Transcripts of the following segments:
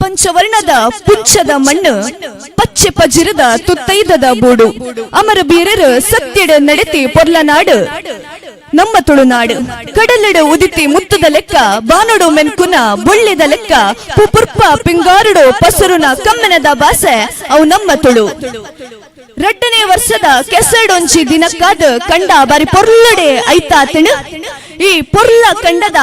ಪಂಚವರ್ಣದ ಪುಂಚದ ಮಣ್ಣು ಪಚ್ಚೆ ಪಜಿರದ ತುತ್ತೈದದ ಬೋಡು ಅಮರ ಬೀರರು ಸತ್ಯಡ ನಡೆತಿ ಪೊರ್ಲನಾಡು ನಮ್ಮ ತುಳುನಾಡು ಕಡಲಡು ಉದಿತಿ ಮುತ್ತದ ಲೆಕ್ಕ ಬಾನೋಡು ಮೆನ್ಕುನ ಬೊಳ್ಳಿದ ಲೆಕ್ಕ ಪುಪುರ್ಪ ಪಿಂಗಾರುಡು ಪಸರುನ ಕಮ್ಮನದ ಬಾಸೆ ಅವು ನಮ್ಮ ತುಳು ರಡ್ಡನೇ ವರ್ಷದ ಕೆಸಡೊಂಚಿ ದಿನಕ್ಕಾದ ಕಂಡ ಬಾರಿ ಪೊರ್ಲಡೆ ಐತಾ ತಿಣು ಈ ಪೊರ್ಲ ಕಂಡದ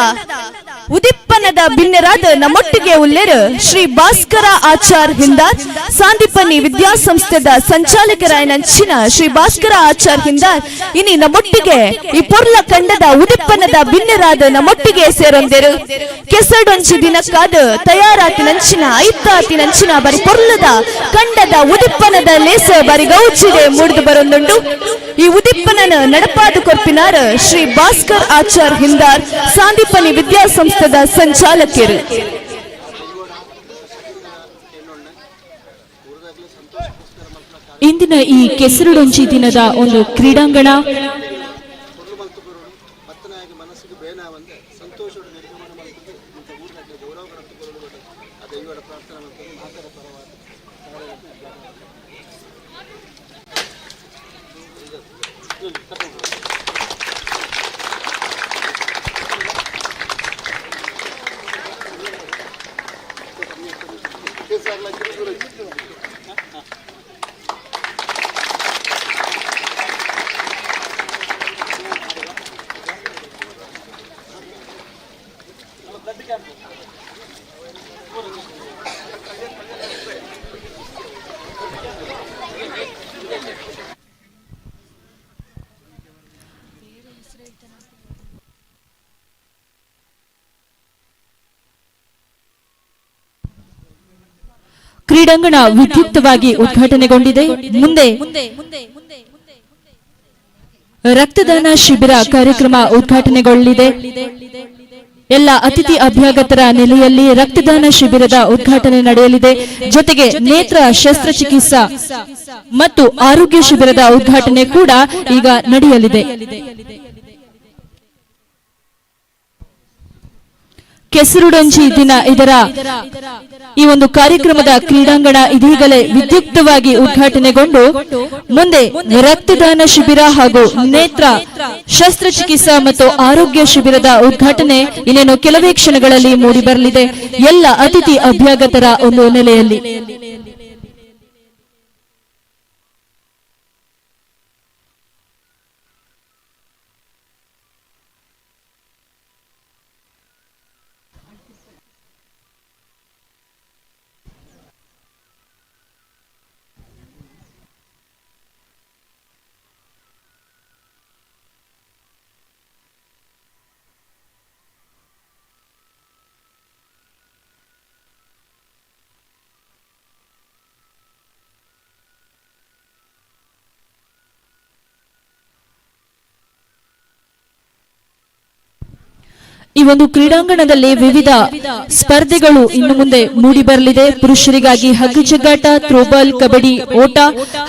ಉದಿಪ್ಪನದ ಬಿನ್ನೆರಾದ ನಮ್ಮೊಟ್ಟಿಗೆ ಉಲ್ಲೇರು ಶ್ರೀ ಭಾಸ್ಕರ ಆಚಾರ್ ಹಿಂದಾರ್ ಸಾಂದೀಪನಿ ವಿದ್ಯಾಸಂಸ್ಥೆದ ಸಂಚಾಲಕರಾಯನಂಚಿನ ಶ್ರೀ ಭಾಸ್ಕರ ಆಚಾರ್ ಹಿಂದಾರ್ ಇನಿ ನಮ್ಮೊಟ್ಟಿಗೆ ಈ ಪೊರ್ಲ ಕಂಡದ ಉದಿಪ್ಪನದ ಬಿನ್ನೆರಾದ ನಮ್ಮೊಟ್ಟಿಗೆ ಸೇರೊಂದೇರು ಕೆಸಡೊಂಚಿ ದಿನಕ್ಕಾದ ತಯಾರಾತಿನಂಚಿನ ಐತಾತಿನಂಚಿನ ಬರಿ ಪೊರ್ಲದ ಕಂಡದ ಉದಿಪ್ಪನದ ಲೇಸ ಬರಿ ಗೌಚಿಡೆ ಮೂಡಿದು ಬರೊಂದುಂಡು ಈ ಉದಿಪ್ಪನನ ನಡಪಾದು ಕೊರ್ಪಿನಾರ ಶ್ರೀ ಭಾಸ್ಕರ್ ಆಚಾರ್ ಹಿಂದಾರ್ ಸಾಂದೀಪನಿ ವಿದ್ಯಾಸಂಸ್ಥೆದ ಸಂಚಾಲಕರು. ಇಂದಿನ ಈ ಕೆಸರುಡೊಂಚಿ ದಿನದ ಒಂದು ಕ್ರೀಡಾಂಗಣ ಕ್ರೀಡಾಂಗಣ ವಿದ್ಯುಕ್ತವಾಗಿ ಉದ್ಘಾಟನೆಗೊಂಡಿದೆ. ಮುಂದೆ ರಕ್ತದಾನ ಶಿಬಿರ ಕಾರ್ಯಕ್ರಮ ಉದ್ಘಾಟನೆಗೊಳ್ಳಲಿದೆ. ಎಲ್ಲ ಅತಿಥಿ ಅಭ್ಯಾಗತರ ನೆಲೆಯಲ್ಲಿ ರಕ್ತದಾನ ಶಿಬಿರದ ಉದ್ಘಾಟನೆ ನಡೆಯಲಿದೆ. ಜೊತೆಗೆ ನೇತ್ರ ಶಸ್ತ್ರಚಿಕಿತ್ಸಾ ಮತ್ತು ಆರೋಗ್ಯ ಶಿಬಿರದ ಉದ್ಘಾಟನೆ ಕೂಡ ಈಗ ನಡೆಯಲಿದೆ. ಕೆಸರುಡೊಂಚಿ ದಿನ ಇದರ ಈ ಒಂದು ಕಾರ್ಯಕ್ರಮದ ಕ್ರೀಡಾಂಗಣ ಇದೀಗಲೇ ವಿದ್ಯುಕ್ತವಾಗಿ ಉದ್ಘಾಟನೆಗೊಂಡು ಮುಂದೆ ರಕ್ತದಾನ ಶಿಬಿರ ಹಾಗೂ ನೇತ್ರ ಶಸ್ತ್ರಚಿಕಿತ್ಸಾ ಮತ್ತು ಆರೋಗ್ಯ ಶಿಬಿರದ ಉದ್ಘಾಟನೆ ಇನ್ನೇನು ಕೆಲವೇ ಕ್ಷಣಗಳಲ್ಲಿ ಮೂಡಿಬರಲಿದೆ ಎಲ್ಲ ಅತಿಥಿ ಅಭ್ಯಾಗತರ ಒಂದು ನೆಲೆಯಲ್ಲಿ. ಈ ಒಂದು ಕ್ರೀಡಾಂಗಣದಲ್ಲಿ ವಿವಿಧ ಸ್ಪರ್ಧೆಗಳು ಇನ್ನು ಮುಂದೆ ಮೂಡಿ ಬರಲಿದೆ. ಪುರುಷರಿಗಾಗಿ ಹಗ್ಗ ಜಗ್ಗಾಟ, ಥ್ರೋಬಾಲ್, ಕಬಡ್ಡಿ, ಓಟ,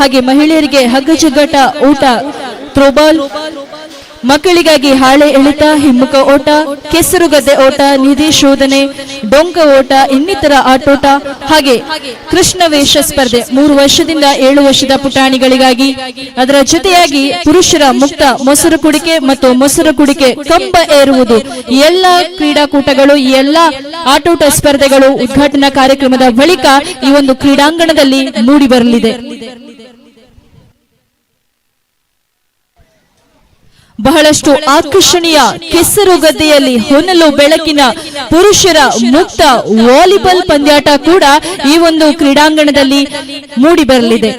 ಹಾಗೆ ಮಹಿಳೆಯರಿಗೆ ಹಗ್ಗ ಜಗ್ಗಾಟ, ಓಟ, ಥ್ರೋಬಾಲ್, ಮಕ್ಕಳಿಗಾಗಿ ಹಾಳೆ ಎಳಿತ, ಹಿಮ್ಮುಖ ಓಟ, ಕೆಸರುಗದ್ದೆ ಓಟ, ನಿಧಿ ಶೋಧನೆ, ಡೊಂಕ ಓಟ, ಇನ್ನಿತರ ಆಟೋಟ, ಹಾಗೆ ಕೃಷ್ಣ ವೇಷ ಸ್ಪರ್ಧೆ 3 ವರ್ಷದಿಂದ 7 ವರ್ಷದ ಪುಟಾಣಿಗಳಿಗಾಗಿ. ಅದರ ಜೊತೆಯಾಗಿ ಪುರುಷರ ಮುಕ್ತ ಮೊಸರು ಕುಡಿಕೆ ಮತ್ತು ಮೊಸರು ಕುಡಿಕೆ ಕಂಬ ಏರುವುದು ಎಲ್ಲ ಕ್ರೀಡಾಕೂಟಗಳು, ಎಲ್ಲ ಆಟೋಟ ಸ್ಪರ್ಧೆಗಳು ಉದ್ಘಾಟನಾ ಕಾರ್ಯಕ್ರಮದ ಬಳಿಕ ಈ ಒಂದು ಕ್ರೀಡಾಂಗಣದಲ್ಲಿ ಮೂಡಿ ಬರಲಿದೆ. ಬಹಳಷ್ಟು ಆಕರ್ಷಣೀಯ ಕೆಸರು ಗದ್ದೆಯಲ್ಲಿ ಹೊನಲು ಬೆಳಕಿನ ಪುರುಷರ ಮುಕ್ತ ವಾಲಿಬಾಲ್ ಪಂದ್ಯಾಟ ಕೂಡ ಈ ಒಂದು ಕ್ರೀಡಾಂಗಣದಲ್ಲಿ ಮೂಡಿ ಬರಲಿದೆ.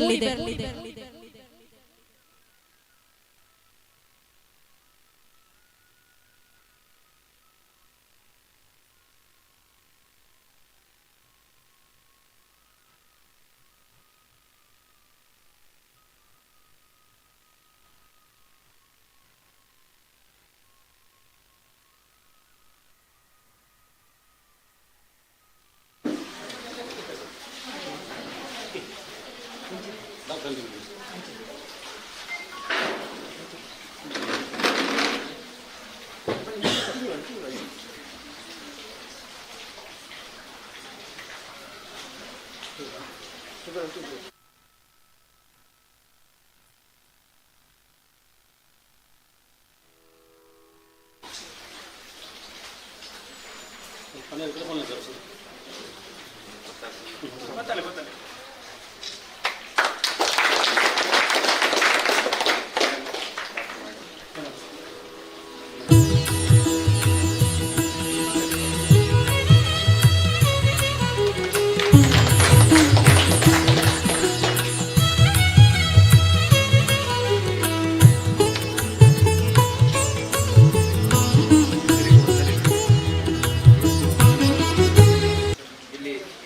ಇಲ್ಲಿ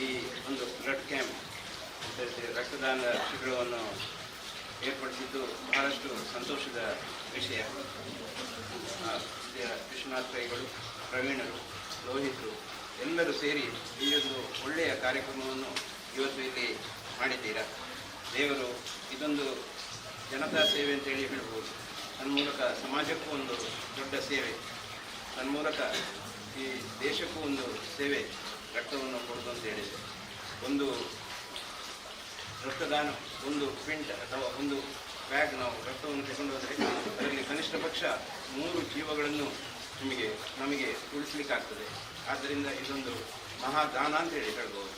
ಈ ಒಂದು ಬ್ಲಡ್ ಕ್ಯಾಂಪ್ ರಕ್ತದಾನ ಶಿಬಿರವನ್ನು ಏರ್ಪಡಿಸಿದ್ದು ಬಹಳಷ್ಟು ಸಂತೋಷದ ವಿಷಯ. ವಿಶ್ವನಾಥ್ ರೈಗಳು, ಪ್ರವೀಣರು, ಲೋಹಿತರು ಎಲ್ಲರೂ ಸೇರಿ ಈ ಒಂದು ಒಳ್ಳೆಯ ಕಾರ್ಯಕ್ರಮವನ್ನು ಇವತ್ತು ಇಲ್ಲಿ ಮಾಡಿದ್ದೀರಾ. ದೇವರು ಇದೊಂದು ಜನತಾ ಸೇವೆ ಅಂತೇಳಿ ಹೇಳ್ಬೋದು. ತನ್ನ ಮೂಲಕ ಸಮಾಜಕ್ಕೂ ಒಂದು ದೊಡ್ಡ ಸೇವೆ, ತನ್ನ ಮೂಲಕ ಈ ದೇಶಕ್ಕೂ ಒಂದು ಸೇವೆ, ರಕ್ತವನ್ನು ಕೊಡೋದು ಅಂತ ಹೇಳಿದೆ. ಒಂದು ರಕ್ತದಾನ, ಒಂದು ಪಿಂಟ್ ಅಥವಾ ಒಂದು ಬ್ಯಾಗ್ ನಾವು ರಕ್ತವನ್ನು ತಗೊಂಡು ಹೋದರೆ ಅದರಲ್ಲಿ ಕನಿಷ್ಠ ಪಕ್ಷ 3 ಜೀವಗಳನ್ನು ನಮಗೆ ಉಳಿಸ್ಲಿಕ್ಕಾಗ್ತದೆ. ಆದ್ದರಿಂದ ಇದೊಂದು ಮಹಾದಾನ ಅಂತ ಹೇಳಿ ಹೇಳ್ಬೋದು.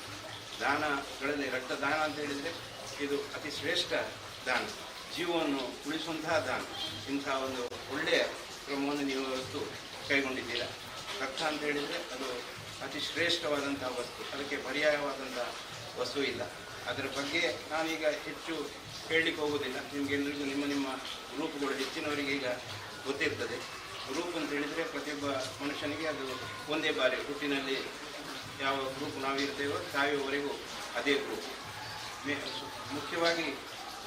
ದಾನಗಳಲ್ಲಿ ರಕ್ತದಾನ ಅಂತ ಹೇಳಿದರೆ ಇದು ಅತಿ ಶ್ರೇಷ್ಠ ದಾನ, ಜೀವವನ್ನು ಉಳಿಸುವಂತಹ ದಾನ. ಇಂತಹ ಒಂದು ಒಳ್ಳೆಯ ಕ್ರಮವನ್ನು ನೀವು ಇವತ್ತು ಕೈಗೊಂಡಿದ್ದೀರಾ. ರಕ್ತ ಅಂತ ಹೇಳಿದರೆ ಅದು ಅತಿ ಶ್ರೇಷ್ಠವಾದಂತಹ ವಸ್ತು, ಅದಕ್ಕೆ ಪರ್ಯಾಯವಾದಂತಹ ವಸ್ತು ಇಲ್ಲ. ಅದರ ಬಗ್ಗೆ ನಾವೀಗ ಹೆಚ್ಚು ಹೇಳಲಿಕ್ಕೆ ಹೋಗೋದಿಲ್ಲ. ನಿಮಗೆಲ್ಲರಿಗೂ ನಿಮ್ಮ ಗ್ರೂಪ್ಗಳು ಹೆಚ್ಚಿನವರಿಗೆ ಈಗ ಗೊತ್ತಿರ್ತದೆ. ಗ್ರೂಪ್ ಅಂತ ಹೇಳಿದರೆ ಪ್ರತಿಯೊಬ್ಬ ಮನುಷ್ಯನಿಗೆ ಅದು ಒಂದೇ ಬಾರಿ ಹುಟ್ಟಿನಲ್ಲಿ ಯಾವ ಗ್ರೂಪ್ ನಾವಿರ್ತೇವೋ ಸಾಯುವವರೆಗೂ ಅದೇ ಗ್ರೂಪ್. ಮುಖ್ಯವಾಗಿ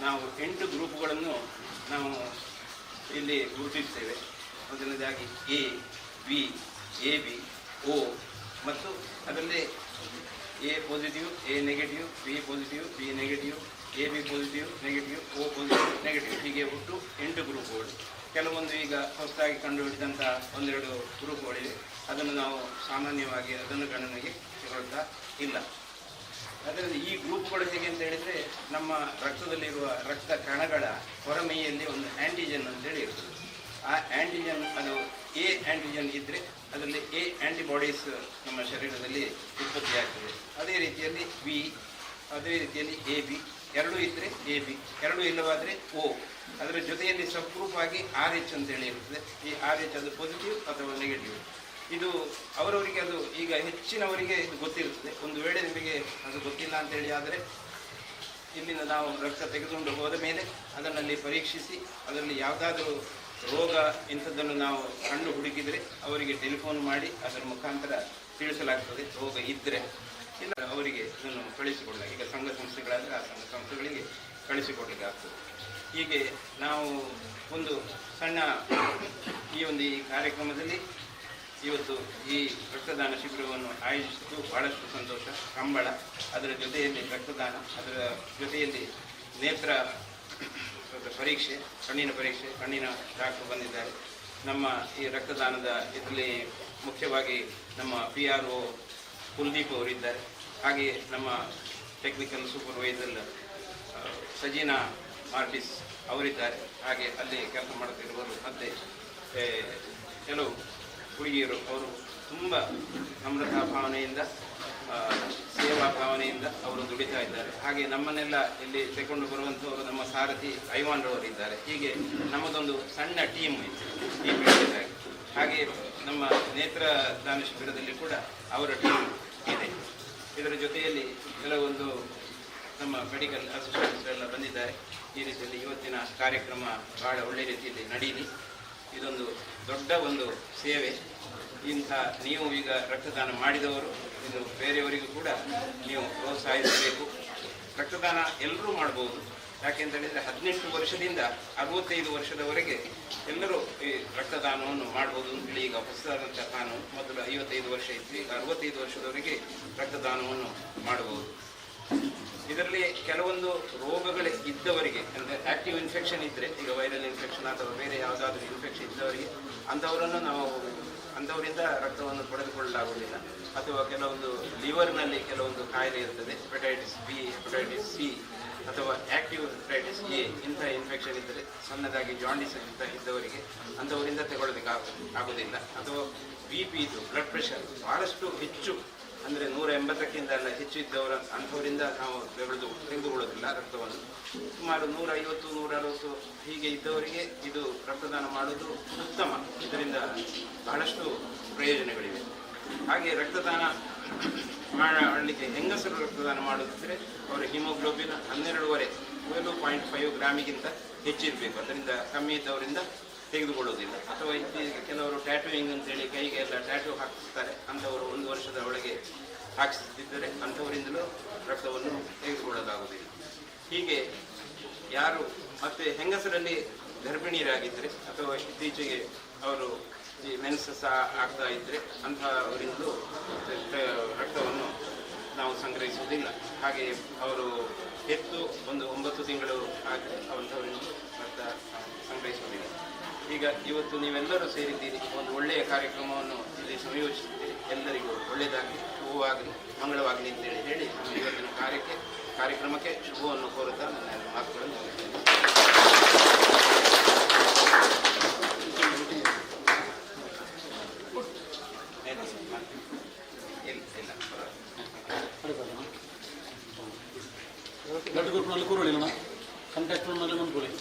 ನಾವು 8 ಗ್ರೂಪ್ಗಳನ್ನು ನಾವು ಇಲ್ಲಿ ಗುರುತಿಸ್ತೇವೆ. ಮೊದಲನೇದಾಗಿ A, B, AB, O ಮತ್ತು ಅದರಲ್ಲಿ A positive, A negative, B positive, B negative, AB positive, negative, O positive, negative, ಹೀಗೆ ಒಟ್ಟು 8 ಗ್ರೂಪ್ಗಳು. ಕೆಲವೊಂದು ಈಗ ಹೊಸದಾಗಿ ಕಂಡುಹಿಡಿದಂಥ 1-2 ಗ್ರೂಪ್ಗಳಿವೆ. ಅದನ್ನು ನಾವು ಸಾಮಾನ್ಯವಾಗಿ ಅದನ್ನು ಗಣನೆಗೆ ತಗೊಳ್ತಾ ಇಲ್ಲ. ಅದರಲ್ಲಿ ಈ ಗ್ರೂಪ್ಗಳು ಹೇಗೆ ಅಂತ ಹೇಳಿದರೆ, ನಮ್ಮ ರಕ್ತದಲ್ಲಿರುವ ರಕ್ತ ಕಣಗಳ ಹೊರಮೈಯಲ್ಲಿ ಒಂದು ಆ್ಯಂಟಿಜನ್ ಅಂತೇಳಿ ಇರ್ತದೆ. ಆ ಆ್ಯಂಟಿಜನ್, ಅದು ಎ ಆ್ಯಂಟಿಜನ್ ಇದ್ದರೆ ಅದರಲ್ಲಿ ಎ ಆ್ಯಂಟಿಬಾಡೀಸ್ ನಮ್ಮ ಶರೀರದಲ್ಲಿ ಉತ್ಪತ್ತಿಯಾಗ್ತದೆ. ಅದೇ ರೀತಿಯಲ್ಲಿ ಬಿ, ಅದೇ ರೀತಿಯಲ್ಲಿ ಎ ಬಿ, ಎರಡೂ ಇದ್ದರೆ ಎ ಬಿ, ಎರಡೂ ಇಲ್ಲವಾದರೆ ಓ. ಅದರ ಜೊತೆಯಲ್ಲಿ ಸಬ್ ಗ್ರೂಪ್ ಆಗಿ RH ಅಂತೇಳಿ ಇರ್ತದೆ. ಈ RH ಅದು ಪಾಸಿಟಿವ್ ಅಥವಾ ನೆಗೆಟಿವ್. ಇದು ಅವರವರಿಗೆ, ಅದು ಈಗ ಹೆಚ್ಚಿನವರಿಗೆ ಇದು ಗೊತ್ತಿರ್ತದೆ. ಒಂದು ವೇಳೆ ನಿಮಗೆ ಅದು ಗೊತ್ತಿಲ್ಲ ಅಂತೇಳಿ ಆದರೆ ಇಲ್ಲಿಂದ ನಾವು ರಕ್ತ ತೆಗೆದುಕೊಂಡು ಹೋದ ಮೇಲೆ ಅದನ್ನಲ್ಲಿ ಪರೀಕ್ಷಿಸಿ ಅದರಲ್ಲಿ ಯಾವುದಾದ್ರೂ ರೋಗ ಇಂಥದ್ದನ್ನು ನಾವು ಕಂಡು ಹುಡುಕಿದರೆ ಅವರಿಗೆ ಟೆಲಿಫೋನ್ ಮಾಡಿ ಅದರ ಮುಖಾಂತರ ತಿಳಿಸಲಾಗ್ತದೆ. ರೋಗ ಇದ್ದರೆ ಇಲ್ಲ ಅವರಿಗೆ ಇದನ್ನು ಕಳಿಸಿಕೊಡಲಾಗ, ಈಗ ಸಂಘ ಸಂಸ್ಥೆಗಳಾದರೆ ಆ ಸಂಘ ಸಂಸ್ಥೆಗಳಿಗೆ ಕಳಿಸಿಕೊಡಲಿಕ್ಕೆ ಆಗ್ತದೆ. ಹೀಗೆ ನಾವು ಒಂದು ಸಣ್ಣ ಈ ಕಾರ್ಯಕ್ರಮದಲ್ಲಿ ಇವತ್ತು ಈ ರಕ್ತದಾನ ಶಿಬಿರವನ್ನು ಆಯೋಜಿಸಿದ್ದು ಬಹಳಷ್ಟು ಸಂತೋಷ. ಕಂಬಳ, ಅದರ ಜೊತೆಯಲ್ಲಿ ರಕ್ತದಾನ, ಅದರ ಜೊತೆಯಲ್ಲಿ ನೇತ್ರ ಪರೀಕ್ಷೆ, ಕಣ್ಣಿನ ಪರೀಕ್ಷೆ, ಕಣ್ಣಿನ ಡಾಕ್ಟರ್ ಬಂದಿದ್ದಾರೆ. ನಮ್ಮ ಈ ರಕ್ತದಾನದ ಇದರಲ್ಲಿ ಮುಖ್ಯವಾಗಿ ನಮ್ಮ PRO ಕುಲ್ದೀಪ್ ಅವರಿದ್ದಾರೆ. ಹಾಗೆಯೇ ನಮ್ಮ ಟೆಕ್ನಿಕಲ್ ಸೂಪರ್ವೈಸರ್ ಸಜೀನಾ ಮಾರ್ಟಿಸ್ ಅವರಿದ್ದಾರೆ. ಹಾಗೆ ಅಲ್ಲಿ ಕೆಲಸ ಮಾಡುತ್ತಿರುವರು ಮತ್ತು ಕೆಲವು ಹುಡುಗಿಯರು, ಅವರು ತುಂಬ ನಮ್ರತಾ ಭಾವನೆಯಿಂದ, ಸೇವಾ ಭಾವನೆಯಿಂದ ಅವರು ದುಡಿತಾ ಇದ್ದಾರೆ. ಹಾಗೆ ನಮ್ಮನ್ನೆಲ್ಲ ಇಲ್ಲಿ ತೆಗೆದುಕೊಂಡು ಬರುವಂಥವರು ನಮ್ಮ ಸಾರಥಿ ಐವಾನ್ರವರಿದ್ದಾರೆ. ಹೀಗೆ ನಮ್ಮದೊಂದು ಸಣ್ಣ ಟೀಮ್ ಇದೆ ಈ ಪೀಳಿಗೆದಾಗಿ. ಹಾಗೆ ನಮ್ಮ ನೇತ್ರದಾನ ಶಿಬಿರದಲ್ಲಿ ಕೂಡ ಅವರ ಟೀಮ್ ಇದೆ. ಇದರ ಜೊತೆಯಲ್ಲಿ ಕೆಲವೊಂದು ನಮ್ಮ ಮೆಡಿಕಲ್ ಅಸಿಸ್ಟೆಂಟ್ಸ್ ಎಲ್ಲ ಬಂದಿದ್ದಾರೆ. ಈ ರೀತಿಯಲ್ಲಿ ಇವತ್ತಿನ ಕಾರ್ಯಕ್ರಮ ಬಹಳ ಒಳ್ಳೆಯ ರೀತಿಯಲ್ಲಿ ನಡೀಲಿ. ಇದೊಂದು ದೊಡ್ಡ ಒಂದು ಸೇವೆ. ಇಂಥ ನೀವು ಈಗ ರಕ್ತದಾನ ಮಾಡಿದವರು ಇದು ಬೇರೆಯವರಿಗೂ ಕೂಡ ನೀವು ಪ್ರೋತ್ಸಾಹಿಸಬೇಕು. ರಕ್ತದಾನ ಎಲ್ಲರೂ ಮಾಡ್ಬೋದು. ಯಾಕೆಂತ ಹೇಳಿದರೆ 18 ವರ್ಷದಿಂದ 65 ವರ್ಷದವರೆಗೆ ಎಲ್ಲರೂ ಈ ರಕ್ತದಾನವನ್ನು ಮಾಡ್ಬೋದು ಅಂತೇಳಿ ಈಗ ಹೊಸದಾದಂಥ ಕಾನೂನು. ಮೊದಲು 55 ವರ್ಷ ಇತ್ತು, ಈಗ 65 ವರ್ಷದವರೆಗೆ ರಕ್ತದಾನವನ್ನು ಮಾಡಬಹುದು. ಇದರಲ್ಲಿ ಕೆಲವೊಂದು ರೋಗಗಳೇ ಇದ್ದವರಿಗೆ, ಅಂದರೆ ಆಕ್ಟಿವ್ ಇನ್ಫೆಕ್ಷನ್ ಇದ್ದರೆ, ಈಗ ವೈರಲ್ ಇನ್ಫೆಕ್ಷನ್ ಅಥವಾ ಬೇರೆ ಯಾವುದಾದ್ರೂ ಇನ್ಫೆಕ್ಷನ್ ಇದ್ದವರಿಗೆ ಅಂಥವರನ್ನು ನಾವು ಅಂಥವರಿಂದ ರಕ್ತವನ್ನು ಪಡೆದುಕೊಳ್ಳಲಾಗುವುದಿಲ್ಲ. ಅಥವಾ ಕೆಲವೊಂದು ಲಿವರ್ನಲ್ಲಿ ಕೆಲವೊಂದು ಕಾಯಿಲೆ ಇರ್ತದೆ, ಹೆಪಟೈಟಿಸ್ ಬಿ, ಹೆಪಟೈಟಿಸ್ ಸಿ ಅಥವಾ ಆಕ್ಟಿವ್ ಹೆಪಟೈಟಿಸ್ ಎ, ಇಂಥ ಇನ್ಫೆಕ್ಷನ್ ಇದ್ದರೆ, ಸಣ್ಣದಾಗಿ ಜಾಂಡಿಸ್ ಇದ್ದವರಿಗೆ ಅಂಥವರಿಂದ ತಗೊಳ್ಳೋದಕ್ಕೆ ಆಗೋದಿಲ್ಲ. ಅಥವಾ ಬಿ ಪಿ ಇದು ಬ್ಲಡ್ ಪ್ರೆಷರ್ ಭಾಳಷ್ಟು ಹೆಚ್ಚು ಅಂದರೆ 180ಕ್ಕಿಂತ ಎಲ್ಲ ಹೆಚ್ಚು ಇದ್ದವರ ಅಂಥವರಿಂದ ನಾವು ತೆಗೆದುಕೊಳ್ಳೋದಿಲ್ಲ ರಕ್ತವನ್ನು. ಸುಮಾರು 150, 160 ಹೀಗೆ ಇದ್ದವರಿಗೆ ಇದು ರಕ್ತದಾನ ಮಾಡೋದು ಉತ್ತಮ. ಇದರಿಂದ ಬಹಳಷ್ಟು ಪ್ರಯೋಜನಗಳಿವೆ. ಹಾಗೆ ರಕ್ತದಾನ ಮಾಡಲಿಕ್ಕೆ ಹೆಂಗಸರು ರಕ್ತದಾನ ಮಾಡೋದಿದ್ದರೆ ಅವರ ಹಿಮೋಗ್ಲೋಬಿನ್ 12.5 ಗ್ರಾಮಿಗಿಂತ ಹೆಚ್ಚಿರಬೇಕು. ಅದರಿಂದ ಕಮ್ಮಿ ಇದ್ದವರಿಂದ ತೆಗೆದುಕೊಳ್ಳೋದಿಲ್ಲ. ಅಥವಾ ಇತ್ತೀಚೆಗೆ ಕೆಲವರು ಟ್ಯಾಟೂಯಿಂಗ್ ಅಂತೇಳಿ ಕೈಗೆ ಎಲ್ಲ ಟ್ಯಾಟೂ ಹಾಕಿಸ್ತಾರೆ, ಅಂಥವರು 1 ವರ್ಷದ ಒಳಗೆ ಹಾಕಿಸ್ತಿದ್ದರೆ ಅಂಥವರಿಂದಲೂ ರಕ್ತವನ್ನು ತೆಗೆದುಕೊಳ್ಳಲಾಗುವುದಿಲ್ಲ. ಹೀಗೆ ಯಾರು ಮತ್ತು ಹೆಂಗಸರಲ್ಲಿ ಗರ್ಭಿಣಿಯರಾಗಿದ್ದರೆ ಅಥವಾ ಇತ್ತೀಚೆಗೆ ಅವರು ಈ ಮೆನ್ಸಸ್ ಆಗ್ತಾ ಇದ್ದರೆ ಅಂಥವರಿಂದಲೂ ರಕ್ತವನ್ನು ನಾವು ಸಂಗ್ರಹಿಸುವುದಿಲ್ಲ. ಹಾಗೆ ಅವರು ಹೆತ್ತು ಒಂದು 9 ತಿಂಗಳು ಆದರೆ ಅಂಥವರಿಂದ ರಕ್ತ ಸಂಗ್ರಹಿಸುವುದಿಲ್ಲ. ಈಗ ಇವತ್ತು ನೀವೆಲ್ಲರೂ ಸೇರಿದ್ದೀರಿ, ಒಂದು ಒಳ್ಳೆಯ ಕಾರ್ಯಕ್ರಮವನ್ನು ಇಲ್ಲಿ ಸಂಯೋಜಿಸಿದ್ದೀರಿ. ಎಲ್ಲರಿಗೂ ಒಳ್ಳೆಯದಾಗಲಿ, ಶುಭವಾಗಲಿ, ಮಂಗಳವಾಗಲಿ ಅಂತೇಳಿ ಹೇಳಿ ನಮ್ಮ ಇವತ್ತಿನ ಕಾರ್ಯಕ್ರಮಕ್ಕೆ ಶುಭವನ್ನು ಕೋರುತ್ತಾ ನನ್ನ ಮಾತುಗಳನ್ನು ಮುಗಿಸ್ತೇನೆ. ಬ್ಲಡ್ ಗ್ರೂಪ್ನಲ್ಲಿ ಕೂರೋಳಿ ನಾನು ಕಾಂಟ್ಯಾಕ್ಟ್ನಲ್ಲಿ ಬಂದ್ಕೊಳ್ಳಿ.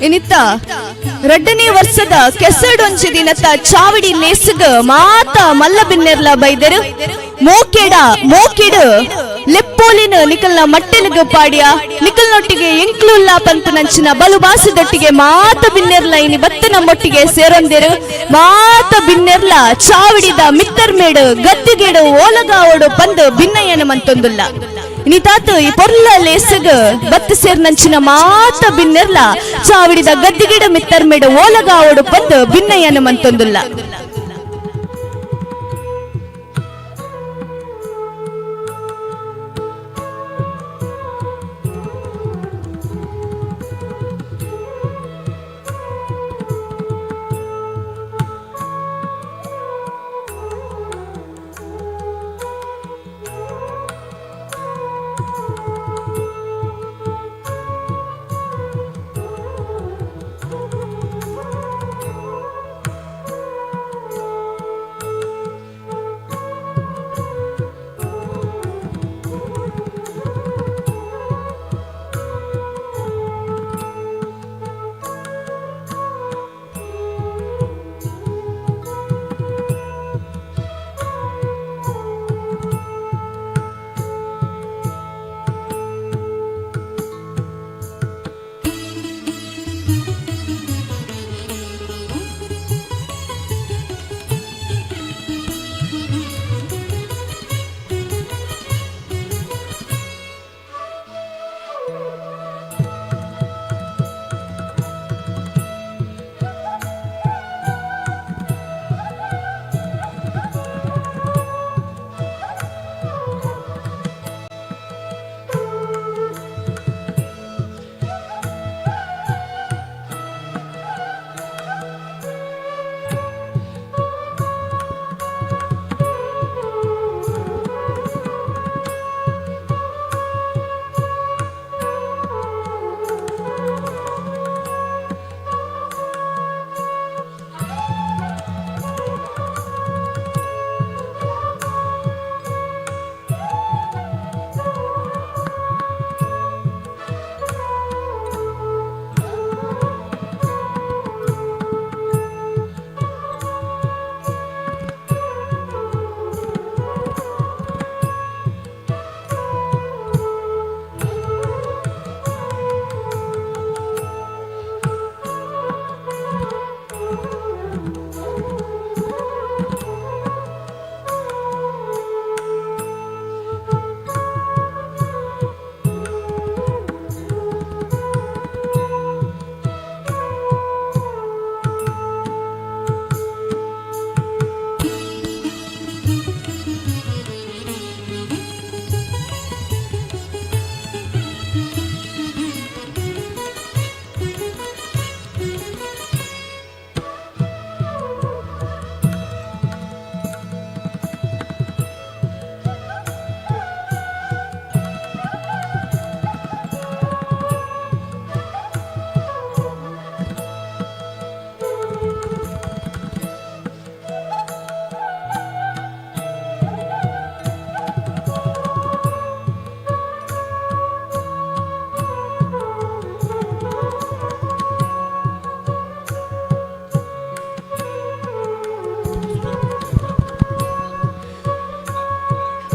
ಇನಿತ್ತ 2ನೇ ವರ್ಷದ ಕೆಸಡೊಂಜಿ ದಿನದ ಚಾವಡಿ ಲೇಸಗ ಮಾತ ಮಲ್ಲ ಬಿನ್ನೆರ್ಲ ಬೈದರು ಮೋಕೆಡು ಲೆಪ್ಪೋಲಿನ ನಿಕಲ್ನ ಮಟ್ಟೆಲಿಗ ಪಾಡ್ಯ ನಿಕಲ್ನೊಟ್ಟಿಗೆ ಎಂಕ್ಲುಲ್ಲ ಪಂಪು ನಂಚಿನ ಬಲುಬಾಸದೊಟ್ಟಿಗೆ ಮಾತ ಬಿನ್ನೆರ್ಲ ಇನಿ ಬತ್ತನ ಮೊಟ್ಟಿಗೆ ಸೇರೊಂದಿರು ಮಾತ ಬಿನ್ನೆರ್ಲ ಚಾವಡಿದ ಮಿತ್ತರ್ಮೇಡು ಗದ್ದಿಗೇಡು ಓಲಗಾವಡು ಪಂದು ಭಿನ್ನಯ್ಯನ ಮಂತೊಂದುಲ್ಲ ನಿತಾತು ಈ ಪೊರ್ಲ ಲೇಸಗ ಬತ್ತ ಸೇರ್ ನಂಚಿನ ಮಾತ ಬಿನ್ನೆರ್ಲ ಚಾವಡಿದ ಗದ್ದಿಗಿಡ ಮಿತ್ತರ್ಮೇಡ ಓಲಗಾವಡು ಪಂದು ಭಿನ್ನಯ್ಯನ ಮಂತೊಂದುಲ್ಲ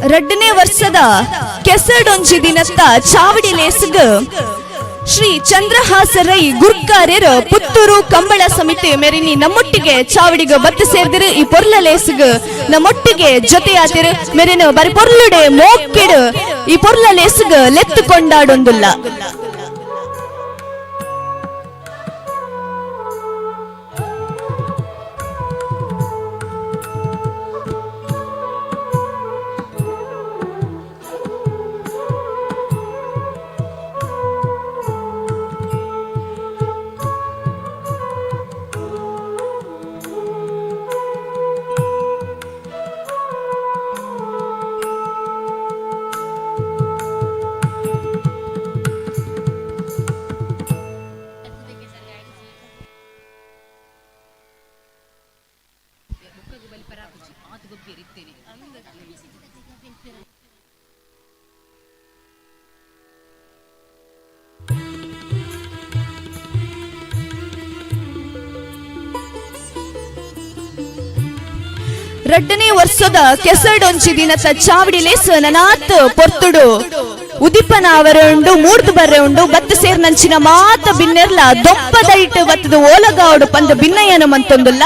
ಎರಡನೇ ವರ್ಷದ ಕೆಸಡೊಂಜಿ ದಿನತ್ತ ಚಾವಡಿ ಲೇಸಗ ಶ್ರೀ ಚಂದ್ರಹಾಸರೈ ಗುರ್ಕಾರ್ಯರ ಪುತ್ತೂರು ಕಂಬಳ ಸಮಿತಿ ಮೆರಿನಿ ನಮ್ಮೊಟ್ಟಿಗೆ ಚಾವಡಿಗ ಬತ್ತ ಸೇರ್ದಿರು ಈ ಪೊರ್ಲ ಲೇಸಗ ನಮ್ಮೊಟ್ಟಿಗೆ ಜೊತೆಯಾದಿರು ಮೆರಿನ ಬರಿ ಪೊರ್ಲುಡೆ ಮೋಕ್ಕಿಡು ಈ ಪೊರ್ಲ ಲೇಸಗ ಲೆತ್ತು ಕೊಂಡಾಡೊಂದುಲ್ಲ. ರಡ್ಡನೇ ವರ್ಷದ ಕೆಸಡೊಂಚಿ ದಿನದ ಚಾವಡಿ ಲೇಸ್ ನನಾತ್ ಪೊರ್ತುಡು ಉದಿಪನ ಅವರ ಉಂಡು ಮೂಡ್ದು ಬರ್ರೆ ಉಂಡು ಬತ್ತ ಸೇರ್ನಂಚಿನ ಮಾತ ಬಿನ್ನೆರ್ಲ ದೊಪ್ಪದ ಇಟ್ಟು ಬತ್ತದ ಓಲಗಾವಡು ಪಂದ ಬಿನ್ನಯ್ಯನ ಮಂತೊಂದುಲ್ಲ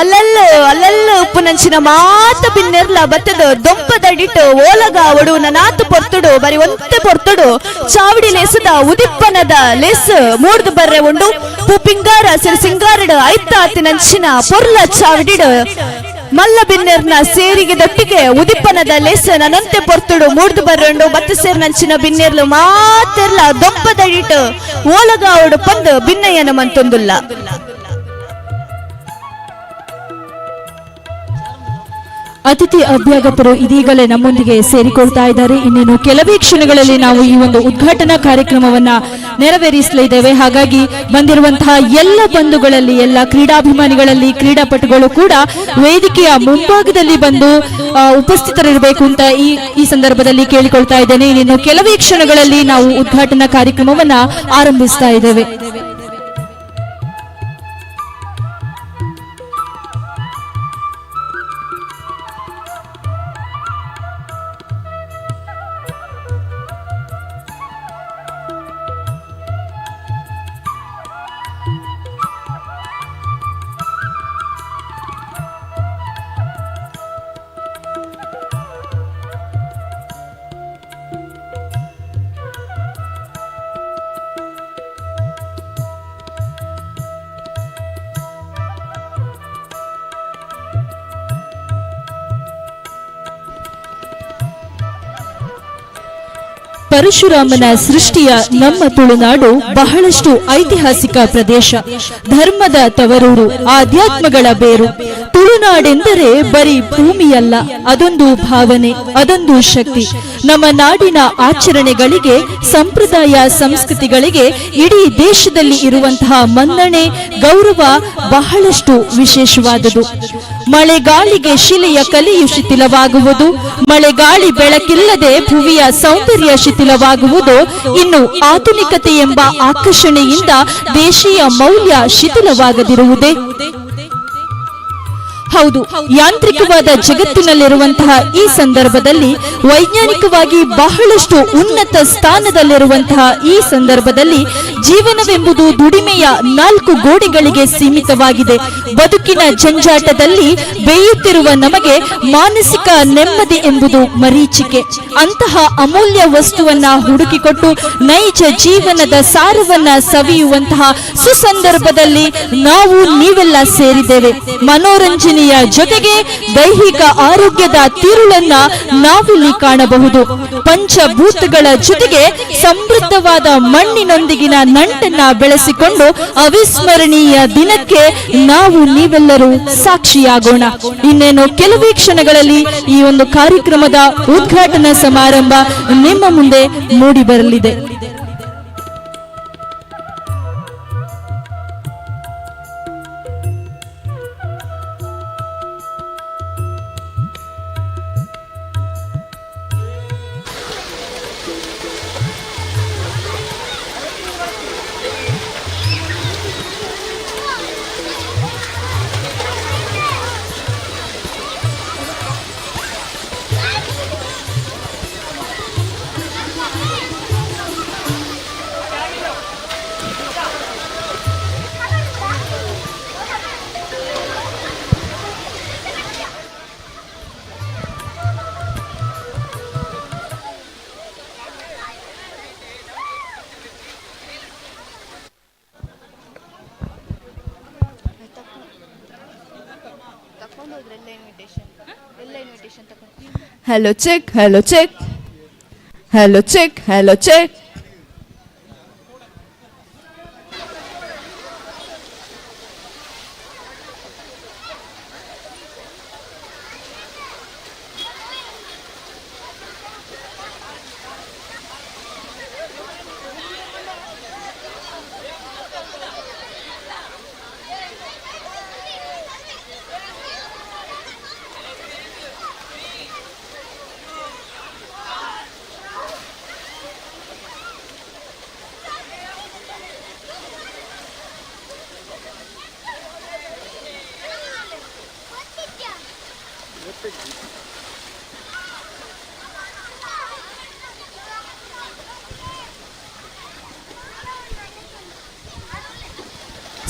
ಅಲ್ಲಲ್ಲ ಉಪ್ಪುನಂಚಿನ ಮಾತ ಬಿನ್ನೆರ್ಲ ಬತ್ತದ ದೊಂಪದಡಿಟ್ಟು ಓಲಗಾವಡು ನನಾತ್ ಪೊರ್ತುಡು ಬರಿ ಒಂತೆ ಪೊರ್ತುಡು ಚಾವಡಿ ಲೇಸದ ಉದಿಪ್ಪನದ ಲೇಸ್ ಮೂಡ್ದು ಬರ್ರೆ ಉಂಡು ಪೂಪಿಂಗಾರ ಸಿರ್ ಸಿಂಗಾರಡು ಐತಾತಿನಂಚಿನ ಪೊರ್ಲ ಚಾವಡಿಡು ಮಲ್ಲ ಬಿನ್ನೆರ್ನ ಸೇರಿಗೆ ದೊಟ್ಟಿಗೆ ಉದಿಪ್ಪನದ ಲೇಸ ನನಂತೆ ಪೊರ್ತುಡು ಮೂಡ್ದು ಬರ್ರಂಡು ಬತ್ತ ಸೇರ್ನಂಚಿನ ಬಿನ್ನೆರ್ಲು ಮಾತೆರ್ಲ ದೊಪ್ಪದಡಿಟ್ಟು ಓಲಗಾವಡು ಪಂದು ಬಿನ್ನಯ್ಯನ ಮಂತೊಂದುಲ್ಲ. ಅತಿಥಿ ಅಭ್ಯಾಗತರು ಇದೀಗಲೇ ನಮ್ಮೊಂದಿಗೆ ಸೇರಿಕೊಳ್ತಾ ಇದ್ದಾರೆ. ಇನ್ನೇನು ಕೆಲವೇ ಕ್ಷಣಗಳಲ್ಲಿ ನಾವು ಈ ಒಂದು ಉದ್ಘಾಟನಾ ಕಾರ್ಯಕ್ರಮವನ್ನ ನೆರವೇರಿಸಲಿದ್ದೇವೆ. ಹಾಗಾಗಿ ಬಂದಿರುವಂತಹ ಎಲ್ಲ ಬಂಧುಗಳಲ್ಲಿ, ಎಲ್ಲ ಕ್ರೀಡಾಭಿಮಾನಿಗಳಲ್ಲಿ, ಕ್ರೀಡಾಪಟುಗಳು ಕೂಡ ವೇದಿಕೆಯ ಮುಂಭಾಗದಲ್ಲಿ ಬಂದು ಉಪಸ್ಥಿತರಿರಬೇಕು ಅಂತ ಈ ಸಂದರ್ಭದಲ್ಲಿ ಕೇಳಿಕೊಳ್ತಾ ಇದ್ದೇನೆ. ಇನ್ನೇನು ಕೆಲವೇ ಕ್ಷಣಗಳಲ್ಲಿ ನಾವು ಉದ್ಘಾಟನಾ ಕಾರ್ಯಕ್ರಮವನ್ನ ಆರಂಭಿಸ್ತಾ ಇದ್ದೇವೆ. ಪರಶುರಾಮನ ಸೃಷ್ಟಿಯ ನಮ್ಮ ತುಳುನಾಡು ಬಹಳಷ್ಟು ಐತಿಹಾಸಿಕ ಪ್ರದೇಶ, ಧರ್ಮದ ತವರೂರು, ಆಧ್ಯಾತ್ಮಗಳ ಬೇರು. ತುಳುನಾಡೆಂದರೆ ಬರೀ ಭೂಮಿಯಲ್ಲ, ಅದೊಂದು ಭಾವನೆ, ಅದೊಂದು ಶಕ್ತಿ. ನಮ್ಮ ನಾಡಿನ ಆಚರಣೆಗಳಿಗೆ, ಸಂಪ್ರದಾಯ ಸಂಸ್ಕೃತಿಗಳಿಗೆ ಇಡೀ ದೇಶದಲ್ಲಿ ಇರುವಂತಹ ಮನ್ನಣೆ, ಗೌರವ ಬಹಳಷ್ಟು ವಿಶೇಷವಾದುದು. ಮಳೆಗಾಳಿಗೆ ಶಿಲೆಯ ಕಲೆಯು ಶಿಥಿಲವಾಗುವುದು, ಮಳೆಗಾಳಿ ಬೆಳಕಿಲ್ಲದೆ ಭುವಿಯ ಸೌಂದರ್ಯ ಶಿಥಿಲವಾಗುವುದು, ಇನ್ನು ಆಧುನಿಕತೆ ಎಂಬ ಆಕರ್ಷಣೆಯಿಂದ ದೇಶೀಯ ಮೌಲ್ಯ ಶಿಥಿಲವಾಗದಿರುವುದೇ? ಹೌದು, ಯಾಂತ್ರಿಕವಾದ ಜಗತ್ತಿನಲ್ಲಿರುವಂತಹ ಈ ಸಂದರ್ಭದಲ್ಲಿ, ವೈಜ್ಞಾನಿಕವಾಗಿ ಬಹಳಷ್ಟು ಉನ್ನತ ಸ್ಥಾನದಲ್ಲಿರುವಂತಹ ಈ ಸಂದರ್ಭದಲ್ಲಿ ಜೀವನವೆಂಬುದು ದುಡಿಮೆಯ 4 ಗೋಡೆಗಳಿಗೆ ಸೀಮಿತವಾಗಿದೆ. ಬದುಕಿನ ಜಂಜಾಟದಲ್ಲಿ ಬೇಯುತ್ತಿರುವ ನಮಗೆ ಮಾನಸಿಕ ನೆಮ್ಮದಿ ಎಂಬುದು ಮರೀಚಿಕೆ. ಅಂತಹ ಅಮೂಲ್ಯ ವಸ್ತುವನ್ನ ಹುಡುಕಿಕೊಟ್ಟು ನೈಜ ಜೀವನದ ಸಾರವನ್ನ ಸವಿಯುವಂತಹ ಸುಸಂದರ್ಭದಲ್ಲಿ ನಾವು ನೀವೆಲ್ಲ ಸೇರಿದ್ದೇವೆ. ಮನೋರಂಜನೆ ಜೊತೆಗೆ ದೈಹಿಕ ಆರೋಗ್ಯದ ತಿರುಳನ್ನ ನಾವಿಲ್ಲಿ ಕಾಣಬಹುದು. ಪಂಚಭೂತಗಳ ಜೊತೆಗೆ ಸಮೃದ್ಧವಾದ ಮಣ್ಣಿನೊಂದಿಗಿನ ನಂಟನ್ನ ಬೆಳೆಸಿಕೊಂಡು ಅವಿಸ್ಮರಣೀಯ ದಿನಕ್ಕೆ ನಾವು ನೀವೆಲ್ಲರೂ ಸಾಕ್ಷಿಯಾಗೋಣ. ಇನ್ನೇನು ಕೆಲವೇ ಕ್ಷಣಗಳಲ್ಲಿ ಈ ಒಂದು ಕಾರ್ಯಕ್ರಮದ ಉದ್ಘಾಟನಾ ಸಮಾರಂಭ ನಿಮ್ಮ ಮುಂದೆ ಮೂಡಿ ಬರಲಿದೆ. Hello check, hello check, hello check, hello check.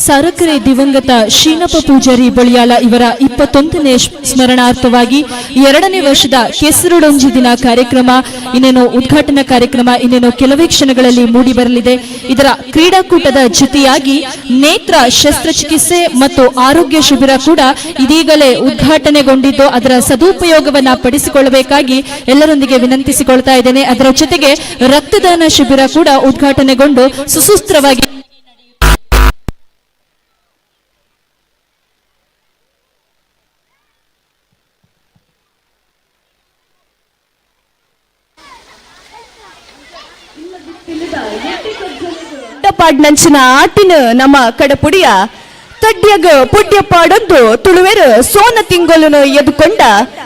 ಸಾರಕೆರೆ ದಿವಂಗತ ಶೀನಪ್ಪ ಪೂಜಾರಿ ಬಳಿಯಾಲ ಇವರ 21ನೇ ಸ್ಮರಣಾರ್ಥವಾಗಿ 2ನೇ ವರ್ಷದ ಕೆಸರುಡೊಂಜಿ ದಿನ ಕಾರ್ಯಕ್ರಮ ಇನ್ನೇನು ಉದ್ಘಾಟನಾ ಕಾರ್ಯಕ್ರಮ ಇನ್ನೇನು ಕೆಲವೇ ಕ್ಷಣಗಳಲ್ಲಿ ಮೂಡಿ ಬರಲಿದೆ. ಇದರ ಕ್ರೀಡಾಕೂಟದ ಜೊತೆಯಾಗಿ ನೇತ್ರ ಶಸ್ತ್ರಚಿಕಿತ್ಸೆ ಮತ್ತು ಆರೋಗ್ಯ ಶಿಬಿರ ಕೂಡ ಇದೀಗಲೇ ಉದ್ಘಾಟನೆಗೊಂಡಿದ್ದು ಅದರ ಸದುಪಯೋಗವನ್ನ ಪಡಿಸಿಕೊಳ್ಳಬೇಕಾಗಿ ಎಲ್ಲರೊಂದಿಗೆ ವಿನಂತಿಸಿಕೊಳ್ತಾ ಇದ್ದೇನೆ. ಅದರ ಜೊತೆಗೆ ರಕ್ತದಾನ ಶಿಬಿರ ಕೂಡ ಉದ್ಘಾಟನೆಗೊಂಡು ಸುಸೂತ್ರವಾಗಿ ಪಾಡ್ನಂಚಿನ ಆಟಿನ ನಮ್ಮ ಕಡಪುಡಿಯ ತಡ್ಯಗ ಪುಡ್ಯಪಾಡೊಂದು ತುಳುವೆರು ಸೋನ ತಿಂಗೊಲುನು ಎದುಕೊಂಡ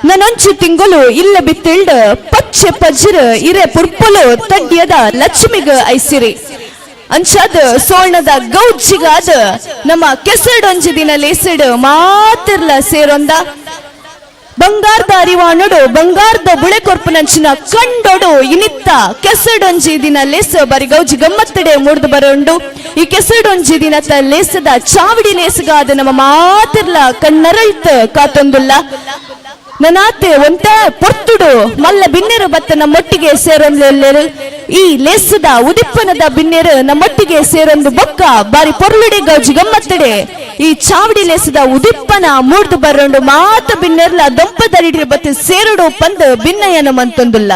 ನನೊಂಚು ತಿಂಗೊಲು ಇಲ್ಲ ಬಿತ್ತಿಲ್ಡ ಪಚ್ಚೆ ಪಜ್ಜರ ಇರೆ ಪುರ್ಪೊಲು ತಡ್ಯದ ಲಕ್ಷ್ಮಿಗ ಐಸಿರಿ ಅಂಚಾದ ಸೋಣದ ಗೌಜ್ಜಿಗಾದ ನಮ್ಮ ಕೆಸಡೊಂಜಿ ದಿನ ಲೇಸಿಡ್ ಮಾತಿರ್ಲ ಸೇರೊಂದ ಬಂಗಾರದ ಅರಿವಾಣೊಡು ಬಂಗಾರದ ಬುಳೆ ಕೊರ್ಪುನಂಚಿನ ಕಂಡೊಡು ಇನಿತ್ತ ಕೆಸಡೊಂಜಿ ದಿನ ಲೇಸ ಬರಿ ಗೌಜಿ ಗಮ್ಮತ್ತಡೆ ಮೂಡ್ದು ಬರೋಂಡು ಈ ಕೆಸಡೊಂಜಿ ದಿನದ ಲೇಸದ ಚಾವಡಿ ಲೇಸಗಾದ ನಮ್ಮ ಮಾತಿರ್ಲ ಕಣ್ಣರಳ್ತ ಕಾತೊಂದುಲ್ಲ ನನಾತೆ ಒಂಟ ಪೊರ್ತುಡು ಮಲ್ಲ ಬಿನ್ನೆರು ಬತ್ತ ನಮ್ಮೊಟ್ಟಿಗೆ ಸೇರೊಂದು ಈ ಲೇಸದ ಉದಿಪ್ಪನದ ಬಿನ್ನೆರು ನಮ್ಮೊಟ್ಟಿಗೆ ಸೇರೊಂದು ಬೊಕ್ಕ ಬಾರಿ ಪೊರ್ಲುಡೆ ಗೌಜಿ ಗಮ್ಮತ್ತಡೆ ಈ ಚಾವಡಿ ಲೇಸದ ಉದಿಪ್ಪನ ಮೂಡ್ದು ಬರೋಂಡು ಮಾತ ಬಿನ್ನೆರ್ಲ ದೊಂಪದರಿಡಿ ಬತ್ತ ಸೇರುಡು ಪಂದ್ ಭಿನ್ನಯನ ಮಂತೊಂದುಲ್ಲ.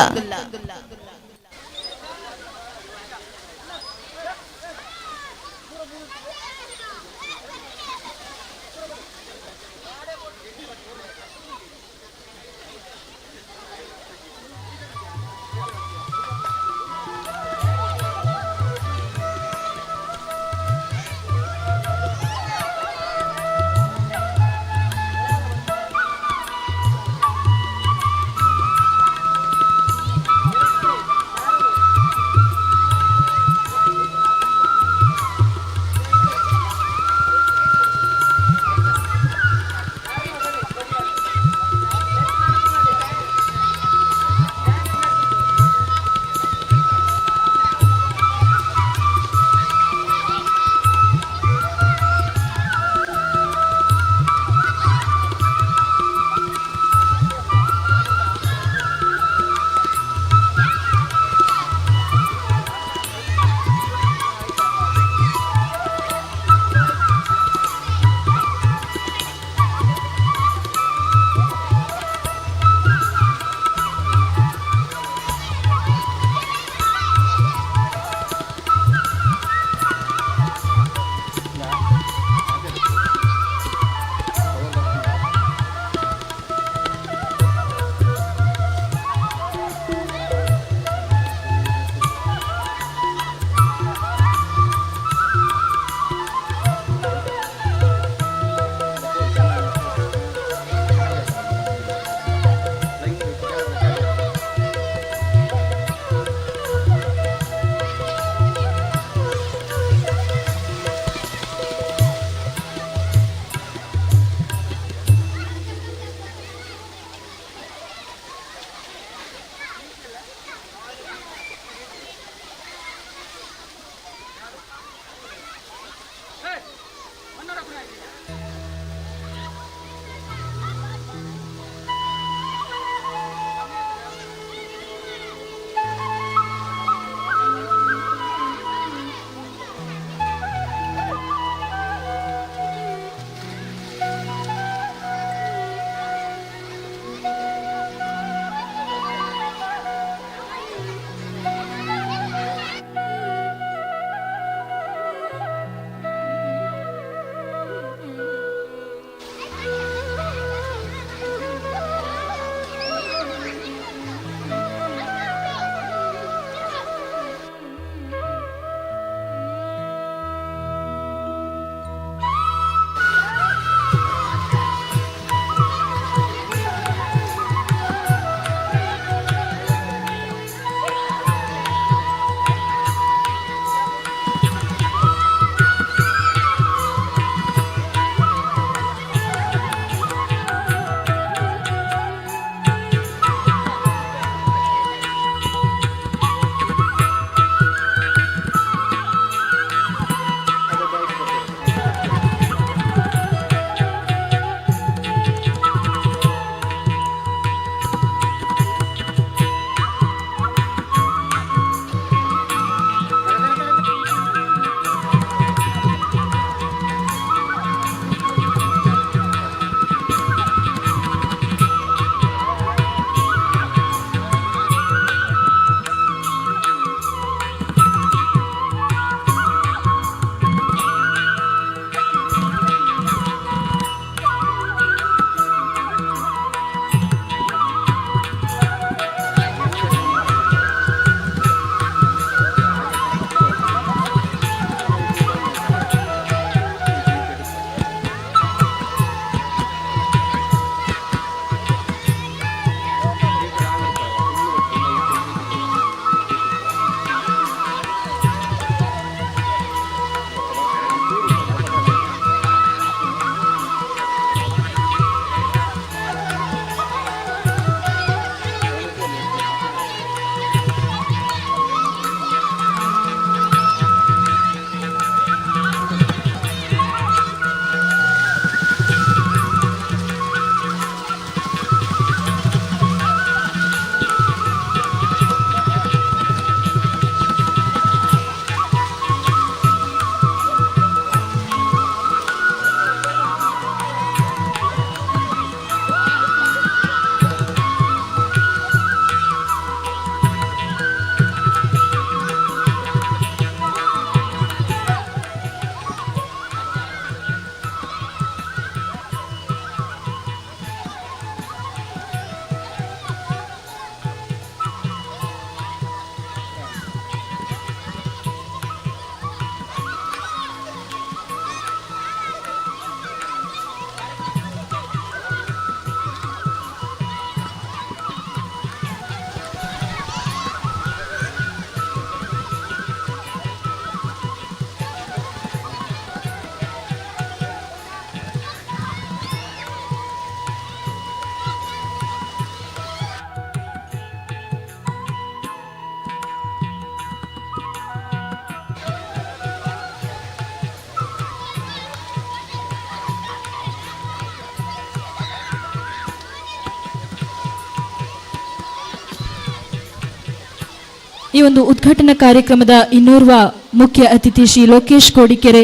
ಈ ಒಂದು ಉದ್ಘಾಟನಾ ಕಾರ್ಯಕ್ರಮದ ಇನ್ನೋರ್ವ ಮುಖ್ಯ ಅತಿಥಿ ಶ್ರೀ ಲೋಕೇಶ್ ಕೋಡಿಕೆರೆ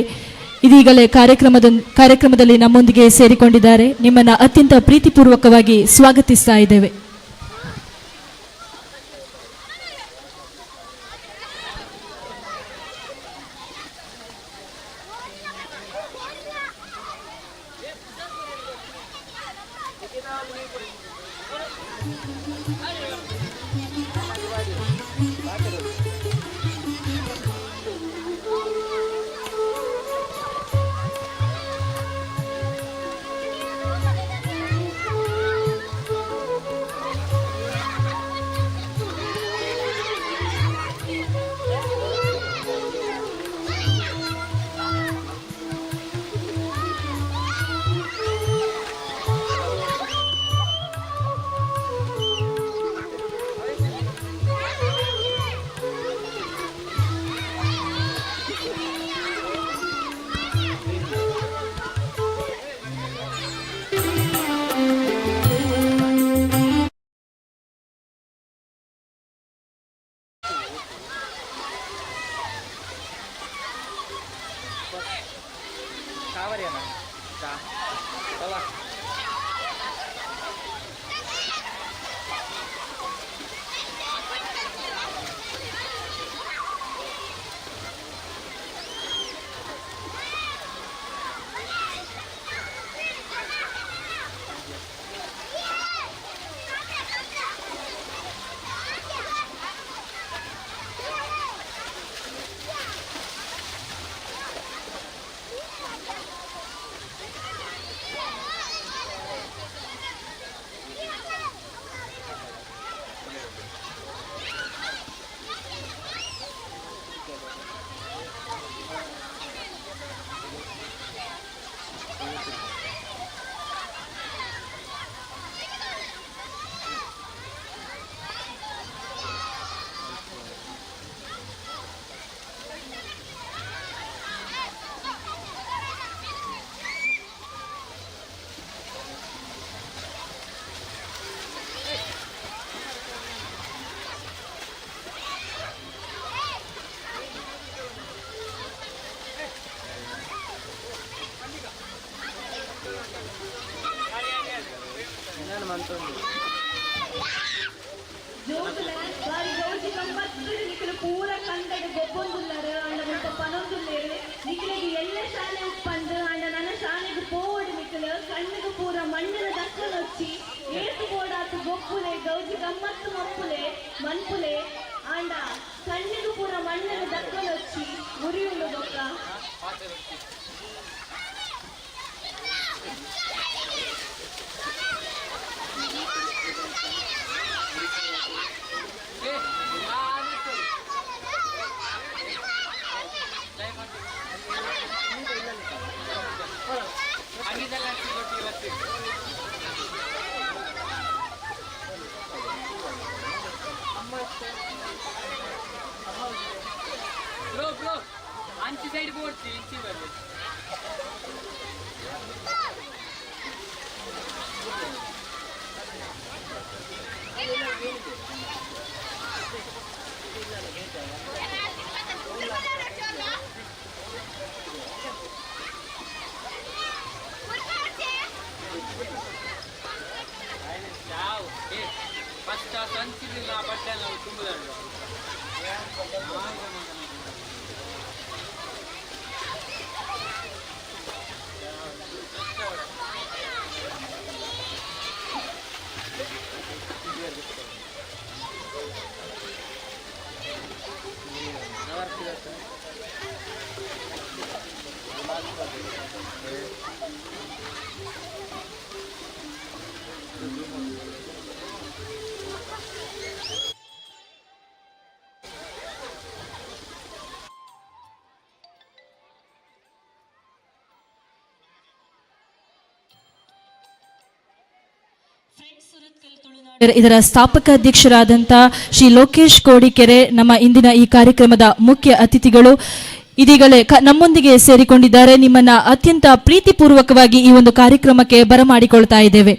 ಇದೀಗಲೇ ಕಾರ್ಯಕ್ರಮದಲ್ಲಿ ನಮ್ಮೊಂದಿಗೆ ಸೇರಿಕೊಂಡಿದ್ದಾರೆ. ನಿಮ್ಮನ್ನ ಅತ್ಯಂತ ಪ್ರೀತಿಪೂರ್ವಕವಾಗಿ ಸ್ವಾಗತಿಸ್ತಾ ಇದ್ದೇವೆ. पूरा कंदड़ गोब्बोंदुल्लार अंड मुल्प पनोंदुल्लेर निकलेगी एल्ल शाले उप्पंदु अंड नन्न शालेगु पोवड निकल कण्णगु पूरा मण्णन दक्कनोच्ची एतु बोडातु गोप्पुले गौजि गम्मत्तु मप्पुले मन्पुले अंड कण्णगु पूरा मण्णन दक्कनोच्ची मुरियुंडु बोक्क ब्रो अंची साइड बोर्ड इंची बरले फस्ट संची बट्टे ತುಂಬ ಇದರ ಸ್ಥಾಪಕ ಅಧ್ಯಕ್ಷರಾದಂಥ ಶ್ರೀ ಲೋಕೇಶ್ ಕೋಡಿಕೆರೆ ನಮ್ಮ ಇಂದಿನ ಈ ಕಾರ್ಯಕ್ರಮದ ಮುಖ್ಯ ಅತಿಥಿಗಳು ಇದೀಗಲೇ ನಮ್ಮೊಂದಿಗೆ ಸೇರಿಕೊಂಡಿದ್ದಾರೆ. ನಿಮ್ಮನ್ನ ಅತ್ಯಂತ ಪ್ರೀತಿಪೂರ್ವಕವಾಗಿ ಈ ಒಂದು ಕಾರ್ಯಕ್ರಮಕ್ಕೆ ಬರಮಾಡಿಕೊಳ್ತಾ ಇದ್ದೇವೆ.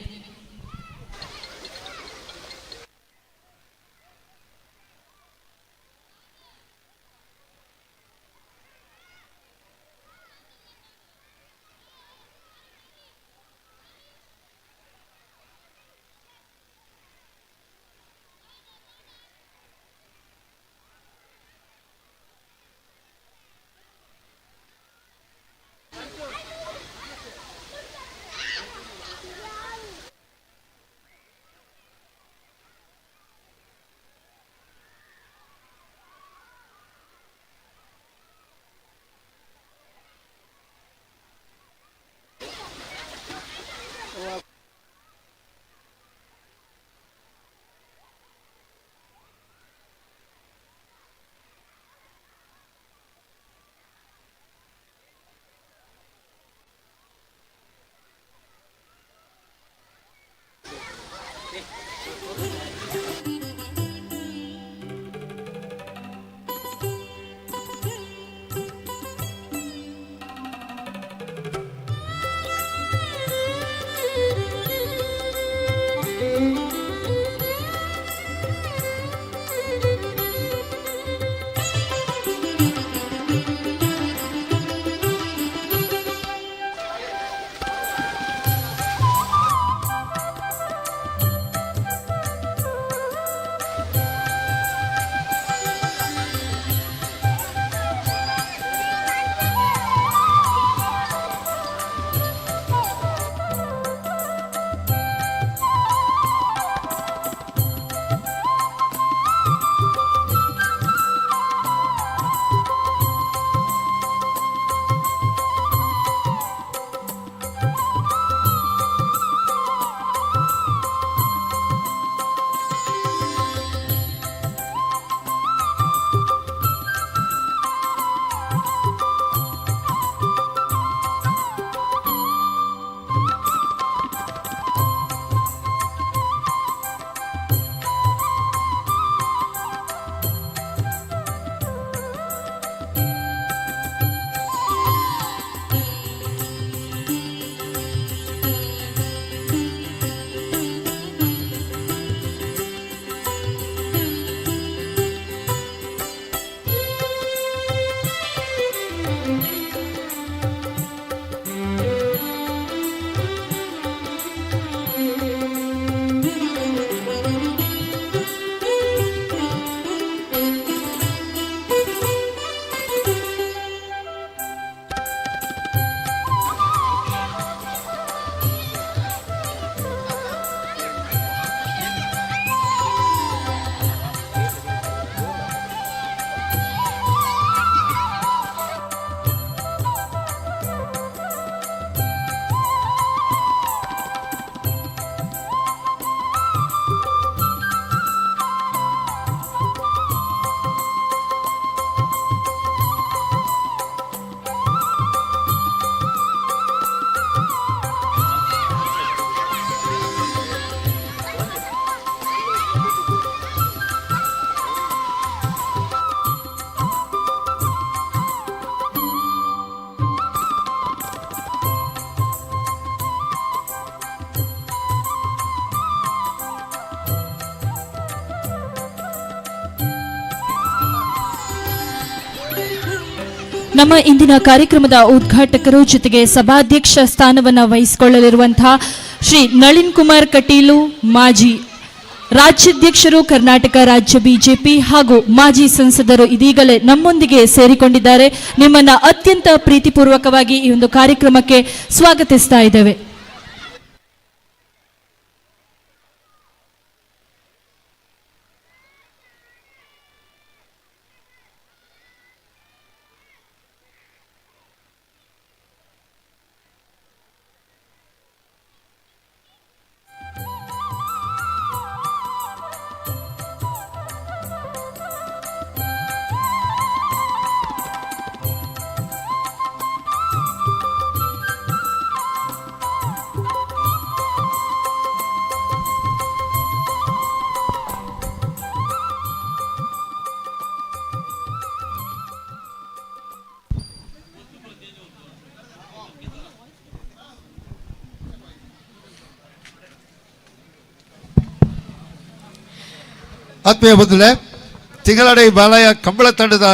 ನಮ್ಮ ಇಂದಿನ ಕಾರ್ಯಕ್ರಮದ ಉದ್ಘಾಟಕರು ಜೊತೆಗೆ ಸಭಾಧ್ಯಕ್ಷ ಸ್ಥಾನವನ್ನು ವಹಿಸಿಕೊಳ್ಳಲಿರುವಂತಹ ಶ್ರೀ ನಳಿನ್ ಕುಮಾರ್ ಕಟೀಲು, ಮಾಜಿ ರಾಜ್ಯಾಧ್ಯಕ್ಷರು, ಕರ್ನಾಟಕ ರಾಜ್ಯ ಬಿಜೆಪಿ ಹಾಗೂ ಮಾಜಿ ಸಂಸದರು ಇದೀಗಲೇ ನಮ್ಮೊಂದಿಗೆ ಸೇರಿಕೊಂಡಿದ್ದಾರೆ. ನಿಮ್ಮನ್ನ ಅತ್ಯಂತ ಪ್ರೀತಿಪೂರ್ವಕವಾಗಿ ಈ ಒಂದು ಕಾರ್ಯಕ್ರಮಕ್ಕೆ ಸ್ವಾಗತಿಸ್ತಾ ಇದ್ದೇವೆ. ಆತ್ಮೀಯ ಬಂಧುಗಳೇ, ತಿಂಗಳಡೆ ಬಾಲಯ ಕಂಬಳ ತಂಡದ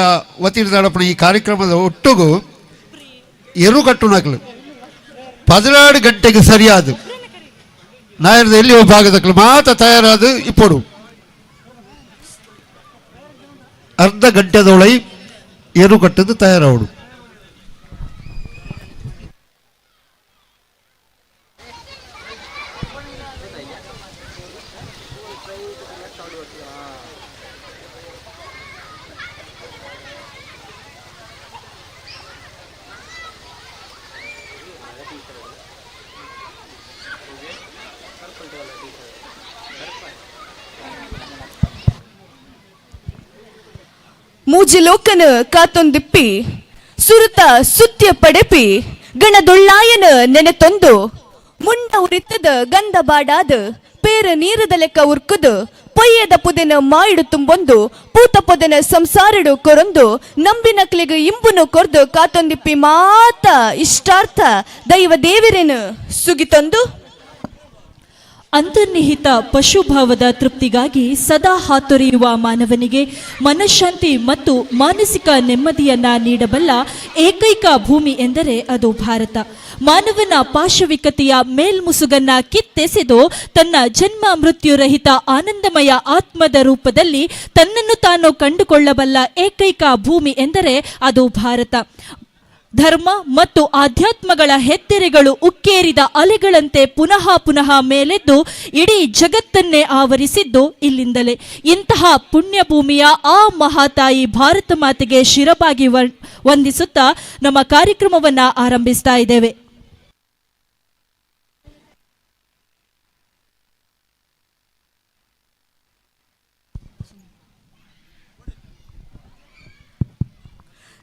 ವತಿಯಿಂದ ನಡಪಣ ಈ ಕಾರ್ಯಕ್ರಮದ ಒಟ್ಟಿಗೂ ಎರುಗಟ್ಟು ನಕಲು 16 ಗಂಟೆಗೆ ಸರಿಯಾದ ನಾಯರದ ಎಲ್ಲಿ ಭಾಗದಕ್ಕಲು ಮಾತ್ರ ತಯಾರಾದ ಇಪ್ಪಡು ಅರ್ಧ ಗಂಟೆದೊಳಗೆ ಎರುಗಟ್ಟದು ತಯಾರಾವಡು. ಮೂಜಿಲೋಕನ ಕಾತೊಂದಿಪ್ಪಿ ಸುರುತ ಸುತ್ಯ ಪಡೆಪಿ ಗಣದೊಳ್ಳಾಯನ ನೆನೆತೊಂದು ಮುಂಡ ಉರಿತದ ಗಂಧ ಬಾಡಾದ ಪೇರ ನೀರದ ಲೆಕ್ಕ ಉರ್ಕುದು ಪೊಯ್ಯದ ಪುದೆನ ಮಾಯಿಡು ತುಂಬೊಂದು ಪೂತ ಪೊದೆನ ಸಂಸಾರಡು ಕೊರೊಂದು ನಂಬಿನಕ್ಲಿಗೆ ಇಂಬುನು ಕೊರ್ದು ಕಾತೊಂದಿಪ್ಪಿ ಮಾತ ಇಷ್ಟಾರ್ಥ ದೈವ ದೇವಿರೇನು ಸುಗಿತೊಂದು. ಅಂತರ್ನಿಹಿತ ಪಶುಭಾವದ ತೃಪ್ತಿಗಾಗಿ ಸದಾ ಹಾತೊರೆಯುವ ಮಾನವನಿಗೆ ಮನಃಶಾಂತಿ ಮತ್ತು ಮಾನಸಿಕ ನೆಮ್ಮದಿಯನ್ನ ನೀಡಬಲ್ಲ ಏಕೈಕ ಭೂಮಿ ಎಂದರೆ ಅದು ಭಾರತ. ಮಾನವನ ಪಾಶವಿಕತೆಯ ಮೇಲ್ಮುಸುಗನ್ನ ಕಿತ್ತೆಸೆದು ತನ್ನ ಜನ್ಮ ಮೃತ್ಯುರಹಿತ ಆನಂದಮಯ ಆತ್ಮದ ರೂಪದಲ್ಲಿ ತನ್ನನ್ನು ತಾನು ಕಂಡುಕೊಳ್ಳಬಲ್ಲ ಏಕೈಕ ಭೂಮಿ ಎಂದರೆ ಅದು ಭಾರತ. ಧರ್ಮ ಮತ್ತು ಆಧ್ಯಾತ್ಮಗಳ ಹೆತ್ತೆರೆಗಳು ಉಕ್ಕೇರಿದ ಅಲೆಗಳಂತೆ ಪುನಃ ಪುನಃ ಮೇಲೆದ್ದು ಇಡೀ ಜಗತ್ತನ್ನೇ ಆವರಿಸಿದ್ದು ಇಲ್ಲಿಂದಲೇ. ಇಂತಹ ಪುಣ್ಯಭೂಮಿಯ ಆ ಮಹಾತಾಯಿ ಭಾರತ ಮಾತೆಗೆ ಶಿರಬಾಗಿ ವಂದಿಸುತ್ತಾ ನಮ್ಮ ಕಾರ್ಯಕ್ರಮವನ್ನು ಆರಂಭಿಸ್ತಾ ಇದ್ದೇವೆ.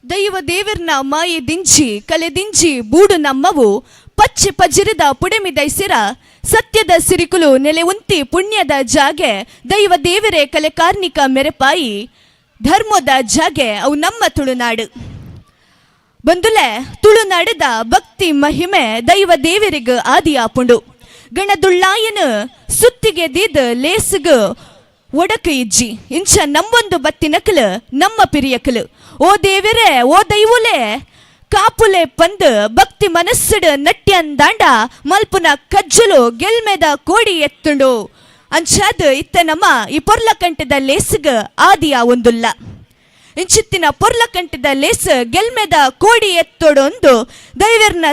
ದೈವ ದೇವರ್ನ ಮಾಯೆ ದಿಂಜಿ ಕಲೆದಿಂಜಿ ಬೂಡು ನಮ್ಮವು ಪಚ್ಚೆ ಪಜಿರದ ಪುಡೆಮಿದೈಸಿರ ಸತ್ಯದ ಸಿರಿಕುಲು ನೆಲೆ ಉಂತಿ ಪುಣ್ಯದ ಜಾಗೆ ದೈವ ದೇವರೇ ಕಲೆ ಕಾರ್ಣಿಕ ಮೆರೆಪಾಯಿ ಧರ್ಮದ ಜಾಗೆ ಅವು ನಮ್ಮ ತುಳುನಾಡು. ಬಂದುಲೆ ತುಳುನಾಡದ ಭಕ್ತಿ ಮಹಿಮೆ ದೈವ ದೇವರಿಗ ಆದಿ ಆಪುಂಡು. ಗಣದುಳ್ಳಾಯನ ಸುತ್ತಿಗೆ ದೀದ ಲೇಸಿಗ ಒಡಕ ಇಜ್ಜಿ ಇಂಚ ನಮ್ಮೊಂದು ಬತ್ತಿನಕಲು ನಮ್ಮ ಪಿರಿಯಕಲು ಓ ದೇವರೇ ಓ ದೈವುಲೆ ಕಾಪುಲೆ ಪಂದು ಭಕ್ತಿ ಮನಸ್ಸುಡು ನಟ್ಯಂದಾಂಡ ಮಲ್ಪುನ ಕಜ್ಜಲು ಗೆಲ್ಮೆದ ಕೋಡಿ ಎತ್ತುಂಡು ಅಂಚಾದ ಇತ್ತ ನಮ್ಮ ಈ ಪೊರ್ಲಕಂಠದ ಲೇಸಿಗ ಆದಿಯ ಒಂದುಲ್ಲ. ಇಂಚಿತ್ತಿನ ಪೊರ್ಲಕಂಠದ ಲೇಸ್ ಗೆಲ್ಮೆದ ಕೋಡಿ ಎತ್ತೊಡೊಂದು ದೈವರ್ನ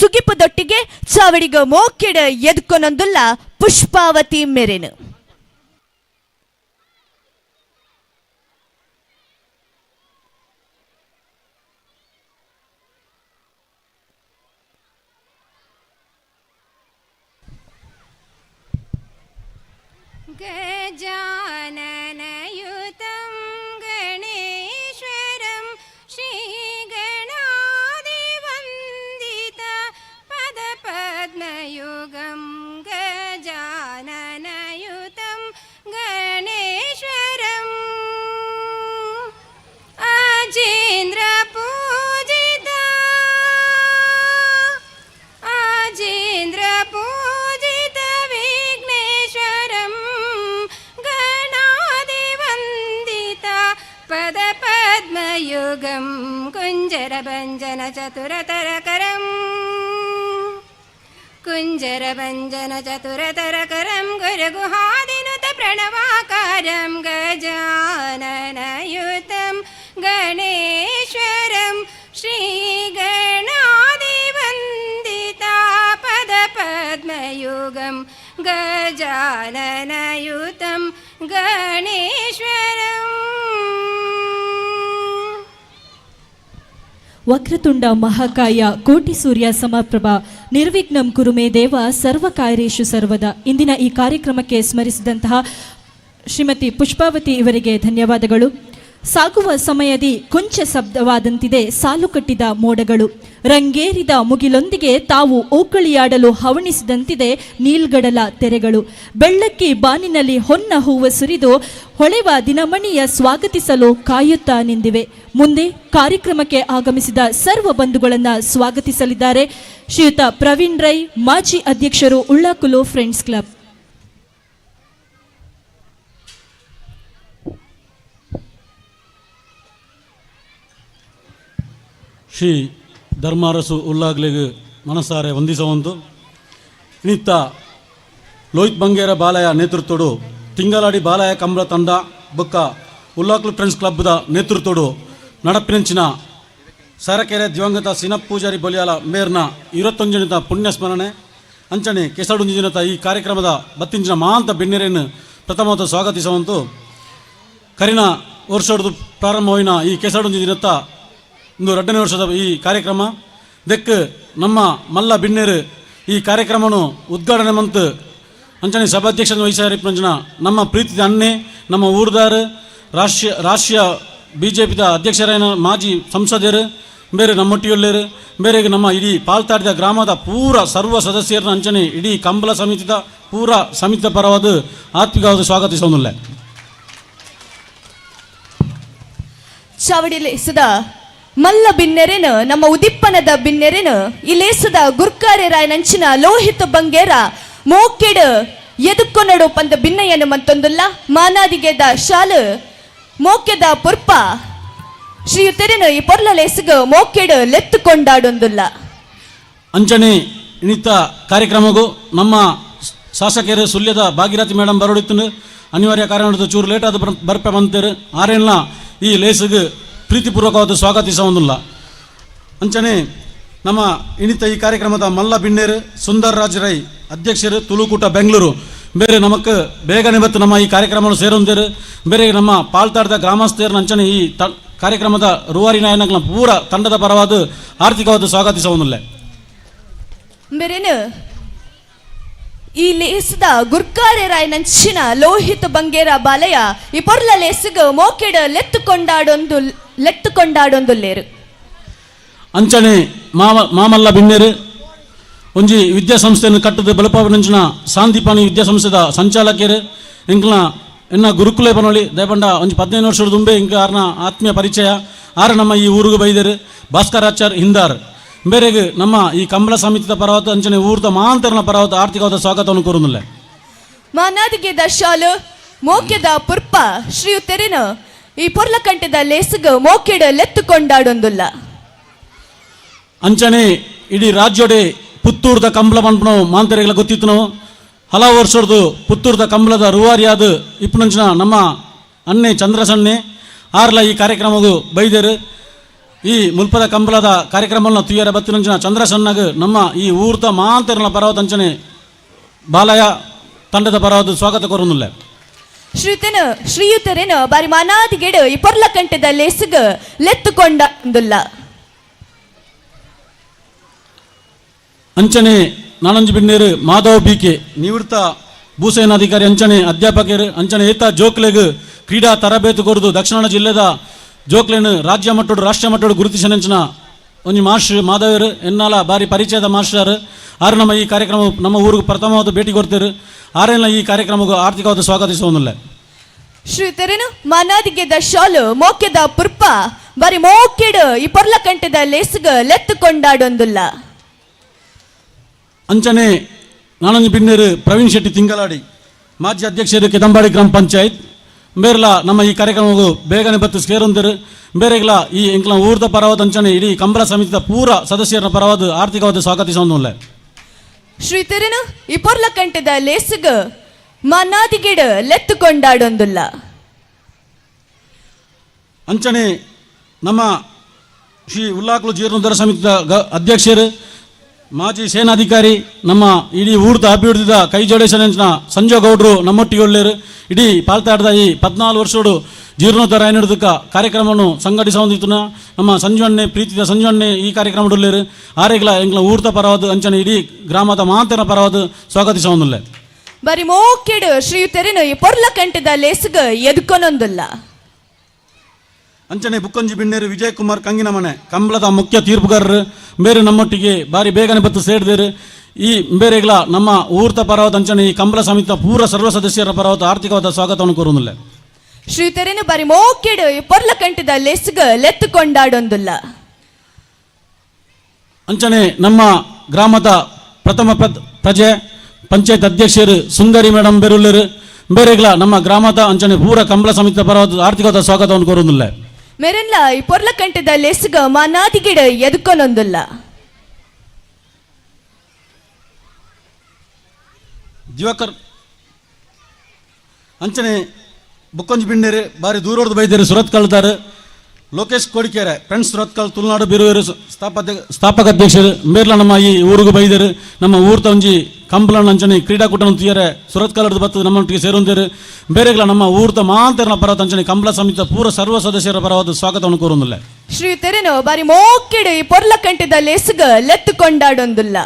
ಸುಗಿಪದೊಟ್ಟಿಗೆ ಚಾವಡಿಗ ಮೋಕೆಡ ಎದ್ಕೊನೊಂದುಲ್ಲ ಪುಷ್ಪಾವತಿ ಮೆರೆನು. गजाननयुतं गणेश्वरं श्रीगणादिवन्दित पदपद्मयुगं गजाननयुतं गणेश्वरम् अजेन्द्रपूजिता विघ्नेश्वरं गणादिवन्दिता पदपद्मयुगं पद्मयुगं कुञ्जरभञ्जनचतुरतरकरं कुञ्जरभञ्जनचतुरतरकरं गुरुगुहादिनुतप्रणवाकारं गजाननयुतं गणेश्वरं श्रीगणादिवन्दिता पदपद्मयुगं गजाननयुतं गणेश्वरम् ವಕ್ರತುಂಡ ಮಹಾಕಾಯ ಕೋಟಿ ಸೂರ್ಯ ಸಮಪ್ರಭ ನಿರ್ವಿಘ್ನಂ ಕುರುಮೇ ದೇವ ಸರ್ವಕಾರ್ಯೇಷು ಸರ್ವದ. ಇಂದಿನ ಈ ಕಾರ್ಯಕ್ರಮಕ್ಕೆ ಸ್ಮರಿಸಿದಂತಹ ಶ್ರೀಮತಿ ಪುಷ್ಪಾವತಿ ಇವರಿಗೆ ಧನ್ಯವಾದಗಳು. ಸಾಗುವ ಸಮಯದಿ ಕೊಂಚ ಶಬ್ದವಾದಂತಿದೆ ಸಾಲು ಕಟ್ಟಿದ ಮೋಡಗಳು, ರಂಗೇರಿದ ಮುಗಿಲೊಂದಿಗೆ ತಾವು ಓಕಳಿಯಾಡಲು ಹವಣಿಸಿದಂತಿದೆ ನೀಲ್ಗಡಲ ತೆರೆಗಳು. ಬೆಳ್ಳಕ್ಕಿ ಬಾನಿನಲ್ಲಿ ಹೊನ್ನ ಹೂವು ಸುರಿದು ಹೊಳೆವ ದಿನಮಣಿಯ ಸ್ವಾಗತಿಸಲು ಕಾಯುತ್ತಾ ನಿಂದಿವೆ. ಮುಂದೆ ಕಾರ್ಯಕ್ರಮಕ್ಕೆ ಆಗಮಿಸಿದ ಸರ್ವ ಬಂಧುಗಳನ್ನು ಸ್ವಾಗತಿಸಲಿದ್ದಾರೆ ಶ್ರೀಯುತ ಪ್ರವೀಣ್ ರೈ, ಮಾಜಿ ಅಧ್ಯಕ್ಷರು ಉಳ್ಳಾಕುಲು ಫ್ರೆಂಡ್ಸ್ ಕ್ಲಬ್. ಶ್ರೀ ಧರ್ಮಾರಸು ಉಲ್ಲಾಗ್ಲೆಗ್ ಮನಸಾರೆ ವಂದಿಸುವಂತು. ಇನ್ನಿತ್ತ ಲೋಹಿತ್ ಬಂಗೇರ ಬಾಲಯ ನೇತೃತ್ವಡು ತಿಂಗಳಾಡಿ ಬಾಲಯ ಕಂಬಳ ತಂಡ ಬೊಕ್ಕ ಉಲ್ಲಾಕ್ಲು ಫ್ರೆಂಡ್ಸ್ ಕ್ಲಬ್ದ ನೇತೃತ್ವಡು ನಡಪಿನಂಚಿನ ಸರಕೆರೆ ದಿವಂಗತ ಸಿನಪ್ ಪೂಜಾರಿ ಬಲಿಯಾಲ ಮೇರ್ನ 21 ಪುಣ್ಯ ಸ್ಮರಣೆ ಅಂಚನೆ ಕೆಸಡುಂಜಿನತ ಈ ಕಾರ್ಯಕ್ರಮದ ಬತ್ತಿಂಚಿನ ಮಹಾಂತ ಬೆನ್ನೆರೆಯನ್ನು ಪ್ರಥಮತ ಸ್ವಾಗತಿಸುವಂತು. ಕರಿನ ವರ್ಷದ ಪ್ರಾರಂಭವಿನ ಈ ಕೆಸಡುಂಜಿನತ್ತ ಒಂದು 2ನೇ ವರ್ಷದ ಈ ಕಾರ್ಯಕ್ರಮ ದೆಕ್ ನಮ್ಮ ಮಲ್ಲ ಬಿನ್ನೇರು ಈ ಕಾರ್ಯಕ್ರಮವನ್ನು ಉದ್ಘಾಟನೆ ಮಂತ್ ಅಂಚನೆ ಸಭಾಧ್ಯಕ್ಷನ ವಹಿಸಿನ ನಮ್ಮ ಪ್ರೀತಿದ ಅಣ್ಣೆ ನಮ್ಮ ಊರ್ದಾರ್ ರಾಷ್ಟ್ರೀಯ BJPದ ಅಧ್ಯಕ್ಷರಾದ ಮಾಜಿ ಸಂಸದರು ಬೇರೆ ನಮ್ಮೊಟ್ಟಿಯೊಳ್ಳೇರು ಬೇರೆ ನಮ್ಮ ಇಡೀ ಪಾಲ್ತಾಡಿದ ಗ್ರಾಮದ ಪೂರ ಸರ್ವ ಸದಸ್ಯರನ್ನ ಅಂಚನೆ ಇಡೀ ಕಂಬಳ ಸಮಿತಿದ ಪೂರ ಸಮಿತಿಯ ಪರವಾದ ಆತ್ಮಿಕವಾದ ಸ್ವಾಗತಿಸೋದಿಲ್ಲ. ಚಾವಡಿ ಲೇಸದ ಮಲ್ಲ ಬಿನ್ನೆರೆನ ನಮ್ಮ ಉದಿಪ್ಪನದ ಬಿನ್ನೆರೆನ ಈ ಲೇಸದ ಗುರ್ಕಾರೆ ರಾಯನಂಚಿನ ಲೋಹಿತ ಬಂಗೇರ ಮೋಕೆಡ್ ಎದುಕ್ಕೊನಡು ಪಂದ ಭಿನ್ನಯ್ಯನು ಮಂತೊಂದುಲ್ಲ ಮಾನಾದಿಗೆದ ಶಾಲು ಮೋಕೆದ ಪುರ್ಪ ಶ್ರೀಯುತೆರೆನ ಈ ಪೊರ್ಲ ಲೇಸಗ ಮೋಕೆಡ್ ಲೆತ್ತುಕೊಂಡಾಡೊಂದುಲ್ಲ. ಅಂಚನೆ ಇನ್ನಿತ್ತ ಕಾರ್ಯಕ್ರಮಗೂ ನಮ್ಮ ಶಾಸಕರು ಸುಳ್ಯದ ಭಾಗೀರಥಿ ಮೇಡಮ್ ಬರೋಡಿತ್ತು ಅನಿವಾರ್ಯ ಕಾರಣದ ಚೂರು ಲೇಟ್ ಆದ ಬರ್ಪೆ ಬಂತೇರು ಆರೇನ ಈ ಲೇಸಿಗೆ ಪ್ರೀತಿಪೂರ್ವಕವಾದ ಸ್ವಾಗತಿಸೋದಿಲ್ಲ. ಅಂಚನೆ ನಮ್ಮ ಇನ್ನಿತ ಈ ಕಾರ್ಯಕ್ರಮದ ಮಲ್ಲ ಬಿನ್ನೇರು ಸುಂದರ್ ರಾಜ್ ರೈ ಅಧ್ಯಕ್ಷರು ತುಳುಕೂಟ ಬೆಂಗಳೂರು ಬೇರೆ ನಮಕ್ ಬೇಗನೆ ಬತ್ತು ನಮ್ಮ ಈ ಕಾರ್ಯಕ್ರಮವನ್ನು ಸೇರೊಂದೇರು ಬೇರೆ ನಮ್ಮ ಪಾಲ್ತಾಡದ ಗ್ರಾಮಸ್ಥರು ಅಂಚನೆ ಈ ಕಾರ್ಯಕ್ರಮದ ರೂವಾರಿ ನಾಯಕನ ಪೂರ ತಂಡದ ಪರವಾದ ಆರ್ಥಿಕವಾದ ಸ್ವಾಗತಿಸೋದಿಲ್ಲ. ಬೇರೇನು ಈ ಲೇಸದ ಗುರ್ಕಾರೆ ರಾಯನಂಚಿನ ಲೋಹಿತ ಬಂಗೇರ ಬಾಲಯ ಈ ಪೊರ್ಲ ಲೇಸಿಗ ಮೋಕೆಡ ಲೆತ್ತುಕೊಂಡಾಡೊಂದುಲ್ಲೇರು ಅಂಚನೆ ಮಾಮಲ್ಲ ಬಿನ್ನೇರು ಒಂಜಿ ವಿದ್ಯಾಸಂಸ್ಥೆಯನ್ನು ಕಟ್ಟದ ಬಲಪಾವನಂಚಿನ ಶಾಂತಿಪಾಣಿ ವಿದ್ಯಾಸಂಸ್ಥೆದ ಸಂಚಾಲಕರು ಇಂಕ್ಲ ಎನ್ನ ಗುರುಕುಲೆ ಪನೊಳಿ ದಯಪಂಡ ಒಂಜಿ 15 ವರ್ಷದ ದುಂಬೆ ಇಂಕ ಆರ್ನ ಆತ್ಮೀಯ ಪರಿಚಯ ಆರ ನಮ್ಮ ಈ ಊರಿಗೆ ಬೈದರು ಭಾಸ್ಕರಾಚಾರ್ ಹಿಂದಾರ್ ಬೇರೆಗೆ ನಮ್ಮ ಈ ಕಂಬಳ ಸಮಿತಿದ ಪರವಾದ ಅಂಚನೆ ಊರ್ದ ಮಹಾಂತರನ ಪರವಾದ ಆರ್ಥಿಕವಾದ ಸ್ವಾಗತವನ್ನು ಕೋರುವುದಿಲ್ಲ. ಮಾನಾದಿಗೆದ ಶಾಲು ಮೋಕೆದ ಪುರ್ಪ ಶ್ರೀಯುತೆರೆನ ಈ ಪೊರ್ಲಕಂಟೆದ ಲೇಸಗ ಮೋಕೆಡ ಲೆತ್ತುಕೊಂಡಾಡೊಂದುಲ್ಲ. ಅಂಚನೆ ಇಡೀ ರಾಜ್ಯಡೆ ಪುತ್ತೂರ್ದ ಕಂಬಳ ಪಂಪನು ಮಾಂತರಿಗಳ ಗೊತ್ತಿತ್ತು ನಾವು ಹಲವು ವರ್ಷದ್ದು ಪುತ್ತೂರ್ದ ಕಂಬಳದ ರೂವಾರಿಯಾದ ಇಪ್ಪನಂಚಿನ ನಮ್ಮ ಅನ್ನೆ ಚಂದ್ರಸಣ್ಣೆ ಆರ್ಲ ಈ ಕಾರ್ಯಕ್ರಮಗೂ ಬೈದೇರು ಈ ಮುಲ್ಪದ ಕಂಬಳದ ಕಾರ್ಯಕ್ರಮವನ್ನು ತುಯ್ಯರ ಬತ್ತಿನಂಚಿನ ಚಂದ್ರಸಣ್ಣಗ ನಮ್ಮ ಈ ಊರ್ತ ಮಾಂತರನ ಪರವಾದ ಅಂಚನೆ ಬಾಲಯ ತಂಡದ ಪರವಾದ ಸ್ವಾಗತ ಕೋರುವುದಿಲ್ಲ. ಶ್ರೀಯುತೆರೆನ ಬಾರಿ ಮಾನಾದಿಗೆಡು ಈ ಪೊರ್ಲಕಂಟೆದ ಲೇಸಗ ಲೆತ್ತುಕೊಂಡಾಡೊಂದುಲ್ಲ. ಅಂಚನೆ ನಾನಂಜಿ ಬಿನ್ನೇರು ಮಾಧವ್ BK ನಿವೃತ್ತ ಭೂಸೇನಾಧಿಕಾರಿ ಅಂಚನೆ ಅಧ್ಯಾಪಕರು ಅಂಚನೆ ಏತ ಜೋಕ್ಲೆಗ್ ಕ್ರೀಡಾ ತರಬೇತಿ ಕೊರದು ದಕ್ಷಿಣ ಜಿಲ್ಲೆದ ಜೋಕ್ಲೆನ್ ರಾಜ್ಯ ಮಟ್ಟದ ರಾಷ್ಟ್ರ ಮಟ್ಟದ ಗುರುತಿಸಿನಂಚಿನ ಒಂಜಿ ಮಾಸ್ಟರ್ ಮಾಧವರು ಎನ್ನಾಲ ಬಾರಿ ಪರಿಚಯದ ಮಾಸ್ಟರ್ ಆರು ನಮ್ಮ ಈ ಕಾರ್ಯಕ್ರಮ ನಮ್ಮ ಊರಿಗೆ ಪ್ರಥಮವಾದ ಭೇಟಿ ಕೊಡ್ತಾರೆ ಆರೇನ ಈ ಕಾರ್ಯಕ್ರಮಕ್ಕೆ ಆರ್ಥಿಕವಾದ ಸ್ವಾಗತಿಸೋದಿಲ್ಲ. ಶ್ರೀಯುತೆರೆನು ಮಾನಾದಿಗೆದ ಶಾಲು ಮೋಕೆದ ಪುರ್ಪ ಬಾರಿ ಮೋಕೆಡು ಈ ಪೊರ್ಲಕಂಟೆದ ಲೇಸಗ ಲೆತ್ತುಕೊಂಡಾಡೊಂದುಲ್ಲ. ಅಂಚನೆ ನಾನಂಜಿ ಬಿನ್ನೇರು ಪ್ರವೀಣ್ ಶೆಟ್ಟಿ ತಿಂಗಳಾಡಿ ಮಾಜಿ ಅಧ್ಯಕ್ಷರು ಕೆದಂಬಾಡಿ ಗ್ರಾಮ ಪಂಚಾಯತ್ ಬೇರೆಲ್ಲ ನಮ್ಮ ಈ ಕಾರ್ಯಕ್ರಮವು ಬೇಗನೆ ಬತ್ತು ಸೇರೊಂದಿರು ಬೇರೆಗಳ ಈ ಎಂಕ್ಲ ಊರ್ದ ಪರವಾದ ಅಂಚನೆ ಇಡೀ ಕಂಬಳ ಸಮಿತಿಯ ಪೂರ ಸದಸ್ಯರ ಪರವಾದ ಆರ್ಥಿಕವಾದ ಸ್ವಾಗತಿಸೋದಿಲ್ಲ. ಶ್ರೀ ತೆರನು ಈ ಪೊರ್ಲ ಕಂಟದ ಲೇಸುಗ ಮನಾದಿಗಿಡ ಲೆತ್ತು ಕೊಂಡಾಡೊಂದುಲ್ಲ. ಅಂಚನೆ ನಮ್ಮ ಶ್ರೀ ಉಲ್ಲಾಕ್ಲು ಜೀರ್ಣೋದ್ಧಾರ ಸಮಿತಿಯ ಅಧ್ಯಕ್ಷರು ಮಾಜಿ ಸೇನಾಧಿಕಾರಿ ನಮ್ಮ ಇಡೀ ಊರ್ದ ಅಭಿವೃದ್ಧಿದ ಕೈ ಜೋಡಿಸಿದ ಸಂಜಯ್ ಗೌಡ್ರು ನಮ್ಮೊಟ್ಟಿಗೆ ಒಳ್ಳೆಯರು. ಇಡೀ ಪಾಲ್ತಾಡ್ದ ಈ 14 ವರ್ಷೋಡು ಜೀರ್ಣೋದ್ಧಾರ ಏನಿಡೋದಕ್ಕೆ ಕಾರ್ಯಕ್ರಮವನ್ನು ಸಂಘಟಿಸೋದಿತ್ತು. ನಮ್ಮ ಸಂಜಣ್ಣೆ ಪ್ರೀತಿಯ ಸಂಜಣ್ಣೆ ಈ ಕಾರ್ಯಕ್ರಮ ಒಳ್ಳೆಯರು ಆರೆಗ್ಲ ಎಂಗ್ಲ ಊರ್ದ ಪರವಾದ ಅಂಚನೆ ಇಡೀ ಗ್ರಾಮದ ಮಾತನ ಪರವಾದ ಸ್ವಾಗತಿಸೋದಿಲ್ಲ. ಬರಿ ಮೋಕೆಡು ಶ್ರೀ ತೆರನು ಈ ಪೊರ್ಲ ಕಂಟದ ಲೇಸುಗ ಎದ್ಕೊನೊಂದುಲ್ಲ. ಅಂಚನೆ ಬುಕ್ಕಂಜಿ ಬಿಣ್ಣೇರು ವಿಜಯ್ ಕುಮಾರ್ ಕಂಗಿನ ಮನೆ ಕಂಬಳದ ಮುಖ್ಯ ತೀರ್ಪುಗಾರರು ಬೇರೆ ನಮ್ಮೊಟ್ಟಿಗೆ ಬಾರಿ ಬೇಗನೆ ಬತ್ತು ಸೇರಿದೇರು. ಈ ಬೇರೆಗಳ ನಮ್ಮ ಊರ್ತ ಪರವಾದ ಅಂಚನೆ ಈ ಕಂಬಳ ಸಮಿತಿಯ ಪೂರ ಸರ್ವ ಸದಸ್ಯರ ಪರವಾದ ಆರ್ಥಿಕವಾದ ಸ್ವಾಗತವನ್ನು ಕೋರುವುದಿಲ್ಲ. ಶ್ರೀ ತೆರನು ಬರಿ ಮೋಕೆಡು ಈ ಪೊರ್ಲ ಕಂಟದ ಲೇಸುಗ ಲೆತ್ತು ಕೊಂಡಾಡೊಂದುಲ್ಲ. ಅಂಚನೆ ನಮ್ಮ ಗ್ರಾಮದ ಪ್ರಥಮ ಪ್ರಜೆ ಪಂಚಾಯತ್ ಅಧ್ಯಕ್ಷರು ಸುಂದರಿ ಮೇಡಮ್ ಬೆರುಲ್ಲರು ಬೇರೆಗಳ ನಮ್ಮ ಗ್ರಾಮದ ಅಂಚನೆ ಪೂರ ಕಂಬಳ ಸಮಿತಿಯ ಪರವಾದ ಆರ್ಥಿಕವಾದ ಸ್ವಾಗತವನ್ನು ಕೋರುವುದಿಲ್ಲ. ಮೇರೆಲ್ಲ ಈ ಪೊರ್ಲ ಕಂಟದ ಲೇಸುಗ ಮನಾದಿಗಿಡ ಎದ್ಕೊನೊಂದುಲ್ಲ. ದಿವಾಕರ್ ಅಂಚನೆ ಬುಕ್ಕಂಜಿ ಬಿಣ್ಣೇರು ಬಾರಿ ದೂರೋರ್ದು ಬೈದೇರು ಸುರತ್ ಕಳ್ತಾರೆ. ಲೋಕೇಶ್ ಕೋಡಿಕೆರೆ ಫ್ರೆಂಡ್ಸ್ ಸುರತ್ಕಲ್ ತುಳುನಾಡು ಬೀರುವರು ಸ್ಥಾಪಕ ಅಧ್ಯಕ್ಷರು ಮೇರ್ಲ ನಮ್ಮ ಈ ಊರಿಗೂ ಬೈದರು. ನಮ್ಮ ಊರ್ ತಂಜಿ ಕಂಬಳನ ಅಂಚನೆ ಕ್ರೀಡಾಕೂಟನ ತೀಯರೆ ಸುರತ್ಕಲ್ದು ಬರ್ತದೆ ನಮ್ಮೊಟ್ಟಿಗೆ ಸೇರೊಂದೇರು ಬೇರೆಗಳ ನಮ್ಮ ಊರ್ದ ಮಾಂತರನ ಪರವಾದ ಅಂಚನೆ ಕಂಬಳ ಸಮಿತಿಯ ಪೂರ ಸರ್ವ ಸದಸ್ಯರ ಪರವಾದ ಸ್ವಾಗತವನ್ನು ಕೋರುವುದಿಲ್ಲ. ಶ್ರೀ ತೆರನು ಬಾರಿ ಮೋಕೆಡು ಈ ಪೊರ್ಲ ಕಂಟದ ಲೇಸುಗ ಲೆತ್ತು ಕೊಂಡಾಡೊಂದುಲ್ಲ.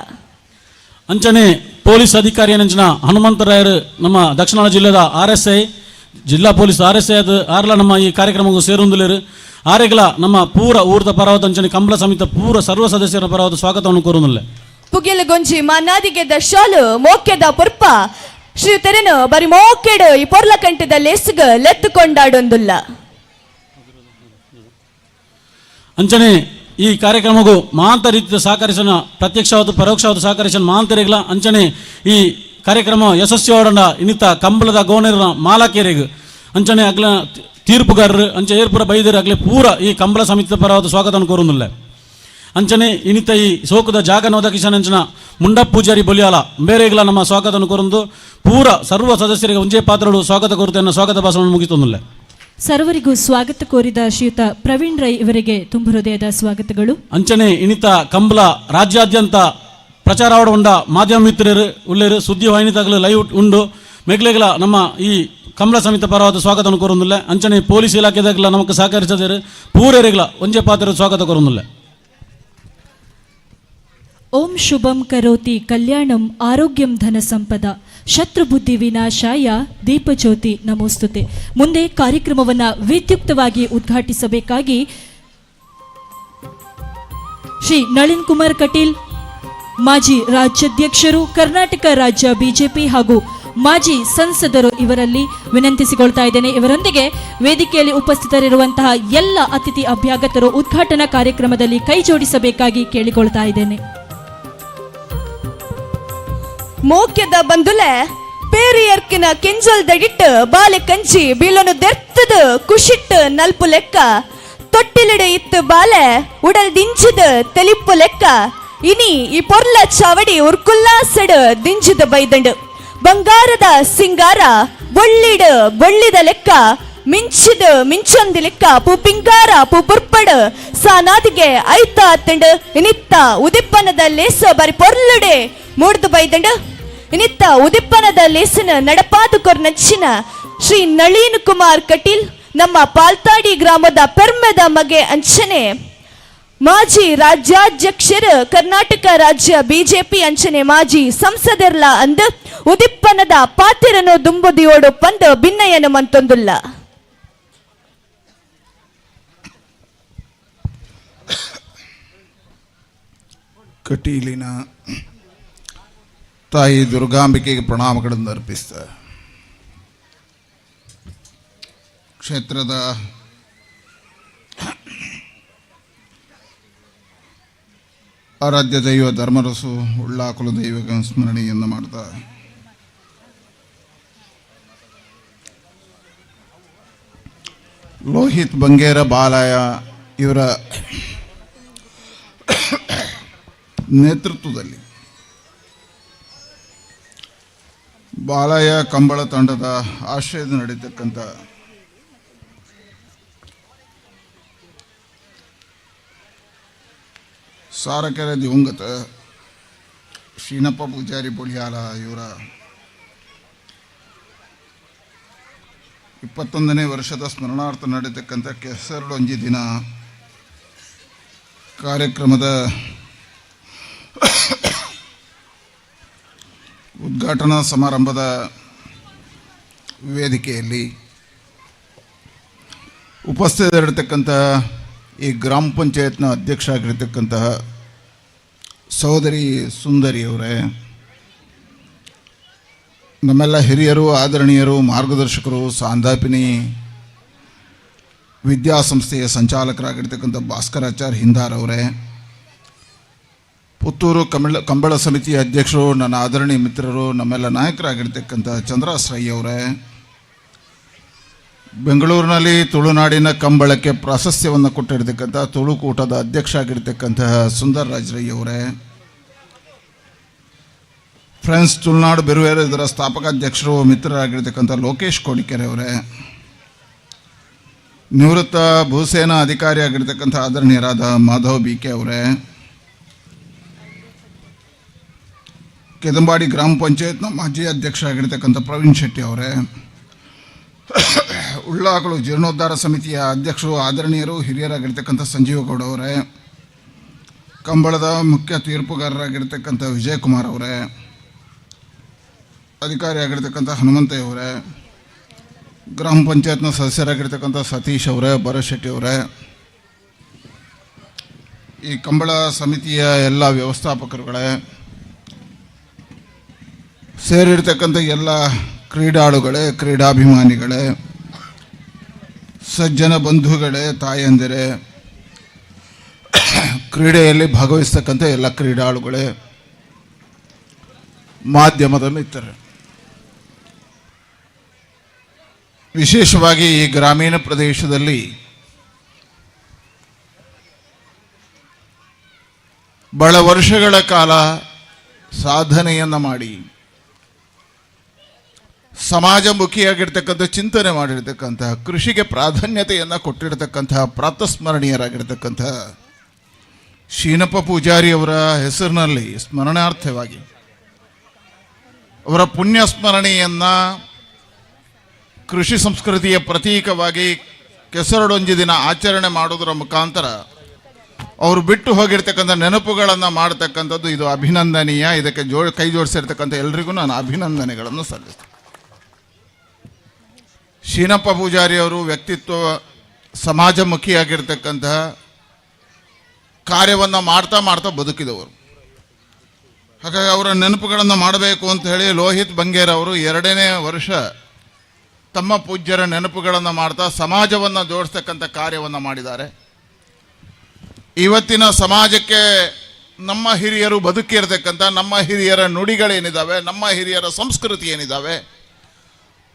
ಅಂಚನೆ ಪೊಲೀಸ್ ಅಧಿಕಾರಿ ಏನಂಚಿನ ಹನುಮಂತರಾಯರು ನಮ್ಮ ದಕ್ಷಿಣ ಕನ್ನಡ ಜಿಲ್ಲೆದ RSI ಜಿಲ್ಲಾ ಪೊಲೀಸ್ RSI ಅದು ಆರ್ಲ ನಮ್ಮ ಈ ಕಾರ್ಯಕ್ರಮಕ್ಕೂ ಸೇರೊಂದಿಲ್ಲರು ಆರೆಗಳ ನಮ್ಮ ಪೂರ ಊರ್ದ ಪರವಾದ ಅಂಚನೆ ಕಂಬಳ ಸಮಿತಿಯ ಪೂರ ಸರ್ವ ಸದಸ್ಯರ ಪರವಾದ ಸ್ವಾಗತವನ್ನು ಕೋರುವುದಿಲ್ಲ. ಪುಗಿಲು ಗೊಂಜಿ ಮನಾದಿಗೆದ ಶಾಲು ಮೋಕ್ಯದ ಪುರ್ಪ ಶ್ರೀ ತೆರನು ಬರಿ ಮೋಕೆಡು ಈ ಪೊರ್ಲ ಕಂಟದ ಲೇಸುಗ ಲೆತ್ತು ಕೊಂಡಾಡೊಂದುಲ್ಲ. ಅಂಚನೆ ಈ ಕಾರ್ಯಕ್ರಮಕ್ಕೂ ಮಹಾಂತ ರೀತಿಯ ಸಹಕರಿಸನ ಪ್ರತ್ಯಕ್ಷವಾದ ಪರೋಕ್ಷವಾದ ಸಹಕರಿಸನ ಮಹಾಂತರಿಗಳ ಅಂಚನೆ ಈ ಕಾರ್ಯಕ್ರಮ ಯಶಸ್ವಿಯಾಡ ಇನ್ನಿತ ಕಂಬಳದ ಗೋಣರ ಮಾಲಾಕೇರಿಗೆ ಅಂಚನೆ ಅಗ್ಲ ತೀರ್ಪುಗಾರರು ಅಂಚೆ ಏರ್ಪುರ ಬೈದರು ಆಗಲೇ ಪೂರ ಈ ಕಂಬಳ ಸಮಿತಿಯ ಪರವಾದ ಸ್ವಾಗತವನ್ನು ಕೋರುವುದಿಲ್ಲ. ಅಂಚನೆ ಇನ್ನಿತ ಈ ಸೋಕುದ ಜಾಗನೋದ ಕಿಶನ್ ಅಂಚನ ಮುಂಡಪ್ಪ ಪೂಜಾರಿ ಬೊಲಿಯಾಲ ಬೇರೆಗಳ ನಮ್ಮ ಸ್ವಾಗತವನ್ನು ಕೋರೊಂದು ಪೂರ ಸರ್ವ ಸದಸ್ಯರಿಗೆ ಒಂಜೇ ಪಾತ್ರಗಳು ಸ್ವಾಗತ ಕೋರುತ್ತೆಯನ್ನು ಸ್ವಾಗತ ಭಾಷಣವನ್ನು ಮುಗಿತೊಂದಿಲ್ಲ. ಸರ್ವರಿಗೂ ಸ್ವಾಗತ ಕೋರಿದ ಶ್ರೀಯುತ ಪ್ರವೀಣ್ ರೈ ಇವರಿಗೆ ತುಂಬ ಹೃದಯದ ಸ್ವಾಗತಗಳು. ಅಂಚನೆ ಇನ್ನಿತ ಕಂಬಳ ರಾಜ್ಯಾದ್ಯಂತ ಪ್ರಚಾರ ಆಡುವಂಡ ಮಾಧ್ಯಮ ಮಿತ್ರರು ಉಳ್ಳೇರು ಸುದ್ದಿ ವಾಹಿನಿ ತಗಲು ಲೈವ್ ಉಂಡು ಮೆಗ್ಲೆಗಳ ನಮ್ಮ ಈ ಕಂಬಳ ಸಮಿತಿ ಪರವಾದ ಸ್ವಾಗತವನ್ನು ಕೋರುವುದಿಲ್ಲ. ಅಂಚನೆ ಪೊಲೀಸ್ ಇಲಾಖೆದಾಗಲ ನಮಗೆ ಸಹಕರಿಸದೇರು ಪೂರೆಗಳ ಒಂಜೇ ಪಾತ್ರ ಸ್ವಾಗತ ಕೋರುವುದಿಲ್ಲ. ಓಂ ಶುಭಂ ಕರೋತಿ ಕಲ್ಯಾಣಂ ಆರೋಗ್ಯಂ ಧನ ಸಂಪದ ಶತ್ರುಬುದ್ಧಿ ವಿನಾಶಾಯ ದೀಪಜ್ಯೋತಿ ನಮೋಸ್ತುತೆ. ಮುಂದೆ ಕಾರ್ಯಕ್ರಮವನ್ನು ವಿದ್ಯುಕ್ತವಾಗಿ ಉದ್ಘಾಟಿಸಬೇಕಾಗಿ ಶ್ರೀ ನಳಿನ್ ಕುಮಾರ್ ಕಟೀಲ್ ಮಾಜಿ ರಾಜ್ಯಾಧ್ಯಕ್ಷರು ಕರ್ನಾಟಕ ರಾಜ್ಯ ಬಿಜೆಪಿ ಹಾಗೂ ಮಾಜಿ ಸಂಸದರು ಇವರಲ್ಲಿ ವಿನಂತಿಸಿಕೊಳ್ತಾ ಇದ್ದೇನೆ. ಇವರೊಂದಿಗೆ ವೇದಿಕೆಯಲ್ಲಿ ಉಪಸ್ಥಿತರಿರುವಂತಹ ಎಲ್ಲ ಅತಿಥಿ ಅಭ್ಯಾಗತರು ಉದ್ಘಾಟನಾ ಕಾರ್ಯಕ್ರಮದಲ್ಲಿ ಕೈ ಜೋಡಿಸಬೇಕಾಗಿ ಕೇಳಿಕೊಳ್ತಾ ಇದ್ದೇನೆ. ಮೋಕ್ಯದ ಬಂದುಲೆ ಪೇರಿಯರ್ಕಿನ ಕೆಂಜಲ್ ದಡಿಟ್ಟು ಬಾಲೆ ಕಂಚಿ ಬೀಲನು ದೆರ್ತದ ಕುಶಿಟ್ಟು ನಲ್ಪು ಲೆಕ್ಕ ತೊಟ್ಟಿಲಿಡ ಇತ್ತು ಬಾಲೆ ಉಡಲ್ ದಿಂಚಿದ ತೆಲಿಪ್ಪು ಲೆಕ್ಕ ಇನಿ ಈ ಪೊರ್ಲ ಚಾವಡಿ ಉರ್ಕುಲ್ಲಾಸಡ್ ದಿಂಚಿದ ಬೈದಂಡು ಬಂಗಾರದ ಸಿಂಗಾರ ಬೊಳ್ಳಿಡ ಬೊಳ್ಳಿದ ಲೆಕ್ಕ ಮಿಂಚಿದ ಮಿಂಚೊಂದಿ ಲೆಕ್ಕ ಪೂ ಪಿಂಗಾರ ಪೂ ಪುರ್ಪಡ್ ಸಾನಾದಿಗೆ ಐತಾ ತಂಡು ಇನಿತ್ತ ಉದಿಪ್ಪನದ ಲೇಸ ಬರಿ ಪೊರ್ಲುಡೆ ಮೂಡ್ದು ಬೈದಂಡು ಇನಿತ್ತ ಉದಿಪ್ಪನದ ಲೇಸನ ನಡಪಾದು ಕೊರ್ನಚ್ಚಿನ ಶ್ರೀ ನಳೀನ್ ಕುಮಾರ್ ಕಟೀಲ್ ನಮ್ಮ ಪಾಲ್ತಾಡಿ ಗ್ರಾಮದ ಪೆರ್ಮೆದ ಮಗೆ ಅಂಚನೆ ಮಾಜಿ ರಾಜ್ಯಾಧ್ಯಕ್ಷರು ಕರ್ನಾಟಕ ರಾಜ್ಯ ಬಿಜೆಪಿ ಅಂಚನೆ ಮಾಜಿ ಸಂಸದರ್ಲ ಅಂದು ಉದಿಪ್ಪನದ ಪಾತಿರನು ದುಂಬುದಿಯೋಡು ಪಂದು ಭಿನ್ನಯನು ಮಂತೊಂದುಲ್ಲ. ಕಟೀಲಿನ ತಾಯಿ ದುರ್ಗಾಂಬಿಕೆಗೆ ಪ್ರಣಾಮಗಳನ್ನು ಅರ್ಪಿಸ್ತಾ ಕ್ಷೇತ್ರದ ಆರಾಧ್ಯ ದೈವ ಧರ್ಮರಸು ಉಳ್ಳಾಕುಲ ದೈವ ಸ್ಮರಣೆಯನ್ನು ಮಾಡ್ತಾ ಲೋಹಿತ್ ಬಂಗೇರ ಬಾಲಯ ಇವರ ನೇತೃತ್ವದಲ್ಲಿ ಬಾಲಯ ಕಂಬಳ ತಂಡದ ಆಶ್ರಯದ ನಡೀತಕ್ಕಂಥ ಸಾರಕೆರೆ ದಿವಂಗತ ಶೀನಪ್ಪ ಪೂಜಾರಿ ಬುಳಿಯಾಲ ಇವರ 21ನೇ ವರ್ಷದ ಸ್ಮರಣಾರ್ಥ ನಡೀತಕ್ಕಂಥ ಕೆಸರಡೊಂಜಿ ದಿನ ಕಾರ್ಯಕ್ರಮದ ಉದ್ಘಾಟನಾ ಸಮಾರಂಭದ ವೇದಿಕೆಯಲ್ಲಿ ಉಪಸ್ಥಿತರಿರತಕ್ಕಂಥ ಈ ಗ್ರಾಮ ಪಂಚಾಯತ್ನ ಅಧ್ಯಕ್ಷ ಆಗಿರತಕ್ಕಂತಹ ಸಹೋದರಿ ಸುಂದರಿಯವರೇ, ನಮ್ಮೆಲ್ಲ ಹಿರಿಯರು, ಆದರಣೀಯರು, ಮಾರ್ಗದರ್ಶಕರು, ಸಾಂದಾಪಿನಿ ವಿದ್ಯಾಸಂಸ್ಥೆಯ ಸಂಚಾಲಕರಾಗಿರ್ತಕ್ಕಂಥ ಭಾಸ್ಕರಾಚಾರ್ಯ ಹಿಂದಾರ್ ಅವರೇ, ಪುತ್ತೂರು ಕಂಬಳ ಸಮಿತಿಯ ಅಧ್ಯಕ್ಷರು, ನನ್ನ ಆದರಣೀಯ ಮಿತ್ರರು, ನಮ್ಮೆಲ್ಲ ನಾಯಕರಾಗಿರ್ತಕ್ಕಂಥ ಚಂದ್ರಾಸ್ ರೈ ಅವರೇ, ಬೆಂಗಳೂರಿನಲ್ಲಿ ತುಳುನಾಡಿನ ಕಂಬಳಕ್ಕೆ ಪ್ರಾಶಸ್ತ್ಯವನ್ನು ಕೊಟ್ಟಿರ್ತಕ್ಕಂಥ ತುಳುಕೂಟದ ಅಧ್ಯಕ್ಷ ಆಗಿರ್ತಕ್ಕಂತಹ ಸುಂದರ್ ರಾಜ್ ರೈ ಅವರೇ, ಫ್ರೆಂಡ್ಸ್ ತುಳುನಾಡು ಬೆರುವೇರು ಇದರ ಸ್ಥಾಪಕಾಧ್ಯಕ್ಷರು ಮಿತ್ರರಾಗಿರ್ತಕ್ಕಂಥ ಲೋಕೇಶ್ ಕೋಡಿಕೆರೆ ಅವರೇ, ನಿವೃತ್ತ ಭೂಸೇನಾ ಅಧಿಕಾರಿ ಆಗಿರ್ತಕ್ಕಂಥ ಆದರಣೀಯರಾದ ಮಾಧವ್ ಬಿಕೆ ಅವರೇ, ಕೆದಂಬಾಡಿ ಗ್ರಾಮ ಪಂಚಾಯತ್ನ ಮಾಜಿ ಅಧ್ಯಕ್ಷ ಆಗಿರ್ತಕ್ಕಂಥ ಪ್ರವೀಣ್ ಶೆಟ್ಟಿ ಅವರೇ, ಉಳ್ಳಾಕಳು ಜೀರ್ಣೋದ್ಧಾರ ಸಮಿತಿಯ ಅಧ್ಯಕ್ಷರು, ಆದರಣೀಯರು, ಹಿರಿಯರಾಗಿರ್ತಕ್ಕಂಥ ಸಂಜೀವಗೌಡ ಅವರೇ, ಕಂಬಳದ ಮುಖ್ಯ ತೀರ್ಪುಗಾರರಾಗಿರ್ತಕ್ಕಂಥ ವಿಜಯಕುಮಾರ್ ಅವರೇ, ಅಧಿಕಾರಿ ಆಗಿರ್ತಕ್ಕಂಥ ಹನುಮಂತಯ್ಯ ಅವರೇ, ಗ್ರಾಮ ಪಂಚಾಯತ್ನ ಸದಸ್ಯರಾಗಿರ್ತಕ್ಕಂಥ ಸತೀಶ್ ಅವರೇ, ಭರತ್ ಶೆಟ್ಟಿ ಅವರೇ, ಈ ಕಂಬಳ ಸಮಿತಿಯ ಎಲ್ಲ ವ್ಯವಸ್ಥಾಪಕರುಗಳೇ, ಸೇರಿರ್ತಕ್ಕಂಥ ಎಲ್ಲ ಕ್ರೀಡಾಳುಗಳೇ, ಕ್ರೀಡಾಭಿಮಾನಿಗಳೇ, ಸಜ್ಜನ ಬಂಧುಗಳೇ, ತಾಯಂದಿರೇ, ಕ್ರೀಡೆಯಲ್ಲಿ ಭಾಗವಹಿಸ್ತಕ್ಕಂಥ ಎಲ್ಲ ಕ್ರೀಡಾಳುಗಳೇ, ಮಾಧ್ಯಮದ ಮಿತ್ರರೇ, ವಿಶೇಷವಾಗಿ ಈ ಗ್ರಾಮೀಣ ಪ್ರದೇಶದಲ್ಲಿ ಬಹಳ ವರ್ಷಗಳ ಕಾಲ ಸಾಧನೆಯನ್ನು ಮಾಡಿ ಸಮಾಜಮುಖಿಯಾಗಿರ್ತಕ್ಕಂಥ ಚಿಂತನೆ ಮಾಡಿರ್ತಕ್ಕಂತಹ, ಕೃಷಿಗೆ ಪ್ರಾಧಾನ್ಯತೆಯನ್ನು ಕೊಟ್ಟಿರತಕ್ಕಂತಹ ಪ್ರಾತಸ್ಮರಣೀಯರಾಗಿರ್ತಕ್ಕಂತಹ ಶೀನಪ್ಪ ಪೂಜಾರಿ ಅವರ ಹೆಸರಿನಲ್ಲಿ ಸ್ಮರಣಾರ್ಥವಾಗಿ ಅವರ ಪುಣ್ಯ ಸ್ಮರಣೆಯನ್ನು ಕೃಷಿ ಸಂಸ್ಕೃತಿಯ ಪ್ರತೀಕವಾಗಿ ಕೆಸರಡೊಂಜಿ ದಿನ ಆಚರಣೆ ಮಾಡೋದರ ಮುಖಾಂತರ ಅವರು ಬಿಟ್ಟು ಹೋಗಿರ್ತಕ್ಕಂಥ ನೆನಪುಗಳನ್ನು ಮಾಡತಕ್ಕಂಥದ್ದು ಇದು ಅಭಿನಂದನೀಯ. ಇದಕ್ಕೆ ಕೈ ಜೋಡಿಸಿರ್ತಕ್ಕಂಥ ಎಲ್ರಿಗೂ ನಾನು ಅಭಿನಂದನೆಗಳನ್ನು ಸಲ್ಲಿಸ್ತೇನೆ. ಶೀನಪ್ಪ ಪೂಜಾರಿ ಅವರು ವ್ಯಕ್ತಿತ್ವ ಸಮಾಜಮುಖಿಯಾಗಿರ್ತಕ್ಕಂತಹ ಕಾರ್ಯವನ್ನು ಮಾಡ್ತಾ ಬದುಕಿದವರು. ಹಾಗಾಗಿ ಅವರ ನೆನಪುಗಳನ್ನು ಮಾಡಬೇಕು ಅಂತ ಹೇಳಿ ಲೋಹಿತ್ ಬಂಗೇರ್ ಅವರು 2ನೇ ವರ್ಷ ತಮ್ಮ ಪೂಜ್ಯರ ನೆನಪುಗಳನ್ನು ಮಾಡ್ತಾ ಸಮಾಜವನ್ನು ಜೋಡಿಸ್ತಕ್ಕಂಥ ಕಾರ್ಯವನ್ನು ಮಾಡಿದ್ದಾರೆ. ಇವತ್ತಿನ ಸಮಾಜಕ್ಕೆ ನಮ್ಮ ಹಿರಿಯರು ಬದುಕಿರ್ತಕ್ಕಂಥ ನಮ್ಮ ಹಿರಿಯರ ನುಡಿಗಳೇನಿದ್ದಾವೆ, ನಮ್ಮ ಹಿರಿಯರ ಸಂಸ್ಕೃತಿ ಏನಿದ್ದಾವೆ,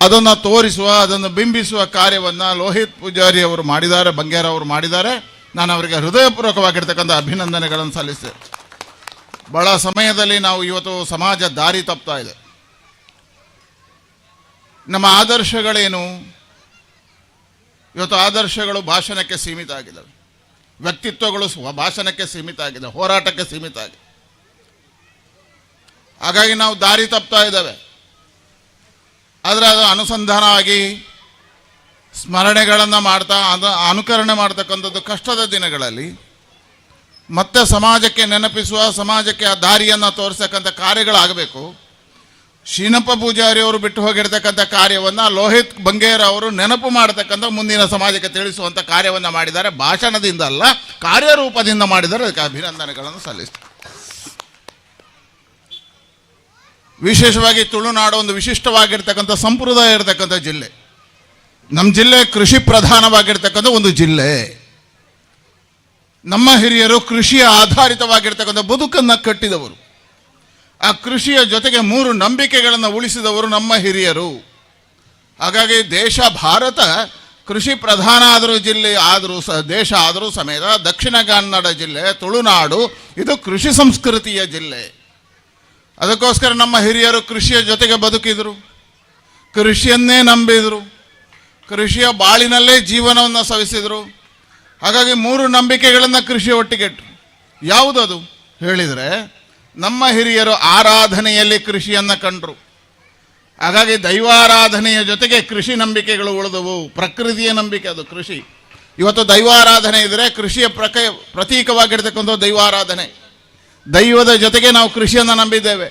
ಅದನ್ನು ತೋರಿಸುವ, ಅದನ್ನು ಬಿಂಬಿಸುವ ಕಾರ್ಯವನ್ನು ಲೋಹಿತ್ ಪೂಜಾರಿ ಅವರು ಮಾಡಿದ್ದಾರೆ, ಬಂಗೇರ ಅವರು ಮಾಡಿದ್ದಾರೆ. ನಾನು ಅವರಿಗೆ ಹೃದಯಪೂರ್ವಕವಾಗಿರ್ತಕ್ಕಂಥ ಅಭಿನಂದನೆಗಳನ್ನು ಸಲ್ಲಿಸ್ತೇನೆ. ಬಹಳ ಸಮಯದಲ್ಲಿ ನಾವು ಇವತ್ತು ಸಮಾಜ ದಾರಿ ತಪ್ತಾ ಇದೆ. ನಮ್ಮ ಆದರ್ಶಗಳೇನು? ಇವತ್ತು ಆದರ್ಶಗಳು ಭಾಷಣಕ್ಕೆ ಸೀಮಿತ ಆಗಿದ್ದಾವೆ, ವ್ಯಕ್ತಿತ್ವಗಳು ಭಾಷಣಕ್ಕೆ ಸೀಮಿತ ಆಗಿದೆ, ಹೋರಾಟಕ್ಕೆ ಸೀಮಿತ ಆಗಿದೆ. ಹಾಗಾಗಿ ನಾವು ದಾರಿ ತಪ್ತಾ ಇದ್ದಾವೆ. ಆದರೆ ಅದು ಅನುಸಂಧಾನವಾಗಿ ಸ್ಮರಣೆಗಳನ್ನು ಮಾಡ್ತಾ ಅನುಕರಣೆ ಮಾಡ್ತಕ್ಕಂಥದ್ದು ಕಷ್ಟದ ದಿನಗಳಲ್ಲಿ ಮತ್ತೆ ಸಮಾಜಕ್ಕೆ ನೆನಪಿಸುವ, ಸಮಾಜಕ್ಕೆ ಆ ದಾರಿಯನ್ನು ತೋರಿಸ್ತಕ್ಕಂಥ ಕಾರ್ಯಗಳಾಗಬೇಕು. ಶೀನಪ್ಪ ಪೂಜಾರಿ ಅವರು ಬಿಟ್ಟು ಹೋಗಿರ್ತಕ್ಕಂಥ ಕಾರ್ಯವನ್ನು ಲೋಹಿತ್ ಬಂಗೇರ್ ಅವರು ನೆನಪು ಮಾಡತಕ್ಕಂಥ, ಮುಂದಿನ ಸಮಾಜಕ್ಕೆ ತಿಳಿಸುವಂಥ ಕಾರ್ಯವನ್ನು ಮಾಡಿದ್ದಾರೆ. ಭಾಷಣದಿಂದ ಅಲ್ಲ, ಕಾರ್ಯರೂಪದಿಂದ ಮಾಡಿದ್ದಾರೆ. ಅದಕ್ಕೆ ಅಭಿನಂದನೆಗಳನ್ನು ಸಲ್ಲಿಸ್ತಾರೆ. ವಿಶೇಷವಾಗಿ ತುಳುನಾಡು ಒಂದು ವಿಶಿಷ್ಟವಾಗಿರ್ತಕ್ಕಂಥ ಸಂಪ್ರದಾಯ ಇರತಕ್ಕಂಥ ಜಿಲ್ಲೆ. ನಮ್ಮ ಜಿಲ್ಲೆ ಕೃಷಿ ಪ್ರಧಾನವಾಗಿರ್ತಕ್ಕಂಥ ಒಂದು ಜಿಲ್ಲೆ. ನಮ್ಮ ಹಿರಿಯರು ಕೃಷಿಯ ಆಧಾರಿತವಾಗಿರ್ತಕ್ಕಂಥ ಬದುಕನ್ನು ಕಟ್ಟಿದವರು. ಆ ಕೃಷಿಯ ಜೊತೆಗೆ 3 ನಂಬಿಕೆಗಳನ್ನು ಉಳಿಸಿದವರು ನಮ್ಮ ಹಿರಿಯರು. ಹಾಗಾಗಿ ಭಾರತ ಕೃಷಿ ಪ್ರಧಾನ ಆದರೂ ಜಿಲ್ಲೆ ಆದರೂ ದೇಶ ಆದರೂ ಸಮೇತ ದಕ್ಷಿಣ ಕನ್ನಡ ಜಿಲ್ಲೆ ತುಳುನಾಡು ಇದು ಕೃಷಿ ಸಂಸ್ಕೃತಿಯ ಜಿಲ್ಲೆ. ಅದಕ್ಕೋಸ್ಕರ ನಮ್ಮ ಹಿರಿಯರು ಕೃಷಿಯ ಜೊತೆಗೆ ಬದುಕಿದರು, ಕೃಷಿಯನ್ನೇ ನಂಬಿದರು, ಕೃಷಿಯ ಬಾಳಿನಲ್ಲೇ ಜೀವನವನ್ನು ಸವಿಸಿದರು. ಹಾಗಾಗಿ 3 ನಂಬಿಕೆಗಳನ್ನು ಕೃಷಿ ಒಟ್ಟಿಗೆಟ್ಟರು. ಯಾವುದದು ಹೇಳಿದರೆ, ನಮ್ಮ ಹಿರಿಯರು ಆರಾಧನೆಯಲ್ಲಿ ಕೃಷಿಯನ್ನು ಕಂಡರು. ಹಾಗಾಗಿ ದೈವಾರಾಧನೆಯ ಜೊತೆಗೆ ಕೃಷಿ ನಂಬಿಕೆಗಳು ಉಳಿದವು. ಪ್ರಕೃತಿಯ ನಂಬಿಕೆ ಅದು ಕೃಷಿ. ಇವತ್ತು ದೈವಾರಾಧನೆ ಇದ್ದರೆ ಕೃಷಿಯ ಪ್ರತೀಕವಾಗಿರ್ತಕ್ಕಂಥ ದೈವಾರಾಧನೆ. ದೈವದ ಜೊತೆಗೆ ನಾವು ಕೃಷಿಯನ್ನು ನಂಬಿದ್ದೇವೆ.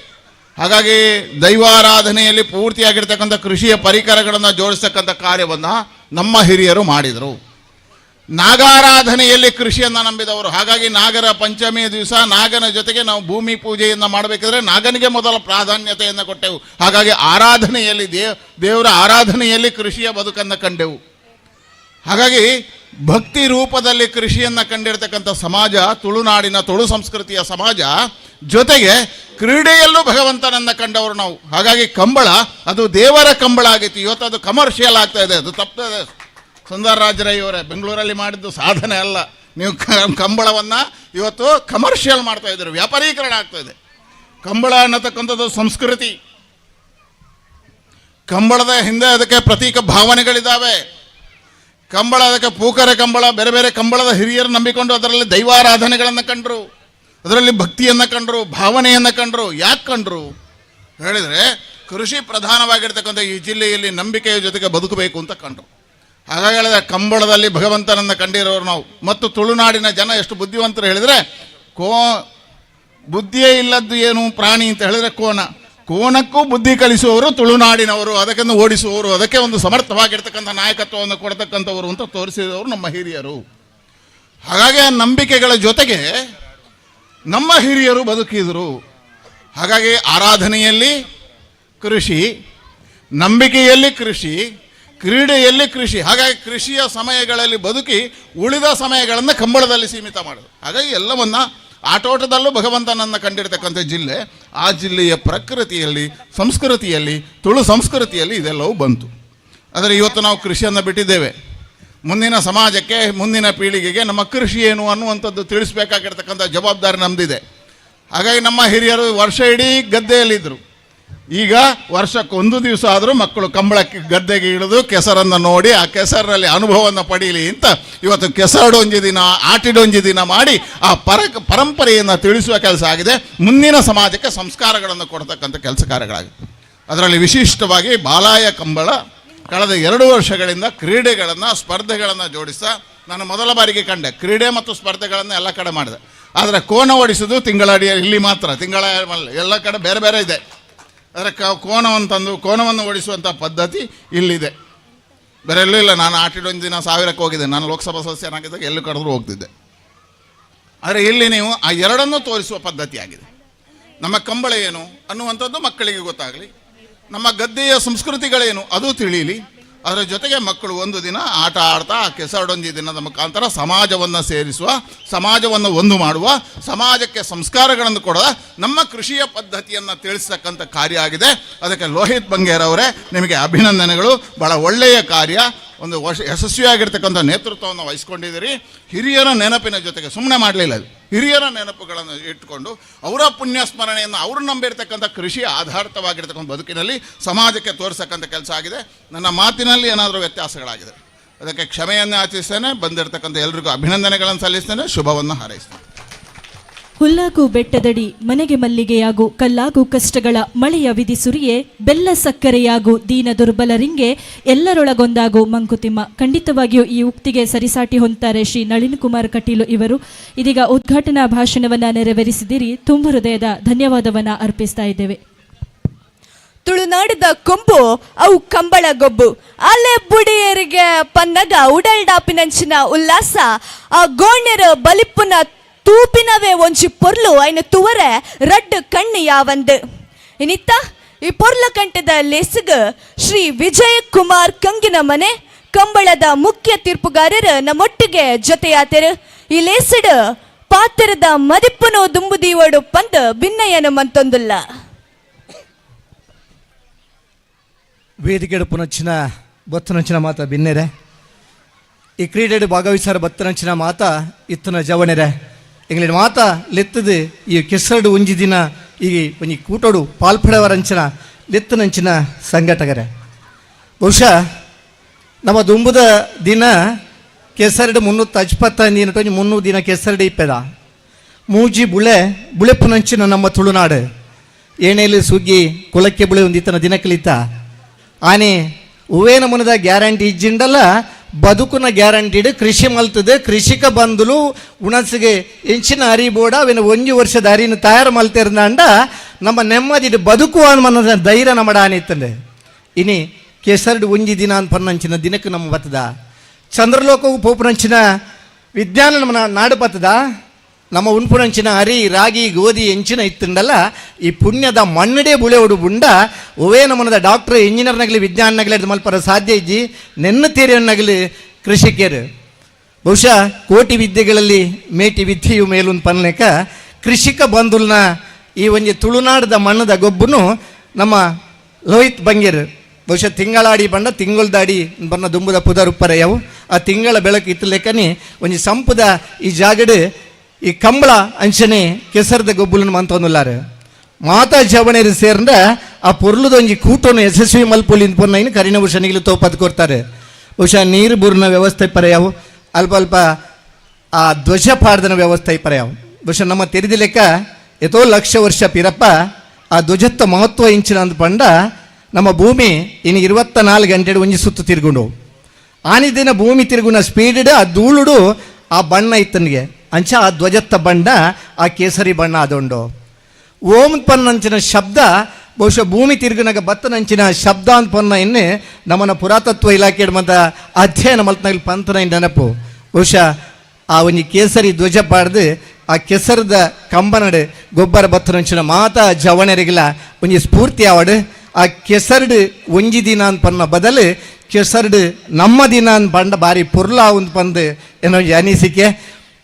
ಹಾಗಾಗಿ ದೈವಾರಾಧನೆಯಲ್ಲಿ ಪೂರ್ತಿಯಾಗಿರ್ತಕ್ಕಂಥ ಕೃಷಿಯ ಪರಿಕರಗಳನ್ನು ಜೋಡಿಸ್ತಕ್ಕಂಥ ಕಾರ್ಯವನ್ನು ನಮ್ಮ ಹಿರಿಯರು ಮಾಡಿದರು. ನಾಗಾರಾಧನೆಯಲ್ಲಿ ಕೃಷಿಯನ್ನು ನಂಬಿದವರು. ಹಾಗಾಗಿ ನಾಗರ ಪಂಚಮಿಯ ದಿವಸ ನಾಗನ ಜೊತೆಗೆ ನಾವು ಭೂಮಿ ಪೂಜೆಯನ್ನು ಮಾಡಬೇಕಾದ್ರೆ ನಾಗನಿಗೆ ಮೊದಲ ಪ್ರಾಧಾನ್ಯತೆಯನ್ನು ಕೊಟ್ಟೆವು. ಹಾಗಾಗಿ ಆರಾಧನೆಯಲ್ಲಿ ದೇವರ ಆರಾಧನೆಯಲ್ಲಿ ಕೃಷಿಯ ಬದುಕನ್ನು ಕಂಡೆವು. ಹಾಗಾಗಿ ಭಕ್ತಿ ರೂಪದಲ್ಲಿ ಕೃಷಿಯನ್ನು ಕಂಡಿರ್ತಕ್ಕಂಥ ಸಮಾಜ ತುಳುನಾಡಿನ ತುಳು ಸಂಸ್ಕೃತಿಯ ಸಮಾಜ. ಜೊತೆಗೆ ಕ್ರೀಡೆಯಲ್ಲೂ ಭಗವಂತನನ್ನು ಕಂಡವರು ನಾವು. ಹಾಗಾಗಿ ಕಂಬಳ ಅದು ದೇವರ ಕಂಬಳ ಆಗಿತ್ತು. ಇವತ್ತು ಅದು ಕಮರ್ಷಿಯಲ್ ಆಗ್ತಾ ಇದೆ. ಅದು ತಪ್ಪದೆ. ಸುಂದರರಾಜರೈ ಅವರೇ ಬೆಂಗಳೂರಲ್ಲಿ ಮಾಡಿದ್ದು ಸಾಧನೆ ಅಲ್ಲ. ನೀವು ಕಂಬಳವನ್ನು ಇವತ್ತು ಕಮರ್ಷಿಯಲ್ ಮಾಡ್ತಾ ಇದ್ದೀರಿ, ವ್ಯಾಪಾರೀಕರಣ ಆಗ್ತಾ ಇದೆ. ಕಂಬಳ ಅನ್ನತಕ್ಕಂಥದ್ದು ಸಂಸ್ಕೃತಿ. ಕಂಬಳದ ಹಿಂದೆ ಅದಕ್ಕೆ ಪ್ರತೀಕ ಭಾವನೆಗಳಿದ್ದಾವೆ. ಕಂಬಳ ಅದಕ್ಕೆ ಪೂಕರ ಕಂಬಳ, ಬೇರೆ ಬೇರೆ ಕಂಬಳದ ಹಿರಿಯರು ನಂಬಿಕೊಂಡು ಅದರಲ್ಲಿ ದೈವಾರಾಧನೆಗಳನ್ನು ಕಂಡರು, ಅದರಲ್ಲಿ ಭಕ್ತಿಯನ್ನು ಕಂಡರು, ಭಾವನೆಯನ್ನು ಕಂಡರು. ಯಾಕೆ ಕಂಡರು ಹೇಳಿದರೆ, ಕೃಷಿ ಪ್ರಧಾನವಾಗಿರ್ತಕ್ಕಂಥ ಈ ಜಿಲ್ಲೆಯಲ್ಲಿ ನಂಬಿಕೆಯ ಜೊತೆಗೆ ಬದುಕಬೇಕು ಅಂತ ಕಂಡರು. ಹಾಗಾಗಿ ಹೇಳಿದ್ರೆ ಕಂಬಳದಲ್ಲಿ ಭಗವಂತನನ್ನು ಕಂಡಿರೋರು ನಾವು. ಮತ್ತು ತುಳುನಾಡಿನ ಜನ ಎಷ್ಟು ಬುದ್ಧಿವಂತರು ಹೇಳಿದರೆ, ಬುದ್ಧಿಯೇ ಇಲ್ಲದ್ದು ಏನು ಪ್ರಾಣಿ ಅಂತ ಹೇಳಿದರೆ ಕೋನಕ್ಕೂ ಬುದ್ಧಿ ಕಲಿಸುವವರು ತುಳುನಾಡಿನವರು, ಅದಕ್ಕೆಂದು ಓಡಿಸುವವರು, ಅದಕ್ಕೆ ಒಂದು ಸಮರ್ಥವಾಗಿರ್ತಕ್ಕಂಥ ನಾಯಕತ್ವವನ್ನು ಕೊಡ್ತಕ್ಕಂಥವರು ಅಂತ ತೋರಿಸಿದವರು ನಮ್ಮ ಹಿರಿಯರು. ಹಾಗಾಗಿ ಆ ನಂಬಿಕೆಗಳ ಜೊತೆಗೆ ನಮ್ಮ ಹಿರಿಯರು ಬದುಕಿದರು. ಹಾಗಾಗಿ ಆರಾಧನೆಯಲ್ಲಿ ಕೃಷಿ, ನಂಬಿಕೆಯಲ್ಲಿ ಕೃಷಿ, ಕ್ರೀಡೆಯಲ್ಲಿ ಕೃಷಿ. ಹಾಗಾಗಿ ಕೃಷಿಯ ಸಮಯಗಳಲ್ಲಿ ಬದುಕಿ ಉಳಿದ ಸಮಯಗಳನ್ನು ಕಂಬಳದಲ್ಲಿ ಸೀಮಿತ ಮಾಡೋದು. ಹಾಗಾಗಿ ಎಲ್ಲವನ್ನ ಆಟೋಟದಲ್ಲೂ ಭಗವಂತನನ್ನು ಕಂಡಿರ್ತಕ್ಕಂಥ ಜಿಲ್ಲೆ. ಆ ಜಿಲ್ಲೆಯ ಪ್ರಕೃತಿಯಲ್ಲಿ, ಸಂಸ್ಕೃತಿಯಲ್ಲಿ, ತುಳು ಸಂಸ್ಕೃತಿಯಲ್ಲಿ ಇದೆಲ್ಲವೂ ಬಂತು. ಆದರೆ ಇವತ್ತು ನಾವು ಕೃಷಿಯನ್ನು ಬಿಟ್ಟಿದ್ದೇವೆ. ಮುಂದಿನ ಸಮಾಜಕ್ಕೆ, ಮುಂದಿನ ಪೀಳಿಗೆಗೆ ನಮ್ಮ ಕೃಷಿ ಏನು ಅನ್ನುವಂಥದ್ದು ತಿಳಿಸ್ಬೇಕಾಗಿರ್ತಕ್ಕಂಥ ಜವಾಬ್ದಾರಿ ನಮ್ಮದಿದೆ. ಹಾಗಾಗಿ ನಮ್ಮ ಹಿರಿಯರು ವರ್ಷ ಇಡೀ ಗದ್ದೆಯಲ್ಲಿದ್ದರು. ಈಗ ವರ್ಷಕ್ಕೊಂದು ದಿವಸ ಆದರೂ ಮಕ್ಕಳು ಕಂಬಳಕ್ಕೆ ಗದ್ದೆಗೆ ಇಳಿದು ಕೆಸರನ್ನು ನೋಡಿ ಆ ಕೆಸರಲ್ಲಿ ಅನುಭವವನ್ನು ಪಡೀಲಿ ಅಂತ ಇವತ್ತು ಕೆಸರಡೊಂಜಿ ದಿನ, ಆಟಿಡೊಂಜಿ ದಿನ ಮಾಡಿ ಆ ಪರಂಪರೆಯನ್ನು ತಿಳಿಸುವ ಕೆಲಸ ಆಗಿದೆ. ಮುಂದಿನ ಸಮಾಜಕ್ಕೆ ಸಂಸ್ಕಾರಗಳನ್ನು ಕೊಡ್ತಕ್ಕಂಥ ಕೆಲಸ ಕಾರ್ಯಗಳಾಗಿದೆ. ಅದರಲ್ಲಿ ವಿಶಿಷ್ಟವಾಗಿ ಬಾಲಾಯ ಕಂಬಳ ಕಳೆದ 2 ವರ್ಷಗಳಿಂದ ಕ್ರೀಡೆಗಳನ್ನು, ಸ್ಪರ್ಧೆಗಳನ್ನು ಜೋಡಿಸ್ತಾ ನಾನು ಮೊದಲ ಬಾರಿಗೆ ಕಂಡೆ. ಕ್ರೀಡೆ ಮತ್ತು ಸ್ಪರ್ಧೆಗಳನ್ನು ಎಲ್ಲ ಕಡೆ ಮಾಡಿದೆ. ಆದರೆ ಕೋನ ಓಡಿಸೋದು ತಿಂಗಳಡಿಯ ಇಲ್ಲಿ ಮಾತ್ರ, ತಿಂಗಳ ಎಲ್ಲ ಕಡೆ ಬೇರೆ ಬೇರೆ ಇದೆ. ಆದರೆ ಕೋನವನ್ನು ಓಡಿಸುವಂಥ ಪದ್ಧತಿ ಇಲ್ಲಿದೆ, ಬೇರೆ ಎಲ್ಲೂ ಇಲ್ಲ. ನಾನು ಆಟಿಡೊಂದು ದಿನ 1000ಕ್ಕೆ ಹೋಗಿದ್ದೆ. ನಾನು ಲೋಕಸಭಾ ಸದಸ್ಯನಾಗಿದ್ದಾಗ ಎಲ್ಲೂ ಕರೆದ್ರೂ ಹೋಗ್ತಿದ್ದೆ. ಆದರೆ ಇಲ್ಲಿ ನೀವು ಆ ಎರಡನ್ನೂ ತೋರಿಸುವ ಪದ್ಧತಿ ಆಗಿದೆ. ನಮ್ಮ ಕಂಬಳ ಏನು ಅನ್ನುವಂಥದ್ದು ಮಕ್ಕಳಿಗೆ ಗೊತ್ತಾಗಲಿ, ನಮ್ಮ ಗದ್ದೆಯ ಸಂಸ್ಕೃತಿಗಳೇನು ಅದು ತಿಳಿಯಲಿ. ಅದರ ಜೊತೆಗೆ ಮಕ್ಕಳು ಒಂದು ದಿನ ಆಟ ಆಡ್ತಾ ಆ ಕೆಸರಡೊಂಜಿ ದಿನದ ಮುಖಾಂತರ ಸಮಾಜವನ್ನು ಸೇರಿಸುವ, ಸಮಾಜವನ್ನು ಒಂದು ಮಾಡುವ, ಸಮಾಜಕ್ಕೆ ಸಂಸ್ಕಾರಗಳನ್ನು ಕೊಡುವ ನಮ್ಮ ಕೃಷಿಯ ಪದ್ಧತಿಯನ್ನು ತಿಳಿಸ್ತಕ್ಕಂಥ ಕಾರ್ಯ ಆಗಿದೆ. ಅದಕ್ಕೆ ಲೋಹಿತ್ ಬಂಗೇರವರೇ ನಿಮಗೆ ಅಭಿನಂದನೆಗಳು. ಭಾಳ ಒಳ್ಳೆಯ ಕಾರ್ಯ, ಒಂದು ಯಶಸ್ವಿಯಾಗಿರ್ತಕ್ಕಂಥ ನೇತೃತ್ವವನ್ನು ವಹಿಸ್ಕೊಂಡಿದ್ದೀರಿ. ಹಿರಿಯರ ನೆನಪಿನ ಜೊತೆಗೆ ಸುಮ್ಮನೆ ಮಾಡಲಿಲ್ಲ, ಹಿರಿಯರ ನೆನಪುಗಳನ್ನು ಇಟ್ಟುಕೊಂಡು ಅವರ ಪುಣ್ಯ ಸ್ಮರಣೆಯನ್ನು, ಅವರು ನಂಬಿರ್ತಕ್ಕಂಥ ಕೃಷಿ ಆಧಾರಿತವಾಗಿರ್ತಕ್ಕಂಥ ಬದುಕಿನಲ್ಲಿ ಸಮಾಜಕ್ಕೆ ತೋರಿಸ್ತಕ್ಕಂಥ ಕೆಲಸ ಆಗಿದೆ. ನನ್ನ ಮಾತಿನಲ್ಲಿ ಏನಾದರೂ ವ್ಯತ್ಯಾಸಗಳಾಗಿದೆ ಅದಕ್ಕೆ ಕ್ಷಮೆಯನ್ನು ಯಾಚಿಸ್ತೇನೆ. ಬಂದಿರತಕ್ಕಂಥ ಎಲ್ರಿಗೂ ಅಭಿನಂದನೆಗಳನ್ನು ಸಲ್ಲಿಸ್ತೇನೆ, ಶುಭವನ್ನು ಹಾರೈಸ್ತೇನೆ. ಹುಲ್ಲಾಗು ಬೆಟ್ಟದಡಿ ಮನೆಗೆ ಮಲ್ಲಿಗೆಯಾಗು, ಕಲ್ಲಾಗು ಕಷ್ಟಗಳ ಮಳೆಯ ವಿಧಿ ಸುರಿಯೇ, ಬೆಲ್ಲ ಸಕ್ಕರೆಯಾಗು ದೀನ ದುರ್ಬಲರಿಂಗೆ, ಎಲ್ಲರೊಳಗೊಂದಾಗು ಮಂಕುತಿಮ್ಮ. ಖಂಡಿತವಾಗಿಯೂ ಈ ಉಕ್ತಿಗೆ ಸರಿಸಾಟಿ ಹೊಂತಾರೆ ಶ್ರೀ ನಳಿನ್ ಕುಮಾರ್ ಕಟೀಲು ಇವರು. ಇದೀಗ ಉದ್ಘಾಟನಾ ಭಾಷಣವನ್ನ ನೆರವೇರಿಸಿದಿರಿ. ತುಂಬ ಹೃದಯದ ಧನ್ಯವಾದವನ್ನ ಅರ್ಪಿಸ್ತಾ ಇದ್ದೇವೆ. ತುಳುನಾಡಿದ ಕೊಂಬು ಅವು ಕಂಬಳ ಗೊಬ್ಬು, ಅಲೆ ಬುಡಿಯರಿಗೆ ಪನ್ನಗ ಉಡಲ್ಡಾಪಿನಂಚಿನ ಉಲ್ಲಾಸ, ಆ ಗೋಣ್ಯರ ಬಲಿಪ್ಪುನ ತೂಪಿನವೇ ಒಂಜಿ ಪೊರ್ಲು ಐನ ತುವರೆ ರಡ್ಡು ಕಣ್ಣು ಯಾವಂದು ಇನಿತ್ತ ಈ ಪೊರ್ಲ ಕಂಠದ ಲೆಸಗ ಶ್ರೀ ವಿಜಯ್ ಕುಮಾರ್ ಕಂಗಿನ ಮನೆ ಕಂಬಳದ ಮುಖ್ಯ ತೀರ್ಪುಗಾರರು ನಮ್ಮೊಟ್ಟಿಗೆ ಜೊತೆಯಾತೆರು. ಈ ಲೇಸಡ್ ಪಾತ್ರದ ಮದಿಪ್ಪುನು ದುಂಬುದೀವಡು ಪಂದ್ ಭಿನ್ನಯನು ಮಂತೊಂದುಲ್ಲ. ವೇದಿಕೆಡು ಪುನಚ್ಚಿನ ಬೊತ್ತನಚ್ಚಿನ ಮಾತ ಭಿನ್ನರೆ ಈ ಕ್ರೀಡೆಡು ಭಾಗವಹಿಸಾರ ಬತ್ತನಂಚಿನ ಮಾತ ಇತ್ತನ ಜವಣೆರೆ ಎಂಗ್ಲಿನ ಮಾತ ಲೆತ್ತದು ಈ ಕೆಸರಡು ಒಂಜಿ ದಿನ ಈ ಒಂಜಿ ಕೂಟೋಡು ಪಾಲ್ಪಡವರಂಚಿನ ಲೆತ್ತನಂಚಿನ ಸಂಘಟಕರೆ ಬಹುಶಃ ನಮ್ಮ ದುಂಬುದ ದಿನ ಕೆಸರಡು 355 300 ದಿನ ಕೆಸರಡು ಇಪ್ಪೆದ ಮೂಜಿ ಬುಳೆಪುನಂಚಿನ ನಮ್ಮ ತುಳುನಾಡು ಏನೇಲಿ ಸುಗ್ಗಿ ಕುಲಕ್ಕೆ ಬುಳೆ ಒಂದಿತ್ತನ ದಿನಕಲಿತ್ತ ಆನೆ ಉವೇನ ಮುನದ ಗ್ಯಾರಂಟಿ ಇಜ್ಜಿಂಡಲ್ಲ ಬದುಕುನ ಗ್ಯಾರಂಟಿಡ್ ಕೃಷಿ ಮಲ್ತದೆ ಕೃಷಿಕ ಬಂದುಲು ಉಣಸಿಗೆ ಎಂಚಿನ ಅರಿಬೋಡ ಅವೇನು 1 ವರ್ಷದ ಅರಿನ ತಯಾರು ಮಲ್ತಿರ್ದಂಡ ನಮ್ಮ ನೆಮ್ಮದಿ ಬದುಕುವ ಮನದ ಧೈರ್ಯ ನಮ್ಮಡ ಆನಿತ್ತಂಡೆ ಇನಿ ಕೆಸರಡು ಒಂಜಿ ದಿನ ಅಂತ ಪನ್ನಂಚಿನ ದಿನಕ್ಕೆ ನಮ್ಮ ಬತ್ತದ ಚಂದ್ರಲೋಕವು ಪೋಪುನಂಚಿನ ವಿಜ್ಞಾನ ನಮ್ಮ ನಾಡು ಬತ್ತದ ನಮ್ಮ ಉಣ್ಪುನಂಚಿನ ಅರಿ ರಾಗಿ ಗೋಧಿ ಎಂಚಿನ ಇತ್ತಂಡಲ್ಲ ಈ ಪುಣ್ಯದ ಮಣ್ಣಡೆ ಬುಳೆವಡು ಬುಂಡ ಒವೇ ನಮ್ಮನದ ಡಾಕ್ಟರ್ ಇಂಜಿನಿಯರ್ ನಗಲಿ ವಿಜ್ಞಾನ ನಗಲಿ ಮಲ್ಪರ ಸಾಧ್ಯ ಇಜ್ಜಿ ನೆನ್ನ ತೀರಿಯನ್ನಗಲಿ ಕೃಷಿಕರು ಬಹುಶಃ ಕೋಟಿ ವಿದ್ಯೆಗಳಲ್ಲಿ ಮೇಟಿ ವಿದ್ಯೆಯು ಮೇಲೊಂದು ಪನ್ಲೆಕ ಕೃಷಿಕ ಬಂಧುಲ್ನ ಈ ಒಂಜಿ ತುಳುನಾಡದ ಮಣ್ಣದ ಗೊಬ್ಬನು ನಮ್ಮ ಲೋಹಿತ್ ಬಂಗೇರ್ ಬಹುಶಃ ತಿಂಗಳಾಡಿ ಬಂಡ ತಿಂಗಳದಾಡಿ ಬಣ್ಣ ದುಂಬುದ ಪುದರುಪ್ಪರೆಯವು ಆ ತಿಂಗಳ ಬೆಳಕು ಇತ್ತು ಲೆಕ್ಕನಿ ಒಂಜಿ ಸಂಪುದ ಈ ಜಾಗಡು ಈ ಕಂಬಳ ಅಂಚನೆ ಕೆಸರದ ಗೊಬ್ಬುಲನ್ನು ಮಂತೊಂದುಲ್ಲಾರೆ ಮಾತಾ ಜವಣೇರು ಸೇರ್ಂಡ ಆ ಪೊರ್ಲುದೊಂಜಿ ಕೂಟವನ್ನು ಯಶಸ್ವಿ ಮಲ್ಪೊಲಿಂದ ಪೊನ್ನ ಕರಿಣಭೂಷಣಿಗಳು ತೋಪದು ಕೊಡ್ತಾರೆ ಬಹುಶಃ ನೀರು ಬೂರಿನ ವ್ಯವಸ್ಥೆ ಪರೆಯವು ಅಲ್ಪ ಅಲ್ಪ ಆ ಧ್ವಜ ಪಾಡ್ದನ ವ್ಯವಸ್ಥೆ ಪರೆಯವು ಬಹುಶಃ ನಮ್ಮ ತೆರೆದ ಲೆಕ್ಕ ಎಷ್ಟೋ ಲಕ್ಷ ವರ್ಷ ಪಿರಪ್ಪ ಆ ಧ್ವಜತ್ತ ಮಹತ್ವ ಇಂಚಿನ ಅಂದ ಪಂಡ ನಮ್ಮ ಭೂಮಿ ಇನ್ನು 24 ಗಂಟೆ ಒಂಜಿ ಸುತ್ತು ತಿರುಗುಂಡು ಆನಿದಿನ ಭೂಮಿ ತಿರುಗುನ ಸ್ಪೀಡ್ ಆ ಧೂಳುಡು ಆ ಬಣ್ಣ ಇತ್ತನಿಗೆ ಅಂಚ ಆ ಧ್ವಜತ್ತ ಬಣ್ಣ ಆ ಕೇಸರಿ ಬಣ್ಣ ಅದೊಂಡು ಓಂ ಪನ್ನಂಚಿನ ಶಬ್ದ ಬಹುಶಃ ಭೂಮಿ ತಿರುಗಿನಾಗ ಬತ್ತನಂಚಿನ ಶಬ್ದ ಅಂತ ಪನ್ನ ಎನ್ನೆ ನಮ್ಮನ್ನ ಪುರಾತತ್ವ ಇಲಾಖೆ ಮತ್ತ ಅಧ್ಯಯನ ಮಲ್ತನಾಗಲಿ ಪಂತನ ನೆನಪು ಬಹುಶಃ ಆ ಒಂಜಿ ಕೇಸರಿ ಧ್ವಜ ಪಾಡ್ದು ಆ ಕೆಸರದ ಕಂಬನಡು ಗೊಬ್ಬರ ಬತ್ತನಂಚಿನ ಮಾತಾ ಜವಣರಿಗಿಲ್ಲ ಒಂಜಿ ಸ್ಫೂರ್ತಿ ಆವಡು ಆ ಕೆಸರಡು ಒಂಜಿ ದಿನ ಅಂತ ಪನ್ನ ಬದಲು ಕೆಸರಡು ನಮ್ಮ ದಿನ ಅಂತ ಪಂಡ ಬಾರಿ ಪುರ್ಲ ಅಂತ ಪಂದು ಏನೋ ಅನಿಸಿಕೆ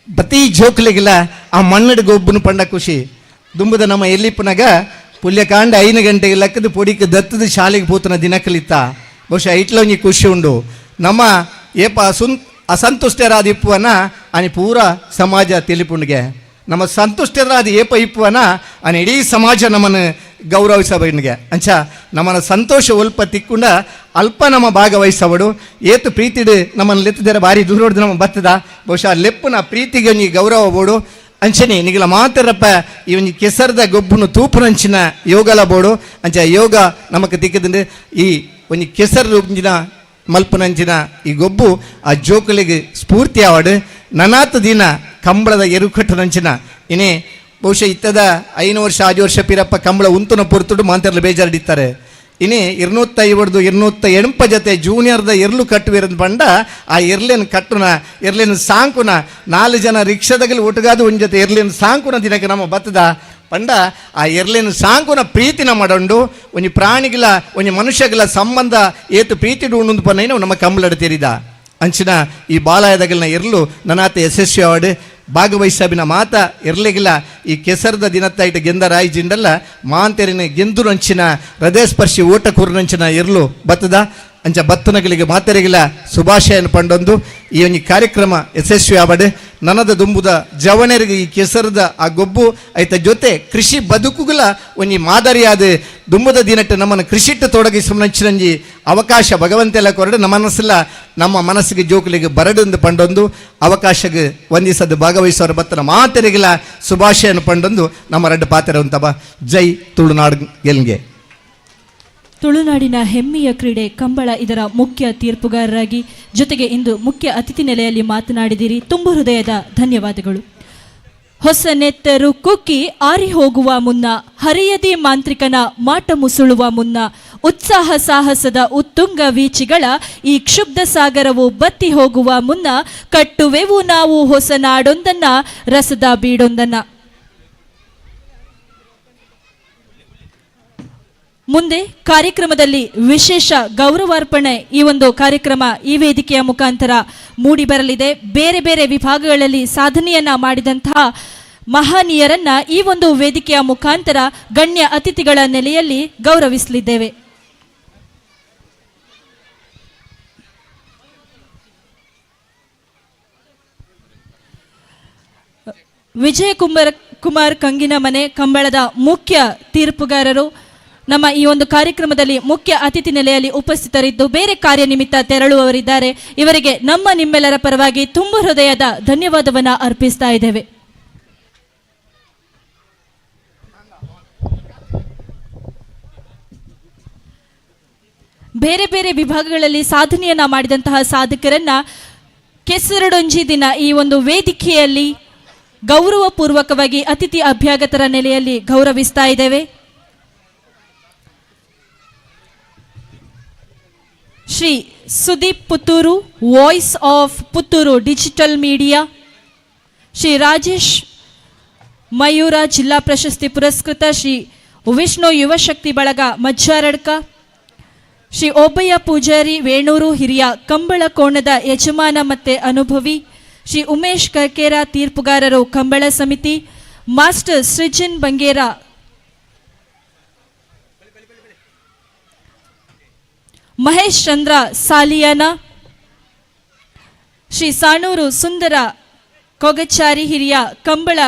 ಪ್ರತಿ ಜೋಕ್ಲಿಗಿಲ್ಲ ಆ ಮಣ್ಣಡು ಗೊಬ್ಬನ ಪಂಡ ಖುಷಿ ದುಂಬದ ನಮ್ಮ ಎಲ್ಲಿಪ್ಪನಾಗ ಪುಲ್ಯಕಾಂಡ 5 ಗಂಟೆಗೆ ಲೆಕ್ಕದ ಪೊಡಿಗೆ ದತ್ತದ ಶಾಲೆಗೆ ಪೋತನ ದಿನ ಕಲಿತ ಬಹುಶಃ ಇಟ್ಲೊಂಜಿ ಖುಷಿ ಉಂಡು ನಮ್ಮ ಏಪ ಅಸಂತುಷ್ಟರಾದ ಇಪ್ಪುವನ అని ಪೂರ ಸಮಾಜ ತಿಳಿಪುಂಡಿಗೆ ನಮ್ಮ ಸಂತುಷ್ಟರಾದ ಏಪ ಇಪ್ಪುವನ అని ಇಡೀ ಸಮಾಜ ನಮ್ಮನ್ನು ಗೌರವಿಸಬನಿಗೆ ಅಂಚ ನಮ್ಮನ್ನ ಸಂತೋಷ ಒಲ್ಪ ತಿಕ್ಕೊಂಡ ಅಲ್ಪ ನಮ್ಮ ಭಾಗವಹಿಸಬಡು ಏತು ಪ್ರೀತಿಡು ನಮ್ಮನ್ನು ಲೆತ್ತದರ ಭಾರಿ ದೂರ ಹೊಡೆದು ನಮ್ಮ ಬತ್ತದ ಬಹುಶಃ ಲೆಪ್ಪನ ಪ್ರೀತಿಗೆ ಒಂಜಿ ಗೌರವ ಬೋಡು ಅಂಚನೆ ನಿಗಲ ಮಾತರಪ್ಪ ಈ ಒಂಜಿ ಕೆಸರದ ಗೊಬ್ಬನು ತೂಪುನಂಚಿನ ಯೋಗಲ ಬೋಡು ಅಂಚ ಯೋಗ ನಮಕ್ ತಿಕ್ಕದಂಡು ಈ ಒಂಜಿ ಕೆಸರು ಒಂಜಿನ ಮಲ್ಪನಂಚಿನ ಈ ಗೊಬ್ಬು ಆ ಜೋಕಲಿಗೆ ಸ್ಫೂರ್ತಿ ಆವಡು ನನಾತ ದಿನ ಕಂಬಳದ ಎರುಕಟ್ಟನಂಚಿನ ಇನ್ನೇ ಬಹುಶಃ ಇತ್ತದ 5 ವರ್ಷ 6 ವರ್ಷ ಪಿರಪ್ಪ ಕಂಬಳ ಉಂತುನ ಪೊರ್ತುಡು ಮಾಂತರ್ಲು ಬೇಜಾರಿಡಿತ್ತಾರೆ ಇನ್ನೇ 250 ಜೊತೆ ಜೂನಿಯರ್ದ ಎರ್ಲು ಕಟ್ಟುವಿರಂದು ಬಂಡ ಆ ಎರ್ಲೇನು ಕಟ್ಟುನ ಎರ್ಲೇನು ಸಾಂಕುನ 4 ಜನ ರಿಕ್ಷಾದಾಗಲಿ ಒಟ್ಟುಗಾದು ಒಂದು ಜೊತೆ ಎರ್ಲೇನು ಸಾಂಕುನ ದಿನಕ್ಕೆ ನಮ್ಮ ಬತ್ತದ ಪಂಡ ಆ ಎರ್ಲೇನು ಸಾಂಕುನ ಪ್ರೀತಿನ ಮಾಡೊಂಡು ಒಂಜಿ ಪ್ರಾಣಿಗಳ ಒಂಜಿ ಮನುಷ್ಯಗಳ ಸಂಬಂಧ ಏತು ಪ್ರೀತಿ ಉಂಡು ಪನ್ನ ನಮ್ಮ ಕಂಬಳಡು ತೆರಿದ ಅಂಚಿನ ಈ ಬಾಲಾಯದಗಲಿನ ಎರ್ಲು ನನಾತ ಯಶಸ್ವಿ ಅವಾರ್ಡ್ ಭಾಗವಹಿಸಾಬಿನ ಮಾತ ಇರ್ಲಿಗಿಲ್ಲ ಈ ಕೆಸರದ ದಿನತ್ತಾಯ್ತು ಗೆಂದರಾಯಿ ಜಿಂಡಲ್ಲ ಮಾಂತೆರಿನ ಗೆಂದುರಂಚಿನ ಹೃದಯಸ್ಪರ್ಶಿ ಓಟ ಕೂರ್ನಂಚಿನ ಇರ್ಲು ಬತ್ತದ ಅಂಚ ಬತ್ತನಗಳಿಗೆ ಮಾತೆರಿಗಿಲ್ಲ ಶುಭಾಶಯನ ಪಂಡೊಂದು ಈ ಒಂದು ಕಾರ್ಯಕ್ರಮ ಯಶಸ್ವಿ ಆವಡು ನನದ ದುಂಬುದ ಜವಣರಿಗೆ ಈ ಕೆಸರದ ಆ ಗೊಬ್ಬು ಐತ ಜೊತೆ ಕೃಷಿ ಬದುಕುಗಳ ಒಂಜಿ ಮಾದರಿಯಾದ ದುಂಬುದ ದಿನಟ್ಟು ನಮ್ಮನ್ನು ಕೃಷಿಟ್ಟು ತೊಡಗಿಸುವಂಚಿ ಅವಕಾಶ ಭಗವಂತೆಲ್ಲ ಕೊರಡು ನಮ್ಮ ಮನಸ್ಸಿಗೆ ಜೋಕುಲಿಗೆ ಬರಡೊಂದು ಪಂಡೊಂದು ಅವಕಾಶಗೆ ವಂದಿಸದು ಭಾಗವಹಿಸೋರು ಬತ್ತನ ಮಾತೆರಿಗಿಲ್ಲ ಶುಭಾಶಯನ ಪಂಡೊಂದು ನಮ್ಮ ರಡ್ಡು ಪಾತ್ರ ಅಂತಬ ಜೈ ತುಳುನಾಡು ಗೆಲ್ಗೆ. ತುಳುನಾಡಿನ ಹೆಮ್ಮೆಯ ಕ್ರೀಡೆ ಕಂಬಳ ಇದರ ಮುಖ್ಯ ತೀರ್ಪುಗಾರರಾಗಿ ಜೊತೆಗೆ ಇಂದು ಮುಖ್ಯ ಅತಿಥಿ ನೆಲೆಯಲ್ಲಿ ಮಾತನಾಡಿದಿರಿ. ತುಂಬ ಹೃದಯದ ಧನ್ಯವಾದಗಳು. ಹೊಸ ನೆತ್ತರು ಕುಕ್ಕಿ ಆರಿ ಹೋಗುವ ಮುನ್ನ, ಹರಿಯದಿ ಮಾಂತ್ರಿಕನ ಮಾಟ ಮುಸುಳುವ ಮುನ್ನ, ಉತ್ಸಾಹ ಸಾಹಸದ ಉತ್ತುಂಗ ವೀಚಿಗಳ ಈ ಕ್ಷುಬ್ಧ ಸಾಗರವು ಬತ್ತಿ ಹೋಗುವ ಮುನ್ನ, ಕಟ್ಟುವೆವು ನಾವು ಹೊಸ ನಾಡೊಂದನ್ನ, ರಸದ ಬೀಡೊಂದನ್ನ. ಮುಂದೆ ಕಾರ್ಯಕ್ರಮದಲ್ಲಿ ವಿಶೇಷ ಗೌರವಾರ್ಪಣೆ ಈ ಒಂದು ಕಾರ್ಯಕ್ರಮ ಈ ವೇದಿಕೆಯ ಮುಖಾಂತರ ಮೂಡಿ ಬರಲಿದೆ. ಬೇರೆ ಬೇರೆ ವಿಭಾಗಗಳಲ್ಲಿ ಸಾಧನೆಯನ್ನ ಮಾಡಿದಂತಹ ಮಹನೀಯರನ್ನ ಈ ಒಂದು ವೇದಿಕೆಯ ಮುಖಾಂತರ ಗಣ್ಯ ಅತಿಥಿಗಳ ನೆಲೆಯಲ್ಲಿ ಗೌರವಿಸಲಿದ್ದೇವೆ. ವಿಜಯ ಕುಮಾರ್ ಕಂಗಿನಮನೆ ಕಂಬಳದ ಮುಖ್ಯ ತೀರ್ಪುಗಾರರು ನಮ್ಮ ಈ ಒಂದು ಕಾರ್ಯಕ್ರಮದಲ್ಲಿ ಮುಖ್ಯ ಅತಿಥಿ ನೆಲೆಯಲ್ಲಿ ಉಪಸ್ಥಿತರಿದ್ದು ಬೇರೆ ಕಾರ್ಯನಿಮಿತ್ತ ತೆರಳುವವರಿದ್ದಾರೆ. ಇವರಿಗೆ ನಿಮ್ಮೆಲ್ಲರ ಪರವಾಗಿ ತುಂಬು ಹೃದಯದ ಧನ್ಯವಾದವನ್ನು ಅರ್ಪಿಸ್ತಾ ಇದ್ದೇವೆ. ಬೇರೆ ಬೇರೆ ವಿಭಾಗಗಳಲ್ಲಿ ಸಾಧನೆಯನ್ನ ಮಾಡಿದಂತಹ ಸಾಧಕರನ್ನ ಕೆಸರಡೊಂಜಿ ದಿನ ಈ ಒಂದು ವೇದಿಕೆಯಲ್ಲಿ ಗೌರವಪೂರ್ವಕವಾಗಿ ಅತಿಥಿ ಅಭ್ಯಾಗತರ ನೆಲೆಯಲ್ಲಿ ಗೌರವಿಸ್ತಾ ಇದ್ದೇವೆ. Shri Sudeep Puttur, voice of Puttur digital media, Shri Rajesh Mayura ಜಿಲ್ಲಾ ಪ್ರಶಸ್ತಿ ಪುರಸ್ಕೃತ, ಶ್ರೀ ವಿಷ್ಣು ಯುವಶಕ್ತಿ ಬಳಗ ಮಜ್ಜಾರಡ್ಕ, ಶ್ರೀ ಓಬಯ್ಯ ಪೂಜಾರಿ ವೇಣೂರು ಹಿರಿಯ ಕಂಬಳ ಕೋಣದ ಯಜಮಾನ ಮತ್ತೆ ಅನುಭವಿ, ಶ್ರೀ ಉಮೇಶ್ ಕರ್ಕೇರ ತೀರ್ಪುಗಾರರು ಕಂಬಳ ಸಮಿತಿ, ಮಾಸ್ಟರ್ ಸೃಜನ್ ಬಂಗೇರ, ಮಹೇಶ್ ಚಂದ್ರ ಸಾಲಿಯಾನ, ಶ್ರೀ ಸಾಣೂರು ಸುಂದರ ಕೊಗಚಾರಿ ಹಿರಿಯ ಕಂಬಳ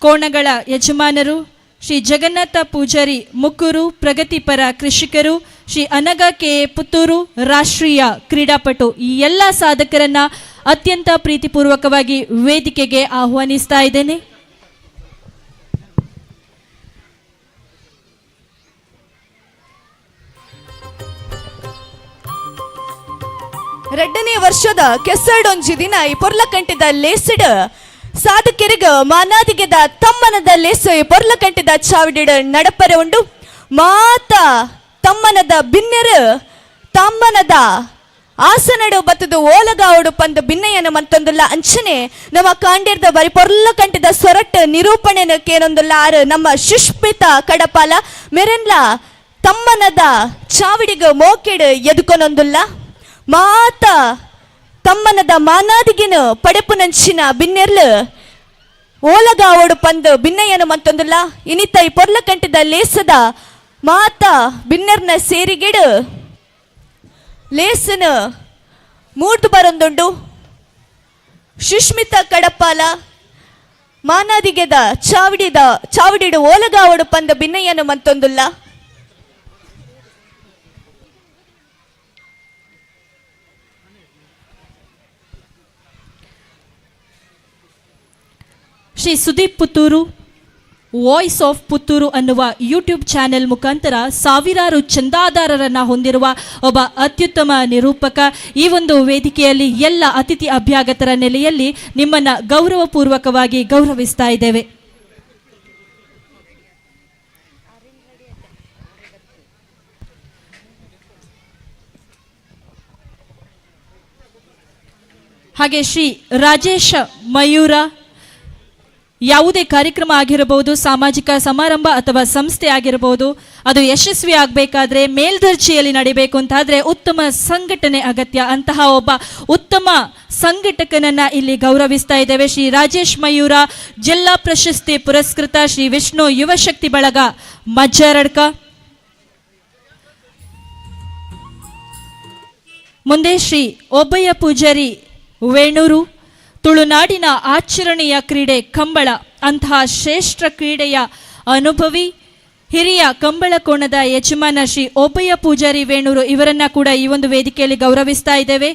ಕೋಣಗಳ ಯಜಮಾನರು, ಶ್ರೀ ಜಗನ್ನಾಥ ಪೂಜಾರಿ ಮುಕ್ಕೂರು ಪ್ರಗತಿಪರ ಕೃಷಿಕರು, ಶ್ರೀ ಅನಗ ಕೆ ಪುತ್ತೂರು ರಾಷ್ಟ್ರೀಯ ಕ್ರೀಡಾಪಟು, ಈ ಎಲ್ಲ ಸಾಧಕರನ್ನ ಅತ್ಯಂತ ಪ್ರೀತಿಪೂರ್ವಕವಾಗಿ ವೇದಿಕೆಗೆ ಆಹ್ವಾನಿಸ್ತಾ ಇದ್ದೇನೆ. ಎರಡನೇ ವರ್ಷದ ಕೆಸರಡೊಂಜಿ ದಿನ ಈ ಪೊರ್ಲಕಂಟಿದ ಲೇಸಿಡ ಸಾಧಕರಿಗ ಮಾನಾದಿಗೆದ ತಮ್ಮನದ ಲೇಸು ಈ ಪೊರ್ಲಕಂಟಿದ ಚಾವಿಡಿಡ ನಡಪರೆ ಉಂಡು ಮಾತ ತಮ್ಮನದ ಬಿನ್ನೆರ ತಮ್ಮನದ ಆಸನಡು ಬತ್ತದು ಓಲಗಾವಡು ಪಂದು ಬಿನ್ನಯ್ಯನ ಮಂತೊಂದುಲ್ಲ ಅಂಚನೆ ನಮ್ಮ ಕಾಂಡಿರ್ದ ಬರಿ ಪೊರ್ಲಕಂಟಿದ ಸೊರಟ್ ನಿರೂಪಣೆನ ಕೇನೊಂದುಲ್ಲ ಆರು ನಮ್ಮ ಸುಷ್ಮಿತ ಕಡಪಾಲ ಮೆರೆನ್ಲ ತಮ್ಮನದ ಚಾವಿಡಿಗ ಮೋಕೆಡ್ ಎದುಕೊನೊಂದುಲ್ಲ ಮಾತ ತಮ್ಮನದ ಮಾನಾದಿಗಿನ ಪಡೆಪುನಂಚಿನ ಬಿನ್ನೆರ್ಲು ಓಲಗಾವಡು ಪಂದು ಬಿನ್ನಯ್ಯನ ಮಂತೊಂದುಲ್ಲ ಇನಿತ ಈ ಪೊರ್ಲಕಂಟಿದ ಲೇಸದ ಮಾತ ಬಿನ್ನೆರ್ನ ಸೇರಿಗಿಡು ಲೇಸನ ಮೂಟು ಬರೊಂದುಂಡು ಸುಷ್ಮಿತ ಕಡಪಾಲ ಮಾನಾದಿಗೆದ ಚಾವಿಡಿಡು ಓಲಗಾವಡು ಪಂದ ಬಿನ್ನಯ್ಯನ ಮಂತೊಂದುಲ್ಲ ಶ್ರೀ ಸುದೀಪ್ ಪುತ್ತೂರು, ವಾಯ್ಸ್ ಆಫ್ ಪುತ್ತೂರು ಅನ್ನುವ ಯೂಟ್ಯೂಬ್ ಚಾನೆಲ್ ಮುಖಾಂತರ ಸಾವಿರಾರು ಚಂದಾದಾರರನ್ನ ಹೊಂದಿರುವ ಒಬ್ಬ ಅತ್ಯುತ್ತಮ ನಿರೂಪಕ. ಈ ಒಂದು ವೇದಿಕೆಯಲ್ಲಿ ಎಲ್ಲ ಅತಿಥಿ ಅಭ್ಯಾಗತರ ನೆಲೆಯಲ್ಲಿ ನಿಮ್ಮನ್ನ ಗೌರವಪೂರ್ವಕವಾಗಿ ಗೌರವಿಸ್ತಾ ಇದ್ದೇವೆ. ಹಾಗೆ ಶ್ರೀ ರಾಜೇಶ್ ಮಯೂರ, ಯಾವುದೇ ಕಾರ್ಯಕ್ರಮ ಆಗಿರಬಹುದು, ಸಾಮಾಜಿಕ ಸಮಾರಂಭ ಅಥವಾ ಸಂಸ್ಥೆ ಆಗಿರಬಹುದು, ಅದು ಯಶಸ್ವಿ ಆಗಬೇಕಾದ್ರೆ ಮೇಲ್ದರ್ಜೆಯಲ್ಲಿ ನಡಿಬೇಕು ಅಂತಾದರೆ ಉತ್ತಮ ಸಂಘಟನೆ ಅಗತ್ಯ. ಅಂತಹ ಒಬ್ಬ ಉತ್ತಮ ಸಂಘಟಕನನ್ನ ಇಲ್ಲಿ ಗೌರವಿಸ್ತಾ ಇದ್ದೇವೆ. ಶ್ರೀ ರಾಜೇಶ್ ಮಯೂರ ಜಿಲ್ಲಾ ಪ್ರಶಸ್ತಿ ಪುರಸ್ಕೃತ, ಶ್ರೀ ವಿಷ್ಣು ಯುವಶಕ್ತಿ ಬಳಗ ಮಜ್ಜಾರಡ್ಕ. ಮುಂದೆ ಶ್ರೀ ಓಬಯ್ಯ ಪೂಜಾರಿ ವೇಣೂರು, ತುಳುನಾಡಿನ ಆಚರಣೆಯ ಕ್ರೀಡೆ ಕಂಬಳ, ಅಂತಹ ಶ್ರೇಷ್ಠ ಕ್ರೀಡೆಯ ಅನುಭವಿ, ಹಿರಿಯ ಕಂಬಳ ಕೋಣದ ಯಜಮಾನ ಶ್ರೀ ಓಬಯ್ಯ ಪೂಜಾರಿ ವೇಣೂರು, ಇವರನ್ನ ಕೂಡ ಈ ಒಂದು ವೇದಿಕೆಯಲ್ಲಿ ಗೌರವಿಸ್ತಾ ಇದ್ದೇವೆ.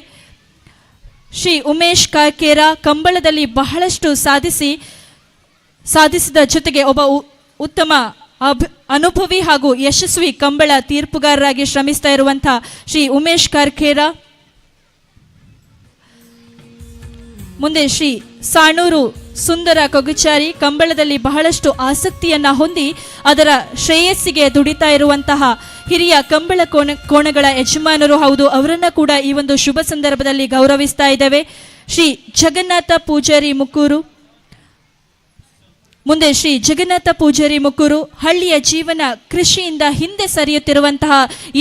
ಶ್ರೀ ಉಮೇಶ್ ಕರ್ಕೇರ ಕಂಬಳದಲ್ಲಿ ಬಹಳಷ್ಟು ಸಾಧಿಸಿದ ಜೊತೆಗೆ ಒಬ್ಬ ಉತ್ತಮ ಅನುಭವಿ ಹಾಗೂ ಯಶಸ್ವಿ ಕಂಬಳ ತೀರ್ಪುಗಾರರಾಗಿ ಶ್ರಮಿಸ್ತಾ ಇರುವಂತಹ ಶ್ರೀ ಉಮೇಶ್ ಕರ್ಕೇರ. ಮುಂದೆ ಶ್ರೀ ಸಾಣೂರು ಸುಂದರ ಕೊಗಚಾರಿ, ಕಂಬಳದಲ್ಲಿ ಬಹಳಷ್ಟು ಆಸಕ್ತಿಯನ್ನ ಹೊಂದಿ ಅದರ ಶ್ರೇಯಸ್ಸಿಗೆ ದುಡಿತಾ ಇರುವಂತಹ ಹಿರಿಯ ಕಂಬಳ ಕೋಣಗಳ ಯಜಮಾನರು ಹೌದು. ಅವರನ್ನ ಕೂಡ ಈ ಒಂದು ಶುಭ ಸಂದರ್ಭದಲ್ಲಿ ಗೌರವಿಸ್ತಾ ಇದ್ದೇವೆ. ಶ್ರೀ ಜಗನ್ನಾಥ ಪೂಜಾರಿ ಮುಕ್ಕೂರು. ಮುಂದೆ ಶ್ರೀ ಜಗನ್ನಾಥ ಪೂಜಾರಿ ಮುಕ್ಕೂರು, ಹಳ್ಳಿಯ ಜೀವನ ಕೃಷಿಯಿಂದ ಹಿಂದೆ ಸರಿಯುತ್ತಿರುವಂತಹ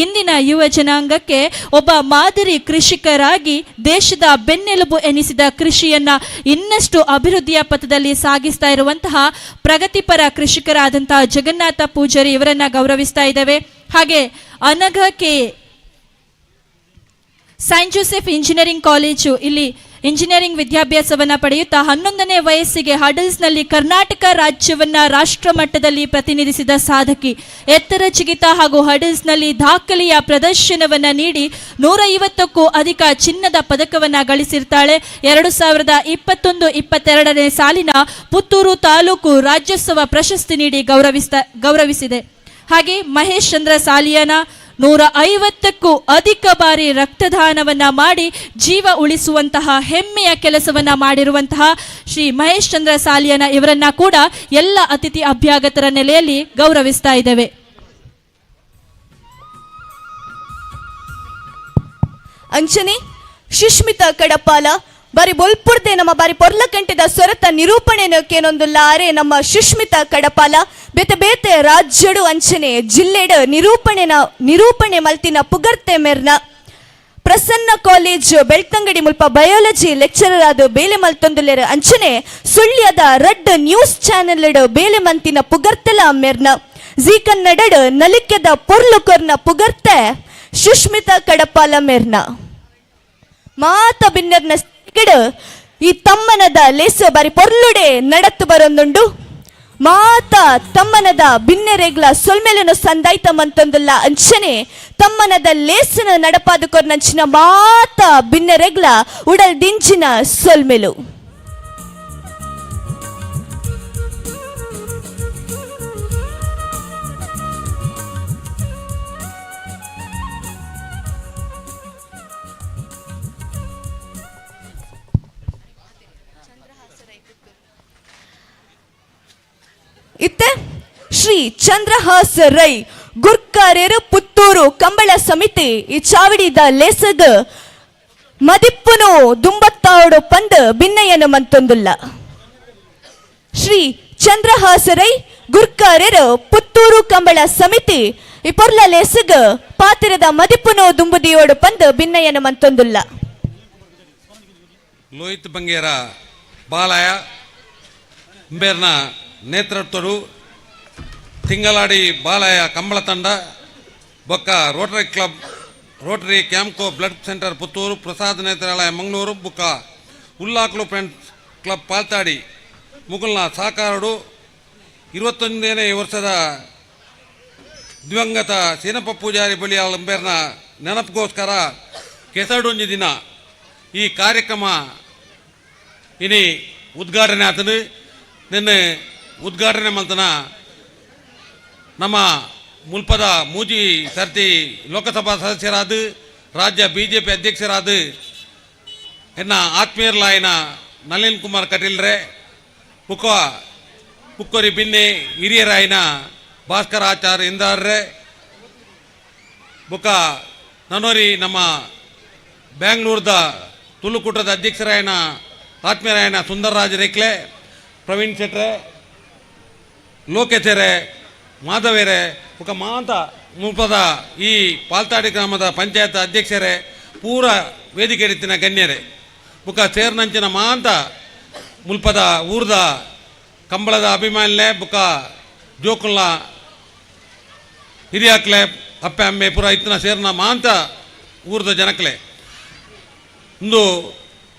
ಇಂದಿನ ಯುವ ಜನಾಂಗಕ್ಕೆ ಒಬ್ಬ ಮಾದರಿ ಕೃಷಿಕರಾಗಿ ದೇಶದ ಬೆನ್ನೆಲುಬು ಎನಿಸಿದ ಕೃಷಿಯನ್ನ ಇನ್ನಷ್ಟು ಅಭಿವೃದ್ಧಿಯ ಪಥದಲ್ಲಿ ಸಾಗಿಸ್ತಾ ಇರುವಂತಹ ಪ್ರಗತಿಪರ ಕೃಷಿಕರಾದಂತಹ ಜಗನ್ನಾಥ ಪೂಜಾರಿ ಇವರನ್ನ ಗೌರವಿಸ್ತಾ ಇದ್ದೇವೆ. ಹಾಗೆ Anagha K Saint Joseph engineering college, ಇಲ್ಲಿ ಇಂಜಿನಿಯರಿಂಗ್ ವಿದ್ಯಾಭ್ಯಾಸವನ್ನ ಪಡೆಯುತ್ತಾ 11ನೇ ವಯಸ್ಸಿಗೆ ಹಡಲ್ಸ್ನಲ್ಲಿ ಕರ್ನಾಟಕ ರಾಜ್ಯವನ್ನ ರಾಷ್ಟ್ರ ಮಟ್ಟದಲ್ಲಿ ಪ್ರತಿನಿಧಿಸಿದ ಸಾಧಕಿ. ಎತ್ತರ ಜಿಗಿತ ಹಾಗೂ ಹಡಲ್ಸ್ನಲ್ಲಿ ದಾಖಲೆಯ ಪ್ರದರ್ಶನವನ್ನ ನೀಡಿ 150ಕ್ಕೂ ಅಧಿಕ ಚಿನ್ನದ ಪದಕವನ್ನ ಗಳಿಸಿರ್ತಾಳೆ. 2021-22ನೇ ಸಾಲಿನ ಪುತ್ತೂರು ತಾಲೂಕು ರಾಜ್ಯೋತ್ಸವ ಪ್ರಶಸ್ತಿ ನೀಡಿ ಗೌರವಿಸಿದೆ. ಹಾಗೆ ಮಹೇಶ್ ಚಂದ್ರ ಸಾಲಿಯಾನ 150ಕ್ಕೂ ಅಧಿಕ ಬಾರಿ ರಕ್ತದಾನವನ್ನ ಮಾಡಿ ಜೀವ ಉಳಿಸುವಂತಹ ಹೆಮ್ಮೆಯ ಕೆಲಸವನ್ನ ಮಾಡಿರುವಂತಹ ಶ್ರೀ ಮಹೇಶ್ ಚಂದ್ರ ಸಾಲಿಯಾನ ಇವರನ್ನ ಕೂಡ ಎಲ್ಲ ಅತಿಥಿ ಅಭ್ಯಾಗತರ ನೆಲೆಯಲ್ಲಿ ಗೌರವಿಸ್ತಾ ಇದ್ದೇವೆ. ಅಂಚನೆ ಸುಷ್ಮಿತಾ ಕಡಪಾಲ ಬಾರಿ ಬೊಲ್ಪುರ್ದೆ ನಮ್ಮ ಬಾರಿ ಪೊರ್ಲಕಂಟೆದ ಸ್ವರತ ನಿರೂಪಣೆನ ಕೇನೊಂದುಲ್ಲ ಆರೆ ನಮ್ಮ ಸುಷ್ಮಿತಾ ಕಡಪಾಲ ಬೇತೆ ಬೇತೆ ರಾಜ್ಯಡು ಅಂಚನೆ ಜಿಲ್ಲೆಡ್ ನಿರೂಪಣೆ ಮಲ್ತಿನ ಪುಗರ್ತೆ ಮೆರ್ನ ಪ್ರಸನ್ನ ಕಾಲೇಜ್ ಬೆಳ್ತಂಗಡಿ ಮುಲ್ಪ ಬಯಾಲಜಿ ಲೆಕ್ಚರರ್ ಆದ ಬೇಲೆ ಮಲ್ತೊಂದುಲ್ಲೆರ್ ಅಂಚನೆ ಸುಳ್ಯದ ರೆಡ್ ನ್ಯೂಸ್ ಚಾನೆಲ್ ಬೇಲೆ ಮಂತಿನ ಪುಗರ್ತಲ ಮೆರ್ನ ಜಿ ಕನ್ನಡಡ್ ನಲಿಕೆದ ಪೊರ್ಲುಕೊರ್ನ ಪುಗರ್ತೆ ಸುಷ್ಮಿತಾ ಕಡಪಾಲ ಮೆರ್ನ ಮಾತ ಬಿನ್ನರ್ನ ಈ ತಮ್ಮನದ ಲೇಸು ಬಾರಿ ಪೊರ್ಲುಡೆ ನಡತ್ತು ಬರೊಂದುಂಡು ಮಾತ ತಮ್ಮನದ ಬಿನ್ನೆರೆಗ್ಲ ಸೊಲ್ಮೆಲನು ಸಂದಾಯ್ತ ಮಂತೊಂದುಲ್ಲ ಅಂಚನೆ ತಮ್ಮನದ ಲೇಸನ ನಡಪಾದು ಕೊರ್ನಂಚಿನ ಮಾತ ಬಿನ್ನೆರೆಗ್ಲ ಉಡಲ್ ದಿಂಚಿನ ಸೊಲ್ಮೆಲು ಇತ್ತೆ ಶ್ರೀ ಚಂದ್ರಹಾಸ ರೈ ಗುರ್ಕಾರ್ಯರು ಪುತ್ತೂರು ಕಂಬಳ ಸಮಿತಿ ಈ ಚಾವಡಿದ ಲೇಸಗ ಮದಿಪ್ಪುನು ದುಂಬತ್ತಾವಡು ಪಂದ್ ಭಿನ್ನಯ್ಯನು ಮಂತೊಂದುಲ್ಲ. ಶ್ರೀ ಚಂದ್ರಹಾಸ ರೈ ಗುರ್ಕಾರ್ಯರು ಪುತ್ತೂರು ಕಂಬಳ ಸಮಿತಿ ಈ ಪೊರ್ಲ ಲೇಸಗ ಪಾತಿರದ ಮದಿಪ್ಪುನು ದುಂಬುದಿಯೋಡು ಪಂದ್ ಭಿನ್ನಯ್ಯನು ಮಂತೊಂದುಲ್ಲ. ಲೋಹಿತ್ ಬಂಗೇರ ಬಾಲಯ ಬೇರ್ನ ನೇತೃತ್ವಡು ತಿಂಗಳಾಡಿ ಬಾಲಯ ಕಂಬಳ ತಂಡ ಬೊಕ್ಕ rotary club rotary Campco blood centre Puttur Prasad Netralaya Mangaluru ಬುಕ್ಕ ಉಲ್ಲಾಕ್ಲು ಫ್ರೆಂಡ್ಸ್ ಕ್ಲಬ್ ಪಾಲ್ತಾಡಿ ಮುಗುಲ್ನ ಸಹಕಾರಡು 21ನೇ ವರ್ಷದ ದಿವಂಗತ ಸೀನಪ್ಪ ಪೂಜಾರಿ ಬಳಿಯಾಳ ಬೇರ್ನ ನೆನಪಿಗೋಸ್ಕರ ಕೆಸಡೊಂಜಿ ದಿನ ಈ ಕಾರ್ಯಕ್ರಮ ಇನಿ ಉದ್ಘಾಟನೆ ಆತನು. ನಿನ್ನೆ ಉದ್ಘಾಟನೆ ಮಲ್ತನ ನಮ್ಮ ಮುಲ್ಪದ ಮೂಜಿ ಸರ್ತಿ ಲೋಕಸಭಾ ಸದಸ್ಯರಾದ ರಾಜ್ಯ BJP ಅಧ್ಯಕ್ಷರಾದ ಎನ್ನ ಆತ್ಮೀಯರ್ಲಾಯನ ನಳಿನ್ ಕುಮಾರ್ ಕಟೀಲ್ರೆ ಪುಕ್ಕೋರಿ ಬಿನ್ನೆ ಹಿರಿಯರಾಯನ ಭಾಸ್ಕರ ಆಚಾರ್ಯ ಇಂದಾರ್ರೆ ಬುಕ್ಕ ನನೋರಿ ನಮ್ಮ ಬ್ಯಾಂಗ್ಳೂರ್ದ ತುಳುಕೂಟದ ಅಧ್ಯಕ್ಷರಾಯನ ಆತ್ಮೀಯರಾಯನ ಸುಂದರರಾಜ್ ರೇಕ್ಲೆ ಪ್ರವೀಣ್ ಶೆಟ್ರೆ ಲೋಕೇಶರೆ ಮಾಧವೇರೆ ಬುಕ್ಕ ಮಾಂತ ಮುಲ್ಪದ ಈ ಪಾಲ್ತಾಡಿ ಗ್ರಾಮದ ಪಂಚಾಯತ್ ಅಧ್ಯಕ್ಷರೇ ಪೂರ ವೇದಿಕೆ ರೀತಿನ ಗಣ್ಯರೇ ಬುಕ್ಕ ಸೇರ್ನಂಚಿನ ಮಾಂತ ಮುಲ್ಪದ ಊರ್ದ ಕಂಬಳದ ಅಭಿಮಾನಿಲೆ ಬುಕ್ಕ ಜೋಕುಲ್ಲ ಹಿರಿಯಾಕ್ಲೆ ಅಪ್ಪೆ ಅಮ್ಮೆ ಪೂರ ಇತ್ತಿನ ಸೇರ್ನ ಮಾಂತ ಊರ್ದ ಜನಕ್ಲೆ ಇಂದು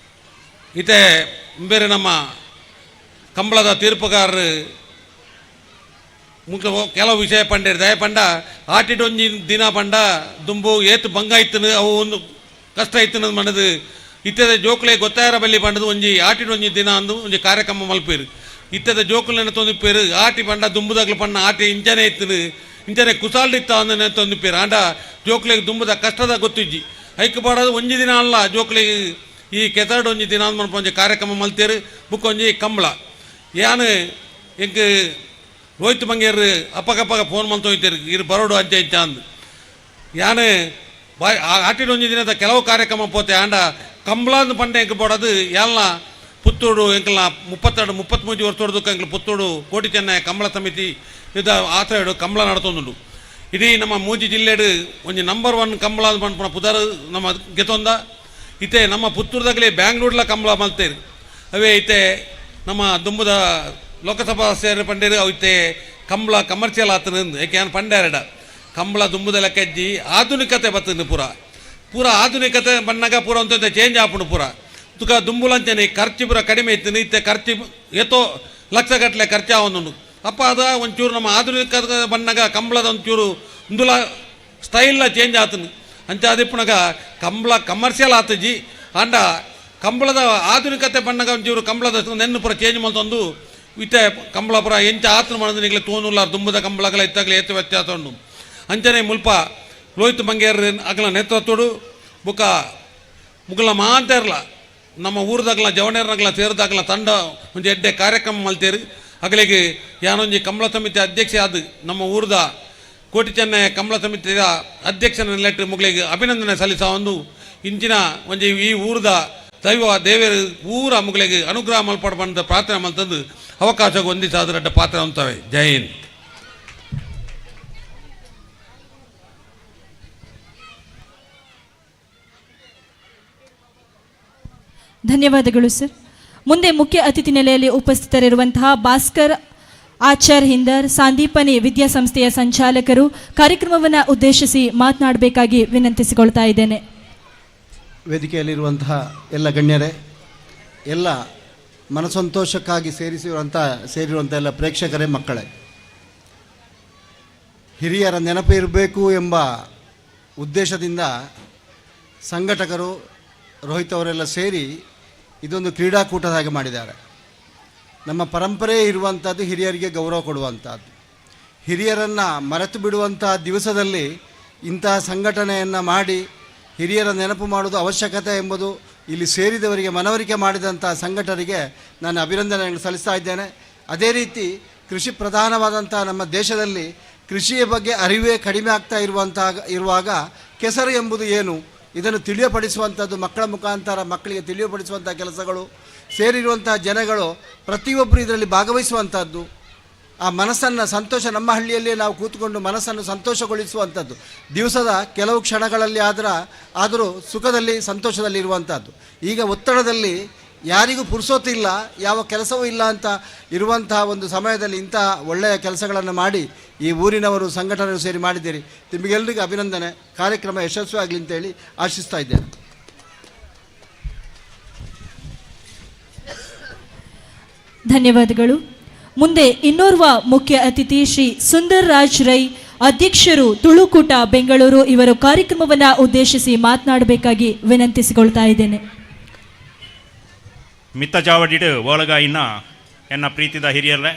ಇತೆ ಬೇರೆ ನಮ್ಮ ಕಂಬಳದ ತೀರ್ಪುಗಾರರು ಕೆಲವು ವಿಷಯ ಪಂಡಿರ್ ದಯ ಪಂಡ ಆಟಿಡೊಂಜಿ ದಿನ ಪಂಡ ದುಂಬು ಏತು ಭಂಗ ಇತ್ತನು ಅವು ಒಂದು ಕಷ್ಟ ಇತ್ತನ ಮನದು ಇತ್ತದ ಜೋಕ್ಲೆ ಗೊತ್ತಾಯರ ಬಲ್ಲಿ ಪಂಡದು ಒಂಜಿ ಆಟಿಡೊಂಜಿ ದಿನ ಅಂದು ಒಂಜಿ ಕಾರ್ಯಕ್ರಮ ಮಲ್ಪೇರು ಇತ್ತದ ಜೋಕುಲೆನ ತೊಂದಿಪ್ಪೇರು ಆಟಿ ಪಂಡ ದುಂಬುದಾಗ್ಲು ಪಣ್ಣ ಆಟಿ ಇಂಚನೆ ಇತ್ತನು ಇಂಚನೆ ಕುಸಾಲ್ಡಿತ್ತ ಅಂದನೆ ತೊಂದಿಪ್ಪೇರು ಆಂಡ ಜೋಕ್ಲೆಗೆ ದುಂಬುದ ಕಷ್ಟದ ಗೊತ್ತಿಜ್ಜಿ ಐಕ್ ಪಾಡೋದು ಒಂಜಿ ದಿನ ಅಲ್ಲ ಜೋಕ್ಲೆಗೆ ಈ ಕೆಸರಡು ಒಂಜಿ ದಿನ ಅಂದ್ ಮನ್ಪ ಒಂಜಿ ಕಾರ್ಯಕ್ರಮ ಮಲ್ತೇರು ಬುಕ್ ಒಂಜಿ ಕಂಬಳ ಯಾನು ಎಂಕ್ ರೋಹಿತ್ ಮಂಗೇರ್ ಅಪ್ಪಗಪ್ಪಗ ಫೋನ್ ಮಲ್ತು ಹೋಯ್ತೇರು ಇರು ಬರೋಡು ಅಂಚೆ ಇಂಚ ಅಂದು ಯಾನು ಬಾಯ್ ಆಟಿಡೊಂಜಿ ದಿನದ ಕೆಲವು ಕಾರ್ಯಕ್ರಮ ಪೋತೆ ಆಂಡ ಕಂಬಳ ಅಂದು ಪಂಡ ಎಂಕ್ ಪೋಡೋದು ಎಲ್ಲ ಪುತ್ತೂರು ಎಂಕಲ್ನ 32-33 ವರ್ಷದಕ್ಕೆ ಎಂಕಲ್ ಪುತ್ತೂರು ಕೋಟಿ ಚೆನ್ನೈ ಕಂಬಳ ಸಮಿತಿ ಇದ ಆಶ್ರಯಡು ಕಂಬಳ ನಡತೊಂದುಂಡು ಇಡೀ ನಮ್ಮ ಮೂಜಿ ಜಿಲ್ಲೆಡು ಒಂಜಿ ನಂಬರ್ 1 ಕಂಬಳ ಪಂಪನ ಪುದರ್ ನಮ್ಮ ಗೆತೊಂದ ಇತ್ತೆ ನಮ್ಮ ಪುತ್ತೂರ್ದಾಗಲೇ ಬ್ಯಾಂಗ್ಳೂರ್ಲ ಕಂಬಳ ಮಲ್ತೇರು ಅವೇ ಇತ್ತೆ ನಮ್ಮ ದುಂಬುದ ಲೋಕಸಭಾ ಸದಸ್ಯರು ಪಂಡೇರು ಅವು ಇತ್ತೆ ಕಂಬಳ ಕಮರ್ಷಿಯಲ್ ಆತನ ಯಾಕೆ ಏನು ಪಂಡೇರಡ ಕಂಬಳ ದುಂಬುದ ಲೆಕ್ಕಜ್ಜಿ ಆಧುನಿಕತೆ ಬರ್ತದೆ ಪೂರ ಆಧುನಿಕತೆ ಬಣ್ಣಗ ಪೂರ ಅಂತ ಚೇಂಜ್ ಆಪುಂಡು ಪೂರ ತುಕ ದುಂಬುಲಂಚನೆ ಖರ್ಚು ಪೂರ ಕಡಿಮೆ ಇತ್ತು ಇತ್ತೆ ಖರ್ಚು ಎತ್ತೋ ಲಕ್ಷಗಟ್ಟಲೆ ಖರ್ಚಾವೊಂದು ಅಪ್ಪ ಅದ ಒಂಚೂರು ನಮ್ಮ ಆಧುನಿಕ ಬಣ್ಣಗ ಕಂಬಳದ ಒಂಚೂರು ಇಂದುಲ ಸ್ಟೈಲ್ಲ ಚೇಂಜ್ ಆತನು ಅಂಚ ಅದಿಪ್ಪುನಗ ಕಂಬಳ ಕಮರ್ಷಿಯಲ್ ಆತಜಿ ಅಂಡ ಕಂಬಳದ ಆಧುನಿಕತೆ ಬಣ್ಣಗ ಒಂಚೂರು ಕಂಬಳದ ನೆನ್ನು ಪುರ ಚೇಂಜ್ ಮಾಡ್ತಂದು ಇತ್ತೆ ಕಂಬಳ ಪುರ ಎಂಚ ಆತನ ಮಾಡೋದು ನಿಗಲೆ ತೋನುಲ್ಲ ದುಂಬದ ಕಂಬಳಗಳ ಇತ್ತಾಗಲೇ ಎತ್ತು ವ್ಯತ್ಯಾಸ ಉಂಡು ಅಂಚನೆ ಮುಲ್ಪ ಲೋಹಿತ್ ಮಂಗೇರ್ ಅಗಲ ನೇತೃತ್ವಡು ಬುಕ್ಕ ಮುಗಲ ಮಾಂತೇರ್ಲ ನಮ್ಮ ಊರದಾಗಲ ಜವನೇರ್ನಗಲ ಸೇರಿದಾಗಲ ತಂಡ ಒಂದು ಎಡ್ಡೆ ಕಾರ್ಯಕ್ರಮ ಮಲ್ತೇರು ಅಗಲಿಗೆ ಯಾನೊಂಜಿ ಕಂಬಳ ಸಮಿತಿ ಅಧ್ಯಕ್ಷ ಆದ ನಮ್ಮ ಊರದ ಕೋಟಿ ಚೆನ್ನೈ ಕಂಬಳ ಸಮಿತಿಯ ಅಧ್ಯಕ್ಷನ ಲೆಟ್ರ್ ಮುಗಳಿಗೆ ಅಭಿನಂದನೆ ಸಲ್ಲಿಸ ಒಂದು ಇಂಚಿನ ಒಂಜಿ ಈ ಊರದ ದೈವ ದೇವರು ಊರ ಮುಗಳಿಗೆ ಅನುಗ್ರಹ ಮಲ್ಪಡ ಬಂದ ಪ್ರಾರ್ಥನೆ ಮಲ್ತಂದು ಅವಕಾಶ ಹೊಂದಿಸಾದ ಪಾತ್ರ ಅಂತವೆ. ಜೈ ಹಿಂದ್. ಧನ್ಯವಾದಗಳು ಸರ್. ಮುಂದೆ ಮುಖ್ಯ ಅತಿಥಿ ನೆಲೆಯಲ್ಲಿ ಉಪಸ್ಥಿತರಿರುವಂತಹ ಭಾಸ್ಕರ್ ಆಚಾರ್ ಹಿಂದರ್ ಸಾಂದೀಪನಿ ವಿದ್ಯಾಸಂಸ್ಥೆಯ ಸಂಚಾಲಕರು ಕಾರ್ಯಕ್ರಮವನ್ನು ಉದ್ದೇಶಿಸಿ ಮಾತನಾಡಬೇಕಾಗಿ ವಿನಂತಿಸಿಕೊಳ್ತಾ ಇದ್ದೇನೆ. ವೇದಿಕೆಯಲ್ಲಿರುವಂತಹ ಎಲ್ಲ ಗಣ್ಯರೇ, ಎಲ್ಲ ಮನಸಂತೋಷಕ್ಕಾಗಿ ಸೇರಿರುವಂಥ ಎಲ್ಲ ಪ್ರೇಕ್ಷಕರೇ, ಮಕ್ಕಳೇ, ಹಿರಿಯರ ನೆನಪು ಇರಬೇಕು ಎಂಬ ಉದ್ದೇಶದಿಂದ ಸಂಘಟಕರು ರೋಹಿತ್ ಅವರೆಲ್ಲ ಸೇರಿ ಇದೊಂದು ಕ್ರೀಡಾಕೂಟದ ಹಾಗೆ ಮಾಡಿದ್ದಾರೆ. ನಮ್ಮ ಪರಂಪರೆ ಇರುವಂಥದ್ದು ಹಿರಿಯರಿಗೆ ಗೌರವ ಕೊಡುವಂಥದ್ದು. ಹಿರಿಯರನ್ನು ಮರೆತು ಬಿಡುವಂಥ ದಿವಸದಲ್ಲಿ ಇಂತಹ ಸಂಘಟನೆಯನ್ನು ಮಾಡಿ ಹಿರಿಯರ ನೆನಪು ಮಾಡುವುದು ಅವಶ್ಯಕತೆ ಎಂಬುದು ಇಲ್ಲಿ ಸೇರಿದವರಿಗೆ ಮನವರಿಕೆ ಮಾಡಿದಂಥ ಸಂಘಟನೆಗೆ ನಾನು ಅಭಿನಂದನೆಗಳನ್ನು ಸಲ್ಲಿಸ್ತಾ ಇದ್ದೇನೆ. ಅದೇ ರೀತಿ ಕೃಷಿ ಪ್ರಧಾನವಾದಂಥ ನಮ್ಮ ದೇಶದಲ್ಲಿ ಕೃಷಿಯ ಬಗ್ಗೆ ಅರಿವೇ ಕಡಿಮೆ ಆಗ್ತಾ ಇರುವಾಗ ಕೆಸರು ಎಂಬುದು ಏನು, ಇದನ್ನು ತಿಳಿಯಪಡಿಸುವಂಥದ್ದು ಮಕ್ಕಳ ಮುಖಾಂತರ ಮಕ್ಕಳಿಗೆ ತಿಳಿಯಪಡಿಸುವಂಥ ಕೆಲಸಗಳು, ಸೇರಿರುವಂಥ ಜನಗಳು ಪ್ರತಿಯೊಬ್ಬರು ಇದರಲ್ಲಿ ಭಾಗವಹಿಸುವಂಥದ್ದು, ಆ ಮನಸ್ಸನ್ನು ಸಂತೋಷ, ನಮ್ಮ ಹಳ್ಳಿಯಲ್ಲಿಯೇ ನಾವು ಕೂತ್ಕೊಂಡು ಮನಸ್ಸನ್ನು ಸಂತೋಷಗೊಳಿಸುವಂಥದ್ದು, ದಿವಸದ ಕೆಲವು ಕ್ಷಣಗಳಲ್ಲಿ ಆದರೂ ಸುಖದಲ್ಲಿ ಸಂತೋಷದಲ್ಲಿ ಇರುವಂಥದ್ದು. ಈಗ ಒತ್ತಡದಲ್ಲಿ ಯಾರಿಗೂ ಪುರ್ಸೋತಿಲ್ಲ, ಯಾವ ಕೆಲಸವೂ ಇಲ್ಲ ಅಂತ ಇರುವಂತಹ ಒಂದು ಸಮಯದಲ್ಲಿ ಇಂಥ ಒಳ್ಳೆಯ ಕೆಲಸಗಳನ್ನು ಮಾಡಿ ಈ ಊರಿನವರು ಸಂಘಟನೆ ಸೇರಿ ಮಾಡಿದ್ದೀರಿ. ನಿಮಗೆಲ್ಲರಿಗೂ ಅಭಿನಂದನೆ. ಕಾರ್ಯಕ್ರಮ ಯಶಸ್ವಿಯಾಗಲಿ ಅಂತೇಳಿ ಆಶಿಸ್ತಾ ಇದ್ದೇನೆ. ಧನ್ಯವಾದಗಳು. ಮುಂದೆ ಇನ್ನೋರ್ವ ಮುಖ್ಯ ಅತಿಥಿ ಶ್ರೀ ಸುಂದರ್ ರಾಜ್ ರೈ, ಅಧ್ಯಕ್ಷರು ತುಳುಕೂಟ ಬೆಂಗಳೂರು, ಇವರು ಕಾರ್ಯಕ್ರಮವನ್ನು ಉದ್ದೇಶಿಸಿ ಮಾತನಾಡಬೇಕಾಗಿ ವಿನಂತಿಸಿಕೊಳ್ತಾ ಇದ್ದೇನೆ. ಮಿತ್ತ ಚಾವಡಿಡು ಒಳಗ ಇನ್ನ ಎನ್ನ ಪ್ರೀತಿದ ಹಿರಿಯರೇ,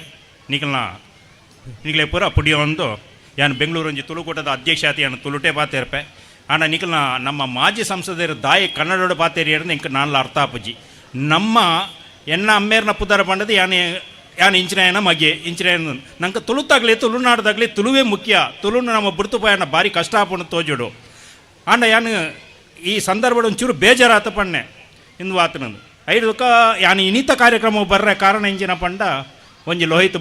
ನಿಗಲೇ ಪೂರ ಪುಡಿಯೊಂದು ಯಾನು ಬೆಂಗಳೂರು ಒಂಜಿ ತುಳುಕೂಟದ ಅಧ್ಯಕ್ಷತೆ ಯಾನು ತುಳುಟೆ ಪಾತೇರ್ಪೆ ಆಂಡ ನಿಖಲ್ನ ನಮ್ಮ ಮಾಜಿ ಸಂಸದರು ದಾಯಿ ಕನ್ನಡೋಡು ಪಾತೇರಿಯರು ನಿಂಗೆ ನಾನು ಅರ್ಥ ಆಪುಜಿ ನಮ್ಮ ಎನ್ನ ಅಮ್ಮೇರ್ನ ಪುದರ ಪಂಡದು ಯಾನು ಇಂಚಿನ ಮಗೆ ಇಂಚಿನ ನಂಗೆ ತುಳುತಾಗಲಿ ತುಳುನಾಡ್ದಾಗಲಿ ತುಳುವೇ ಮುಖ್ಯ. ತುಳುನು ನಮ್ಮ ಬಿಡ್ತುಪಾಯನ ಭಾರಿ ಕಷ್ಟ ಆಪುಂಡು ತೋಜುಡು ಆಂಡ ಯಾನು ಈ ಸಂದರ್ಭ ಒಂಚೂರು ಬೇಜಾರಾತ ಪಣ್ಣೆ ಇಂದು ಆತನದು ಐದಕ್ಕ ಯಾನು ಇನ್ನಿತ ಕಾರ್ಯಕ್ರಮ ಬರ್ರೆ ಕಾರಣ ಇಂಚಿನ ಪಂಡ ಒಂಜಿ ಲೋಹಿತ್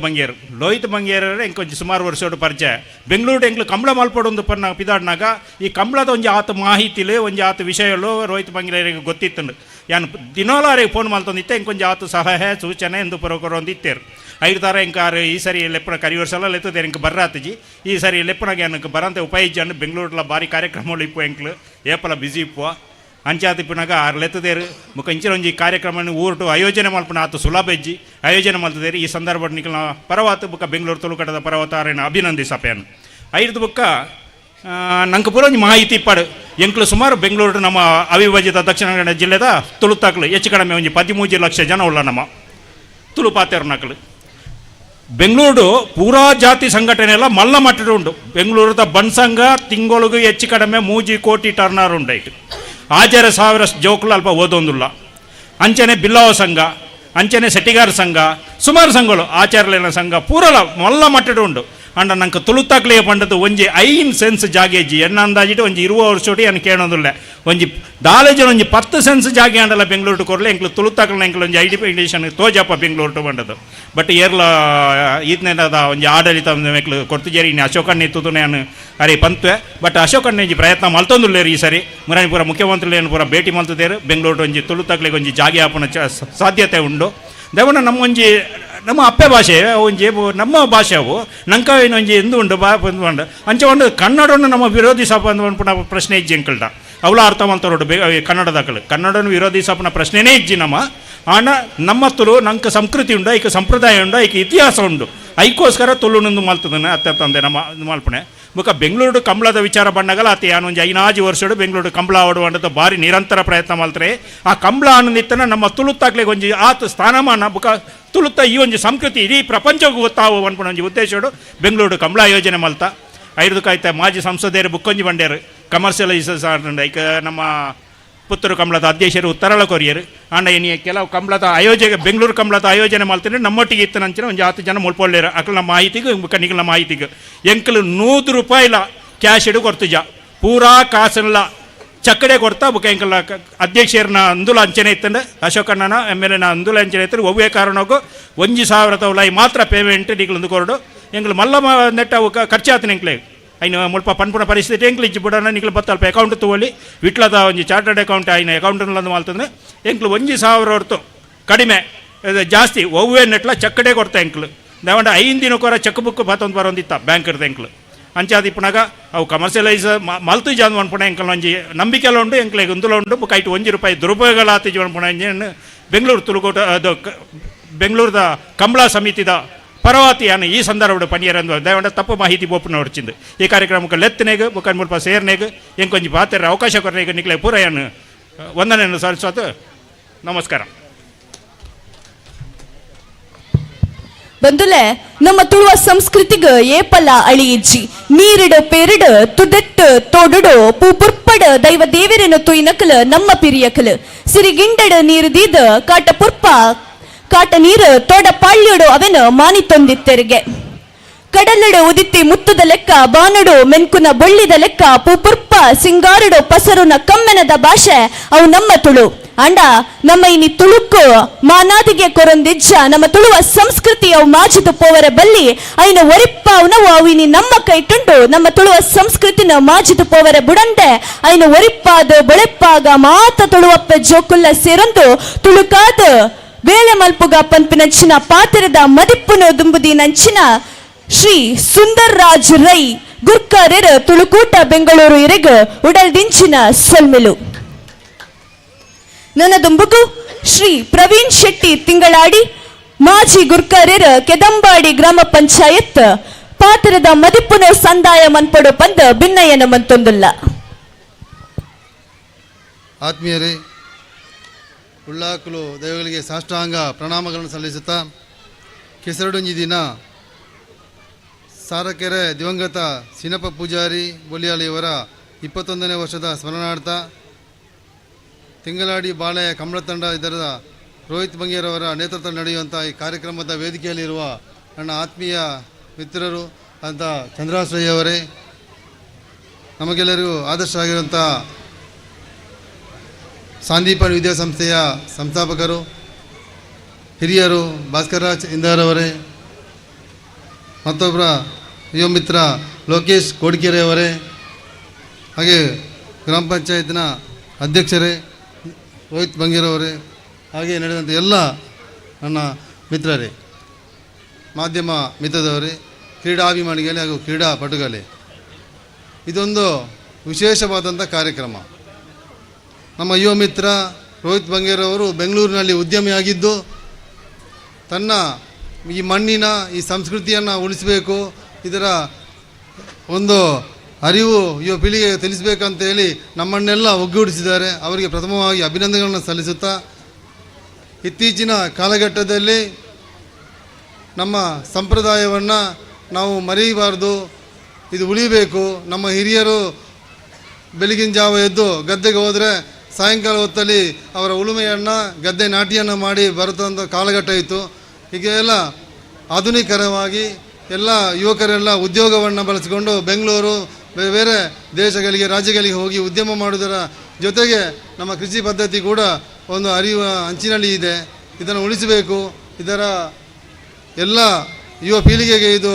ಮಂಗೇರ ಎಂಕ್ ಒಂಜಿ ಸುಮಾರು ವರ್ಷೋಡು ಪರಿಚಯ ಬೆಂಗಳೂರು ಎಂಕ್ಲು ಕಂಬಳ ಮಲ್ಪಡೊಂದು ಪನ್ನ ಪಿದಾಡ್ನಾಗ ಈ ಕಂಬಳದ ಒಂಜಿ ಆತ ಮಾಹಿತಿಲು ಒಂಜಿ ಆತ ವಿಷಯಗಳು ರೋಹಿತ್ ಮಂಗೇರಿಗೆ ಗೊತ್ತಿತ್ತಂಡು ಯಾನು ದಿನೋಲಾರಿಗೆ ಫೋನ್ ಮಲ್ತೊಂದಿತ್ತೆ ಎಂಕೊಂಜಿ ಆತ ಸಲಹೆ ಸೂಚನೆ ಎಂದು ಪರೊಕೊರೊಂದಿತ್ತೇರು ಐದು ತರ ಎಂಕಾರು ಈ ಸರಿ ಲೆಪ್ಪನ ಕರಿ ವರ್ಷಲ ಲೆತ್ತದೆ ಎಂಕ್ ಬರ್ರಾತಜಿ ಈ ಸರಿ ಲೆಪ್ಪನಾಗ ಏನಕ್ಕೆ ಬರಂತೆ ಉಪಯೋಗಿಸಿ ಬೆಂಗಳೂರ್ಲ ಭಾರಿ ಕಾರ್ಯಕ್ರಮಗಳು ಇಪ್ಪು ಎಂಕ್ಲು ಏಪಲ ಬಿಸಿ ಇಪ್ಪುವ ಅಂಚಾತಿಪ್ಪಿನಾಗ ಆರು ಲೆತ್ತದೇರು ಮುಖ ಇಂಚಿನ ಒಂಜಿ ಕಾರ್ಯಕ್ರಮ ಊರುಟು ಆಯೋಜನೆ ಮಲ್ಪನ ಆತು ಸುಲಭ ಹೆಜ್ಜಿ ಆಯೋಜನೆ ಮಲ್ತದೇರು ಈ ಸಂದರ್ಭ ನಿಖಲ್ನ ಪರವಾತು ಬುಕ್ಕ ಬೆಂಗಳೂರು ತುಳುಕಟದ ಪರವತಾರೇನ ಅಭಿನಂದಿಸಪೇನು ಐದು ಬುಕ್ಕ ನಂಗೆ ಪೂರ ಒಂಜಿ ಮಾಹಿತಿ ಇಪ್ಪಾಡು ಎಂಕ್ಲು ಸುಮಾರು ಬೆಂಗಳೂರು ನಮ್ಮ ಅವಿಭಜಿತ ದಕ್ಷಿಣ ಕನ್ನಡ ಜಿಲ್ಲೆದ ತುಳುತಾಕ್ಲು ಹೆಚ್ಚು ಕಡಿಮೆ ಒಂಜಿ 13 ಲಕ್ಷ ಜನ ಉಳ್ಳ ನಮ್ಮ ತುಳು ಪಾತೇರು ನಕಲು ಬೆಂಗಳೂರು ಪೂರಾ ಜಾತಿ ಸಂಘಟನೆ ಎಲ್ಲ ಮಲ್ಲ ಮಟ್ಟದ ಉಂಟು ಬೆಂಗಳೂರದ ಬನ್ಸಂಘ ತಿಂಗಳಿಗೆ ಹೆಚ್ಚು ಕಡಿಮೆ 3 ಕೋಟಿ ಟರ್ನರ್ ಉಂಟಾಯ್ತು ಆಚಾರ 1000 ಜೋಕುಲು ಅಲ್ಪ ಓದೊಂದುಲ್ಲ ಅಂಚನೆ ಬಿಲ್ಲವ ಸಂಘ ಅಂಚನೆ ಸೆಟ್ಟಿಗಾರ ಸಂಘ ಸುಮಾರು ಸಂಘಗಳು ಆಚಾರಲಿನ ಸಂಘ ಪೂರಲ ಮಲ್ಲ ಮಟ್ಟದ ಉಂಟು ಅಂಡ ನಂಗೆ ತುಳುತಾಕ್ಲಿಗೆ ಪಂಡದು ಒಂಜಿ ಐನ್ ಸೆನ್ಸ್ ಜಾಗೇಜಿ ಎನ್ನ ಅಂದಾಜಿಟ್ಟು ಒಂಜಿ 20 ವರ್ಷೋಡಿ ಅನ್ನು ಕೇಳೋದಿಲ್ಲ ಒಂಜಿ ದಾಲೇಜನ ಒಂಜಿ 10 ಸೆನ್ಸ್ ಜಾಗೆ ಅಂಡಲ್ಲ ಬೆಂಗಳೂರು ಕೊರಲೆ ಎಂಕ್ಲು ತುಳುತಾಕ್ಲ ಎಂಕ್ಲು ಒಂಜಿ ಐಡೆಂಟಿಫಿಕೇಶನ್ ತೋಜಪ್ಪ ಬೆಂಗಳೂರು ಬಂಡದು ಬಟ್ ಏರ್ಲ ಈತನೇದ ಒಂಜಿ ಆಡಳಿತ ಎಂಕ್ಲು ಕೊಡ್ತಿಜೇರಿ ಇನ್ನು ಅಶೋಕಣ್ಣ ಇತ್ತು ನಾನು ಅರೆ ಪಂತ್ವೆ ಬಟ್ ಅಶೋಕಣ್ಣ ಒಂಜಿ ಪ್ರಯತ್ನ ಮಲ್ತೊಂದುಲ್ಲೇರು ಈ ಸರಿ ಮುರಾನಿ ಪೂರ ಮುಖ್ಯಮಂತ್ರಿಗಳೇನು ಪೂರ ಭೇಟಿ ಮಲ್ತದೇರು ಬೆಂಗಳೂರು ಒಂಜಿ ತುಳುತಾಕ್ಲಿಗೆ ಒಂಜಿ ಜಾಗೆ ಆಪನ ಸಾಧ್ಯತೆ ಉಂಡು ದೇವಣ್ಣ ನಮ್ಮ ಒಂಜಿ ನಮ್ಮ ಅಪ್ಪೆ ಭಾಷೆ ಒಂಜಿ ನಮ್ಮ ಭಾಷೆ ಅವು ನಂಕ ಇನ್ನೊಂಜಿ ಎಂದು ಉಂಡು ಬಾ ಬಂದು ಅಂಚೆ ಒಂದು ಕನ್ನಡವನ್ನು ನಮ್ಮ ವಿರೋಧಿ ಸಭ ಪುನಃ ಪ್ರಶ್ನೆ ಇಜ್ಜಿ ಎಂಕಲ್ಟ ಅವಳ ಅರ್ಥ ಮಾಡ್ತಾರೋಡು ಕನ್ನಡದಾಕಲು ಕನ್ನಡನು ವಿರೋಧಿಸಪ್ಪನ ಪ್ರಶ್ನೆನೇ ಇಜ್ಜಿ ನಮ್ಮ ತುಳು ನಂಗೆ ಸಂಸ್ಕೃತಿ ಉಂಡು ಐಕ ಸಂಪ್ರದಾಯ ಉಂಡು ಐಕ ಇತಿಹಾಸ ಉಂಡು ಐಕೋಸ್ಕರ ತುಳುನೊಂದು ಮಲ್ತದನೆ ಅತ್ತ ತಂದೆ ನಮ್ಮ ಮಲ್ಪನೆ ಬೊಕ ಬೆಂಗಳೂರು ಕಂಬಳದ ವಿಚಾರ ಬಂದಾಗಲ ಆತ ಯಾನೊಂದು 5 ವರ್ಷಡು ಬೆಂಗಳೂರು ಕಂಬಳ ಆಡುವ ಅಂತ ಭಾರಿ ನಿರಂತರ ಪ್ರಯತ್ನ ಮಾಡ್ತಾರೆ ಆ ಕಂಬಳ ಅನ್ನಿತ್ತನ ನಮ್ಮ ತುಳುತ್ತಾಗ್ಲಿಗೆ ಒಂಜಿ ಆತ ಸ್ಥಾನಮಾನ ಬೊಕ ತುಳುತ್ತ ಈ ಒಂದು ಸಂಸ್ಕೃತಿ ಇಡೀ ಪ್ರಪಂಚಕ್ಕೂ ಗೊತ್ತಾವು ಅನ್ಕೊಂಡು ಒಂಜಿ ಉದ್ದೇಶಡು ಬೆಂಗಳೂರು ಕಂಬಳ ಯೋಜನೆ ಮಲ್ತ ಐದಕ್ಕಾಯ್ತ ಮಾಜಿ ಸಂಸದರು ಬುಕ್ಕೊಂಜಿ ಬಂಡ್ಯರು ಕಮರ್ಷಿಯಲೈಸೇಷನ್ ಈಗ ನಮ್ಮ ಪುತ್ತೂರು ಕಂಬಳದ ಅಧ್ಯಕ್ಷರು ಉತ್ತರಳ ಕೊರಿಯರು ಆಂಡ ಏನಿ ಕೆಲವು ಕಂಬಳದ ಆಯೋಜನೆ ಬೆಂಗಳೂರು ಕಂಬಳದ ಆಯೋಜನೆ ಮಾಡ್ತಾರೆ ನಮ್ಮೊಟ್ಟಿಗೆ ಇತ್ತನಂಚಿನ ಒಂದು 10 ಜನ ಮುಳ್ಪೊಳ್ಳೇರು ಅಕ್ಕಳ ಮಾಹಿತಿಗೆ ಕನಿಗಳ ಮಾಹಿತಿಗೆ ಎಂಕಲು ₹100 ಕ್ಯಾಶ್ ಇಡು ಕೊಡ್ತಿಜ ಪೂರಾ ಕಾಸಲ್ಲ ಚಕ್ಕಡೆ ಕೊಡ್ತಾ ಬುಕ್ಕ ಎಂಕಲ ಅಧ್ಯಕ್ಷರನ್ನ ಅಂದುಲ ಅಂಚನೆ ಇತ್ತಂಡೆ ಅಶೋಕಣ್ಣನ MLA ಅಂದುಲ ಅಂಚನೆ ಇತ್ತು ಒವ್ವೇ ಕಾರಣಕ್ಕೂ 1,000 ತವಲಾಯಿ ಮಾತ್ರ ಪೇಮೆಂಟ್ ನಿಗಳೊಂದು ಕೊರಡು ಎಂಕಲು ಮಲ್ಲ ನೆಟ್ಟ ಖರ್ಚಾತನ ಎಂಕ್ಲೆ ಐನು ಮುಲ್ಪ ಪನ್ಪುಣ ಪರಿಸ್ಥಿತಿ ಎಂಕ್ಲು ಇಜ್ಜಿ ಬಿಡೋಣ ನಿಕ್ಲು ಬತ್ತಲ್ಪ ಅಕೌಂಟ್ ತಗೊಳ್ಳಿ ವಿಟ್ಲದ ಒಂದು ಚಾರ್ಟರ್ಡ್ ಅಕೌಂಟ್ ಐನ ಅಕೌಂಟನ್ನು ಮಾಡ್ತಂದ್ರೆ ಎಂಕ್ಲು 1,000 ಹೊರತು ಕಡಿಮೆ ಜಾಸ್ತಿ ಒವ್ವೇ ನೆಟ್ಲ ಚಕ್ಕಡೆ ಕೊಡ್ತಾ ಎಂಕ್ಲು ದೇವಂಡ 5 ದಿನಕ್ಕೋರ ಚೆಕ್ ಬುಕ್ ಬತ್ತೊಂದು ಬರೋಂದಿತ್ತ ಬ್ಯಾಂಕ್ ಇರ್ತ ಎಂಕ್ಲು ಅಂಚಾದಿ ಪುನಗ ಅವು ಕಮರ್ಷಿಯಲೈಸ್ ಮಲ್ತು ಜಾನ್ ಅನ್ಪುಣ ಎಂಕಲ್ ಒಂಜಿ ನಂಬಿಕೆಲ್ಲ ಉಂಡು ಎಂಕ್ಲೆಗೆ ಒಂದುಲ ಉಂಡು ಬುಕ್ ಐಟು ₹1 ದುರುಪಯೋಗಗಳ ಆತಿಜಿ ಅನ್ಪುಣ ಬೆಂಗಳೂರು ತುಳುಕೋಟ ಅದು ಬೆಂಗಳೂರದ ಕಂಬಳ ಸಮಿತಿದ ಪರವಾತಿಯಾನ ಈ ಸಂದರ್ಭದ ಪನಿಯರಂದು ದಯವಂಡ ತಪ್ಪು ಮಾಹಿತಿ ಬೋಪನ ಹೊರಚಿಂದು ಈ ಕಾರ್ಯಕ್ರಮಕ್ಕೆ ಲೆತ್ತನೆಗೆ ಬುಕ್ಕನ್ ಮುಲ್ಪ ಸೇರ್ನೆಗೆ ಎಂಕೊಂಜಿ ಪಾತ್ರ ಅವಕಾಶ ಕೊರನೆಗೆ ನಿಕ್ಲೆ ಪೂರಯ್ಯನು ವಂದನೆಯನ್ನು ಸಲ್ಲಿಸೋದು ನಮಸ್ಕಾರ. ಬಂದುಲೆ ನಮ್ಮ ತುಳುವ ಸಂಸ್ಕೃತಿಗ ಏಪಲ ಅಳಿಯಿಜ್ಜಿ ನೀರಿಡು ಪೇರಿಡು ತುದೆಟ್ಟು ತೋಡುಡು ಪೂಪುರ್ಪಡ ದೈವ ದೇವರನ್ನು ತುಯ್ನಕಲು ನಮ್ಮ ಪಿರಿಯಕಲು ಸಿರಿಗಿಂಡಡು ನೀರು ದೀದ ಕಾಟ ಪುರ್ಪ ಕಾಟ ನೀರು ತೋಡ ಪಾಳ್ಯೋಡು ಅವನು ಮಾನಿ ತೊಂದಿತ್ತೆರಿಗೆ ಕಡಲಡು ಉದಿತ್ತಿ ಮುತ್ತದ ಲೆಕ್ಕ ಬಾನಡು ಮೆನ್ಕುನ ಬೊಳ್ಳಿದ ಲೆಕ್ಕ ಪೂಪುರ್ಪ ಸಿಂಗಾರಡು ಪಸರುನ ಕಮ್ಮೆನದ ಭಾಷೆ ಅವು ನಮ್ಮ ತುಳು ಅಂಡ ನಮ್ಮ ಇನಿ ತುಳುಕು ಮಾನಾದಿಗೆ ಕೊರೊಂದಿಜ್ಜ ನಮ್ಮ ತುಳುವ ಸಂಸ್ಕೃತಿ ಅವು ಮಾಜಿದು ಪೋವರ ಬಲ್ಲಿ ಐನ ಒರಿಪ್ಪ ಅವನವು ಅವು ಇನಿ ನಮ್ಮ ಕೈಟುಂಡು ನಮ್ಮ ತುಳುವ ಸಂಸ್ಕೃತಿನ ಮಾಜಿದು ಪೋವರ ಬುಡಂಡೆ ಐನ ಒರಿಪ್ಪಾದ ಬಳೆಪ್ಪಾಗ ಮಾತ ತುಳುವಪ್ಪ ಜೋಕುಲ್ಲ ಸೇರೊಂದು ತುಳುಕಾದ ವೇಳೆ ಮಲ್ಪುಗ ಪಂಪಿನಂಚಿನ ಪಾತಿರದ ಮದಿಪ್ಪುನು ದುಂಬುದಿ ನಂಚಿನ ಶ್ರೀ ಸುಂದರ್ ರಾಜ್ ರೈ ಗುರ್ಕಾರ್ಯರ ತುಳುಕೂಟ ಬೆಂಗಳೂರು ಇರೆಗ ಉಡಲ್ದಿಂಚಿನ ಸೊಲ್ಮೆಲು ನನ್ನ ದುಂಬುಗು ಶ್ರೀ ಪ್ರವೀಣ್ ಶೆಟ್ಟಿ ತಿಂಗಳಾಡಿ ಮಾಜಿ ಗುರ್ಕಾರ್ಯರ ಕೆದಂಬಾಡಿ ಗ್ರಾಮ ಪಂಚಾಯತ್ ಪಾತಿರದ ಮದಿಪ್ಪುನು ಸಂದಾಯ ಮನ್ಪಡು ಪಂದ ಭಿನ್ನಯನ ಮಂತೊಂದುಲ್ಲ. ಆತ್ಮೀಯರೇ, ಉಳ್ಳಾಕಲು ದೈವಗಳಿಗೆ ಸಾಷ್ಟಾಂಗ ಪ್ರಣಾಮಗಳನ್ನು ಸಲ್ಲಿಸುತ್ತಾ ಕೆಸರಡೊಂಜಿ ದಿನ ಸಾರಕೆರೆ ದಿವಂಗತ ಸಿನಪ ಪೂಜಾರಿ ಬೊಲಿಯಾಳಿಯವರ 21ನೇ ವರ್ಷದ ಸ್ಮರಣಾರ್ಥ ತಿಂಗಳಾಡಿ ಬಾಳೆಯ ಕಂಬಳ ತಂಡ ಇದರ ರೋಹಿತ್ ಬಂಗೇರವರ ನೇತೃತ್ವ ನಡೆಯುವಂಥ ಈ ಕಾರ್ಯಕ್ರಮದ ವೇದಿಕೆಯಲ್ಲಿರುವ ನನ್ನ ಆತ್ಮೀಯ ಮಿತ್ರರು ಅಂತ ಚಂದ್ರಾಶ್ರಯ್ಯವರೇ, ನಮಗೆಲ್ಲರಿಗೂ ಆದರ್ಶ ಆಗಿರುವಂಥ ಸಾಂದೀಪನ್ ವಿದ್ಯಾಸಂಸ್ಥೆಯ ಸಂಸ್ಥಾಪಕರು ಹಿರಿಯರು ಭಾಸ್ಕರರಾಜ್ ಇಂದಾರವರೇ, ಮತ್ತೊಬ್ಬರ ಯುವ ಮಿತ್ರ ಲೋಕೇಶ್ ಕೋಡಿಕೆರೆಯವರೇ, ಹಾಗೆ ಗ್ರಾಮ ಪಂಚಾಯತ್ನ ಅಧ್ಯಕ್ಷರೇ ರೋಹಿತ್ ಬಂಗೇರವರೇ, ಹಾಗೆ ನಡೆದಂಥ ಎಲ್ಲ ನನ್ನ ಮಿತ್ರರೇ, ಮಾಧ್ಯಮ ಮಿತ್ರದವರೇ, ಕ್ರೀಡಾಭಿಮಾನಿಗಳೇ ಹಾಗೂ ಕ್ರೀಡಾಪಟುಗಳೇ, ಇದೊಂದು ವಿಶೇಷವಾದಂಥ ಕಾರ್ಯಕ್ರಮ. ನಮ್ಮ ಯುವ ಮಿತ್ರ ರೋಹಿತ್ ಬಂಗೇರವರು ಬೆಂಗಳೂರಿನಲ್ಲಿ ಉದ್ಯಮಿಯಾಗಿದ್ದು ತನ್ನ ಈ ಮಣ್ಣಿನ ಈ ಸಂಸ್ಕೃತಿಯನ್ನು ಉಳಿಸಬೇಕು, ಇದರ ಒಂದು ಅರಿವು ಯುವ ಪೀಳಿಗೆಗೆ ತಿಳಿಸಬೇಕಂತ ಹೇಳಿ ನಮ್ಮನ್ನೆಲ್ಲ ಒಗ್ಗೂಡಿಸಿದ್ದಾರೆ. ಅವರಿಗೆ ಪ್ರಥಮವಾಗಿ ಅಭಿನಂದನೆಗಳನ್ನು ಸಲ್ಲಿಸುತ್ತಾ, ಇತ್ತೀಚಿನ ಕಾಲಘಟ್ಟದಲ್ಲಿ ನಮ್ಮ ಸಂಪ್ರದಾಯವನ್ನು ನಾವು ಮರೆಯಬಾರ್ದು, ಇದು ಉಳಿಬೇಕು. ನಮ್ಮ ಹಿರಿಯರು ಬೆಳಗಿನ ಜಾವ ಎದ್ದು ಗದ್ದೆಗೆ ಹೋದರೆ ಸಾಯಂಕಾಲ ಹೊತ್ತಲ್ಲಿ ಅವರ ಉಳುಮೆಯನ್ನು ಗದ್ದೆ ನಾಟಿಯನ್ನು ಮಾಡಿ ಬರುತ್ತಂಥ ಕಾಲಘಟ್ಟ ಇತ್ತು. ಹೀಗೆಲ್ಲ ಆಧುನಿಕರವಾಗಿ ಎಲ್ಲ ಯುವಕರೆಲ್ಲ ಉದ್ಯೋಗವನ್ನು ಬಳಸಿಕೊಂಡು ಬೆಂಗಳೂರು ಬೇರೆ ದೇಶಗಳಿಗೆ ರಾಜ್ಯಗಳಿಗೆ ಹೋಗಿ ಉದ್ಯಮ ಮಾಡುವುದರ ಜೊತೆಗೆ ನಮ್ಮ ಕೃಷಿ ಪದ್ಧತಿ ಕೂಡ ಒಂದು ಅರಿವು ಅಂಚಿನಲ್ಲಿ ಇದೆ. ಇದನ್ನು ಉಳಿಸಬೇಕು. ಇದರ ಎಲ್ಲ ಯುವ ಪೀಳಿಗೆಗೆ ಇದು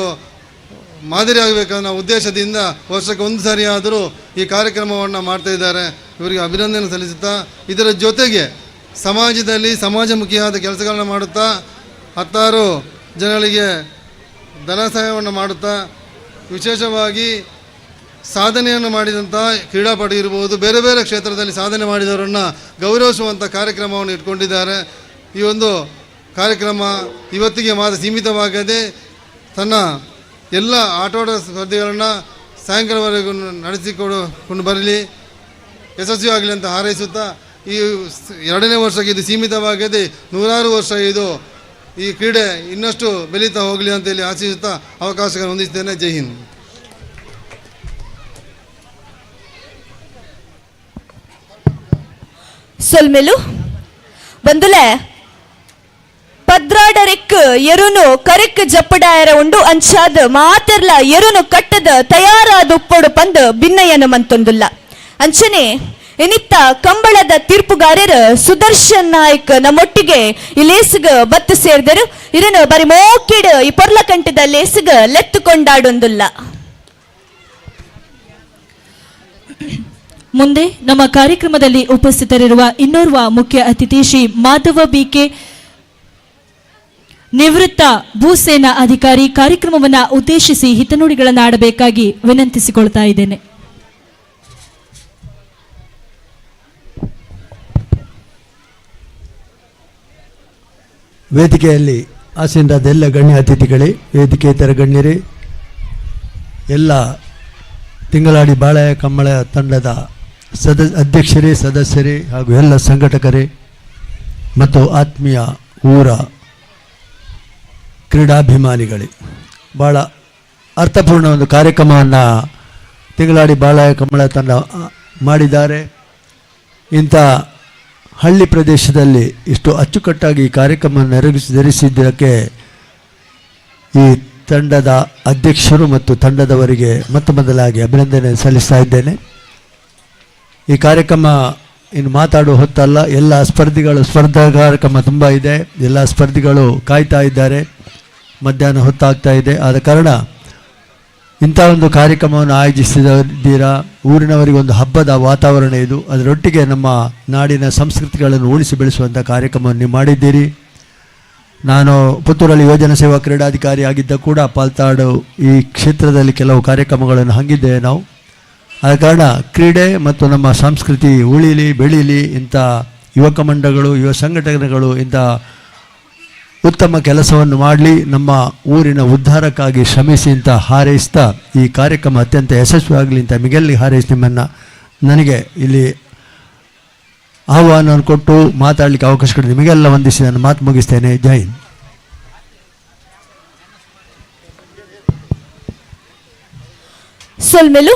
ಮಾದರಿ ಆಗಬೇಕನ್ನೋ ಉದ್ದೇಶದಿಂದ ವರ್ಷಕ್ಕೆ ಒಂದು ಸಾರಿ ಆದರೂ ಈ ಕಾರ್ಯಕ್ರಮವನ್ನು ಮಾಡ್ತಾ ಇದ್ದಾರೆ. ಇವರಿಗೆ ಅಭಿನಂದನೆ ಸಲ್ಲಿಸುತ್ತಾ, ಇದರ ಜೊತೆಗೆ ಸಮಾಜದಲ್ಲಿ ಸಮಾಜಮುಖಿಯಾದ ಕೆಲಸಗಳನ್ನು ಮಾಡುತ್ತಾ 10 ಜನರಿಗೆ ಧನ ಸಹಾಯವನ್ನು ಮಾಡುತ್ತಾ, ವಿಶೇಷವಾಗಿ ಸಾಧನೆಯನ್ನು ಮಾಡಿದಂಥ ಕ್ರೀಡಾಪಟು ಇರ್ಬೋದು, ಬೇರೆ ಬೇರೆ ಕ್ಷೇತ್ರದಲ್ಲಿ ಸಾಧನೆ ಮಾಡಿದವರನ್ನು ಗೌರವಿಸುವಂಥ ಕಾರ್ಯಕ್ರಮವನ್ನು ಇಟ್ಕೊಂಡಿದ್ದಾರೆ. ಈ ಒಂದು ಕಾರ್ಯಕ್ರಮ ಇವತ್ತಿಗೆ ಮಾತ್ರ ಸೀಮಿತವಾಗದೆ ತನ್ನ ಎಲ್ಲ ಆಟೋಟ ಸ್ಪರ್ಧೆಗಳನ್ನು ಸಾಯಂಕಾಲವರೆಗೂ ನಡೆಸಿಕೊಂಡು ಬರಲಿ, ಯಶಸ್ವಿಯಾಗಲಿ ಅಂತ ಹಾರೈಸುತ್ತಾ, ಈ 2ನೇ ವರ್ಷಕ್ಕೆ ಇದು ಸೀಮಿತವಾಗದೆ 100 ವರ್ಷ ಇದು ಈ ಕ್ರೀಡೆ ಇನ್ನಷ್ಟು ಬೆಳೀತಾ ಹೋಗಲಿ ಅಂತೇಳಿ ಆಶಿಸುತ್ತಾ ಅವಕಾಶಗಳನ್ನು ಹೊಂದಿಸ್ತೇನೆ. ಜೈ ಹಿಂದ್. ಸೊಲ್ಮೆಲು ಬಂದುಲೆ ಪದ್ರಾಡರೆಕ್ ಎರುನು ಕರೆಕ್ ಜಪ್ಪಡಾಯರ ಉಂಡು ಅಂಚಾದ ಮಾತೆರ್ಲ ಎರುನು ಕಟ್ಟದ ತಯಾರಾದ ಉಪ್ಪೊಡು ಪಂದ್ ಭಿನ್ನಯನ ಮಂತೊಂದುಲ್ಲ ಅಂಚನೆ ಎನಿತ್ತ ಕಂಬಳದ ತೀರ್ಪುಗಾರರು ಸುದರ್ಶನ್ ನಾಯಕ್ ನಮ್ಮೊಟ್ಟಿಗೆ ಈ ಲೇಸಿಗ ಬತ್ತು ಸೇರಿದರು. ಇದನ್ನು ಬರಿ ಮೋಕಿಡ್ ಈ ಪೊರ್ಲಕಂಠದ ಲೇಸಿಗ ಲೆತ್ತುಕೊಂಡಾಡೊಂದುಲ್ಲ. ಮುಂದೆ ನಮ್ಮ ಕಾರ್ಯಕ್ರಮದಲ್ಲಿ ಉಪಸ್ಥಿತರಿರುವ ಇನ್ನೋರ್ವ ಮುಖ್ಯ ಅತಿಥಿ ಶ್ರೀ ಮಾಧವ ಬಿಕೆ, ನಿವೃತ್ತ ಭೂಸೇನಾ ಅಧಿಕಾರಿ, ಕಾರ್ಯಕ್ರಮವನ್ನು ಉದ್ದೇಶಿಸಿ ಹಿತನುಡಿಗಳನ್ನಾಡಬೇಕಾಗಿ ವಿನಂತಿಸಿಕೊಳ್ತಾ ಇದ್ದೇನೆ. ವೇದಿಕೆಯಲ್ಲಿ ಆಸೀನರಾದ ಎಲ್ಲ ಗಣ್ಯ ಅತಿಥಿಗಳೇ, ವೇದಿಕೇತರ ಗಣ್ಯರೇ, ಎಲ್ಲ ತಿಂಗಳಾಡಿ ಬಾಳೆಯ ಕಂಬಳ ತಂಡದ ಅಧ್ಯಕ್ಷರೇ, ಸದಸ್ಯರೇ ಹಾಗೂ ಎಲ್ಲ ಸಂಘಟಕರೇ ಮತ್ತು ಆತ್ಮೀಯ ಊರ ಕ್ರೀಡಾಭಿಮಾನಿಗಳೇ, ಭಾಳ ಅರ್ಥಪೂರ್ಣ ಒಂದು ಕಾರ್ಯಕ್ರಮವನ್ನು ತಿಂಗಳಾಡಿ ಬಾಳೆಯ ಕಂಬಳ ತಂಡ ಮಾಡಿದ್ದಾರೆ. ಇಂಥ ಹಳ್ಳಿ ಪ್ರದೇಶದಲ್ಲಿ ಇಷ್ಟು ಅಚ್ಚುಕಟ್ಟಾಗಿ ಈ ಕಾರ್ಯಕ್ರಮ ನೆರವೇರಿಸಿದ್ದಕ್ಕೆ ಈ ತಂಡದ ಅಧ್ಯಕ್ಷರು ಮತ್ತು ತಂಡದವರಿಗೆ ಮೊದಲಾಗಿ ಅಭಿನಂದನೆ ಸಲ್ಲಿಸ್ತಾ ಇದ್ದೇನೆ. ಈ ಕಾರ್ಯಕ್ರಮ ಇನ್ನು ಮಾತಾಡುವ ಹೊತ್ತಲ್ಲ, ಎಲ್ಲ ಸ್ಪರ್ಧಾ ಕಾರ್ಯಕ್ರಮ ತುಂಬ ಇದೆ, ಎಲ್ಲ ಸ್ಪರ್ಧಿಗಳು ಕಾಯ್ತಾ ಇದ್ದಾರೆ, ಮಧ್ಯಾಹ್ನ ಹೊತ್ತಾಗ್ತಾ ಇದೆ. ಆದ ಕಾರಣ ಇಂಥ ಒಂದು ಕಾರ್ಯಕ್ರಮವನ್ನು ಆಯೋಜಿಸಿದ್ದೀರಾ. ಊರಿನವರಿಗೆ ಒಂದು ಹಬ್ಬದ ವಾತಾವರಣ ಇದು, ಅದರೊಟ್ಟಿಗೆ ನಮ್ಮ ನಾಡಿನ ಸಂಸ್ಕೃತಿಗಳನ್ನು ಉಳಿಸಿ ಬೆಳೆಸುವಂಥ ಕಾರ್ಯಕ್ರಮವನ್ನು ನೀವು ಮಾಡಿದ್ದೀರಿ. ನಾನು ಪುತ್ತೂರಲ್ಲಿ ಯೋಜನಾ ಸೇವಾ ಕ್ರೀಡಾಧಿಕಾರಿ ಆಗಿದ್ದ ಕೂಡ ಪಾಲ್ತಾಡು ಈ ಕ್ಷೇತ್ರದಲ್ಲಿ ಕೆಲವು ಕಾರ್ಯಕ್ರಮಗಳನ್ನು ಹಂಗಿದ್ದೇವೆ ನಾವು. ಆದ ಕಾರಣ ಕ್ರೀಡೆ ಮತ್ತು ನಮ್ಮ ಸಂಸ್ಕೃತಿ ಉಳಿಲಿ ಬೆಳೀಲಿ, ಇಂಥ ಯುವಕ ಮಂಡಗಳು, ಯುವ ಸಂಘಟನೆಗಳು ಇಂಥ ಉತ್ತಮ ಕೆಲಸವನ್ನು ಮಾಡಲಿ, ನಮ್ಮ ಊರಿನ ಉದ್ಧಾರಕ್ಕಾಗಿ ಶ್ರಮಿಸಿ ಅಂತ ಹಾರೈಸ್ತಾ ಈ ಕಾರ್ಯಕ್ರಮ ಅತ್ಯಂತ ಯಶಸ್ವಿಯಾಗಲಿ ಅಂತ ಮಿಗೆಲ್ಲಿ ಹಾರೈಸಿ ನನಗೆ ಇಲ್ಲಿ ಆಹ್ವಾನವನ್ನು ಕೊಟ್ಟು ಮಾತಾಡಲಿಕ್ಕೆ ಅವಕಾಶ ಕೊಡಿ. ನಿಮಗೆಲ್ಲ ವಂದಿಸಿ ನಾನು ಮಾತು ಮುಗಿಸ್ತೇನೆ. ಜೈ ಹಿಂದ್. ಸೊಲ್ಮೆಲು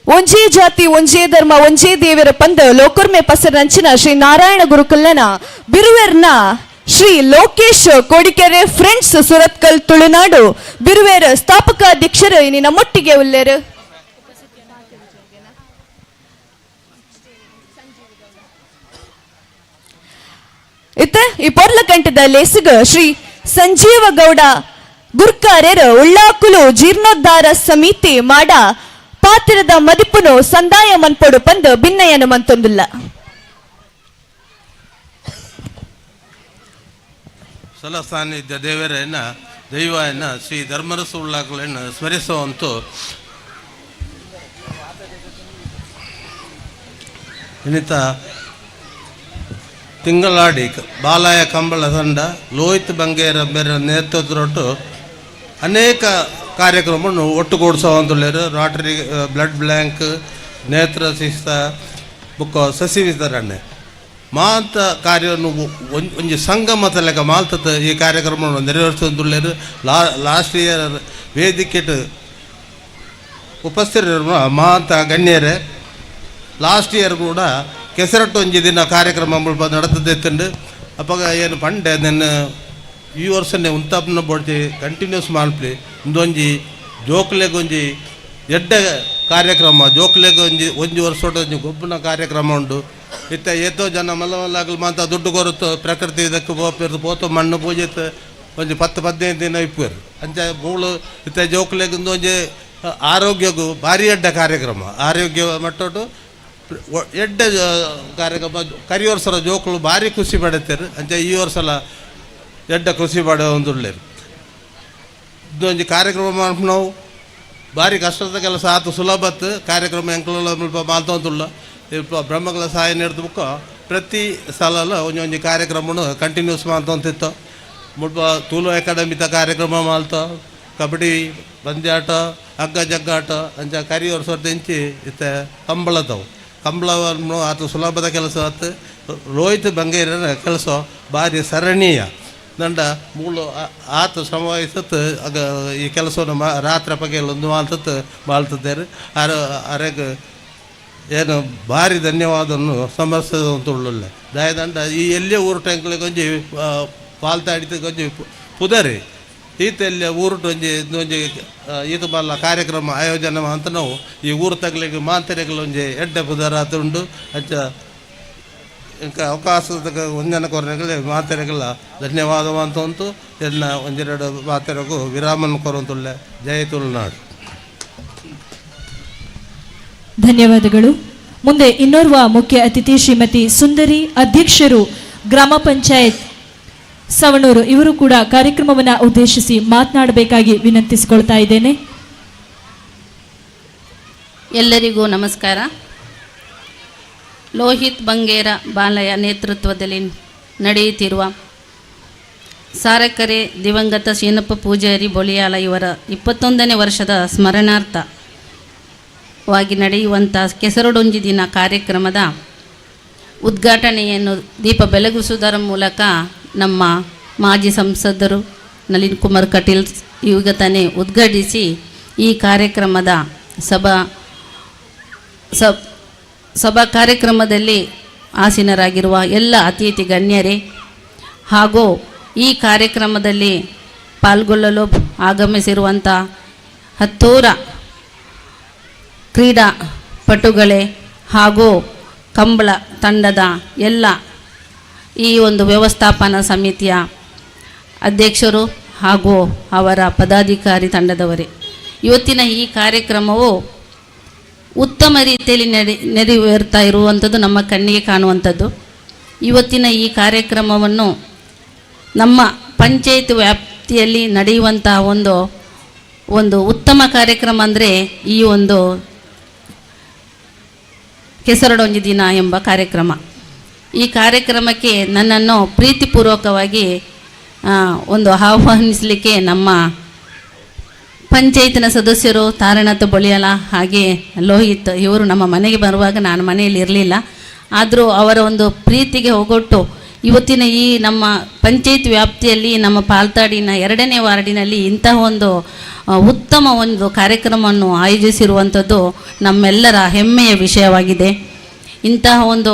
ಒಂಜೇ ಜಾತಿ ಒಂಜೇ ಧರ್ಮ ಒಂಜೇ ದೇವರ ಪಂದ ಲೋಕರ್ಮೆ ಪಸರಂಚಿನ ಶ್ರೀ ನಾರಾಯಣ ಗುರುಕುಲನ ಬಿರುವೆರ್ನ ಶ್ರೀ ಲೋಕೇಶ್ ಕೋಡಿಕೆರೆ ಫ್ರೆಂಡ್ಸ್ ಸುರತ್ಕಲ್ ತುಳುನಾಡು ಬಿರುವೇರ ಸ್ಥಾಪಕ ಅಧ್ಯಕ್ಷರು ಇನಿ ನಮ್ಮೊಟ್ಟಿಗೆ ಉಲ್ಲೇರು. ಇತ್ತ ಈ ಪೊರ್ಲಕಂಠದ ಲೇಸಿಗ ಶ್ರೀ ಸಂಜೀವ ಗೌಡ ಗುರ್ಕಾರ್ಯರ ಉಳ್ಳಾಕುಲು ಜೀರ್ಣೋದ್ಧಾರ ಸಮಿತಿ ಮಾಡ ಪಾತ್ರದ ಮದಿಪುನು ಸಂದಾಯ ಮನ್ಪೊಡು ಪಂದು ಭಿನ್ನಯನ ಮಂತೊಂದುಲ್ಲ. ಸಲ ಸಾನ್ನಿಧ್ಯ ದೇವರನ್ನ ದೈವನ ಶ್ರೀ ಧರ್ಮರಸ ಉಳ್ಳಾಕಲನ್ನು ಸ್ಮರಿಸುವಂತೂ ಇನ್ನಿತ ತಿಂಗಳಾಡಿ ಬಾಲಾಯ ಕಂಬಳ ತಂಡ ಲೋಹಿತ್ ಬಂಗೇರ ಬೇರೆ ನೇತೃತ್ವದೊಟ್ಟು ಅನೇಕ ಕಾರ್ಯಕ್ರಮವನ್ನು ಒಟ್ಟುಗೂಡಿಸುವಂತುಳ್ಳರು. ರಾಟರಿ ಬ್ಲಡ್ ಬ್ಯಾಂಕ್, ನೇತ್ರ ಶಿಸ್ತ ಬುಕ್ಕ ಸಸಿ ವಿತರಣೆ ಮಾತ ಕಾರ್ಯವನ್ನು ಒಂಜಿ ಸಂಗಮ ತಲೆಗ ಮಾಲ್ತದ ಈ ಕಾರ್ಯಕ್ರಮವನ್ನು ನೆರವೇರಿಸುವಂತುಳ್ಳರು. ಲಾಸ್ಟ್ ಇಯರ್ ವೇದಿಕೆಟ್ ಉಪಸ್ಥಿತರಿರುವ ಮಾತ ಗಣ್ಯರೇ, ಲಾಸ್ಟ್ ಇಯರ್ ಕೂಡ ಕೆಸರಟ್ಟು ಒಂಜಿ ದಿನ ಕಾರ್ಯಕ್ರಮ ನಡೆತದೆತ್ತಂಡು ಅಪ್ಪಾಗ ಏನು ಪಂಡೆ ನನ್ನ ಈ ವರ್ಷನೇ ಉಂತಪ್ಪನ ಬೋಡ್ತಿ ಕಂಟಿನ್ಯೂಸ್ ಮಾಡ್ಲಿ ಇಂದೊಂಜಿ ಜೋಕ್ಲೆಗೊಂಜಿ ಎಡ್ಡ ಕಾರ್ಯಕ್ರಮ, ಜೋಕ್ಲೆಗೊಂಜಿ ಒಂಜಿ ವರ್ಷ ಒಂಜಿ ಗೊಬ್ಬನ ಕಾರ್ಯಕ್ರಮ ಉಂಡು. ಇತ್ತ ಏತೋ ಜನ ಮಲ್ಲಮಲ್ಲಾಗಲು ಮಾತ ದುಡ್ಡು ಕೊರುತ್ತು ಪ್ರಕೃತಿ ಇದಕ್ಕೆ ಹೋಗ್ತಿರ್ದು ಪೋತು ಮಣ್ಣು ಪೂಜೆತ್ತು ಒಂಜಿ 10-15 ದಿನ ಇಪ್ಪರು ಅಂಚ ಮೂಳು ಇತ್ತ ಜೋಕ್ಲೆಗೊಂದು ಒಂಜಿ ಆರೋಗ್ಯಗೂ ಭಾರಿ ಎಡ್ಡ ಕಾರ್ಯಕ್ರಮ, ಆರೋಗ್ಯ ಮಟ್ಟೋಟು ಎಡ್ಡ ಕಾರ್ಯಕ್ರಮ. ಕರಿ ವರ್ಷಲ ಜೋಕುಲು ಭಾರಿ ಖುಷಿ ಪಡುತ್ತಾರೆ ಅಂಚ ಈ ವರ್ಷಲ ಎಡ್ಡ ಖುಷಿ ಪಡೋ ಒಂದು ಒಳ್ಳೆಯದು ಇದೊಂದು ಕಾರ್ಯಕ್ರಮ ನಾವು ಭಾರಿ ಕಷ್ಟದ ಕೆಲಸ ಆತು ಸುಲಭತ್ತು ಕಾರ್ಯಕ್ರಮ ಎಂಕ್ಲ ಮುಲ್ಪ ಮಾಲ್ತೊಂದುಲ್ಲ ಇಲ್ಪ ಬ್ರಹ್ಮಗಳ ಸಹಾಯ ನೀಡಿದ ಬುಕ್ಕ ಪ್ರತಿ ಸಲ ಒಂಜೊಂಜಿ ಕಾರ್ಯಕ್ರಮನು ಕಂಟಿನ್ಯೂಸ್ ಮಾಡ್ತೊಂತಿತ್ತು ಮುಲ್ಪ ತೂಲು ಅಕಾಡೆಮಿತ ಕಾರ್ಯಕ್ರಮ ಮಾಲ್ತ ಕಬಡ್ಡಿ ಪಂದ್ಯಾಟ ಹಗ್ಗ ಜಗ್ಗಾಟ ಅಂಚ ಕರಿಯೋರ್ ಸ್ವರ್ದಿಂಚಿ ಇತ್ತೆ ಕಂಬಳವನ್ನು ಆತು ಸುಲಭದ ಕೆಲಸ ಆತು ರೋಹಿತ್ ಬಂಗೇರನ ಕೆಲಸ ಭಾರಿ ಸರಣೀಯ ದಂಡ ಮೂಲು ಆತು ಶ್ರಮವಹಿಸತ್ತು ಆಗ ಈ ಕೆಲಸವನ್ನು ರಾತ್ರಿ ಪಗೆಲ್ಲೊಂದು ಮಾಲ್ತಿದ್ದಾರೆ ಅರೆಗೆ ಏನು ಭಾರಿ ಧನ್ಯವಾದವನ್ನು ಸಮರ್ಸಂತುಳ್ಳ ದಯದಂಡ ಈ ಎಲ್ಲೇ ಊರು ಟ್ಯಾಂಕ್ಲಿಗೆ ಒಂಜಿ ಪಾಲ್ತಾಡಿದ ಒಂಜಿ ಪುದರಿ ಈತೆಲ್ಲ ಊರುಟ್ಟು ಒಂಜಿ ಈತ ಬಲ್ಲ ಕಾರ್ಯಕ್ರಮ ಆಯೋಜನೆ ಅಂತ ನಾವು ಈ ಊರು ತಗಲಿಗೆ ಮಾತೆರೆಗಳು ಒಂಜಿ ಎಡ್ಡೆ ಪುದರ ತುಂಡು ಅಂಚ ಇಂಕ ಅವಕಾಶದ ಒಂಜನ ಕೊರನೆಗಳೇ ಮಾತೆರೆಗಳ ಧನ್ಯವಾದ ಅಂತ ಉಂಟು ಎನ್ನ ಒಂದೆರಡು ಮಾತೆರೆಗೂ ವಿರಾಮನ ಕೊರಂತುಳ್ಳೆ ಜಯ ತುಳುನಾಡು. ಧನ್ಯವಾದಗಳು. ಮುಂದೆ ಇನ್ನೋರ್ವ ಮುಖ್ಯ ಅತಿಥಿ ಶ್ರೀಮತಿ ಸುಂದರಿ, ಅಧ್ಯಕ್ಷರು ಗ್ರಾಮ ಪಂಚಾಯತ್ ಸವಣೂರು, ಇವರು ಕೂಡ ಕಾರ್ಯಕ್ರಮವನ್ನು ಉದ್ದೇಶಿಸಿ ಮಾತನಾಡಬೇಕಾಗಿ ವಿನಂತಿಸಿಕೊಳ್ತಾ ಇದ್ದೇನೆ. ಎಲ್ಲರಿಗೂ ನಮಸ್ಕಾರ. ಲೋಹಿತ್ ಬಂಗೇರ ಬಾಲಯ ನೇತೃತ್ವದಲ್ಲಿ ನಡೆಯುತ್ತಿರುವ ಸಾರಕೆರೆ ದಿವಂಗತ ಶೀನಪ್ಪ ಪೂಜಾರಿ ಬೊಳಿಯಾಲ ಇವರ 21ನೇ ವರ್ಷದ ಸ್ಮರಣಾರ್ಥವಾಗಿ ನಡೆಯುವಂಥ ಕೆಸರಡೊಂಜಿ ದಿನ ಕಾರ್ಯಕ್ರಮದ ಉದ್ಘಾಟನೆಯನ್ನು ದೀಪ ಬೆಳಗಿಸುವುದರ ಮೂಲಕ ನಮ್ಮ ಮಾಜಿ ಸಂಸದರು ನಳಿನ್ ಕುಮಾರ್ ಕಟೀಲ್ ಈಗ ತಾನೇ ಉದ್ಘಾಟಿಸಿ ಈ ಕಾರ್ಯಕ್ರಮದ ಸಭಾ ಕಾರ್ಯಕ್ರಮದಲ್ಲಿ ಆಸೀನರಾಗಿರುವ ಎಲ್ಲ ಅತಿಥಿ ಗಣ್ಯರೇ ಹಾಗೂ ಈ ಕಾರ್ಯಕ್ರಮದಲ್ಲಿ ಪಾಲ್ಗೊಳ್ಳಲು ಆಗಮಿಸಿರುವಂಥ ಹತ್ತೂರ ಕ್ರೀಡಾಪಟುಗಳೇ ಹಾಗೂ ಕಂಬಳ ತಂಡದ ಎಲ್ಲ ಈ ಒಂದು ವ್ಯವಸ್ಥಾಪನಾ ಸಮಿತಿಯ ಅಧ್ಯಕ್ಷರು ಹಾಗೂ ಅವರ ಪದಾಧಿಕಾರಿ ತಂಡದವರೇ, ಇವತ್ತಿನ ಈ ಕಾರ್ಯಕ್ರಮವು ಉತ್ತಮ ರೀತಿಯಲ್ಲಿ ನೆರವೇರ್ತಾ ಇರುವಂಥದ್ದು ನಮ್ಮ ಕಣ್ಣಿಗೆ ಕಾಣುವಂಥದ್ದು. ಇವತ್ತಿನ ಈ ಕಾರ್ಯಕ್ರಮವನ್ನು ನಮ್ಮ ಪಂಚಾಯತ್ ವ್ಯಾಪ್ತಿಯಲ್ಲಿ ನಡೆಯುವಂತಹ ಒಂದು ಉತ್ತಮ ಕಾರ್ಯಕ್ರಮ ಅಂದರೆ ಈ ಒಂದು ಕೆಸರಡೊಂಜಿ ದಿನ ಎಂಬ ಕಾರ್ಯಕ್ರಮ. ಈ ಕಾರ್ಯಕ್ರಮಕ್ಕೆ ನನ್ನನ್ನು ಪ್ರೀತಿಪೂರ್ವಕವಾಗಿ ಆಹ್ವಾನಿಸಲಿಕ್ಕೆ ನಮ್ಮ ಪಂಚಾಯತಿನ ಸದಸ್ಯರು ತಾರನಾಥ ಬೊಳಿಯಾಲ ಹಾಗೆ ಲೋಹಿತ್ ಇವರು ನಮ್ಮ ಮನೆಗೆ ಬರುವಾಗ ನಾನು ಮನೆಯಲ್ಲಿ ಇರಲಿಲ್ಲ. ಆದರೂ ಅವರ ಒಂದು ಪ್ರೀತಿಗೆ ಹೋಗೊಟ್ಟು ಇವತ್ತಿನ ಈ ನಮ್ಮ ಪಂಚಾಯತ್ ವ್ಯಾಪ್ತಿಯಲ್ಲಿ ನಮ್ಮ ಪಾಲ್ತಾಡಿನ 2ನೇ ವಾರ್ಡಿನಲ್ಲಿ ಇಂತಹ ಒಂದು ಉತ್ತಮ ಒಂದು ಕಾರ್ಯಕ್ರಮವನ್ನು ಆಯೋಜಿಸಿರುವಂಥದ್ದು ನಮ್ಮೆಲ್ಲರ ಹೆಮ್ಮೆಯ ವಿಷಯವಾಗಿದೆ. ಇಂತಹ ಒಂದು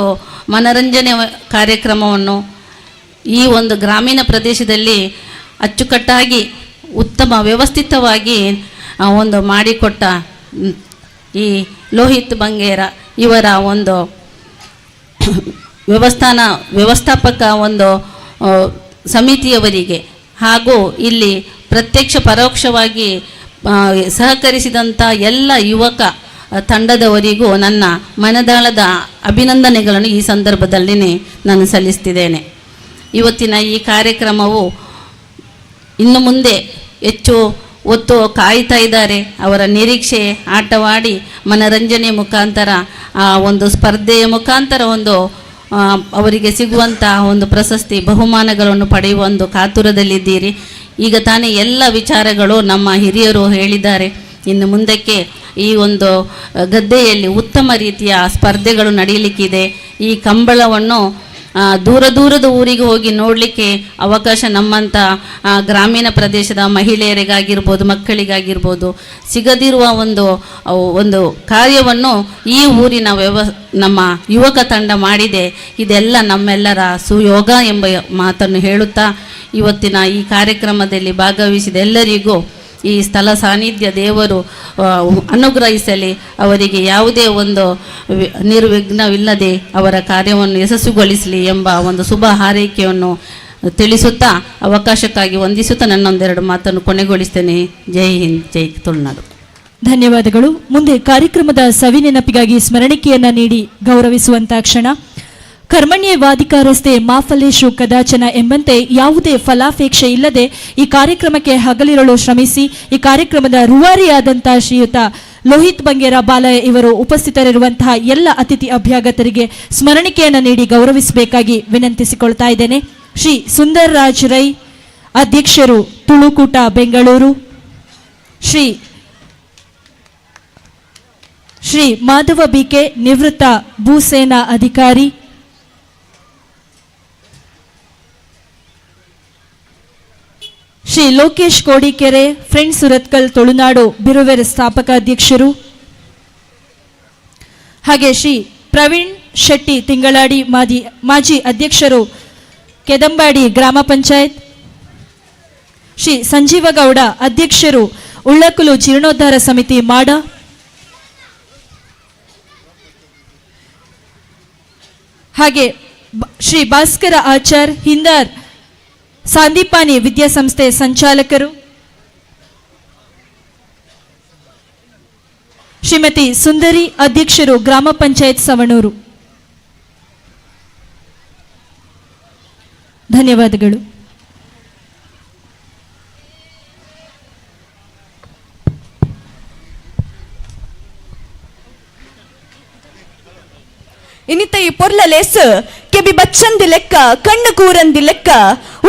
ಮನರಂಜನೆ ಕಾರ್ಯಕ್ರಮವನ್ನು ಈ ಒಂದು ಗ್ರಾಮೀಣ ಪ್ರದೇಶದಲ್ಲಿ ಅಚ್ಚುಕಟ್ಟಾಗಿ ಉತ್ತಮ ವ್ಯವಸ್ಥಿತವಾಗಿ ಒಂದು ಮಾಡಿಕೊಟ್ಟ ಈ ಲೋಹಿತ್ ಬಂಗೇರ ಇವರ ಒಂದು ವ್ಯವಸ್ಥಾಪಕ ಒಂದು ಸಮಿತಿಯವರಿಗೆ ಹಾಗೂ ಇಲ್ಲಿ ಪ್ರತ್ಯಕ್ಷ ಪರೋಕ್ಷವಾಗಿ ಸಹಕರಿಸಿದಂಥ ಎಲ್ಲ ಯುವಕ ತಂಡದವರಿಗೂ ನನ್ನ ಮನದಾಳದ ಅಭಿನಂದನೆಗಳನ್ನು ಈ ಸಂದರ್ಭದಲ್ಲಿ ನಾನು ಸಲ್ಲಿಸ್ತಿದ್ದೇನೆ. ಇವತ್ತಿನ ಈ ಕಾರ್ಯಕ್ರಮವು ಇನ್ನು ಮುಂದೆ ಹೆಚ್ಚು ಒತ್ತು ಕಾಯ್ತಾ ಇದ್ದಾರೆ. ಅವರ ನಿರೀಕ್ಷೆ ಆಟವಾಡಿ ಮನರಂಜನೆ ಮುಖಾಂತರ ಒಂದು ಸ್ಪರ್ಧೆಯ ಮುಖಾಂತರ ಅವರಿಗೆ ಸಿಗುವಂತಹ ಒಂದು ಪ್ರಶಸ್ತಿ ಬಹುಮಾನಗಳನ್ನು ಪಡೆಯುವ ಒಂದು ಕಾತುರದಲ್ಲಿದ್ದೀರಿ. ಈಗ ತಾನೇ ಎಲ್ಲ ವಿಚಾರಗಳು ನಮ್ಮ ಹಿರಿಯರು ಹೇಳಿದ್ದಾರೆ. ಇನ್ನು ಮುಂದಕ್ಕೆ ಈ ಒಂದು ಗದ್ದೆಯಲ್ಲಿ ಉತ್ತಮ ರೀತಿಯ ಸ್ಪರ್ಧೆಗಳು ನಡೆಯಲಿಕ್ಕಿದೆ. ಈ ಕಂಬಳವನ್ನು ದೂರದ ಊರಿಗೆ ಹೋಗಿ ನೋಡಲಿಕ್ಕೆ ಅವಕಾಶ ನಮ್ಮಂಥ ಗ್ರಾಮೀಣ ಪ್ರದೇಶದ ಮಹಿಳೆಯರಿಗಾಗಿರ್ಬೋದು, ಮಕ್ಕಳಿಗಾಗಿರ್ಬೋದು ಸಿಗದಿರುವ ಒಂದು ಕಾರ್ಯವನ್ನು ಈ ಊರಿನ ನಮ್ಮ ಯುವಕ ತಂಡ ಮಾಡಿದೆ. ಇದೆಲ್ಲ ನಮ್ಮೆಲ್ಲರ ಸುಯೋಗ ಎಂಬ ಮಾತನ್ನು ಹೇಳುತ್ತಾ ಇವತ್ತಿನ ಈ ಕಾರ್ಯಕ್ರಮದಲ್ಲಿ ಭಾಗವಹಿಸಿದ ಎಲ್ಲರಿಗೂ ಈ ಸ್ಥಳ ಸಾನ್ನಿಧ್ಯ ದೇವರು ಅನುಗ್ರಹಿಸಲಿ. ಅವರಿಗೆ ಯಾವುದೇ ಒಂದು ನಿರ್ವಿಘ್ನವಿಲ್ಲದೆ ಅವರ ಕಾರ್ಯವನ್ನು ಯಶಸ್ವಿಗೊಳಿಸಲಿ ಎಂಬ ಒಂದು ಶುಭ ಹಾರೈಕೆಯನ್ನು ತಿಳಿಸುತ್ತಾ ಅವಕಾಶಕ್ಕಾಗಿ ವಂದಿಸುತ್ತಾ ನನ್ನೊಂದೆರಡು ಮಾತನ್ನು ಕೊನೆಗೊಳಿಸ್ತೇನೆ. ಜೈ ಹಿಂದ್, ಜೈ ತುಳುನಾಡು. ಧನ್ಯವಾದಗಳು. ಮುಂದೆ ಕಾರ್ಯಕ್ರಮದ ಸವಿ ನೆನಪಿಗಾಗಿ ಸ್ಮರಣಿಕೆಯನ್ನ ನೀಡಿ ಗೌರವಿಸುವಂತ ಕ್ಷಣ. ಕರ್ಮಣ್ಯೇವಾಧಿಕಾರಸ್ತೆ ಮಾಫಲೇಶು ಕದಾಚನ ಎಂಬಂತೆ ಯಾವುದೇ ಫಲಾಪೇಕ್ಷೆ ಇಲ್ಲದೆ ಈ ಕಾರ್ಯಕ್ರಮಕ್ಕೆ ಹಗಲಿರುಳು ಶ್ರಮಿಸಿ ಈ ಕಾರ್ಯಕ್ರಮದ ರೂವಾರಿಯಾದಂತಹ ಶ್ರೀಯುತ ಲೋಹಿತ್ ಬಂಗೇರ ಬಾಲಯ್ಯ ಇವರು ಉಪಸ್ಥಿತರಿರುವಂತಹ ಎಲ್ಲ ಅತಿಥಿ ಅಭ್ಯಾಗತರಿಗೆ ಸ್ಮರಣಿಕೆಯನ್ನು ನೀಡಿ ಗೌರವಿಸಬೇಕಾಗಿ ವಿನಂತಿಸಿಕೊಳ್ತಾ ಇದ್ದೇನೆ. ಶ್ರೀ ಸುಂದರ್ ರಾಜ್ ರೈ, ಅಧ್ಯಕ್ಷರು, ತುಳುಕೂಟ, ಬೆಂಗಳೂರು. ಶ್ರೀ ಮಾಧವ ಬಿಕೆ, ನಿವೃತ್ತ ಭೂಸೇನಾ ಅಧಿಕಾರಿ. ಶ್ರೀ ಲೋಕೇಶ್ ಕೋಡಿಕೆರೆ, ಫ್ರೆಂಡ್ಸ್ ಸುರತ್ಕಲ್, ತುಳುನಾಡು ಬಿರುವೆರ ಸ್ಥಾಪಕ ಅಧ್ಯಕ್ಷರು. ಹಾಗೆ ಶ್ರೀ ಪ್ರವೀಣ್ ಶೆಟ್ಟಿ ತಿಂಗಳಾಡಿ, ಮಾಜಿ ಅಧ್ಯಕ್ಷರು, ಕೆದಂಬಾಡಿ ಗ್ರಾಮ ಪಂಚಾಯತ್. ಶ್ರೀ ಸಂಜೀವಗೌಡ, ಅಧ್ಯಕ್ಷರು, ಉಳ್ಳಕುಲು ಜೀರ್ಣೋದ್ಧಾರ ಸಮಿತಿ, ಮಾಡ. ಹಾಗೆ ಶ್ರೀ ಭಾಸ್ಕರ ಆಚಾರ್, ಹಿಂದಾರ್, ಸಾಂದೀಪಾನಿ ವಿದ್ಯಾಸಂಸ್ಥೆ ಸಂಚಾಲಕರು. ಶ್ರೀಮತಿ ಸುಂದರಿ, ಅಧ್ಯಕ್ಷರು, ಗ್ರಾಮ ಪಂಚಾಯತ್ ಸವಣೂರು. ಧನ್ಯವಾದಗಳು. ಇನ್ನಿತ ಈ ಪೊರ್ಲ ಲೇಸ್ ಕೆಬಿ ಬಚ್ಚಂದಿ ಲೆಕ್ಕ, ಕಣ್ಣು ಕೂರಂದಿ ಲೆಕ್ಕ,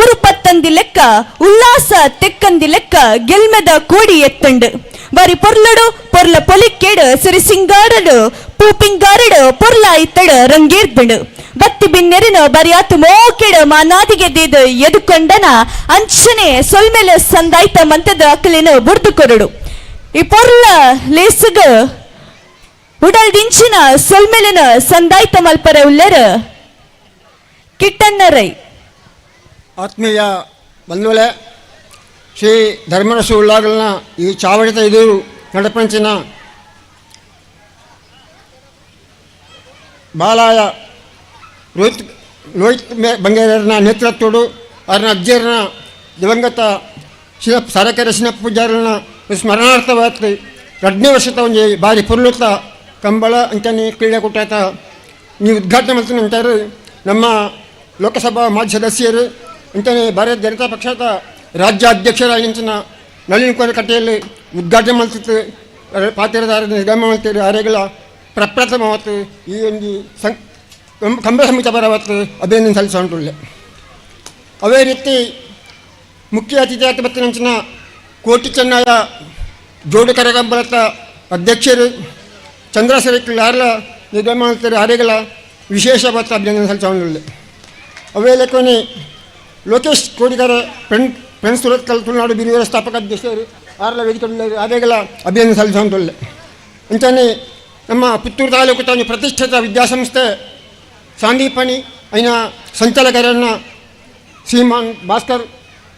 ಉರುಪತ್ತಂದಿ ಲೆಕ್ಕ, ಉಲ್ಲಾಸ ತೆಕ್ಕಂದಿ ಲೆಕ್ಕ, ಗೆಲ್ಮೆದ ಕೋಡಿ ಎತ್ತಂಡು ಬಾರಿ ಪೊರ್ಲಡು ಪೊರ್ಲ ಪೊಲಿಕ್ಕೇಡು ಸಿರಿ ಸಿಂಗಾರಡು ಪೂಪಿಂಗಾರಡು ಪೊರ್ಲ ಇತ್ತಡು ರಂಗೇರ್ದಡು ಬತ್ತಿ ಬಿನ್ನೆರಿನ ಬರಿಯಾತು ಮೋಕೆಡು ಮಾನಾದಿಗೆ ದೀದು ಎದುಕೊಂಡನ ಅಂಚನೆ ಸೊಲ್ಮೆಲೆ ಸಂದಾಯ್ತ ಮಂತದ ಅಕ್ಕಲಿನ ಬುಡ್ದು ಕೊರಡು ಈ ಪೊರ್ಲ ಲೇಸುಗ ಉಡಲ್ ದಿಂಚಿನ ಸೊಲ್ಮೆಲಿನ ಸಂದಾಯ್ತ ಮಲ್ಪರ ಉಳ್ಳರ ಕಿಟ್ಟಣ್ಣ ರೈ. ಆತ್ಮೀಯ ಬಂಧುಗಳೇ, ಶ್ರೀ ಧರ್ಮರಸು ಉಳ್ಳಾಗಲ್ನ ಈ ಚಾವಡಿತ ಇದು ನಡಪಂಚಿನ ಬಾಲಾಯ ಲೋಹಿತ್ ಬಂಗೇರನ ನೇತೃತ್ವಡು ಅವರನ್ನ ಅಜ್ಜರನ ದಿವಂಗತ ಸಾರಕೆರೆ ಶಿನಪ್ಪ ಪೂಜಾರನ ಸ್ಮರಣಾರ್ಥವಾಗ್ತದೆ 2ನೇ ವರ್ಷದ ಒಂದು ಬಾರಿ ಪುರ್ಲುತ್ತ ಕಂಬಳ ಅಂತಾನೆ ಕ್ರೀಡಾಕೂಟ ನೀವು ಉದ್ಘಾಟನೆ ಮಾಡ್ತೀನಿ ಅಂತಾರೆ. ನಮ್ಮ ಲೋಕಸಭಾ ಮಾಜಿ ಸದಸ್ಯರು ಅಂತಾನೆ ಭಾರತೀಯ ಜನತಾ ಪಕ್ಷದ ರಾಜ್ಯಾಧ್ಯಕ್ಷರಾಗಿಂಚಿನ ನಳಿನ್ ಕುಮಾರ್ ಕಟೀಲ್ ಉದ್ಘಾಟನೆ ಮಾಡ್ತಿತ್ತು ಪಾತ್ರಧಾರ ನಿರ್ಗಮ ಮಾಡ್ತೀರಿ ಆರೆಗಳ ಪ್ರಪ್ರಥಮವತ್ತು ಈ ಒಂದು ಕಂಬಳ ಸಮಿತಿ ಬರವತ್ತು ಅಭಿನಂದನೆ ಸಲ್ಲಿಸೋಂಟುಳ್ಳೆ. ಅವೇ ರೀತಿ ಮುಖ್ಯ ಅತಿಥಿ ಬತ್ತಿನಂಚಿನ ಕೋಟಿ ಚೆನ್ನಯ್ಯ ಜೋಡು ಕರಗಂಬಳದ ಅಧ್ಯಕ್ಷರು ಚಂದ್ರಶೇಖರ್ ಯಾರ್ಲ ನಿರ್ಗಮ ಮಾಡ್ತಾರೆ ಆರೆಗಳ ವಿಶೇಷವಾದ ಅಭಿನಂದನೆ ಸಲ್ಲಿಸೋಂಟುಳ್ಳೆ. ಅವೇ ಲೆಕ್ಕನೆ ಲೋಕೇಶ್ ಕೋಡಿಗರ ಫ್ರೆಂಡ್ಸ್ ಸುರತ್ಕಲ್ ತುಳುನಾಡು ಬಿರುವೆರ ಸ್ಥಾಪಕ ಅಧ್ಯಕ್ಷರು ಆರ್ಲ ವೇದಿಕೆ ಆರೆಗಳ ಅಭಿನಂದನೆ ಸಲ್ಲಿಸೋಂಟುಳ್ಳೆ. ಅಂತಾನೆ ನಮ್ಮ ಪುತ್ತೂರು ತಾಲೂಕು ತಾನು ಪ್ರತಿಷ್ಠಿತ ವಿದ್ಯಾಸಂಸ್ಥೆ ಸಾಂದೀಪನಿ అయిన ಸಂಚಾಲಕರನ್ನ ಶ್ರೀಮಾನ್ ಭಾಸ್ಕರ್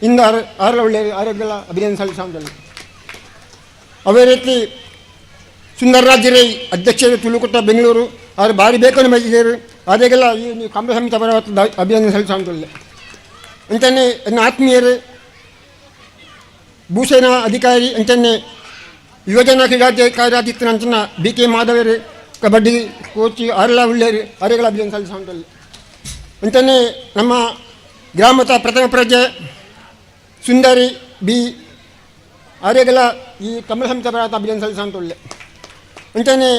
ಇಂದ ಆರ್ಲ ಒಳ್ಳೆಯ ಆರೋಗ್ಯ ಅಭಿನಂದನೆ ಸಲ್ಲಿಸೋಂಟುಳ್ಳೆ. ಅವೇ ರೀತಿ ಸುಂದರರಾಜ್ ರೈ ಅಧ್ಯಕ್ಷರು ತುಳುಕುಟ ಬೆಂಗಳೂರು ಅವರು ಭಾರಿ ಬೇಕನ್ನು ಮೈಜಿದರು ಆದಾಗೆಲ್ಲ ಈ ಕಂಬಳ ಸಮಿತಿ ಬರವತ್ತು ಅಭಿನಂದನೆ ಸಲ್ಲಿಸೋಂಟುಳ್ಳೆ. ಅಂತಾನೆ ನನ್ನ ಆತ್ಮೀಯರು ಭೂಸೇನಾ ಅಧಿಕಾರಿ ಅಂತಾನೆ ಯುವಜನ ಕ್ರೀಡಾಧಿಕಾರಿ ಅಂಚನ ಬಿ ಕೆ ಮಾಧವರು ಕಬಡ್ಡಿ ಕೋಚ್ ಆರೆಲ್ಲ ಒಳ್ಳೆಯರು ಅವರೆಗಳ ಅಭಿನಂದನೆ ಸಲ್ಲಿಸೋಂಟುಳ್ಳೆ. ಅಂತಾನೆ ನಮ್ಮ ಗ್ರಾಮದ ಪ್ರಥಮ ಪ್ರಜೆ ಸುಂದರಿ ಬಿ ಅವರೆಗಳ ಈ ಕಂಬಳ ಸಮಿತಿ ಬರವತ್ತು ಅಭಿನಂದನೆ ಸಲ್ಲಿಸೋಂಟುಳ್ಳೆ. ಅಂತಾನೆ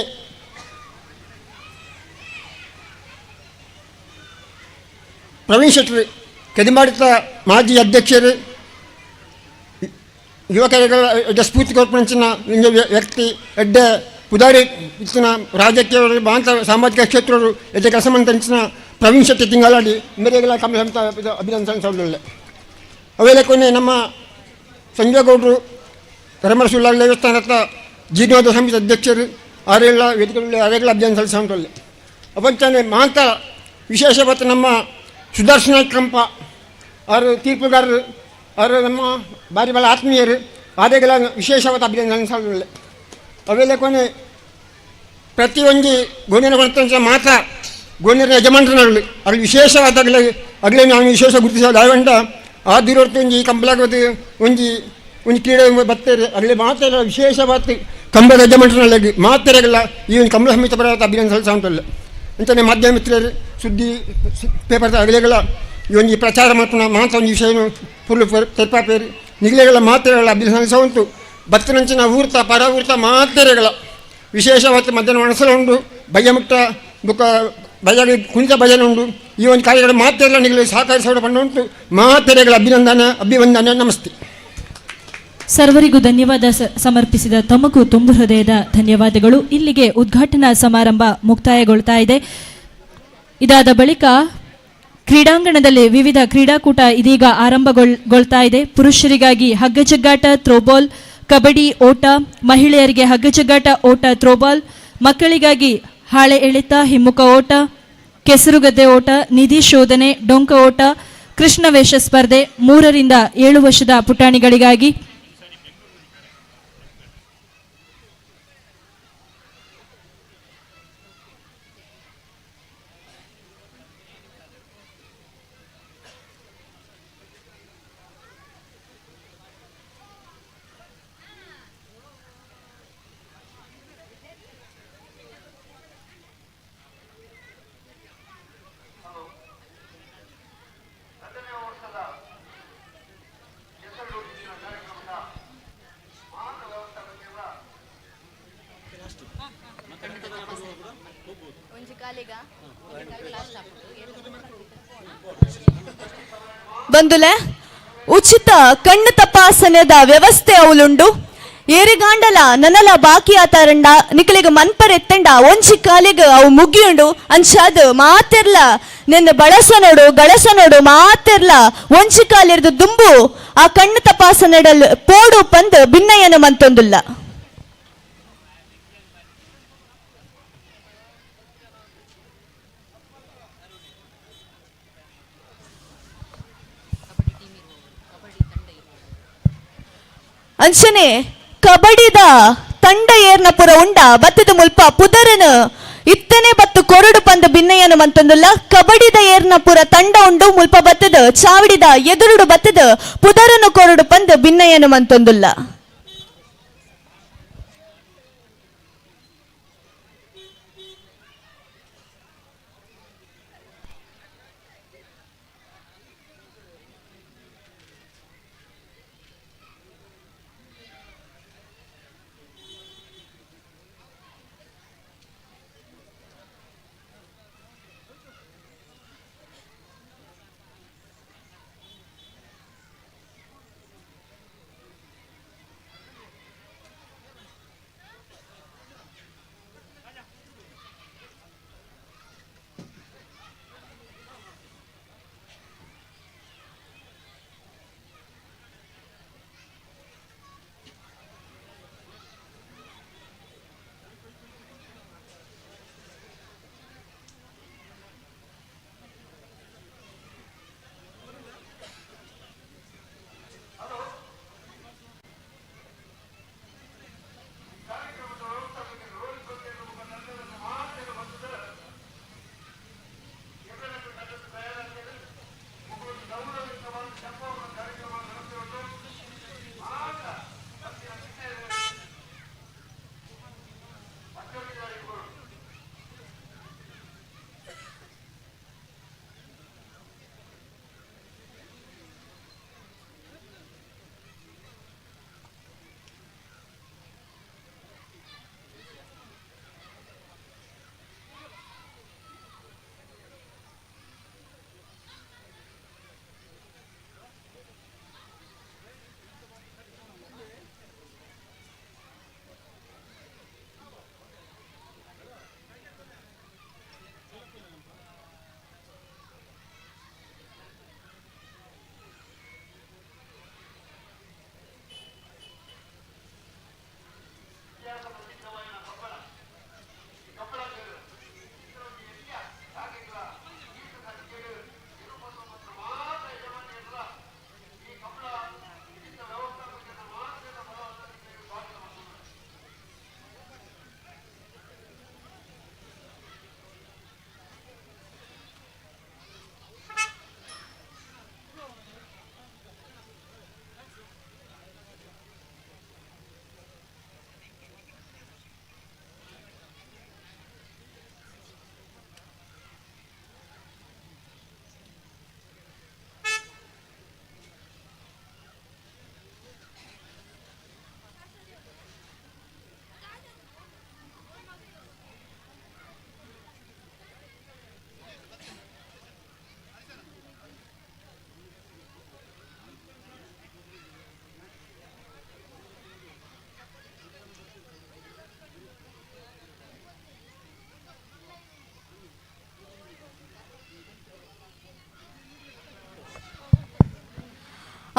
ಪ್ರವೀಣ್ ಶೆಟ್ಟಿ ಕೆದಿಮಾಡಿತ ಮಾಜಿ ಅಧ್ಯಕ್ಷರು ಯುವಕರ ಸ್ಫೂರ್ತಿ ಕೊರ್ಪಣೆಂಚಿನ ವ್ಯಕ್ತಿ ಎಡ್ಡ ಪುದಾರಿ ಇತ್ತಿನ ರಾಜಕೀಯವರು ಬಾಂತ ಸಾಮಾಜಿಕ ಕ್ಷೇತ್ರರು ಎಡ್ಡ ಕೆಲಸ ಮಂತಿನ ಪ್ರವೀಣ್ ಶೆಟ್ಟಿ ತಿಂಗಳಾಡಿ ಮೇರೆಗಳ ಕಂಬಳ ಸಮಿತಿ ಅಭಿನಂದನೆ ಸಲ್ಲಿಸೋಂಟುಳ್ಳೆ. ಅವೆಲ್ಲ ಕೊನೆ ನಮ್ಮ ಸಂಜಯ್ ಗೌಡರು ಧರ್ಮರಸು ಉಳ್ಳಾಗಲ್ ದೇವಸ್ಥಾನದ ಜೀರ್ಣೋದ್ಧಾರ ಸಮಿತಿ ಅಧ್ಯಕ್ಷರು ಆರೆಲ್ಲ ವೇದಿಕೆಗಳಲ್ಲಿ ಆರೆಗಳ ಅಭಿನಂದನೆ ಸಲ್ಲಿಸೋಂಟುಳ್ಳೆ. ಅವಂತಾನೆ ಮಾಂತ ವಿಶೇಷವಾದ ನಮ್ಮ ಸುದರ್ಶನ ಕಂಪ ಅವರು ತೀರ್ಪುಗಾರರು ಅವರು ನಮ್ಮ ಭಾರಿ ಭಾಳ ಆತ್ಮೀಯರು ಆರೆಗಳ ವಿಶೇಷವಾದ ಅಭಿನಂದನೆ ಸಲ್ಲಿಸೋಂಟುಳ್ಳೆ. ಅವೆಲ್ಲ ಕೊನೆ ಪ್ರತಿಯೊಂದು ಗೋಣಿನ ಬಂತ ಮಾತ್ರ ಗೋಣಿನ ಯಜಮಾನರನ್ನು ಅಲ್ಲಿ ವಿಶೇಷವಾದಾಗಲೇ ಆಗಲೇ ನಾವು ವಿಶೇಷ ಗುರುತಿಸೋದು ಯಾವಂಡ ಆದಿರೋರ್ತು ಒಂಜಿ ಕಂಬಳಾಗದು ಒಂಜಿ ಕ್ರೀಡೆ ಬರ್ತೇವೆ ಅಲ್ಲಿ ಮಾತ್ರ ವಿಶೇಷವಾದ ಕಂಬಳ ಯಜಮಾನರಲ್ಲಿ ಮಾತ್ರೆಗಳ ಈ ಒಂದು ಕಂಬಳ ಸಮಿತಿ ಬರೋದು ಅಭಿನಂದನೆ ಸಲ್ಲಿಸೋಂಟುಳ್ಳೆ. ಅಂತಾನೆ ಮಾಧ್ಯಮ ಮಿತ್ರರು ಸುದ್ದಿ ಪೇಪರ್ ಅಗಲೆಗಳ ಈ ಒಂದು ಪ್ರಚಾರ ಮಾಡ್ತಾನೆ ಮಾತ ಒಂದು ವಿಷಯ ಫುಲ್ ತೆಪ್ಪಾಪೇರಿ ನಿಗಲೆಗಳ ಮಾತ್ರೆಗಳ ಅಭಿನಯಿಸ ಉಂಟು ಬತ್ತನಂಚಿನ ಊರ್ತ ಪರ ಊರ್ತ ಮಾತ್ರೆಗಳ ವಿಶೇಷವಾದ ಮಧ್ಯಾಹ್ನ ಮನಸ್ಸಲು ಉಂಟು ಭಯಮುಕ್ತ ಬುಕ್ಕ ಭಯ ಕುಣಿತ ಭಜನೆ ಉಂಟು ಈ ಒಂದು ಕಾರ್ಯಗಳ ಮಾತ್ರೆಗಳ ನಿಗಲಿ ಸಹಕರಿಸೋಣ ಬಂದು ಉಂಟು ಮಾತ್ರೆಗಳ ಅಭಿವಂದನೆ ನಮಸ್ತೆ. ಸರ್ವರಿಗೂ ಧನ್ಯವಾದ ಸಮರ್ಪಿಸಿದ ತಮಗೂ ತುಂಬು ಹೃದಯದ ಧನ್ಯವಾದಗಳು. ಇಲ್ಲಿಗೆ ಉದ್ಘಾಟನಾ ಸಮಾರಂಭ ಮುಕ್ತಾಯಗೊಳ್ತಾ ಇದೆ. ಇದಾದ ಬಳಿಕ ಕ್ರೀಡಾಂಗಣದಲ್ಲಿ ವಿವಿಧ ಕ್ರೀಡಾಕೂಟ ಇದೀಗ ಆರಂಭಗೊಳ್ತಾ ಇದೆ. ಪುರುಷರಿಗಾಗಿ ಹಗ್ಗಜಗ್ಗಾಟ, ಥ್ರೋಬಾಲ್, ಕಬಡ್ಡಿ, ಓಟ, ಮಹಿಳೆಯರಿಗೆ ಹಗ್ಗಜಗ್ಗಾಟ, ಓಟ, ಥ್ರೋಬಾಲ್, ಮಕ್ಕಳಿಗಾಗಿ ಹಾಳೆ ಎಳೆತ, ಹಿಮ್ಮುಖ ಓಟ, ಕೆಸರುಗದ್ದೆ ಓಟ, ನಿಧಿ ಶೋಧನೆ, ಡೊಂಕ ಓಟ, ಕೃಷ್ಣವೇಷ ಸ್ಪರ್ಧೆ, 3 ರಿಂದ 7 ವರ್ಷದ ಪುಟಾಣಿಗಳಿಗಾಗಿ ಬಂದುಲೆ ಉಚಿತ ಕಣ್ಣು ತಪಾಸಣೆದ ವ್ಯವಸ್ಥೆ ಅವಳುಂಡು. ಏರಿಗಾಂಡಲ ನನಲ ಬಾಕಿ ಆತಾರಂಡ ನಿಕಲಿಗೆ ಮನ್ಪರೆತ್ತಂಡ ಒಂಚಿ ಕಾಲಿಗೆ ಅವು ಮುಗಿಯುಂಡು ಅಂಚಾದ ಮಾತೆರ್ಲ ನಿನ್ನ ಬಳಸನೋಡು ಗಳಸನೋಡು ಮಾತೆರ್ಲ ಒಂಚಿ ಕಾಲಿರ್ದು ದುಂಬು ಆ ಕಣ್ಣು ತಪಾಸಣೆಡಲ್ ಪೋಡು ಪಂದ್ ಭಿನ್ನಯನ ಮಂತೊಂದುಲ್ಲ. ಅಂಚನೆ ಕಬಡ್ಡಿದ ತಂಡ ಏರ್ನ ಪುರ ಉಂಡ ಬತ್ತದ ಮುಲ್ಪ ಪುದರನ ಇತ್ತನೆ ಬತ್ತು ಕೊರಡು ಪಂದ ಭಿನ್ನಯನ ಮಂತೊಂದುಲ್ಲ. ಕಬಡ್ಡಿದ ಏರ್ನ ಪುರ ತಂಡ ಉಂಡು ಮುಲ್ಪ ಬತ್ತದ ಚಾವಡಿದ ಎದುರುಡು ಬತ್ತದ ಪುದರನು ಕೊರಡು ಪಂದ ಭಿನ್ನಯನ ಮಂತೊಂದುಲ್ಲ.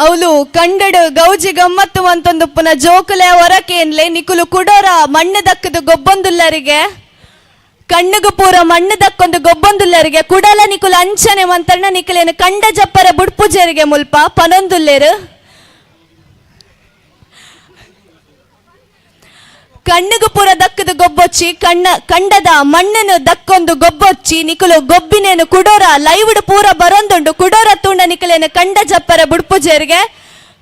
ಅವಳು ಕಂಡಡು ಗೌಜಿ ಗಮ್ಮತ್ತು ಅಂತೊಂದು ಪುನಃ ಜೋಕುಲೆ ಹೊರಕೇನ್ಲೆ ನಿಕುಲು ಕುಡೋರ ಮಣ್ಣು ದಕ್ಕದು ಗೊಬ್ಬೊಂದುಲ್ಲರಿಗೆ ಕಣ್ಣಿಗೂ ಪೂರ ಮಣ್ಣು ದಕ್ಕೊಂದು ಗೊಬ್ಬೊಂದುಲ್ಲರಿಗೆ ಕುಡಲ ನಿಕುಲು ಅಂಚನೆ ಮಂತಣ್ಣ ನಿಕಲೇನು ಕಂಡ ಜಪ್ಪರ ಬುಡ್ಪುಜರಿಗೆ ಮುಲ್ಪ ಪನೊಂದುಲ್ಲೇರು ಕಣ್ಣಿಗೂ ಪೂರ ದಕ್ಕದು ಗೊಬ್ಬೊಚ್ಚಿ ಕಂಡದ ಮಣ್ಣನ್ನು ದಕ್ಕೊಂದು ಗೊಬ್ಬೊಚ್ಚಿ ನಿಕುಲು ಗೊಬ್ಬಿನೇನು ಕುಡೋರ ಲೈವ್ಡ್ ಪೂರ ಬರೊಂದುಂಡು ಕುಡೋರ ತುಂಡ ನಿಕಲೇನು ಕಂಡ ಜಪ್ಪರ ಬುಡ್ಪುಜೇರಿಗೆ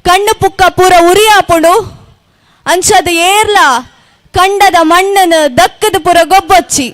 ಕಣ್ಣು ಪುಕ್ಕ ಪೂರ ಉರಿಯಾಪುಂಡು ಅಂಚದ ಏರ್ಲ ಕಂಡದ ಮಣ್ಣನ್ನು ದಕ್ಕದು ಪೂರ ಗೊಬ್ಬೊಚ್ಚಿ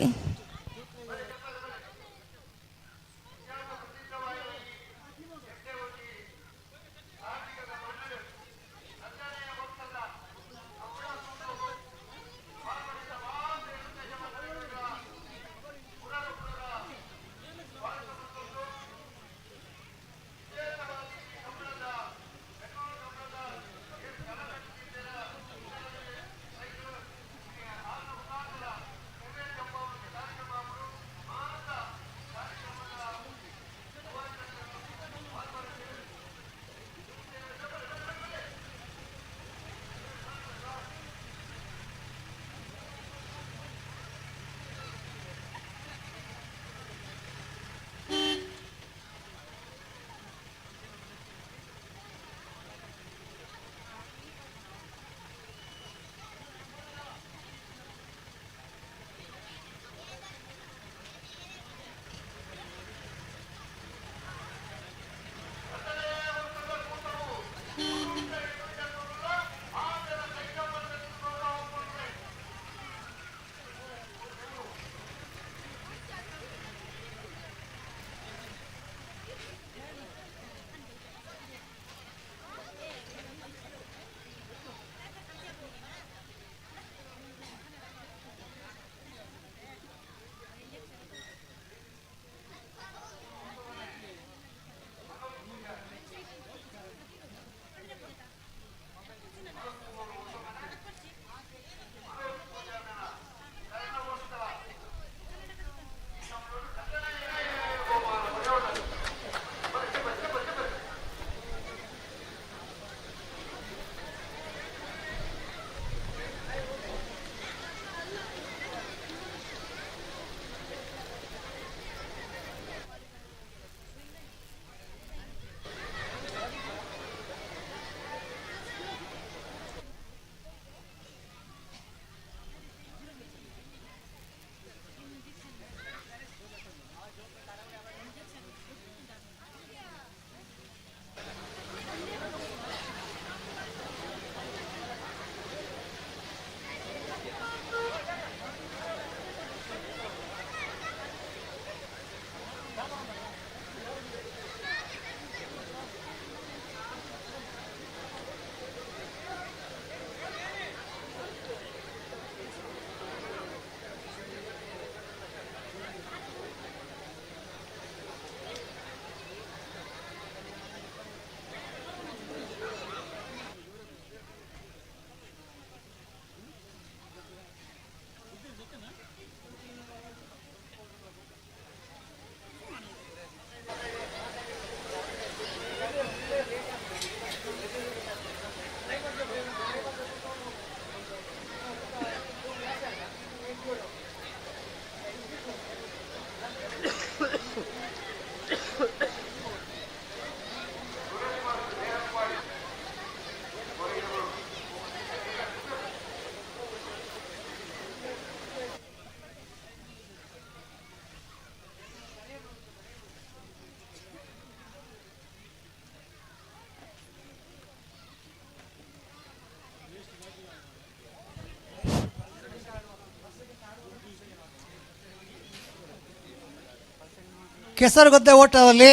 ಕೆಸರುಗದ್ದೆ ಓಟದಲ್ಲಿ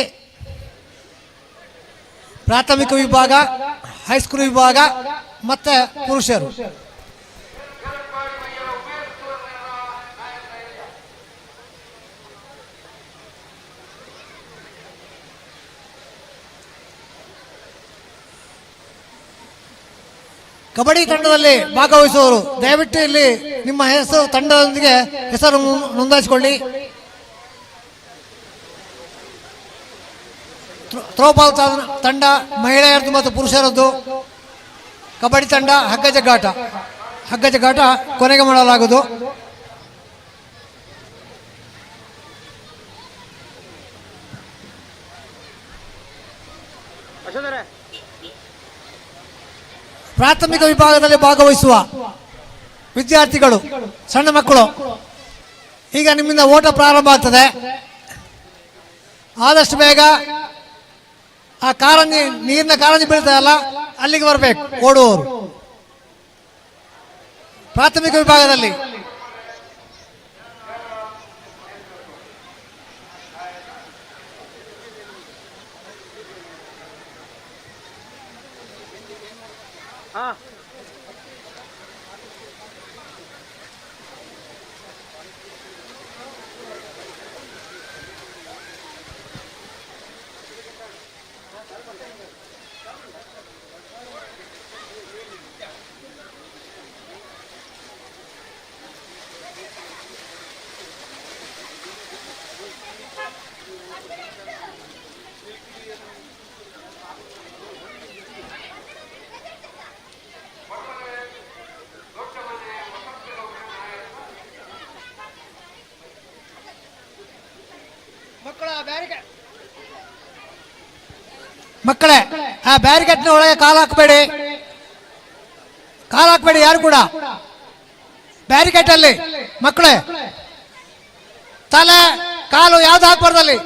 ಪ್ರಾಥಮಿಕ ವಿಭಾಗ, ಹೈಸ್ಕೂಲ್ ವಿಭಾಗ ಮತ್ತು ಪುರುಷರು. ಕಬಡ್ಡಿ ತಂಡದಲ್ಲಿ ಭಾಗವಹಿಸುವವರು ದಯವಿಟ್ಟು ಇಲ್ಲಿ ನಿಮ್ಮ ಹೆಸರು ತಂಡದೊಂದಿಗೆ ಹೆಸರು ನೋಂದಾಯಿಸಿಕೊಳ್ಳಿ. ಥ್ರೋಬಾಲ್ ತಂಡ ಮಹಿಳೆಯರದ್ದು ಮತ್ತು ಪುರುಷರದ್ದು, ಕಬಡ್ಡಿ ತಂಡ ಹಗ್ಗಜಗಾಟ ಕೊನೆಗೆ ಮಾಡಲಾಗುವುದು. ಪ್ರಾಥಮಿಕ ವಿಭಾಗದಲ್ಲಿ ಭಾಗವಹಿಸುವ ವಿದ್ಯಾರ್ಥಿಗಳು, ಸಣ್ಣ ಮಕ್ಕಳು, ಈಗ ನಿಮ್ಮಿಂದ ಓಟ ಪ್ರಾರಂಭ ಆಗ್ತದೆ. ಆದಷ್ಟು ಬೇಗ ಆ ಕಾರಂಜಿ, ನೀರಿನ ಕಾರಂಜಿ ಬೀಳ್ತದಲ್ಲ, ಅಲ್ಲಿಗೆ ಬರಬೇಕು ಓಡುವವರು. ಪ್ರಾಥಮಿಕ ವಿಭಾಗದಲ್ಲಿ ಮಕ್ಕಳೇ, ಆ ಬ್ಯಾರಿಕೇಡ್ನ ಒಳಗೆ ಕಾಲು ಹಾಕಬೇಡಿ ಯಾರು ಕೂಡ. ಬ್ಯಾರಿಕೇಡ್ ಅಲ್ಲಿ ಮಕ್ಕಳೇ ತಲೆ ಕಾಲು ಯಾವ್ದು ಹಾಕ್ಬಾರ್ದಲ್ಲಿ.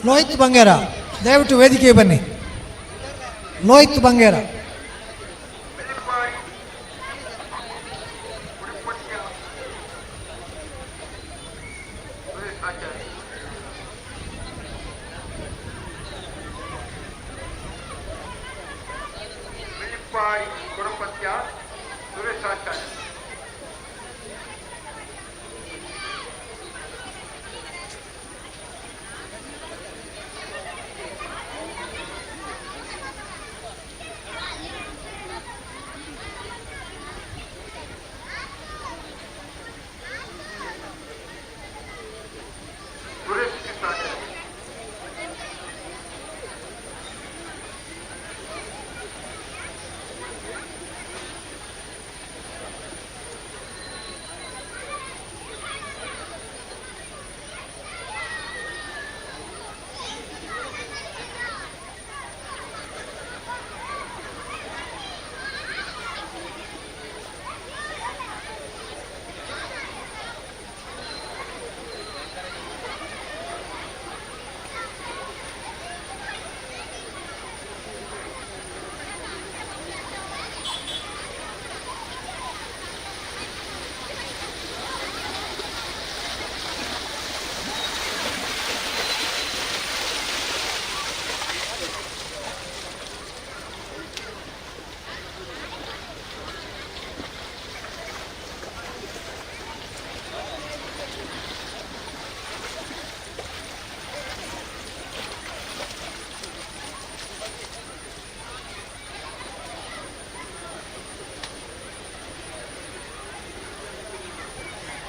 ಲೋಹಿತ್ ಬಂಗೇರ ದಯವಿಟ್ಟು ವೇದಿಕೆಗೆ ಬನ್ನಿ. ಲೋಹಿತ್ ಬಂಗೇರ.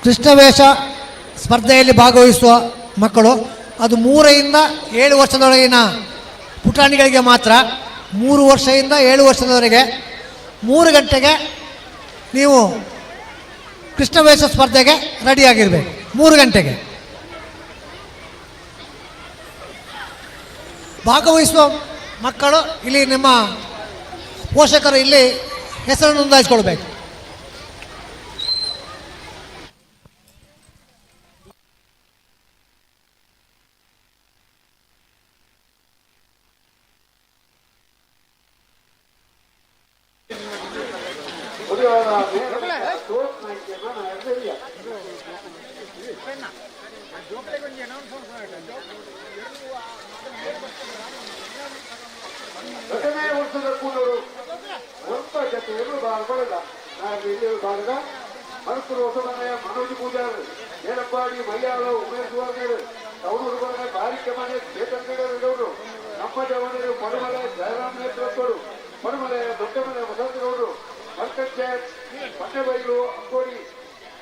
ಕೃಷ್ಣವೇಷ ಸ್ಪರ್ಧೆಯಲ್ಲಿ ಭಾಗವಹಿಸುವ ಮಕ್ಕಳು ಅದು 3 ರಿಂದ 7 ವರ್ಷದೊಳಗಿನ ಪುಟಾಣಿಗಳಿಗೆ ಮಾತ್ರ. 3 ವರ್ಷದಿಂದ 7 ವರ್ಷದವರೆಗೆ 3 ಗಂಟೆಗೆ ನೀವು ಕೃಷ್ಣವೇಷ ಸ್ಪರ್ಧೆಗೆ ರೆಡಿಯಾಗಿರಬೇಕು. 3 ಗಂಟೆಗೆ ಭಾಗವಹಿಸುವ ಮಕ್ಕಳು ಇಲ್ಲಿ ನಿಮ್ಮ ಪೋಷಕರು ಇಲ್ಲಿ ಹೆಸರನ್ನು ನೋಂದಾಯಿಸಿಕೊಳ್ಬೇಕು. मनोज पूजार ಏಲಪ್ಪಾಡಿ ಮೈಯಾಳ ಉಮೇಶ್ ವರ್ಗರು ತವನೂರು ವರ್ಗ ಬಾರಿಕೆ ಮನೆ ಚೇತನ್ ಗೌಡರು ನಮ್ಮ ಜವನರು ಪಡಮಲೆ ಜಯರಾಮ್ ನೇತೃತ್ವರು ಪಡಮಲೆ ದೊಡ್ಡಮಲೆ ವಸಂತಗೌಡರು ಮಲ್ಕಂಜಾಯ್ ಪಟ್ಟಬೈಲು ಅಂಕೋಡಿ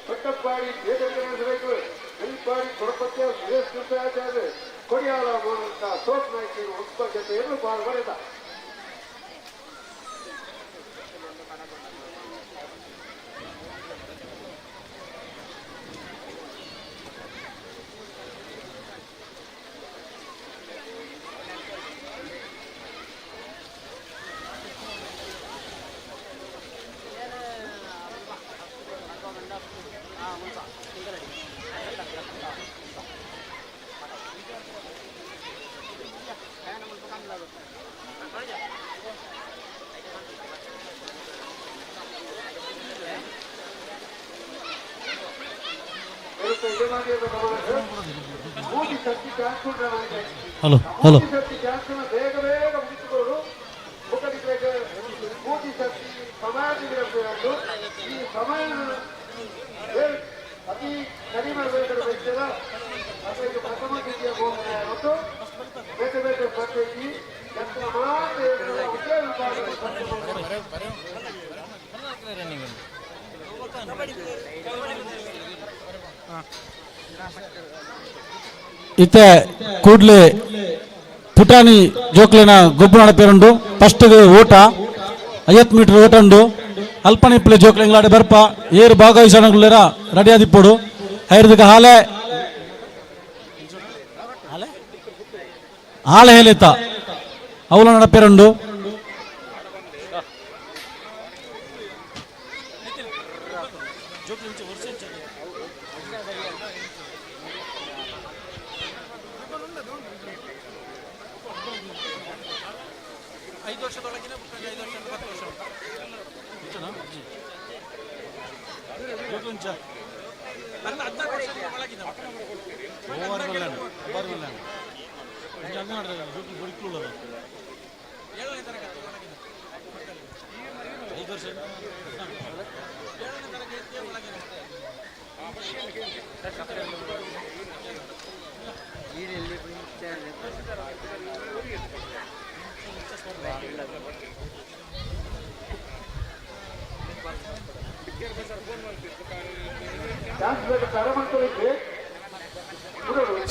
ಪಟ್ಟಪ್ಪಾಡಿ ಚೇತನ್ ಗೌಡರು ಮೆಲ್ಪಾಡಿ ಕೊಡಪತ್ಯ ಸುರೇಶ್ ಕೃಷ್ಣಾಚಾರ್ಯ ಕೊಡಿಯಾಳ ಮೂಲಕ ಸೋಪ್ ನಾಯಕರು ಉತ್ಪನ್ನತೆಯನ್ನು ಪಾಲ್ಗೊಂಡಿದ್ದ ಹಲೋ ಹಲೋ ಬೇಗ ಬೇಗ ಮುಗಿಸಿಕೊಂಡು ಸಮಾಜ ಈ ಸಮಯ ಅತಿ ಕಡಿಮೆ ವೇಗದ ಅದಕ್ಕೆ ಪ್ರಥಮ ರೀತಿಯ ಬೋಧನೆ ಮತ್ತು ಬೇರೆ ಬೇರೆ ಸ್ಪರ್ಧೆಯಲ್ಲಿ ಇತ್ತೆ ಕೂಡ್ಲೆ ಪುಟಾಣಿ ಜೋಕ್ಲೆನ ಗೊಬ್ಬರ ಪೇರುಂಡು ಫಸ್ಟ್ ಓಟ 50 ಮೀಟರ್ ಓಟ ಉಂಡು ಅಲ್ಪನೆ ಪ್ಲೇ ಜೋಕ್ಲೆಂಗ್ಲಾಡೆ ಬರ್ಪ ಏರು ಭಾಗವಹಿಸೋಣ ರೆಡಿ ಆದಿಪ್ಪೋಡು ಐದಕ್ಕೆ ಹಾಲೆ ಹೇಲೆತ್ತ ಅವಲ ನಡಪೇರುಂಡು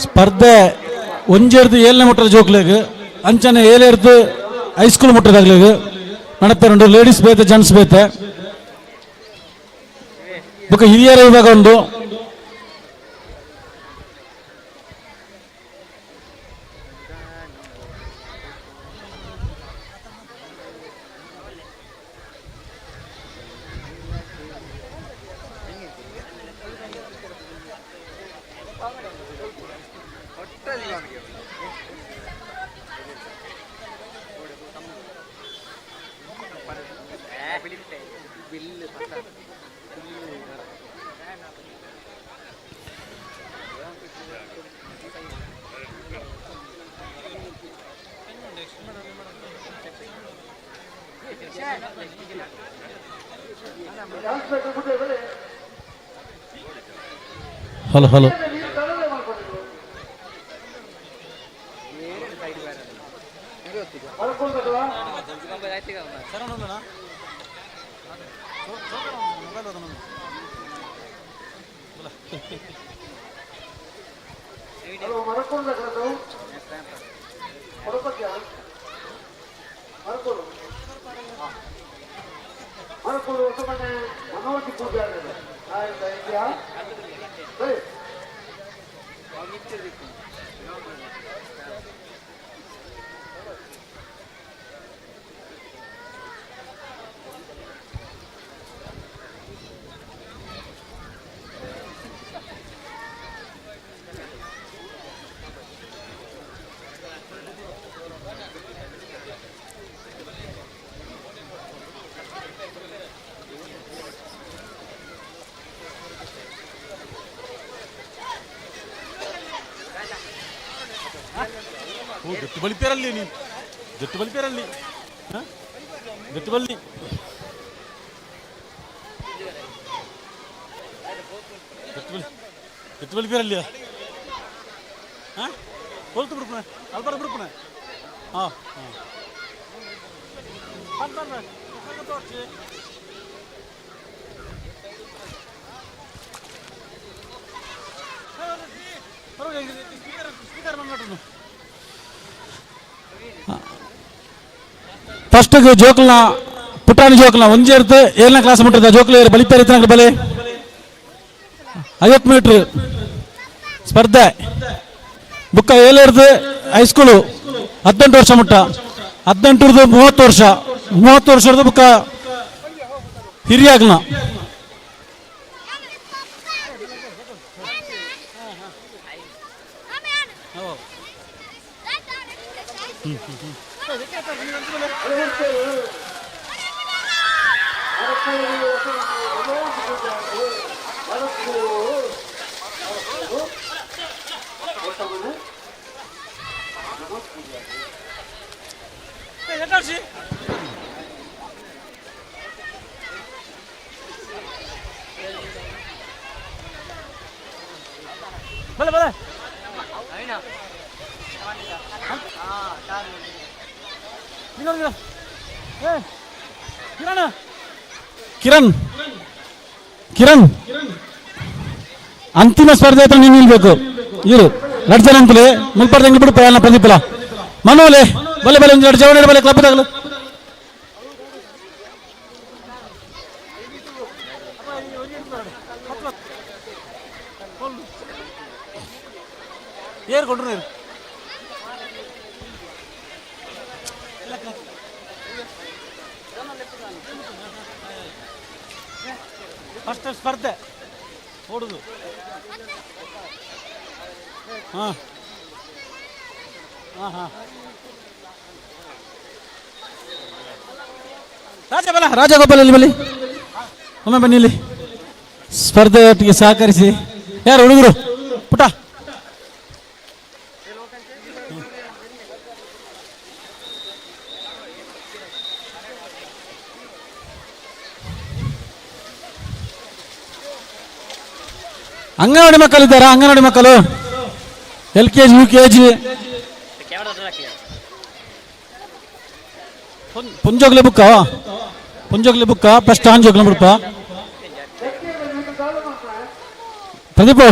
ಸ್ಪರ್ಧೆ ಒಂಜೇರ್ದು 7ನೇ ಮುಟ್ಟದ ಜೋಕ್ಲೆಗ್ ಅಂಚನೆ 7 ಹೈಸ್ಕೂಲ್ ಮುಟ್ಟದಾಗ್ಲೆಗ್ ನಡಪೇರುಂಡು. ಲೇಡೀಸ್ ಬೇತೆ ಜೆಂಟ್ಸ್ ಬೇತೆ ಬೊಕ್ಕ ಹಿರಿಯರ ವಿಭಾಗ ಒಂದು. ಹಲೋ ಹಲೋ ಜಟ್ಟು ಬಲಿಪೇರಲ್ಲಿ ನೀನು ಜಟ್ಟು ಬಲಿಪೇರಲ್ಲಿ ಜಟ್ಟು ಬಲ್ಲಿ ಜಟ್ಟು ಬಲಿಪೇರಲ್ಲಿ ಹಾಂ ಹೋಲ್ತು ಬಿಡ್ಪುಣ ಅಲ್ಬಾರ ಬಿಡ್ಪುಣ ಹಾಂ ಹಾಂ ಫಸ್ಟ್ ಜೋಕ್ಲನ ಪುಟಾಣಿ ಜೋಕ್ಲನ ಒಂಜೇರ್ತು 7ನೇ ಕ್ಲಾಸ್ ಮುಟ್ಟದ ಜೋಕ್ಲ ಬಲಿಪೇರಿ ಬಲೆ 50 ಮೀಟ್ರ್ ಸ್ಪರ್ಧೆ ಬುಕ್ಕ 7 ಹೈಸ್ಕೂಲು 18 ವರ್ಷ ಮುಟ್ಟ 18 30 ವರ್ಷದ ಬುಕ್ಕ ಹಿರಿಯಾಗ್ಲ ಕಿರಣ್ ಕಿರಣ್ ಅಂತಿಮ ಸ್ಪರ್ಧೆ ಹತ್ರ ನೀನು ನಿಲ್ಬೇಕು. ಇರು 2 ಜನ ಅಂತಲೇ ಮುಲ್ಪರ್ದಂಗೆ ಬಿಡು ಪ್ರಯಾಣ ಪ್ರದೀಪಲ ಮನೋಲೆ ಬಲೆ ಬಲೆ 2 ಜವನ ಬಲೆ ಕ್ಲಬ್ ತಗಲು ಏರ್ಕೊಂಡ್ರು ನೀರು ಫಸ್ಟ್ ಸ್ಪರ್ಧೆ ಓಡುದು. ಹಾಂ ಹಾಂ ಹಾಂ ರಾಜಗೋಪಾಲ್ ಇಲ್ಲಿ ಬನ್ನಿ, ಒಮ್ಮೆ ಬನ್ನಿ ಇಲ್ಲಿ. ಸ್ಪರ್ಧೆಯೊಟ್ಟಿಗೆ ಸಹಕರಿಸಿ. ಯಾರು ಹುಡುಗರು? ಪುಟ ಅಂಗನವಾಡಿ ಮಕ್ಕಳಿದ್ದಾರಾ? ಅಂಗನವಾಡಿ ಮಕ್ಕಳು LKG UKG ಪುಂಜೋಗ್ಲೆ ಬುಕ್ಕ ಫಸ್ಟ್ ಆಂಜೋಗ್ಲೆ ಬಿಡಪ್ಪ. ಪ್ರದೀಪ್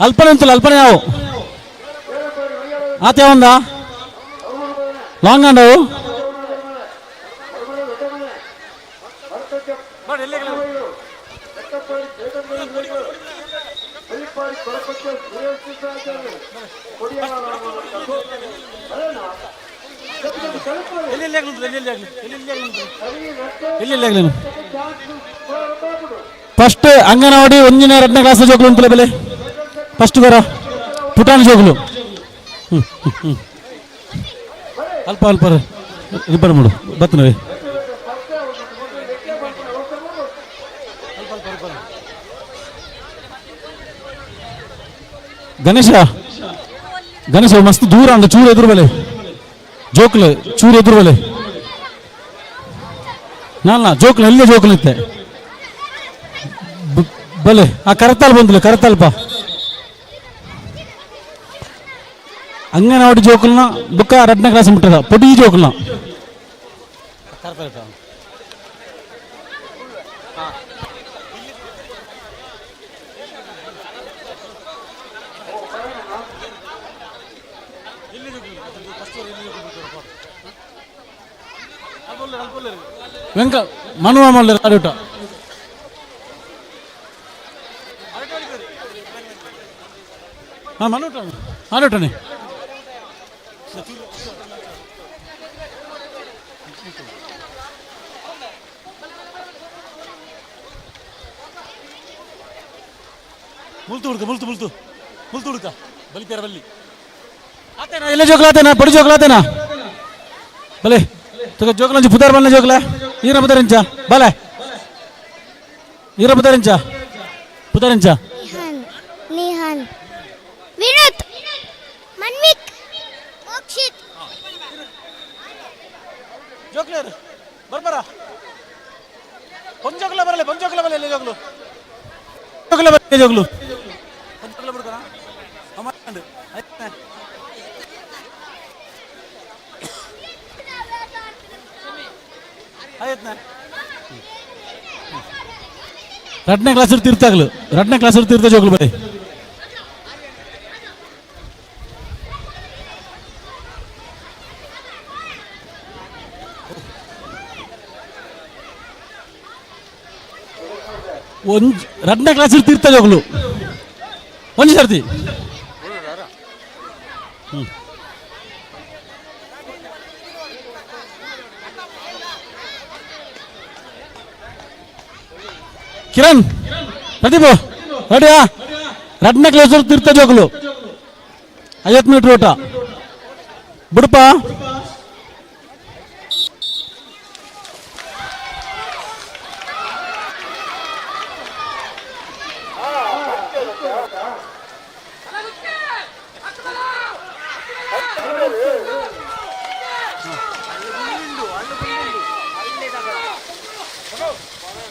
ಅಲ್ಪನೆ ಅಂತಲ್ಲ, ಅಲ್ಪನೆ ಯಾವು ಆತ ಯಾವಂದ ಲಾಂಗ್ ಹ್ಯಾಂಡ್ ಅವು ಫಸ್ಟ್ ಅಂಗನವಾಡಿ 1ನೇ 2ನೇ ಕ್ಲಾಸ್ ಜೋಗ್ಲು ಅಂತಲೇ ಬೆಲೆ ಫಸ್ಟ್ ಬರ ಪುಟಾಣ ಜೋಗ್ಲು ಅಲ್ಪ ಅಲ್ಪ ಇಬ್ಬರು ಮಾಡು ಬತ್ತನವಿ ಗಣೇಶ ಮಸ್ತ್ ದೂರ ಅಂದ ಚೂರು ಎದುರು ಬಲೆ ಜೋಕ್ಲೆ ಚೂರು ಎದುರು ಬಲೆ ನಾನ ಜೋಕ್ಲ ಇಲ್ಲೇ ಜೋಕ್ಲ ಇತ್ತೆ ಬಲೆ ಆ ಕರತಾಲ್ ಬಂದ್ಲೆ ಕರತಾಲ್ಪ ಅಂಗನವಾಡಿ ಜೋಕಲ್ನ ಬುಕ್ಕ 2ನೇ ಕ್ಲಾಸ್ ಮುಟ್ಟದ ಪೊಡಿ ಜೋಕಲ್ನ ವೆಂಕ ಮನುವ ಮಲ್ಲ ಆಡೂಟ ಮನುಟ ಆಡೂಟನೆ ಮುಲ್ತು ಹುಡುಕ ಬಲಿಪೇರ ಬಲ್ಲಿ ಆತೇನಾ ಎಲ್ಲ ಜೋಗ್ಲಾತೇನಾ ಪಡಿ ಜೋಗ್ಲಾತೇನಾ ಬಲೆ तुका जोकलांची पुदार बनला जोकला इरा पुदारांचा बाला इरा पुदारांचा निहान विनोद मन्मिक मोक्षित जोकलेर बरबरा पंजोकला बरले जोकलो पंजोकला बरकरा अमांड रटने क्लास तीर्थ जोगल बरे रटने क्लास तीर्थ जोगलू ಒಂಜಿ ಸರ್ತಿ ಕಿರಣ್ ಪ್ರದೀಪ್ ರೆಡಿಯಾ 2ನೇ ಕ್ಲಾಸ್ ತೀರ್ಥ ಜೋಗಲು 50 ಮೀಟರ್ ಓಟ ಬಿಡಪ್ಪ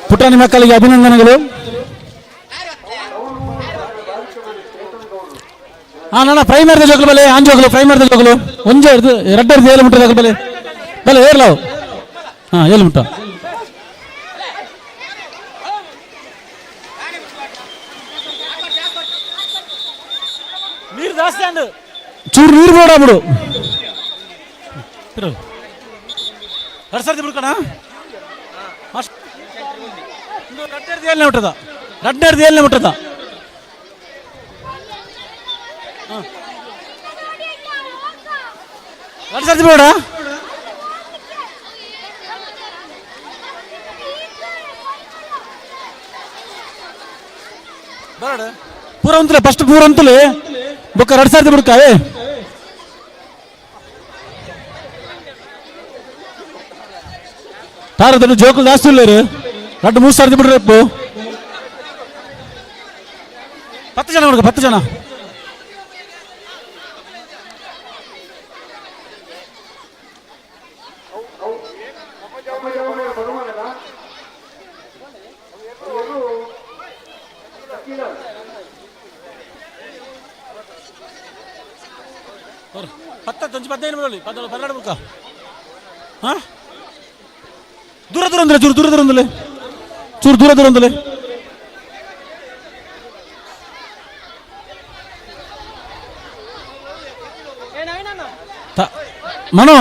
ಪುಟಾಣಿ ಮಕ್ಕಳಿಗೆ ಅಭಿನಂದನೆಗಳು. ನನ್ನ ಪ್ರೈಮರ್ ಜೋಗಲು ಬಲೆ ಆನ್ ಜೋಗಲು ಪ್ರೈಮರ್ ಜೋಗಲು ಒಂಜೆ 2 ಏಳು ಮುಟ್ಟ ಬಲೆ ಬಲೆ ಏರ್ಲಾವು ಏಳು ಮುಟ್ಟ ನೀರು ಜಾಸ್ತಿ ಅಂಡು ಚೂರು ನೀರು ಬೋಡ ಬಿಡು ಸರ್ದಿ ಬಿಡ್ಕಣ ರಡ್ಡೇರ್ದು ಏಳನೇ ಮುಟ್ಟದ ಸರ್ದಿ ಬೇಡ ಬೇಡ ಪೂರ ಅಂತಲೇ ಫಸ್ಟ್ ಪೂರ ಅಂತಲೇ ಬೊಕ್ಕ 2 ಸರ್ದಿ ಬಿಡ್ಕಾವೆ ತಾರದಲ್ಲಿ ಜೋಕುಲು ಜಾಸ್ತಿ ಉಳ್ಳೇರು 2-3 ಸರ್ತಿ ಬಿಡ್ರಿ ಅಪ್ಪು 10 ಜನ ಹುಡುಗ 10 ಜನ ಹತ್ತೊಂದು 15 ಬಿಡಲಿ 12 ಮುಖ ಹಾ ದೂರ ದೂರ ಅಂದ್ರೆ ಚೂರು ದೂರ ದೂರ ಅಂದಲೆ ಚೂರು ದೂರ ದೂರ ಅಂದಲೆ ಮನು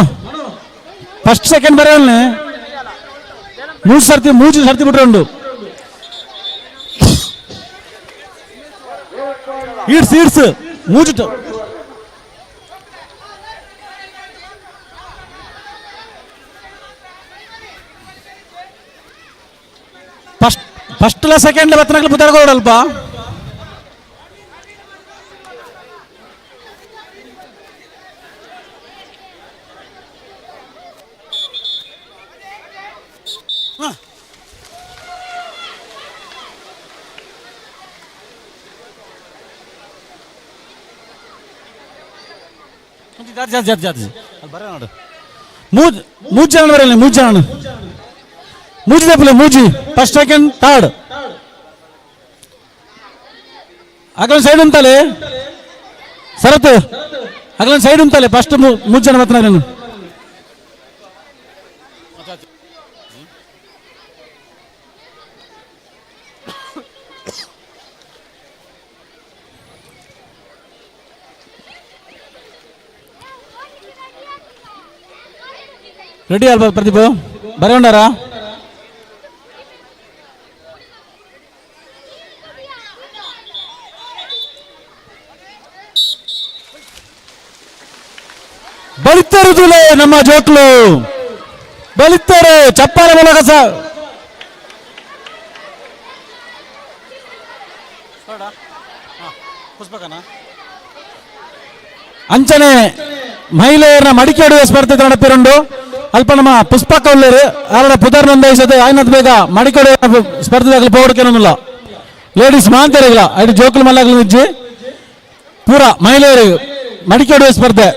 ಫಸ್ಟ್ ಸೆಕೆಂಡ್ ಬರೋಲ್ನೆ 3 ಸರ್ತಿ ಬಿಟ್ರೆ ಉಂಡು ಈಡ್ಸ್ ಮೂಜಿಟ್ಟು ಫಸ್ಟ್ ಸೆಕೆಂಡ್ ಬತ್ತನಕ್ಲು ಪುತ್ತಾಡ್ಕೊಡಲ್ಪ ನೋಡು ಮೂಜ್ ಜನ ಬರಲ್ಲ ಮೂಜಿ ತಪ್ಪಲೆ ಮೂಜಿ ಫಸ್ಟ್ ಸೆಕೆಂಡ್ ಥರ್ಡ್ ಅಗಲ ಸೈಡ್ ಉಂಟಲೆ ಸರತ್ ಅಗಲ ಸೈಡ್ ಉಂಟಲೆ ಫಸ್ಟ್ ಮೂಜ್ ಜನ ಬತ್ತನ ನಾನು ರೆಡಿ ಅಲ್ವಾ ಪ್ರದೀಪ್ ಬರೋಂಡಾರ ಬಲಿತಾರುದುಲೆ ನಮ್ಮ ಜೋಕ್ಲು ಬಲಿತಾರೆ ಚಪ್ಪಾಳೆ ಮೂಲಕ ಅಂಚನೆ ಮಹಿಳೆಯರನ್ನ ಮಡಿಕೇಡುವ ಸ್ಪರ್ಧೆ ನಡಪಿರುಂಡು ಅಲ್ಪ ನಮ್ಮ ಪುಷ್ಪಕ ಉಳ್ಳೇರು ಆರಡ ಪುದರ್ ನೋಂದಾಯಿಸದೆ ಆಯ್ನದ್ ಬೇಗ ಮಡಿಕೇಡುವ ಸ್ಪರ್ಧೆದಾಗಲಿ ಪೋಡ್ಕೇನಲ್ಲ ಲೇಡೀಸ್ ಮಾಂತರಿಲ್ಲ ಐದು ಜೋಕ್ಲು ಮಲ್ಲಾಗಲು ಇಜ್ಜಿ ಪೂರ ಮಹಿಳೆಯರು ಮಡಿಕೇಡುವ ಸ್ಪರ್ಧೆ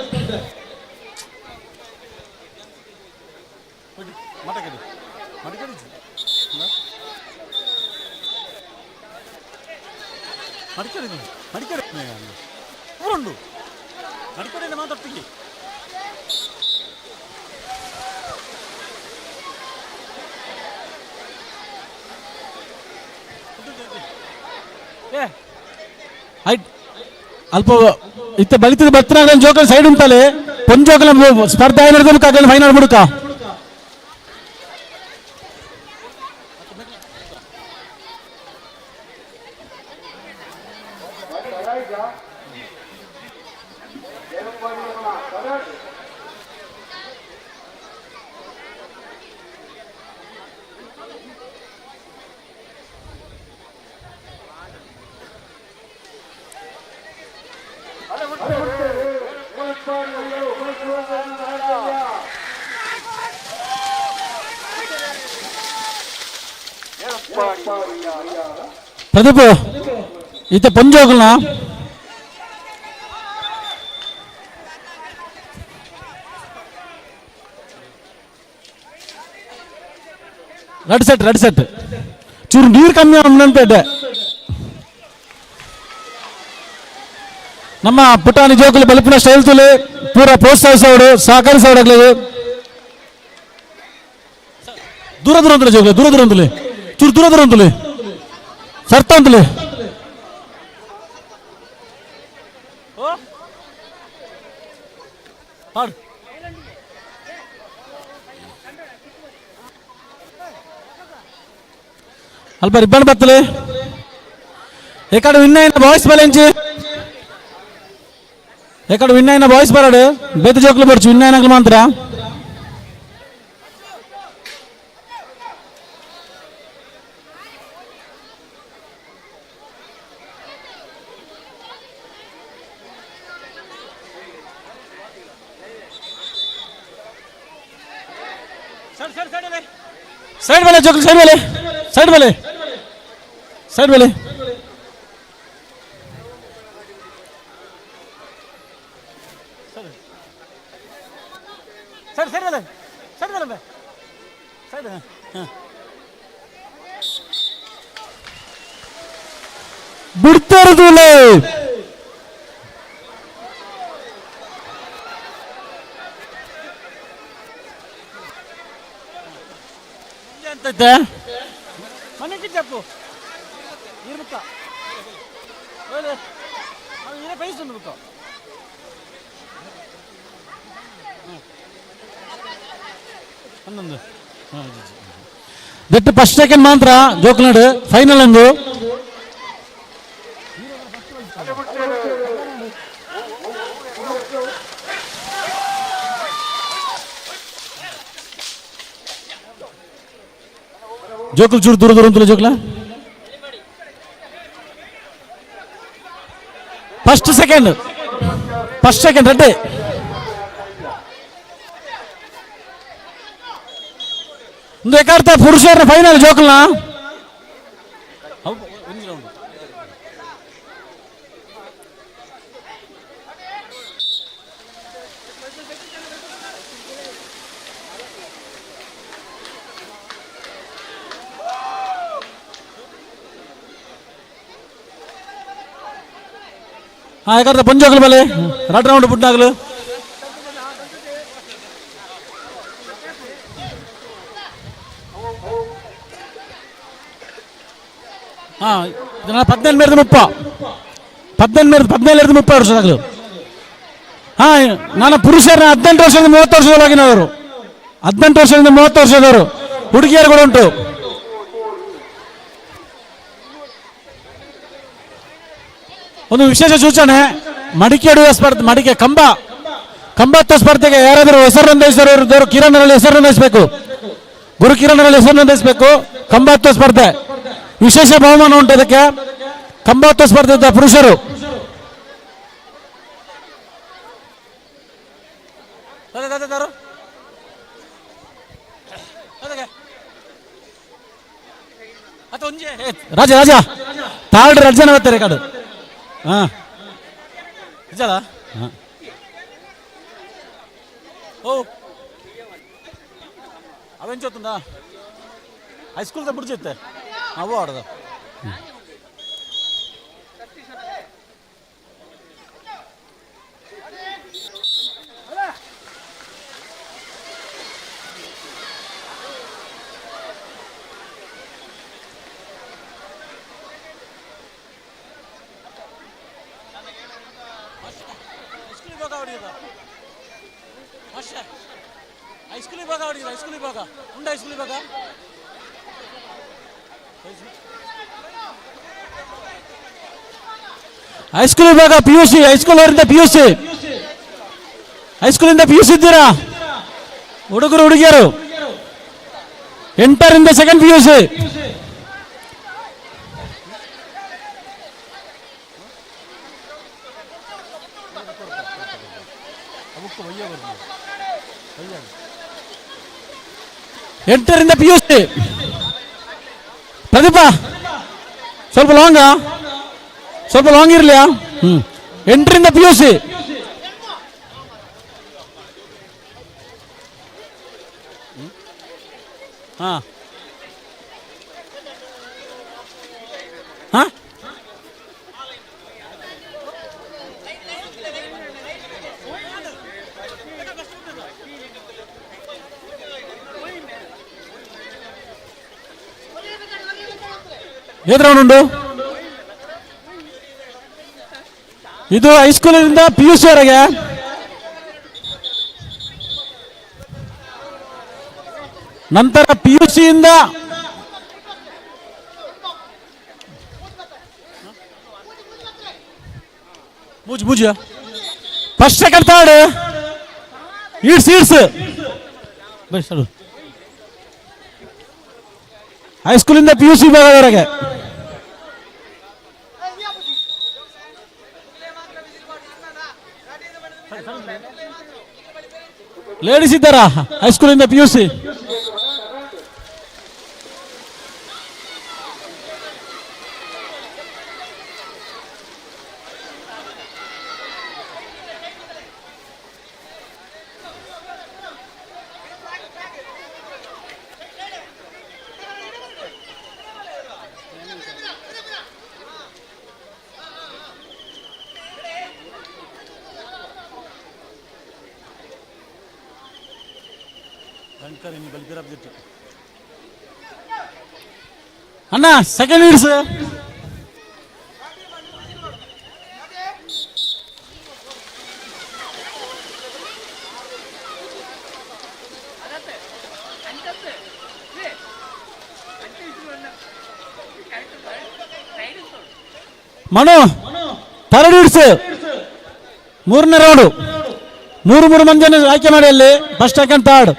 ಮಾತಾಡ್ತೀವಿ ಅಲ್ಪ ಇತ್ತ ಬಲಿತದ ಬರ್ತನ ಜೋಕಲ್ ಸೈಡ್ ಉಂಟಲೆ ಪೊಂಜೋಕಲ ಸ್ಪರ್ಧೆ ಏನಿರ್ಬೇಕು ಫೈನಲ್ ಬಿಡುಕ ಪ್ರದೀಪ್ ಈತ ಪಂಜೋಗಲ್ನ ರೆಡ್ ಸೆಟ್ ಚೂರು ನೀರು ಕಮ್ಮಿ ನೆನಪೇಟೆ ನಮ್ಮ ಪುಟಾಣಿ ಜೋಕುಲು ಬಲಿಪಿನ ಸ್ಟೈಲ್ ತುಲಿ ಪೂರ ಪ್ರೋತ್ಸಾಹ ಸೌಡು ಸಹಕಾರಿ ಸೌಡಾಗ್ಲಿ ದೂರ ಅಂತಲೇ ಜೋಕುಲು ದೂರ ಅಂತಲೇ ಚೂರು ದೂರ ಅಂತಲೇ ಸರ್ತ ಅಂತಲೇ ಅಲ್ಪ ರಿಬ್ಬನ್ ಬತ್ತಲೆ ಎಕಡೆ ವಿನ್ನ ಬಾಯ್ಸ್ ಬಲೆಂಚಿ ಎಕಡೆ ವಿನ್ನ ಬಾಯ್ಸ್ ಬರಾಡು ಬೇತ ಜೋಕ್ಲು ಬರ್ಚು ವಿನ್ನ ಮಾತ್ರ ಸೈಡ್ ಮೇಲೆ ಜೋಕಲ್, ಸೈಡ್ ಮೇಲೆ, ಸೈಡ್ ಮೇಲೆ, ಸೈಡ್ ಮೇಲೆ. ಸೈಡ್ ಸೈಡ್ ಮೇಲೆ, ಸೈಡ್ ಮೇಲೆ, ಸೈಡ್. ಬಿಡ್ತಾ ಇರೋದಿಲ್ಲ. ಅಂತೈತೆ ಮನೆಗೆ చెప్పు ಇರ್ಬೇಕ ಓಲೆ ಇರೇ ಪೈಸೆ ಇರ್ಬೇಕು. ಹನ್ನೊಂದು ದಟ್ ಫಸ್ಟ್ ಸೆಕೆಂಡ್ ಮಾತ್ರ ಜೋಕ್ನಾಡು ಫೈನಲ್ ಅಂದು ಜೋಕಲ್ ಚೂರು ದೂರ ದೂರ ಅಂತಲ್ಲ ಜೋಕ್ಲ. First second Reddy. ಒಂದು ಏಕಾರ್ಥ ಪುರುಷರ ಫೈನಲ್ ಜೋಕಲ್ನ ఏకర్త పుంజోకులు బలే రెడ్ రౌండ్ పుట్టినాకులు పద్దెనిమిది మీద 30 ವರ್ಷದಾಗಲು. ನಾನು ಪುರುಷರ 18 ವರ್ಷದಿಂದ 30 ವರ್ಷದೊಳಗಿನವರು, 18 ವರ್ಷದಿಂದ 30 ವರ್ಷದವರು, ಹುಡುಗಿಯರು ಕೂಡ ಉಂಟು. ಒಂದು ವಿಶೇಷ ಸೂಚನೆ, ಮಡಿಕೆ ಹೊಡೆಯುವ ಸ್ಪರ್ಧೆ, ಮಡಿಕೆ ಕಂಬತ್ತ ಸ್ಪರ್ಧೆಗೆ ಯಾರಾದರೂ ಹೆಸರು ನೋಂದಾಯಿಸಿದವರು ಕಿರಣರಲ್ಲಿ ಹೆಸರು ನೋಂದಾಯಿಸಬೇಕು. ಗುರು ಕಿರಣರಲ್ಲಿ ಹೆಸರು ನೋಂದಾಯಿಸಬೇಕು. ಕಂಬತ್ತ ಸ್ಪರ್ಧೆ ವಿಶೇಷ ಬಹುಮಾನ ಉಂಟು. ಇದಕ್ಕೆ ಕಂಬತ್ತ ಸ್ಪರ್ಧೆ ಪುರುಷರು ರಾಜ ರಾಜ ತಾಳ್ರಿ ರಜನ ಬರ್ತಾರೆ ಕಾಡು. ನಿಜಲ್ಲ ఓ అవేం చూస్తుందా హై స్కూల్ తప్పుడు చెప్తే అవ్వ ఆడదా ಹೈಸ್ಕೂಲ್ ವಿಭಾಗ ಹೊಡಿದ ಹೈಸ್ಕೂಲ್ ವಿಭಾಗ ಉಂಡ ಹೈಸ್ಕೂಲ್ ವಿಭಾಗ ಹೈಸ್ಕೂಲ್ ವಿಭಾಗ PUC ಹೈಸ್ಕೂಲ್ ಅವರಿಂದ PUC ಹೈಸ್ಕೂಲಿಂದ PUC ಇದ್ದೀರಾ ಹುಡುಗರು ಹುಡುಗಿಯರು 8ರಿಂದ 2nd PUC ಎಂಟರಿಂದ PUC ಪ್ರದೀಪ ಸ್ವಲ್ಪ ಲಾಂಗ್ ಇರಲಿಯಾ 8ರಿಂದ PUC ಏದು ರೌಂಡ್ ಉಂಟು ಇದು ಹೈಸ್ಕೂಲಿನಿಂದ PUC ವರೆಗೆ ನಂತರ PUC ಇಂದ ಮುಜ ಫಸ್ಟ್ ಸೆಕೆಂಡ್ ಥರ್ಡ್ ಇಡ್ಸ್ ಹೈಸ್ಕೂಲಿಂದ PUC ವಿಭಾಗದವರೆಗೆ ಲೇಡೀಸ್ ಇದ್ದಾರಾ ಹೈಸ್ಕೂಲಿಂದ PUC ಅಣ್ಣ ಸೆಕೆಂಡ್ ಇಡ್ಸ್. ಮನು ಥರ್ಡ್ ಇಡ್ಸ್, ಮೂರನೇ ರೌಂಡು. ಮೂರು ಮಂದಿಯನ್ನು ಆಯ್ಕೆ ಮಾಡಿ ಅಲ್ಲಿ ಫಸ್ಟ್ ಸೆಕೆಂಡ್ ಥರ್ಡ್.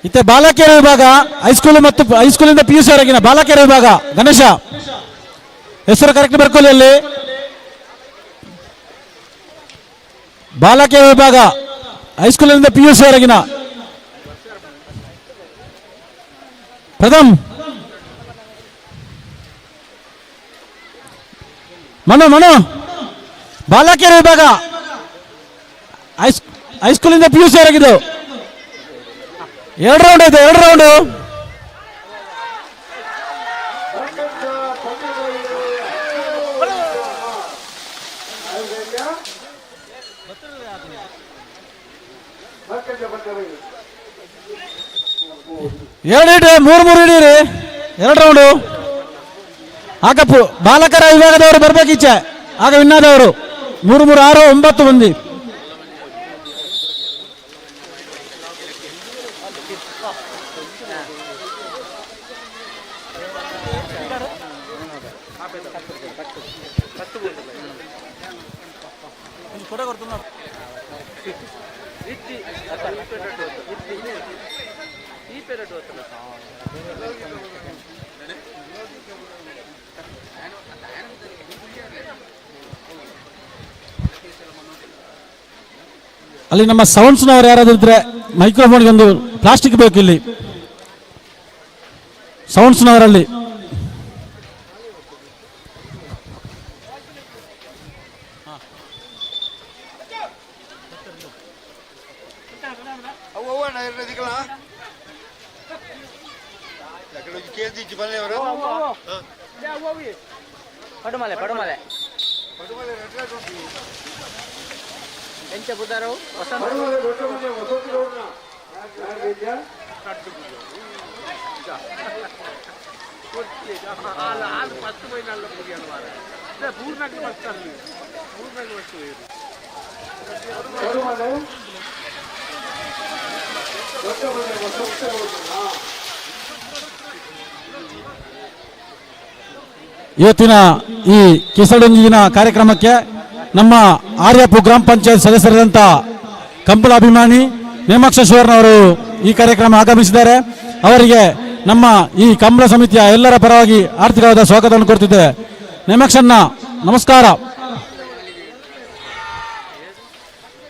ಇತ್ತೆ ಬಾಲಕಿಯರ ವಿಭಾಗ ಹೈಸ್ಕೂಲ್ ಮತ್ತು ಹೈಸ್ಕೂಲಿಂದ PUC ವರೆಗಿನ ಬಾಲಕಿಯರ ವಿಭಾಗ ಗಣೇಶ ಹೆಸರು ಕರೆಕ್ಟ್ ಬರ್ಕೊಳ್ಳಿ. ಅಲ್ಲಿ ಬಾಲಕಿಯರ ವಿಭಾಗ ಹೈಸ್ಕೂಲಿಂದ PUC ವರೆಗಿನ ಪ್ರಥಮ್ ಮನು ಬಾಲಕಿಯರ ವಿಭಾಗ ಹೈಸ್ಕೂಲಿಂದ PUC ವರೆಗಿದ್ದು 2 ರೌಂಡ್ ಇದೆ. 2 ರೌಂಡು. ಮೂರು ಹಿಡೀರಿ. 2 ರೌಂಡು. ಆಗ ಬಾಲಕರ ವಿಭಾಗದವರು ಬರ್ಬೇಕೀಚೆ, ಆಗ ವಿನ್ನಾದವರು 3 6 9 ಮಂದಿ. ಅಲ್ಲಿ ನಮ್ಮ ಸೌಂಡ್ಸ್ನವರು ಯಾರಾದ್ರೂ ಇದ್ರೆ ಮೈಕ್ರೋಫೋನ್ಗೆ ಒಂದು ಪ್ಲಾಸ್ಟಿಕ್ ಬೇಕು ಇಲ್ಲಿ ಸೌಂಡ್ಸ್ನವರಲ್ಲಿ. ಪಡುಮಲೆ ಎಂಚ ಬುಧಾರವು ಫಸ್ಟ್ ಪೈನಲ್ಲ ಪುರಿಯನ್ನು ಮಾರ ಪೂರ್ಣಕ್ಕೆ ಬರ್ತಾರೆ ಪೂರ್ಣಕ್ಕೆ ಬರ್ತೀವಿ. ಇವತ್ತಿನ ಈ ಕಿಸಡೊಂದಿಗಿನ ಕಾರ್ಯಕ್ರಮಕ್ಕೆ ನಮ್ಮ ಆರ್ಯಾಪು ಗ್ರಾಮ ಪಂಚಾಯತ್ ಸದಸ್ಯರಾದಂಥ ಕಂಪಲ ಅಭಿಮಾನಿ ನೇಮಾಕ್ಷೇಶ್ವರನವರು ಈ ಕಾರ್ಯಕ್ರಮ ಆಗಮಿಸಿದ್ದಾರೆ. ಅವರಿಗೆ ನಮ್ಮ ಈ ಕಂಬಳ ಸಮಿತಿಯ ಎಲ್ಲರ ಪರವಾಗಿ ಆರ್ಥಿಕವಾದ ಸ್ವಾಗತವನ್ನು ಕೊಡ್ತಿದ್ದೇವೆ. ನೇಮಾಕ್ಷಣ್ಣ ನಮಸ್ಕಾರ.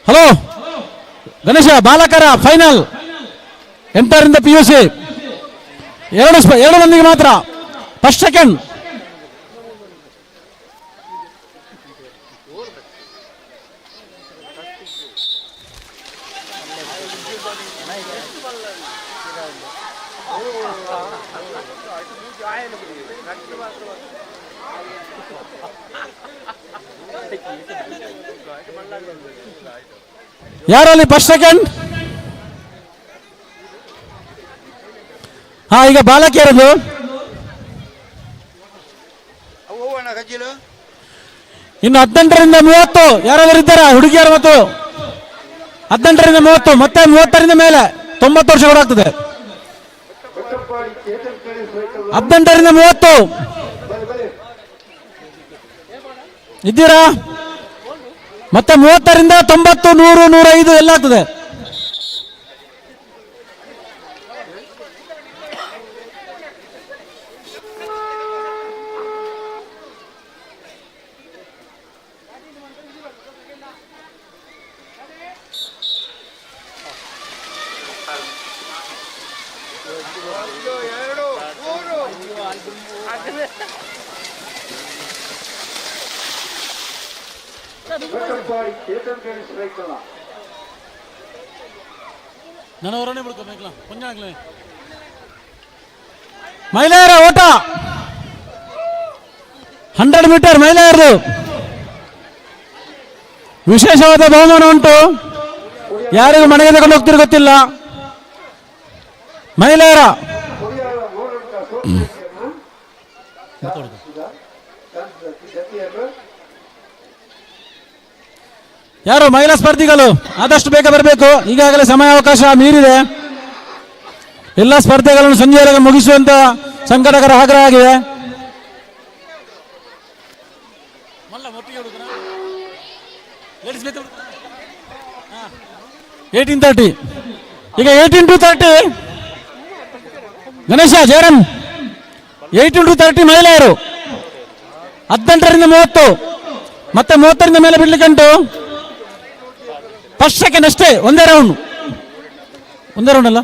ಹಲೋ ಗಣೇಶ, ಬಾಲಕರ ಫೈನಲ್ ಎಂಟರಿಂದ PUC 2 ಮಂದಿಗೆ ಮಾತ್ರ ಫಸ್ಟ್ ಸೆಕೆಂಡ್. ಯಾರಲ್ಲಿ ಫಸ್ಟ್ ಸೆಕೆಂಡ್? ಹಾ, ಈಗ ಬಾಲಕಿಯರದು ಇನ್ನು 18ರಿಂದ 30 ಯಾರಾದರೂ ಇದ್ದಾರಾ ಹುಡುಗಿಯರು? ಮತ್ತು 18ರಿಂದ 30 ಮತ್ತೆ 30ರಿಂದ ಮೇಲೆ 90 ವರ್ಷ ಆಗ್ತದೆ. 18ರಿಂದ 30 ಇದ್ದೀರಾ? ಮತ್ತೆ 30ರಿಂದ 90 100 105 ಎಲ್ಲ ಆಗ್ತದೆ. ನನವರನ್ನೇ ಬಿಡ್ಕೋಬೇಕಲ್ಲ ಕೊಂಜಾಗ್ಲೇ ಮಹಿಳೆಯರ ಓಟ 100 ಮೀಟರ್ ಮಹಿಳೆಯರದು ವಿಶೇಷವಾದ ಬಹುಮಾನ ಉಂಟು. ಯಾರಿಗೂ ಮನೆಗೆ ತಗೊಂಡು ಹೋಗ್ತಿರೋ ಗೊತ್ತಿಲ್ಲ. ಮಹಿಳೆಯರ ಯಾರು ಮಹಿಳಾ ಸ್ಪರ್ಧಿಗಳು ಆದಷ್ಟು ಬೇಗ ಬರಬೇಕು. ಈಗಾಗಲೇ ಸಮಯಾವಕಾಶ ಮೀರಿದೆ. ಎಲ್ಲ ಸ್ಪರ್ಧೆಗಳನ್ನು ಸಂಜೆವರೆಗೆ ಮುಗಿಸುವಂತ ಸಂಘಟಕರ ಆಗ್ರಹ ಆಗಿದೆ. 18:30 ಈಗ 18-30 ಗಣೇಶ ಜಯರಾಮ್ 18-30 ಮಹಿಳೆಯರು 18ರಿಂದ 30 ಮತ್ತೆ 30ರಿಂದ ಮೇಲೆ ಬಿಡ್ಲಿಕ್ಕಂಟು. ಫಸ್ಟ್ ಸೆಕೆಂಡ್ ಅಷ್ಟೇ, ಒಂದೇ ರೌಂಡ್ ಅಲ್ಲ.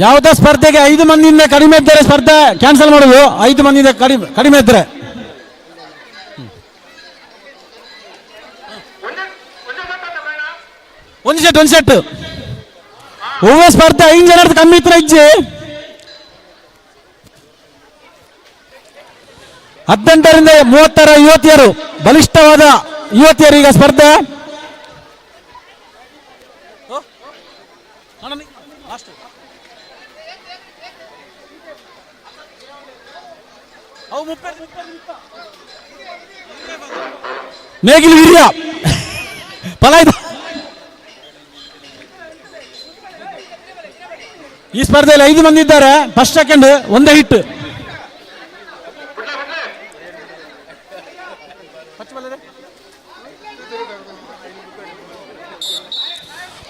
ಯಾವುದೇ ಸ್ಪರ್ಧೆಗೆ 5 ಮಂದಿಯಿಂದ ಕಡಿಮೆ ಇದ್ದರೆ ಸ್ಪರ್ಧೆ ಕ್ಯಾನ್ಸಲ್ ಮಾಡೋದು. 5 ಮಂದಿಯಿಂದ ಕಡಿಮೆ ಇದ್ದರೆ ಒಂದು ಸೆಟ್ ಒಬ್ಬ ಸ್ಪರ್ಧೆ 5 ಜನ ಕಮ್ಮಿ ಇತ್ತು ಇಜ್ಜಿ 18ರಿಂದ 30 ಯುವತಿಯರು ಬಲಿಷ್ಠವಾದ ಯುವತಿಯರು ಈಗ ಸ್ಪರ್ಧೆ. ನೇಗಿಲು ಹಿರಿಯ ಪಲಾಯ್ದ ಈ ಸ್ಪರ್ಧೆಯಲ್ಲಿ 5 ಮಂದಿ ಇದ್ದಾರೆ. ಫಸ್ಟ್ ಸೆಕೆಂಡ್ ಒಂದೇ ಹಿಟ್.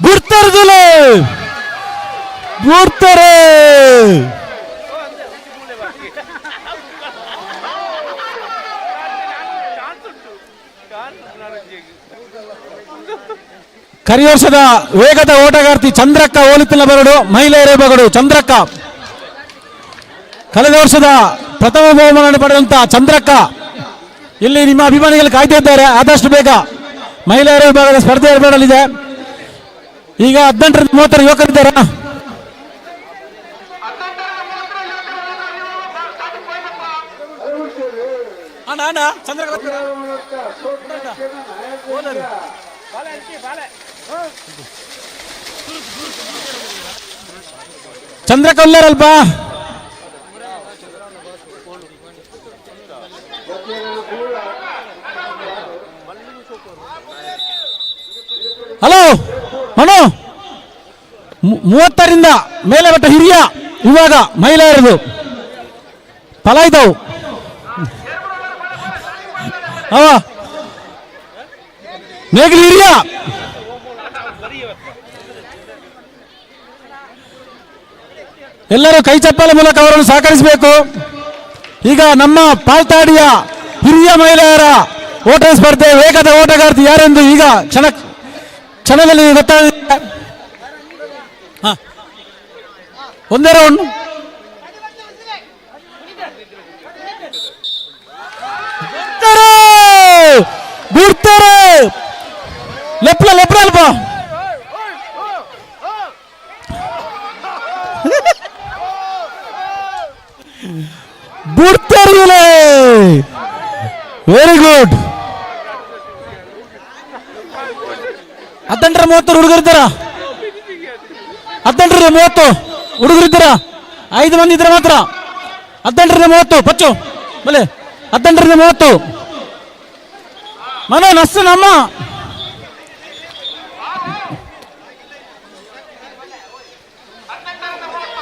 ಬೂರ್ತಾರೆ ಕರಿಯೋರ್ಷದ ವೇಗದ ಓಟಗಾರ್ತಿ ಚಂದ್ರಕ್ಕ ಓಲಿತಿನ ಬರಡು ಮಹಿಳೆಯರ ಬಗಡು ಚಂದ್ರಕ್ಕ. ಕಳೆದ ವರ್ಷದ ಪ್ರಥಮ ಬಹುಮಾನ ಪಡೆದಂತ ಚಂದ್ರಕ್ಕ ಇಲ್ಲಿ ನಿಮ್ಮ ಅಭಿಮಾನಿಗಳು ಕಾಯ್ತಾ ಇದ್ದಾರೆ. ಆದಷ್ಟು ಬೇಗ ಮಹಿಳೆಯರ ವಿಭಾಗದ ಸ್ಪರ್ಧೆ ಏರ್ಪಡಲಿದೆ. ಈಗ 18ರಿಂದ 30 ಯುವಕರಿದ್ದಾರೆ. ಚಂದ್ರಕ್ಕ ಒಲ್ಲೇರಲ್ಪ. ಹಲೋ ಮನು 30ರಿಂದ ಮೇಲೆ ಬಟ್ಟ ಹಿರಿಯ ಇವಾಗ ಮಹಿಳೆಯರದು ಫಲ ಇದ್ದವು. ನೇಗಿಲು ಹಿರಿಯ ಎಲ್ಲರೂ ಕೈ ಚಪ್ಪಲ ಮೂಲಕ ಅವರನ್ನು ಸಹಕರಿಸಬೇಕು. ಈಗ ನಮ್ಮ ಪಾಲ್ತಾಡಿಯ ಹಿರಿಯ ಮಹಿಳೆಯರ ಓಟ ಸ್ಪರ್ಧೆ ವೇಗದ ಓಟಗಾರ್ತಿ ಯಾರೆಂದು ಈಗ ಕ್ಷಣದಲ್ಲಿ ಗೊತ್ತಾಗಿದೆ. ಒಂದೇ ರೌಂಡ್ ಬಿಡ್ತಾರೆ. ಲೆಪ್ರ ಅಲ್ಪ ಬಿಡ್ತಾರೆ. Very good. 18ರಿಂದ 30 ಹುಡುಗರಿದ್ದಾರ. 18ರಿಂದ 30 ಹುಡುಗರಿದ್ದಾರ. 5 ಮಂದಿ ಇದ್ರೆ ಮಾತ್ರ 18ರಿಂದ 30 ಪಚ್ಚು ಬಲೆ 18ರಿಂದ 30 ಮನೋ ನಷ್ಟ ನಮ್ಮ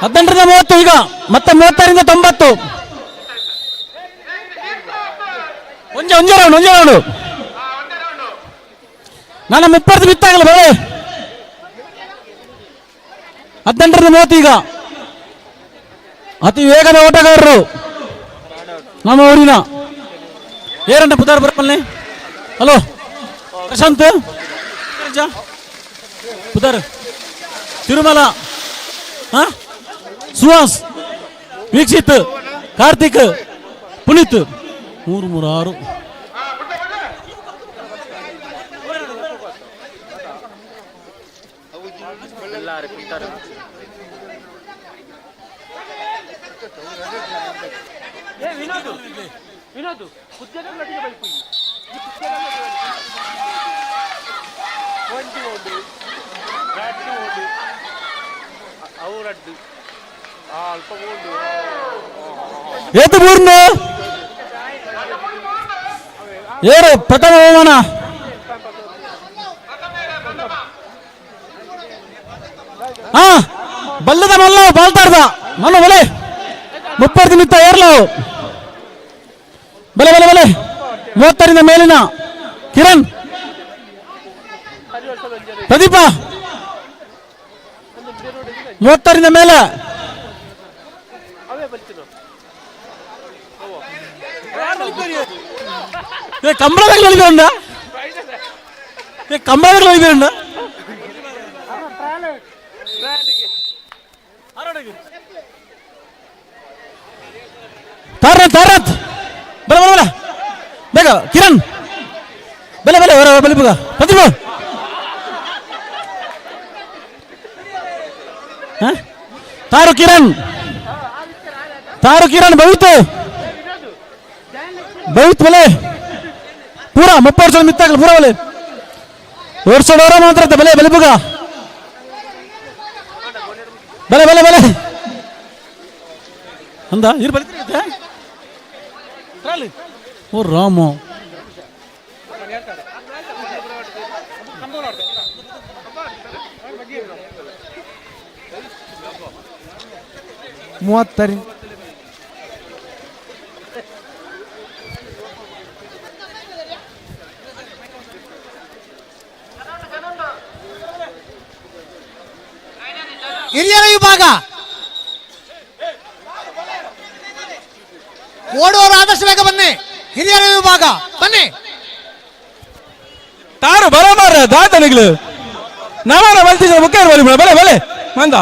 18ರಿಂದ 30 ಈಗ ಮತ್ತೆ 30ರಿಂದ 90 ಒಂದೇ ರೌಂಡ್ ನಾನು 30 ಬಿತ್ತಾಗಲ್ಲ ಬರೇ 18ರಿಂದ 30 ಈಗ ಅತಿ ವೇಗದ ಓಟಗಾರರು ನಮ್ಮ ಊರಿನ ಏರಂಟ ಪುದಾರ್ ಬರಪಲ್ಲೆ. ಹಲೋ ಪ್ರಶಾಂತ್ ಪುದರ್ ತಿರುಮಲ ಸುಹಾಸ್ ವೀಕ್ಷಿತ್ ಕಾರ್ತಿಕ್ ಪುನೀತ್ 3-6 ವಿನೋದ್ ಏತು ಮೂರ್ನು ಏರು ಪ್ರಥಮ ಬಹುಮಾನ ಬಲ್ಲದ ಮಲ್ಲ ಬಾಲ್ತಾರ್ದ ಮಲ್ಲ ಬಲೆ 30 ನಿಮಿತ್ತ ಏರ್ಲವು ಬಲೆ ಬಲೆ ಬಲೆ 30ರಿಂದ ಮೇಲಿನ ಕಿರಣ್ ಪ್ರದೀಪ 30ರಿಂದ ಮೇಲೆ ಕಂಬಳದಲ್ಲಿ ಒಲಿದ ಕಂಬಳದಲ್ಲಿ ಒಲಿದ ತಾರತ್ ತಾರತ್ ಬಲ ಬಲ ಬಲ ಬೇಗ ಕಿರಣ್ ಬಲೆ ಬಲೆ ಹೊರ ಬಲಿ ಬಗ ಪ್ರತಿಭ ತಾರು ಕಿರಣ್ बहुत बोले पूरा 30 ವರ್ಷ ಮಿತ್ತಾಗಲ್ಲ पूरा बोले ಓಡ್ಸೋಡೋರ ಮಾತ್ರ ಬಲೆ ಬಲೆ ಬುಗ ಬಲೆ ಬಲೆ ಬಲೆ ಅಂದ ಇರ್ ಬಲಿತ್ರಿ ಟ್ರಾಲಿ ಓ ರಾಮೋ ಮೂವತ್ತರಿ ಹಿರಿಯರ ವಿಭಾಗ ಓಡುವವರು ಆದಷ್ಟು ಬೇಗ ಬನ್ನಿ. ಹಿರಿಯರ ವಿಭಾಗ ಬನ್ನಿ. ತಾರು ಬರೋಬಾರ ದಾತನಿಗಳು ನವರ ಬಲ್ತಿದ್ರೆ ಮುಖ್ಯ ಬಲೆ ಬಲೆ ಮಂದ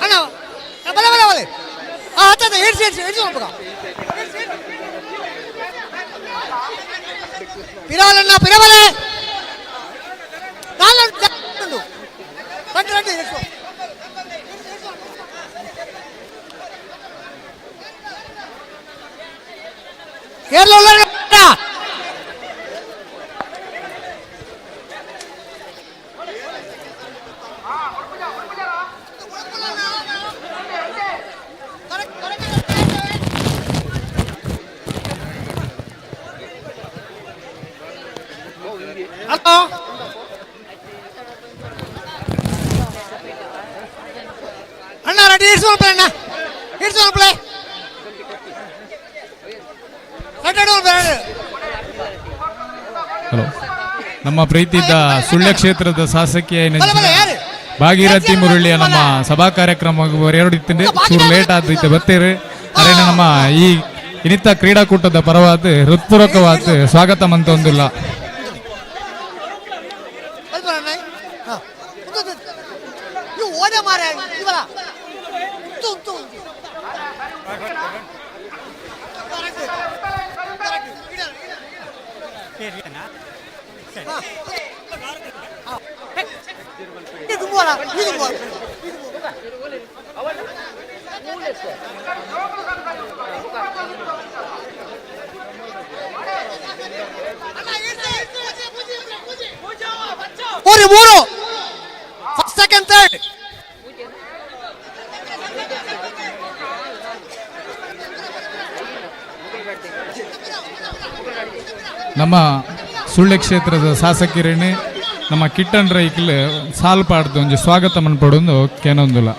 ಅಣ್ಣ ಬಲೆ ಬಲೆ ಬಲೆ ಹತ್ತದ ಹಿಡ್ಸಿ ಹಿಡ್ಸಿ ಹಿಡ್ಸಿ ಹೋಗ್ಬೇಕ ಪಿರಾಲಣ್ಣ ಪಿರಬಲೆ ನಾನು ರಂಡಿ ರಂಡಿ ಹಿಡ್ಸು ಕೇರಳ ಹಲೋ ಅಣ್ಣ ರೆಡಿ ಇಡ್ಸೋಣ ಅಣ್ಣ ಇಡ್ಸೋಣ ಹಲೋ ನಮ್ಮ ಪ್ರೀತಿಯಿಂದ ಸುಳ್ಯ ಕ್ಷೇತ್ರದ ಶಾಸಕಿಯ ಭಾಗೀರಥಿ ಮುರಳಿಯ ನಮ್ಮ ಸಭಾ ಕಾರ್ಯಕ್ರಮ ಎರಡಿತ್ತಿಂದೆ ಚೂರು ಲೇಟ್ ಆದೈತೆ ಬತ್ತೇರು ಅರೆ ನಮ್ಮ ಈ ಇನಿತ ಕ್ರೀಡಾಕೂಟದ ಪರವಾದ ಹೃತ್ಪೂರ್ವಕವಾದ ಸ್ವಾಗತ ಮಂತೊಂದಿಲ್ಲ ಮೂರು ಫಸ್ಟ್ ಸೆಕೆಂಡ್ ಥರ್ಡ್ ನಮ್ಮ ಸುಳ್ಯ ಕ್ಷೇತ್ರದ ಶಾಸಕರನ್ನು ನಮ್ಮ ಕಿಟ್ಟನ್ ರೈಕ್ಲು ಸಾಲ್ ಪಾಡ್ದು ಒಂಜಿ ಸ್ವಾಗತ ಮನ್ಪಡೊಂದು ಕೇನೊಂದುಲ.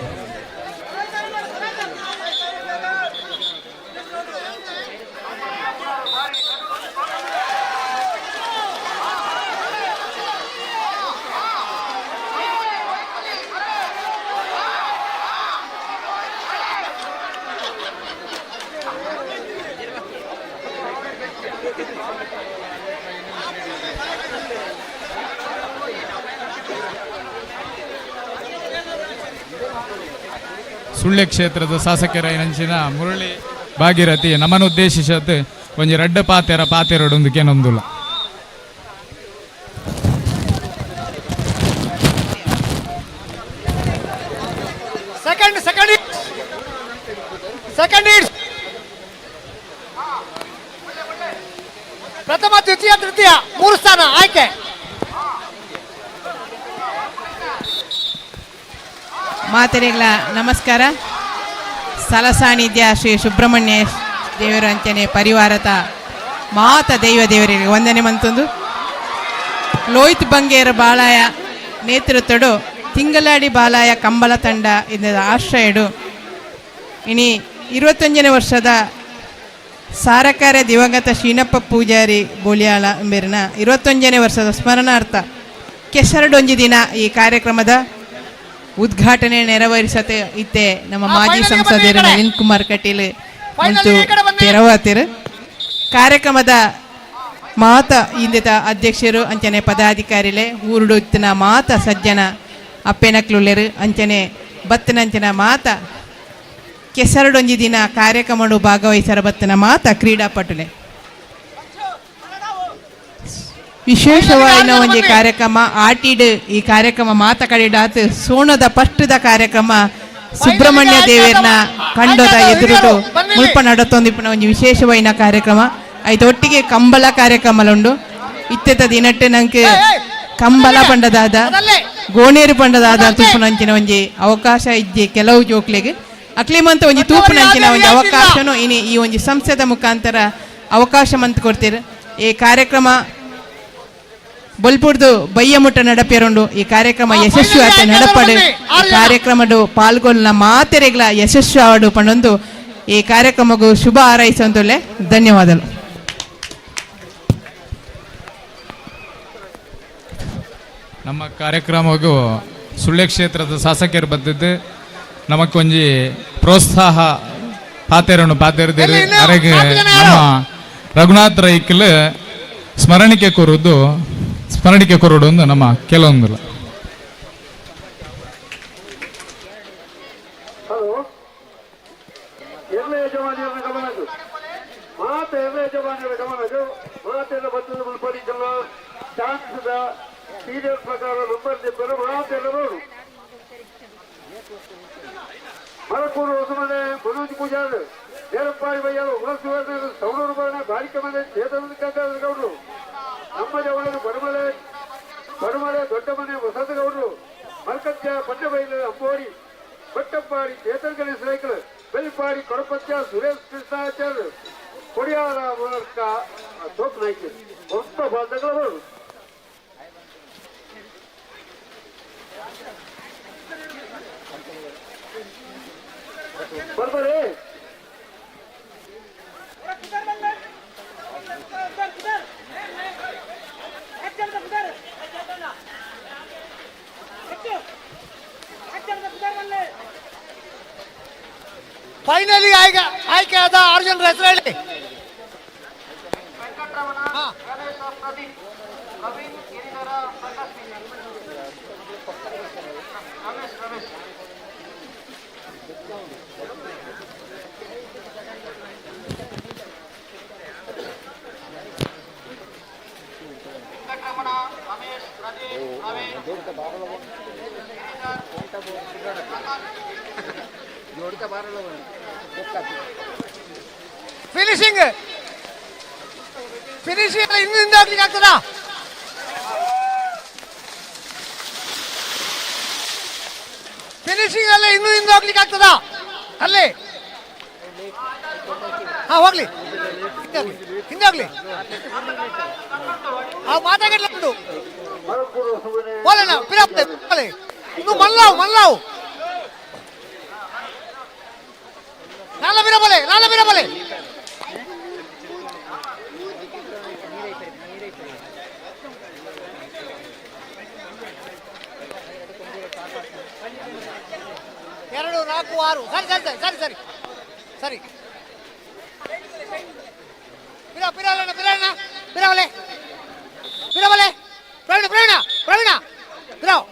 ಸುಳ್ಯ ಕ್ಷೇತ್ರದ ಶಾಸಕರಾಯಿನಂಚಿನ ಮುರಳಿ ಭಾಗೀರಥಿ ನಮ್ಮನ್ನು ಉದ್ದೇಶಿಸತ್ ಒಂಜಿ ರಡ್ಡ ಪಾತೆರಡೊಂದು ಕೇನೊಂದುಲ. ಪ್ರಥಮ ದ್ವಿತೀಯ ತೃತೀಯ 3 ಸ್ಥಾನ ಆಯ್ಕೆ. ಮಾತೆರೆಗಳ ನಮಸ್ಕಾರ. ಸ್ಥಳ ಸಾನ್ನಿಧ್ಯ ಶ್ರೀ ಸುಬ್ರಹ್ಮಣ್ಯ ದೇವರು ಅಂಚನೆ ಪರಿವಾರದ ಮಾತ ದೇವರಿಗೆ ವಂದನೆ ಮಂತೊಂದು ಲೋಹಿತ್ ಬಂಗೇರ ಬಾಳಾಯ ನೇತೃತ್ವಡು ತಿಂಗಳಾಡಿ ಬಾಲಾಯ ಕಂಬಳ ತಂಡ ಇಂದ ಆಶ್ರಯಡು ಇನಿ 21ನೇ ವರ್ಷದ ಸಾರಕಾರ ದಿವಂಗತ ಶೀನಪ್ಪ ಪೂಜಾರಿ ಬೋಲಿಯಾಳ ಎಂಬೆರಿನ 21ನೇ ವರ್ಷದ ಸ್ಮರಣಾರ್ಥ ಕೆಸರಡೊಂಜಿ ದಿನ ಈ ಕಾರ್ಯಕ್ರಮದ ಉದ್ಘಾಟನೆ ನೆರವೇರಿಸತೆ ಇತ್ತೆ ನಮ್ಮ ಮಾಜಿ ಸಂಸದರು ನವೀನ್ ಕುಮಾರ್ ಕಟೀಲ್ ಮತ್ತು ತೆರವಾತಿರು ಕಾರ್ಯಕ್ರಮದ ಮಾತ ಇಂದಿತ ಅಧ್ಯಕ್ಷರು ಅಂಚನೆ ಪದಾಧಿಕಾರಿಲೆ ಊರುಡು ಇತ್ತಿನ ಮಾತ ಸಜ್ಜನ ಅಪ್ಪೆನಕ್ಲುಲ್ಲೆರು ಅಂಚನೆ ಬತ್ತನಂಚನ ಮಾತ ಕೆಸರಡೊಂಜಿ ದಿನ ಕಾರ್ಯಕ್ರಮ ಭಾಗವಹಿಸರ ಬತ್ತನ ಮಾತ ಕ್ರೀಡಾಪಟುಲೆ ವಿಶೇಷವಾದ ಒಂಜಿ ಕಾರ್ಯಕ್ರಮ ಆಟಿಡ್ ಈ ಕಾರ್ಯಕ್ರಮ ಮಾತ ಕಡಿಡಾತ್ ಸೋಣದ ಪಷ್ಟದ ಕಾರ್ಯಕ್ರಮ ಸುಬ್ರಹ್ಮಣ್ಯ ದೇವರನ್ನ ಕಂಡದ ಎದುರುಡು ಮುಲ್ಪ ನಡತೊಂದಿಪ್ಪನ ಒಂಜಿ ವಿಶೇಷವಾದ ಕಾರ್ಯಕ್ರಮ ಐದೊಟ್ಟಿಗೆ ಕಂಬಳ ಕಾರ್ಯಕ್ರಮಲುಂಡು ಇತ್ತೆತ ದಿನಟ್ಟೆ ನಂಗೆ ಕಂಬಳ ಪಂಡದಾದ ಗೋಣೇರು ಪಂಡದಾದ ತೂಪುನಂಚಿನ ಒಂಜಿ ಅವಕಾಶ ಇಜ್ಜಿ ಕೆಲವು ಜೋಕ್ಲೆಗೆ ಅಕ್ಲಿಮಂತ ಒಂಜಿ ತೂಪುನಂಚಿನ ಒಂಜಿ ಅವಕಾಶನು ಇನಿ ಈ ಒಂಜಿ ಸಂಸ್ಥೆದ ಮುಖಾಂತರ ಅವಕಾಶ ಮಂತ್ ಕೊಡ್ತೀರ. ಈ ಕಾರ್ಯಕ್ರಮ ಬೊಲ್ಪುರ್ದು ಬಯ್ಯಮುಟ್ಟ ನಡಪೇರುಂಡು ಈ ಕಾರ್ಯಕ್ರಮ ಯಶಸ್ವಿ ಆತ ನಡಪಡು ಈ ಕಾರ್ಯಕ್ರಮಡು ಪಾಲ್ಗೊಳ್ಳ ಮಾತೆರೆಗಳ ಯಶಸ್ವಿ ಆವಡು ಪಂಡೊಂದು ಈ ಕಾರ್ಯಕ್ರಮಗೂ ಶುಭ ಹಾರೈಸೊಂದುಲ್ಲೆ. ಧನ್ಯವಾದಗಳು. ನಮ್ಮ ಕಾರ್ಯಕ್ರಮಗೂ ಸುಳ್ಯ ಕ್ಷೇತ್ರದ ಶಾಸಕರು ಬಂದಿದ್ದು ನಮಕೊಂಜಿ ಪ್ರೋತ್ಸಾಹ ಪಾತೆರದಿರಿ ಅರೆಗೆ ನಮ್ಮ ರಘುನಾಥ್ ರೈಕಲ್ ಸ್ಮರಣಿಕೆ ಕೊರೋಡು ಒಂದು ನಮ್ಮ ಕೆಲವೊಂದು ಮರಕೂರು ಹೊಸಮನೆ ಮನೋಜ್ ಪೂಜಾರ್ ದೇರಪ್ಪಾಡಿ ಬಯ್ಯರು ಉಳಸುವರ್ಣ ಸೌಡೂರು ಬರಣ ಬಾರಿಕಮನೆ ಚೇತನಗೌಡರು ನಮ್ಮ ಜವಳರು ಬಡಮಲೆ ದೊಡ್ಡ ಮನೆ ವಸಂತಗೌಡರು ಮಲ್ಕತ್ಯ ಪಟ್ಟಬೈಲು ಅಂಬೋಡಿ ಬಟ್ಟಪ್ಪಾಡಿ ಚೇತನ್ ಗಣೇಶ್ ರೈಕಲ್ ಬೆಲ್ಪಾಡಿ ಕೊಡಪತ್ಯ ಸುರೇಶ್ ಕೃಷ್ಣಾಚಾರ್ಯ ಕೊಡಿಯಾರ ಮೂಲಕ ಸೋಪ್ ನಾಯ್ಕ ಹೊಸ ಬಾಂಧಗಳು ಬರ್ಬರಿ ಫೈನಲಿ ಆಯ್ಕೆಯಾದ 6 ಜನರ ಹೆಸರು ಹೇಳಿ. ಫಿನಿಶಿಂಗ್ ಇನ್ನಿಂದ ಆಗ್ಲಿಕ್ಕೆ ಆಗ್ತದ? ಫಿನಿಶಿಂಗ್ ಅಲ್ಲೇ ಇನ್ನಿಂದ ಹೋಗ್ಲಿಕ್ಕೆ ಆಗ್ತದ? ಅಲ್ಲೇ ಹೋಗ್ಲಿ. ಹಿಂದೆ ಹೋಗ್ಲಿ ಆ ಮಾತಾಗಲ್ಲ ಉಂಟು ಬೋಲೆನ ಪಿರಪ್ತೆ ಬೋಲೆ ಇನ್ನು ಮಲ್ಲಾವ್ ಲಾಲ ಬಿರಬಲೆ ಎರಡು ನಾಲ್ಕು ಆರು ಸರಿ ಬಿರಬಲೆ ಪ್ರವೀಣ ಬಿರಾವ್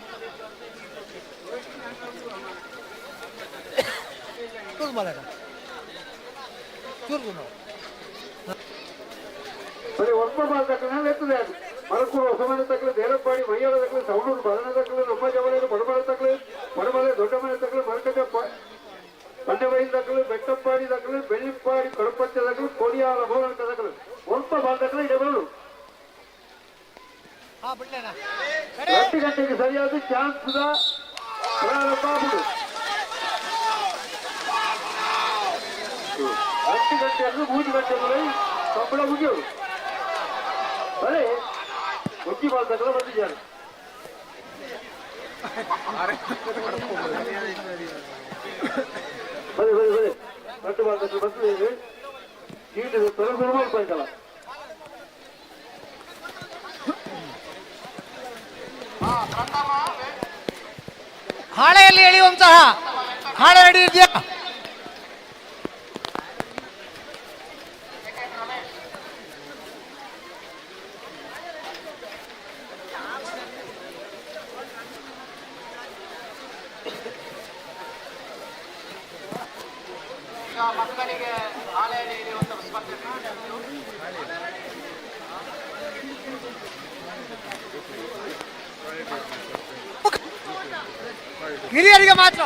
ಬರೀ ಒಬ್ಬ ತಕ್ಕನಲ್ಲಿ ಎತ್ತದೆ ಅದು ಮರಕೂರು ಹೊಸಮನೆ ತಕ್ಕಲು ದೇರಪ್ಪಾಡಿ ಮೈಯಾಳ ತಕ್ಕಲು ಸೌಡೂರು ಬದನ ತಕ್ಕಲು ನಮ್ಮ ಜವಳಿಯರು ಬಡಮಳ ತಕ್ಕಲು ಬಡಮಲೆ ದೊಡ್ಡ ಮನೆ ತಕ್ಕಲು ಮರಕಟ್ಟ ಪಂಡಬೈಲ್ ತಕ್ಕಲು ಬೆಟ್ಟಪ್ಪಾಡಿ ತಕ್ಕಲು ಬೆಳ್ಳಿಪ್ಪಾಡಿ ಕಡುಪಚ್ಚ ತಕ್ಕಲು ಕೋಡಿಯಾಲ ಬೋಲಕ ತಕ್ಕಲು ಒಬ್ಬ ತಕ್ಕಲು ಇದೆ ಬರಲು 10 ಗಂಟೆಗೆ ಸರಿಯಾದ ಚಾನ್ಸ್ ಪ್ರಾರಂಭ ಆಗುವುದು 10 ಗಂಟೆಯಲ್ಲಿ 3 ಗಂಟೆಗಳಲ್ಲಿ ಕಂಬಳ ಮುಗಿಯೋದು ಬರೀ ಮುಚ್ಚಿ ಬಾಲ್ತಕ್ಕಲ್ಲ ಬಂದಿದ್ದಾರೆ ಬರೀ ಕಟ್ಟು ಬಾಲ್ತಕ್ಕಲ್ಲ ಬಂದಿದ್ದೇವೆ ಸೀಟ್ ತೊಲಗು ಮಾಡ್ಬೇಕಲ್ಲ ಹಾಳೆಯಲ್ಲಿ ಎಳೆಯುವಂತಹ ಹಾಳೆ ರೆಡಿ ಇದೆಯಾ ಮಕ್ಕಳಿಗೆ ಹಾಳೆಯಲ್ಲಿ ಎಳೆಯುವಂತಹ ಸ್ಪರ್ಧೆ ಹಿರಿಯರಿಗೆ ಮಾತ್ರ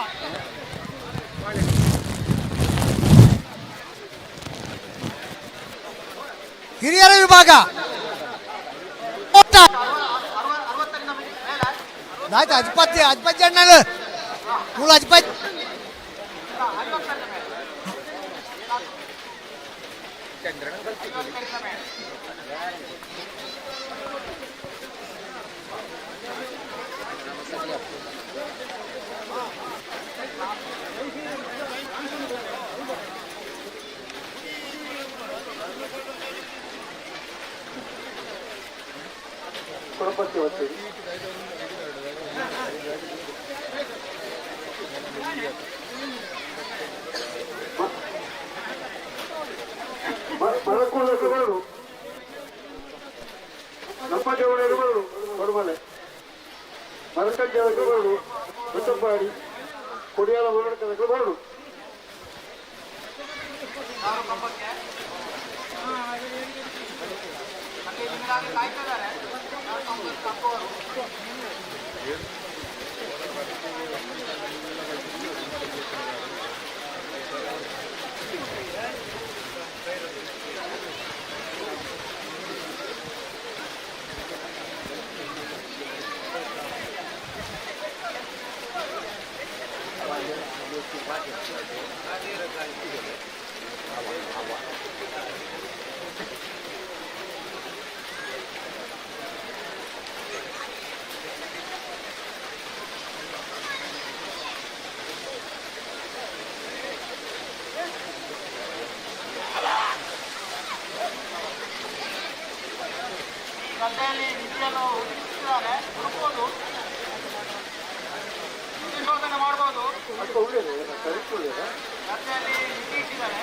ಹಿರಿಯರ ವಿಭಾಗ ಆಯ್ತು ಅಜ್ಪತ್ತಿ ಅಣ್ಣಲು ಮೂಲ ಅಜ್ಪತ್ತಿ ಕೊಡಪತ್ತಿ ಹೊತ್ತಿ ಮರಕೋಲಗಳು ನಮ್ಮ ಜವಳಿಗಳು ಬಡಮಲೆ ಮರಕಜ್ಜಗಳು ಬೆಟ್ಟಪ್ಪಾಡಿ ಕೊಡಿಯಾಲ ಹೋರಾಟಗಳು ಬರಡು ಗದ್ದೆಯಲ್ಲಿ ವಿದ್ಯೆಯನ್ನು ಒದಗಿಸಿದ್ದಾರೆ ಹುಡುಕಬಹುದು ಶೋಧನೆ ಮಾಡಬಹುದು ಗದ್ದೆಯಲ್ಲಿ ನಿಂತಿದ್ದಾರೆ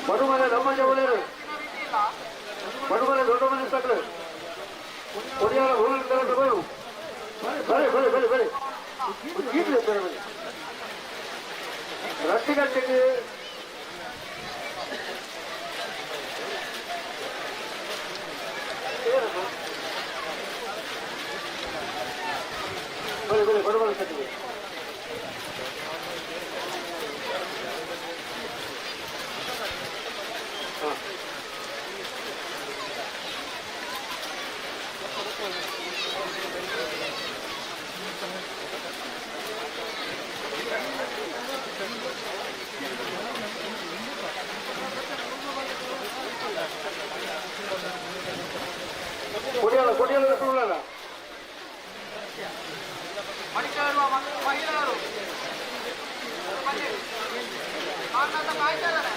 ಬಡಮನೆ ನಮ್ಮ ಜವಳಿಯರು ಬಡಮನೆ ದೊಡ್ಡ ಮನೆ ತಕ್ಕಲು ಕೊಡಿಯಾಲ ಹೋರಾಟಗಳು ಬರೀ 10 ಗಂಟೆಗೆ ಬಡಮನೆ ತಕ್ಕಲು ಮಡಿಕೇರುವ ಮಹಿಳೆಯರು ಕಾಯ್ತಾ ಇದ್ದಾರೆ.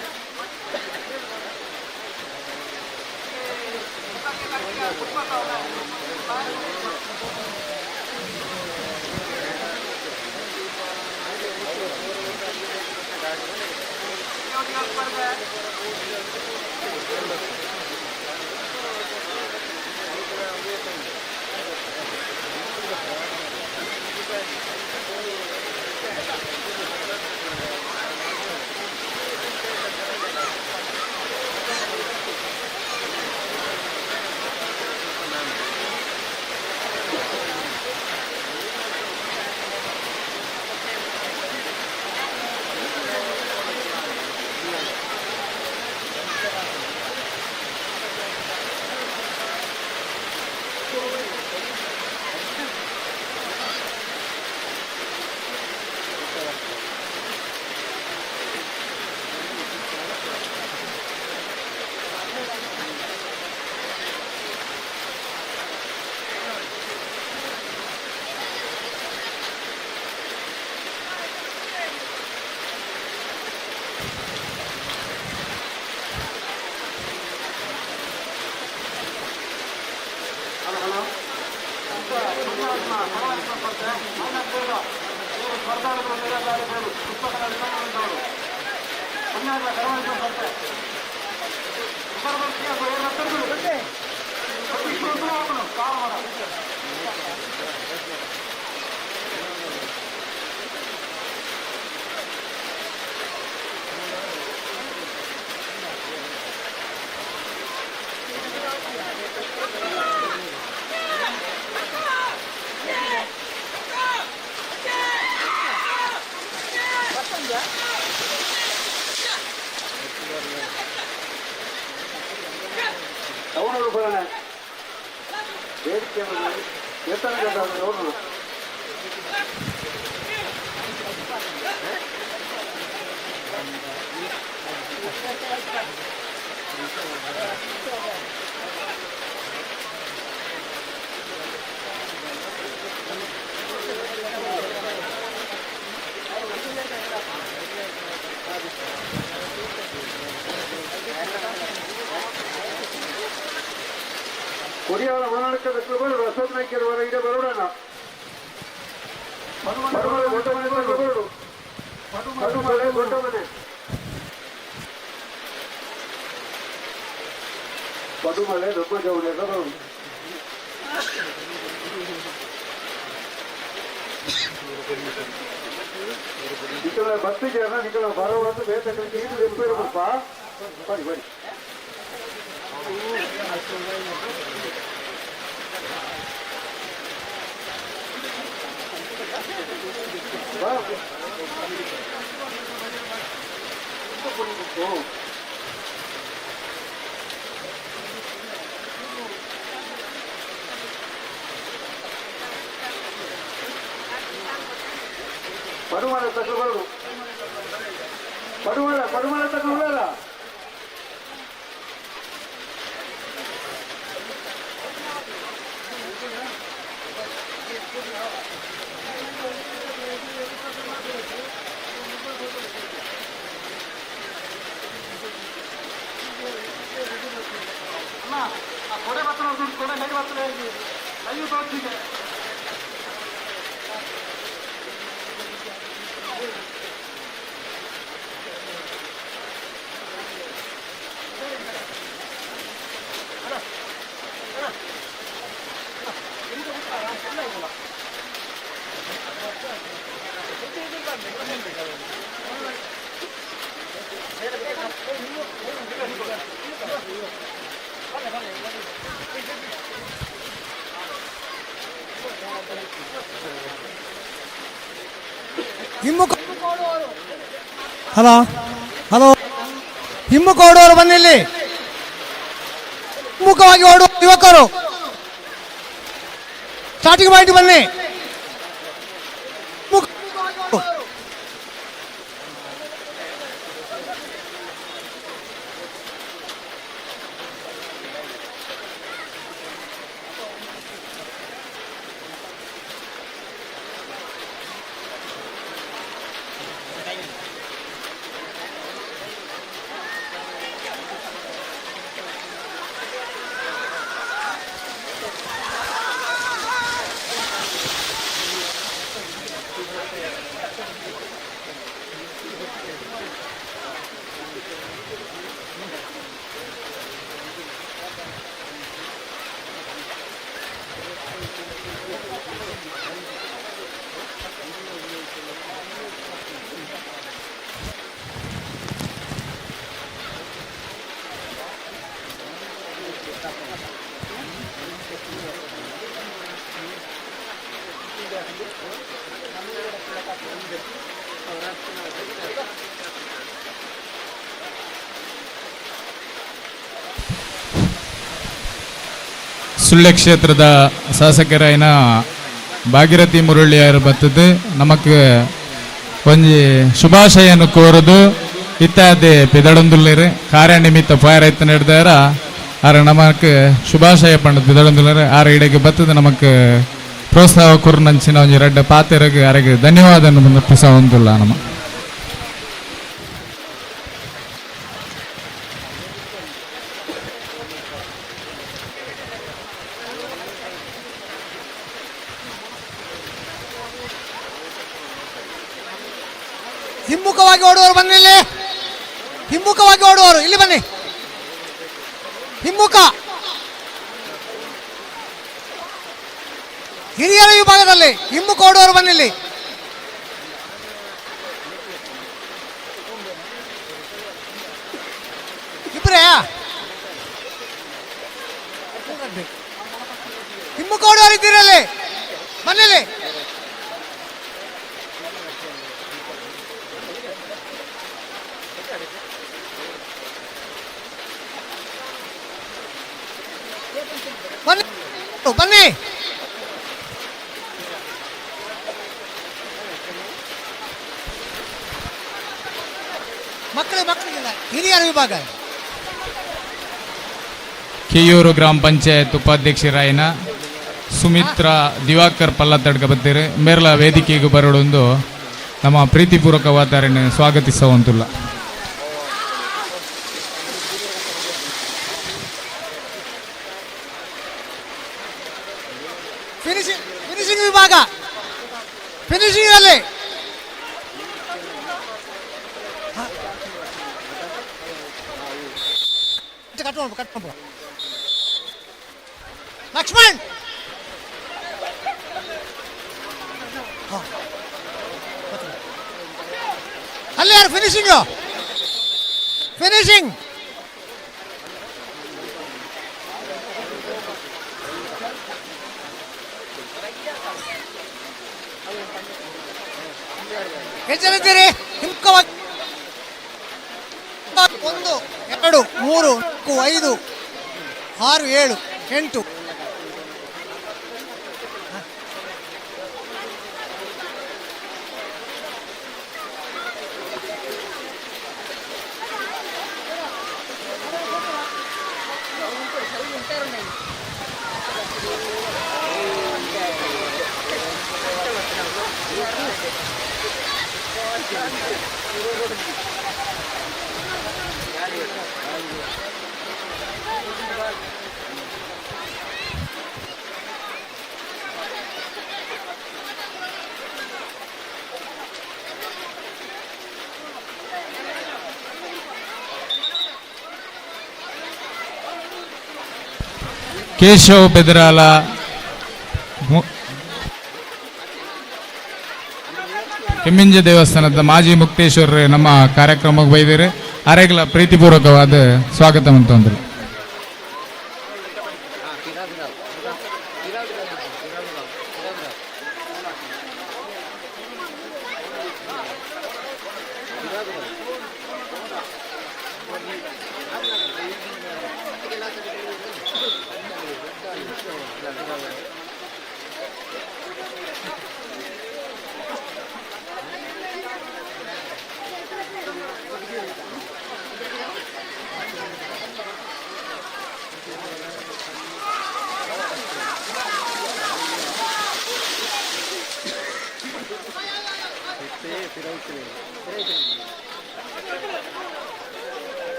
ಬೇಡಿಕೆ ನೋಡೋಣ. ಕೊರಿಯಾಳ ಮನಾಳಕ್ಕದ ಬರೋಡು ಅಶೋಕ್ ನಾಯ್ಕರ ಇದೆ ಬರೋಡಣ್ಣ ಪಡುಮಲೆ ದೊಡ್ಡ ಮನೆ ಬರೋಡು ಪಡುಮಲೆ ದೊಡ್ಡ ಮನೆ ಪಡುಮಲೆ ದೊಡ್ಡ ಜವಳಿ ಬರೋಡು ನಿಖಲ ಬಸ್ಸಿಗೆ ನಿಖಲ ಬರೋದು ಬೇತಕ್ಕೆ ಇದು ಎಂಪಿರಪ್ಪ ಬನ್ನಿ ಬನ್ನಿ ಪಡುಮಲ ತಗೊಳ್ಳೋದು ಪಡುಮಲ ತಗೊಳ್ಳಲ್ಲ ಕೊಡೆ ಬರ್ತದೆ ಕೊಡೆ ಹೇಗೆ ಬರ್ತದೆ ಐದು ತೋಚಿಗೆ ಹಲೋ ಹಲೋ ಹಿಮ್ಮುಖ ಓಡುವವರು ಬನ್ನಿಲ್ಲಿ ಹಿಮ್ಮುಖವಾಗಿ ಓಡುವ ಯುವಕರು ಸ್ಟಾರ್ಟಿಂಗ್ ಪಾಯಿಂಟ್ ಬನ್ನಿ ಸುಳ್ಯ ಕ್ಷೇತ್ರದ ಶಾಸಕರಾಯಿನ ಭಾಗೀರಥಿ ಮುರಳಿಯರು ಬರ್ತದೆ ನಮಕ್ ಒಂಜಿ ಶುಭಾಶಯನ್ನು ಕೋರುದು ಇತ್ಯಾದಿ ಪಿದಳಂದುಲ್ಲೇರು ಕಾರ್ಯನಿಮಿತ್ತ ಪಾಯರೈತ ನಡೆದಾರ ಆರ ನಮಕ್ ಶುಭಾಶಯ ಪಂಡ ಪಿದಳಂದುಲ್ಲೇರು ಆರ ಇಡೆಗೆ ಬರ್ತದೆ ನಮಕ್ ಪ್ರೋತ್ಸಾಹ ಕುರ್ನಂಚಿನ ಒಂಜಿ ರಡ್ಡ ಪಾತೆರಗೆ ಆರೆಗೆ ಧನ್ಯವಾದ ಪಿಸವಂದುಲ್ಲ ನಮ್ಮ ಹಿಮ್ಮುಖವಾಗಿ ಓಡುವವರು ಬನ್ನಿ, ಇಲ್ಲಿ ಹಿಮ್ಮುಖವಾಗಿ ಓಡುವವರು ಇಲ್ಲಿ ಬನ್ನಿ. ಹಿಮ್ಮುಖ ಹಿರಿಯರ ವಿಭಾಗದಲ್ಲಿ ಹಿಮ್ಮುಖ ಓಡುವವರು ಬನ್ನಿ ಇಲ್ಲಿ. ಇಬ್ಬರೇ ಹಿಮ್ಮುಖ ಓಡುವವರು ಇದ್ದೀರಲ್ಲಿ ಬನ್ನಿಲ್ಲಿ. ಬನ್ನಿ ಮಕ್ಕಳಿಗೆ ಹಿರಿಯರ ವಿಭಾಗ. ಕೆಯೂರು ಗ್ರಾಮ ಪಂಚಾಯತ್ ಉಪಾಧ್ಯಕ್ಷರಾಯಿನ ಸುಮಿತ್ರಾ ದಿವಾಕರ್ ಪಲ್ಲತ್ತಡ್ಕ ಬತ್ತೀರಿ ಮೇರ್ಲ ವೇದಿಕೆಗೆ ಬರೋಡೊಂದು ನಮ್ಮ ಪ್ರೀತಿಪೂರ್ವಕ ವಾತಾವರಣ ಸ್ವಾಗತಿಸುವಂತುಲ್ಲ. ಫಿನಿಶಿಂಗ್ ವಿಭಾಗ ಫಿನಿಶಿಂಗ್ ಅಲ್ಲಿ ಲಕ್ಷ್ಮಣ್ ಅಲ್ಲಿ ಯಾರು ಫಿನಿಶಿಂಗ್ ಫಿನಿಶಿಂಗ್ ಎಷ್ಟು ಜನ ಇದ್ದೀರಿ? ಹಿಮ್ಮುಖವಾಗಿ 1 2 3 4 5 6 7 8 ಕೇಶವ್ ಬೆದರಾಲ ಕೆಮ್ಮಿಂಜ ದೇವಸ್ಥಾನದ ಮಾಜಿ ಮುಕ್ತೇಶ್ವರ ನಮ್ಮ ಕಾರ್ಯಕ್ರಮಕ್ಕೆ ಬೈದಿರಿ ಅರೆಗಳ ಪ್ರೀತಿಪೂರ್ವಕವಾದ ಸ್ವಾಗತ ಅಂತಂದ್ರು.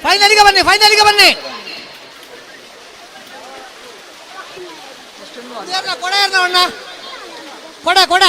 ಫೈನಲಿಗೆ ಬನ್ನಿ, ಫೈನಲಿಗೆ ಬನ್ನಿ. ಕೊಡ ಅಣ್ಣ, ಕೊಡ ಕೊಡ.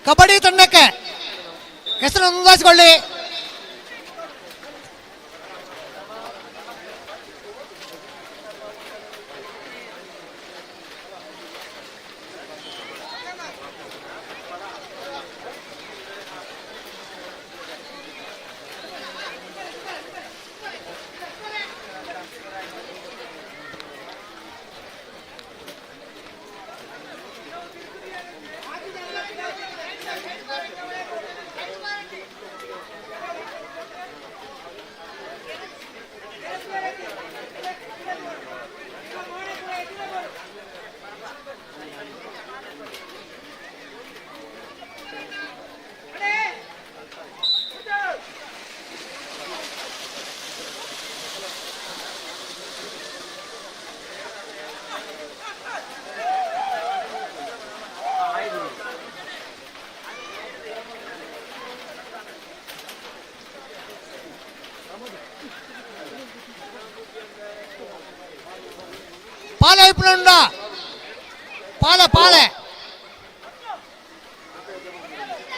ಕಬಡ್ಡಿ ತಂಡಕ್ಕೆ ಹೆಸರು ನೋಂದಾಯಿಸಿಕೊಳ್ಳಿ. పాల వైపున ఉండా, పాల పాలే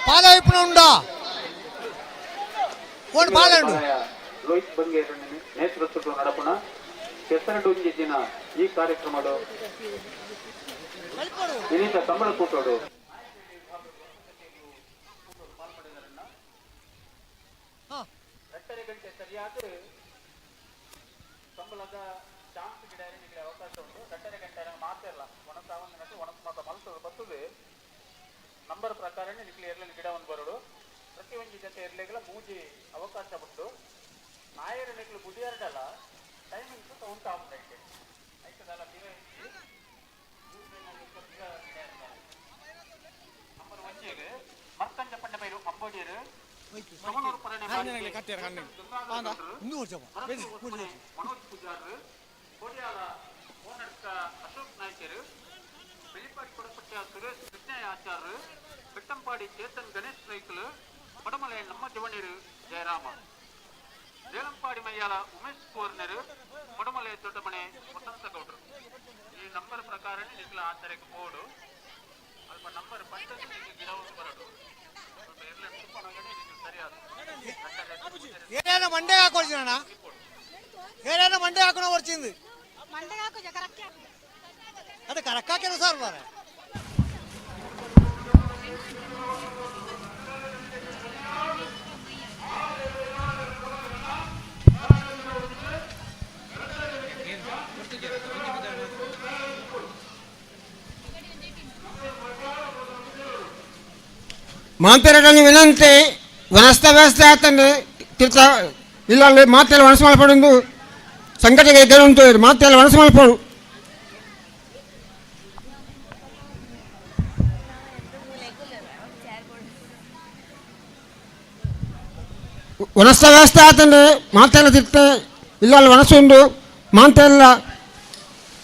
పాల వైపున ఉండా కోడి పాలండు. ಲೋಹಿತ್ ಬಂಗೇರ ನೇತೃತ್ವದ ನಡಪಣ ಕೆಸರಡೊಂದಿನ ಈ ಕಾರ್ಯಕ್ರಮದ ವಿನೀತ ಕಂಬಳ ಕೂಟೋಡು ಎಟ್ಟರೆ ಗಂಟೆ ಸರಿಯಾದ ಕಂಬಳದ ಚಾನ್ಸ್ ಗಿಡ ಅವಕಾಶ ಉಂಟು. ಎಟ್ಟರೆ ಗಂಟೆ ಮಾತಿರಲ್ಲ ಒಣಸ ಒಂದು ಒಣಸ ಮಾತ ಮಲ್ಸೋದು ಬರ್ತದೆ ನಂಬರ್ ಪ್ರಕಾರ ನಿಕ್ಲಿಯರ್ಲಿ ಗಿಡ ಒಂದು ಬರೋಡು ಪ್ರತಿ ಒಂದು ಜೊತೆ ಇರ್ಲಿಗೆಲ್ಲ ಮೂಜಿ ಅವಕಾಶ ಬಿಟ್ಟು ನಾಯರ ನಿಕ್ಲು ಬುಡಿಯಾರ್ಡಲ್ಲ ಟೈಮಿಂಗ್ಸ್ ಕೌಂಟ್ ಆಗ್ತೈತೆ ಆಯ್ತದಲ್ಲ ನಂಬರ್ ಒಂಜಿಗೆ ಮರ್ತಂಜ ಪಂಡ ಬೈರು ಅಂಬೋಡಿಯರು ಸಮನೂರು ಪರಣೆ ಮನೋಜ್ ಪೂಜಾರ್ ಕೋಡಿಯಾಲ ಓನರ್ಕ ಅಶೋಕ್ ನಾಯ್ಕರು ಬೆಳಿಪಾಡಿ ಕೊಡಪಟ್ಟ ಸುರೇಶ್ ಕೃಷ್ಣಯ್ಯ ಆಚಾರ್ಯ ಬೆಟ್ಟಂಪಾಡಿ ಚೇತನ್ ಗಣೇಶ್ ರೈಕಲು ಪಡಮಲೆ ನಮ್ಮ ಜವಣಿರು ಜಯರಾಮ ರೇಲಂಪಾಡಿ ಮಯ್ಯಾಲ ಉಮೇಶ್ ಕೋರ್ನರು ಪಡಮಲೆ ದೊಡ್ಡಮನೆ ವಸಂತ ಗೌಡ್ರು. ಈ ನಂಬರ್ ಪ್ರಕಾರ ನಿಕ್ಲ ಆಚರಣೆಗೆ ಬೋರ್ಡು ಅಲ್ಪ ನಂಬರ್ ಬಂದ ಗಿಡ ಬರೋದು ಸರಿಯಾದ ఏదైనా మండే కాకొచ్చినా ఏదైనా మండే కాకుండా వచ్చింది అదే కరక్కాకేను సార్ మరి ಮಾತೆರಡನೇ ವಿನಂತಿ ವನಸ್ಥ ವ್ಯವಸ್ಥೆ ಆತಂದ್ರೆ ತೀರ್ಥ ಇಲ್ಲ ಮಾತೆಲ್ಲ ವನಸ ಮಲ್ಪಡು ಸಂಘಟನೆ ಗೆಲುಂಟು ಮಾತೆಲ್ಲ ವನಸ ಮಲ್ಪಡು ವನಸ್ಥ ವ್ಯವಸ್ಥೆ ಆತಂದ್ರೆ ಮಾತೆಲ್ಲ ತೀರ್ಥ ಇಲ್ಲ ವನಸ ಉಂಡು ಮಾತೆಲ್ಲ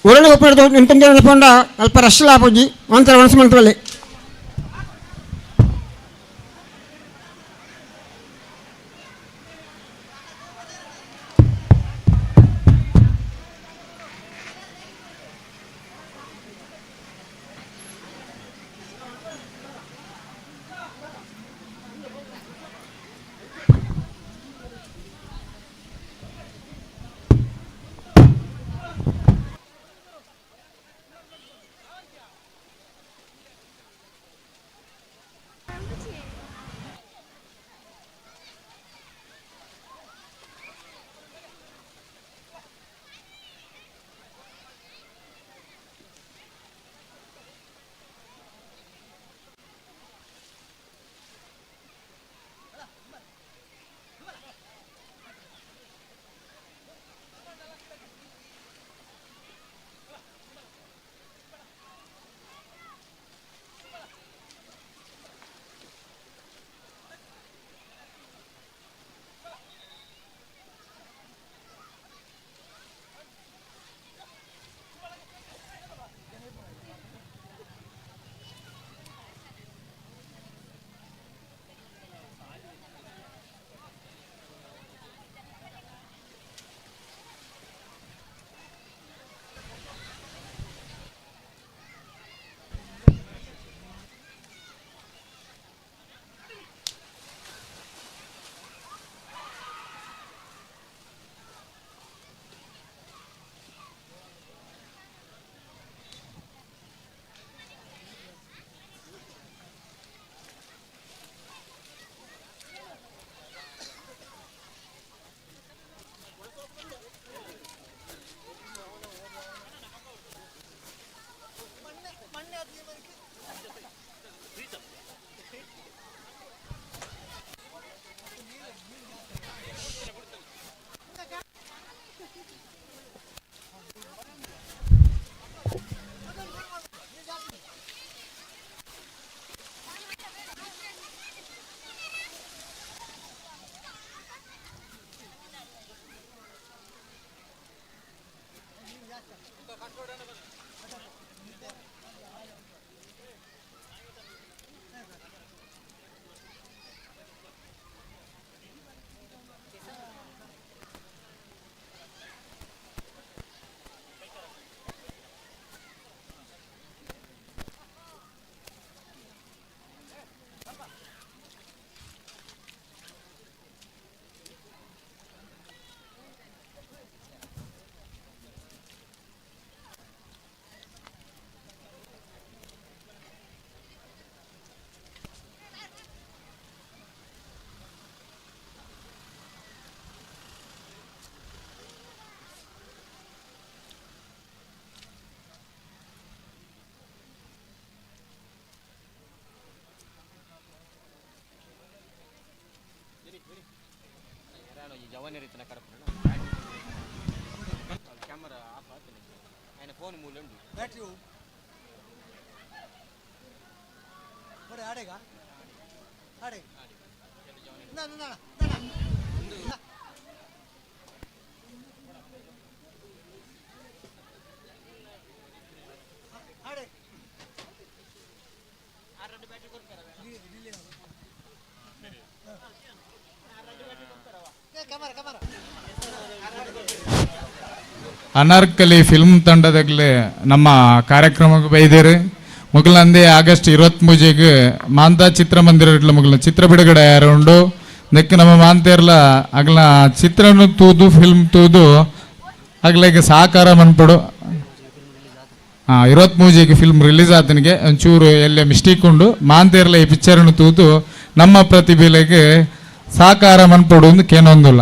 ಒರಳು ಒಪ್ಪಿಡ್ದು ನಿಂತಂದು ನಿಪಂಡ ಅಲ್ಪ ರಶ್ ಲಾಪೋಜಿ ಮಾತೆಲ್ಲ ವನಸ ಮಲ್ಪಲ್ಲಿ ಜವಾನಿ ರೀತಿನ ಕರೆಕ್ಟ್ ಕ್ಯಾಮರಾ ಆಫ್ ಆಗ್ತದೆ ఆయన ಫೋನ್ ಮೂಲ ಉಂಟು ಬ್ಯಾಟರಿ ಬರೆ ಆಡೆಗಾ ಆಡೆ ನಾ ನಾ ನಾ ಆಡೆ ಆರೆಂಡು ಬ್ಯಾಟರಿ ಕೊಡ್ತಾರ ಡಿಲೇ ಅನಾರ್ಕಲಿ ಫಿಲ್ಮ್ ತಂಡದಾಗಲೇ ನಮ್ಮ ಕಾರ್ಯಕ್ರಮಕ್ಕೆ ಬೈದೇರು ಮೊದಲಂದೇ ಆಗಸ್ಟ್ 23 ಮಾಂತಾ ಚಿತ್ರಮಂದಿರ ಮೊದಲ ಚಿತ್ರ ಬಿಡುಗಡೆ ಯಾರುಂಡು ನೆಕ್ ನಮ್ಮ ಮಾಂತೇರ್ಲ ಅಗ್ಲ ಚಿತ್ರನು ತೂದು ಫಿಲ್ಮ್ ತೂದು ಅಗ್ಲಿಗೆ ಸಹಕಾರ ಮನ್ಪಡು 23 ಫಿಲ್ಮ್ ರಿಲೀಸ್ ಆತನಿಗೆ ಒಂಚೂರು ಎಲ್ಲೇ ಮಿಸ್ಟೇಕ್ ಉಂಡು ಮಾಂತೇರ್ಲ ಈ ಪಿಕ್ಚರ್ನು ತೂದು ನಮ್ಮ ಪ್ರತಿಭೆಗೆ ಸಹಕಾರ ಮನ್ಪಡು ಅಂತ ಕೇನೊಂದಿಲ್ಲ.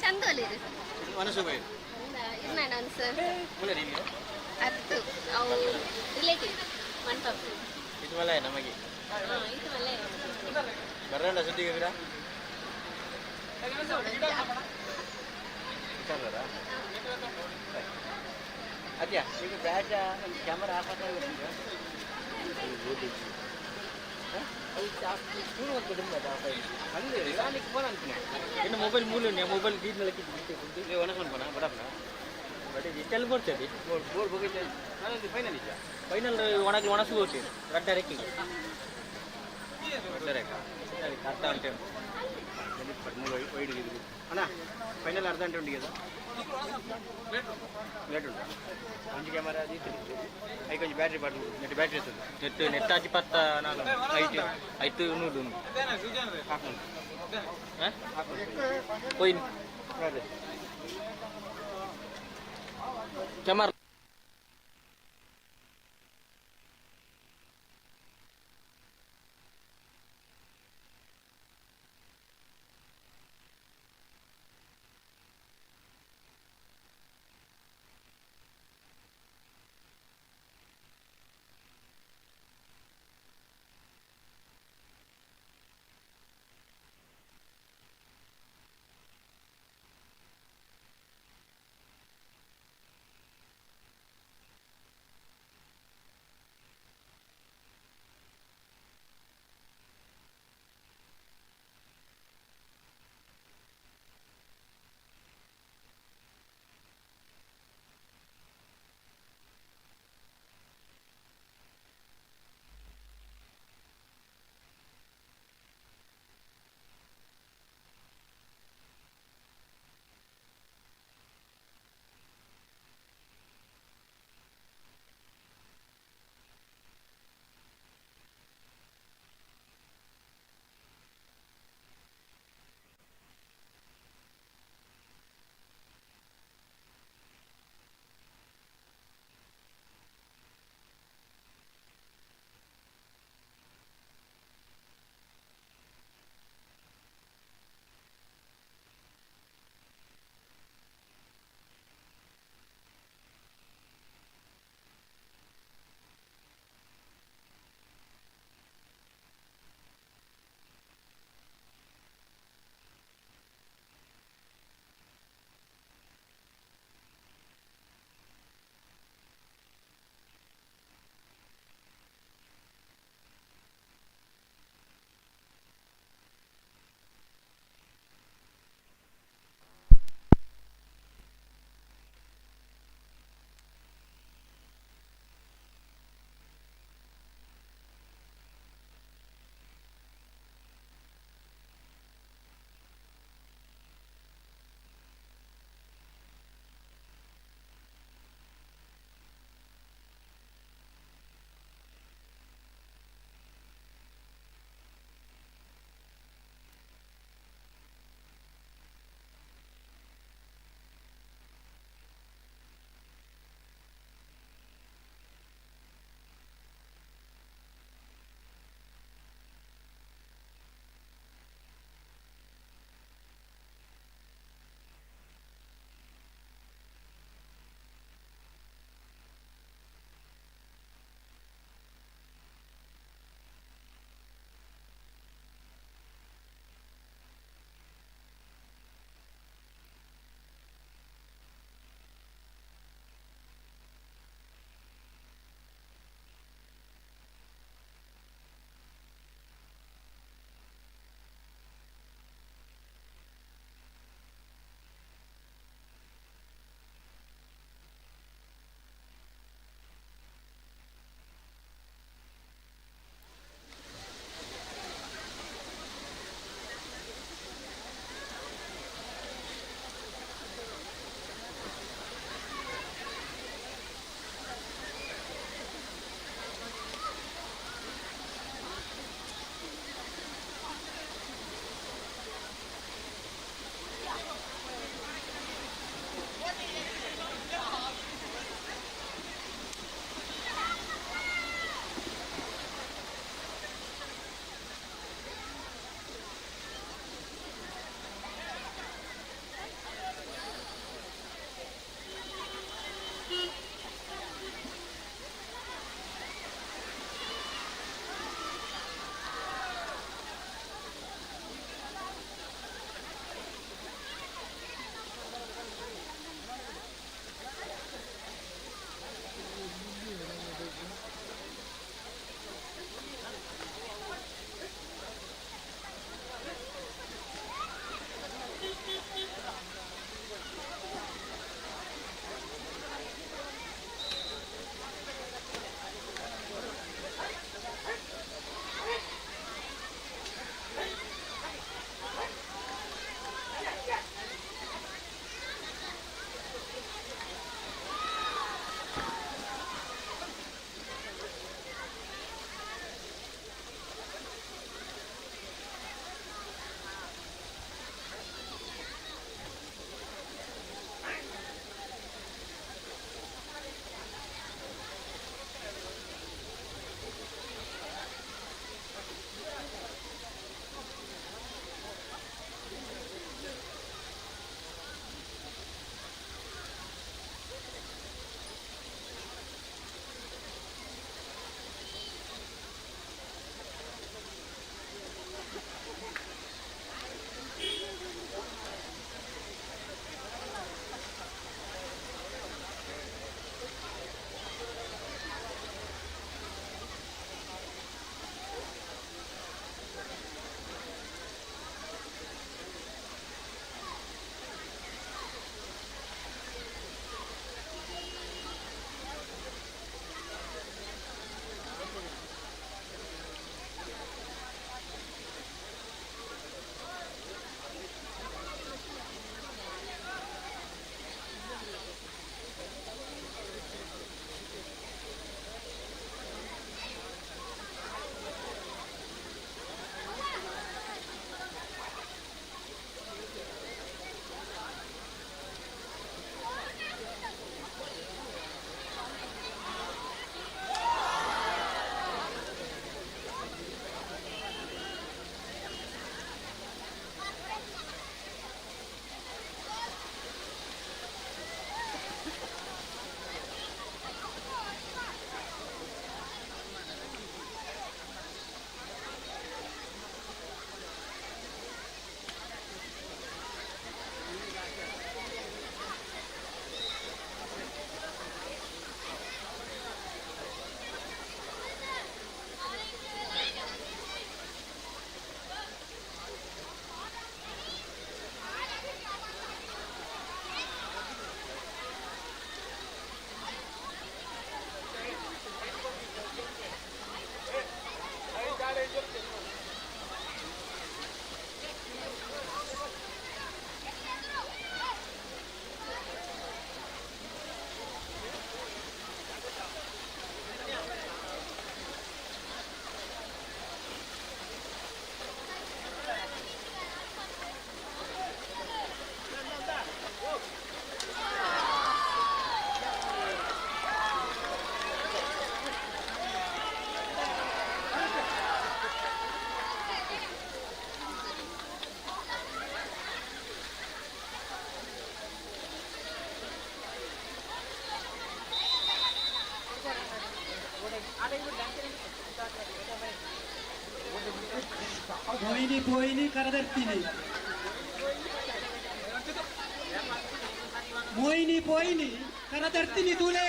ಚಂದೋಲಿ ಮನಸ್ಸು ಬೈ ಇರ್ನಾಡ ಸರ್ ಮುಲೆ ನಿಮಗೆ ಅದು ಅವು ರಿಲೇಟಿವ್ ಮಂಟಪ ಇದು ಮಲೆ ನಮಗೆ ಇದು ಮಲೆ ಬರೋಣ ಸುದ್ದಿಗೆ ಬಿಡ ಅದ್ಯಾ ಈಗ ಬ್ಯಾಟ್ ಕ್ಯಾಮರಾ ಆಫ್ ಆಗ್ತಾ ಇನ್ನು ಮೊಬೈಲ್ ಮೂಲ ಮೊಬೈಲ್ ದೀದ್ ಮೇಲೆ ಒಣಕೊಂಡು ಬಣ ಬಡಪಣ ಬಟ್ ಇಷ್ಟೆಲ್ಲ ಬರ್ತದೆ ಬೋರ್ ಹೋಗಿದ್ದೆ ನಾನೊಂದು ಫೈನಲ್ ಇದ್ದ ಫೈನಲ್ ಒಣಗಿ ಒಣಸು ಹೋಗ್ತೀನಿ ರಡ್ಡ ರೆಕ್ಕಿಗೆ ಅರ್ಧ ಗಂಟೆ ವೈಡ್ ಅಣ್ಣ ಫೈನಲ್ ಅರ್ಧ ಗಂಟೆ ಉಂಟಿಗೆ ಅದು ಲೇಟ್ ಉಂಟು ಒಂದು ಕ್ಯಾಮರಾ ಅದು ಇತ್ತು ಐದು ಕೊಂಚ ಬ್ಯಾಟ್ರಿ ಪಾಡು ನೆಟ್ ಬ್ಯಾಟ್ರಿ ಇರ್ತದೆ ನೆಟ್ ಆಚಿ ಪತ್ತ ನಾನು ಐದು ನೂರು ಹಾಕೊಂಡು ಹೋಯ್ನು ಕ್ಯಾಮರಾ ಮೊಯ್ನಿ ಪೋಯ್ನಿ ಕರೆದಿರ್ತೀನಿ ಮೊಯ್ನಿ ಪೋಯ್ನಿ ಕರೆದಿರ್ತೀನಿ ತೂಲೆ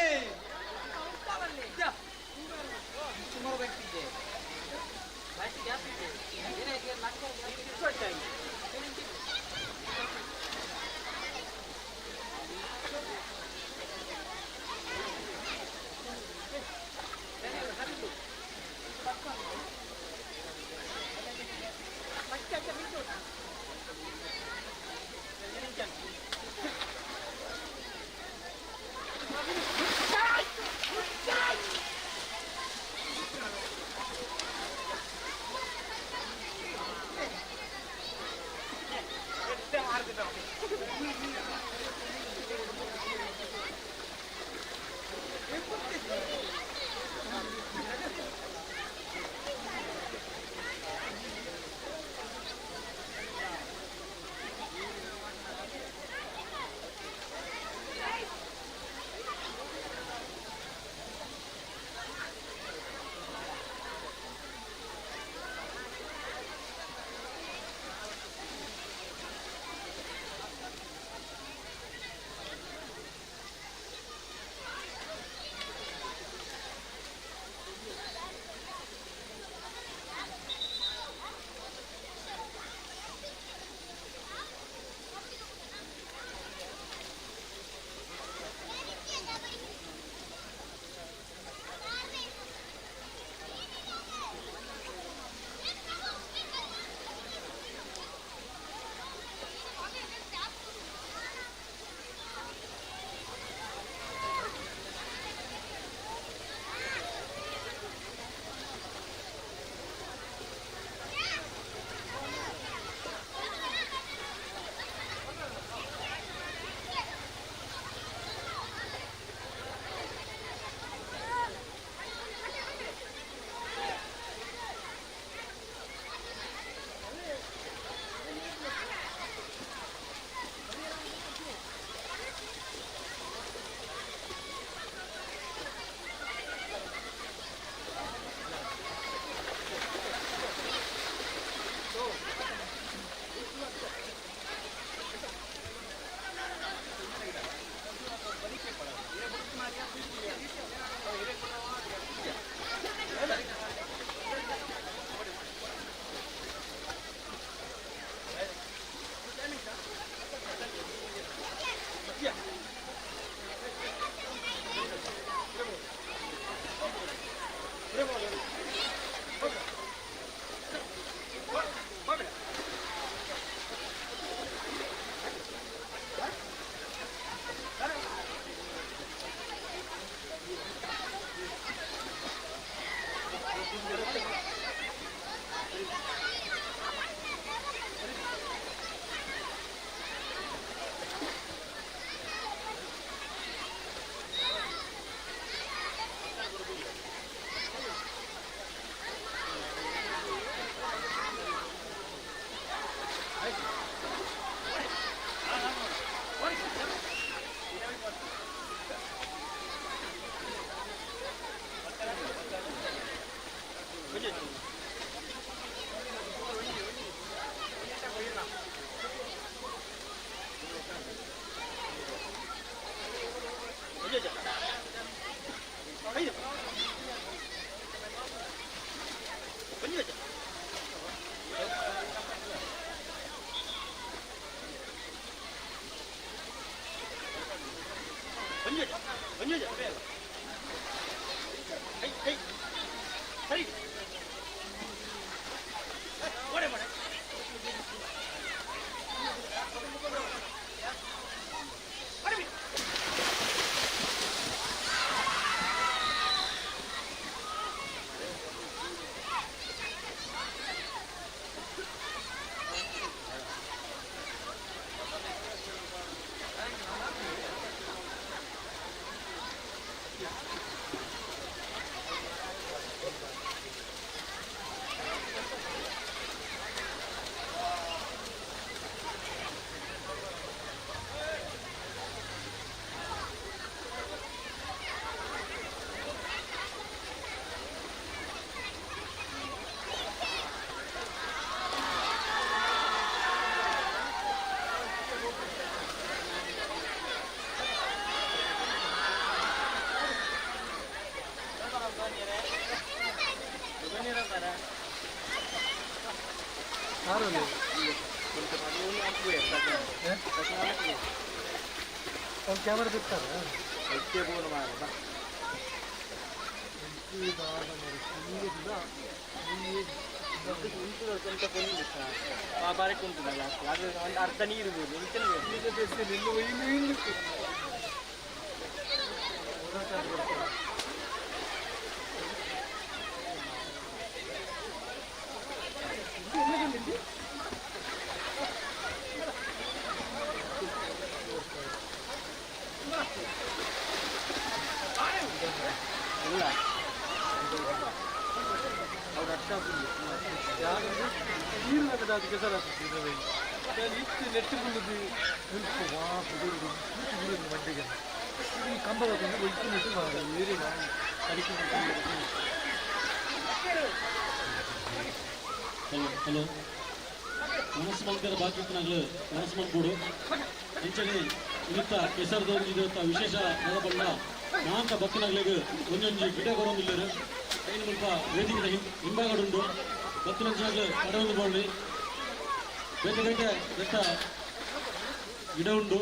ಕ್ಯಾಮರಾ ಬಿಡ್ತಾರೆ ಬಾರಕ್ಕೆ ಉಂಟುದಲ್ಲ ಅದು ಒಂದು ಅರ್ಧ ನೀರಿರ್ಬೋದು ಇಲ್ಲ ಅವ್ರು ಅರ್ಥ ನೀರು ಅದಕ್ಕೆ ಸರ್ ಇಷ್ಟು ನೆಟ್ಟಿರುವುದು ಮಡ್ಡಿಗೆ ಈ ಕಂಬದ ಇಟ್ಟು ನೆಟ್ಟು ನೀರಿನ ಹಲೋ ಮನಸ್ಸು ಮಲ್ಕರ ಬಾಕಿನಾಗಲು ಮನಸ್ಸು ಮಲ್ಕೊಡು ಹೆಂಚನೆ ಇವತ್ತ ಕೆಸರದವ್ರಿಗೆ ಇವತ್ತ ವಿಶೇಷ ನೆಲಬಂಡ ನಾಂಕ ಬತ್ತಿನಾಗ್ಲಿಗೆ ಒಂದೊಂದು ಗಿಡ ಬರೋದಿಲ್ಲ ಕೈನ ಸ್ವಲ್ಪ ವೇದಿಕೆ ಹಿಂಭಾಗಡುಂಡು ಬತ್ತಿನಂಚಾಗ್ಲು ಕಡವೊಂದು ಬೋಳಿ ಬೇಟೆ ಬೇಟೆ ಬೆಟ್ಟ ಗಿಡ ಉಂಡು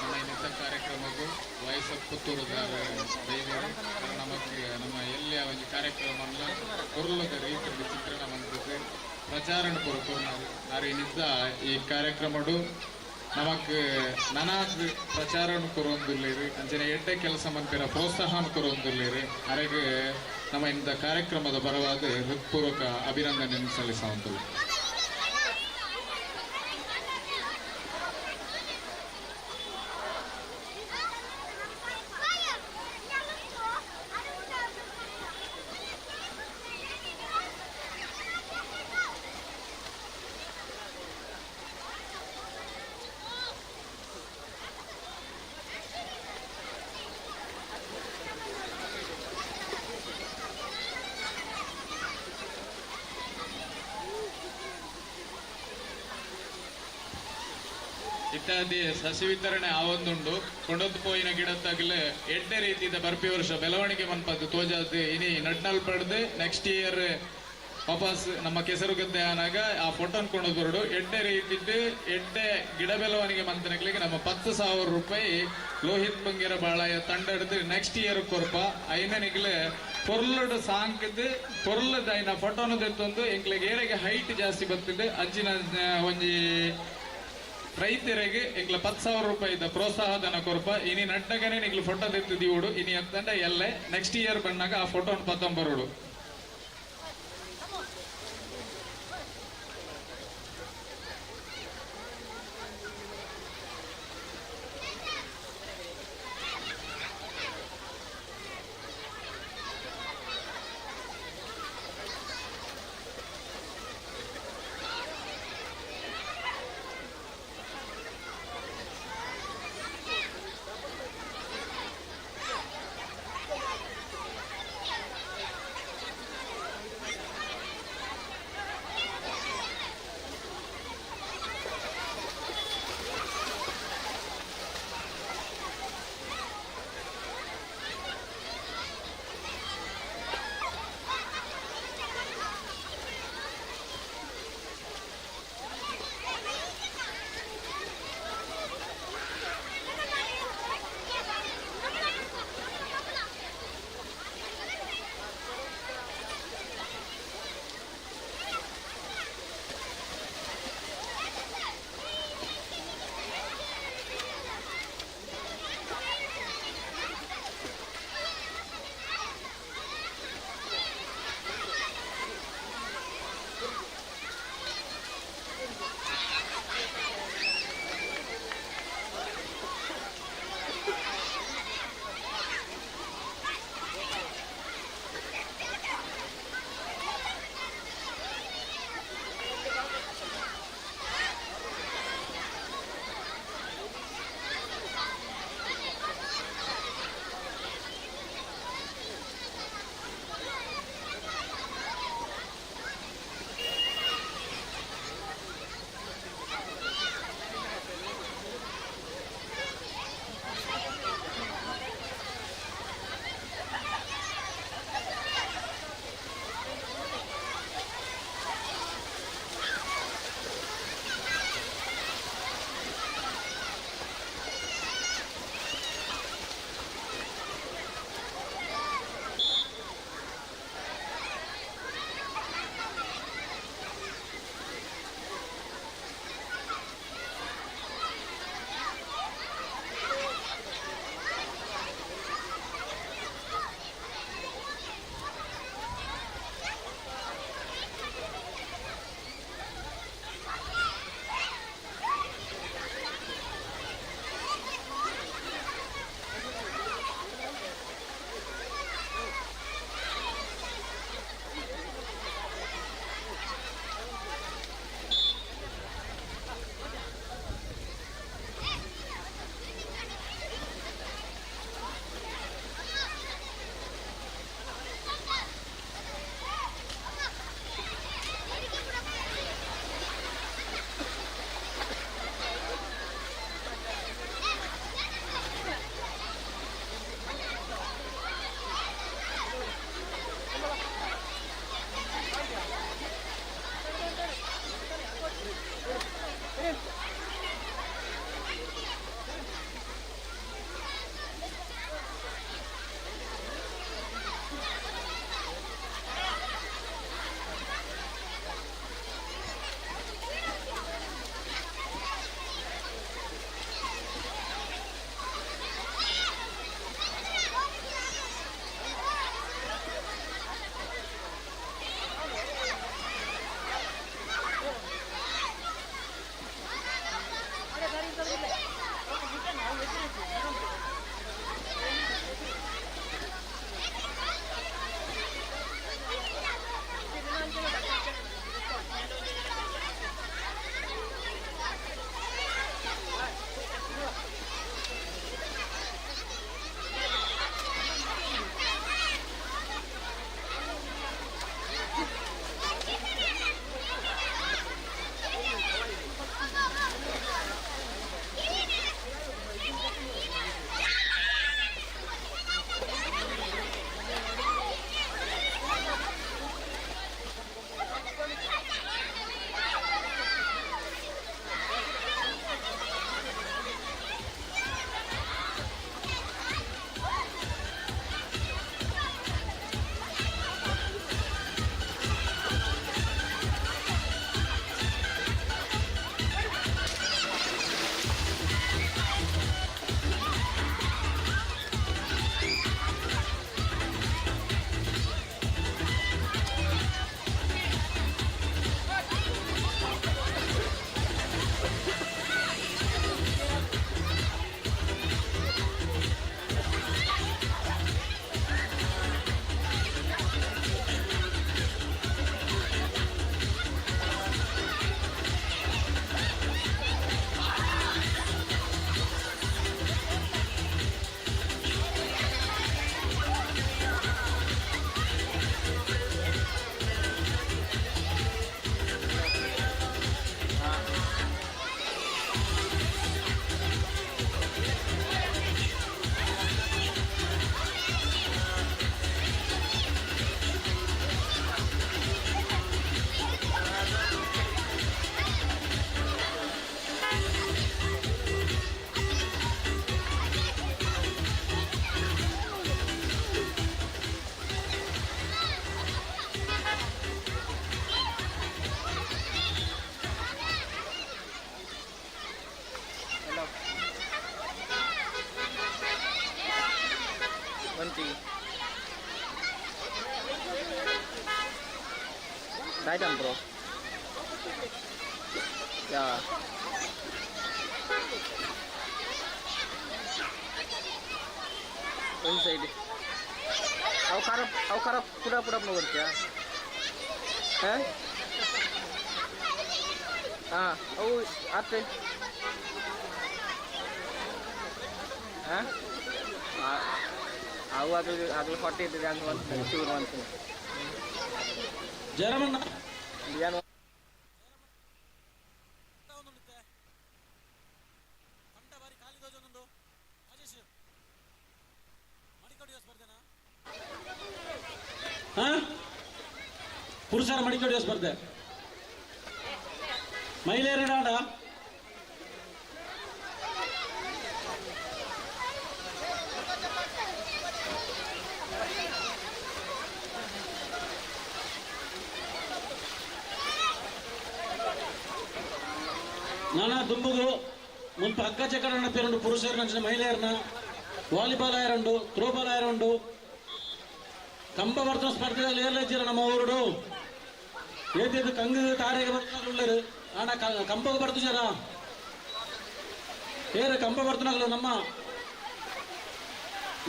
ನಮ್ಮ ಇನ್ನಿತ ಕಾರ್ಯಕ್ರಮಕ್ಕೂ ವಯಸ್ಸು ಪುತ್ತೂರು ನಮಗೆ ನಮ್ಮ ಎಲ್ಲಿಯ ಒಂದು ಕಾರ್ಯಕ್ರಮ ಕೊರಲದ ರೀತಿಯಲ್ಲಿ ಚಿತ್ರಣ ಮಂದಿದ್ದು ಪ್ರಚಾರಣ ಕೊರಕೋರು ನಾರು ಇನ್ನಿದ್ದ ಈ ಕಾರ್ಯಕ್ರಮಡು ನಮಕ್ ನನಾಕ್ ಪ್ರಚಾರಣ ಕೊರೊಂದಿಲ್ಲೇರಿ ಅಂಚನೆ ಎಡ್ಡೆ ಕೆಲಸ ಮಂದಿರ ಪ್ರೋತ್ಸಾಹ ಕೊರೊಂದಿಲ್ಲೇರಿ ಅರೆಗೆ ನಮ್ಮ ಇಂಥ ಕಾರ್ಯಕ್ರಮದ ಪರವಾದ ಹೃತ್ಪೂರ್ವಕ ಅಭಿನಂದನೆ ಸಲ್ಲಿಸುವಂಥದ್ದು. ಇತ್ಯಾದಿ ಸಸಿ ವಿತರಣೆ ಆವೊಂದುಂಡು ಕೊಂಡೊಂದು ಪೋಯಿನ ಗಿಡತ್ತಾಗಲೇ ಎಡ್ಡೆ ರೀತಿಯ ಬರ್ಪಿ ವರ್ಷ ಬೆಳವಣಿಗೆ ಮನ್ಪದ್ದು ತೋಜಾದು ಇನಿ ನಡ್ನಲ್ ಪಡೆದು ನೆಕ್ಸ್ಟ್ ಇಯರ್ ವಾಪಸ್ ನಮ್ಮ ಕೆಸರು ಗದ್ದೆ ಆನಾಗ ಆ ಫೋಟೋನ್ ಕೊಂಡೋದು ಬರಡು ಎಡ್ಡೆ ರೀತಿದ್ದು ಎಡ್ಡೆ ಗಿಡ ಬೆಳವಣಿಗೆ ಮಂತನಗಳಿಗೆ ನಮ್ಮ 10,000 ರೂಪಾಯಿ ಲೋಹಿತ್ ಬಂಗೇರ ಬಾಳಾಯ ತಂಡ ಹಿಡಿದು ನೆಕ್ಸ್ಟ್ ಇಯರ್ ಕೊರ್ಪ ಐನನಿಗ್ಲೆ ಪೊರ್ಲುಡು ಸಾಂಕದ್ದು ಪೊರ್ಲದ ಐನ ಫೋಟೋನು ತೆತ್ತೊಂದು ಎಂಕ್ಲೆಗೆ ಏರೆಗೆ ಹೈಟ್ ಜಾಸ್ತಿ ಬರ್ತದೆ ಅಂಚಿನ ಒಂಜಿ ರೈತರಿಗೆ ಎಂಗ್ಲ 10,000 ರೂಪಾಯಿ ಪ್ರೋತ್ಸಾಹಧನ ಕೊರಪ ಇನಿ ನಡ್ಡಗನೆ ನಿಗ್ಲು ಫೋಟೋ ತೆತ್ತಿದೀವುಡು ಇನಿ ಅತ್ತಂಡ ಎಲ್ಲೆ ನೆಕ್ಸ್ಟ್ ಇಯರ್ ಬಂದಾಗ ಆ photon ಪತ್ತಂಬರುಡು. Right on, bro. Yeah. Inside. How खराब put up no work, yeah. Huh? Oh, आते. Huh? आगल 40 दिया one sure one thing. ಜಯರಾಮಣ್ಣ दिया no. ಪುರುಷರ ಮಡಿಕಡಿಯೋ ಸ್ಪರ್ಧೆ ಮಹಿಳೆಯರ ಆಡ ನಾನಾ ದುಂಬುಗು ಮುನ್ಪ ಅಕ್ಕ ಚಕ್ಕಡ ಪೇರುಂಡು ಪುರುಷರ ನಂಚಿನ ಮಹಿಳೆಯರನ್ನ ವಾಲಿಬಾಲ್ ಆಯರಂಡು ಥ್ರೋಬಾಲ್ ಆಯರಂಡು ಕಂಬವರ್ಧನ ಸ್ಪರ್ಧೆಯಲ್ಲಿ ಏರ್ಲಿದ್ದೀರ ನಮ್ಮ ಊರುಡು ಏತಿದ್ದು ಕಂಗು ತಾರೆಗೆ ಬರ್ತಾಗಲು ಆಣ ಕಂಬಗೆ ಬರ್ತು ಜನ ಏರು ಕಂಬವರ್ಧನಗಳು ನಮ್ಮ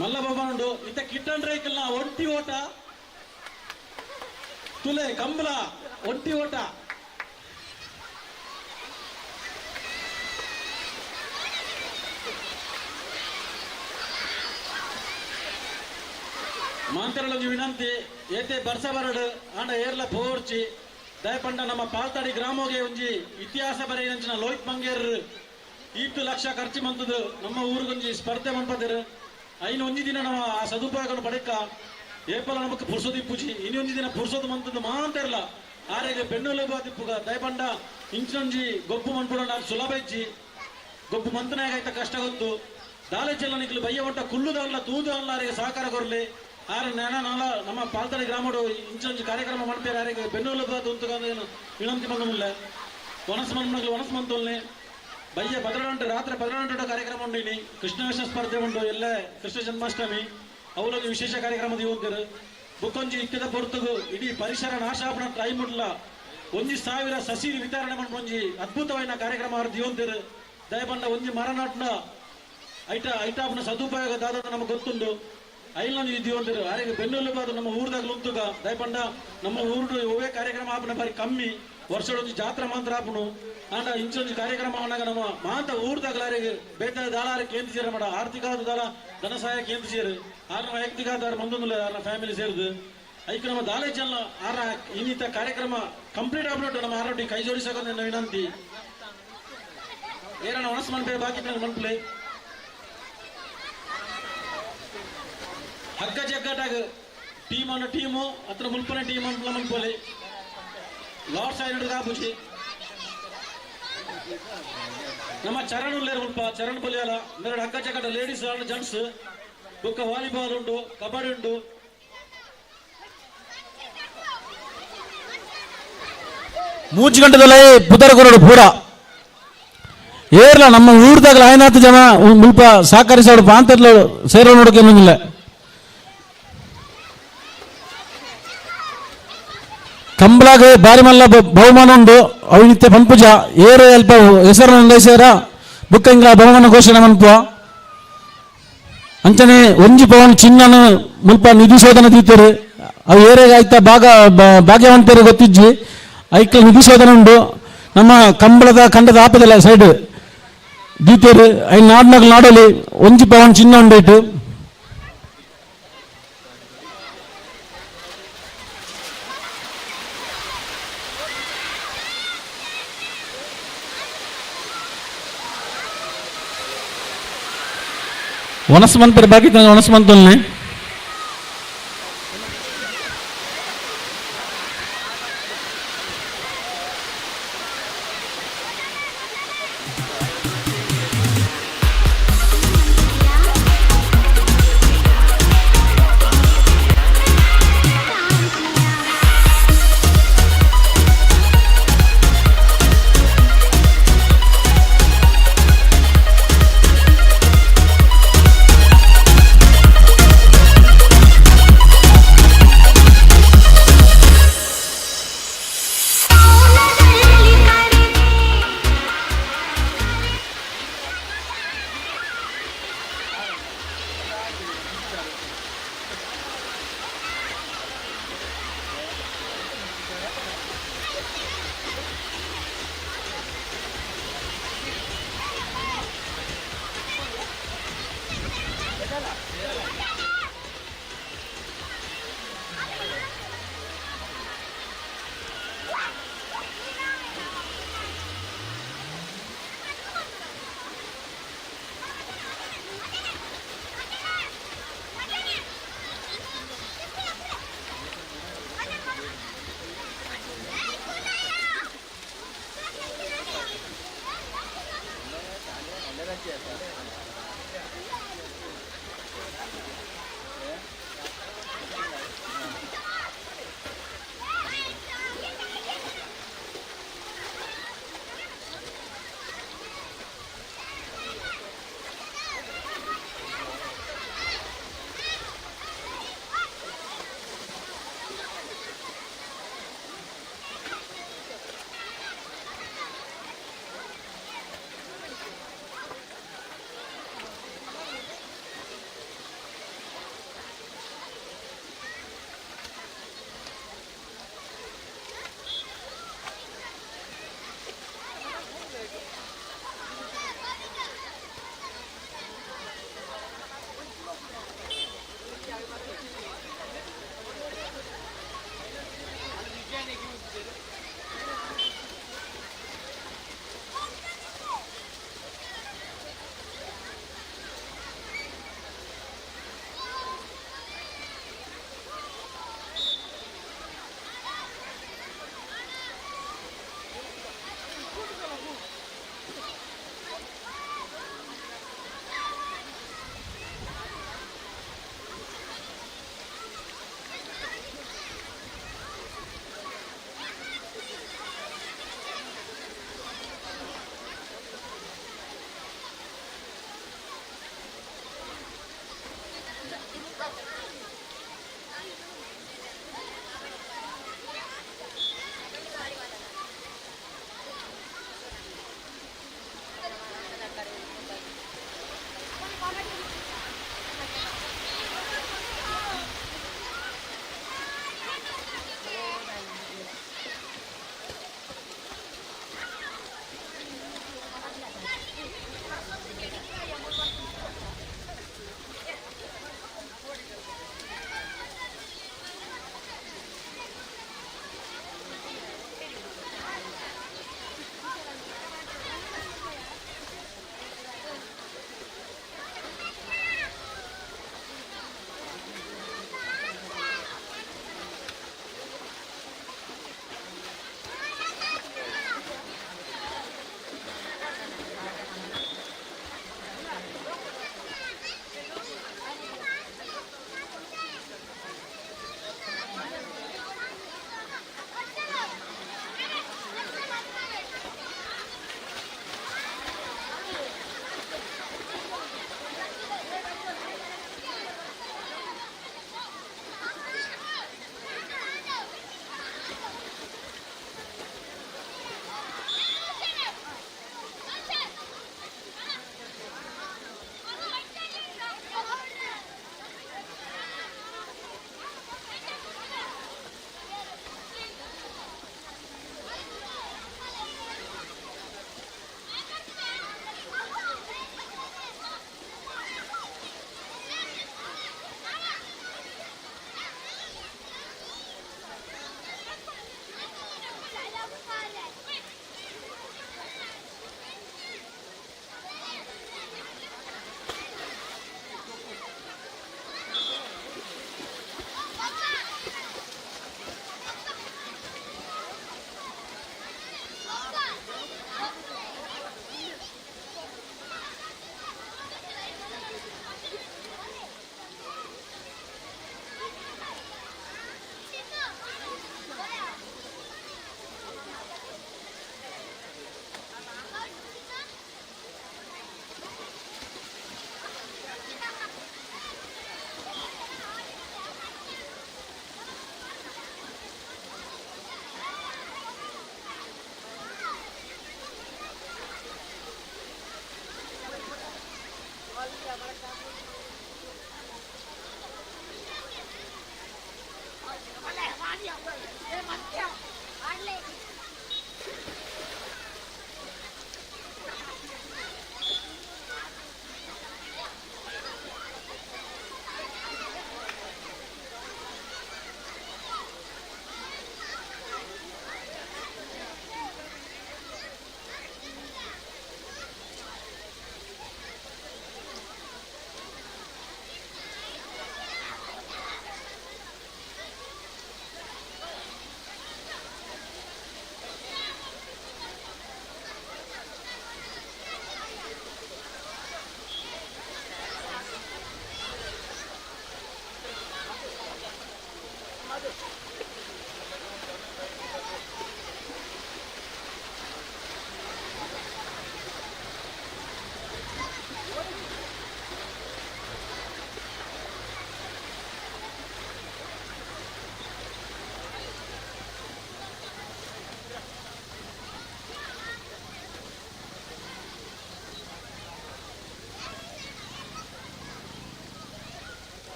ಮಲ್ಲಬೊಬ್ಬ ಉಂಡು ಇತ್ತ ಕಿಟ್ಟಂಡ್ರೆ ಇಕ್ಕಲ್ಲ ಒಂಟಿ ಓಟ ತುಲೆ ಕಂಬಳ ಒಂಟಿ ಓಟ ಮಾಂತರಳೊಂದು ವಿನಂತಿ ಏತೆ ಬರ್ಸ ಬರಡು ಆಂಡ ಏರ್ಲ ಪೋರ್ಚಿ ದಯಪಂಡ ನಮ್ಮ ಪಾಲ್ತಾಡಿ ಗ್ರಾಮೋಗೆ ಒಂಜಿ ಇತಿಹಾಸ ಬರೆಯಂಚಿನ ಲೋಹಿತ್ ಮಂಗೇರ್ 2 ಲಕ್ಷ ಖರ್ಚು ಮಂತದು ನಮ್ಮ ಊರಿಗೊಂಜಿ ಸ್ಪರ್ಧೆ ಮನ್ಪದಿರು ಐನು ಒಂಜಿ ದಿನ ನಾವು ಆ ಸದುಪಯೋಗ ಪಡೆಕ ಏಪಲ ನಮಕ್ ಪುರ್ಸೋದು ಇಪ್ಪುಜಿ ಇನ್ನೊಂದು ದಿನ ಪುರ್ಸೋದು ಮಂತದ್ದು ಮಾಂತಿರಲ್ಲ ಆರೆಗೆ ಬೆನ್ನುಲು ಬಾದಿಪ್ಪುಗ ದಯಪಂಡ ಇಂಚಿನೊಂಜಿ ಗೊಬ್ಬು ಮನ್ಪುಡ ಸುಲಭ ಇಜ್ಜಿ ಗೊಬ್ಬು ಮಂತನಾಗ ಆಯ್ತ ಕಷ್ಟ ಗೊತ್ತು ದಾಲೆಚೆಲ್ಲ ನಿಕ್ಲು ಬಯ್ಯ ಹೊಂಟ ಕುಲ್ಲುದಲ್ಲ ತೂದಲ್ಲಾರಿಗೆ ಸಹಕಾರ ಕೊರಲಿ ಆರೆ ನಾನ ನಮ್ಮ ಪಾಲ್ತಾಡಿ ಗ್ರಾಮಡು ಇಂಚೊಂಜಿ ಕಾರ್ಯಕ್ರಮ ಮಾಡ್ತಾರೆ ಯಾರಿಗೆ ಬೆನ್ನುಲು ಬಾದು ಅಂತ ವಿನಂತಿ ಬಂದಲ್ಲ ವನಸ್ ಮನ್ಮಗಳು ವನಸ್ ಮಂತೋಲ್ನಿ ಬಯ್ಯ 12 ಗಂಟೆ ರಾತ್ರಿ 12 ಗಂಟೆ ಕಾರ್ಯಕ್ರಮ ಉಂಡಿನಿ ಕೃಷ್ಣವೇಷ ಸ್ಪರ್ಧೆ ಉಂಟು ಎಲ್ಲೇ ಕೃಷ್ಣ ಜನ್ಮಾಷ್ಟಮಿ ಅವಲೊಂದು ವಿಶೇಷ ಕಾರ್ಯಕ್ರಮದ ಹೋಗ್ತಾರೆ ಬುಕ್ಕೊಂಜಿ ಇಕ್ಕದ ಹೊರತುಗು ಇಡೀ ಪರಿಸರ ನಾಶ ಆಪಣ ಟೈಮ್ ಉಡ್ಲ 1,000 ಸಸಿ ವಿತರಣೆ ಮಾಡ್ಕೊಂಜಿ ಅದ್ಭುತವಾದ ಕಾರ್ಯಕ್ರಮ ಅವ್ರ ದಿವಂತಿರು ದಯಪಂಡ ಒಂಜಿ ಮರ ನಾಟ್ನ ಐಟಾಪ್ನ ಸದುಪಯೋಗ ದಾದ ನಮಗೆ ಗೊತ್ತುಂಡು ಐಲ್ನ ದಿವಂತಿರು ಆರೆಗೆ ಬೆನ್ನುಲು ಬಾದು ನಮ್ಮ ಊರ್ದಾಗ ಉಂತುಗ ದಯಪಂಡ ನಮ್ಮ ಊರು ಒವೇ ಕಾರ್ಯಕ್ರಮ ಆಪಣ ಬಾರಿ ಕಮ್ಮಿ ವರ್ಷದೊಂದು ಜಾತ್ರೆ ಮಾತ್ರ ಆಪಣು ಆಂಡ ಇಂಚೊಂದು ಕಾರ್ಯಕ್ರಮ ಆನಾಗ ನಮ್ಮ ಮಾಂತ ಊರ್ದಾಗಲಾರಿಗೆ ಬೇತಾದ ದಾಳಾರ ಕೇಂದ್ರ ಮಾಡ ಆರ್ಥಿಕವಾದ ದಾಳ ಧನ ಸಹಾಯ ಕೇಂದ್ರ ಸೇರು ಆರ್ನ ವೈಯಕ್ತಿಕ ಆಧಾರ ಮಂದೊಂದು ಆರ್ನ ಫ್ಯಾಮಿಲಿ ಸೇರಿದು ಐಕ ನಮ್ಮ ದಾಲೇಜಲ್ಲ ಆರ ಇನ್ನಿತ ಕಾರ್ಯಕ್ರಮ ಕಂಪ್ಲೀಟ್ ಆಗ್ಬಿಟ್ಟು ನಮ್ಮ ಆರೋಗ್ಯ ಕೈ ಜೋಡಿಸೋಕೆ ನನ್ನ ವಿನಂತಿ ಏನ ವನಸ್ ಮನ್ಪೆ ಬಾಕಿ ಮನ್ಪಲೆ ಹಗ್ಗ ಜಗ್ಗಟಾಗ ಟೀಮ್ ಅನ್ನ ಟೀಮು ಅತ್ರ ಮುಲ್ಪನ ಟೀಮ್ ಅಂತ ಮನ್ಪಲೆ ಲಾರ್ಡ್ ಸೈಡ್ ಕಾಪುಷಿ ನಮ್ಮ ಚರಣ್ ಉಳ್ಳೇರು ಮುಲ್ಪ ಚರಣ್ ಪೊಲಿಯಲ್ಲ ಮೇರೆ ಹಗ್ಗ ಜಗ್ಗಟ ಲೇಡೀಸ್ ಅಂಡ್ ಜೆಂಟ್ಸ್ ಬುಕ್ಕ ವಾಲಿಬಾಲ್ ಉಂಟು ಕಬಡ್ಡಿ ಉಂಟು ಮೂಜು ಗಂಟೆದಲ್ಲೇ ಪುದರಗೊರಡು ಪೂರ ಏರ್ಲ ನಮ್ಮ ಊರ್ದಾಗ ಆಯ್ನಾತು ಜನ ಮುಲ್ಪ ಸಹಕರಿಸೋಡು ಪಾಂತರ್ಲು ಸೇರೋ ನೋಡಕ್ಕೆ ಏನಿಲ್ಲ ಕಂಬಳಾಗ ಬಾರಿ ಮಲ್ಲ ಬಹುಮಾನ ಉಂಡು ಅವು ನಿತ್ಯ ಪಂಪುಜ ಏರು ಅಲ್ಪ ಹೆಸರು ನೋಂದಾಯಿಸ್ಯಾರ ಬುಕ್ಕ ಹಿಂಗ ಬಹುಮಾನ ಘೋಷಣೆ ಮನ್ಪುವ ಅಂಚನೆ ಒಂಜಿ ಪವನ್ ಚಿನ್ನನು ಮುಲ್ಪ ನಿಧಿ ಶೋಧನ ದೀತರು ಅವು ಏರೆಗೆ ಆಯ್ತಾ ಭಾಗ್ಯವಂತರು ಗೊತ್ತಿಜ್ಜಿ ಐಕ್ಲ ನಿಧಿ ಶೋಧನ ಉಂಡು ನಮ್ಮ ಕಂಬಳದ ಖಂಡದ ಆಪದಲ್ಲ ಸೈಡ್ ದೀತರು ಐ ನಾಡ್ನಾಗ ನಾಡಲಿ ಒಂಜಿ ಪವನ್ ಚಿನ್ನ ಉಂಡೈಟು ವನಸ್ಮಂತರ ಬಾಕಿ ವನಸ್ಮಂತಲ್ನೇ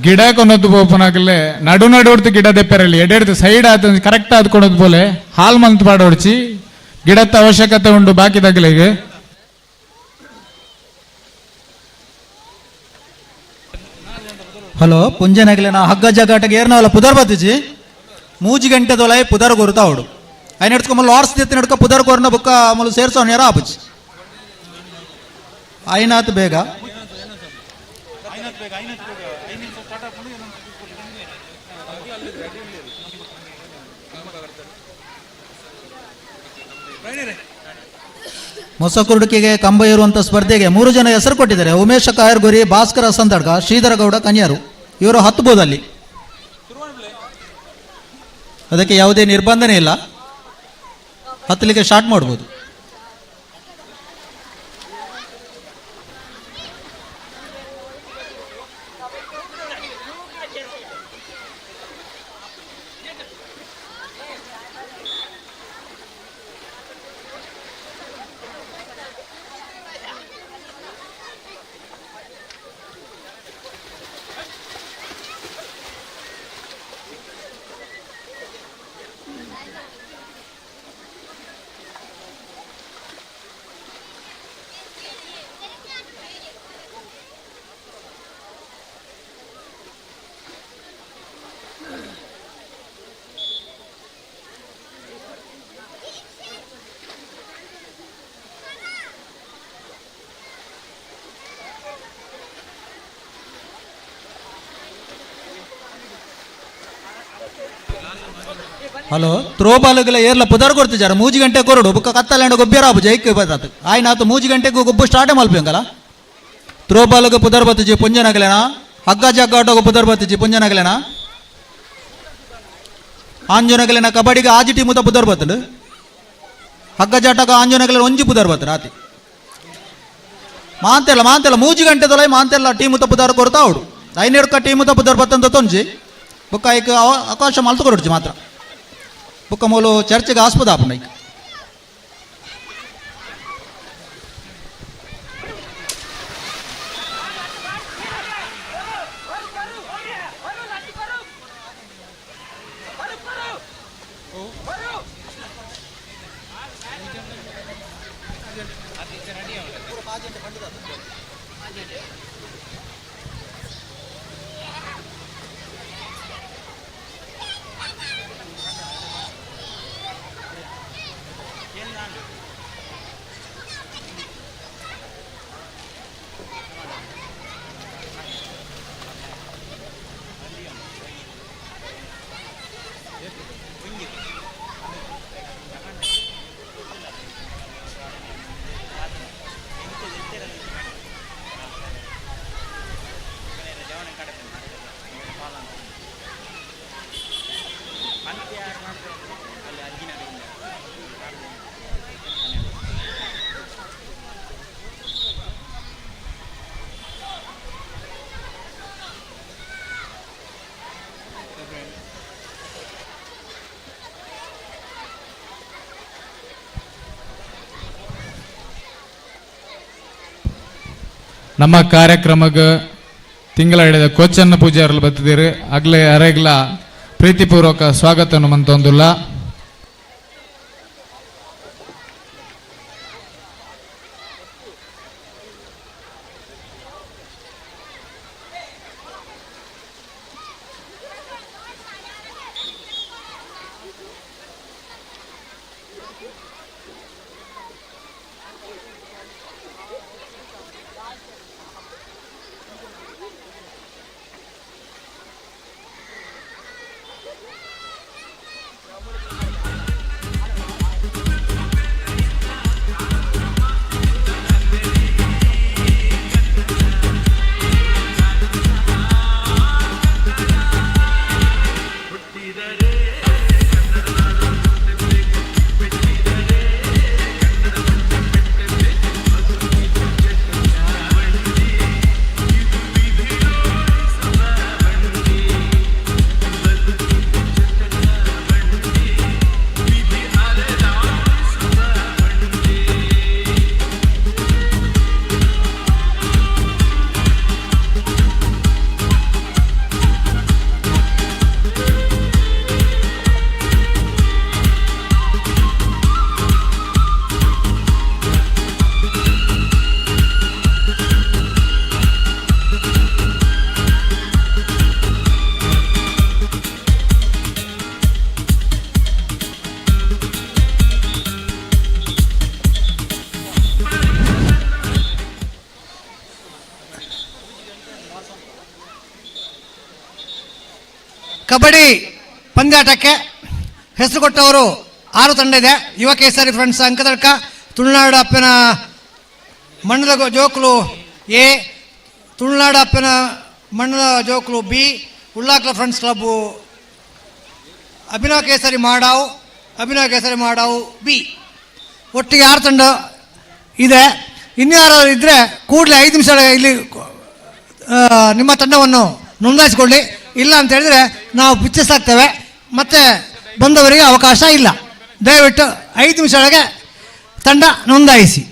ಗಿಡ ಕೊನೊಂದು ಪೋಪನಾಗಲೇ ನಡು ಹೊಡ್ತು ಗಿಡ ದೆಪ್ಪರಲ್ಲಿ ಎಡೆಡ್ದು ಸೈಡ್ ಆತ ಕರೆಕ್ಟ್ ಆದ್ಕೊಳೋದು ಬೋಲೆ ಹಾಲ್ ಮಂತ್ ಪಾಡೋಡ್ಚಿ ಗಿಡದ ಅವಶ್ಯಕತೆ ಉಂಡು ಬಾಕಿದಾಗಲಿಗೆ ಹಲೋ ಪುಂಜನಾಗಲೇ ನಾ ಹಗ್ಗ ಜಗಾಟಗೆ ಏರ್ನವಲ್ಲ ಪುದರ್ ಬತ್ತಿಜಿ 3 ಗಂಟೆ ತೊಲೈ ಪುದರ್ ಕೊರುತ್ತಾ ಅವಡು ఆయన ఎడుచుకోమలు లార్స్ తెత్తి నడుక పుదర్ కోరిన బుక్క అమలు సేర్సోని ఎరా ఆపుచి అయినాత్ ಬೇಗ ಮೊಸಕುರುಡಿಕೆಗೆ ಕಂಬ ಇರುವಂಥ ಸ್ಪರ್ಧೆಗೆ 3 ಜನ ಹೆಸರು ಕೊಟ್ಟಿದ್ದಾರೆ. ಉಮೇಶ ಕಾಯರ್ಗುರಿ, ಭಾಸ್ಕರ ಸಂದಡ್ಗ, ಶ್ರೀಧರ ಗೌಡ ಕನ್ಯಾರು. ಇವರು ಹತ್ತಬಹುದಲ್ಲಿ, ಅದಕ್ಕೆ ಯಾವುದೇ ನಿರ್ಬಂಧನೆ ಇಲ್ಲ, ಹತ್ತಲಿಕ್ಕೆ ಸ್ಟಾರ್ಟ್ ಮಾಡ್ಬೋದು. ಹಲೋ ತ್ರೋಬಾಲುಗಳ ಏರ್ಲ ಪುದರ್ ಕೊಡ್ತಿದ್ದಾರೆ 3 ಗಂಟೆ ಕೊರಡು ಬುಕ್ಕ ಕತ್ತಲೆಂಡ ಗೊಬ್ಬರ ಆಬು ಜೈಕ್ಕೆ ಬತ್ತಾತು ಆಯ್ನಾತು 3 ಗಂಟೆಗೂ ಗೊಬ್ಬು ಸ್ಟಾರ್ಟ್ ಮಲ್ಪಂಗಲ್ಲ. ತ್ರೋಬಾಲುಗ ಪುದರ್ ಬತ್ತಿಜಿ ಪುಂಜನಗಲೇನ, ಹಗ್ಗ ಜಗ್ಗಾಟೋಗ ಪುದರ್ ಬತ್ತಿಜಿ ಪುಂಜನಗಲೇನ, ಆಂಜನಗಲೇನ ಕಬಡ್ಡಿಗೆ ಆಜಿ ಟೀಮುತ ಪುದರ್ ಬತ್ತಲು, ಹಗ್ಗ ಜಾಟಕ ಆಂಜನಗಲೇನ ಒಂಜಿ ಪುದರ್ ಬತ್ತ ರಾತಿ ಮಾಂತೆಲ್ಲ 3 ಗಂಟೆ ತೊಲೈ ಮಾಂತೆಲ್ಲ ಟೀಮುತ ಪುದರ್ ಕೊಡ್ತಾ ಅವಡು ಐನೇಡ್ಕ ಟೀಮುತ ಪುದರ್ ಬತ್ತಂತ ತೊಂಜಿ ಬುಕ್ಕ ಐಕ ಅವಕಾಶ ಮಲ್ತು ಕೊಡ್ಜಿ ಮಾತ್ರ ಬುಕ್ಕ ಮೂಲು ಚರ್ಚೆಗೆ ಆಸ್ಪದ ಆಪುಂಡ ಐಕ. ನಮ್ಮ ಕಾರ್ಯಕ್ರಮಕ್ಕೆ ತಿಂಗಳ ಹಿಡಿದ ಕೋಚನ್ನ ಪೂಜಾರಲು ಬತ್ತಿದ್ದೀರಿ ಆಗ್ಲೇ ಅರೆಗ್ಲ ಪ್ರೀತಿಪೂರ್ವಕ ಸ್ವಾಗತವನ್ನು ಮಂತೊಂದುಲ್ಲ. ಕಬಡ್ಡಿ ಪಂದ್ಯಾಟಕ್ಕೆ ಹೆಸರು ಕೊಟ್ಟವರು 6 ತಂಡ ಇದೆ. ಯುವ ಕೇಸರಿ ಫ್ರೆಂಡ್ಸ್ ಅಂಕದಡ್ಕ, ತುಳುನಾಡು ಅಪ್ಪನ ಮಣ್ಣದ ಜೋಕುಲು ಎ, ತುಳುನಾಡು ಅಪ್ಪನ ಮಣ್ಣದ ಜೋಕುಲು ಬಿ, ಉಳ್ಳಾಕ್ಲ ಫ್ರೆಂಡ್ಸ್ ಕ್ಲಬ್ಬು ಅಭಿನವ ಕೇಸರಿ ಮಾಡಾವು ಬಿ. ಒಟ್ಟಿಗೆ 6 ತಂಡ ಇದೆ. ಇನ್ಯಾರು ಇದ್ದರೆ ಕೂಡಲೇ 5 ನಿಮಿಷ ಇಲ್ಲಿ ನಿಮ್ಮ ತಂಡವನ್ನು ನೋಂದಾಯಿಸಿಕೊಳ್ಳಿ. ಇಲ್ಲ ಅಂತ ಹೇಳಿದರೆ ನಾವು ಬಿಚ್ಚಿಸಾಕ್ತೇವೆ, ಮತ್ತೆ ಬಂದವರಿಗೆ ಅವಕಾಶ ಇಲ್ಲ. ದಯವಿಟ್ಟು 5 ನಿಮಿಷದೊಳಗೆ ತಂಡ ನೋಂದಾಯಿಸಿ.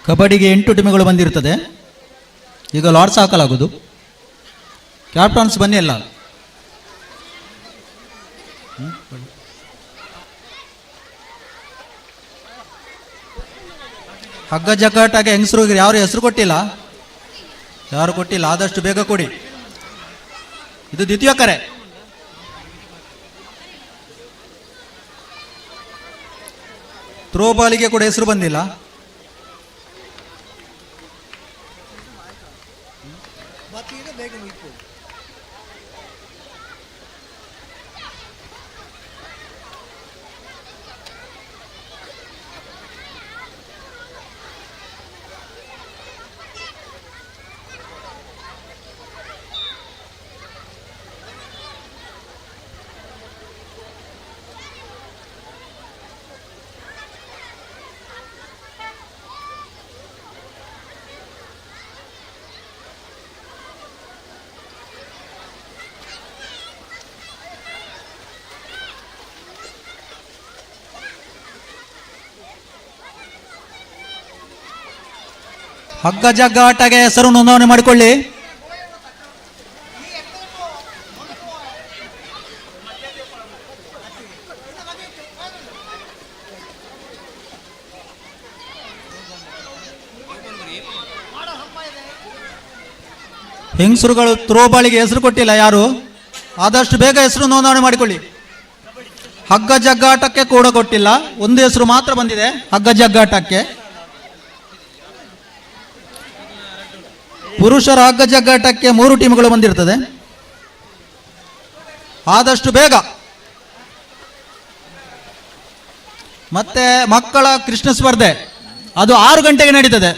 ಕಬಡ್ಡಿಗೆ 8 ಟೀಮ್ಗಳು ಬಂದಿರುತ್ತದೆ. ಈಗ ಲಾರ್ಡ್ಸ್ ಹಾಕಲಾಗುವುದು. ಕ್ಯಾಪ್ಟನ್ಸ್ ಬನ್ನಿ ಎಲ್ಲ. ಹಗ್ಗ ಜಗ್ಗಾಟಾಗೆ ಹೆಂಗಸರು ಯಾರು ಹೆಸರು ಕೊಟ್ಟಿಲ್ಲ, ಆದಷ್ಟು ಬೇಗ ಕೊಡಿ. ಇದು ದ್ವಿತೀಯ ಕರೆ. ಥ್ರೋಬಾಲಿಗೆ ಕೂಡ ಹೆಸರು ಬಂದಿಲ್ಲ. ಹಗ್ಗ ಜಗ್ಗಾಟಗೆ ಹೆಸರು ನೋಂದಣಿ ಮಾಡಿಕೊಳ್ಳಿ. ಹೆಂಗಸರುಗಳು ಥ್ರೋಬಾಲಿಗೆ ಹೆಸರು ಕೊಟ್ಟಿಲ್ಲ ಯಾರು, ಆದಷ್ಟು ಬೇಗ ಹೆಸರು ನೋಂದಣಿ ಮಾಡಿಕೊಳ್ಳಿ. ಹಗ್ಗ ಜಗ್ಗಾಟಕ್ಕೆ ಕೂಡ ಕೊಟ್ಟಿಲ್ಲ, ಒಂದು ಹೆಸರು ಮಾತ್ರ ಬಂದಿದೆ ಹಗ್ಗ ಜಗ್ಗಾಟಕ್ಕೆ. ಪುರುಷರ ಹಗ್ಗ ಜಗ್ಗಾಟಕ್ಕೆ 3 ಟೀಮ್ಗಳು ಬಂದಿರ್ತದೆ, ಆದಷ್ಟು ಬೇಗ. ಮತ್ತೆ ಮಕ್ಕಳ ಕೃಷ್ಣ ಸ್ಪರ್ಧೆ ಅದು 6 ಗಂಟೆಗೆ ನಡೀತದೆ.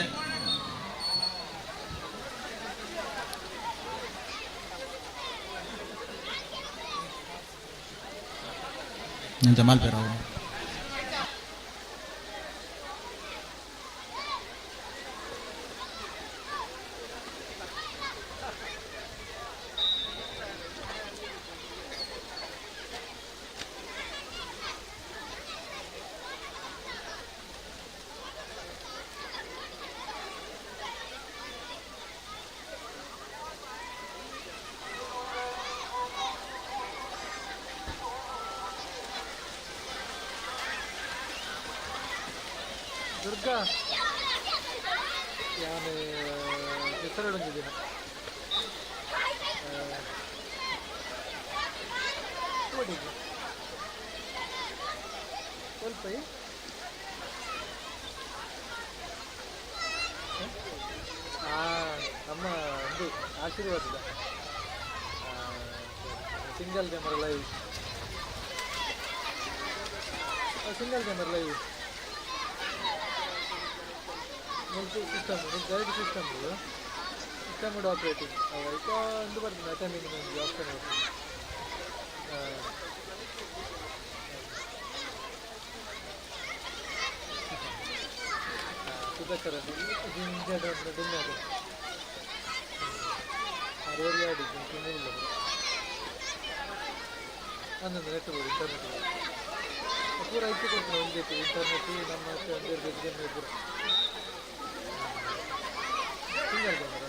ದುರ್ಗಾ ನಾನು ಹೆಸರಿಡಿದ್ದೀನಿ ಸ್ವಲ್ಪ ನಮ್ಮ ಒಂದು ಆಶೀರ್ವಾದದ single camera live multi system guide system system operating ika endu barthundi attending option sudakara jinja dunna arori adi kinilla anna net internet pura itti kodna onde internet namma under begin pura single camera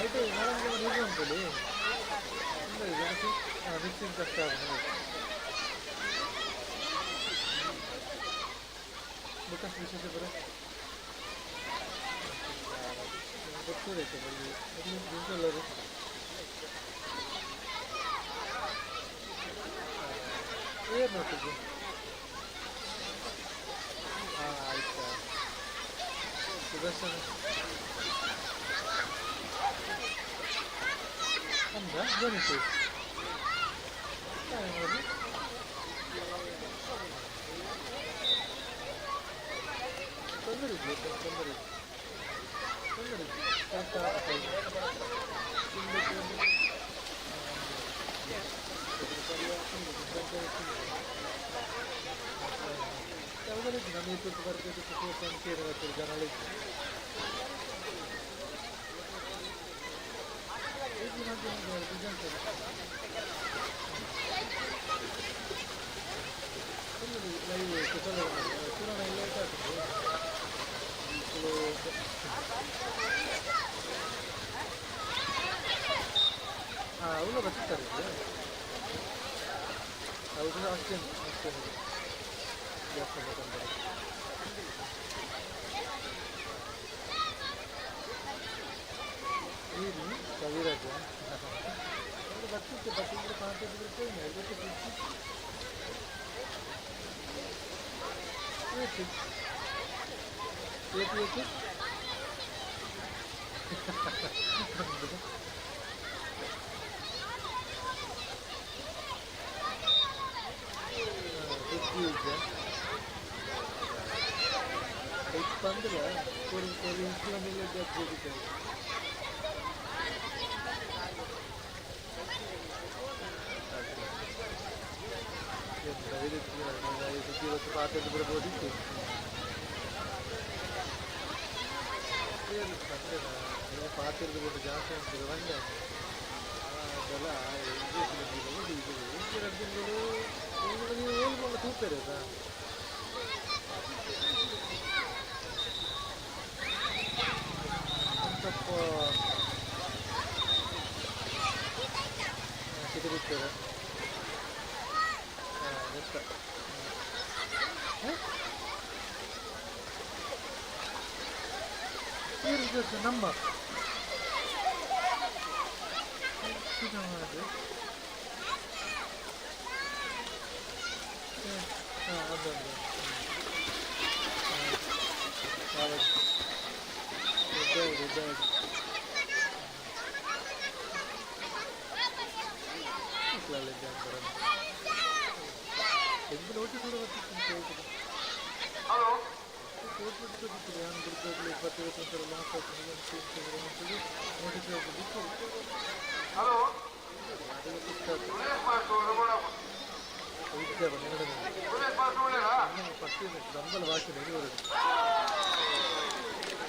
అయితే madam ನೀವು ಅಂತೇಳಿ mixing ಕಷ್ಟ ಆಗುತ್ತೆ because ವಿಶೇಷ ಬರೋ ಗೊತ್ತಿರುತ್ತೆ ಎಲ್ಲರೂ ಏನು ಮಾಡ್ತಿದ್ವಿ ಆಯ್ತಾ ಸುದರ್ಶನ ಅಂದ ಗಣಿತ ತೊಂದರೆ ಯಾವುದೇ ನಮ್ಮ ಬರ್ತದೆ ಸಂಖ್ಯೆ ಇರುತ್ತೆ ಜನಗಳಿಗೆ ಅವನು ಬರ್ತಾರೆ ಹೌದು ಅಷ್ಟೇ ಕವಿರಾಜ ಬರ್ತಿತ್ತು ಬರ್ತಿದ್ರೆ ಕಾಂಟ್ಯಾಕ್ಟ್ ಬಂದ್ರೆ ಇವತ್ತು ಪಾತ್ರೆ ಬಿಡಬಹುದಿತ್ತು ಪಾತ್ರೆ ಬಿಟ್ಟು ಜಾಸ್ತಿ ಆಗ್ತದೆ ಒಂದೇ ಅದೆಲ್ಲ ನೀವು ಹೇಳ್ಕೊಂಡು ಕೂಗ್ತಾರೆ ಅದ ಸ್ವಲ್ಪ ಸಿಗುತ್ತಾರೆ ನಂಬರ್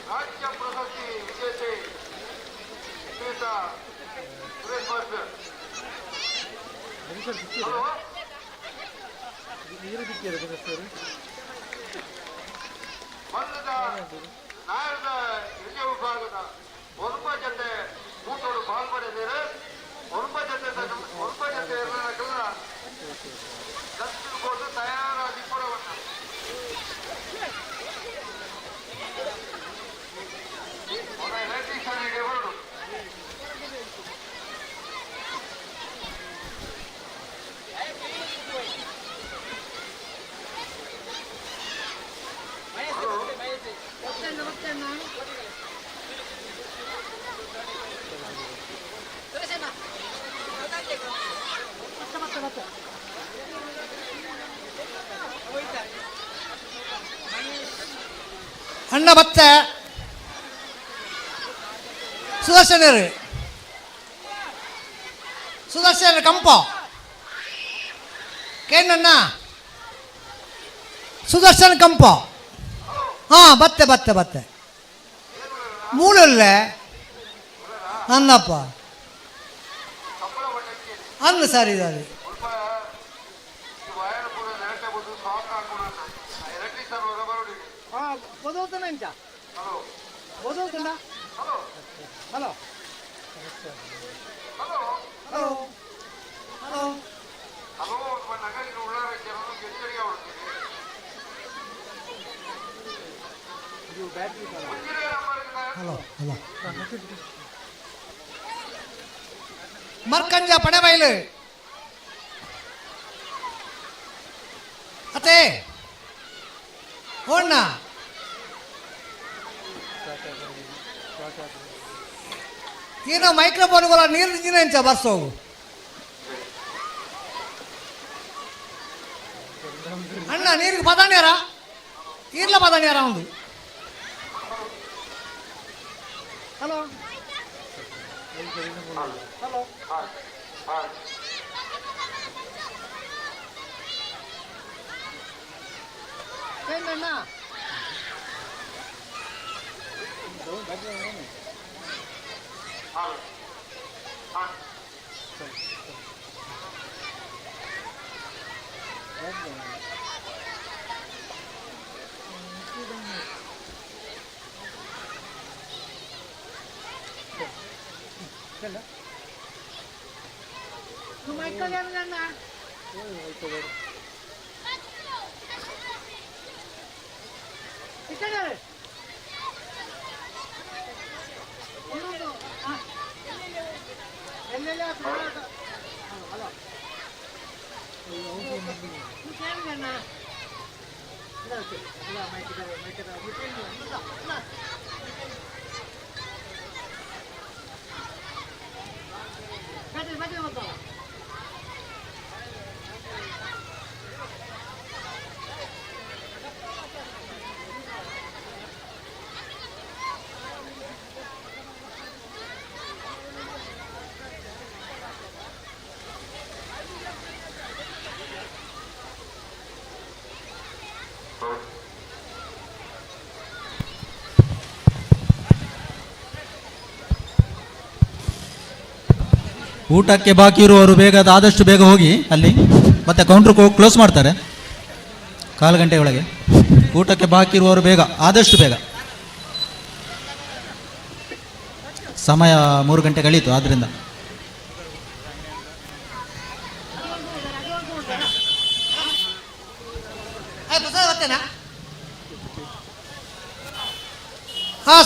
ರಾಜ್ಯ ಪ್ರಶಸ್ತಿ ವಿಜೇತೆ ಶ್ರೀಯುತ ಸುರೇಶ್ ಮಾಸ್ಟರ್. ಬಂಧದ ನಾಯಕದ ಹಿರಿಯ ವಿಭಾಗದ ಒಬ್ಬ ಜೊತೆ ಕೂಟರು ಪಾಲ್ಪಡಿಸಿದರೆ ಒಬ್ಬ ಜೊತೆ ಇರಲಿಕ್ಕೆಲ್ಲ ದತ್ತಿರ್ಬೋದು ತಯಾರಾಗಿ ಕೊಡವನ್ನ ಹೊರಡು ಅಣ್ಣ ಬತ್ತೆ ಸುದರ್ಶನರು ಕಂಪ ಕೇನಣ್ಣ ಸುದರ್ಶನ ಕಂಪ ಬತ್ತೆ ಬತ್ತೆ ಬತ್ತೆ ಮೂಲಲ್ಲೇ ಅನ್ನಪ್ಪ ಅನ್ನ ಸರಿ ಸರಿ ಹಲೋ ಮರ್ಕಂಜ ಪಡೆಬೈಲು ಅತ್ತೆ ಹೋಣ್ಣ ಏನೋ ಮೈಕ್ರೋಫೋನ್ಗಳ ನೀರು ನೀರಂಚ ಬಸ್ ಹೋಗು ಅಣ್ಣ ನೀರಿಗೆ ಪದಾಣ್ಯಾರ ಇರ್ಲ ಪದಾಣ್ಯಾರ ಒಂದು ಹಲೋ ಹಲೋ ಏನಣ್ಣ ಊಟಕ್ಕೆ ಬಾಕಿ ಇರುವವರು ಬೇಗ ಆದಷ್ಟು ಬೇಗ ಹೋಗಿ ಅಲ್ಲಿ, ಮತ್ತೆ ಕೌಂಟ್ರ್ ಕ್ಲೋಸ್ ಮಾಡ್ತಾರೆ 1/4 ಗಂಟೆ ಒಳಗೆ. ಊಟಕ್ಕೆ ಬಾಕಿ ಇರುವವರು ಬೇಗ ಆದಷ್ಟು ಬೇಗ, ಸಮಯ 3 ಗಂಟೆ ಕಳೀತು. ಆದ್ದರಿಂದ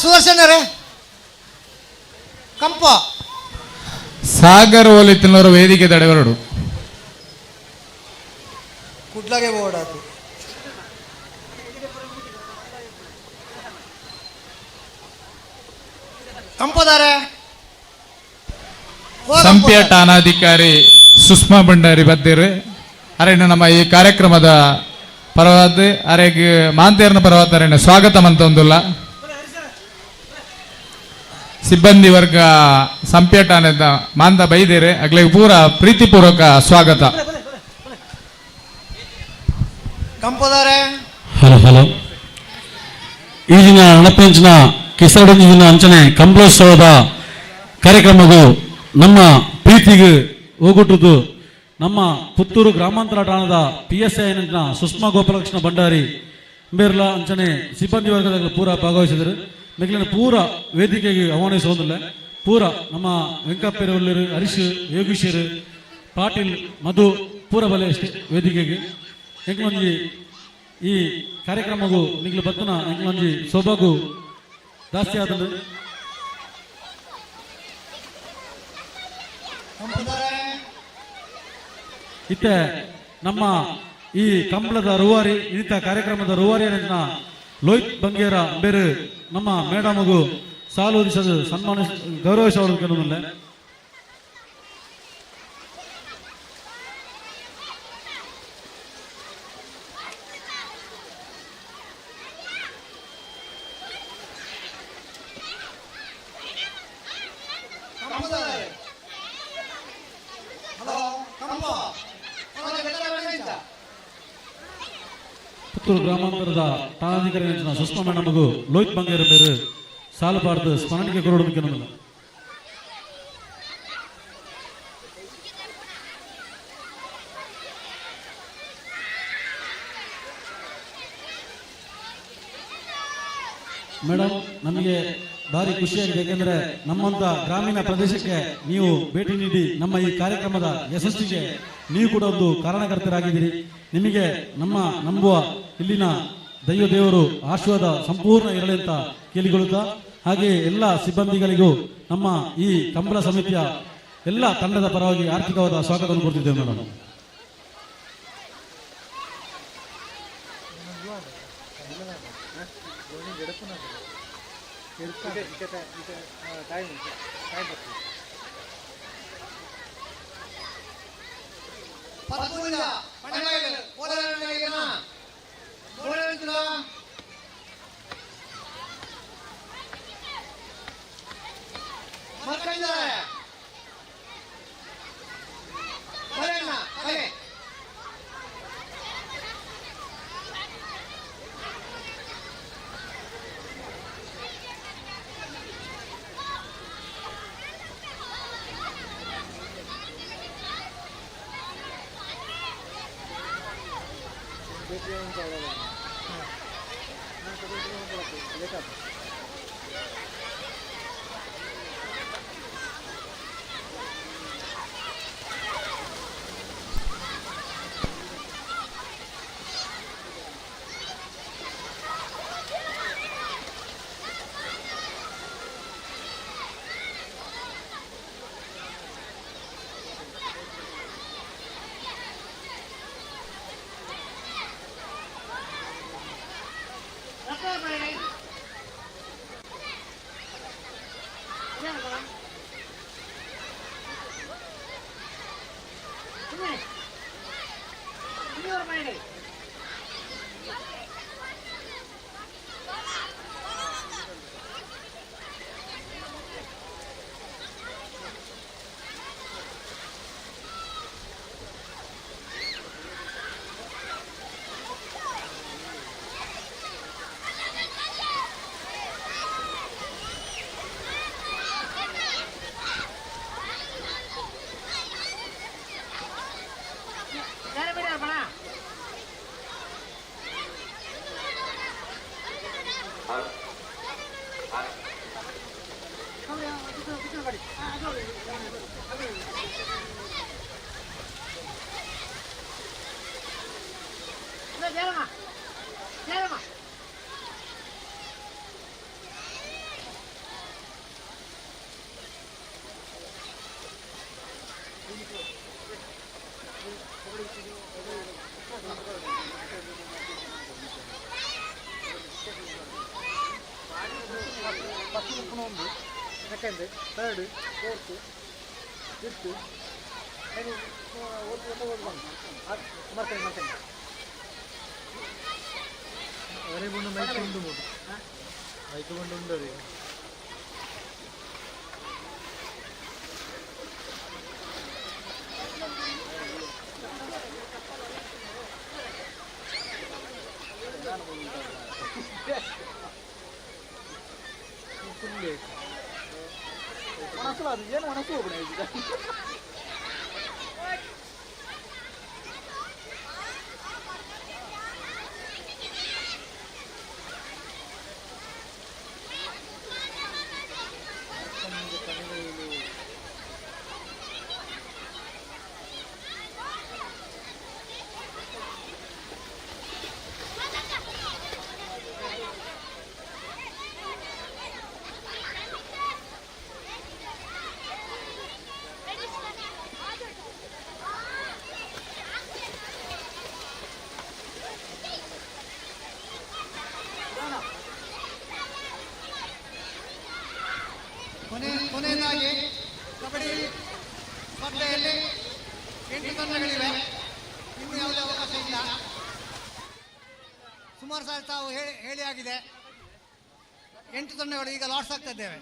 ಸುದರ್ಶನರೇ ಕಂಪ ಸಾಗರ್ ಓಲಿತ್ತಿನವರು ವೇದಿಕೆ ತಡೆವರಡು ಕುಡ್ಲಾಗೆ ಓಡಾತು ಕಂಪೋದಾರೆ ಸಂಪ್ಯ ಠಾಣಾಧಿಕಾರಿ ಸುಷ್ಮಾ ಭಂಡಾರಿ ಬದ್ದೀರು ಅರೇನು ನಮ್ಮ ಈ ಕಾರ್ಯಕ್ರಮದ ಪರವಾದ ಅರೆಗೆ ಮಾಂತೇರ್ನ ಪರವಾದ ಅರೇನು ಸ್ವಾಗತ ಮಂತೊಂದುಲ್ಲ ಸಿಬ್ಬಂದಿ ವರ್ಗ ಸಂಪ್ಯ ಠಾಣೆದ ಮಾಂದ ಬೈದೇರೆ ಅಗ್ಲಿಗೆ ಪೂರ ಪ್ರೀತಿಪೂರ್ವಕ ಸ್ವಾಗತ. ಕಂಪೋದಾರೆ ಹಲೋ ಹಲೋ ಈ ದಿನ ನಡಪಂಚಿನ ಕಿಸಡೊಂದು ದಿನ ಅಂಚನೆ ಕಂಬಳೋತ್ಸವದ ಕಾರ್ಯಕ್ರಮವು ನಮ್ಮ ಪ್ರೀತಿಗೆ ಹೋಗುಟ್ಟದು ನಮ್ಮ ಪುತ್ತೂರು ಗ್ರಾಮಾಂತರ ಠಾಣದ PSI ಸುಷ್ಮಾ ಗೋಪಾಲಕೃಷ್ಣ ಭಂಡಾರಿ ಬೇರ್ಲ ಅಂಚನೆ ಸಿಬ್ಬಂದಿ ವರ್ಗದ ಪೂರ ಭಾಗವಹಿಸಿದರು. ಮಿಗಿಲಿನ ಪೂರ ವೇದಿಕೆಗೆ ಆಹ್ವಾನಿಸುವುದಿಲ್ಲ. ಪೂರ ನಮ್ಮ ವೆಂಕಪ್ಪೇರವಲ್ಲರು ಹರೀಶ್ ಯೋಗೀಶರು ಪಾಟೀಲ್ ಮಧು ಪೂರ ಬಲೆ ಅಷ್ಟೇ ವೇದಿಕೆಗೆ ಎಂಕ್ಲೊಂಜಿ ಈ ಕಾರ್ಯಕ್ರಮಗೂ ನಿಗ್ಲು ಬತ್ತನ ಎಂಕ್ಲೊಂಜಿ ಸೊಬಗು ಜಾಸ್ತಿ ಆದದ್ದು. ಇತ್ತೆ ನಮ್ಮ ಈ ಕಂಬಳದ ರೂವಾರಿ ಇಂಥ ಕಾರ್ಯಕ್ರಮದ ರೂವಾರಿ ಲೋಹಿತ್ ಬಂಗೇರ ಬೇರೆ ನಮ್ಮ ಮೇಡಮಗೂ ಸಾಲೋದಿಸಲು ಸನ್ಮಾನ ಗೌರವಿಸೋದು ಕೆಲವೊಂದಿಲ್ಲ. ಪುತ್ತೂರು ಗ್ರಾಮಾಂತರದ ಠಾಣಾಧಿಕಾರಿ ಸುಷ್ಮಾ ಮೇಡಮ್ಗೂ ಲೋಹಿತ್ ಬಂಗೇರ ಬೇರೆ ಸಾಲಬಾರ್ದು ಸ್ಮರಣಿಕೆ ಕೊಡೋದು ಕೆಲವೊಂದಿಲ್ಲ. ಮೇಡಮ್ ನಮಗೆ ಭಾರಿ ಖುಷಿಯಾಗಿದೆ. ಯಾಕೆಂದ್ರೆ ನಮ್ಮಂತ ಗ್ರಾಮೀಣ ಪ್ರದೇಶಕ್ಕೆ ನೀವು ಭೇಟಿ ನೀಡಿ ನಮ್ಮ ಈ ಕಾರ್ಯಕ್ರಮದ ಯಶಸ್ಸಿಗೆ ನೀವು ಕೂಡ ಒಂದು ಕಾರಣಕರ್ತರಾಗಿದ್ದೀರಿ. ನಿಮಗೆ ನಮ್ಮ ನಂಬುವ ಇಲ್ಲಿನ ದೈವ ದೇವರು ಆಶೀರ್ವಾದ ಸಂಪೂರ್ಣ ಇರಲಿ ಅಂತ ಕೇಳಿಕೊಳ್ಳುತ್ತಾ, ಹಾಗೆ ಎಲ್ಲ ಸಿಬ್ಬಂದಿಗಳಿಗೂ ನಮ್ಮ ಈ ಕಂಬಳ ಸಮಿತಿಯ ಎಲ್ಲ ತಂಡದ ಪರವಾಗಿ ಆರ್ಥಿಕವಾದ ಸ್ವಾಗತವನ್ನು ಕೊಡ್ತಿದ್ದೇವೆ madam. Second third fourth fifth ಮಾಡ್ತೇನೆ ಅವರಿಗೊಂದು ಮೈಕೊಂಡು ಮೈಕೊಂಡು ಉಂಟು ರೀ ಒಣಸಲು ಏನು ಒಣಸು ಹೋಗ್ಬಿಡ ಈಗ ಕೊನೆಯದಾಗಿ ಕಬಡ್ಡಿ ಸ್ಪರ್ಧೆಯಲ್ಲಿ 8 ತಂಡಗಳಿವೆ. ಇನ್ನು ಯಾವುದೇ ಅವಕಾಶ ಇಲ್ಲ. ಸುಮಾರು ಸಾರಿ ತಾವು ಹೇಳಿ ಆಗಿದೆ. 8 ತಂಡಗಳು ಈಗ ಲಾಟ್ಸ್ ಆಗ್ತಾ ಇದ್ದೇವೆ.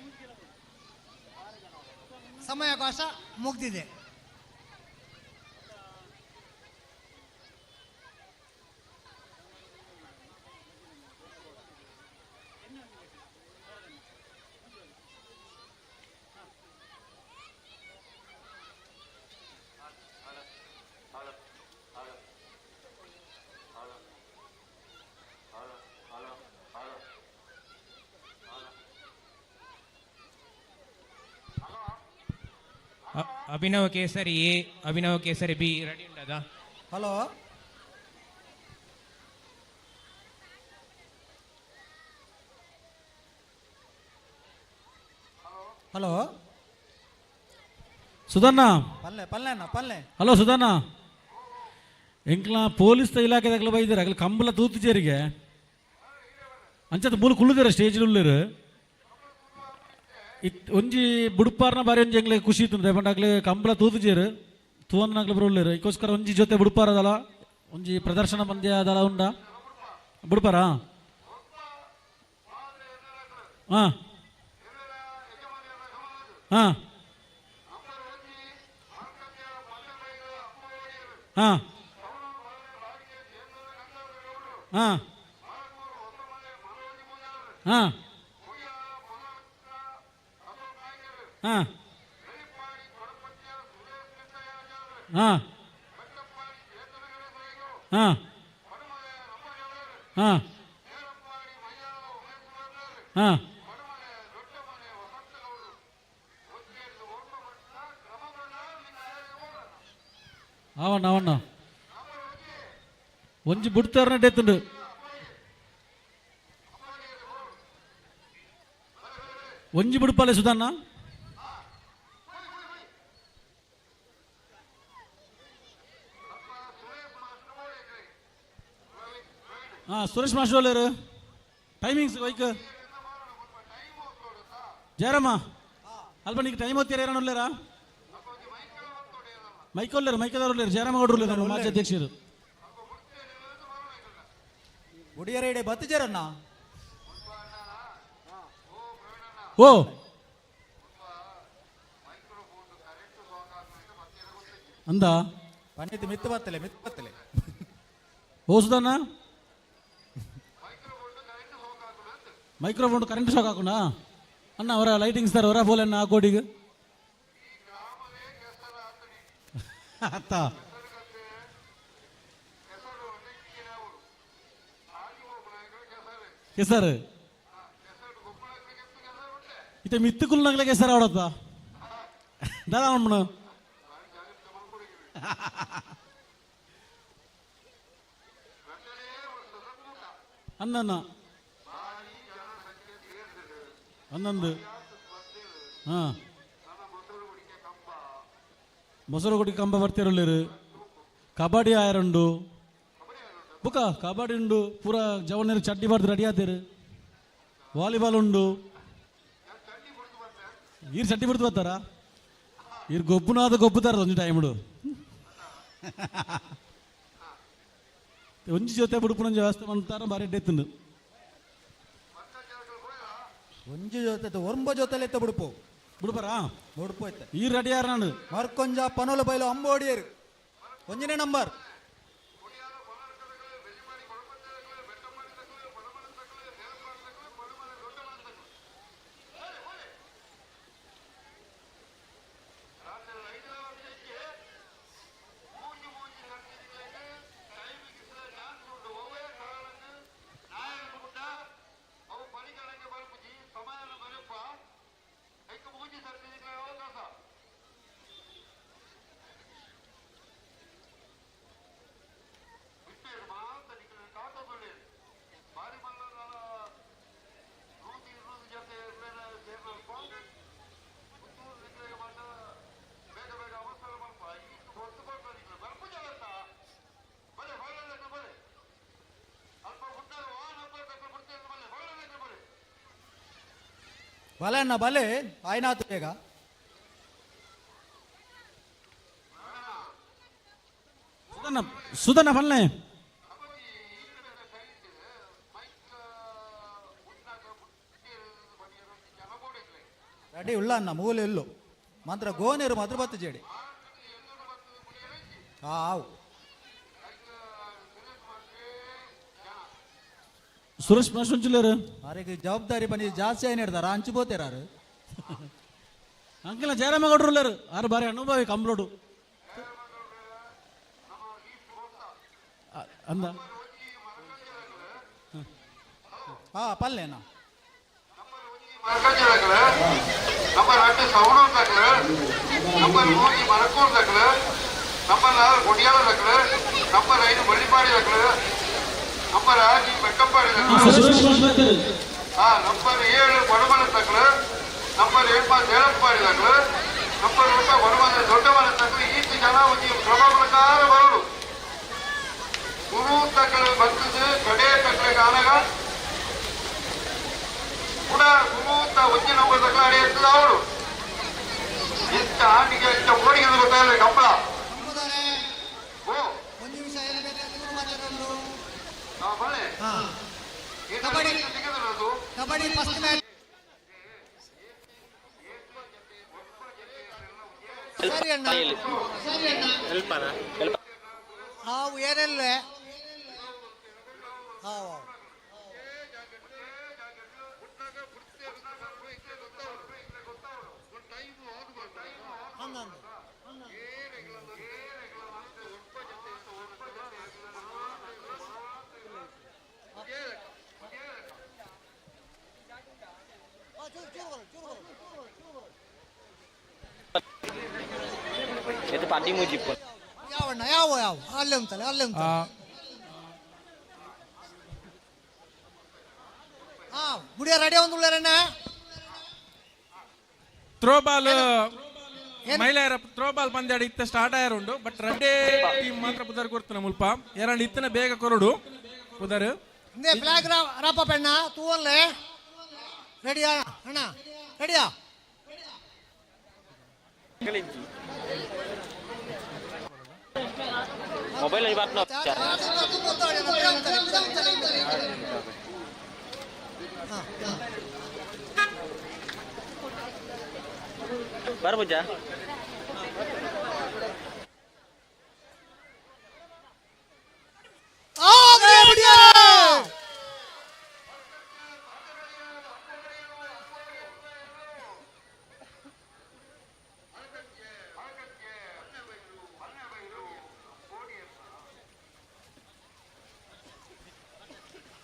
ಸಮಯಾವಕಾಶ ಮುಗಿದಿದೆ. ಅಭಿನವ ಕೇಸರಿ ಎ, ಅಭಿನವ ಕೇಸರಿ ಬಿ ರೆಡಿ ಉಂಟದ? ಹಲೋ ಹಲೋ ಸುಧಣ್ಣ ಪಲ್ಲೆ ಪಲ್ಲೆನ ಪಲ್ಲೆ ಹಲೋ ಸುಧಣ್ಣ ಎಂಕ್ಲ ಪೊಲೀಸ್ ಇಲಾಖೆದಾಗಲ ಬೈದಿರ ಅಗಲ ಕಂಬಲ ತೂತಿಚೇರಿಗೆ ಅಂಚದ ಮೂಲ ಕುಳ್ಳಿದಾರೆ ಸ್ಟೇಜ್ ಉಳ್ಳರು ಒಂಜಿ ಬುಡುಪಾರ್ನ ಬಾರಿ ಒಂಜಿ ಎಂಗ್ಲೆ ಖುಷಿ ಇತ್ತು ರೇಪಂಡಾಗ್ಲಿ ಕಂಬಳ ತೂತಿಚೇರು ತೂವನ್ನಾಗ್ಲಿ ಬರೋಳ್ಳರು ಇದಕ್ಕೋಸ್ಕರ ಒಂಜಿ ಜೊತೆ ಬುಡುಪಾರ ಅದಲ್ಲ ಒಂಜಿ ಪ್ರದರ್ಶನ ಪಂದ್ಯ ಅದಲ್ಲ ಉಂಡ ಬುಡುಪಾರ ಹಾಂ ಹಾಂ ಹಾಂ ಹಾಂ ಹಾಂ ಹಾಂ ಹಾಂ ಹಾಂ ಹಾಂ ಹಾಂ ಅವಣ್ಣ ಅವಣ್ಣ ಒಂಜಿ ಬುಡ್ತಾರನ ಡೆತ್ತುಂಡು ಒಂಜಿ ಬುಡುಪಾಲೆ ಸುಧಣ್ಣ ಹಾಂ ಸುರೇಶ್ ಮಾಸ್ಟರ್ ಒಳ್ಳೆಯರು ಟೈಮಿಂಗ್ಸ್ ವೈಕ್ ಜಯರಮ್ಮ ಅಲ್ಪ ನೀನು ಟೈಮ್ ಓದ್ತೀರ ಯಾರು ಒಳ್ಳೆಯರಾ ಮೈಕೊಲ್ಲೇರು ಮೈಕದವ್ರು ಒಳ್ಳೆಯರು ಜಯರಾಮ ಗೌಡ್ರು ಒಳ್ಳೆಯರು ಮಾಜಿ ಅಧ್ಯಕ್ಷರು ಒಡಿಯರೇಡೆ ಬತ್ತಿಜರನ್ನ ಓ ಅಂದ ಪಂಡಿತ್ ಮಿತ್ತು ಬತ್ತಲೆ ಓ ಸುಧಣ್ಣ ಮೈಕ್ರೋಫೋನ್ ಕರೆಂಟ್ ಶಾಕ್ ಹಾಕೋಣ ಅಣ್ಣ ಅವರ ಲೈಟಿಂಗ್ಸ್ ತರ ಅವರ ಬೋಲನ್ನ ಆ ಕೋಡಿಗೆ ಅತ್ತ ಕೆಸರ್ ಇತ ಮಿತ್ತುಕುಲ್ ನಗಲೆ ಕೆಸರ್ ಅವಡತ್ತ ದಾದಾ ಅಮ್ಮನ ಅನ್ನ ಹನ್ನೊಂದು ಹಾಂ ಮೊಸರು ಕೊಡಿ ಕಂಬ ಬರ್ತಿರಲ್ಲಿರು ಕಬಡ್ಡಿ ಆಯರುಂಡು ಬುಕ್ಕ ಕಬಡ್ಡಿ ಉಂಡು ಪೂರ ಜವನರು ಚಡ್ಡಿ ಬರ್ದು ರೆಡಿ ಆತೀರು ವಾಲಿಬಾಲ್ ಉಂಡು ಈರು ಚಟ್ಟಿ ಬಿಡ್ತು ಬರ್ತಾರ ಈರು ಗೊಬ್ಬನಾದ ಗೊಬ್ಬುತ್ತಾರ ಒಂದು ಟೈಮ್ಡು ಒಂಜಿ ಜೊತೆ ಬಿಡುಪುನ ವ್ಯವಸ್ಥೆ ಮಾಡ್ತಾರ ಬಾರಿ ಎಡ್ಡೆತ್ತುಂಡು ಒಂಜಿ ಜೊತೆ ಒರ್ಂಬ ಜೊತೆಲೆ ಎತ್ತ ಬಿಡುಪು ಬಿಡುಪರಾ ಬಿಡುಪು ಐತೆ ಈ ರೆಡಿ ಯಾರು ನಾನು ಮರ್ಕೊಂಜ ಪನೋಲ ಬೈಲು ಅಂಬೋಡಿಯರು ಒಂಜನೇ ನಂಬರ್ ಬಲೆ ಅಣ್ಣ ಬಲೆ ಆಯ್ನಾತು ಬೇಗ ಸುಧನ ಬಲ್ಲೆ ರೆಡಿ ಉಳ್ಳ ಅಣ್ಣ ಮೂಲೆ ಇಲ್ಲು ಮಾತ್ರ ಗೋನೇರು ಮಾತ್ರ ಬತ್ತು ಜೇಡಿ ಹಾವು ಸುರೇಶ್ ಮಾಸ್ಟರ್ ಅವರಿಗೆ ಜವಾಬ್ದಾರಿ ಬಂದು ಜಾಸ್ತಿ ಏನು ಹಿಡ್ದಾರ ಹಂಚಿಬೋತಿರಾರು ಅಂಕಲ ಜಯರಾಮೇಗೌಡರು ಆರು ಬಾರಿ ಅನುಭವಿ ಕಂಪ್ಲೋಡು ಅಂದ ಹಾ ಪಲ್ಲೆನಾ நம்பர் 2 சவுனூர் தக்கல நம்பர் 3 மரக்கூர் தக்கல நம்பர் 4 கொடியால தக்கல நம்பர் 5 வள்ளிப்பாடி தக்கல நம்பர் 6 வெட்டப்பாடி தக்கல நம்பர் 7 வடமல தக்கல நம்பர் 8 தேலப்பாಡಿ தக்கல நம்பர் 8 ವಡಮಲ ದೊಡ್ಡಮಲ ತಕ್ಕಲ ಈಚೆ ಜನ ಒಂದು ಕ್ರಮ ಪ್ರಕಾರ ಬರೋದು ಗುರು ತಕ್ಕಲ ಬರ್ತದೆ ಕಡೆ ತಕ್ಕಲ ಕಾಲಗ ಕೂಡ ಗುರುತ ಒಂದೇ ನಂಬರ್ ತಕ್ಕಲ ಅಡಿ ಇರ್ತದೆ ಅವರು ಇಂಥ ಆಟಿಗೆ ಇಂಥ ಓಡಿಗೆ ಗೊತ್ತಾಗಲ್ಲ ಕಂಬಳ ಕಬಡ್ಡಿ ಫಸ್ಟ್ ಮ್ಯಾಚ್ ಸರಿ ಅಣ್ಣ ಹಾವು ಏನೆಲ್ಲ ಹಾವು itu padi mujib pun ಯಾವಣ್ಣ ಯಾವ ಯಾವ ಅಲ್ಲೇ ಉಂಟಲ್ಲ ಅಲ್ಲೇ ಉಂಟು ಹಾ ಗುಡಿಯ ರೆಡಿ ಒಂದುಳ್ಳರಣ್ಣ ಥ್ರೋಬಾಲ್ ಮಹಿಳೆಯರ ಥ್ರೋಬಾಲ್ ಪಂದ್ಯಾಡ ಇತ್ತ ಸ್ಟಾರ್ಟ್ ಆಯಾರುಂಡು ಬಟ್ ರೆಡ್ಡಿ ಟೀಮ್ ಮಾತ್ರ ಪುದರ್ ಕೊಡ್ತಾನೆ ಮುಲ್ಪ ಎರಡು ಇತ್ತನ ಬೇಗ ಕೊರಡು ಪುದರ್ ಇಂದೇ ಫ್ಲಾಗ್ ರಾಪ ಪೆಣ್ಣ ತೂವಲ್ಲೇ ರೆಡಿಯಾ ಅಣ್ಣ ರೆಡಿಯಾ ಮೊಬೈಲ್ ಇವತ್ತು ಬರ್ಬೋಜ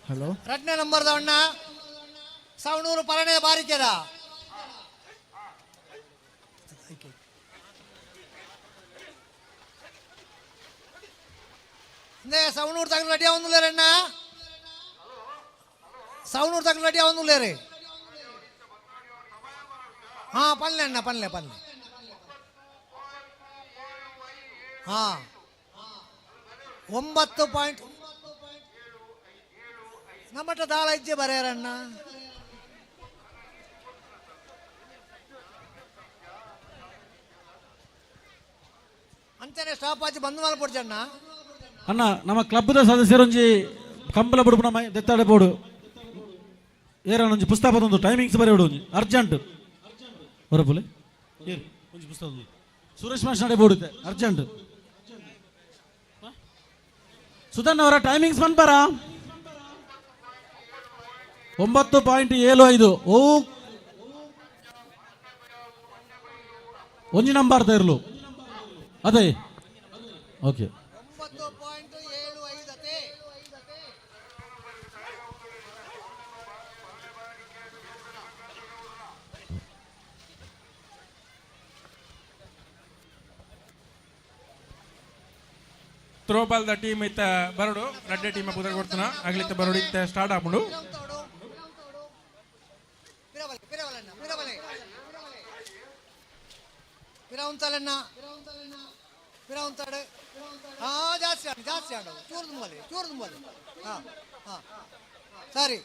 ಹಲೋ ಎರಡನೇ ನಂಬರ್ದ ಅಣ್ಣ ಸವಣೂರು ಪರಣೆ ಬಾರಿಕೆದ ಸವಣೂರು ತಗಲು ರೆಡಿ ಅವನುಲೇರಣ್ಣ ಸವಣೂರು ತಗಲು ರೆಡಿ ಅವನುಲೇರಿ ಹಾ ಪಲ್ಲೆ ಅಣ್ಣ ಪಲ್ಲೆ ಪಲ್ಲೆ ಹಾ 9 ಪಾಯಿಂಟ್ ನಮ್ಮಟ ದಾಳ ಇಜ್ಜೆ ಬರೆಯರಣ್ಣ ಅಂಚನೆ ಸ್ಟಾಪ್ ಆಚೆ ಬಂದು ಮಲ್ಪಡ್ಜಣ್ಣ ಅಣ್ಣ ನಮ್ಮ ಕ್ಲಬ್ದ ಸದಸ್ಯರೊಂಜಿ ಕಂಬಳ ಬುಡುಪುನ ಮೈ ದೆತ್ತಾಡೆ ಬೋಡು ಏರೊಂಜಿ ಪುಸ್ತಕದೊಂದು ಟೈಮಿಂಗ್ಸ್ ಬರೆಯೋಡು ಒಂಜಿ ಅರ್ಜೆಂಟ್ ಹೊರಪುಲೆ ಒಂಜಿ ಪುಸ್ತಕ ಸುರೇಶ್ ಮಾಸ್ಟರ್ ಬೋಡುತ್ತೆ ಅರ್ಜೆಂಟ್ ಸುಧನ್ ಅವರ ಟೈಮಿಂಗ್ಸ್ ಬಂದ್ಬಾರ 9.75 ಓ ಒಂಜಿ ನಂಬರ್ ಇರ್ಲು ಅದೇ ಓಕೆ ಥ್ರೋಬಾಲ್ ದ ಟೀಮ್ ಇತ್ತ ಬರಡು ರಡ್ಡೆ ಟೀಮ್ ಬುದರ್ ಕೊಡ್ತಾನ ಆಗ್ಲಿತ್ತ ಬರಡು ಇತ್ತ ಸ್ಟಾರ್ಟ್ ಆಗ್ಬಿಡು ಪಿರವಂತಲನ್ನ ಪಿರವಂತಾಡು ಜಾಸ್ತಿ ಆಡು ಚೂರು ತುಂಬಲಿ ಸರಿ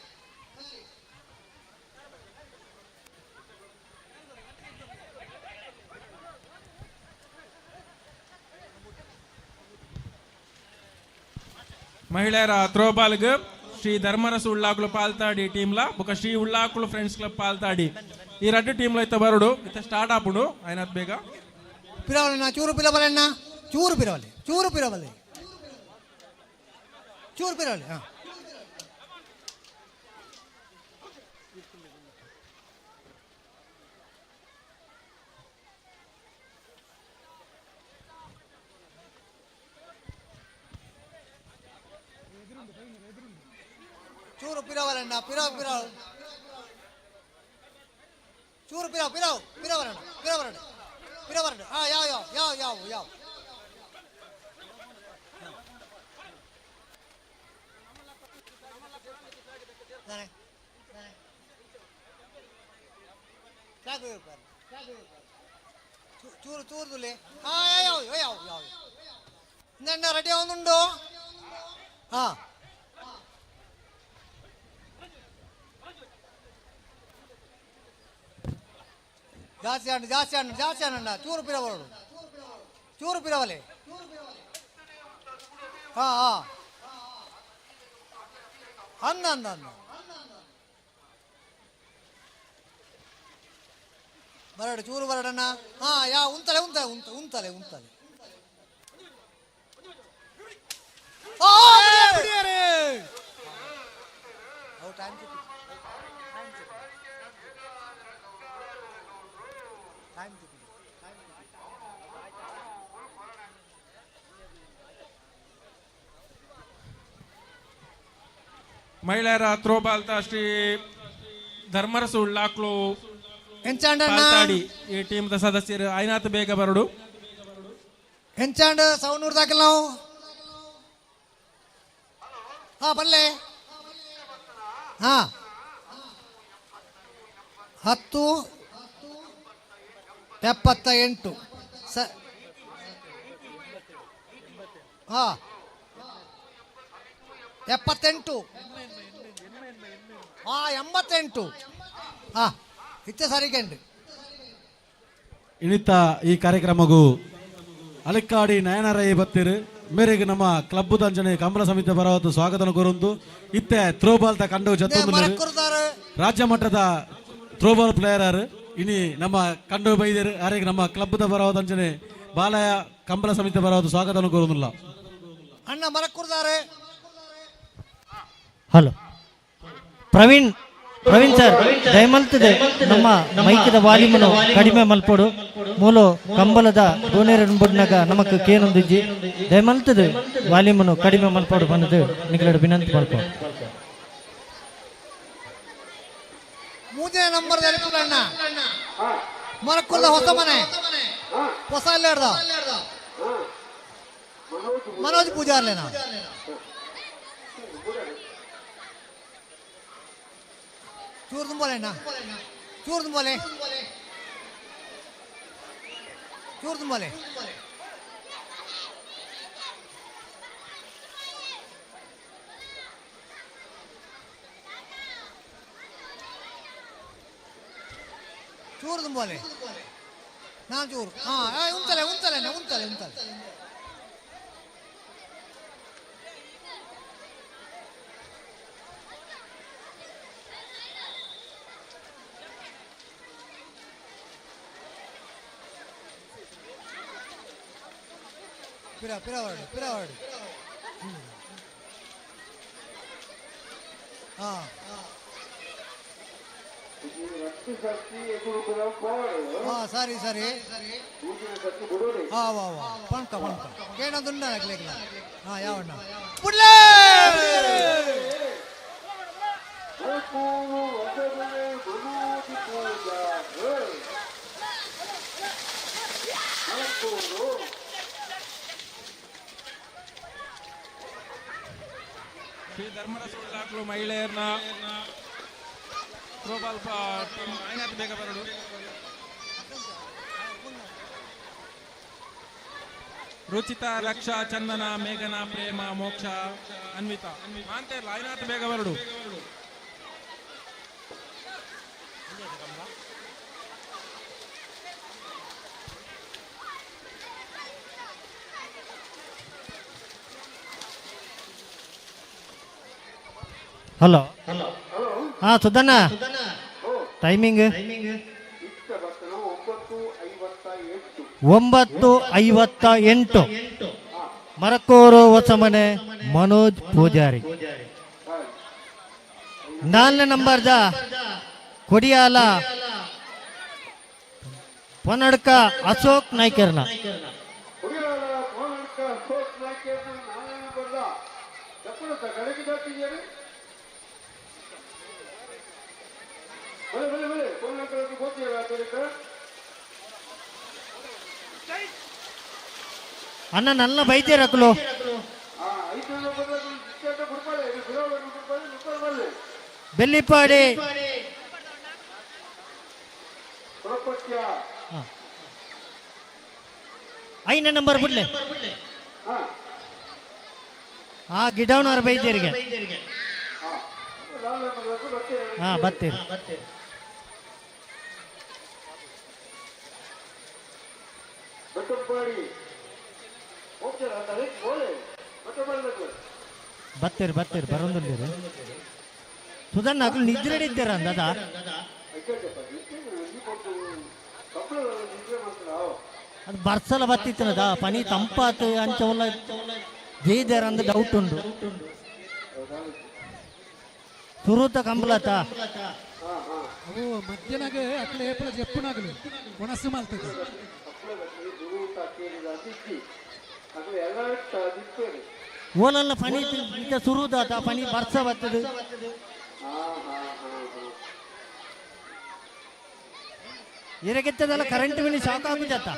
ಮಹಿಳೆಯರ ಥ್ರೋಬಾಲ್ಗೆ ಶ್ರೀ ಧರ್ಮರಸ ಉಳ್ಳಾಕುಲು ಪಾಲ್ತಾಡಿ ಟೀಮ್ಲ ಬೊಕ ಶ್ರೀ ಉಳ್ಳಾಕುಲು ಫ್ರೆಂಡ್ಸ್ ಕ್ಲಬ್ ಪಾಲ್ತಾಡಿ ಈ ರಡ್ಡು ಟೀಮ್ಲ ಇತ್ತ ಬರಡು ಇತ್ತ ಸ್ಟಾರ್ಟ್ ಆಪುಡು ಐನತ್ ಬೇಗ ಪಿರವಲನ್ನ ಚೂರು ಪಿರವಲನ್ನ ಚೂರು ಪಿರವಲೆ ಹಾಂ ಚೂರು ಪಿರವಲನ್ನ ಚೂರು ಪಿರವರಣ ಯಾವ ಚೂರುದುಲೆ ಯಾವ ನನ್ನ ರೆಡಿ ಅವನುಂಡು ಹಾಂ ಜಾಸ್ತಿ ಅಣ್ಣ ಚೂರು ಪಿರವಲೆ ಹಾಂ ಅಂದ ಬರಡು ಚೂರು ಬರಡಣ್ಣ ಹಾಂ ಉಂತಲೆ ಮಹಿಳೆಯರ ಥ್ರೋಬಾಲ್ ಶ್ರೀ ಧರ್ಮರಸ ಉಳ್ಳಾಕ್ಲು ಪಾಲ್ತಾಡಿ ಈ ಟೀಮ್ದ ಸದಸ್ಯರು ಐನಾತ್ ಬೇಗ ಬರಡು ಹೆಂಚಾಂಡ್ ಸೌನೂರ್ ದಾಖಲ್ ನಾವು ಬಲ್ಲೆ 10:78 78 88 ಇತ್ತೆ ಸರಿಗೆಂಡು ಇನಿತ ಈ ಕಾರ್ಯಕ್ರಮಗೂ ಅಲೆಕ್ಕಾಡಿ ನಯನರೈ ಬತ್ತಿರು ಮೇರೆಗೆ ನಮ್ಮ ಕ್ಲಬ್ ದಂಜನೆ ಕಂಬಳ ಸಮಿತಿ ಬರವತ್ತು ಸ್ವಾಗತ ಕೋರೊಂದು ಇತ್ತೆ ಥ್ರೋಬಾಲ್ ತ ಕಂಡು ಜತ್ತೊಂದು ರಾಜ್ಯ ಮಟ್ಟದ ಥ್ರೋಬಾಲ್ ಪ್ಲೇಯರ್ ಇನಿ ನಮ್ಮ ಕಂಡು ಬೈದರು ಅರೆಗೆ ನಮ್ಮ ಕ್ಲಬ್ ದ ಬರವ ದಂಜನೆ ಬಾಲಯ ಕಂಬಳ ಸಮಿತಿ ಬರವತ್ತು ಸ್ವಾಗತ ಕೋರುವುದಿಲ್ಲ ಅಣ್ಣ ಮರಕುರ್ದಾರೆ ಹಲೋ ಪ್ರವೀಣ್ ಸರ್ ದಯಮಲ್ತದೆ ನಮ್ಮ ಮೈಕದ ವಾಲ್ಯೂಮನ್ನು ಕಡಿಮೆ ಮಲ್ಪೋಡು ಮೂಲು ಕಂಬಲದ ಡೋನೇರನ್ ಬುಡ್ನಾಗ ನಮಕ್ ಕೇನೊಂದಿಜ್ಜಿ ದಯಮಲ್ತದೆ ವಾಲ್ಯೂಮನ್ನು ಕಡಿಮೆ ಮಲ್ಪೋಡು ಬಂದದು ನಿಗಲಡ ವಿನಂತಿ ಮಲ್ಪೋಡು ಮೂಜೆ ನಂಬರ್ ಅಣ್ಣ ಮರಕುರ್ದ ಹೊಸ ಮನೆ ಹೊಸ ಎಲ್ಲ ಮನೋಜ್ ಪೂಜಾರ್ಲೇನಾ ಚೂರು ತುಂಬಲೆ ನಾನು ಚೂರು ಉಂತಲೆ ಪಿರವಾಡು ಹಾಂ ಹಾಂ ಸರಿ ಹಾಂ ವಾ ಪಣ್ಕ ಏನದುಂಡ ಆಗ್ಲಿಲ್ಲ ಹಾಂ ಯಾವಣ್ಣ ಪುಡ್ಲೇ ಶ್ರೀ ಧರ್ಮರಸ ಉಳ್ಳಾಕ್ಲು ಮಹಿಳೆಯರನ್ನ ಥ್ರೋಬಾಲ್ ಟೀಮ್ ಐನಾತ್ ಬೇಗ ಬರಡು ರುಚಿತಾ ರಕ್ಷಾ ಚಂದನ ಮೇಘನ ಪ್ರೇಮ ಮೋಕ್ಷ ಅನ್ವಿತಾ ಮಾಂತೆ ಇಲ್ಲ ಐನಾತ್ ಬೇಗ ಬರಡು ಹಲೋ ಹಾಂ ಸುಧಣ್ಣ ಟೈಮಿಂಗ್ 9:58 ಮರಕೋರು ಹೊಸಮನೆ ಮನೋಜ್ ಪೂಜಾರಿ 4ನೇ ನಂಬರ್ದ ಕೊಡಿಯಾಲ ಪೊನ್ನಡ್ಕ ಅಶೋಕ್ ನಾಯ್ಕರ್ನ ಅಣ್ಣ ನನ್ನ ಬೈತೀರಕ್ಲು ಬೆಲ್ಲಿಪಾಡಿ 5ನೇ ನಂಬರ್ ಬಿಡ್ಲೆ ಆ ಗಿಡವನವ್ರ ಬೈತೀರಿಗೆ ಹಾಂ ಬರ್ತೀರಿ ಬರ್ತೀರಿ ಬರೋದಿಲ್ಲ ಸುಧನ್ ಆಗ್ಲು ನಿದ್ರೆ ಇದ್ದೀರ ಅಂದದ ಅದು ಬರ್ಸಲ ಬತ್ತಿತ್ತನದ ಪನಿ ತಂಪಾತು ಅಂಚವಲ್ಲ ಜೈದಾರ ಅಂದ ಡೌಟ್ ಉಂಟು ಸುರುತ ಕಂಬಲತ ಅವು ಮಧ್ಯಾಹ್ನಗೆ ಅಕ್ಲೆ ಏಪಲ ಜಪ್ಪುನಾಗಲು ಒಣಸು ಮಾಲ್ತದೆ ಓಲಲ್ಲ ಪನಿ ಈಗ ಸುರುದಾತ ಪನಿ ಬರ್ಸ ಬರ್ತದೆ ಎರಗೆತ್ತದಲ್ಲ ಕರೆಂಟ್ ಬಿಲ್ ಶಾಕ್ ಆಗುತ್ತ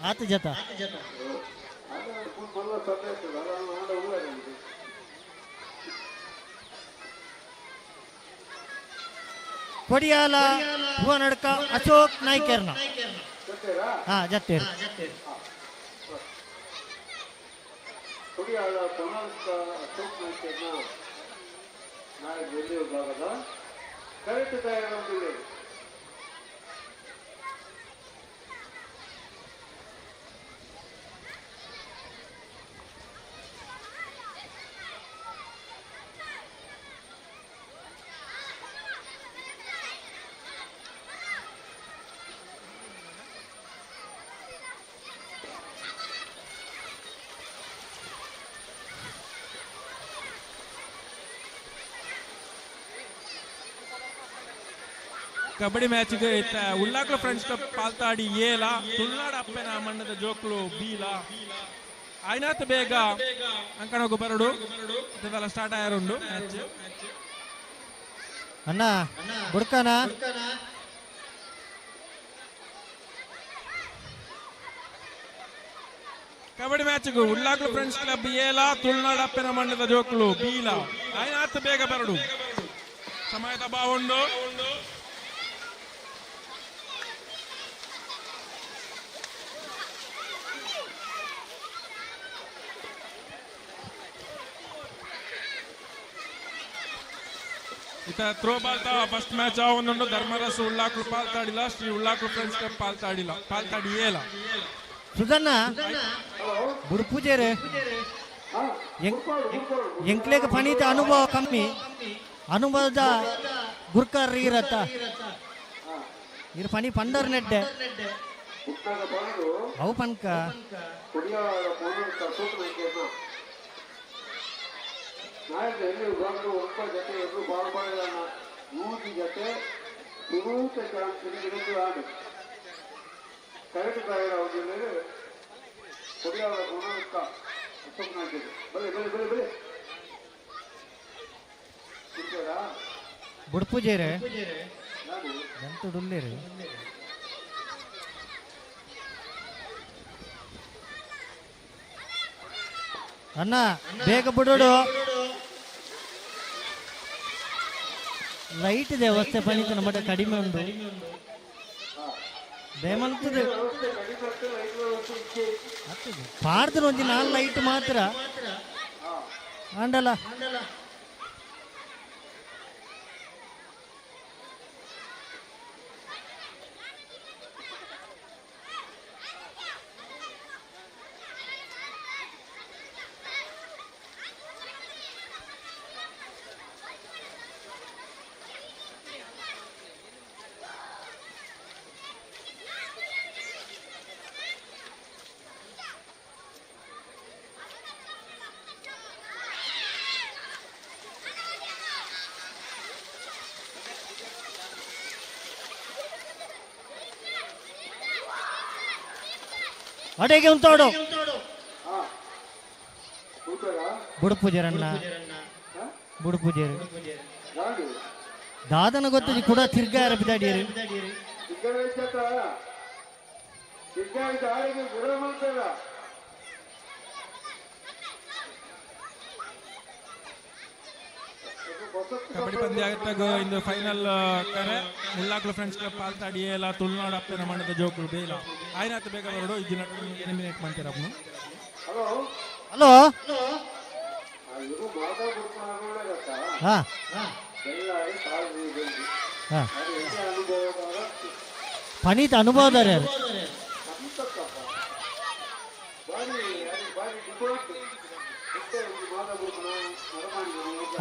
ಆತ ಜತ ಕೊಡಿಯಾಲ ಹೂವನಡ್ಕ ಅಶೋಕ್ ನಾಯ್ಕರ್ನ ಹಾ ಜತ್ತೇರು ಕೊಡಿಯಾಲ ಅಶೋಕ್ ನಾಯ್ಕರ್ನ ನಾಳೆ ಗೆಲ್ಲಿ ಭಾಗದ ಕರೆಕ್ಟ್ ತಯಾರಾಗ್ತಿದೆ ಕಬಡ್ಡಿ ಮ್ಯಾಚ್ಗೆ ಉಳ್ಳಾಕ್ಲ ಫ್ರೆಂಡ್ಸ್ ಕಪ್ ಪಾಲ್ತಾಡಿ ಏಲ ತುಳುನಾಡು ಅಪ್ಪನ ಮಣ್ಣದ ಜೋಕ್ಲು ಬೀಲ ಆಯ್ನಾತ್ ಬೇಗ ಅಂಕಣಗು ಬರಡು ಇದೆಲ್ಲ ಸ್ಟಾರ್ಟ್ ಆಯಾರುಂಡು ಮ್ಯಾಚ್ ಅಣ್ಣ ಬುಡ್ಕನ ಕಬಡ್ಡಿ ಮ್ಯಾಚ್ಗೂ ಉಳ್ಳಾಕ್ಲ ಫ್ರೆಂಡ್ಸ್ ಕ್ಲಬ್ ಏಲ ತುಳುನಾಡು ಅಪ್ಪನ ಮಣ್ಣದ ಜೋಕ್ಲು ಬೀಲ ಆಯ್ನಾತ್ ಬೇಗ ಬರಡು ಸಮಯದ ಬಾವುಂಡು ಇತ ಥ್ರೋ ಬಾಲ್ ಫಸ್ಟ್ ಮ್ಯಾಚ್ ಆವೊಂದುಂಡು ಧರ್ಮರಸ ಉಳ್ಳಾಕ್ಲು ಪಾಲ್ತಾಡಿಲ್ಲ ಶ್ರೀ ಉಳ್ಳಾಕ್ಲು ಫ್ರೆಂಡ್ಸ್ ಕಪ್ ಪಾಲ್ತಾಡಿಲ್ಲ ಪಾಲ್ತಾಡಿ ಏಲ ಸುಧನ್ನ ಬುಡ್ಪೂಜೆರೆ ಎಂಕ್ಲೆಗೆ ಪಣಿತ ಅನುಭವ ಕಮ್ಮಿ ಅನುಭವದ ಗುರ್ಕರ್ ಇರತ್ತ ಇರು ಪನಿ ಪಂಡರ್ ನೆಡ್ಡೆ ಹುಟ್ಟಾಗ ಬಂದು ಅವು ಪನ್ಕ ಕುಡಿಯಾದ ಪೂರ್ಣ ಸೂತ್ರ ನಾಯಕ ಎಲ್ಲಿ ಬಂದು ಒಬ್ಬ ಜೊತೆ ಎಲ್ಲರೂ ಬಾಳ್ಬಾಳಲ್ಲ ಮೂತಿ ಜೊತೆ ಸುರೂತ ಗಿಡದ್ದು ಆಡು ಕರೆಕ್ಟ್ ಕಾಯಿಡ ಹೋಗಿಲ್ಲ ಕುಡಿಯಾದ ಪೂರ್ಣ ಅಶೋಕ್ ನಾಯ್ಕ ಬಲೆ ಬಲೆ ಬಲೆ ಬಲೆ ಬುಡ್ಪೂಜೆ ಎಂತ ಡುಲ್ಲೇರಿ ಅಣ್ಣ ಬೇಗ ಬಿಡೋಡು ಲೈಟ್ ವ್ಯವಸ್ಥೆ ಪಣಿತ ನಮ್ಮ ಕಡಿಮೆ ಉಂಟು ಬೇಮಲ್ತದೆ ಪಾಡ್ದ್ರೆ ಒಂದು 4 ಲೈಟ್ ಮಾತ್ರ ಅಂಡಲ್ಲ ಅಡೆಗೆ ಉಂಟಾಡು ಬುಡ ಪೂಜಾರಣ್ಣ ಬುಡ ಪೂಜಾರಿ ದಾದನ ಗೊತ್ತಿದ್ದು ಕೂಡ ತಿರ್ಗಾ ಬಿದ್ದಾಡಿಯರಿ ಕಬಡ್ಡಿ ಪಂದ್ಯ ಆಗತ್ತಾಗ ಇಂದು ಫೈನಲ್ ಕರೆ ಮುಲ್ಲಾಕ್ಲು ಫ್ರೆಂಡ್ಸ್ ಕ್ಲಬ್ ಪಾಲ್ತಾಡಿ ಎಲ್ಲ ತುಳುನಾಡು ಅಪ್ಪನ ಮಣ್ಣದ ಜೋಕುಳು ಬೇಲ ಆಯ್ನಾತ ಬೇಗ ಬರೋಡು ಇದನ್ನ ಎಲಿಮಿನೇಟ್ ಮಾಡ್ತೀರ ಹಲೋ ಹಾ ಹಾ ಪನೀತ ಅನುಭವದಾರ ಯಾರು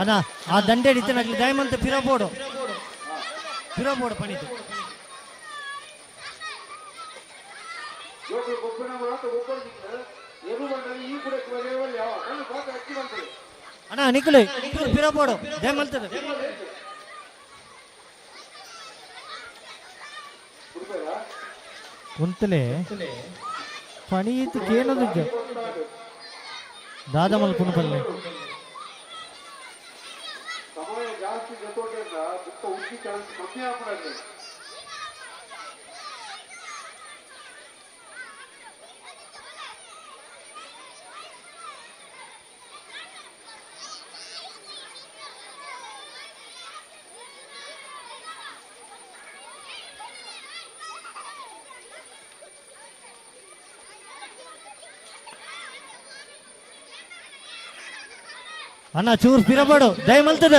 ಅಣ್ಣ ಆ ದಂಡೆ ಹಿಡಿತನಾಗ್ಲಿ ದಯಮಂತ ಪಿರಬೋಡು ಪನೀತ ಅಣ್ಣ ನಿಖಿಲ್ ಪಿರಬೋಡು ದಯಮಲ್ತದ ಕುಂತಲೆ ಪಣೀತ್ ಕೇನೋದಿದ್ದ ದಾದಮಲ್ ಪುನಪಲ್ಲೆ ಸಮಯ ಜಾಸ್ತಿ ಜೊತೆಗಿಂದ ಬುಕ್ಕ ಉಕ್ಕಿ ಚಾನ್ಸ್ ಕಮ್ಮಿ ಆಗ್ಬಿಡತ್ತೆ ಅಣ್ಣ ಚೂರು ಪಿರಬೇಡು ದಯಮಲ್ತದ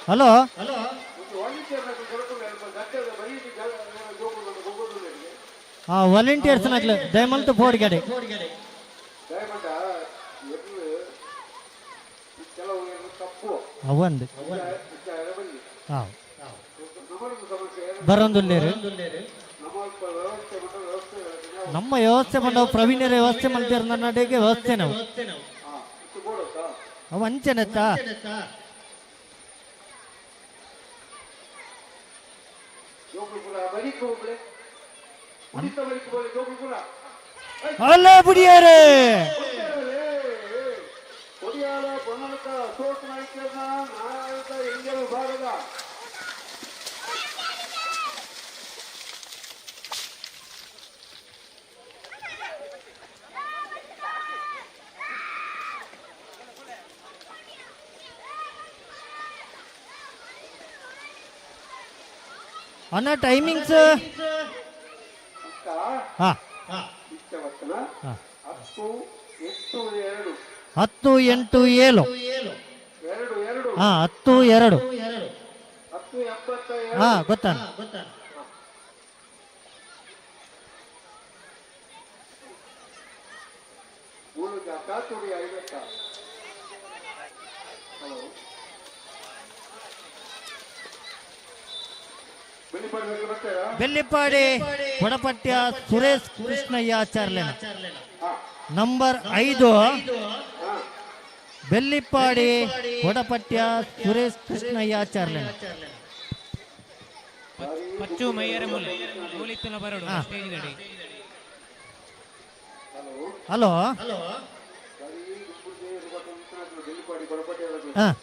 ಹಲೋ ಹಾ ವಾಲಂಟಿಯರ್ಸ್ ನಾಗ್ಲ ದಯಮಲ್ತ ಬೋರ್ಡ್ ಗಾಡಿ ಅವಂದು ಹಾ ಬರೋಂದುಲ್ಲೇರು ನಮ್ಮ ವ್ಯವಸ್ಥೆ ಮಾಡೋ ಪ್ರವೀಣರ ವ್ಯವಸ್ಥೆ ಮಾಡ್ತೀರ ನನ್ನಡೆಗೆ ವ್ಯವಸ್ಥೆ ನಾವು ಅವ ಅಂಚೆನತ್ತ ಅಲ್ಲ ಬುಡಿಯಾರೆ ಅಣ್ಣ ಟೈಮಿಂಗ್ಸ್ ಹಾ 10:08 ಹಾ 10:02 ಹಾ ಗೊತ್ತಾ ಬೆಲ್ಲಿಪ್ಪಾಡಿ ಕೊಡಪಟ್ಯ ಸುರೇಶ್ ಕೃಷ್ಣಯ್ಯ ಆಚಾರ್ಯನ ನಂಬರ್ 5 ಬೆಲ್ಲಿಪ್ಪಾಡಿ ಕೊಡಪಟ್ಯ ಸುರೇಶ್ ಕೃಷ್ಣಯ್ಯ ಆಚಾರ್ಯನ ಪಚ್ಚು ಮೈಯರ ಮೂಲಿತ್ತನ ಬರಡು ಸ್ಟೇಜ್ ರೆಡಿ. ಹಲೋ ಹಾಂ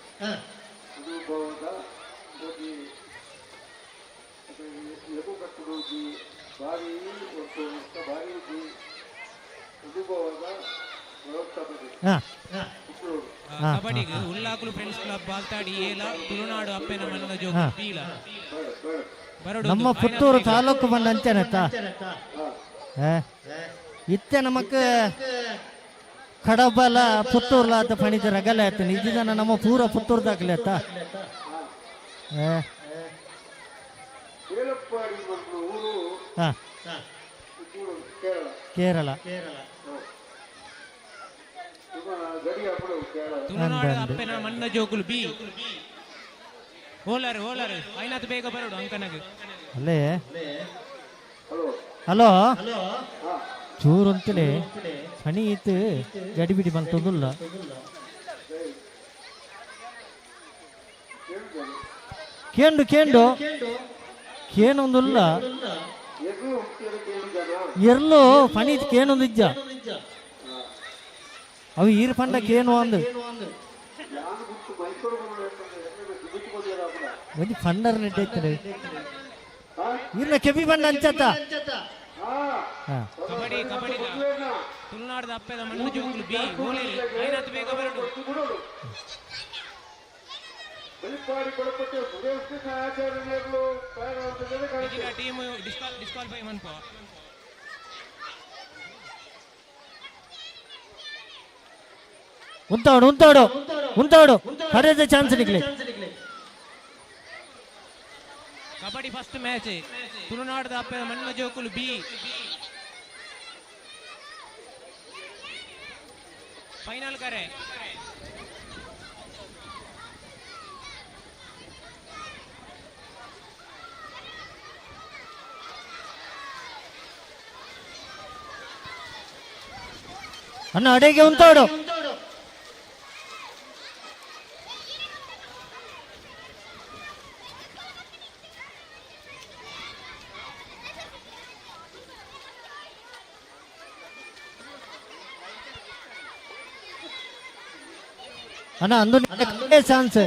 ಕಬಡ್ಡಿಗೆ ಉಳ್ಳಾಕುಲು ಫ್ರೆಂಡ್ಸ್ ಕ್ಲಬ್ ಬಾಲ್ತಾಡಿ ಏಲ ತುಳುನಾಡು ಅಪ್ಪೆನ ಮಣ್ಣದ ಜೋಗ ಬೀಳ ಬರಡು ನಮ್ಮ ಪುತ್ತೂರು ತಾಲೂಕು ಬಂದ ಅಂಚೆನತ್ತ ಇತ್ತೆ ನಮಕ್ ಕಡಬಲ ಪುತ್ತೂರ್ಲ ಅಂತ ಪಣಿದ ರಗಲ ಆಯ್ತು ನಿಜ ಜನ ನಮ್ಮ ಪೂರ ಪುತ್ತೂರು ದಾಖಲೆ ಆಯ್ತ ಕೇರಳ ತುಳುನಾಡು ಅಪ್ಪೆನ ಮಣ್ಣ ಜೋಗುಲು ಬಿ ಓಲಾರು ಐನಾತ್ ಬೇಗ ಬರಡು ಅಂಕನಗೆ ಅಲ್ಲೇ ಹಲೋ ಚೂರು ಅಂತಲೇ ಹಣಿ ಇತ್ತು ಗಡಿಬಿಡಿ ಬಂತಂದುಲ್ಲ ಕೇನೊಂದುಲ್ಲ ಎರ್ಲು ಪಣಿ ಕೇನೊಂದು ಇಜ್ಜ ಅವು ಈರ್ ಪಂಡ ಕೇನು ಅಂದು ಒಂದು ಫಂಡರ್ ನೆಟ್ಟೈತೆ ಇರ್ನ ಕೆಬಿ ಬಂಡ ಅಂಚತ್ತ ಕಬಡ್ಡಿ ತುಳುನಾಡದ ಅಪ್ಪೆದ ಮಣ್ಣು ಜೋಗುಲು ಬಿ ಓಲೇರಿ ಐನಾತ್ ಬೇಗ ಬರಡು ಟೀಮ್ ಡಿಸ್ಕ್ವಾಲಿಫೈ ಮನ್ಪ ಉಂತಾಡು ಕರೆದ ಚಾನ್ಸ್ ನಿಕ್ಲಿ ಕಬಡ್ಡಿ ಫಸ್ಟ್ ಮ್ಯಾಚ್ ತುಳುನಾಡದ ಅಪ್ಪೆದ ಮಣ್ಣ ಜೋಗುಲು ಬಿ ಫೈನಲ್ ಕರೆ ಅಣ್ಣ ಅಡೆಗೆ ಉಂತಾಡು ಅಣ್ಣ ಅಂದು ಚಾನ್ಸ್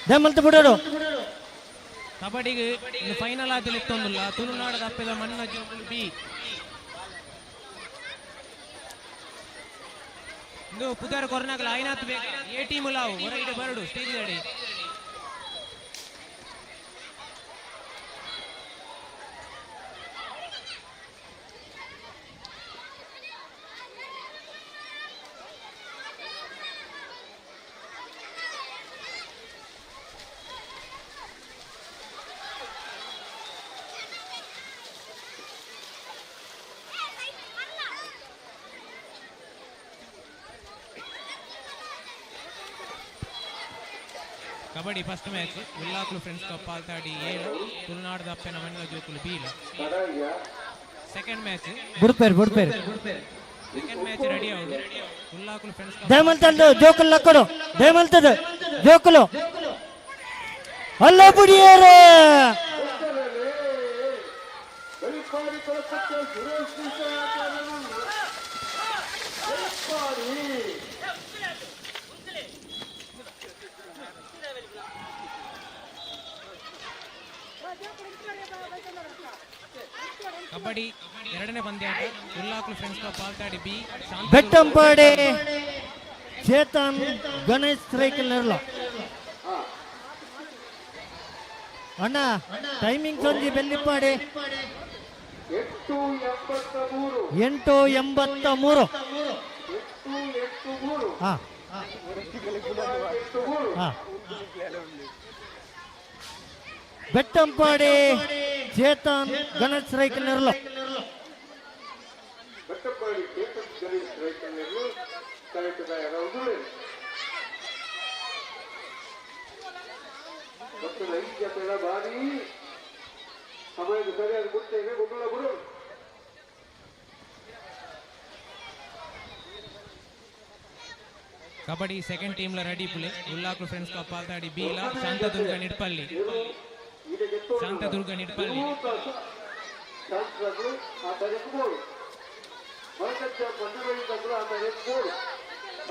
ದೇಮಲ್ತ ಬಿಡೋಡು ಕಬಡ್ಡಿಗೆ ಫೈನಲ್ ಆದಲ್ಲಿ ಎತ್ತೊಂದಿಲ್ಲ ತುಳುನಾಡದ ಅಪ್ಪೆದ ಮಣ್ಣ ಜೋಗುಲು ಬಿ ಇಂದು ಪುದಾರ ಕೊರನಾಗಲ ಐನಾತ್ ಬೇಗ ಎ ಟೀಮ್ ಲಾವು ಹೊರಗಡೆ ಬರಡು stage ready kabaddi first match Ullakulu friends cup Paltadi 7 ತುಳುನಾಡದ ಅಪ್ಪೆನ ಮಣ್ಣ ಜೋಗುಲು ಬೀಲ ಸೆಕೆಂಡ್ ಮ್ಯಾಚ್ ಬುಡ್ಪೇರ್ ಸೆಕೆಂಡ್ ಮ್ಯಾಚ್ ರೆಡಿ ಅವರು ಉಳ್ಳಾಕುಲು ಫ್ರೆಂಡ್ಸ್ ದೇಮಲ್ತಂದು ಜೋಕುಲ್ ಲಕ್ಕಡು ದೇಮಲ್ತದ ಜೋಕುಲು ಅಲ್ಲ ಬುಡಿಯೇರೆ ಕಬಡ್ಡಿ ಎರಡನೇ ಪಂದ್ಯಾಟ Ullakulu friends cup Paltadi B Bettampadi Chetan Ganesh cycle ನೆರಳು ಅಣ್ಣ ಟೈಮಿಂಗ್ ಸಂಜೆ ಬೆಲ್ಲಿಪ್ಪಾಡಿ 8:83 ಬೆಟ್ಟಂಪಾಡಿ ಚೇತನ್ ಗಣೇಶ್ ಸೈಕಲ್ ನೆರಳು ಸಮಯಕ್ಕೆ ಸರಿಯಾಗಿ ಬಿಡ್ತೇನೆ ಗುಡ್ಡಲ ಬಿಡು. ಕಬಡ್ಡಿ ಸೆಕೆಂಡ್ ಟೀಮ್ಲ ರೆಡಿ ಪುಲೆ ಉಲ್ಲಾಕ್ಲು ಫ್ರೆಂಡ್ಸ್ ಕಪ್ ಪಾಲ್ತಾಡಿ ಬೀಲ ಶಾಂತದುರ್ಗ ನಿಡ್ಪಲ್ಲಿ ಶಾಂತದುರ್ಗ ನಿಡ್ಪಲ್ಲಿ ಶಾಂತಗಳು ಆ ತಲೆಗಳು ಮರಕಚ್ಚ ಬಂಡವಾಳಿ ತಗಳು ಆ ತಲೆಗಳು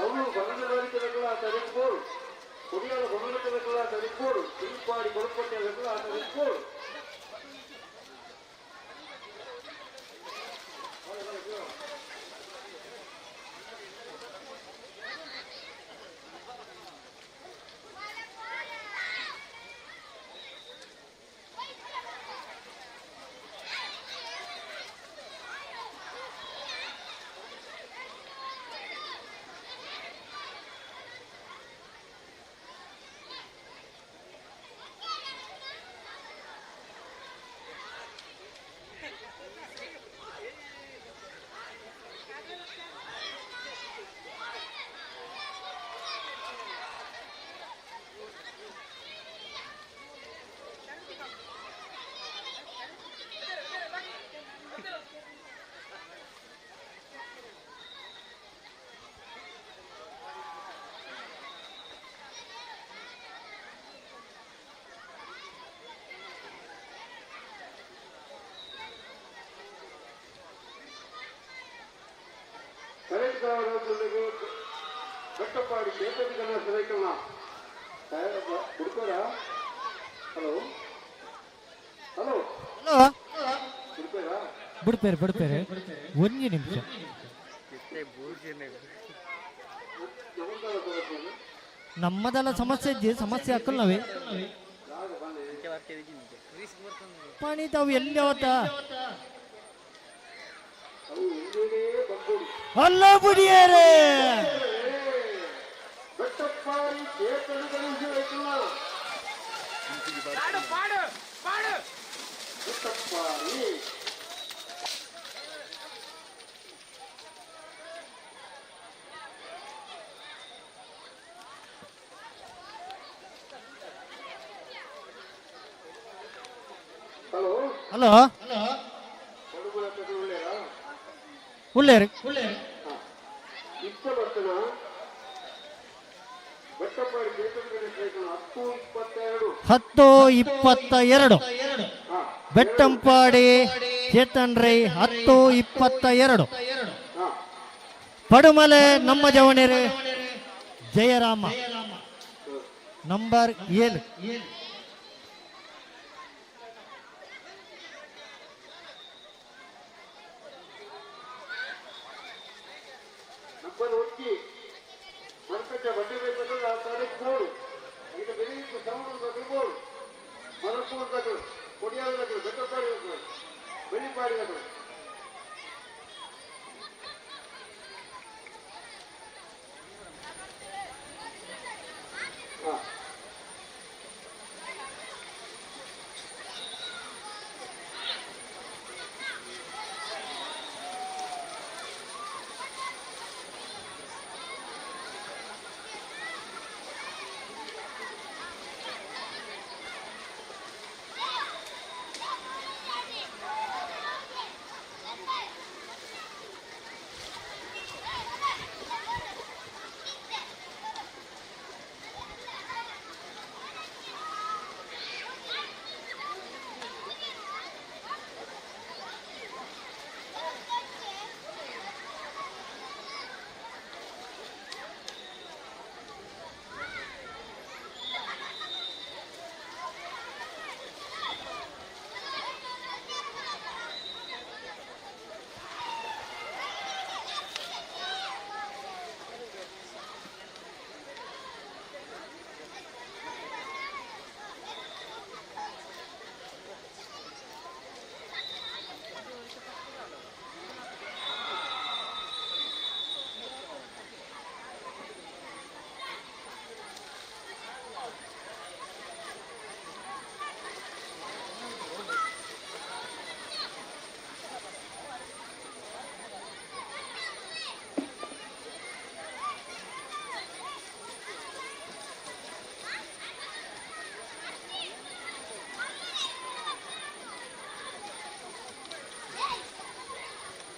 ಅವರು ಬಂಡವಾಳಿ ತಲೆಗಳು ಆ ತಲೆಗಳು ಕುಡಿಯಲು ಬಂಡವಾಳಿ ತಲೆಗಳು ಆ ತಲೆಗಳು ತಿರುಪಾಡಿ ಕೊಡಪಟ್ಟೆಗಳು ಆ ತಲೆಗಳು ಕರೆಕ್ಟಾಗಿ ಬೆಟ್ಟಪಾಡಿ ಚೇತರಿಕರಣ ಸರಕಲ್ಲ ಹುಡುಕೋರಾ? ಹಲೋ ಹಲೋ ಹಲೋ ಹುಡುಕೋರಾ? ಬಿಡ್ಪೇರೆ ಒಂದು ನಿಮಿಷ. ನಮ್ಮದೆಲ್ಲ ಸಮಸ್ಯೆ ಇದ್ದಿ ಸಮಸ್ಯೆ ಹಾಕಲ್ಲ ನಾವೇ ಪಾಣಿ ತಾವು ಎಲ್ಲಿ ಅವತ್ತ ಅಲ್ಲ ಬುಡಿಯರೇ ಬೆಟ್ಟಪಾಡಿ ಚೇತರಿಕರಣ ಬೆಟ್ಟಪಾಡಿ ಹಲೋ ಉಳ್ಳೇರಿ ಹತ್ತು 10-22 ಬೆಟ್ಟಂಪಾಡಿ ಚೇತನ್ ರೈ 10-22 ಪಡುಮಲೆ ನಮ್ಮ ಜವಣೇರಿ ಜಯರಾಮ ನಂಬರ್ 7. ನಂಬರ್ 1 ಮರಕಚ್ಚ ಬಡ್ಡಿ ಬೇಕು ಆ ತಾರೀಕು 3 ಇದು ಬೆಳಿಗ್ಗೆ ಸೌಂಡ್ ಬೇಕು ಮರಪೂರ್ ಬೇಕು ಕೊಡಿಯಾದ ಬೇಕು ಬೆಟ್ಟಪಾಡಿ ಬೇಕು ಬೆಳ್ಳಿಪಾಡಿ ಬೇಕು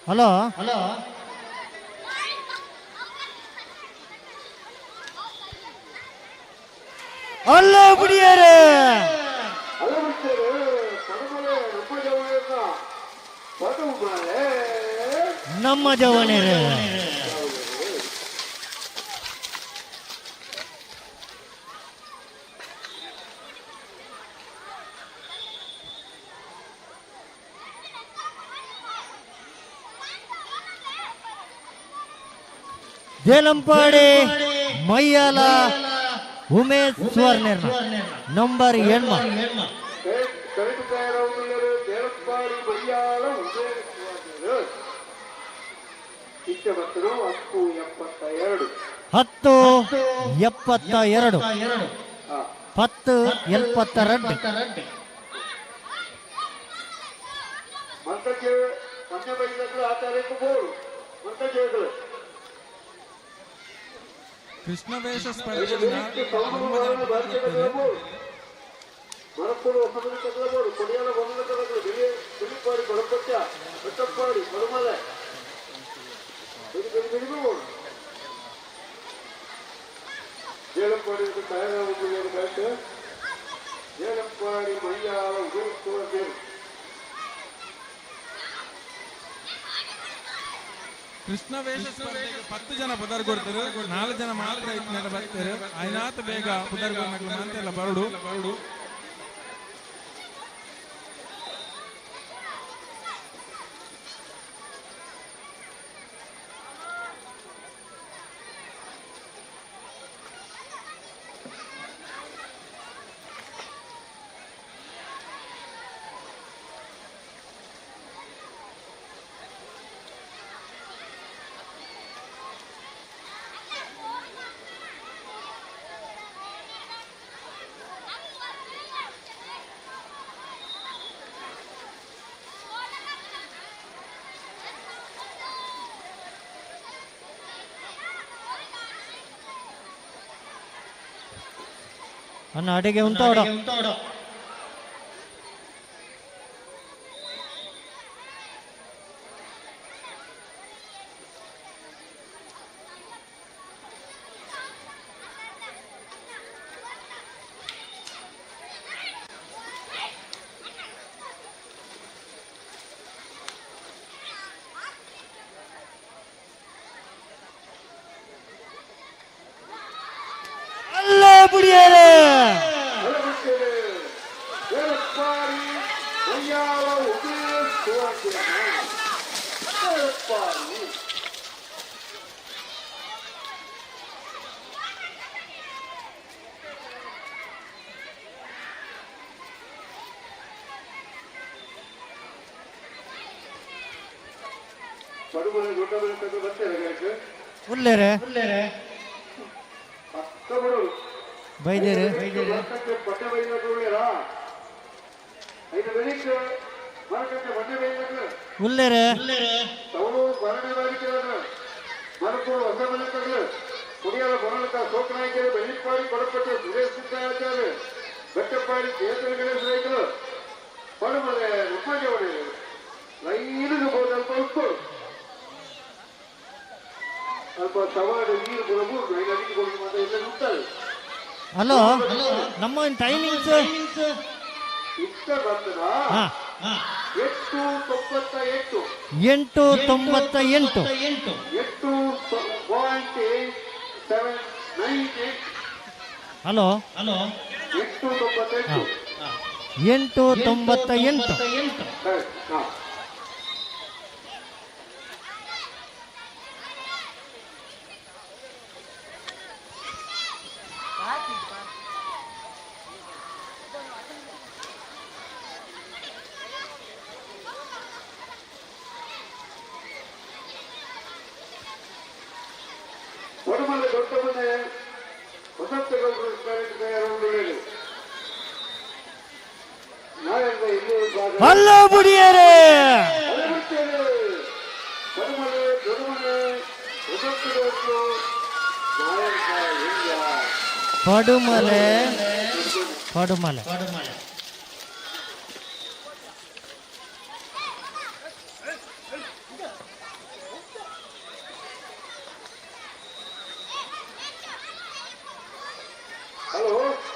ಹಲೋ ಅಲ್ಲ ಬಿಡಿಯಾರೆ ನಮ್ಮ ಜವನೇರೆ ದೇಲಂಪಾಡಿ ಮೈಯಾಲ ಉಮೇಶ್ ಸ್ವರ್ಣೇರ್ನ ನಂಬರ್ ಎಣ್ಮ ಹತ್ತು 72 10 72 ಕೃಷ್ಣವೇಷ ಸ್ಪರ್ಧೆಯನ್ನ ಮರಕ್ಕೂರು ಹೊಸಮನೆ ಕದಲಬೋಡು ಕೊಡಿಯಾಲ ಬೊಮ್ಮನ ಕದಗಳು ಬಿಳಿಪಾಡಿ ಬಡಪಟ್ಟ ಬೆಟ್ಟಪ್ಪಾಡಿ ಬರುಮಲೆ ಬಿಡಿಬಿಡಿಬೋಡು ಜೇಲಂಪಾಡಿ ತಯಾರಾಗುವುದು ಬ್ಯಾಟ್ ಜೇಲಂಪಾಡಿ ಮೈಯಾಳ ಉಗುರುತ್ತುವ ಬೇರು ಕೃಷ್ಣವೇಷ ಸ್ಪರ್ಧೆಗೆ 10 ಜನ ಪದರ್ ಕೊಡ್ತಾರೆ, 4 ಜನ ಮಾತ್ರ ಇದ್ಮೇಲೆ ಬರ್ತಾರೆ. ಆಯ್ನಾತ್ ಬೇಗ ಪದರ್ ಕೊಡ್ನಕ್ಲು ಅಂತೆಲ್ಲ ಬರಡು ಅನ್ನ ಅಡಿಗೆ ಉಂಟೋಡ ಅಲ್ಲ ಬುಡಿಯಾರೆ ಉಲ್ಲೇರೆ ಬೈದೇರೆ ಉಲ್ಲೇರೆ ಮರಕೂರು ಹೊಸ ಮನೆಗಳು ಕುಡಿಯಲ ಬೊನಲಕ ಸೋಕನಾಯ್ಕೆ ಬೆಳ್ಳಿಪ್ಪಾಡಿ ಕೊಡಪಟ್ಟ ಸುರೇಶ್ ಸಿದ್ದಾಚಾರ್ಯ ಬೆಟ್ಟಪ್ಪಾಡಿ ಕೇಂದ್ರ ಗಣೇಶ ರೈತರು ಪಡುಮಲೆ ಉಪ್ಪಾಜಿ ಹೊಡೆಯರು ರೈಲಿಗೆ ಹೋದಲ್ಪ ಉಟ್ಕೊಡು ಅಲ್ಪ ಸವಾಡು ನೀರು ಕೊಡಬಹುದು ರೈಲಿಗೆ ಹೋಗಿ ಮಾತ್ರ ಎಲ್ಲ ಉಂಟಲ್ಲ. ಹಲೋ ನಮ್ಮ ಟೈಮಿಂಗ್ಸ್ ಇಷ್ಟ ಬರ್ತದ 8:98 8:98 ಹಲೋ 8:98 ಒಡಮಲೆ ದೊಡ್ಡ ಮನೆ ಹೊಸತ್ತಗಳು ತಯಾರಾಗುವುದು ನಾಳೆಯಿಂದ ಇಲ್ಲಿ ಅಲ್ಲ ಬುಡಿಯಾರೆ ಒಡಮಲೆ ದೊಡ್ಡ ಮನೆ ಹೊಸತ್ತಗಳು ಪಡುಮಲೆ ಪಡುಮಲೆ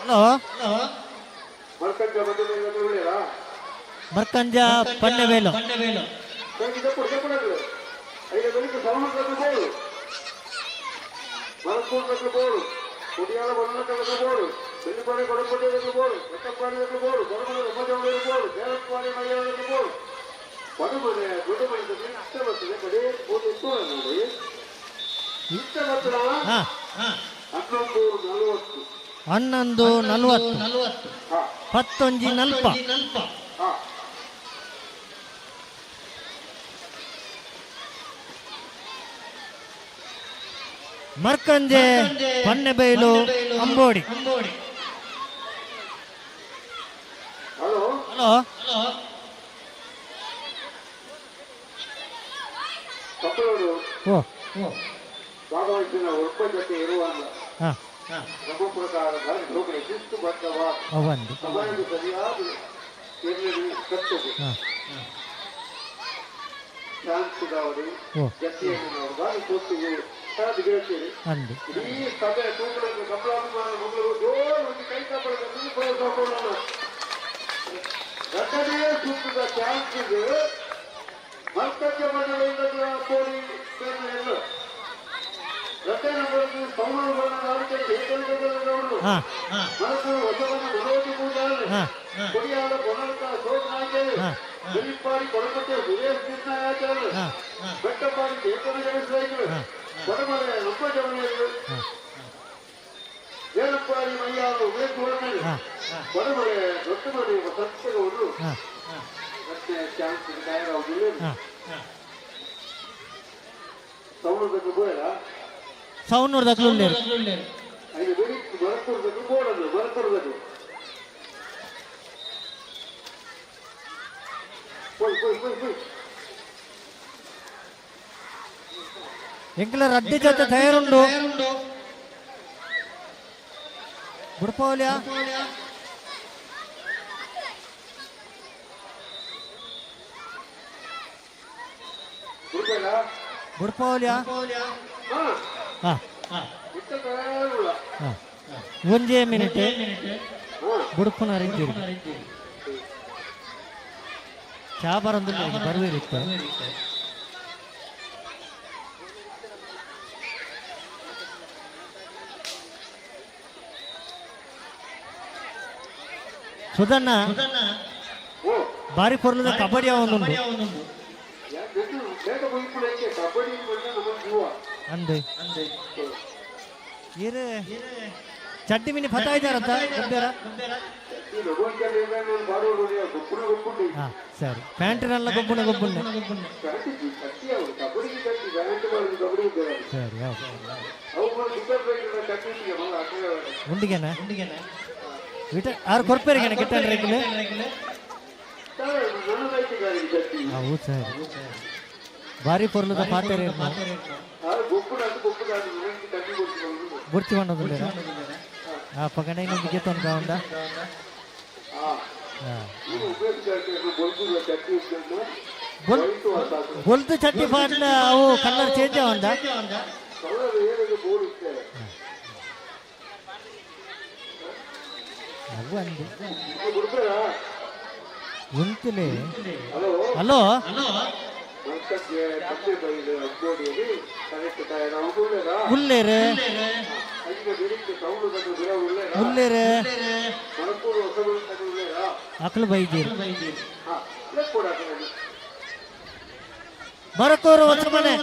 ಹಲೋ ಮಲ್ಕಂಜ ಬಂದು ಉಳ್ಳಿರಾ ಮರ್ಕಂಜ ಪನ್ನೆವೇಲು ಐದು ಬೆಳಿಗ್ಗೆ ಸವಣಕ್ಕೆ ಬೋಳು ಮರಕೂಟಕ್ಕೆ ಬೋಳು ಕುಡಿಯಾಲ ಬಣ್ಣಕ್ಕೆ ಬೋಳು ಬೆಳ್ಳಿಪಾಡಿ ಕೊಡಪಟ್ಟಿಗೆ ಬೋಳು ಬೆಟ್ಟಪ್ಪಾಡಿಗೆ ಬೋಳು ಬಡಮನೆ ಒಮ್ಮಜವಳಿಗೆ ಬೋಳು ದೇವಪ್ಪಾಡಿ ಮೈಯಾಳಿಗೆ ಬೋಳು ಬಡಮನೆ ದೊಡ್ಡ ಮನೆ ಇಷ್ಟ ಬರ್ತದೆ ಕಡೆ ಒಂದು ಇತ್ತು ನೋಡಿ ಇಷ್ಟ ಬರ್ತದ 11:40 ಪತ್ತೊಂಜಿ ನಲ್ಪ ಮರ್ಕಂಜೆ ಪನ್ನೆಬೈಲು ಅಂಬೋಡಿ. ಹಲೋ ಹಲೋ ಕಪ್ಪಳೂರು ಓ ಭಾಗವಹಿಸಿನ ಒಬ್ಬ ಜೊತೆ ಇರುವಾಗ ಹಾಂ ನಮ್ಮ ಪ್ರಕಾರದ ಲೋಕಡೆ ಶಿಸ್ತು ಬದ್ಧವ ಅವಂದು ಸಮಾಜದ ಸರಿಯಾದ ಕರ್ತವ್ಯ ಹಾಂ ಶಾಂತಿದವರು ಓ ಜತೆಯನ್ನು ನಾವು ತೋರ್ತೀವಿ ಸಾಧು ಗೆಳ್ತೀರಿ ಅಂದು ಇಡೀ ಸಭೆ ತೂಕಡಕ್ಕೆ ಕಮಲಾಭಿಮಾನ ಮಗಳು ಜೋರು ಒಂದು ಕೈ ಕಾಪಾಡಕ್ಕೆ ತಿಳ್ಕೊಳ್ಳೋಣ ಘಟನೆ ಸೂತ್ರದ ಚಾನ್ಸ್ಗೆ ಮಲ್ಕಜ್ಜ ಮಂಡಳಿಯಿಂದ ಕೋರಿ ಎಲ್ಲ ರಚನೆ ಬರೆದು ಸೌರವ ಬಣ್ಣದ ಆರೋಗ್ಯ ಹೇಗಲಿಗಳು ಮನಸ್ಸು ಹೊಸವನ್ನ ಮನೋಜಿ ಪೂಜಾರಿ ಕೊಡಿಯಾದ ಕೊನಲ್ಕ ಅಶೋಕ್ ನಾಯ್ಕರು ಬೆಳಿಪಾಡಿ ಕೊಡಪಟ್ಟೆ ಸುರೇಶ್ ಕೃಷ್ಣಾಚಾರ್ಯ ಬೆಟ್ಟಪಾಡಿ ಚೇತನ ಗಣೇಶರು ಬಡಮಲೆ ನಮ್ಮಜವಣಿಯರು ಬೇಲಪ್ಪಾಡಿ ಮೈಯಾರು ಉಮೇಶ್ ಹೊರಮನೆ ಬಡಮಲೆ ದೊಡ್ಡ ಮನೆ ಸತ್ಯಗೌಡರು ಮತ್ತೆ ಚಾನ್ಸ್ ತಯಾರಾಗುದಿಲ್ಲ ಸೌರದಕ್ಕೆ ಬೋಯಲ್ಲ ಸೌನೂರ್ದಾಗ್ಲೂ ಐದು ಬೆಳಿ ಬರತೂರ್ದಕ್ಕೆ ಬೋಡದು ಬರತೂರ್ದಕ್ಕೆ ಎಂಕ್ಲರ್ ಅಡ್ಡಿ ಜೊತೆ ತಯಾರುಂಡು ಬುಡ್ಪೋಲ್ಯಾ ಬುಡ್ಪೋಲ್ಯಾ ಹಾಂ ಒಂದೇ ಮಿನಿಟ್ ಬುಡುಪುನ ರೀತಿ ಚಾ ಬರೋದಿಲ್ಲ ಬರುವಿರಿತ್ತು ಸುಧನ್ನ ಬಾರಿ ಕೊರ್ಲದ ಕಬಡ್ಡಿ ಅವನುಂಡು ಅಂದೆ ಇರು ಚಡ್ಡಿ ಮಿನಿ ಫತಾ ಇದ್ದಾರಂತ ಗೊಬ್ಬರ ಹಾಂ ಸರಿ ಪ್ಯಾಂಟಿನೆಲ್ಲ ಗೊಬ್ಬುಣ ಗೊಬ್ಬುಣ್ಣೆ ಸರಿ ಉಂಡಿಗೆನಾ ವಿಟ ಆರು ಕೊರ್ಪೇರಿಗೆನ ಗಿಟ್ಟ ರೇಗಿಲೆ ಹೌದು ಸರಿ ಭಾರಿ ಪೊರ್ಲದ ಪಾತ್ರೆ ಬುರ್ಚಿ ಮಾಡೋದಿಲ್ಲ ಆ ಪಗಣ ಇನ್ನೊಂದು ಗೀತೊಂದು ಕಾವಂಡ ಗೊಲ್ದು ಚಟ್ಟಿ ಪಾಂಡ ಅವು ಕಲರ್ ಚೇಂಜ್ ಅವಂಡ ಅವು ಅಂದು ಉಂತಲೇ ಹಲೋ ಉಲ್ಲೇರೆ ಉಲ್ಲೇರೆ ಅಕ್ಲು ಬೈದೀರಿ ಬರಕೋರು ಹೊಸ ಮನೆ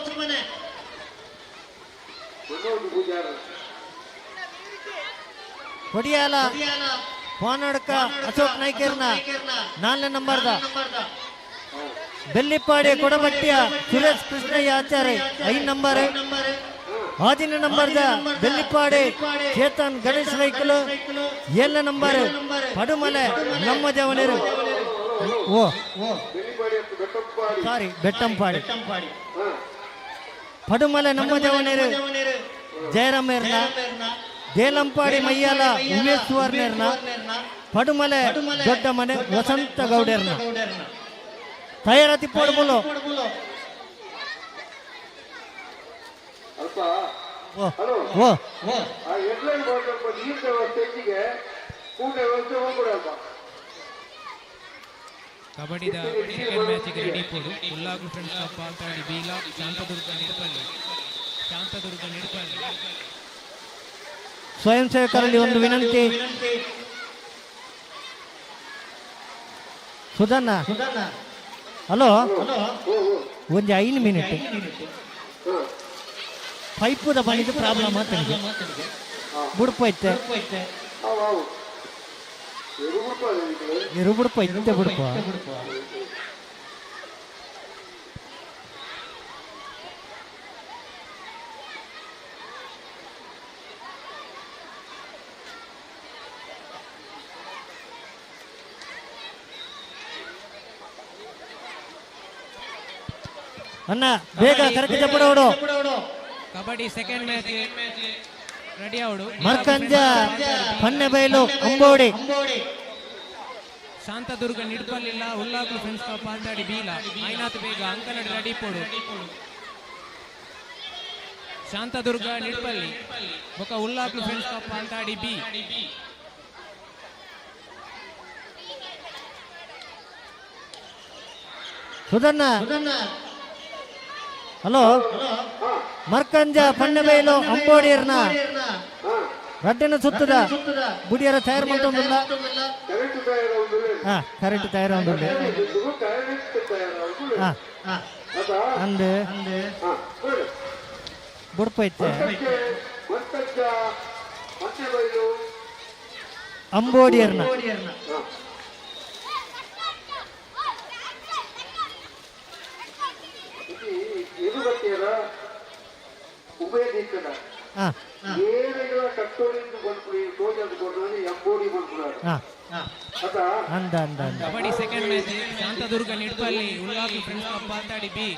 ಕೊಡಿಯಾಲ ಫೋನಡ್ಕ ಅಶೋಕ್ ನಾಯ್ಕರ್ನ 4ನೇ ನಂಬರ್ದ ಬೆಲ್ಲಿಪಾಡಿ ಕೊಡಬಟ್ಟಿಯ ಸುರೇಶ್ ಕೃಷ್ಣಯ್ಯ ಆಚಾರ್ಯ 5 ನಂಬರ್ 6ನೇ ನಂಬರ್ದ ಬೆಲ್ಲಿಪಾಡಿ ಚೇತನ್ ಗಣೇಶ್ ರೈಕಲು 7ನೇ ನಂಬರ್ ಪಡುಮಲೆ ನಮ್ಮ ಜವನರು ಓ ಸಾರಿ ಬೆಟ್ಟಂಪಾಡಿ ಪಡುಮಲೆ ನಮ್ಮ ಜವನರು ಜಯರಾಮೇರ್ನ ದೇಲಂಪಾಡಿ ಮೈಯಾಲ ಉಮೇಶ್ವರ್ನೇರ್ನ ಪಡುಮಲೆ ದೊಡ್ಡ ಮನೆ ವಸಂತ ಗೌಡರ್ನ ತಯಾರತಿ ಪಡ್ಬೋದು ಅಲ್ಪ ಓ ಆ ಹೆಡ್ಲೈನ್ ಬೋರ್ಡ್ ನೀರಿನ ಸ್ಟೇಜಿಗೆ ಕೂಡಲೇ ವ್ಯವಸ್ಥೆ ಹೋಗ್ಬಿಡಪ್ಪ. ಕಬಡ್ಡಿದ ಸೆಕೆಂಡ್ ಮ್ಯಾಚಿಗೆ ರೆಡಿ ಕೊಡು. ಉಲ್ಲಾಗ್ಲು ಫ್ರೆಂಡ್ಸ್ ಕಪ್ ಪಾಲ್ತಾಡಿ ಬೀಲ ಶಾಂತದುರ್ಗ ನಿಡ್ಪಲ್ಲಿ. ಸ್ವಯಂ ಸೇವಕರಲ್ಲಿ ಒಂದು ವಿನಂತಿ. ಸುಧನ್ನ ಹಲೋ, ಒಂದು 5 ಮಿನಿಟ್ ಪೈಪುದ ಬಂದಿದ್ದು ಪ್ರಾಬ್ಲಮ್ ತನಗೆ ಬುಡ್ಪೈತೆ ಬುಡ್ಪೈತೆ ಬುಡ್ಪ ಅಣ್ಣ ಬೇಗ ಕರೆಕ್ಟ್ ಜಪ್ಪಡೋಡು. ಕಬಡ್ಡಿ ಸೆಕೆಂಡ್ ಮ್ಯಾಚ್ ರೆಡಿ ಆವಡು. ಮರ್ಕಂಜ ಪನ್ನೆಬೈಲು ಅಂಬೋಡಿ ಶಾಂತದುರ್ಗ ನಿಡ್ಪಲ್ಲಿಲ್ಲ. ಉಲ್ಲಾಗ್ಲು ಫ್ರೆಂಡ್ಸ್ ಕಪ್ ಪಾಲ್ತಾಡಿ ಬೀಲ ಐನಾತ್ ಬೇಗ ಅಂಕನಡಿ ರೆಡಿ ಪೋಡು. ಶಾಂತದುರ್ಗ ನಿಡ್ಪಲ್ಲಿ ಬೊಕ Ullaglu friends cup Paltadi B. ಸುಧನ್ನ ಹಲೋ, ಮರ್ಕಂಜ ಪಣ್ಣೆಬೈಲು ಅಂಬೋಡಿಯರ್ನ ರಡ್ಡಿನ ಸುತ್ತದ ಬುಡಿಯರ ತಯಾರು ಮಾಡ್ತೊಂದಿಲ್ಲ. ಕರೆಕ್ಟ್ ತಯಾರು ಒಂದಿಲ್ಲ. ಅಂದು ಬುಡ್ಪೈತೆ ಅಂಬೋಡಿಯರ್ನ ಉಭಯದೀಕರಣ ಏನೆಗಳ ಕಟ್ಟೋಡಿಂದು ಬಂದ್ಬಿಡಿ ಸೋಜದು ಕೊಡೋದು ಎಂಬೋಡಿ ಬಂದ್ಬಿಡೋದು. Kabaddi second match Shantadurga Nidpalli Ullaglu friends cup Paltadi B.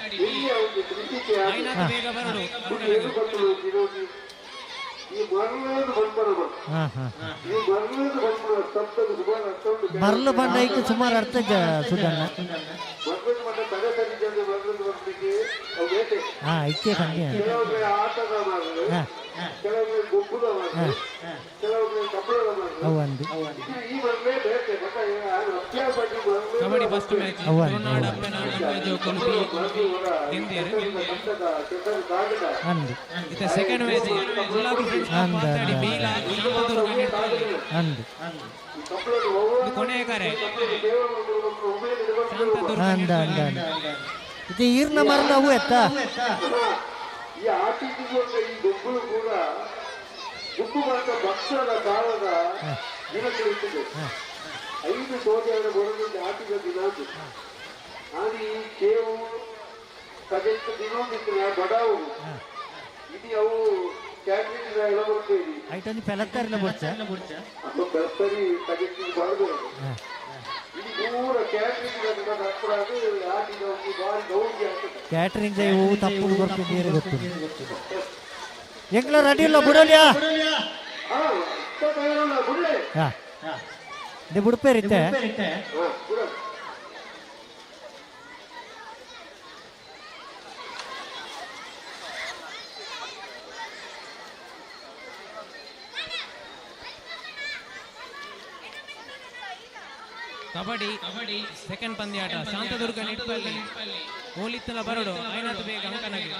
ಐನಾತ್ ಬೇಗ ಬರಡು. ಮರಳು ಬಂಡೈಕ್ ಸುಮಾರು ಅರ್ಥ ಸುಧನ್ನ ಐಕ್ಯ ಸಂಖ್ಯೆ ಅವು ಅಂದು ಕಬಡ್ಡಿ ಫಸ್ಟ್ ಮ್ಯಾಚ್ ತುಳುನಾಡು ಅಪ್ಪನ ಜೋಕುಲು ಗೆಂದಿಯರು. ಇತ second match Ullaglu friends cup Paltadi ಬೀಲ ಶಾಂತದುರ್ಗ ನಿಡ್ಪಲ್ಲಿ ಅಂದು ಕೊನೆಯ ಕರೆ ಇದು ಈರ್ನ ಮರಣ ಅವು ಎತ್ತ ಈ ಆಟಿಸಿಕೊಂಡ ಈ ಗೊಬ್ಬರು ಕೂಡ ಗುಬ್ಬು ಬಂದ ಭಕ್ತರ ಕಾಲದ ದಿನಗಳಿರ್ತದೆ. 5 ಸೋದರ ಬರೋದು ಆಟಿದ ದಿನಾಂಕ ಆದಿ ಕೇವು ಕಜೆತ್ತು ದಿನೋದಿತ್ತಿನ ಬಡಾವು ಇದು ಅವು ಕ್ಯಾಟ್ರಿಂಗ್ ಎಲ್ಲ ಬರ್ತೇವೆ. ಐಟೊಂದು ಪೆಲಕ್ಕರಿನ ಬುಡ್ಚ ಅದು ಬೆಳತರಿ ಕಜೆತ್ತಿನ ಬರೋದು ಇದು ಪೂರ ಕ್ಯಾಟ್ರಿಂಗ್ ಹಾಕ್ಬಿಡೋದು ಆಟಿದ ಒಂದು ಬಾರಿ ಗೌರಿ ಆಗ್ತದೆ. ಕ್ಯಾಟ್ರಿಂಗ್ ಇವು ತಪ್ಪು ಬರ್ತಿದ್ದೀರಿ ಗೊತ್ತು. ಎಂಗ್ಲ ರೆಡಿ ಇಲ್ಲ ಬಿಡೋಲ್ಯಾ ಬುಡ್ಪೇರಿತ್ತೆ. ಕಬಡ್ಡಿ ಸೆಕೆಂಡ್ ಪಂದ್ಯಾಟ ಶಾಂತದುರ್ಗ ನಿಡ್ಪಲ್ಲಿ ಹೋಲಿತ್ತಲ ಬರಡು ಐನಾತ್ ಬೇಗ ಅಂಕನಗೆ.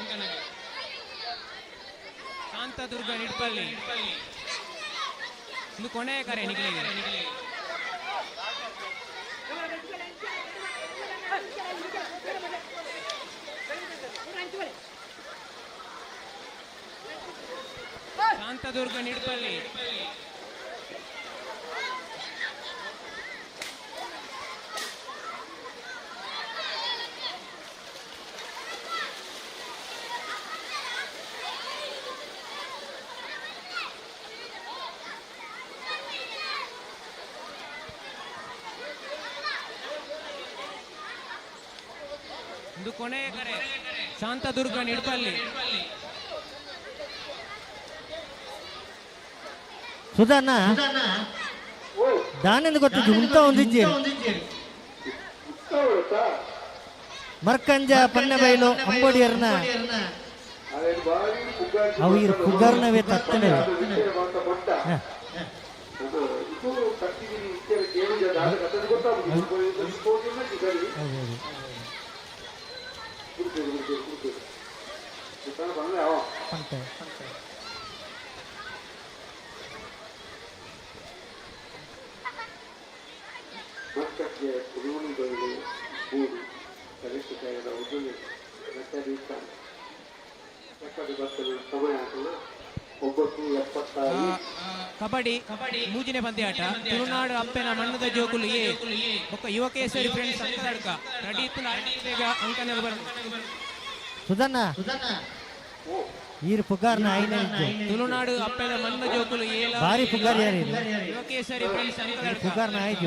ಶಾಂತದುರ್ಗ ನಿಡ್ಪಲ್ಲಿ ಇದು ಕೊನೆಯ ಕರೆ ನಿಖಿಲಿಗೆ. ಶಾಂತದುರ್ಗ ನಿಡ್ಪಲ್ಲಿ ಇದು ಕೊನೆಯ ಕರೆ ಶಾಂತದುರ್ಗ ನಿಡ್ಪಲ್ಲಿ. ಸುಧನ್ನ ದಾನೆಂದು ಗೊತ್ತಿದ್ದು ಉಂಟ ಒಂದಿಜ್ಜಿ ಮರ್ಕಂಜ ಪನ್ನೆಬೈಲು ಅಂಬೋಡಿಯರ್ನ ಅವು ಇರು ಕುಗ್ಗರ್ನವೇ ತತ್ತನವೆ ಇದು ಕಟ್ಟಿಗಿರಿ ಇತ್ಯಾದಿ ಏನಿದೆ ಅದು ಗೊತ್ತಾಗುದು ಸರಿ ಬಂದ್ರೆ ಮಕ್ಕಳಿಗೆ ಕುರುವಣಿಗಳು ಗೂಡು ಕಲಿಸಿದ ಉದ್ಯೋಗ ಸಮಯ ಆಗಲ್ಲ 9:75 ಕಬಡ್ಡಿ ಮೂಜಿನೆ ಪಂದ್ಯಾಟ ತುಳುನಾಡು ಅಪ್ಪೆನ ಮಣ್ಣದ ಜೋಕುಲು ಎ ಒಕ್ಕ ಯುವಕೇಶ್ವರಿ ಫ್ರೆಂಡ್ಸ್ ಅಂಕದಡ್ಕ ರೆಡಿ ಇತ್ತು ಬೇಗ ಅಂಕನ ಬರ ಸುಧನ್ನ ಈರು ಪುಗಾರ್ನ ಐನ ತುಳುನಾಡು ಅಪ್ಪೆನ ಮಣ್ಣದ ಜೋಕುಲು ಏಲ ಬಾರಿ ಪುಗಾರ್ ಯಾರು ಯುವಕೇಶ್ವರಿ ಫ್ರೆಂಡ್ಸ್ ಅಂಕದಡ್ಕ ಪುಗಾರ್ನ ಐದು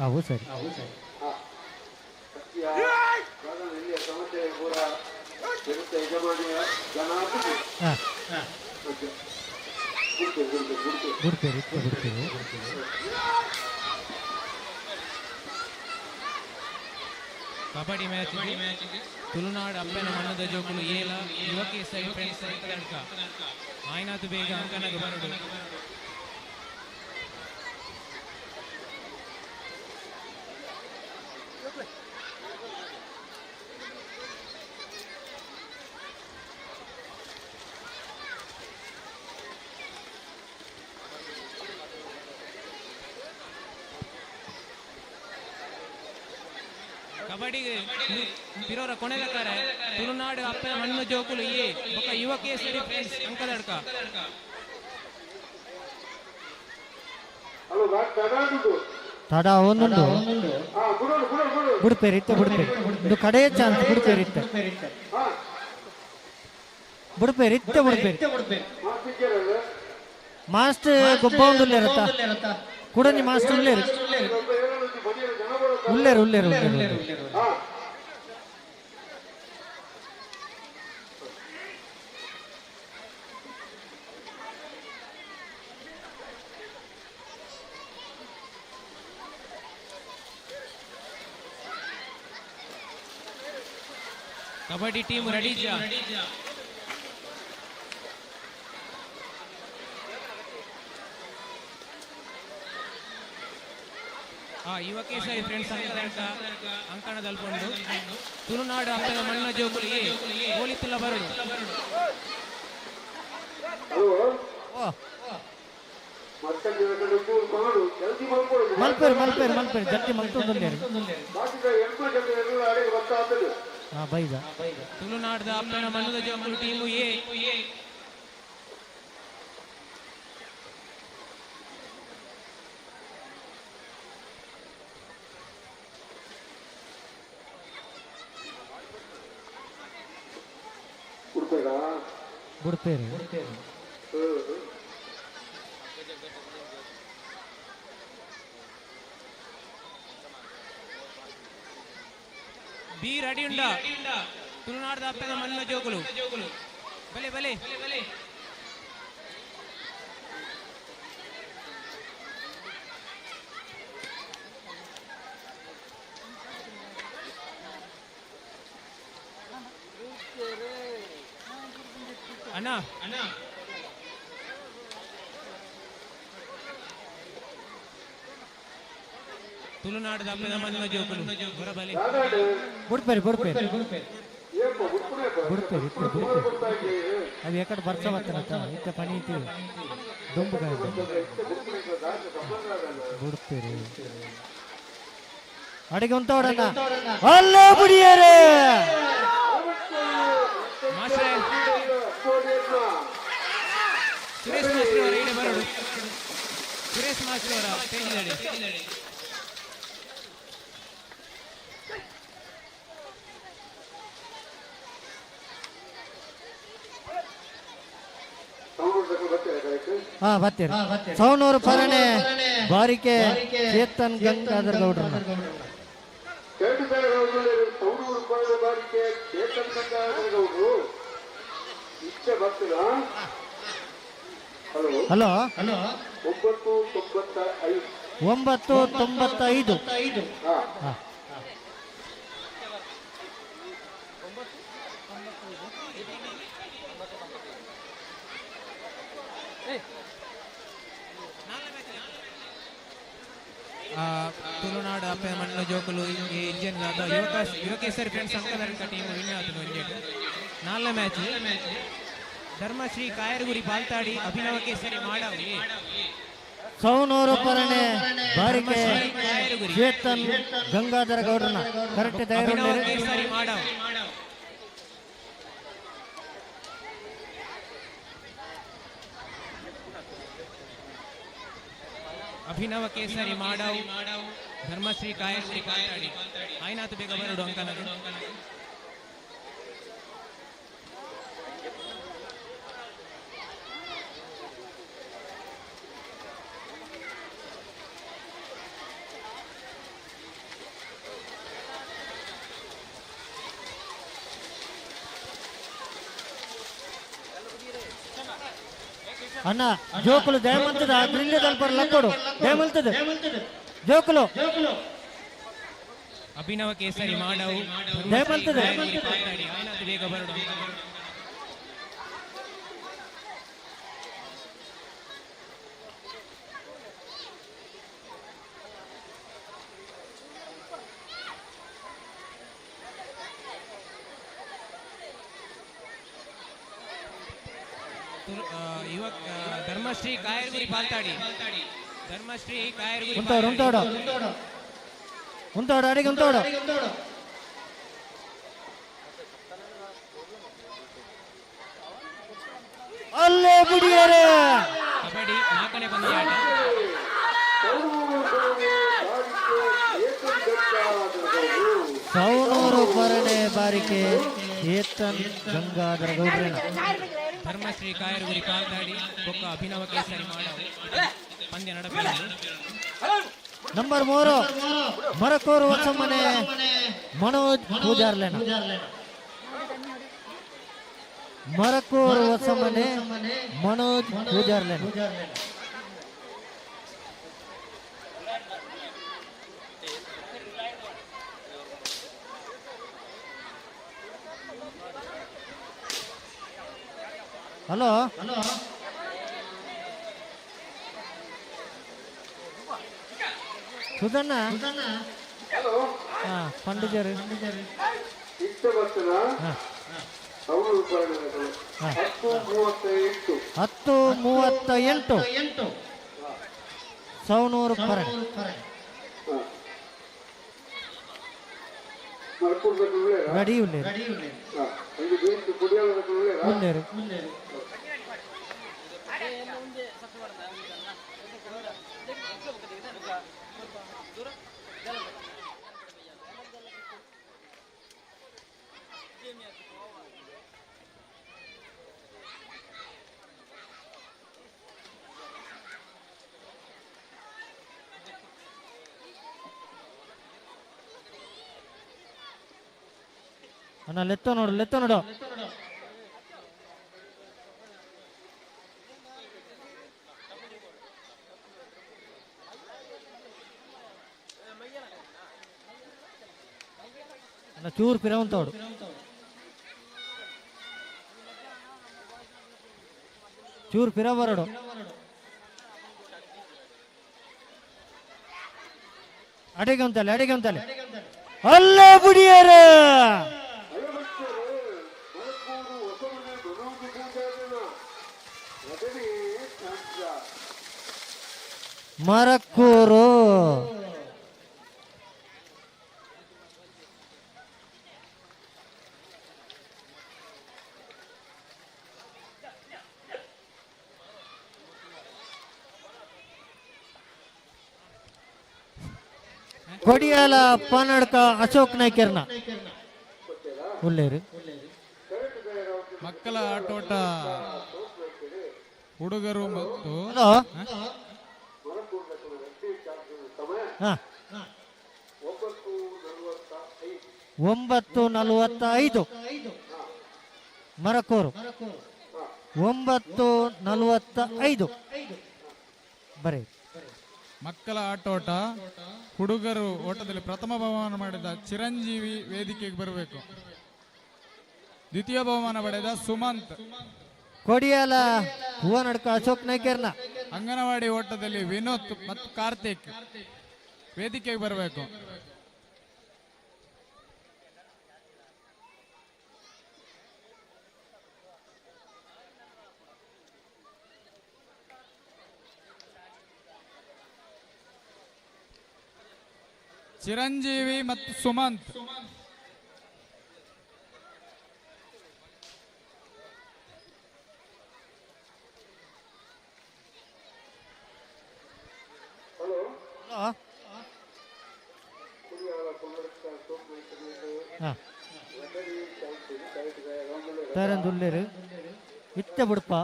ಅವು ಸರಿ ಬಿಡ್ತೀರಿ ಕಬಡ್ಡಿ ಮ್ಯಾಚ್ ತುಳುನಾಡು ಅಪ್ಪನ ಮಣ್ಣದ ಜೋಕುಲು ಏಲ ಯುವಕೇಶ್ವರಿ ಫ್ರೆಂಡ್ಸ್ ಅಂಕದಡ್ಕ ಆಯ್ನಾತು ಬೇಗ ಅಂಕನಗ ಬರಡು ಕಬಡ್ಡಿಗೆ ಪಿರೋರ ಕೊನೆಲಕ್ಕಾರ ತುಳುನಾಡು ಅಪ್ಪನ ಮಣ್ಣು ಜೋಕುಲು ಎ ಒಕ್ಕ ಯುವಕೇಶ್ವರಿ ಫ್ರೆಂಡ್ಸ್ ಅಂಕದಡ್ಕ ತಡ ಒಂದೊಂದು ಬಿಡ್ಪೇರಿತ್ತೆ ಇದು ಕಡೆಯ ಚಾನ್ಸ್ ಬಿಡ್ಪೇರಿತ್ತೆ ಮಾಸ್ಟರ್ ಗೊಬ್ಬ ಒಂದು ಇರತ್ತ ಕುಡನಿ ಮಾಸ್ಟರ್ ಉಳ್ಳೇರು ಕಬಡ್ಡಿ ಟೀಮ್ ರೆಡಿ ಯುವಕೇಶ್ವರಿ ಫ್ರೆಂಡ್ಸ್ ಅಂಕಣ ತಲ್ಕೊಂಡು ತುಳುನಾಡು ಅಪ್ಪನ ಮಣ್ಣ ಜೋಕುಲು ಹೋಲಿತಿಲ್ಲ ಬರಡು ಮಲ್ಪೇರು ಜಟ್ಟಿ ಮಲ್ತೊಂದು ತುಳುನಾಡದ ಅಪ್ಪನ ಮಣ್ಣದ ಜೋಕುಲು ಟೀಮು ಎ ಬಿಡ್ಪೇರು ಬಿ ರೆಡಿ ಉಂಡ ತುಳುನಾಡದ ಅಪ್ಪನ ಮಣ್ಣಿನ ಜೋಕುಲು ಬಲೆ ಅಣ್ಣ ತುಳುನಾಡದ ಅಪ್ಪನ ಮಣ್ಣಿನ ಜೋಕುಲು ಬರಬಲೆ ಬಿಡ್ಪೇರಿ ಅದು ಎಕಡೆ ಬರ್ಸ ಬರ್ತನತ್ತ ಇತ್ತ ಪನಿ ಇತ್ತು ದುಂಬು ಬಿಡ್ತೀರಿ ಅಡಿಗೆ ಉಂಟೋಡಣ್ಣ ಅಲ್ಲೇ ಬಿಡಿಯರೇ ಸುರೇಶ್ ಮಾಸ್ಟರ್ ಅವರ ಈಡೆ ಬರಡು ಸುರೇಶ್ ಮಾಸ್ಟರ್ ಅವರ ಪೇಜಿನಲ್ಲಿ ಬರ್ತೀರಿ ಸೌನೂರು ಪರಣೆ ಬಾರಿಕೆ ಚೇತನ್ ಗಂಗಾಧರ್ ಗೌಡ್ರ ಹಲೋ 9:95 9:95 ತುಳುನಾಡು ಅಪ್ಪೆ ಮಣ್ಣು ಜೋಕುಲು ಇಂಜಿನ್ದ ಯುವಕೇಸರಿ ಫ್ರೆಂಡ್ಸ್ ಅಂಕದರ್ಕ ಟೀಮ್ ವಿನ್ ಆತನು ಇಂಜೆಟ್ 4 ಮ್ಯಾಚ್ ಧರ್ಮಶ್ರೀ ಕಾಯರಗುರಿ ಪಾಲ್ತಾಡಿ ಅಭಿನವ ಕೇಸರಿ ಮಾಡಾವಿ ಸೌನೂರು ಪರಣೆ ಬಾರಿಕೆ ಚೇತನ್ ಗಂಗಾಧರ ಗೌಡ್ರನ ಕರೆಕ್ಟ್ ಅಭಿನವ ಕೇಸರಿ ಮಾಡಾವಿ ಅಭಿನವ ಕೇಸರಿ ಮಾಡಾವು ಧರ್ಮಶ್ರೀ ಕಾಯಶ್ರೀ ಪಾಲ್ತಾಡಿ ಆಯ್ನಾತು ಬೇಗ ಬರಡು ಅಂಕನದು ಅಣ್ಣ ಜೋಕುಲು ದಯಮಂತದ ಗ್ರಿಲ್ಯದಲ್ಲಿ ಬರಲ್ಲ ಕೊಡು ದಯಮಂತದ ಜೋಕುಲು ಅಭಿನವ ಕೇಸರಿ ಮಾಡಾವು ದಯಮಂತದ ಪಾಲ್ತಾಡಿ ಆಯ್ನಾತು ಬೇಗ ಬರಡು ಧರ್ಮಶ್ರೀ ಕಾಯರಗುರಿ ಪಾಲ್ತಾಡಿ ಧರ್ಮಶ್ರೀ ಕಾಯರಗುರಿ ಉಂಟೋಡು ಅಡಿಗೆ ಉಂಟೋಡು ಅಲ್ಲೇ ಬಿಡಿಯರೆ ಕಬಡ್ಡಿ 4ನೇ ಪಂದ್ಯಾಟ ಸೌನೂರು ಪರಣೆ ಬಾರಿಕೆ ಚೇತನ್ ಗಂಗಾಧರ ಗೌಡ್ರನ ಧರ್ಮಶ್ರೀ ಕಾಯರಗುರಿ ಪಾಲ್ತಾಡಿ ಬೊಕ್ಕ ಅಭಿನವ ಕೇಸರಿ ಮಾಡಾವು ಪಂದ್ಯ ನಡಪೆಂದು ನಂಬರ್ 3 ಮರಕೋರು ಹೊಸಮನೆ ಮನೋಜ್ ಪೂಜಾರ್ಲೆನ ಮರಕೋರು ಹೊಸಮನೆ ಮನೋಜ್ ಪೂಜಾರ್ಲೆನ ಹಲೋ ಸುಧಣ್ಣ ಪಂಡಿಜರು ಹತ್ತು 38 ಸೌನೂರು ಪರಣೆ ರೆಡಿ ಉಳ್ಳೇರು ಅಣ್ಣ ಲೆತ್ತ ನೋಡು ಅಣ್ಣ ಚೂರು ಪಿರವಂತೋಡು ಚೂರು ಪಿರ ಬರಡು ಅಡಿಗೆ ಅಂತಲೆ ಅಲ್ಲೇ ಬುಡಿಯರ ಮರಕ್ಕೂರು ಕೊಡಿಯಾಲ ಪನ್ನಡ್ಕ ಅಶೋಕ್ ನಾಯ್ಕರ್ನ ಉಳ್ಳೇರು ಮಕ್ಕಳ ಆಟೋಟ ಹುಡುಗರು ಮತ್ತು 9:45 ಮರಕೋರು 9:45 ಬರೀ ಮಕ್ಕಳ ಆಟೋಟ ಹುಡುಗರು ಓಟದಲ್ಲಿ ಪ್ರಥಮ ಬಹುಮಾನ ಮಾಡಿದ ಚಿರಂಜೀವಿ ವೇದಿಕೆಗೆ ಬರಬೇಕು. ದ್ವಿತೀಯ ಬಹುಮಾನ ಪಡೆದ ಸುಮಂತ್ ಕೊಡಿಯಾಲ ಹೂವನಡ್ಕ ಅಶೋಕ್ ನಾಯ್ಕರ್ನ. ಅಂಗನವಾಡಿ ಓಟದಲ್ಲಿ ವಿನೋದ್ ಮತ್ತು ಕಾರ್ತಿಕ್ ವೇದಿಕೆಗೆ ಬರಬೇಕು. ಚಿರಂಜೀವಿ ಮತ್ತು ಸುಮಂತ್. ತರಂದುಲ್ಲೇರು ಇತ್ತ ಬಿಡಪ್ಪ.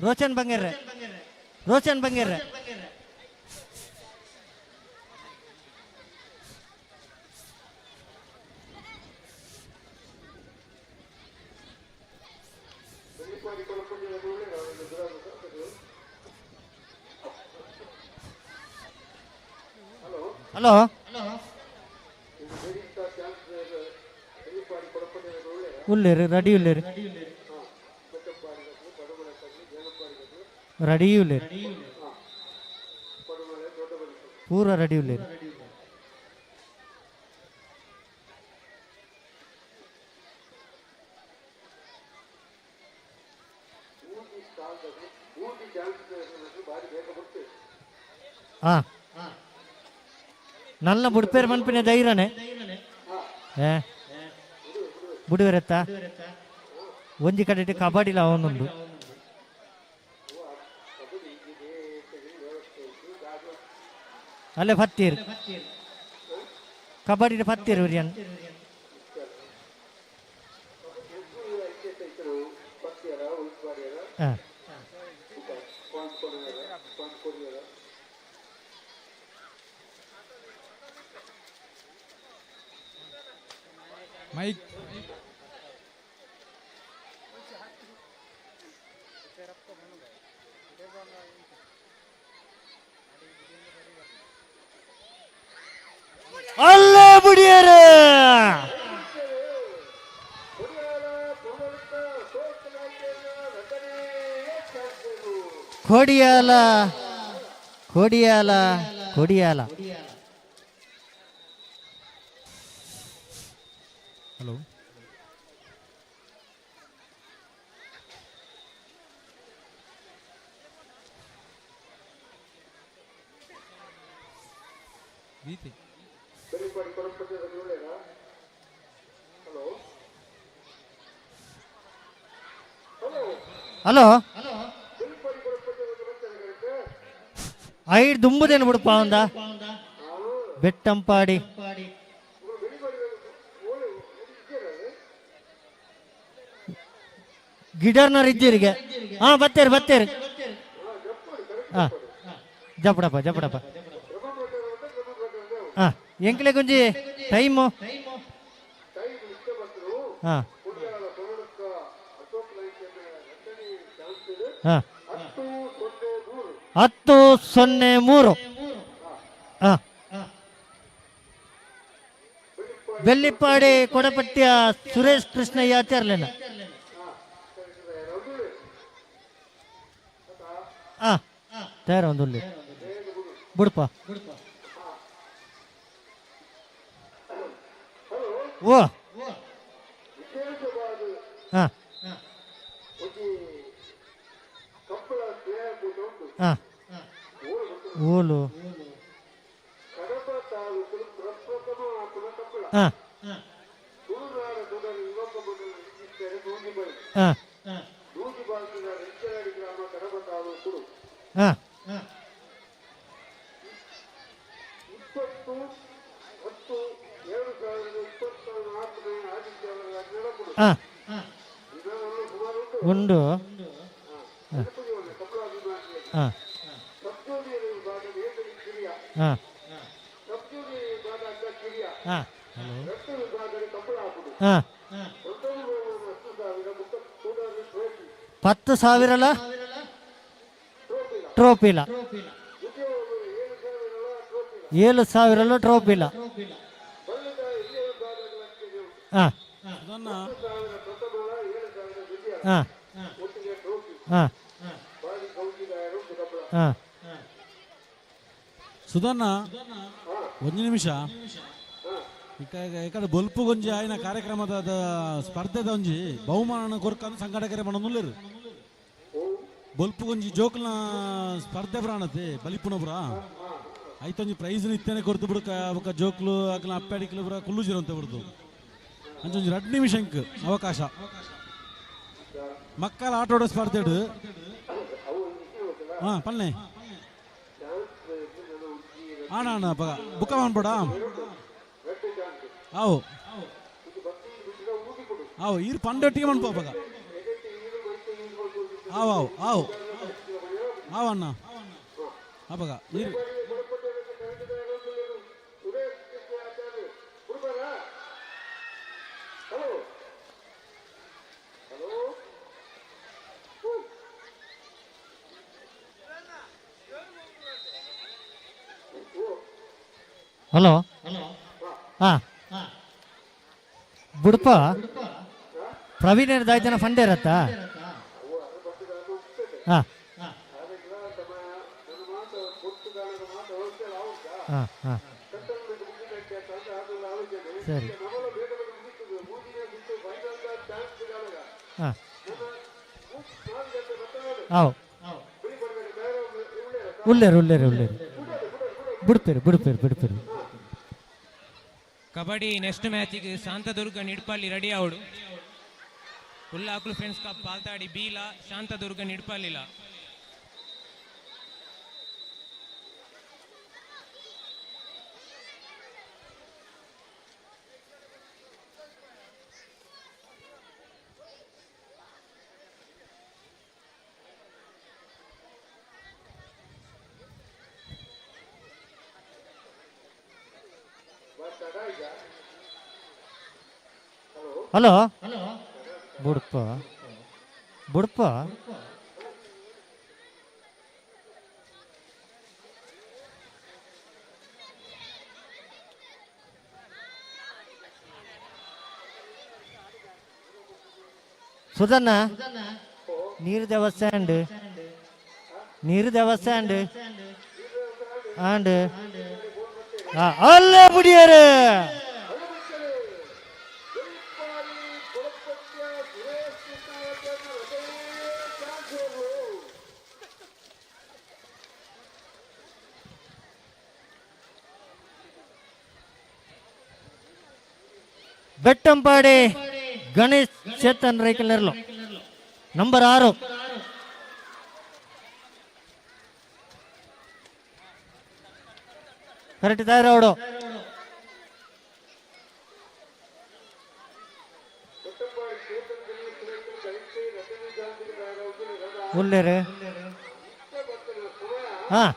Rochan ಬಂಗೇರ್ರೆ, Rochan ಬಂಗೇರ್ರೆ. Hello, ಉಳ್ಳೇರು ready ಉಳ್ಳೇರು ready ಉಳ್ಳೇರು ಪೂರ ರೆಡಿ ಉಳ್ಳೇರು. ಹಾ ನಲ್ಲ ಬುಡ್ಪೇರು ಮನ್ಪಿನ ಧೈರ್ಯನೇ ಬುಡುವೆರತ್ತ ಒಂಜಿ ಕಡೆ ಕಬಡ್ಡಿಲ ಅವನೊಂದು ಅಲ್ಲೇ ಫತ್ತೀರ್ ಕಬಡ್ಡಿ ಫತ್ತೀರ್ ಉರಿಯನ್ ಮೈಕ್ ಅಲ್ಲೇ ಬುಡಿಯರು ಕೊಡಿಯಾಲ ಕೊಡಿಯಾಲ ಕೊಡಿಯಾಲ. ಹಲೋ, ಗೀತೆ ಹಲೋ ಐಡ್ ದುಂಬುದೇನು ಬಿಡಪ್ಪ ಒಂದ ಬೆಟ್ಟಂಪಾಡಿ ಗಿಡರ್ನರ್ ಇದ್ದೀರಿಗೆ. ಹಾ ಬತ್ತೇರಿ ಬತ್ತೇರಿ. ಹಾ ಜಪಡಪ್ಪ ಜಪಡಪ್ಪ. ಹಾ ಎಂಕ್ಲೆ ಗುಂಜಿ ಟೈಮು. ಹಾ ಹಾ 10:03. ಹಾ ಬೆಳ್ಳಿಪ್ಪಾಡಿ ಕೊಡಪಟ್ಟಿಯ ಸುರೇಶ್ ಕೃಷ್ಣಯ್ಯ ಆಚಾರ್ಲೇನ. ಹಾ ತಯಾರ ಒಂದಲ್ಲಿ ಬಿಡಪ್ಪ. ಓ ಹಾ ಹಾ ಓಲು ಹಾ ಹಾ ಹಾ ಉಂಡು. ಹಾಂ ಹಾಂ ಹಾಂ ಹಾಂ 10,000 ಟ್ರೋಫಿಲ 7,000 ಟ್ರೋಫಿಲ ಹಾಂ ಹಾಂ ಹಾಂ ಹಾಂ ಸುಧನ್ನ ಒಂದು ನಿಮಿಷ ಈ ಕಡೆ ಬೊಲ್ಪು ಗೊಂಜಿ ಆಯ್ನ ಕಾರ್ಯಕ್ರಮದ ಸ್ಪರ್ಧೆದ ಒಂಜಿ ಬಹುಮಾನ ಕೊರ್ಕಂದು ಸಂಘಟಕರೇ ಮನನುಲ್ಲೇರು ಬೊಲ್ಪು ಗೊಂಜಿ ಜೋಕ್ಲ ಸ್ಪರ್ಧೆ ಪ್ರಾಣತೆ ಬಲಿಪುನಪುರ ಐತೊಂಜಿ ಪ್ರೈಸ್ ಇತ್ತೇನೆ ಕೊರ್ತು ಬಿಡುಕ ಅವಕ್ಕ ಜೋಕ್ಲು ಅಕ್ಲ ಅಪ್ಪಾಡಿಕ್ಲು ಪುರ ಕುಲ್ಲುಜಿರು ಅಂತ ಬಿಡ್ದು ಅಂಚೊಂಜಿ 2 ನಿಮಿಷಂಕ್ ಅವಕಾಶ ಮಕ್ಕಳ ಆಟೋಡ ಸ್ಪರ್ಧೆಡು ಹಾಂ ಪಲ್ಲೆ ಆಣ ಪಗ ಬುಕ್ಕ ಮಾಡ್ಬೇಡ ಆವು ಆವು ಈರು ಪಂಡೊಟ್ಟಿಗೆ ಮಾಡ್ಪೋ ಪಗ ಆವು ಆವು ಆವು ಆವು ಅಣ್ಣ ಆ ಪಗ ಈರು ಹಲೋ ಹಾಂ ಬುಡಪ ಪ್ರವೀಣ್ ದಾಯ್ತನ ಫಂಡ್ ಇರತ್ತಾ ಹಾಂ ಹಾಂ ಹಾಂ ಸರಿ ಹಾಂ ಹೌದು ಉಳ್ಳೇರು ಉಳ್ಳೇರು ಉಳ್ಳೇರು ಬಿಡ್ಪೇರು ಕಬಡ್ಡಿ ನೆಕ್ಸ್ಟ್ ಮ್ಯಾಚಿಗೆ ಶಾಂತದುರ್ಗ ನಿಡ್ಪಲ್ಲಿ ರೆಡಿ ಆವಡು ಉಲ್ಲಾಕ್ಲು ಫ್ರೆಂಡ್ಸ್ ಕಪ್ ಪಾಲ್ತಾಡಿ ಬೀಲ ಶಾಂತದುರ್ಗ ನಿಡ್ಪಲ್ಲಿಲ್ಲ ಹಲೋ ಬುಡಪ ಸುಧನ್ನ ನೀರು ದೇವಸ್ಥಾನ ಆಂಡ್ ಅಲ್ಲೇ ಬಿಡಿಯಾರೆ ಬೆಟ್ಟಂಪಾಡಿ ಗಣೇಶ್ ಚೇತನ್ ರೈಕಲರ್ಲು ನಂಬರ್ 6 ಕರೆಕ್ಟ್ ತಾಯಿರೋಡು ಉಲ್ಲೇರು ಹಾಂ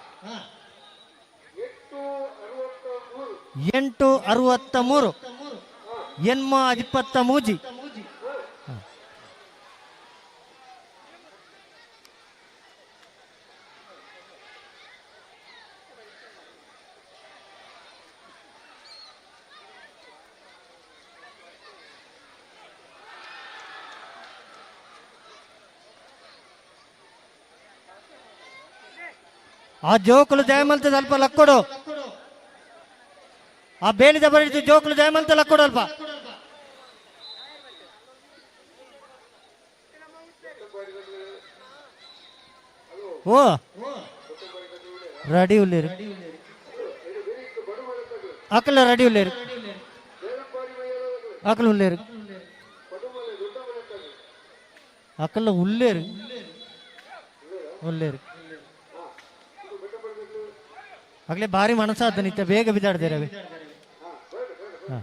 8:63 ಎನ್ಮ 23 ಆ ಜೋಕುಲು ಜಯಮಂತ ಸ್ವಲ್ಪ ಲಕ್ಕೊಡು ಆ ಬೇಲಿದ ಬರೀ ಜೋಕುಲು ಜಯಮಂತ ಲಕ್ಕೊಡು ಅಲ್ಪ ಓ ರೆಡಿ ಉಳ್ಳೇರು ಅಕಲ ರೆಡಿ ಉಳ್ಳೇರು ಅಕಲ ಉಳ್ಳೇರು ಅಕಲ ಉಳ್ಳೇರು ಉಳ್ಳೇರು ಆಗ್ಲೇ ಭಾರಿ ಮನಸ್ಸಾದ ನಿತ್ಯ ಬೇಗ ಬಿದ್ದಾಡ್ದೆ ರವಿ ಹಾಂ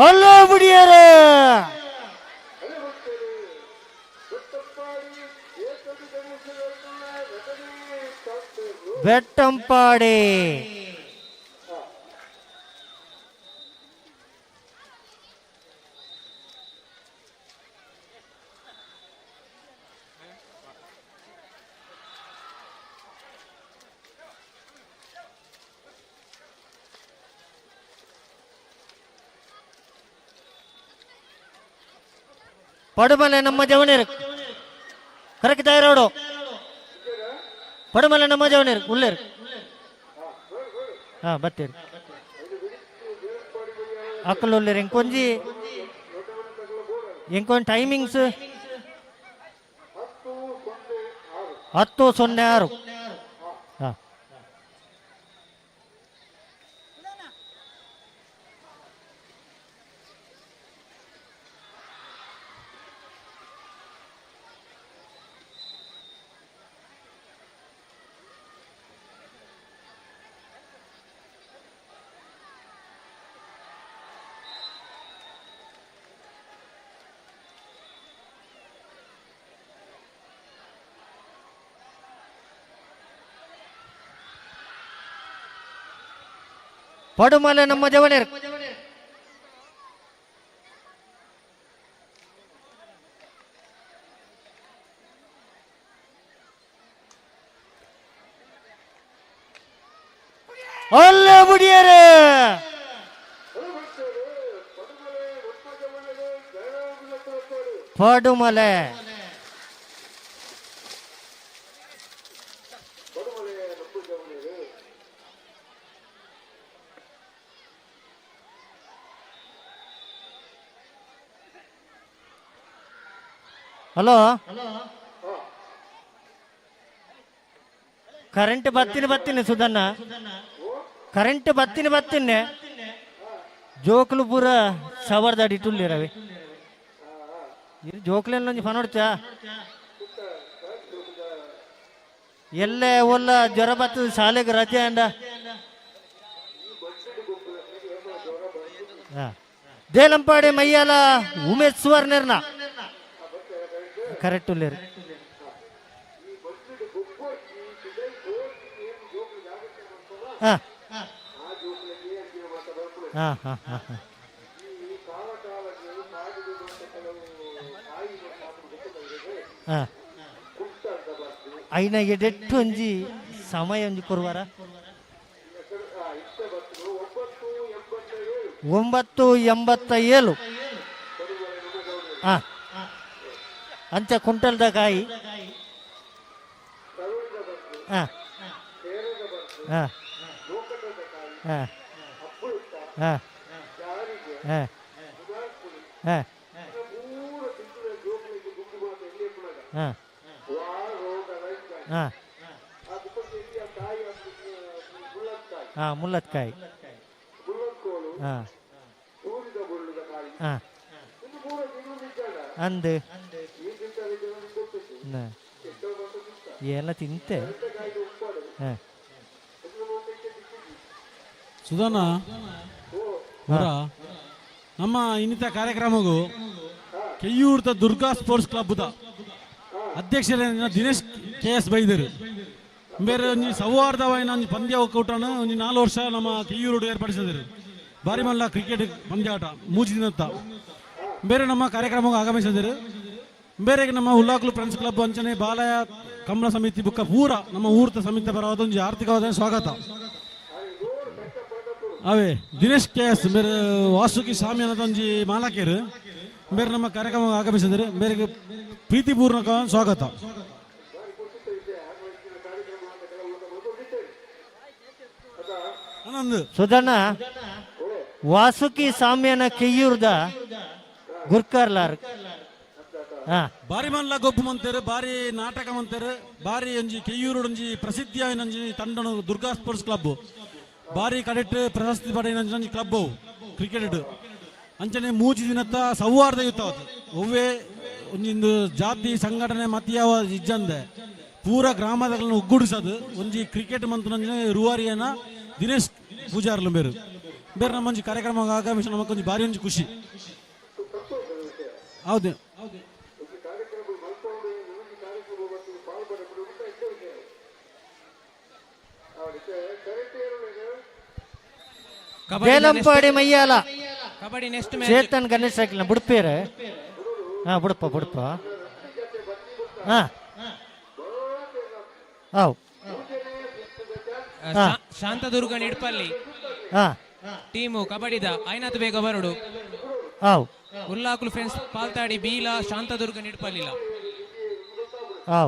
ಅಲ್ಲ ಬಿಡಿಯರ ಬೆಟ್ಟಂಪಾಡಿ ಪಡುಮಲೆ ನಮ್ಮ ಜವನೇರು ಕರೆಕ್ಟ್ ರೋಡು ಪಡುಮಲೆ ನಮ್ಮ ಜವನೇರು ಉಳ್ಳೇರು ಹಾ ಬತ್ತೀರಿ ಅಕ್ಕಲು ಉಳ್ಳೇರು ಎಂಕೊಂಜಿ ಟೈಮಿಂಗ್ಸ್ 10:06 ಹಾ ಪಡುಮಲೆ ನಮ್ಮ ಜವನೇರು ಅಲ್ಲ ಬಿಡಿಯರೆ ಪಡುಮಲೆ ಹಲೋ ಕರೆಂಟ್ ಬತ್ತೀನಿ ಸುಧನ್ನ ಕರೆಂಟ್ ಬತ್ತೀನಿ ಜೋಕ್ಲು ಪೂರ ಸವರ್ದಾಡಿ ಇಟ್ಟುಲ್ಲಿ ರವಿ ಇದು ಜೋಕ್ಲೆಲ್ಲ ಫನೋಡ್ಚಾ ಎಲ್ಲೇ ಒಲ್ಲ ಜ್ವರ ಬರ್ತದ ಶಾಲೆಗೆ ರಜೆ ಅಂಡ ದೇಲಂಪಾಡಿ ಮೈಯಾಲ ಉಮೇಶ್ ಸುವರ್ಣರ್ನ ಕರೆಕ್ಟ್ ಉಳ್ಳೇರು ಹಾ ಹಾ ಹಾ ಹಾ ಹಾ ಹಾ ಐನಾಗೆ ಡೆಟ್ಟು ಒಂಜಿ ಸಮಯ ಒಂಜಿ ಕೊರುವಾರ 9:87 ಹಾ ಅಂಚ ಕುಂಟಲ್ದ ಕಾಯಿ ಹಾ ಹಾ ಹಾ ಹಾ ಹಾ ಹಾ ಹಾ ಹಾ ಹಾ ಮುಲ್ಲತ್ಕಾಯಿ ಹಾ ಹಾ ಅಂದು ಎಲ್ಲ ತಿಂತೆ ಹಾ ಸುಧಾನ ನಮ್ಮ ಇನ್ನಿತ ಕಾರ್ಯಕ್ರಮಗೂ ಕೆಯ್ಯೂರ್ದ ದುರ್ಗಾ ಸ್ಪೋರ್ಟ್ಸ್ ಕ್ಲಬ್ದ ಅಧ್ಯಕ್ಷರ ದಿನೇಶ್ KS ಬೈದರು ಬೇರೆ ಒಂಜಿ ಸೌಹಾರ್ದವಾಯಿನ ಒಂಜಿ ಪಂದ್ಯ ಒಕ್ಕೂಟನ ಒಂಜಿ 4 ವರ್ಷ ನಮ್ಮ ಕೆಯ್ಯೂರು ಏರ್ಪಡಿಸಿದರು ಬಾರಿ ಮಲ್ಲ ಕ್ರಿಕೆಟ್ ಪಂದ್ಯಾಟ ಮೂಜಿ ದಿನತ್ತ ಬೇರೆ ನಮ್ಮ ಕಾರ್ಯಕ್ರಮಕ್ಕೆ ಆಗಮಿಸಿದರು ಬೇರೆ ನಮ್ಮ ಹುಲ್ಲಾಕ್ಲು ಫ್ರೆಂಡ್ಸ್ ಕ್ಲಬ್ ಅಂಚನೆ ಬಾಲಯ ಕಮಲ ಸಮಿತಿ ಬುಕ್ಕ ಪೂರ ನಮ್ಮ ಊರ್ತ ಸಮಿತಿ ಪರವಾದ ಒಂದು ಆರ್ಥಿಕವಾದ ಸ್ವಾಗತ ಅವೇ ದಿನೇಶ್ KS ಬೇರೆ ವಾಸುಕಿ ಸ್ವಾಮಿ ಅನ್ನೋದು ಒಂಜಿ ಮಾಲಕೇರು ಬೇರೆ ನಮ್ಮ ಕಾರ್ಯಕ್ರಮ ಆಗಮಿಸಿದರು ಬೇರೆ ಪ್ರೀತಿಪೂರ್ವಕ ಸ್ವಾಗತ ಸುಧನ ವಾಸುಕಿ ಸಾಮ್ಯನ ಕೆಯ್ಯೂರ್ದ ಗುರ್ಕರ್ಲಾರ್ ಬಾರಿ ಮಲ್ಲ ಗೊಬ್ಬು ಮಂತೇರು ಬಾರಿ ನಾಟಕ ಮಂತೇರು ಬಾರಿ ಒಂಜಿ ಕೆಯ್ಯೂರು ಒಂಜಿ ಪ್ರಸಿದ್ಧಿಯ ಒಂಜಿ ತಂಡನು ದುರ್ಗಾ ಸ್ಪೋರ್ಟ್ಸ್ ಕ್ಲಬ್ ಬಾರಿ ಕಡೆಟ್ ಪ್ರಶಸ್ತಿ ಪಡೆಯ ಕ್ಲಬ್ ಕ್ರಿಕೆಟ್ ಅಂಚನೆ ಮೂಜಿ ದಿನತ್ತ ಸೌಹಾರ್ದಯುತ ಒವ್ವೇ ಒಂಜಿಂದು ಜಾತಿ ಸಂಘಟನೆ ಮತಿಯಾವ ಇಜ್ಜಂದೆ ಪೂರ ಗ್ರಾಮಗಳನ್ನು ಒಗ್ಗೂಡಿಸೋದು ಒಂಜಿ ಕ್ರಿಕೆಟ್ ಮಂತ್ರ ರೂವಾರಿಯನ ದಿನೇಶ್ ಪೂಜಾರ್ಲು ಬೇರು ಬೇರೆ ನಮ್ಮೊಂಜಿ ಕಾರ್ಯಕ್ರಮ ಆಗಮಿಸಿ ನಮಕೊಂಜಿ ಭಾರಿ ಒಂಜಿ ಖುಷಿ ಹೌದು. ಬೇಲಂಪಾಡಿ ಮಯ್ಯಾಲ kabaddi next match Chetan Ganesh cycle ಬುಡ್ಪೇರೆ ಹಾ ಬುಡಪ್ಪ ಹಾ ಹೌ ಶಾಂತದುರ್ಗ ನಿಡ್ಪಲ್ಲಿ ಟೀಮು ಕಬಡ್ಡಿದ ಐನಾತ್ ಬೇಗ ಬರಡು ಹೌ ಉಲ್ಲಾಕುಲು ಫ್ರೆಂಡ್ಸ್ ಪಾಲ್ತಾಡಿ ಬೀಲ ಶಾಂತದುರ್ಗ ನಿಡ್ಪಲ್ಲಿಲ್ಲ ಹೌ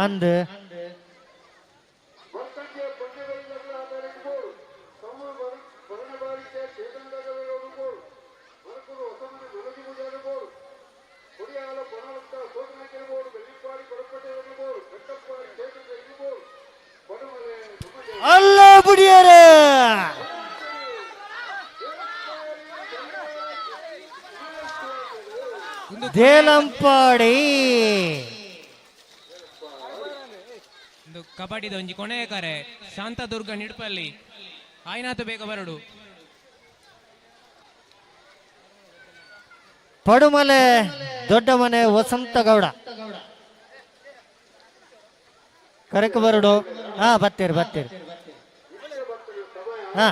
ಅಂದ್ ಅಲ್ಲ ಬುಡಿಯರ ದೇಲಂಪಾಡಿ ಕಬಡ್ಡಿದ ಒಂಜಿ ಕೊನೆಯ ಕರೆ ಶಾಂತದುರ್ಗ ನಿಡ್ಪಲ್ಲಿ ಆಯ್ನಾತು ಬೇಗ ಬರಡು ಪಡುಮಲೆ ದೊಡ್ಡ ಮನೆ ವಸಂತ ಗೌಡ ಕರೆಕ್ ಬರಡು ಹಾ ಬತ್ತೀರಿ ಹಾ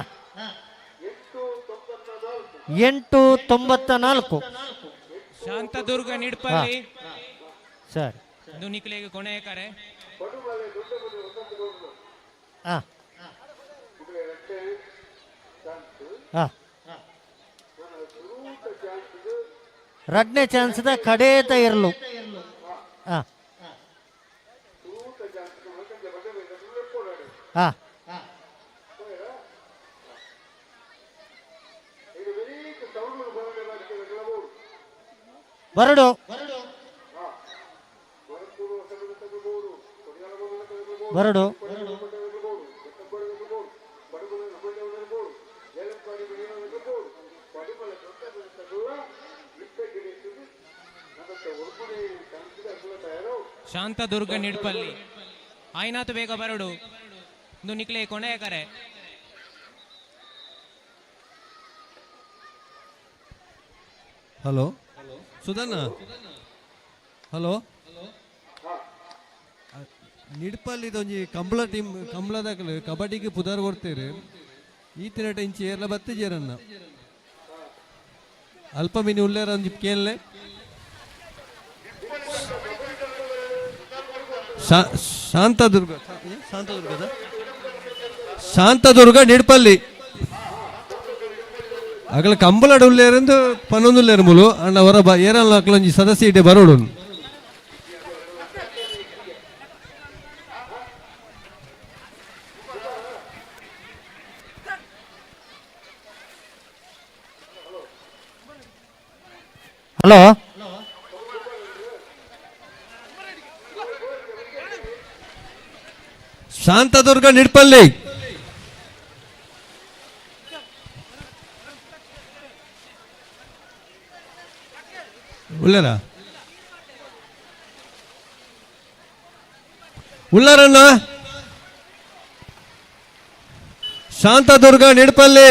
894 ಶಾಂತದುರ್ಗ ನಿಡ್ಪಲ್ಲಿ ಸರ್ ಇದು ನಿಕ್ಲಿಗೆ ಕೊನೆಯ ಕರೆ ಹಾ ಹಾ ರಡ್ನೇ ಚಾನ್ಸ್ದ ಕಡೇತ ಇರಲು ಹಾ ಹಾ ಬರಡು ಬರಡು ಶಾಂತದುರ್ಗ ನಿಡ್ಪಲ್ಲಿ ಆಯ್ನಾತು ಬೇಗ ಬರಡು ಇದು ನಿಕ್ಲೆ ಕೊನೆಯ ಕರೆ ಹಲೋ ಸುಧನ್ನ ಹಲೋ ನಿಡ್ಪಲ್ಲಿದೊಂಜಿ ಕಂಬಳ ಟೀಮ್ ಕಂಬಳದ ಕಬಡ್ಡಿಗೆ ಪುದಾರ್ ಕೊಡ್ತೇವೆ ಈ ತಿನ್ನಟ ಇಂಚಿ ಏರ್ಲ ಬತ್ತಿಜೇರನ್ನ ಅಲ್ಪ ಮಿನಿ ಉಳ್ಳೇರ ಒಂಜಿ ಕೇಳಲೆ ಶಾಂತದುರ್ಗ ನಿಡ್ಪಲ್ಲಿ ಅಗಲ ಕಂಬಳಡ ಉಳ್ಳೇರೆಂದು ಪನ್ನೊಂದುಲ್ಲೇರು ಮುಲು ಅಣ್ಣ ಹೊರ ಏರಲ್ಲ ಅಕ್ಲೊಂಜಿ ಸದಸ್ಯ ಇಡೆ ಬರೋಡು ಹಲೋ ಶಾಂತದುರ್ಗ ನಿಡ್ಪಲ್ಲಿ ಉಳ್ಳಾರಣ್ಣ ಶಾಂತದುರ್ಗ ನಿಡ್ಪಲ್ಲಿ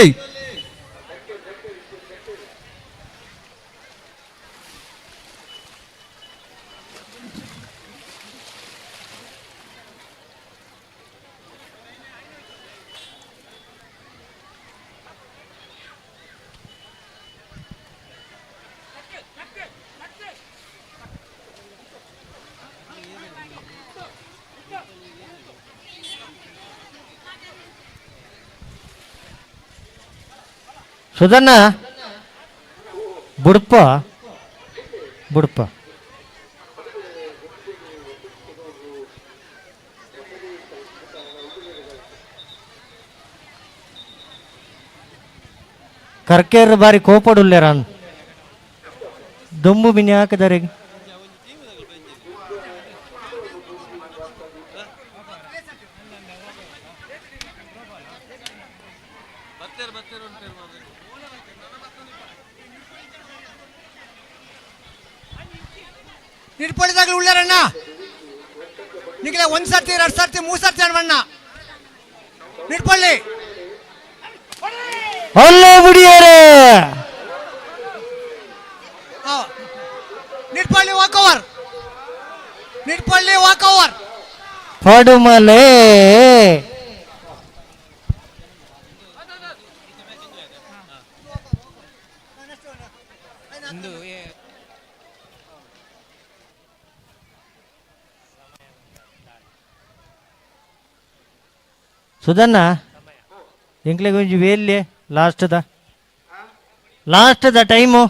ಸುಧನ್ನ ಬುಡಪ್ಪ ಕರ್ಕೇರ್ ಬಾರಿ ಕೋಪಡುಲ್ಲೇರ ದೊಂಬು ಬಿನಿ ಹಾಕಿದಾರೆ ನಿಡ್ಪಳಿದಾಗಲೂ ಉಳ್ಳಾರಣ್ಣ ನಿಗಲೇ 1 ಸರ್ತಿ 2 ಸರ್ತಿ 3 ಸರ್ತಿ ಅಣ್ಣ ನಿಡ್ಪಳ್ಳಿ ಅಲ್ಲೇ ಬಿಡಿಯಾರೆ ನಿಟ್ಪಳ್ಳಿ ವಾಕ್ ಓವರ್ ಪಡುಮಲೆ ಸುಧನ್ನ ಎಂಕ್ಲೆಗೆ ಒಂಜಿ ವೇಲ್ಲೆ ಲಾಸ್ಟ್ದ ಟೈಮು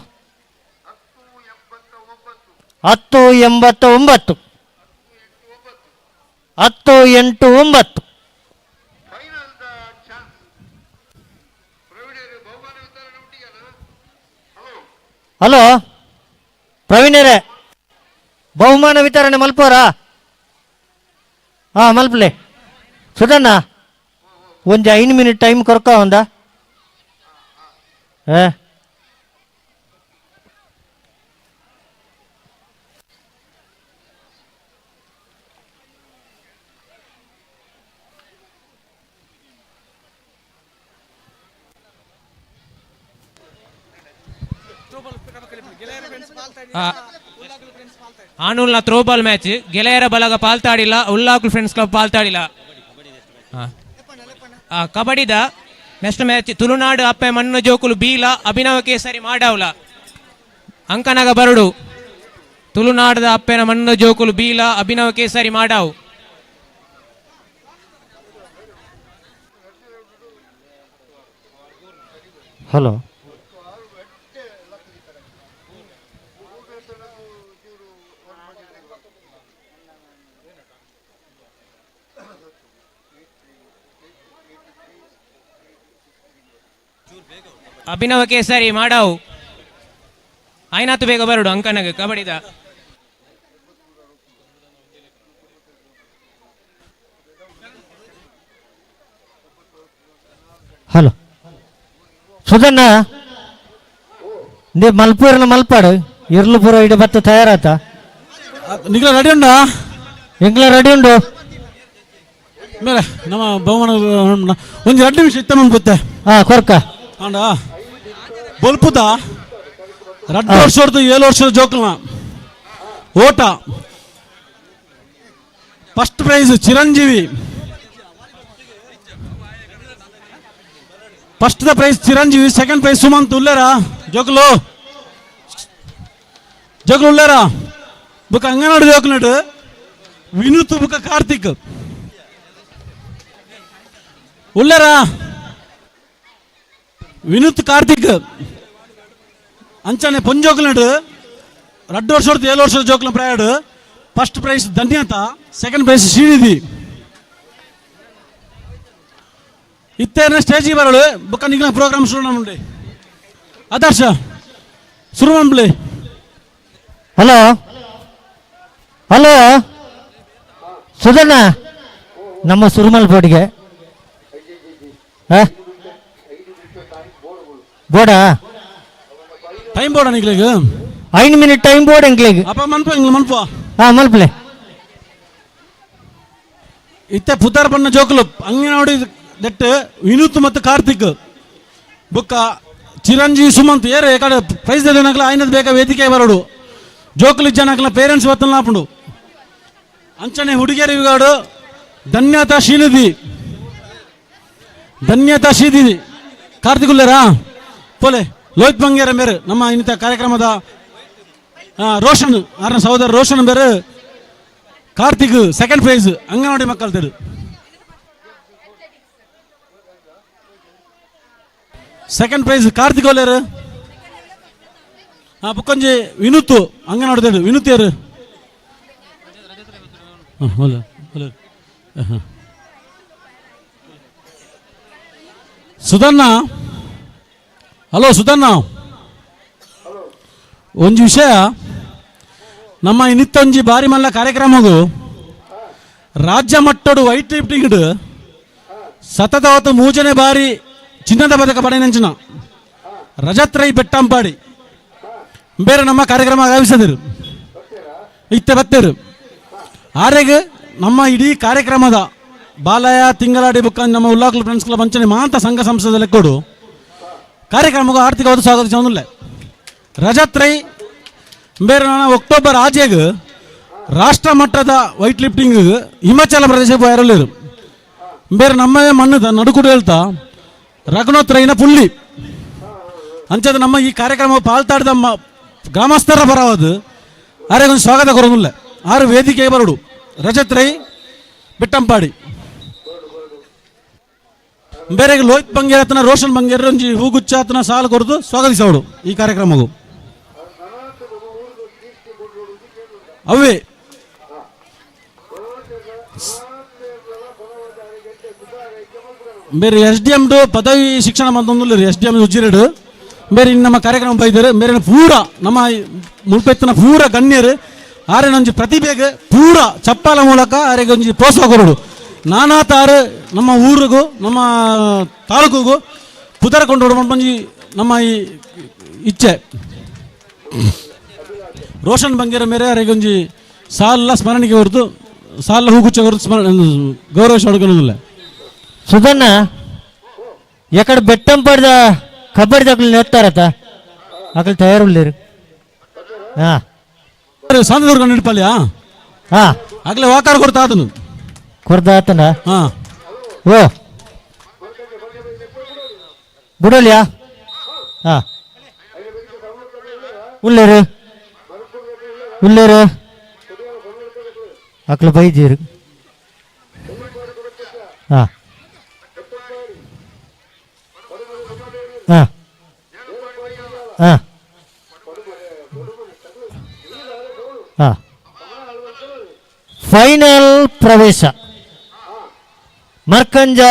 10:89 10:89. ಹಲೋ ಪ್ರವೀಣರೇ, ಬಹುಮಾನ ವಿತರಣೆ ಮಲ್ಪೋರಾ? ಹಾಂ ಮಲ್ಪಲೆ. ಸುಧನ್ನ ಒಂದು 5 ಮಿನಿಟ್ ಟೈಮ್ ಕೊರಕ ಒಂದ ಆನೂಲ್ನ ಥ್ರೋಬಾಲ್ ಮ್ಯಾಚ್ ಗೆಳೆಯರ ಬಲಗ ಪಾಲ್ತಾಡಿಲ್ಲ, ಉಲ್ಲಾಕುಲ್ ಫ್ರೆಂಡ್ಸ್ ಕ್ಲಬ್ ಪಾಲ್ತಾಡಿಲ್ಲ. ಕಬಡ್ಡಿದ ನೆಕ್ಸ್ಟ್ ಮ್ಯಾಚ್ ತುಳುನಾಡು ಅಪ್ಪೆ ಮಣ್ಣು ಜೋಕುಲು ಬೀಲ ಅಭಿನವ ಕೇಸರಿ ಮಾಡಾವ್ಲ ಅಂಕನಗ ಬರಡು. ತುಳುನಾಡದ ಅಪ್ಪೆನ ಮಣ್ಣು ಜೋಕುಲು ಬೀಲ ಅಭಿನವ ಕೇಸರಿ ಮಾಡಾವು. ಹಲೋ ಅಭಿನವ ಕೇಸರಿ ಮಾಡಾವು ಆಯ್ನಾತು ಬೇಗ ಬರಡು ಅಂಕನಗ ಕಬಡ್ಡಿದ. ಹಲೋ ಸುಧನ್ನ ನೀ ಮಲ್ಪೂರಿನ ಮಲ್ಪಾಡು ಇರ್ಲು ಪೂರ ಇಡ ಬತ್ತ ತಯಾರಾತ ನಿಗ್ಲ ರೆಡಿ ಉಂಡ ಎಂಗ್ಲ ರೆಡಿ ಉಂಡು ಮೇಲೆ ನಮ್ಮ ಬಹುಮಾನ ಒಂದು 2 ನಿಮಿಷ ಇತ್ತ ಮುಂದೆ ಕೊರ್ಕ ಆಂಡ ಬಲ್ಪುದ 2 ವರ್ಷದ 7 ವರ್ಷದ ಜೋಕ್ಲ ಓಟ ಫಸ್ಟ್ ಪ್ರೈಸ್ ಚಿರಂಜೀವಿ, ಫಸ್ಟ್ ದ prize Chiranjeevi, second prize Sumanth ಉಲ್ಲೇರ ಜೋಕ್ಲು ಉಲ್ಲೇರ ಬುಕ್ ಅಂಗನವಾಡಿ ಜೋಕ್ಲಟ್ ವಿನೂತ್ ಬುಕ್ ಕಾರ್ತಿಕ್ ಉಲ್ಲೇರ ವಿನೂತ್ ಕಾರ್ತಿಕ್ ಅಂಚನೆ ಪೊಂಜೋಕ್ಲಟ್ 2 ವರ್ಷದ 7 ವರ್ಷದ ಜೋಕ್ಲ ಪ್ರಯಾಡ್. First prize Dhanyata, second prize Srinidhi. ಇತ್ತೇನ ಸ್ಟೇಜಿಗೆ ಬರಳು ಬುಕ್ಕ ನಿಗ್ಲ ಪ್ರೋಗ್ರಾಮ್ ಶುರು ಮಾಡಿ ಆದರ್ಶ ಶುರು ಮಾಡ್ಲಿ. ಹಲೋ ಹಲೋ ಸುಧನ್ನ ನಮ್ಮ ಸುರುಮಲ್ ಬೋರ್ಡ್ಗೆ ಬೋರ್ಡಾ ಟೈಮ್ ಬೋರ್ಡ ನಿಗ್ಲಿಗೆ 5 ಮಿನಿಟ್ ಟೈಮ್ ಬೋರ್ಡ್ ಎಂಕ್ಲಿಗೆ ಅಪ್ಪ ಮನ್ಪ ಮಲ್ಪಲೆ ಇತ್ತೆ ಪುತ್ತಾರ ಬಣ್ಣ ಜೋಕುಲು ಅಂಗನವಾಡಿ ದಟ್ ವಿನೂತ್ ಮತ್ತು ಕಾರ್ತಿಕ್ ಬುಕ್ಕ ಚಿರಂಜೀವಿ ಸುಮಂತ್ ಏರೆ ಕಡೆ ಪ್ರೈಸ್ ಏನಕ್ಲ ಆಯ್ನದ್ ಬೇಕಾ ವೇದಿಕೆ ಬರೋಡು ಜೋಕುಲು ಜನಕ್ಲ ಪೇರೆಂಟ್ಸ್ ಬತ್ತಲ್ಲ ಹಾಪುಂಡು ಅಂಚನೆ ಹುಡುಗಿಯರು ಇವಾಡು ಧನ್ಯತಾ ಶ್ರೀನಿಧಿ ಕಾರ್ತಿಕ್ ಉಲ್ಲೇರಾ ಪೋಲೆ ಲೋಹಿತ್ ಮಂಗೇರ ಬೇರೆ ನಮ್ಮ ಇನ್ನಿತ ಕಾರ್ಯಕ್ರಮದ ರೋಷನ್ ಆರನ ಸಹೋದರ ರೋಷನ್ ಬೇರೆ ಕಾರ್ತಿಕ್ ಸೆಕೆಂಡ್ ಪ್ರೈಸ್ ಅಂಗನವಾಡಿ ಮಕ್ಕಳು ತೆರು. ಸೆಕೆಂಡ್ ಪ್ರೈಸ್ ಕಾರ್ತಿಕ್ ಒಲ್ಲೇರು ಬುಕ್ಕೊಂಜಿ ವಿನೂತ್ ಅಂಗನವಾಡಿ ತೆರು ವಿನೂತ್ ಯಾರು ಸುಧನ್ನ. ಹಲೋ ಸುಧನ್ನ, ಒಂಜಿ ವಿಷಯ ನಮ್ಮ ಇನ್ನಿತ್ತೊಂಜಿ ಬಾರಿ ಮಲ್ಲ ಕಾರ್ಯಕ್ರಮಗು ರಾಜ್ಯ ಮಟ್ಟಡು ವೈಟ್ ಲಿಫ್ಟಿಂಗ್ ಸತತ ಹೊತ್ತು 3ನೇ ಬಾರಿ ಚಿನ್ನದ ಪದಕ ಪಡೆಯಂಚಿನ ರಜತ್ ರೈ ಬೆಟ್ಟಂಪಾಡಿ ಬೇರೆ ನಮ್ಮ ಕಾರ್ಯಕ್ರಮ ಆಗಮಿಸಿದರು ಇತ್ತೆ ಬತ್ತೇರು ಆರೆಗೆ ನಮ್ಮ ಇಡೀ ಕಾರ್ಯಕ್ರಮದ ಬಾಲಯ ತಿಂಗಳಾಡಿ ಬುಕ್ಕ ನಮ್ಮ ಉಲ್ಲಾಕುಲ್ ಫ್ರೆಂಡ್ಸ್ ಕ್ಲಬ್ ಅಂಚನೆ ಮಾತ ಸಂಘ ಸಂಸ್ಥೆದ ಲೆಕ್ಕೋಡು ಕಾರ್ಯಕ್ರಮಕ್ಕೆ ಆರ್ಥಿಕವಾದ ಸ್ವಾಗತ ಚಂದುಲ್ಲೆ ರಜತ್ ರೈ ಬೇರೆ ಅಕ್ಟೋಬರ್ ಆಚೆಗೆ ರಾಷ್ಟ್ರ ಮಟ್ಟದ ವೈಟ್ ಲಿಫ್ಟಿಂಗ್ ಹಿಮಾಚಲ ಪ್ರದೇಶಕ್ಕೆ ಬರಲಿರು ಬೇರೆ ನಮ್ಮ ಮಣ್ಣದ ನಡುಕುಡು ಹೇಳ್ತಾ ರಘುನಾಥ್ ರೈನ ಪುಲ್ಲಿ ಅಂಚದ ನಮ್ಮ ಈ ಕಾರ್ಯಕ್ರಮ ಪಾಲ್ತಾಡಿದ ಗ್ರಾಮಸ್ಥರ ಬರವದು ಆರೆಗೊಂದು ಸ್ವಾಗತ ಕೊರೋದಿಲ್ಲ ಆರು ವೇದಿಕೆಗೆ ಬರಡು ರಜತ್ ರೈ ಬೆಟ್ಟಂಪಾಡಿ ಬೇರೆ ಲೋಹಿತ್ ಬಂಗೇರ್ ಆತನ ರೋಷನ್ ಬಂಗೇರ್ ಒಂಜಿ ಹೂಗುಚ್ಚ ಆತನ ಸಾಲು ಕೊರದು ಸ್ವಾಗತಿಸೋಡು ಈ ಕಾರ್ಯಕ್ರಮಗೂ ಅವೇ ಬೇರೆ SDM ಪದವಿ ಶಿಕ್ಷಣ ಮಂತೊಂದು SDM ಉಜ್ಜಿರಡು ಬೇರೆ ಇನ್ನು ನಮ್ಮ ಕಾರ್ಯಕ್ರಮ ಬೈದರು ಬೇರೆ ಪೂರ ನಮ್ಮ ಮುಲ್ಪೆತ್ತನ ಪೂರ ಗಣ್ಯರು ಆರೆ ಒಂಜಿ ಪ್ರತಿಭೆಗೆ ಪೂರ ಚಪ್ಪಾಲ ಮೂಲಕ ಆರೆಗೆ ಒಂಜಿ ಪ್ರೋತ್ಸಾಹ ಕೊರಡು ನಾನಾ ತಾರು ನಮ್ಮ ಊರಿಗೂ ನಮ್ಮ ತಾಲೂಕಿಗೂ ಪುದರ ಕೊಂಡು ಒಂಜಿ ನಮ್ಮ ಈ ಇಚ್ಛೆ ರೋಷನ್ ಬಂಗೇರ ಮೇರೆ ಆರೆಗೆ ಒಂಜಿ ಸಾಲ ಸ್ಮರಣಿಗೆ ಹೊರತು ಸಾಲ ಹೂಗುಚ್ಚ ಹೊರತು ಗೌರವ ಹೊಡ್ಕೊಳ್ಳೋದಿಲ್ಲ ಸುಧನ್ನ ಎಕಡೆ ಬೆಟ್ಟಂ ಪಡೆದ ಕಬಡ್ಡಿ ತಗೊಳ್ಳಿ ನೆತ್ತಾರತ ಅಕಲ್ ತಯಾರುಳ್ಳೇರು ಹಾ ಸಾಂತದುರ್ಗ ನಿಡ್ಪಲ್ಯಾ ಹಾ ಆಗ್ಲೇ ವಾಕಾರ ಕೊಡ್ತಾ ಅದನ್ನು ಕೊರ್ದಾತನ ಹಾ ಓ ಬುಡಲ್ಯಾ ಹಾ ಉಳ್ಳೇರು ಉಳ್ಳೇರು ಅಕ್ಲ ಬೈದೀರು ಹಾ ಹಾ ಹಾ ಹಾ ಫೈನಲ್ ಪ್ರವೇಶ ಮರ್ಕಂಜ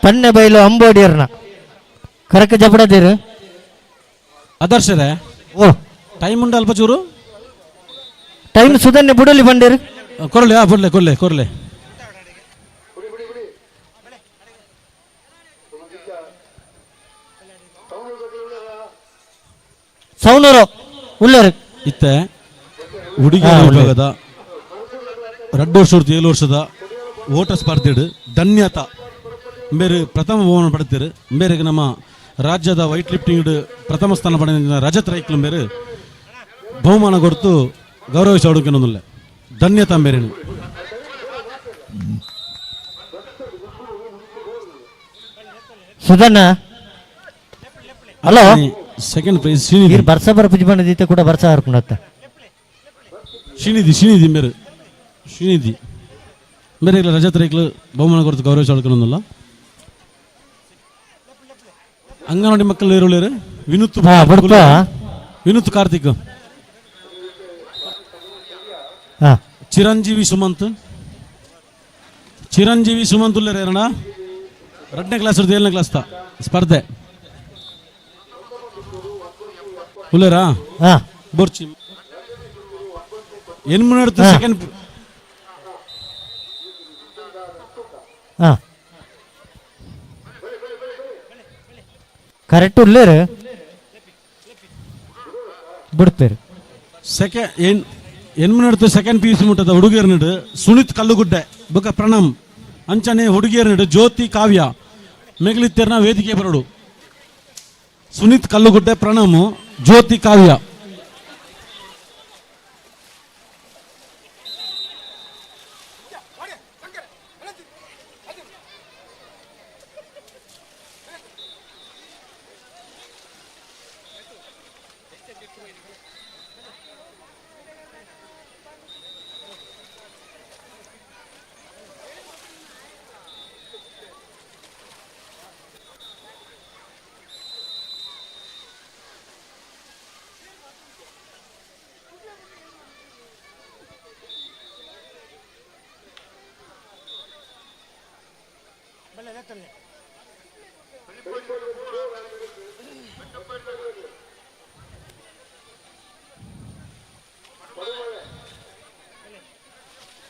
ಪನ್ನೆಬೈಲು ಅಂಬೋಡಿಯರ್ನ ಕರಕ ಜಪಡದಿರು ಅದರ್ಶರೇ ಓ ಟೈಮ್ ಉಂಡು ಅಲ್ಪ ಚೂರು ಟೈಮ್ ಸುಧನ್ಯ ಬುಡಲಿ ಬಂದಿರು ಕೊರಲೆ ಕೊರ್ಲೆ ಕೊರ್ಲೆ ಕೊರ್ಲೆ ಸೌನೂರು ಉಳ್ಳರು ಇತ್ತೆ ಹುಡುಗಿಯರ ವಿಭಾಗದ 2 ವರ್ಷ 7 ವರ್ಷದ ಓಟ ಸ್ಪರ್ಧೆಡು ಧನ್ಯತ ಬೇರೆ ಪ್ರಥಮ ಬಹುಮಾನ ಪಡೆದಿರು ಬೇರೆ ನಮ್ಮ ರಾಜ್ಯದ ವೈಟ್ ಲಿಫ್ಟಿಂಗ್ ಪ್ರಥಮ ಸ್ಥಾನ ಪಡೆದ ರಜತ್ ರೈಕ್ಲು ಬೇರೆ ಬಹುಮಾನ ಕೊಡ್ತು ಗೌರವಿಸಿ ಹುಡುಕಿನೊಂದಿಲ್ಲ ಧನ್ಯತ ಬೇರೆ ಸುಧನ್ನ ಹಲೋ ಸೆಕೆಂಡ್ ಪ್ರೈಸ್ ಶ್ರೀನಿಧಿ ಬರ್ಸ ಬರ ಪುಜ್ಬಣ್ಣ ದೀತೆ ಕೂಡ ಬರ್ಸ ಹರ್ಕೊಂಡತ್ತ ಶ್ರೀನಿಧಿ ಬೇರೆ ಶ್ರೀನಿಧಿ ಬೇರೆ ಇಲ್ಲ ರಜತ್ ರೈಕ್ಲು ಬಹುಮಾನ ಕೊಡ್ತು ಗೌರವಿಸಿ ಹುಡುಕಿನೊಂದಿಲ್ಲ ಅಂಗನವಾಡಿ ಮಕ್ಕಳು ಇರೋರು ವಿನುತ್ ಕಾರ್ತಿಕ್ ಚಿರಂಜೀವಿ ಸುಮಂತ್ ಉಳ್ಳೇರಣ್ಣ 2ನೇ ಕ್ಲಾಸ್ 7ನೇ ಕ್ಲಾಸ್ ಸ್ಪರ್ಧೆ ಉಳ್ಳೇರಾ ಬೋರ್ಚಿ ಎನ್ಮುನಡ್ತು ಸೆಕೆಂಡ್ ಕರೆಕ್ಟ್ ಉಳ್ಳೇರು ಬಿಡ್ತೇರು ಸೆಕೆಂಡ್ ಎನ್ಮುನಡ್ತು ಸೆಕೆಂಡ್ PUC ಮುಟ್ಟದ ಹುಡುಗಿಯರ್ನಡು ಸುನಿತ್ ಕಲ್ಲುಗುಡ್ಡೆ ಬುಕ್ಕ ಪ್ರಣಮ್ ಅಂಚನೆ ಹುಡುಗಿಯರ್ನಡು ಜ್ಯೋತಿ ಕಾವ್ಯ ಮೇಘಲಿತ್ತೆರ್ನ ವೇದಿಕೆ ಬರಡು ಸುನಿತ್ ಕಲ್ಲುಗುಡ್ಡೆ ಪ್ರಣಮ್ ಜ್ಯೋತಿ ಕಾವ್ಯ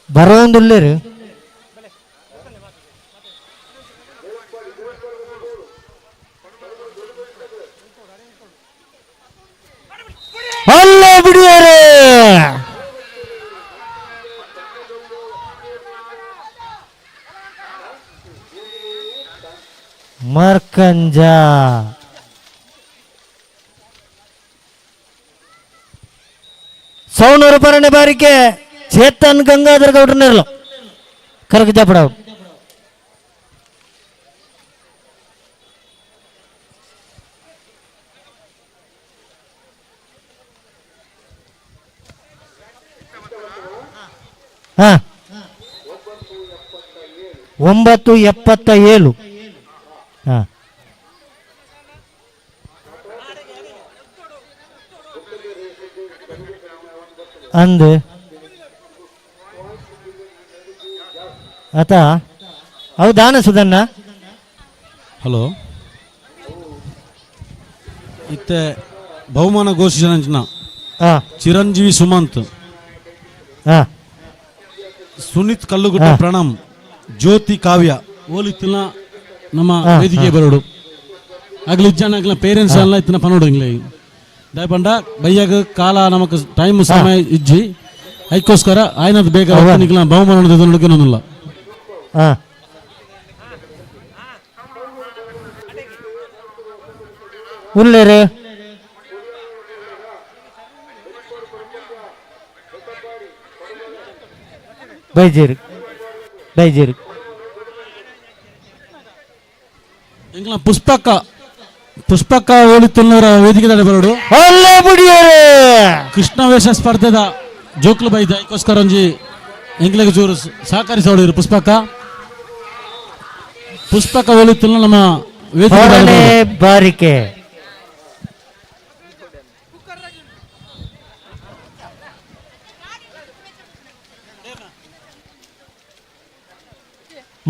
ಬರೋಂದುಳ್ಳೇರು ಅಲ್ಲ ಬಿಡಿಯಾರೆ ಮರ್ಕಂಜ ಸೌನೂರು ಪರನೆ ಬಾರಿಕೆ ಚೇತನ್ ಗಂಗಾಧರ್ ಗೌಡ್ರನ್ನಿರಲು ಕರಕ ಜಪಡವು ಹಾ 9:77 ಹಾ ಅಂದು ಆತ ಹೌದಾನ ಸುಧನ್ನ ಹಲೋ ಇತ್ತೆ ಬಹುಮಾನ ಘೋಷಿಸಿನ ಚಿರಂಜೀವಿ ಸುಮಂತ್ ಸುನೀತ್ ಕಲ್ಲುಗುಟ್ಟ ಪ್ರಣಮ್ ಜ್ಯೋತಿ ಕಾವ್ಯ ಓಲಿತ್ತಿನ ನಮ್ಮ ವೇದಿಕೆ ಬರೋಡು ಆಗ್ಲಿ ಇಜ್ಜನ ಪೇರೆಂಟ್ಸ್ ಎಲ್ಲ ಇತ್ತಿನ ಪನೋಡು ಇಂಗ್ಲೇ ದಯಪಂಡ ಬಯ್ಯಾಗ ಕಾಲ ನಮಕ್ ಟೈಮ್ ಸಮಯ ಇಜ್ಜಿ ಅದಕ್ಕೋಸ್ಕರ ಆಯ್ನದು ಬೇಗ ನಿಕ್ಲ ಬಹುಮಾನ ನೋಡೋದಿಲ್ಲ ಉಲ್ಲೇರೆ ಬೈಜೀರು ಬೈಜೀರು ಎಂಗ್ಲ ಪುಷ್ಪಕ್ಕ ಓಲಿತ್ತುಲ್ನವರ ವೇದಿಕೆ ಬರೋಡು ಕೃಷ್ಣ ವೇಷ ಸ್ಪರ್ಧೆದ ಜೋಕ್ಲು ಬೈದ ಅದಕ್ಕೋಸ್ಕರ ಒಂಜಿ ಎಂಗ್ಲಿಗೆ ಚೂರು ಸಹಕರಿಸೋಡಿರು ಪುಷ್ಪಕ್ಕ ಓಲಿತ್ತುಲ್ನ ನಮ್ಮ ವೇದಿಕೆ ಬಾರಿಕೆ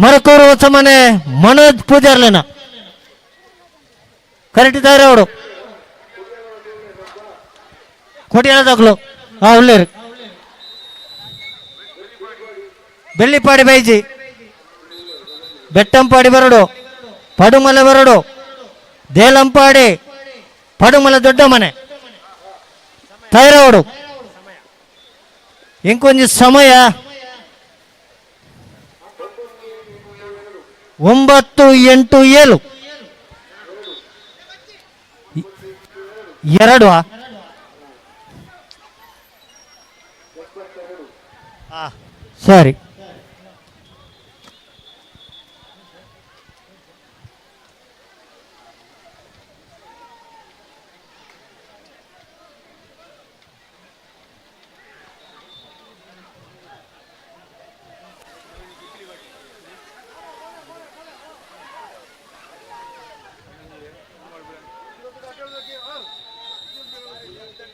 ಮರಕೂರು ಹೊಸಮನೆ ಮನೋಜ್ ಪೂಜಾರ್ಲೇನ ಕರೆಕ್ಟ್ ಇದ್ದಾರೆ ಅವರು ಕೊಟ್ಟಿಯಾದಗಳು ಉಳ್ಳೇರು ಬೆಳ್ಳಿಪಾಡಿ ಬೈಜಿ ಬೆಟ್ಟಂಪಾಡಿ ಬರಡು ಪಡುಮಲೆ ಬರಡು ದೇಲಂಪಾಡಿ ಪಡುಮಲೆ ದೊಡ್ಡ ಮನೆ ತೈರವಡು ಇಂಕೊಂಜಿ ಸಮಯ 9:87 2 ಸರಿ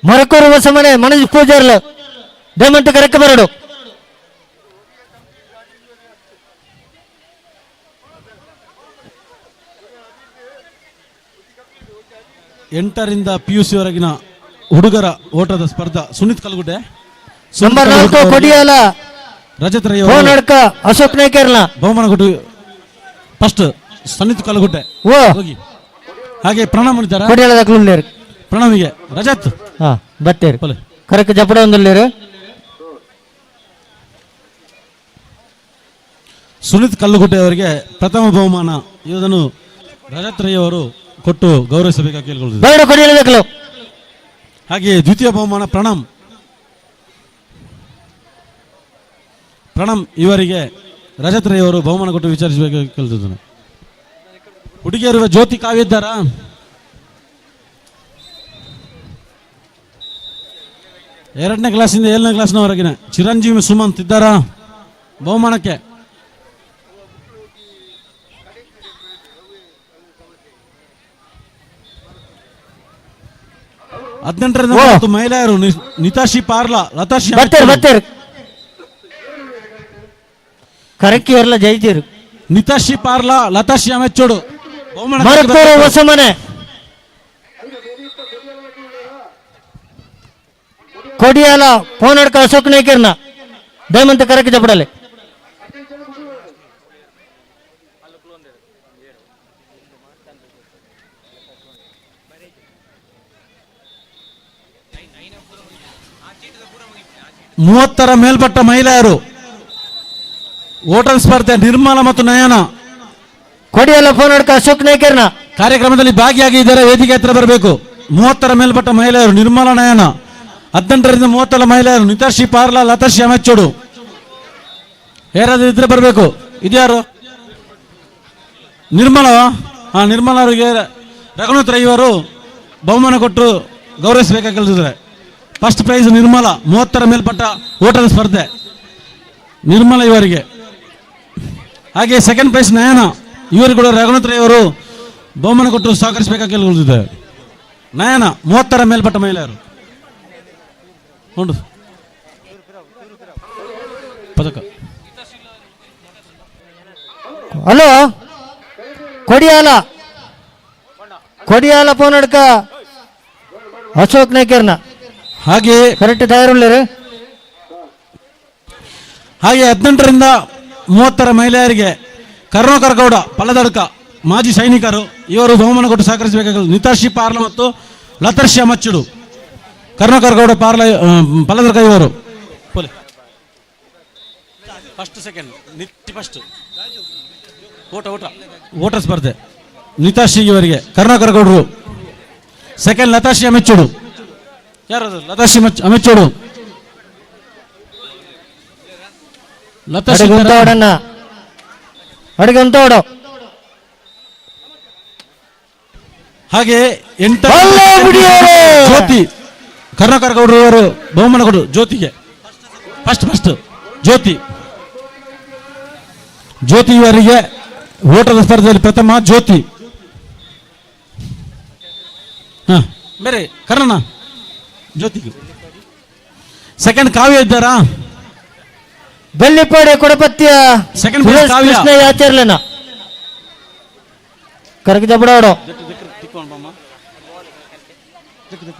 ಮರಕೂರು ಹೊಸಮನೆ ಮನೋಜ್ ಪೂಜಾರ್ಲ ದಯಮಂತ ಕರೆಕ್ಟ್ ಬರಡು ಎಂಟರಿಂದ PUC ವರೆಗಿನ ಹುಡುಗರ ಓಟದ ಸ್ಪರ್ಧಾ ಸುನೀತ್ ಕಲ್ಗುಡ್ಡೆ ನಂಬರ್ 4 ಕೊಡಿಯಾಲ ರಜತ್ ರೈ ಅಶೋಕ್ ನಾಯ್ಕರ್ಲ ಬಹುಮಾನ ಕೊಟ್ಟು ಫಸ್ಟ್ ಸುನೀತ್ ಕಲ್ಗುಡ್ಡೆ ಹೋಗಿ ಹಾಗೆ ಪ್ರಣಮ್ ಇದ್ದಾರೆ ಕೊಡಿಯಾಲದ ಕ್ಲೂಲ್ಲೇರು ಪ್ರಣವಿಗೆ ರಜತ್ ಬತ್ತೇರು ಕರೆಕ್ಟ್ ಜಪಡ ಒಂದಲ್ಲೇರು ಸುನೀತ್ ಕಲ್ಲುಗುಡ್ಡೆ ಅವರಿಗೆ ಪ್ರಥಮ ಬಹುಮಾನ ಇದನ್ನು ರಜತ್ ರೈ ಅವರು ಕೊಟ್ಟು ಗೌರವಿಸಬೇಕಾಗಿ ಕೇಳಿಕೊಳ್ಳುತ್ತಿದ್ದಾರೆ. ಹಾಗೆ ದ್ವಿತೀಯ ಬಹುಮಾನ ಪ್ರಣಮ್ ಇವರಿಗೆ ರಜತ್ ರೈ ಅವರು ಬಹುಮಾನ ಕೊಟ್ಟು ವಿಚಾರಿಸಬೇಕಾಗಿ ಕೇಳ್ತಿದ್ದಾನೆ. ಹುಡುಗಿಯರು ಜ್ಯೋತಿ ಕಾವ್ಯ ಇದ್ದಾರಾ? ಎರಡನೇ ಕ್ಲಾಸಿಂದ 7ನೇ ಕ್ಲಾಸ್ನವರೆಗಿನ ಚಿರಂಜೀವಿ ಸುಮಂತ್ ಇದ್ದಾರಾ ಬಹುಮಾನಕ್ಕೆ? ಮಹಿಳೆಯರು ನಿತಾಶಿ ಪಾರ್ಲಾ ಲತಾಶಿ ಕರೆಕ್ಟ್ ಇರಲ್ಲ ಜೈಜೀರು ನಿತಾಶಿ ಪಾರ್ಲಾ ಲತಾಶಿ ಅಮೆಚ್ಚೋಡು ಹೊಸಮನೆ ಕೊಡಿಯಾಲ ಫೋನ್ ಅಡ್ಕ ಅಶೋಕ್ ನಾಯ್ಕರ್ನ ದಯಮಂತ ಕರೆಕ್ಟ್ ಜಪಡಲೆ ಮೂವತ್ತರ ಮೇಲ್ಪಟ್ಟ ಮಹಿಳೆಯರು ಹೋಟೆಲ್ ಸ್ಪರ್ಧೆ ನಿರ್ಮಲ ಮತ್ತು ನಯನ ಕೊಡಿಯಾಲ ಫೋನ್ ಅಡ್ಕ ಅಶೋಕ್ ನಾಯ್ಕರ್ನ ಕಾರ್ಯಕ್ರಮದಲ್ಲಿ ಭಾಗಿಯಾಗಿದ್ದಾರೆ. ವೇದಿಕೆ ಹತ್ರ ಬರಬೇಕು. 30ರ ಮೇಲ್ಪಟ್ಟ ಮಹಿಳೆಯರು ನಿರ್ಮಲ ನಯನ 18ರಿಂದ 30 ಮಹಿಳೆಯರು ನಿತಾಶಿ ಪಾರ್ಲಾ ಲತಾಶಿ ಅಮೆಚ್ಚೋಡು ಯಾರಾದ್ರೂ ಇದ್ರೆ ಬರಬೇಕು. ಇದ್ಯಾರು? ನಿರ್ಮಲ. ನಿರ್ಮಲ ಅವರಿಗೆ ರಘುನಾಥ್ ರೈ ಅವರು ಬಹುಮಾನ ಕೊಟ್ಟು ಗೌರವಿಸಬೇಕಾಗಿದ್ದಾರೆ. ಫಸ್ಟ್ ಪ್ರೈಸ್ ನಿರ್ಮಲ, 30ರ ಮೇಲ್ಪಟ್ಟ ಓಟದ ಸ್ಪರ್ಧೆ ನಿರ್ಮಲ ಇವರಿಗೆ. ಹಾಗೆ ಸೆಕೆಂಡ್ ಪ್ರೈಸ್ ನಯನ, ಇವರಿಗೆ ಕೂಡ ರಘುನಾಥ್ ರೈ ಅವರು ಬಹುಮಾನ ಕೊಟ್ಟು ಸಹಕರಿಸಬೇಕಾಗಿದ್ದಾರೆ. ನಯನ 30ರ ಮೇಲ್ಪಟ್ಟ ಮಹಿಳೆಯರು ಉಂಟು ಪದಕ. ಹಲೋ ಕೊಡಿಯಾಲ ಪೋನಡ್ಕ ಅಶೋಕ್ ನಾಯ್ಕರ್ನ ಹಾಗೆ ಕರೆಕ್ಟ್ ತಯಾರುಳ್ಳರು. ಹಾಗೆ 18ರಿಂದ 30ರ ಮಹಿಳೆಯರಿಗೆ ಕರುಣಾಕರ ಗೌಡ ಪಲ್ಲದಡ್ಕ ಮಾಜಿ ಸೈನಿಕರು, ಇವರು ಬಹುಮಾನ ಕೊಟ್ಟು ಸಹಕರಿಸಬೇಕಾಗಿಲ್ಲ. ನಿತಾಶಿ ಪಾರ್ಲ ಮತ್ತು ಲತರ್ಷಿ ಅಮಚ್ಚುಡು, ಕರುಣಾಕರ ಗೌಡ ಪಾರ್ಲ ಪಲ್ಲದಡ್ಕ ಇವರು. ಫಸ್ಟ್ ಸೆಕೆಂಡ್ ಫಸ್ಟ್ ಓಟ ಸ್ಪರ್ಧೆ ನಿತಾಶಿ ಇವರಿಗೆ, ಕರುಣಾಕರ ಗೌಡರು. ಸೆಕೆಂಡ್ ಲತಾಶಿ ಅಮೆಚ್ಚೋಡು. ಯಾರದು? ಲತಾಶಿ ಅಮೆಚ್ಚೋಡು. ಲತಾಶಿ ಹಾಗೆ ಜ್ಯೋತಿ, ಕರುಣಾಕರ ಗೌಡರು ಅವರು ಬಹುಮಾನ ಕೊಡು ಜ್ಯೋತಿಗೆ. ಫಸ್ಟ್ ಜ್ಯೋತಿ ಇವರಿಗೆ ಓಟದ ಸ್ಪರ್ಧೆಯಲ್ಲಿ ಪ್ರಥಮ ಜ್ಯೋತಿ. ಬೇರೆ ಕರ್ಣ ಜ್ಯೋತಿಗೆ. ಸೆಕೆಂಡ್ ಕಾವ್ಯ ಇದ್ದಾರಾ? ಬೆಳ್ಳಿಪಾಡೆ ಕೊಡಪತ್ಯ ಸೆಕೆಂಡ್ ಪ್ರೈಸ್ ಕಾವ್ಯ. ಆಚರ್ಲನ ಕರಗಿ ದಬ್ಬಡಾಡೋ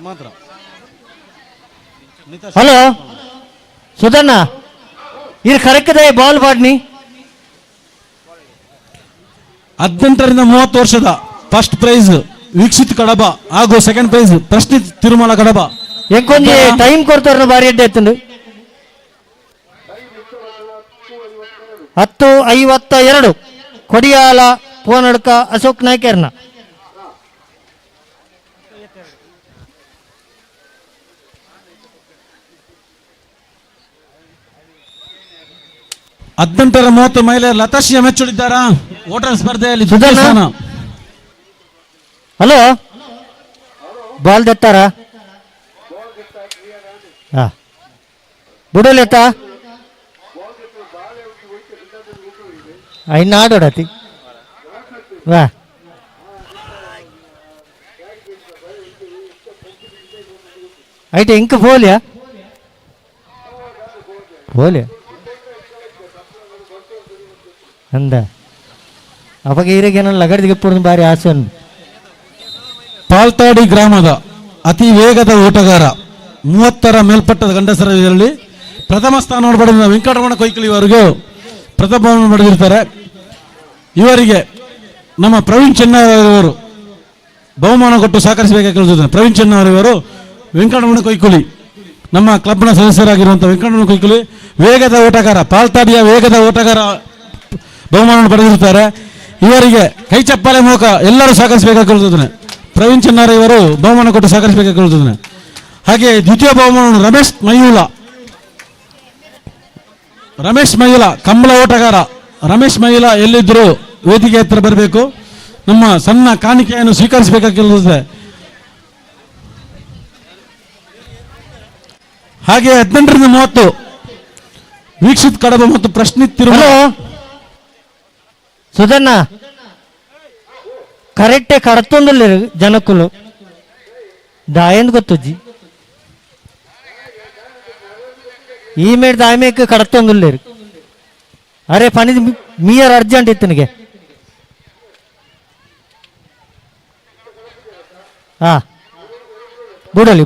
ಮಾತ್ರ. ಹಲೋ ಸುಧಣ್ಣ, ಇದು ಕರೆಕ್ಟ್ ಬಾಲ್ ಬಾಡ್ನಿ. 18ರಿಂದ 30 ವರ್ಷದ ಫಸ್ಟ್ ಪ್ರೈಸ್ ವೀಕ್ಷಿತ್ ಕಡಬ ಹಾಗೂ ಸೆಕೆಂಡ್ ಪ್ರೈಸ್ ಪ್ರಶ್ನಿತ್ ತಿರುಮಲ ಕಡಬ. ಎಂಕೊಂದು ಟೈಮ್ ಕೊಡ್ತಾರ ಬಾರಿ ಅಡ್ಡೆ ಎತ್ತಂಡು 10:52 ಕೊಡಿಯಾಲ ಪೋನಡ್ಕ ಅಶೋಕ್ ನಾಯ್ಕರ್ನ. ಹದಿನೆಂಟರ 30 ಮಹಿಳೆಯರು ಲತಾಶಿ ಮೆಚ್ಚುಳಿದ್ದಾರಾ ಓಟದ ಸ್ಪರ್ಧೆಯಲ್ಲಿ? ಹಲೋ ಬಾಲ್ ದತ್ತಾರ ಬುಡಲೆತ್ತ ಐನ ಆಡೋಡತಿ ವಾ ಐಟೆ ಇಂಕ ಬೋಲ್ಯಾ ಅಂದ ಅವಾಗ ಈರಿಗೇನ ಲಗಡ್ದಿಗೆ ಪೂರ್ಣ ಬಾರಿ ಆಸೆ. ಪಾಲ್ತಾಡಿ ಗ್ರಾಮದ ಅತಿ ವೇಗದ ಓಟಗಾರ 30ರ ಮೇಲ್ಪಟ್ಟದ ಗಂಡಸರಲ್ಲಿ ಪ್ರಥಮ ಸ್ಥಾನವನ್ನು ಪಡೆದ ವೆಂಕಟರಮಣ ಕೊಯ್ಕಲಿ ಇವರಿಗೂ ಪ್ರಥಮವನ್ನು ಪಡೆದಿರ್ತಾರೆ. ಇವರಿಗೆ ನಮ್ಮ ಪ್ರವೀಣ್ ಚೆನ್ನವರು ಬಹುಮಾನ ಕೊಟ್ಟು ಸಹಕರಿಸಬೇಕಾಗಿರುತ್ತದೆ. ಪ್ರವೀಣ್ ಚೆನ್ನವರು ವೆಂಕಟರಮಣ ಕೊಯ್ಕುಲಿ ನಮ್ಮ ಕ್ಲಬ್ನ ಸದಸ್ಯರಾಗಿರುವಂಥ ವೆಂಕಟರಮಣ ಕೊಯ್ಕುಲಿ ವೇಗದ ಓಟಗಾರ, ಪಾಲ್ತಾಡಿಯ ವೇಗದ ಓಟಗಾರ ಬಹುಮಾನವನ್ನು ಪಡೆದಿರುತ್ತಾರೆ. ಇವರಿಗೆ ಕೈ ಚಪ್ಪಾಳೆ ಮೂಲಕ ಎಲ್ಲರೂ ಸಹಕರಿಸಬೇಕಾಗಿರುತ್ತದೆ. ಪ್ರವೀಣ್ ಚೆನ್ನಾರ ಇವರು ಬಹುಮಾನ ಕೊಟ್ಟು ಸಹಕರಿಸಬೇಕಾಗಿರುತ್ತದೆ. ಹಾಗೆ ದ್ವಿತೀಯ ಬಹುಮಾನ ರಮೇಶ್ ಮೈಯುಲ ಕಂಬಳ ಓಟಗಾರ. ರಮೇಶ್ ಮೈಯುಲ ಎಲ್ಲಿದ್ದರೂ ವೇದಿಕೆ ಹತ್ರ ಬರಬೇಕು, ನಮ್ಮ ಸಣ್ಣ ಕಾಣಿಕೆಯನ್ನು ಸ್ವೀಕರಿಸಬೇಕಾಗಿರುತ್ತದೆ. ಹಾಗೆ 18ರಿಂದ 30 ವೀಕ್ಷಿತ್ ಕಡಬ ಮತ್ತು ಪ್ರಶ್ನಿತ್ ತಿರುಮಲ. ಸುಧಣ್ಣ ಕರೆಕ್ಟೇ ಕಡತೊಂದಿಲ್ಲ ಜನಕ್ಕೂ ದಾಯಂದ್ ಗೊತ್ತಜ್ಜಿ ಈ ಮೇಡ್ ದಾಯಮೇಕ ಕಡತೊಂದಿಲ್ಲ. ಅರೆ ಪನಿ ಮೀಯರ್ ಅರ್ಜೆಂಟ್ ಇತ್ತು ನನಗೆ.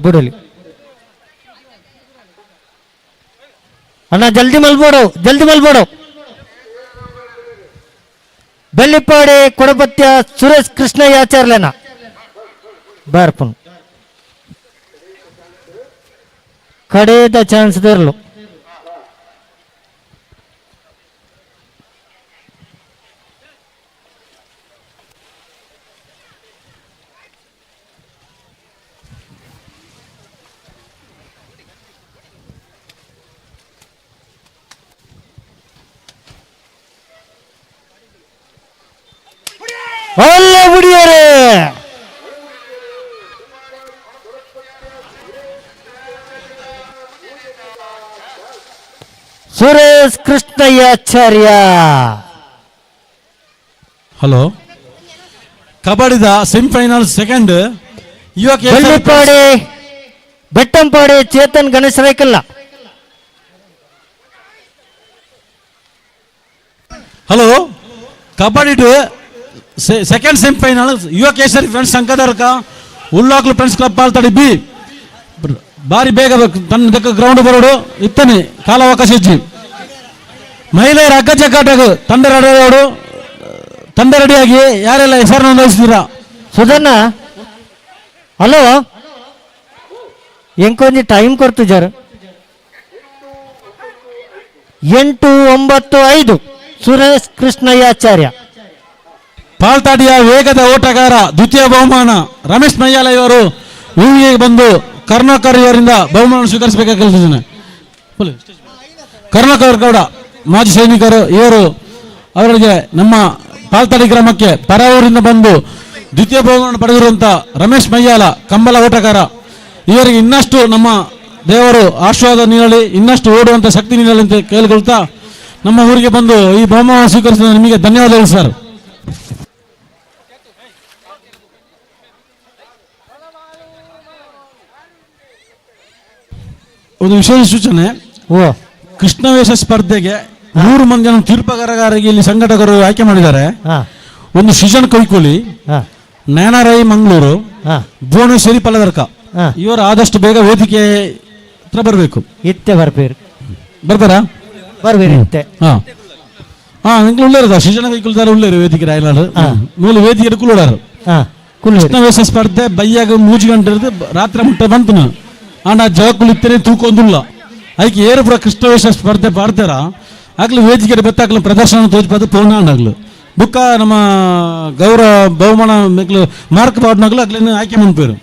ಬಿಡಲಿ ಅಣ್ಣ ಜಲ್ದಿ ಮಲ್ಬೋಡು. ಬೆಳ್ಳಿಪಾಡೆ ಕೊಡಪತ್ಯ ಸುರೇಶ್ ಕೃಷ್ಣಯ್ಯ ಆಚಾರ್ಯನ ಬಾರ್ಪನ್ ಕಡೆದ ಚಾನ್ಸ್ ದೊರಲು. ಒಳ್ಳೆ ಹುಡಿಯರೇ ಸುರೇಶ್ ಕೃಷ್ಣಯ್ಯಾಚಾರ್ಯ. ಹಲೋ, ಕಬಡ್ಡಿದ ಸೆಮಿಫೈನಲ್ ಸೆಕೆಂಡ್ ಬೆಳ್ಳಿಪಾಡಿ ಬೆಟ್ಟಂಪಾಡಿ ಚೇತನ್ ಗಣೇಶ್ ರೈಕಲ್ಲ. Hello, kabaddi second semifinal Yuva Kesari friends ಸಂಘದರ್ಕ Ullaklu friends club Paltadi B ಬಾರಿ ಬೇಗ ತನ್ನ ಗ್ರೌಂಡ್ ಬರೋಡು ಇತ್ತನೆ ಕಾಲಾವಕಾಶ ಇಜ್ಜಿ ಮಹಿಳೆಯರ ಹಗ್ಗ ಜಗ್ಗಾಟಗಳು ತಂಡ ರೆಡಿಯಾಗಿ ಯಾರೆಲ್ಲ ಹೆಸರು ನೋಂದಾಯಿಸ್ತೀರಾ? ಸುಧನ್ನ, ಹಲೋ, ಎಂಕೊಂಜಿ ಟೈಮ್ ಕೊಡ್ತು ಜರ 8:95 ಸುರೇಶ್ ಕೃಷ್ಣಯ್ಯಾಚಾರ್ಯ. ಪಾಲ್ತಾಡಿಯ ವೇಗದ ಓಟಗಾರ ದ್ವಿತೀಯ ಬಹುಮಾನ ರಮೇಶ್ ಮಯ್ಯಾಲ ಇವರು ವಿವಿಗೆ ಬಂದು ಕರುಣಾಕರ್ ಇವರಿಂದ ಬಹುಮಾನ ಸ್ವೀಕರಿಸಬೇಕಾಗಿದ್ದೇನೆ. ಕರುಣಾಕರ್ ಗೌಡ ಮಾಜಿ ಸೈನಿಕರು ಇವರು ಅವರಿಗೆ ನಮ್ಮ ಪಾಲ್ತಾಡಿ ಗ್ರಾಮಕ್ಕೆ ಪರವೂರಿಂದ ಬಂದು ದ್ವಿತೀಯ ಬಹುಮಾನ ಪಡೆದಿರುವಂಥ ರಮೇಶ್ ಮಯ್ಯಾಲ ಕಂಬಲ ಓಟಗಾರ ಇವರಿಗೆ ಇನ್ನಷ್ಟು ನಮ್ಮ ದೇವರು ಆಶೀರ್ವಾದ ನೀಡಲಿ, ಇನ್ನಷ್ಟು ಓಡುವಂಥ ಶಕ್ತಿ ನೀಡಲಿ ಅಂತ ಕೇಳಿಕೊಳ್ತಾ ನಮ್ಮ ಊರಿಗೆ ಬಂದು ಈ ಬಹುಮಾನ ಸ್ವೀಕರಿಸಿದ ನಿಮಗೆ ಧನ್ಯವಾದಗಳು ಸರ್. ಒಂದು ವಿಶೇಷ ಸೂಚನೆ, ಕೃಷ್ಣವೇಷ ಸ್ಪರ್ಧೆಗೆ 100 ಮಂದಿಯನ್ನು ತೀರ್ಪಗಾರರಿಗೆ ಇಲ್ಲಿ ಸಂಘಟಕರು ಆಯ್ಕೆ ಮಾಡಿದ್ದಾರೆ. ಒಂದು ಸೃಜನ್ ಕೈಕೋಲಿ, ನ್ಯಾನರೈ ಮಂಗಳೂರು, ಭುವನೇಶ್ವರಿ ಪಲದರ್ಕ ಇವರು ಆದಷ್ಟು ಬೇಗ ವೇದಿಕೆ ಹತ್ರ ಬರಬೇಕು. ಇತ್ತೆ ಬರ್ತಾರಾ? ಬರ್ಬೇರಿ ಇತ್ತೆ. നിങ്ങൾ ഉള്ളേരുതാ ಶಿಕ್ಷಣ ಕೈಕೊಳ್ತಾರ ಉಳ್ಳೇರು ವೇದಿಕೆ ರಾಯಲಾಡು ಮೂಲ ವೇದಿಕೆ ಕುಳ್ಳಾರು ಕೃಷ್ಣವೇಷ ಸ್ಪರ್ಧೆ ಬಯ್ಯಾಗ 3 ಗಂಟೆ ಇருந்து ರಾತ್ರಿ ಮುಟ್ಟ ಬಂತು ಆಂಡ ಜಗಕ್ಕುಲು ಇತ್ತನೆ ತೂಕೊಂದುಲ್ಲ ಅದಕ್ಕೆ ಏರು ಪುರ ಕೃಷ್ಣವೇಷ ಸ್ಪರ್ಧೆ ಪಾಡ್ತಾರ ಆಗ್ಲಿ ವೇದಿಕೆ ಬೆತ್ತಾಗ್ಲು ಪ್ರದರ್ಶನ ತೋಚ್ಪದು ಪೋನ ಆಗ್ಲು ಬುಕ್ಕ ನಮ್ಮ ಗೌರವ ಬಹುಮಾನ ಮೆಗ್ಲು ಮಾರ್ಕ್ ಪಾಡ್ನಾಗ್ಲು ಆಗ್ಲೇನು ಆಯ್ಕೆ ಮಾಡ್ಪೇರು.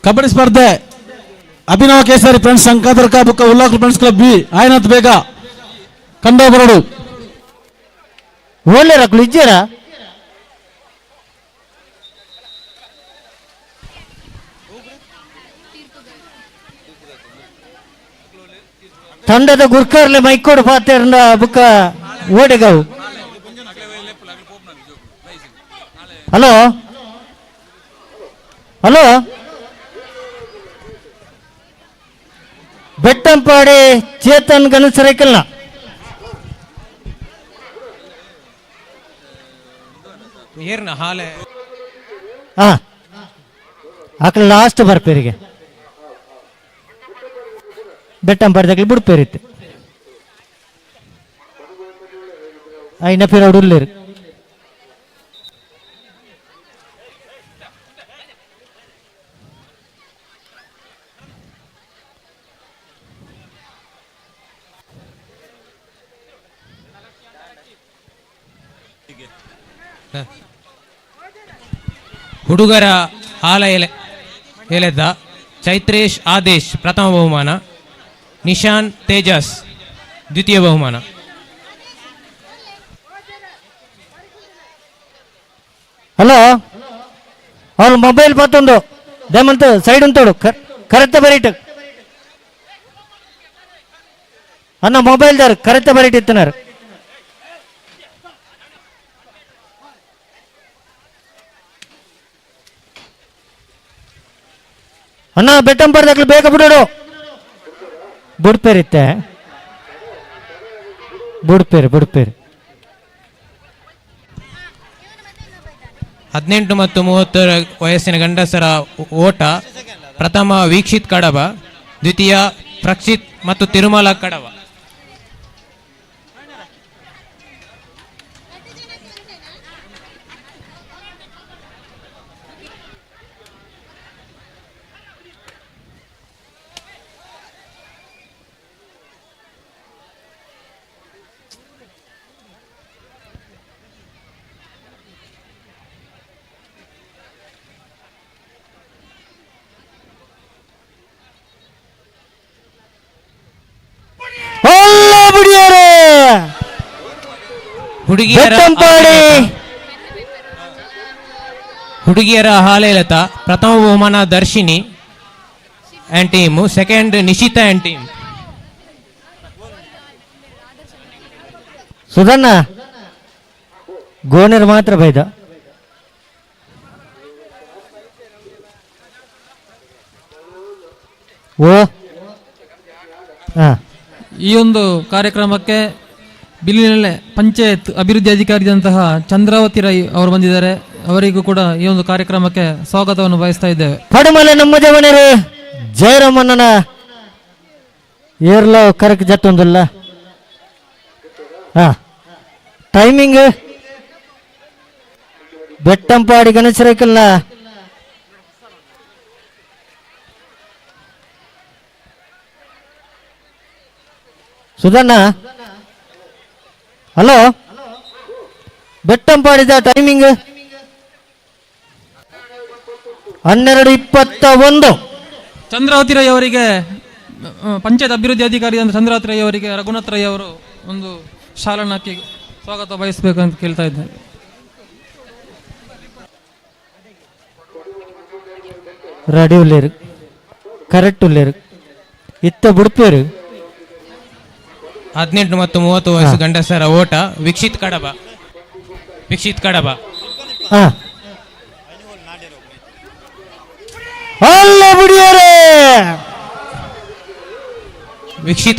ಕಬಡ್ಡಿ ಸ್ಪರ್ಧೆ ಅಭಿನವ ಕೇಸರಿ ಫ್ರೆಂಡ್ಸ್ ಸಂಘದರ್ಕ ಬುಕ್ಕ ಉಲ್ಲಾಕ್ಲು ಫ್ರೆಂಡ್ಸ್ ಕ್ಲಬ್ ಬಿ ಆಯ್ನತ್ ಬೇಗ ಕಂಡ ಬರಡು ಒಳ್ಳೆ ರಕ್ಲು ಇಜ್ಜೇರ ತಂಡದ ಗುರ್ಕರ್ಲೆ ಮೈಕೋಡು ಪಾತೆರ್ನ ಬುಕ್ಕ ಓಡೆಗಾವು. ಹಲೋ ಹಲೋ ಬೆಟ್ಟಂಪಾಡಿ ಚೇತನ್ ಗಣಸರೈಕಲ್ನ ಹಾಲೆ ಆಕಳ ಲಾಸ್ಟ್ ಬರ್ಪೇರಿಗೆ ಬೆಟ್ಟಂಪಾಡಿದಾಗಲಿ ಬಿಡ್ಪೇರಿತ್ತೆ ಐನ ಪೇರ ಉಳ್ಳೇರು ಹುಡುಗರ ಹಾಲ ಎಲೆದ ಚೈತ್ರೇಶ್ ಆದೇಶ್ ಪ್ರಥಮ ಬಹುಮಾನ, ನಿಶಾನ್ ತೇಜಸ್ ದ್ವಿತೀಯ ಬಹುಮಾನ. ಹಲೋ ಅವ್ನು ಮೊಬೈಲ್ ಪತ್ತೊಂದು ದಯಮಂತ ಸೈಡ್ ಉಂಟೋಡು ಕರೆಕ್ಟ್ ಬರೀಟ್ ಅನ್ನ ಮೊಬೈಲ್ ದಾರ್ ಕರೆಕ್ಟ್ ಬರೀಟ್ ಇತ್ತನಾರು ಅಣ್ಣ ಬೆಟ್ಟಂಪರ್ದಾಗ್ಲಿ ಬೇಗ ಬಿಡೋಡು ಬುಡ್ಪೇರಿತ್ತೆ ಬುಡ್ಪೇರಿ 18 ಮತ್ತು 30 ವಯಸ್ಸಿನ ಗಂಡಸರ ಓಟ ಪ್ರಥಮ ವೀಕ್ಷಿತ್ ಕಡಬ, ದ್ವಿತೀಯ ಪ್ರಕ್ಷಿತ್ ಮತ್ತು ತಿರುಮಲ ಕಡಬ. ಹುಡುಗಿಯರ ಹಾಲೇಲತ ಪ್ರಥಮ ಬಹುಮಾನ Darshini and team, second Nishitha and team. ಸುಧಣ್ಣ ಗೋಣೆರ್ ಮಾತ್ರ ಬೈದ. ಓ ಈ ಒಂದು ಕಾರ್ಯಕ್ರಮಕ್ಕೆ ಬಿಲ್ಲಿನಲ್ಲೇ ಪಂಚಾಯತ್ ಅಭಿವೃದ್ಧಿ ಅಧಿಕಾರಿದಂತಹ ಚಂದ್ರಾವತಿ ರೈ ಅವರು ಬಂದಿದ್ದಾರೆ. ಅವರಿಗೂ ಕೂಡ ಈ ಒಂದು ಕಾರ್ಯಕ್ರಮಕ್ಕೆ ಸ್ವಾಗತವನ್ನು ಬಯಸ್ತಾ ಇದ್ದೇವೆ. ಪಡುಮಲೆ ನಮ್ಮ ಜವನರು ಜಯರಾಮಣ್ಣನ ಏರ್ಲ ಕರೆಕ್ಟ್ ಜತ್ತೊಂದಿಲ್ಲ. ಟೈಮಿಂಗ್ ಬೆಟ್ಟಂಪಾಡಿ ಗಣೇಶರೈಕಲ್ನ ಸುಧಣ್ಣ. ಹಲೋ, ಬೆಟ್ಟಂಪಾಡಿದ ಟೈಮಿಂಗ್ 12:21. ಚಂದ್ರಾವತಿ ರೈ ಅವರಿಗೆ ಪಂಚಾಯತ್ ಅಭಿವೃದ್ಧಿ ಅಧಿಕಾರಿ ಚಂದ್ರಾವತಿ ರೈ ಅವರಿಗೆ ರಘುನಾಥ್ ರೈ ಅವರು ಒಂದು ಶಾಲನಾಕಿ ಸ್ವಾಗತ ಬಯಸಬೇಕಂತ ಕೇಳ್ತಾ ಇದ್ದಾರೆ. ರೆಡಿ ಉಳ್ಳೇರು, ಕರೆಕ್ಟ್ ಉಳ್ಳೇರು, ಇತ್ತ ಬುಡ್ಪೇರು. 18 ಮತ್ತು 30 ವಯಸ್ಸು ಗಂಡಸರ ಓಟ. ವೀಕ್ಷಿತ್ ಕಡಬ ವೀಕ್ಷಿತ್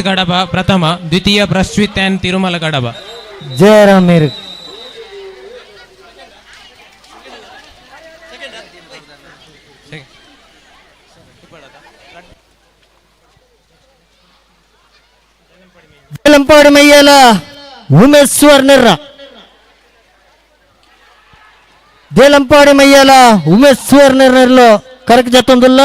ಕಡಬ ಪ್ರಥಮ, ದ್ವಿತೀಯ ಪ್ರಶ್ವಿತ್ ಆ್ಯಂಡ್ ತಿರುಮಲ ಕಡಬ. ಜಯರಾಮ್ ಮೇರು దేలంపాడి మయ్యాల ఉమేష్ స్వర్ణర్ర. దేలంపాడి మయ్యాల ఉమేష్ స్వర్ణర్రలో కరెక్ట్ జత్తుందిಲ್ಲ.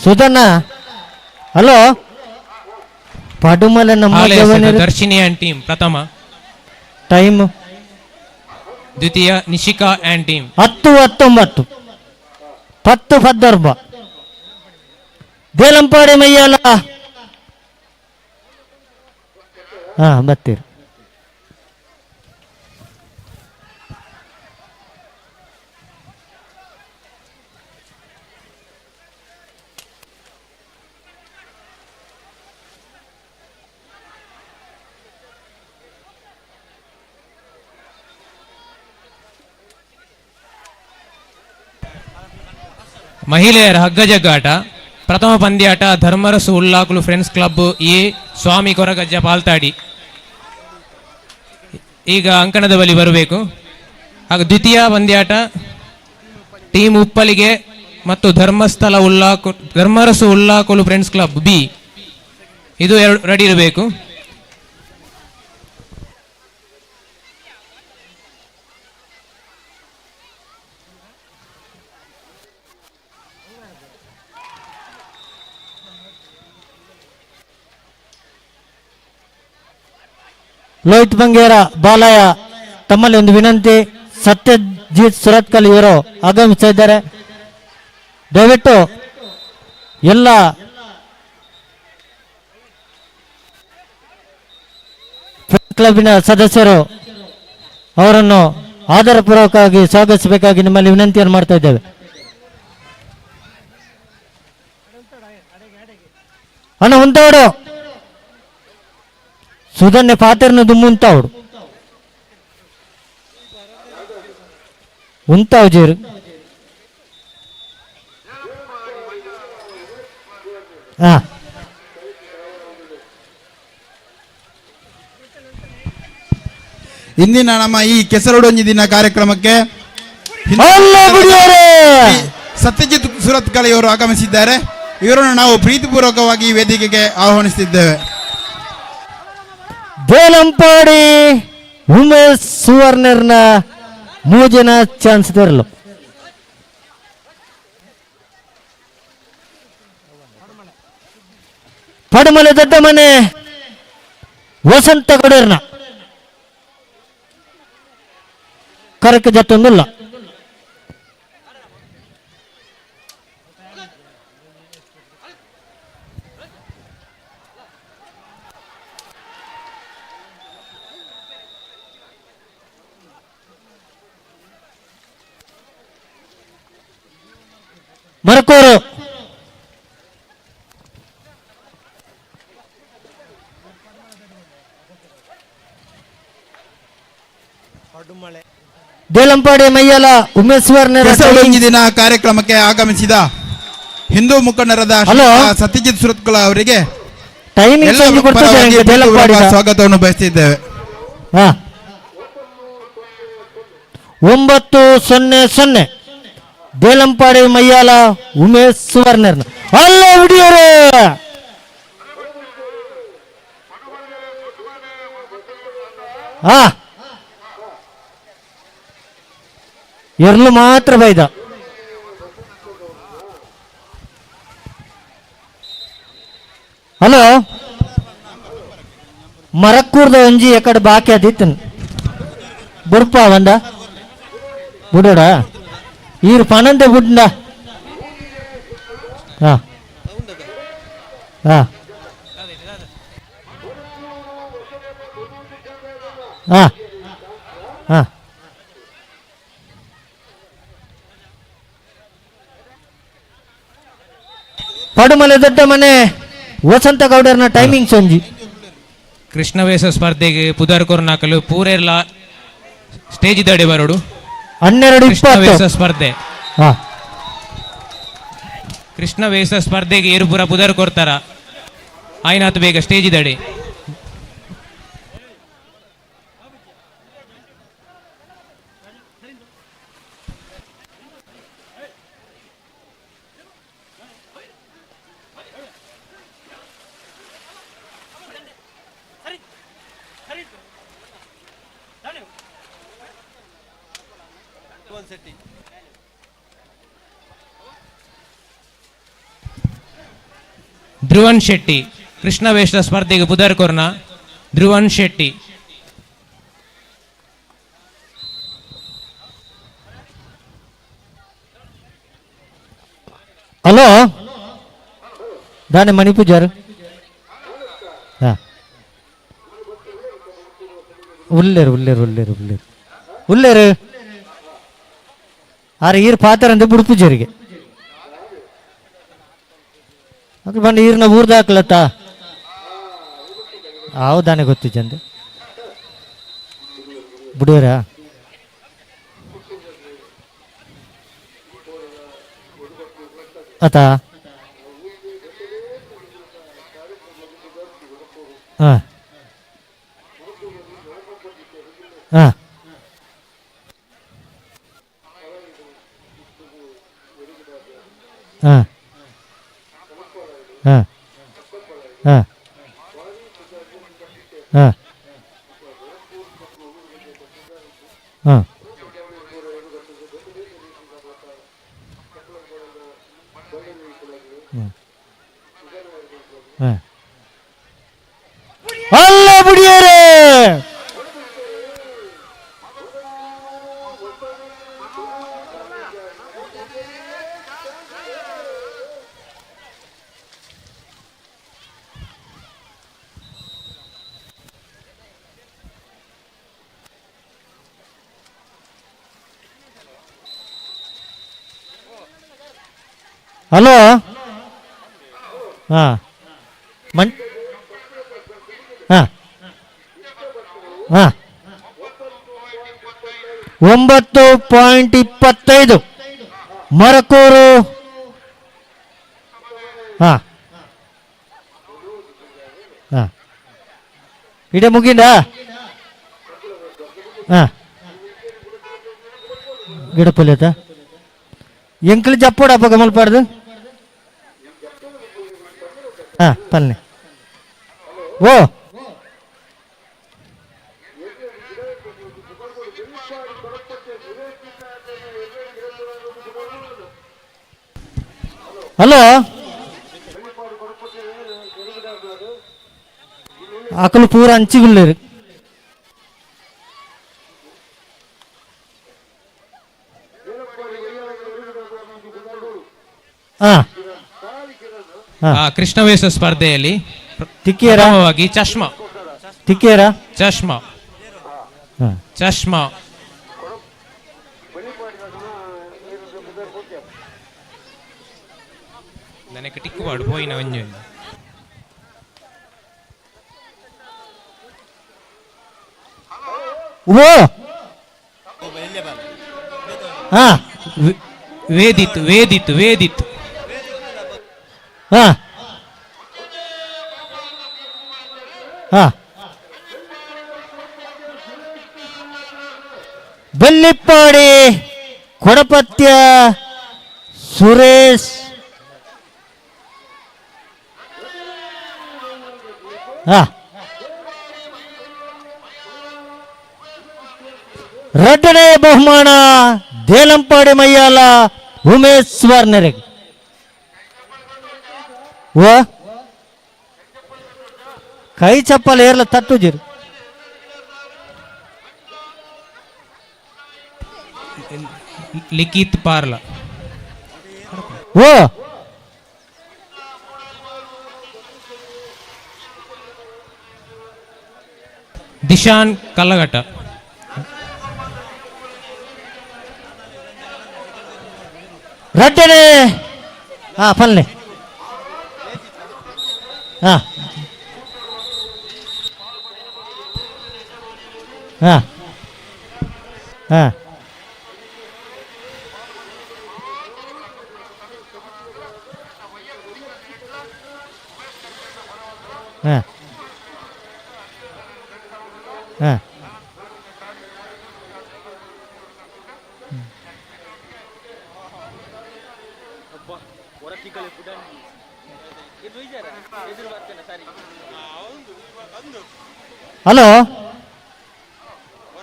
ಸುಧಣ್ಣ ಹಲೋ. ಪಡುಮಲೆ ನಮ್ಮ ದರ್ಶಿನಿ ಆ್ಯಂಡ್ ಟೀಮ್ ಪ್ರಥಮ, ಟೈಮ್ ದ್ವಿತೀಯ ನಿಶಿಕಾ ಆ್ಯಂಡ್ ಟೀಮ್. 10-19 10-12 ದೇಲಂಪಾಡಿ ಮಯ್ಯಾಲ ಬತ್ತೀರಿ. ಮಹಿಳೆಯರ ಹಗ್ಗ ಜಗ್ಗಾಟ ಪ್ರಥಮ ಪಂದ್ಯಾಟ ಧರ್ಮರಸು ಉಲ್ಲಾಕುಲು ಫ್ರೆಂಡ್ಸ್ ಕ್ಲಬ್ ಎ ಸ್ವಾಮಿ ಕೊರಗಜ್ಜ ಪಾಲ್ತಾಡಿ. ಈಗ ಅಂಕಣದ ಬಳಿ ಬರಬೇಕು. ಹಾಗೂ ದ್ವಿತೀಯ ಪಂದ್ಯಾಟ ಟೀಮ್ ಉಪ್ಪಲಿಗೆ ಮತ್ತು ಧರ್ಮರಸು ಉಲ್ಲಾಕುಲು ಫ್ರೆಂಡ್ಸ್ ಕ್ಲಬ್ ಬಿ. ಇದು ರೆಡಿ ಇರಬೇಕು. ಲೋಹಿತ್ ಬಂಗೇರ ಬಾಲಯ ತಮ್ಮಲ್ಲಿ ಒಂದು ವಿನಂತಿ. ಸತ್ಯಜಿತ್ ಸುರತ್ಕಲ್ ಇವರು ಆಗಮಿಸ್ತಾ ಇದ್ದಾರೆ. ದಯವಿಟ್ಟು ಎಲ್ಲ ಕ್ಲಬ್ಬಿನ ಸದಸ್ಯರು ಅವರನ್ನು ಆಧಾರಪೂರ್ವಕವಾಗಿ ಸ್ವಾಗತಿಸಬೇಕಾಗಿ ನಿಮ್ಮಲ್ಲಿ ವಿನಂತಿಯನ್ನು ಮಾಡ್ತಾ ಇದ್ದೇವೆ. ಅಣ್ಣ ಉಂತಾಡು ಸುಧನ್ಯ ಪಾತ್ರನ ದುಮ್ಮುಂತಾವ್ಡು ಉಂತಾವ್ ಜೀರು ಇಂದಿನ ನಮ್ಮ ಈ ಕೆಸರೊಡೊಂಜಿ ದಿನ ಕಾರ್ಯಕ್ರಮಕ್ಕೆ ಸತ್ಯಜಿತ್ ಸುರತ್ಕಲ್ ಇವರು ಆಗಮಿಸಿದ್ದಾರೆ. ಇವರನ್ನು ನಾವು ಪ್ರೀತಿಪೂರ್ವಕವಾಗಿ ವೇದಿಕೆಗೆ ಆಹ್ವಾನಿಸುತ್ತಿದ್ದೇವೆ. ದೇಲಂಪಾಡಿ ಉಮೇಶ್ ಸುವರ್ಣರ್ನ ಮೂಜಿನ ಚಾನ್ಸ್ ತೆರಲು. ಪಡುಮಲೆ ದೊಡ್ಡ ಮನೆ ವಸಂತ ಕರೆಕ್ಟ್ ಜತ್ತೊಂದಿಲ್ಲ. ಮರಕೂರು ದೇಲಂಪಾಡಿ ಮೈಯಲ ಉಮೇಶ್ವರ್ನ ದಿನ ಕಾರ್ಯಕ್ರಮಕ್ಕೆ ಆಗಮಿಸಿದ ಹಿಂದೂ ಮುಖಂಡರಾದ ಸತ್ಯಜಿತ್ ಸುರತ್ಕುಲ ಅವರಿಗೆ ಸ್ವಾಗತವನ್ನು ಬಯಸುತ್ತಿದ್ದೇವೆ. 9-0 ದೇಲಂಪಾಡಿ ಮೈಯಾಲ ಉಮೇಶ್ ಸುವರ್ಣರ್ನ ಅಲ್ಲ ಹುಡಿಯರು ಎರ್ಲು ಮಾತ್ರ ಬೈದ. ಹಲೋ ಮರಕ್ಕೂರ್ದ ಒಂಜಿ ಎಕಡೆ ಬಾಕಿ ಆದಿತ್ತನ್ ಬುಡ್ಪ ಬಂದ ಬುಡೋಡ ಈರು ಪನಂದೆ ಬುಡ್ಡ ಹಾ ಹಾ ಹಾ ಹಾ ಪಡುಮಲೆ ದೊಡ್ಡ ಮನೆ ವಸಂತ ಗೌಡರ್ನ ಟೈಮಿಂಗ್ಸ್ ಒಂಜಿ ಕೃಷ್ಣವೇಷ ಸ್ಪರ್ಧೆಗೆ ಪುದರ್ಕೋರ್ ನಾಕಲು ಪೂರೆಲ್ಲ ಸ್ಟೇಜ್ ದಡೆ ಬರೋಡು 12-20 ಸ್ಪರ್ಧೆ ಕೃಷ್ಣವೇಷ ಸ್ಪರ್ಧೆಗೆ ಏರುಪುರ ಪುದರ್ ಕೊರ್ತಾರ ಆಯ್ನಾತು ಬೇಗ ಸ್ಟೇಜ್ ದಡೆ. ಧ್ರುವನ್ ಶೆಟ್ಟಿ ಕೃಷ್ಣವೇಷ ಸ್ಪರ್ಧೆಗೆ ಪುದರ್ಕೋರ್ನ ಧ್ರುವನ್ ಶೆಟ್ಟಿ. ಹಲೋ ದಾನೆ ಮಣಿ ಪೂಜಾರ್ ಉಲ್ಲೇರು ಉಲ್ಲೇರು ಉಲ್ಲೇರು ಉಲ್ಲೇರು ಉಲ್ಲೇರು ಆರೆ ಈರು ಪಾತ್ರ ಅಂದ್ರೆ ಬುಡು ಪೂಜಾರಿಗೆ ಅದು ಬಂದು ಈರ್ನ ಊರ್ದ ಹಾಕ್ಲತ್ತ ಹೌದಾನೆ ಗೊತ್ತು ಚಂದ ಬುಡಿಯರ ಆತ ಹಾಂ ಹಾಂ ಹಾಂ ಹಾಂ ಹಾಂ ಹಾಂ ಹಾಂ ಹಾಂ ಅಲ್ಲ ಬುಡಿಯರೇ ಹಲೋ ಹಾಂ ಹಾಂ ಹಾಂ 9.25 ಮರಕೂರು ಹಾಂ ಹಾಂ ಇಡೇ ಮುಗಿಂದ ಹಾಂ ಗಿಡಪಲ್ಯತ ಎಂಕ್ಲಿ ಜಪ್ಪೋಡಪ್ಪ ಗಮಲ್ಪಾಡ್ದು ಹಾಂ ಪಲ್ಲೆ ಓ ಹಲೋ ಆಕಲು ಪೂರ ಹಂಚಿಗುಳ್ಳೇರು ಕೃಷ್ಣವೇಷ ಸ್ಪರ್ಧೆಯಲ್ಲಿ ತಿಕ್ಕಿಯರವಾಗಿ ಚಶ್ಮಾ ತಿಕ್ಕಿಯರ ಚಶ್ಮಾ ಚಶ್ಮಾ ನನಗೆ ಟಿಕ್ಕುಪಾಡು ಪೋಯಿನ ಒಂಜು ಓ ಹಾ ವೇದಿತ್ತು ವೇದಿತ್ತು ವೇದಿತ್ತು ಹಾ ಹಾ ಬಲ್ಲಿಪ್ಪಾಡಿ ಕೊಡಪತ್ಯ ಸುರೇಶ್ ಹಾ ಎರಡನೇ ಬಹುಮಾನ ದೇಲಂಪಾಡಿ ಮಯ್ಯಾಲ ಉಮೇಶ್ ವರ್ನರೆಗೆ ಓ ಕೈ ಚಪ್ಪಲ್ ಏರ್ಲ ತಟ್ಟುಜಿರು ಲಿಖಿತ್ ಪಾರ್ಲ ಓ ದಿಶಾನ್ ಕಲ್ಲಘಟ್ಟ ರಡ್ಡನೆ ಹಾ ಪಲ್ಲೆ ಹಾ ಹಾ ಹಾ ಹಾ ಹಾ ಹಲೋ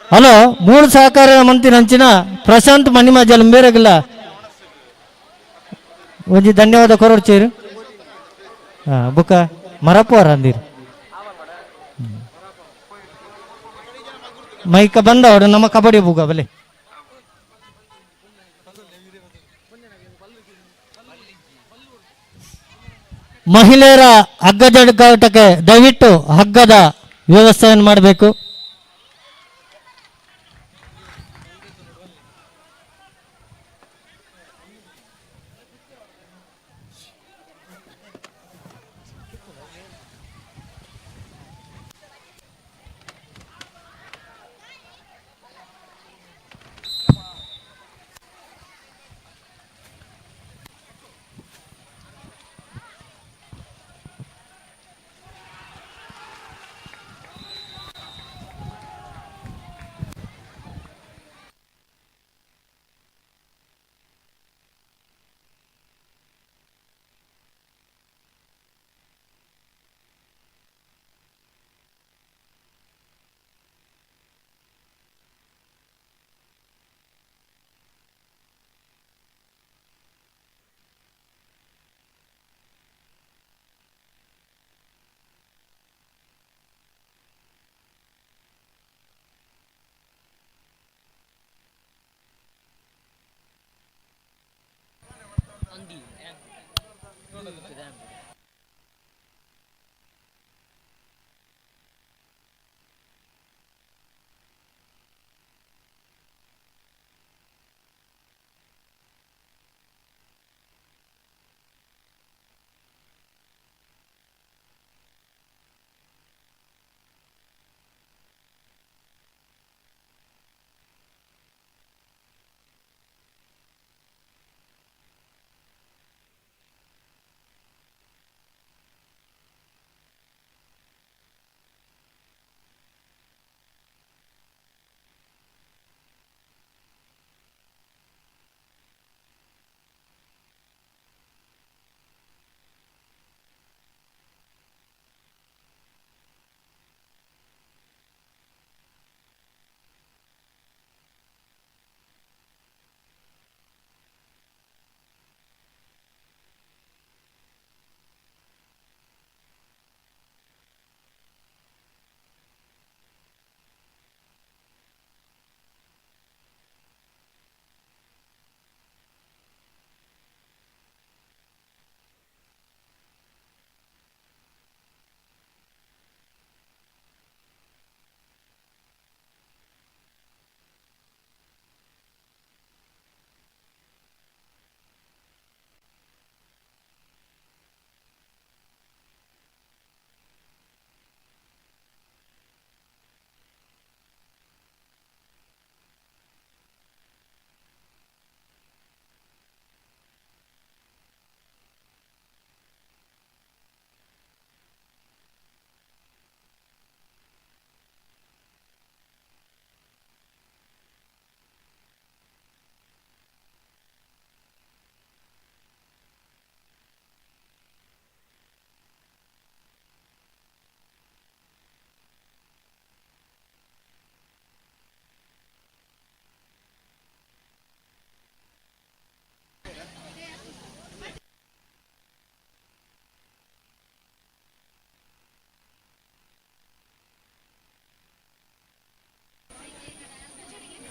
ಹಲೋ ಮೂರು ಸಹಕಾರ ಮಂತ್ರಿ ನಂಚಿನ ಪ್ರಶಾಂತ್ ಮಣಿಮಾಜಲ್ ಬೇರೆಗಿಲ್ಲ ಒಂಜಿ ಧನ್ಯವಾದ ಕೊರಡ್ಚೇರು ಹಾ ಬುಕ್ಕ ಮರಪುವರ ಅಂದಿರು ಮೈಕ ಬಂದ ಅವಡು ನಮ್ಮ ಕಬಡ್ಡಿ ಬುಗ ಬಲೆ ಮಹಿಳೆಯರ ಹಗ್ಗ ಜಡಗಾಟಕ್ಕೆ ದಯವಿಟ್ಟು ಹಗ್ಗದ ವ್ಯವಸ್ಥೆಯನ್ನು ಮಾಡಬೇಕು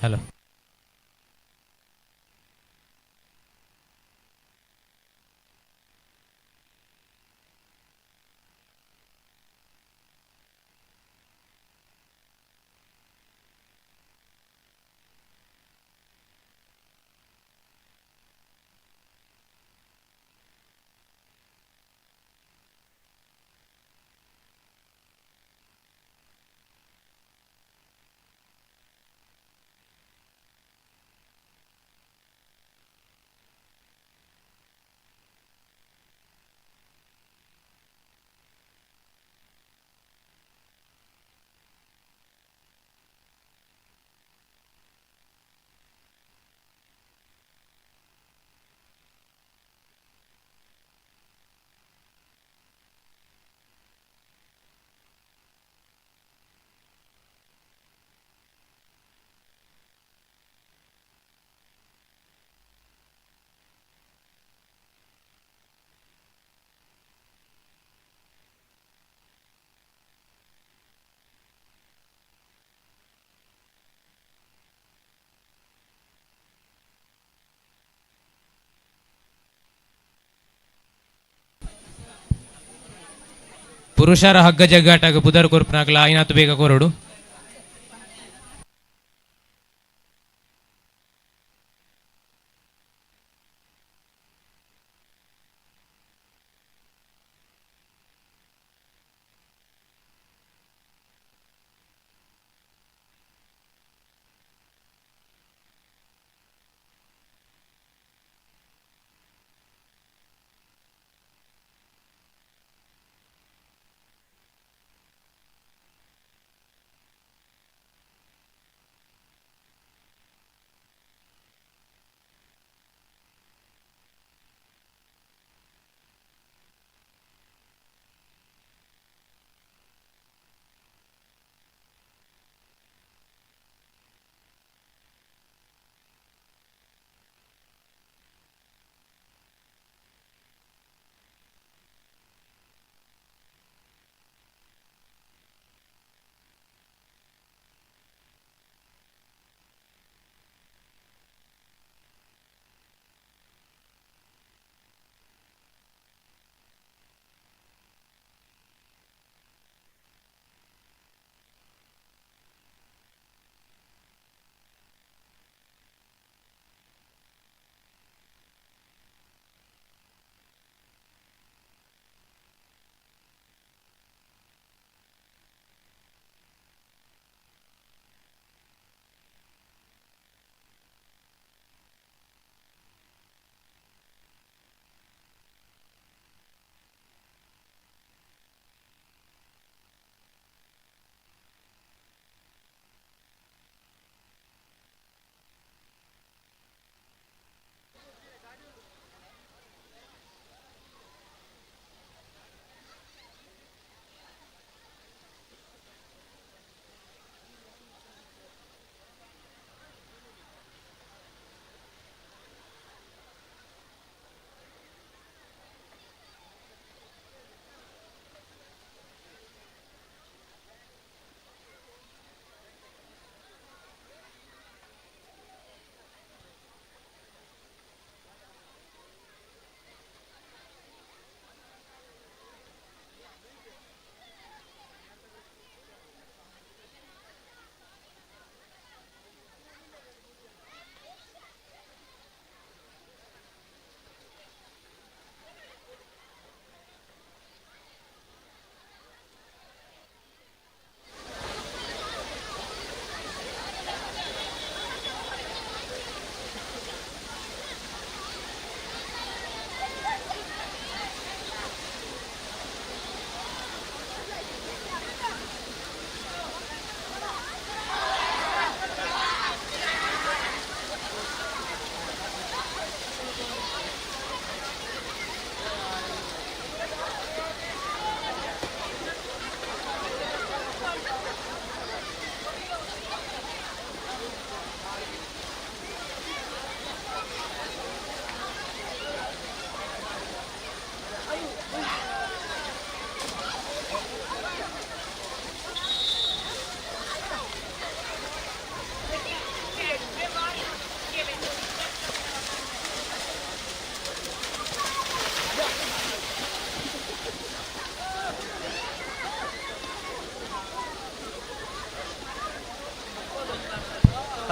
ಹಲೋ. ಪುರುಷರ ಹಗ್ಗ ಜಗ್ಗಾಟಗ ಪುದರ್ ಕೊರ್ಪನಾಗ್ಲ ಐನಾತು ಬೇಗ ಕೊರಡು.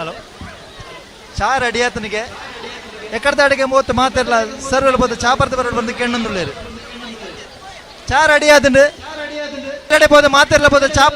ಹಲೋ ಚಾ ರೆಡಿ ಆತನಿಗೆ ಎಕ್ಕಡ್ದ ಅಡಿಗೆ ಮೂವತ್ತು ಮಾತಿರಲ್ಲ ಸರ್ ಹೇಳ್ಬೋದು ಚಾ ಬರ್ದು ಬರೋದು ಬಂದು ಕೆಣ್ಣೊಂದುಳ್ಳೇರು ಚಾ ರೆಡಿ ಆತಂಡು ಕಡೆ ಬೋದು ಮಾತಿರಲ್ಲ ಬೋದು ಚಾ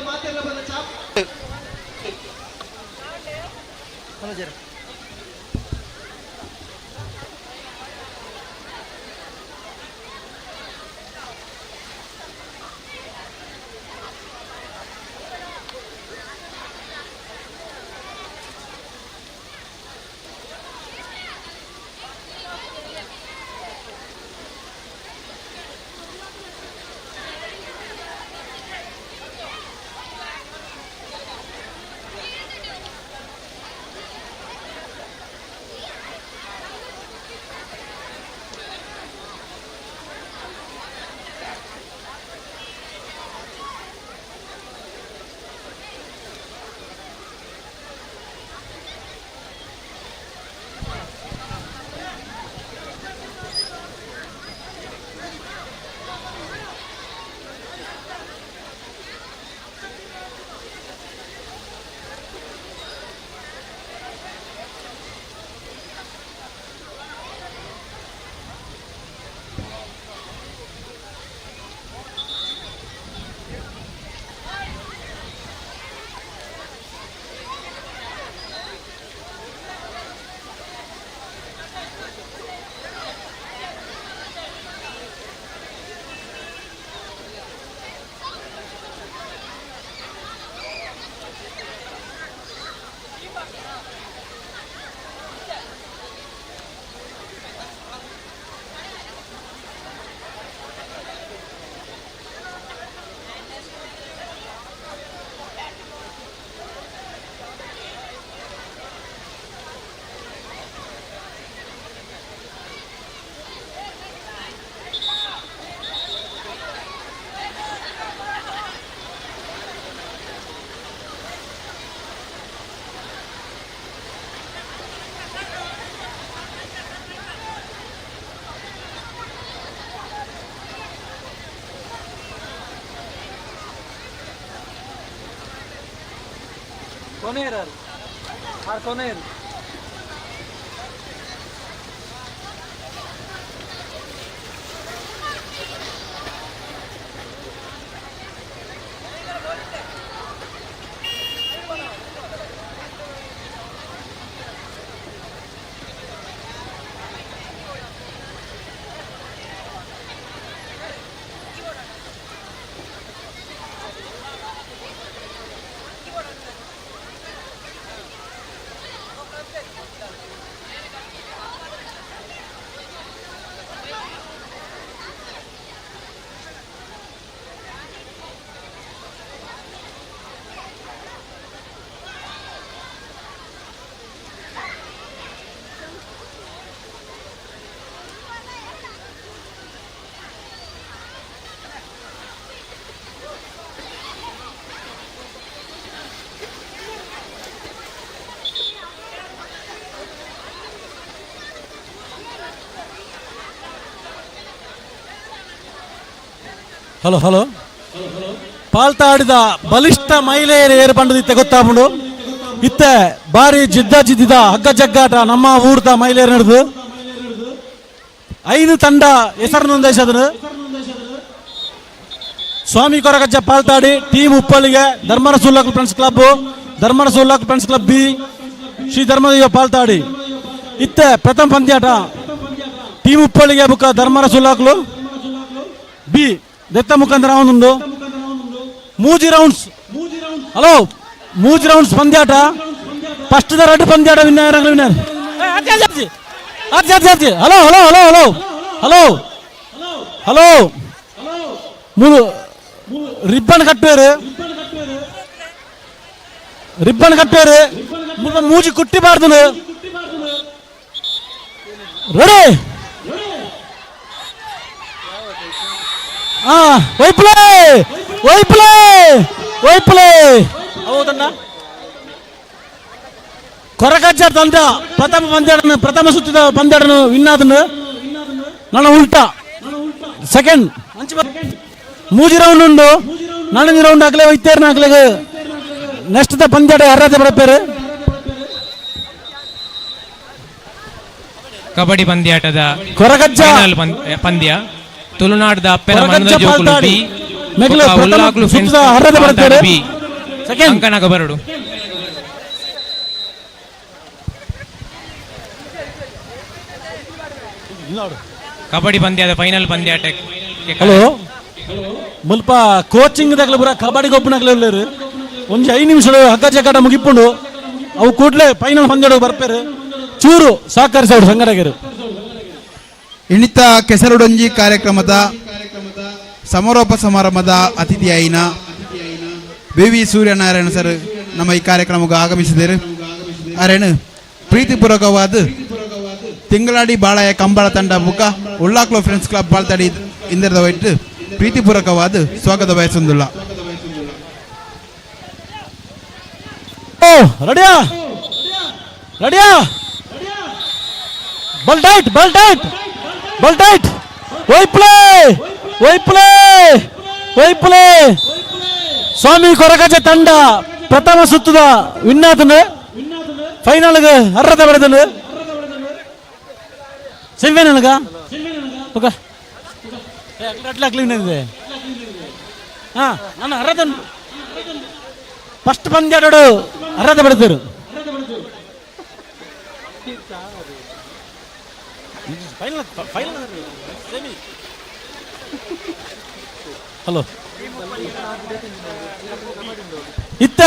ಕೊನೆಯರು ಆ ಕೊನೆಯರು ಹಲೋ ಹಲೋ ಪಾಲ್ತಾಡಿದ ಬಲಿಷ್ಠ ಮಹಿಳೆಯರು ಏರು ಬಂಡದ ಇತ್ತೆ ಗೊತ್ತಾಗ್ಬಿಡು ಇತ್ತೆ ಬಾರಿ ಜಿದ್ದಿದ ಹಗ್ಗ ಜಗ್ಗಾಟ ನಮ್ಮ ಊರ್ದ ಮಹಿಳೆಯರು ನಡೆದು 5 ತಂಡ ಹೆಸರು ನೋಂದಾಯಿಸಿದ್ರು. ಸ್ವಾಮಿ ಕೊರಗಜ್ಜ ಪಾಲ್ತಾಡಿ ಟೀಮ್ ಉಪ್ಪಳಿಗೆ ಧರ್ಮರ ಸುಲ್ಲಾಕ್ ಫ್ರೆಂಡ್ಸ್ ಕ್ಲಬ್ ಧರ್ಮರ ಸುಲ್ಲಾಕ್ friends club B Shri Dharmadeva Paltadi ಇತ್ತೆ ಪ್ರಥಮ ಪಂದ್ಯಾಟ ಟೀಮ್ ಉಪ್ಪಳಿಗೆ ಬುಕ್ಕ ಧರ್ಮರ ಸುಲ್ಲಾಕ್ಲು ಬಿ ದೆತ್ತ ಮುಖಾಂತರ ಒಂದು ಮೂಜಿ ರೌಂಡ್ಸ್ ಹಲೋ ಮೂಜಿ ರೌಂಡ್ಸ್ ಪಂದ್ಯಾಟ ಫಸ್ಟ್ ದ 2 ಪಂದ್ಯಾಟ winner hello hello hello hello hello hello ಮೂರು ರಿಬ್ಬನ್ ಕಟ್ಟೇರು ಮೂಜಿ ಕುಟ್ಟಿಬಾರ್ದು ರೆಡಿ ವೈಪ್ಲೇ ಹೌದಣ್ಣ ಕೊರಗಜ್ಜ ತಂಡ ಪ್ರಥಮ ಸುತ್ತಿದ ಪಂದ್ಯಾಟನು ವಿನ್ ಆದನು ನನ್ನ ಉಲ್ಟಾ ಸೆಕೆಂಡ್ ಮೂಜಿ ರೌಂಡ್ ಉಂಡು ನಾನಂಜಿ ರೌಂಡ್ ಆಗ್ಲೇ ವೈತೇರ್ನ ಆಗ್ಲೇ ನೆಕ್ಸ್ಟ್ ದ ಪಂದ್ಯಾಟ ಯಾರದೇ ಬರಪೇರು ಕಬಡ್ಡಿ ಪಂದ್ಯಾಟದ ಕೊರಗಜ್ಜ ಫೈನಲ್ ಪಂದ್ಯ ತುಳುನಾಡದ ಅಪ್ಪೆನ ಮಣ್ಣದ ಜೋಕುಲು ಬಿ ಉಲ್ಲಾಗ್ಲು ಫ್ರೆಂಡ್ಸ್ ಬಿ ಅಂಕನಾಗ ಬರಡು ಕಬಡ್ಡಿ ಪಂದ್ಯದ ಫೈನಲ್ ಪಂದ್ಯಾಟಕ್ಕೆ ಹಲೋ ಮುಲ್ಪ ಕೋಚಿಂಗ್ ದಾಗಲ ಬರ ಕಬಡ್ಡಿ ಗೊಬ್ಬನಾಗಲೇ ಉಳ್ಳೇರು ಒಂಜಿ 5 ನಿಮಿಷ ಹಗ್ಗ ಜಗ್ಗಾಟ ಮುಗಿಪುಂಡು ಅವು ಕೂಡಲೇ ಫೈನಲ್ ಪಂದ್ಯಾಡ ಬರ್ಪೇರು ಚೂರು ಸಹಕರಿಸೋರು ಸಂಘಟಕರು. ಇನ್ನಿತ ಕೆಸರುಡೊಂಜಿ ಕಾರ್ಯಕ್ರಮದ ಸಮಾರೋಪ ಸಮಾರಂಭದ ಅತಿಥಿಯಾಯಿನ ವಿ ಸೂರ್ಯನಾರಾಯಣ ಸರ್ ನಮ್ಮ ಈ ಕಾರ್ಯಕ್ರಮಕ್ಕೆ ಆಗಮಿಸಿದರು. ಅರೇನು ಪ್ರೀತಿಪೂರ್ವಕವಾದ ತಿಂಗಳಾಡಿ ಬಾಳಾಯ ಕಂಬಳ ತಂಡ ಬುಕ್ಕ ಉಳ್ಳಾಕ್ಲೋ ಫ್ರೆಂಡ್ಸ್ ಕ್ಲಬ್ ಪಾಲ್ತಾಡಿ ಇಂದರದ ಒಟ್ಟು ಪ್ರೀತಿಪೂರ್ವಕವಾದ ಸ್ವಾಗತ ಬಯಸೊಂದುಲ್ಲ. ರೆಡಿಯಾ ರೆಡಿಯಾ ಬಲ್ ಟೈಟ್ ಬಲ್ ಟೈಟ್ ಬಲ್ ಟೈಟ್ ವೈಪ್ಲೇ ವೈಪ್ಲೇ ವೈಪ್ಲೇ ಸ್ವಾಮಿ ಕೊರಗಜ ತಂಡ ಪ್ರಥಮ ಸುತ್ತದ ವಿನ್ನಾತನು ಫೈನಲ್ಗೆ ಅರ್ಹತೆ ಪಡೆದನು ಸೆಮಿಫೈನಲ್ಗ ಓಕೆ ಅಟ್ಲಾಕ್ಲಿದೆ ಹಾ ನಾನು ಅರ್ಹತೆ ಫಸ್ಟ್ ಪಂದ್ಯಾಡೋಡು ಅರ್ಹತೆ ಪಡೆದರು. ಹಲೋ ಇತ್ತ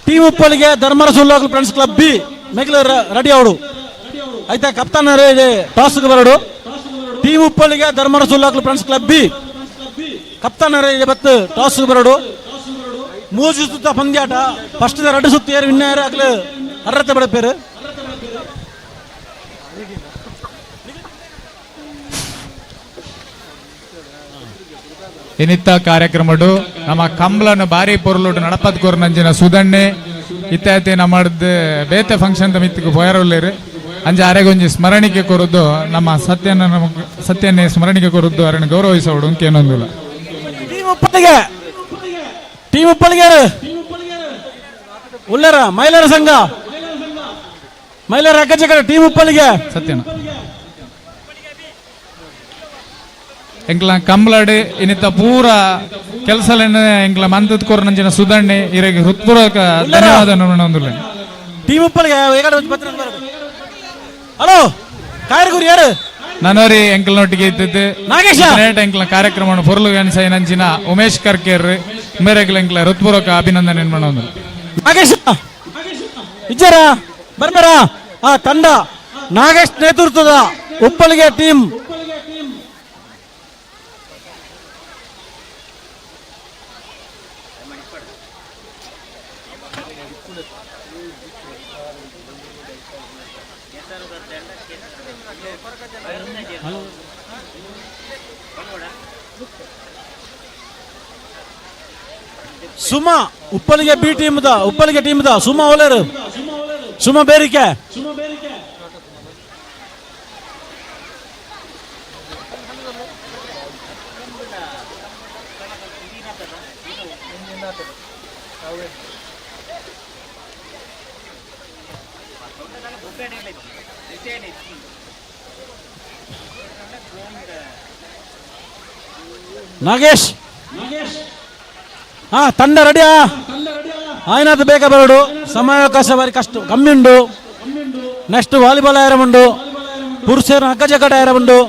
ಟೀಮ್ ಉಪ್ಪಲಿಗೆ ಧರ್ಮರಸ ಉಲ್ಲಾಗ್ಲು ಫ್ರೆಂಡ್ಸ್ ಕ್ಲಬ್ ಬಿ ಮೇಗ್ಲ ರೆಡಿ ಅವಡು ಆಯ್ತಾ ಕಪ್ತಾನ ಟಾಸ್ಗೆ ಬರಡು ಟೀಮ್ ಉಪ್ಪಲಿಗೆ ಧರ್ಮರಸ ಉಲ್ಲಾಗ್ಲು ಫ್ರೆಂಡ್ಸ್ ಕ್ಲಬ್ ಬಿ ಕಪ್ತಾನ ಬತ್ತು ಟಾಸ್ಗೆ ಬರಡು ಮೂಜು ಸುತ್ತ ಪಂದ್ಯಾಟ ಫಸ್ಟ್ 2 ಸುತ್ತು ಏರು ವಿನ್ನರ್ ಆಗ್ಲು ಅರ್ಹತೆ ಪಡೆಪೇರು. ಇನ್ನಿತ್ತ ಕಾರ್ಯಕ್ರಮಡು ನಮ್ಮ ಕಂಬ್ಲನ್ನು ಬಾರಿ ಪೊರ್ಲುಡು ನಡಪದ್ ಕೋರ್ನಂಜಿನ ಸುದಣ್ಣೆ ಇತ್ಯಾದಿ ನಮ್ಮ ಬೇತೆ ಫಂಕ್ಷನ್ ಮಿತ್ತಿಗೆ ಪೋಯರೊಲ್ಲೇರು ಅಂಜ ಅರೆಗೊಂಜಿ ಸ್ಮರಣಿಕೆ ಕೊರದ್ದು ನಮ್ಮ ಸತ್ಯನ್ನೇ ಸ್ಮರಣಿಕೆ ಕೊರದ್ದು ಅರನ್ನು ಗೌರವಿಸೋಡು ಕೇನೊಂದಿಲ್ಲ. ಟೀಮ್ ಉಪ್ಪಲಿಗೆ ಉಳ್ಳರ ಮಹಿಳೆಯರ ಸಂಘ ಮಹಿಳೆಯರ ಅಗ್ಗಜಗಳ ಟೀಮ್ ಉಪ್ಪಲಿಗೆ ಸತ್ಯನ ಎಂಕ್ಲ ಕಂಬ್ಲಾಡ್ ಇನ್ನಿತ್ತ ಪೂರ ಕೆಲಸ ಎಂಕ್ಲ ಮಂತದ ಕೋರ್ನಂಚಿನ ಸುದಣ್ಣೆ ಇರಗೆ ಹೃತ್ಪೂರ್ವಕ ಧನ್ಯವಾದ ನೊಂದುಲ್ಲೆ. ಟೀಮ್ ಉಪ್ಪಲಿಗೆ ಹಲೋ ಕಾಯರ್ಗುರಿ ಯಾರು ನನೋರಿ ಎಂಕ್ಲನೊಟ್ಟಿಗೆ ಇದ್ದದ್ದು ನಾಗೇಶ ಎಂಕ್ಲ ಕಾರ್ಯಕ್ರಮ ಪೊರ್ಲು ನಂಚಿನ ಉಮೇಶ್ ಕರ್ಕೇರ್ ಮೇರೆಗ್ಲ ಎಂಕ್ಲ ಹೃತ್ಪೂರ್ವಕ ಅಭಿನಂದನೆ ಮಾಡೋದು. ನಾಗೇಶ ಇಜ್ಜರ ಬರ್ಬರ ಆ ತಂಡ ನಾಗೇಶ್ ನೇತೃತ್ವದ ಉಪ್ಪಲಿಗೆ ಟೀಮ್ ಸುಮಾ ಉಪ್ಪಲಿಗೆ ಬಿ ಟೀಮ್ದ ಉಪ್ಪಲಿಗೆ ಟೀಮ್ದ ಸುಮಾ ಓಲೇರು ಸುಮಾ ಬೇರಿಕೆ ನಾಗೇಶ್ ಹಾ ತಂಡ ರೆಡಿಯಾ ಆಯ್ನಾದ ಬೇಗ ಬರಡು ಸಮಯಾವಕಾಶ ಬಾರಿ ಕಷ್ಟ ಕಮ್ಮಿ ಉಂಡು. ನೆಕ್ಸ್ಟ್ ವಾಲಿಬಾಲ್ ಆಯರಮುಂಡು ಪುರುಷರ ಹಗ್ಗ ಜಗ್ಗಾಟ ಆಯರಮುಂಡು.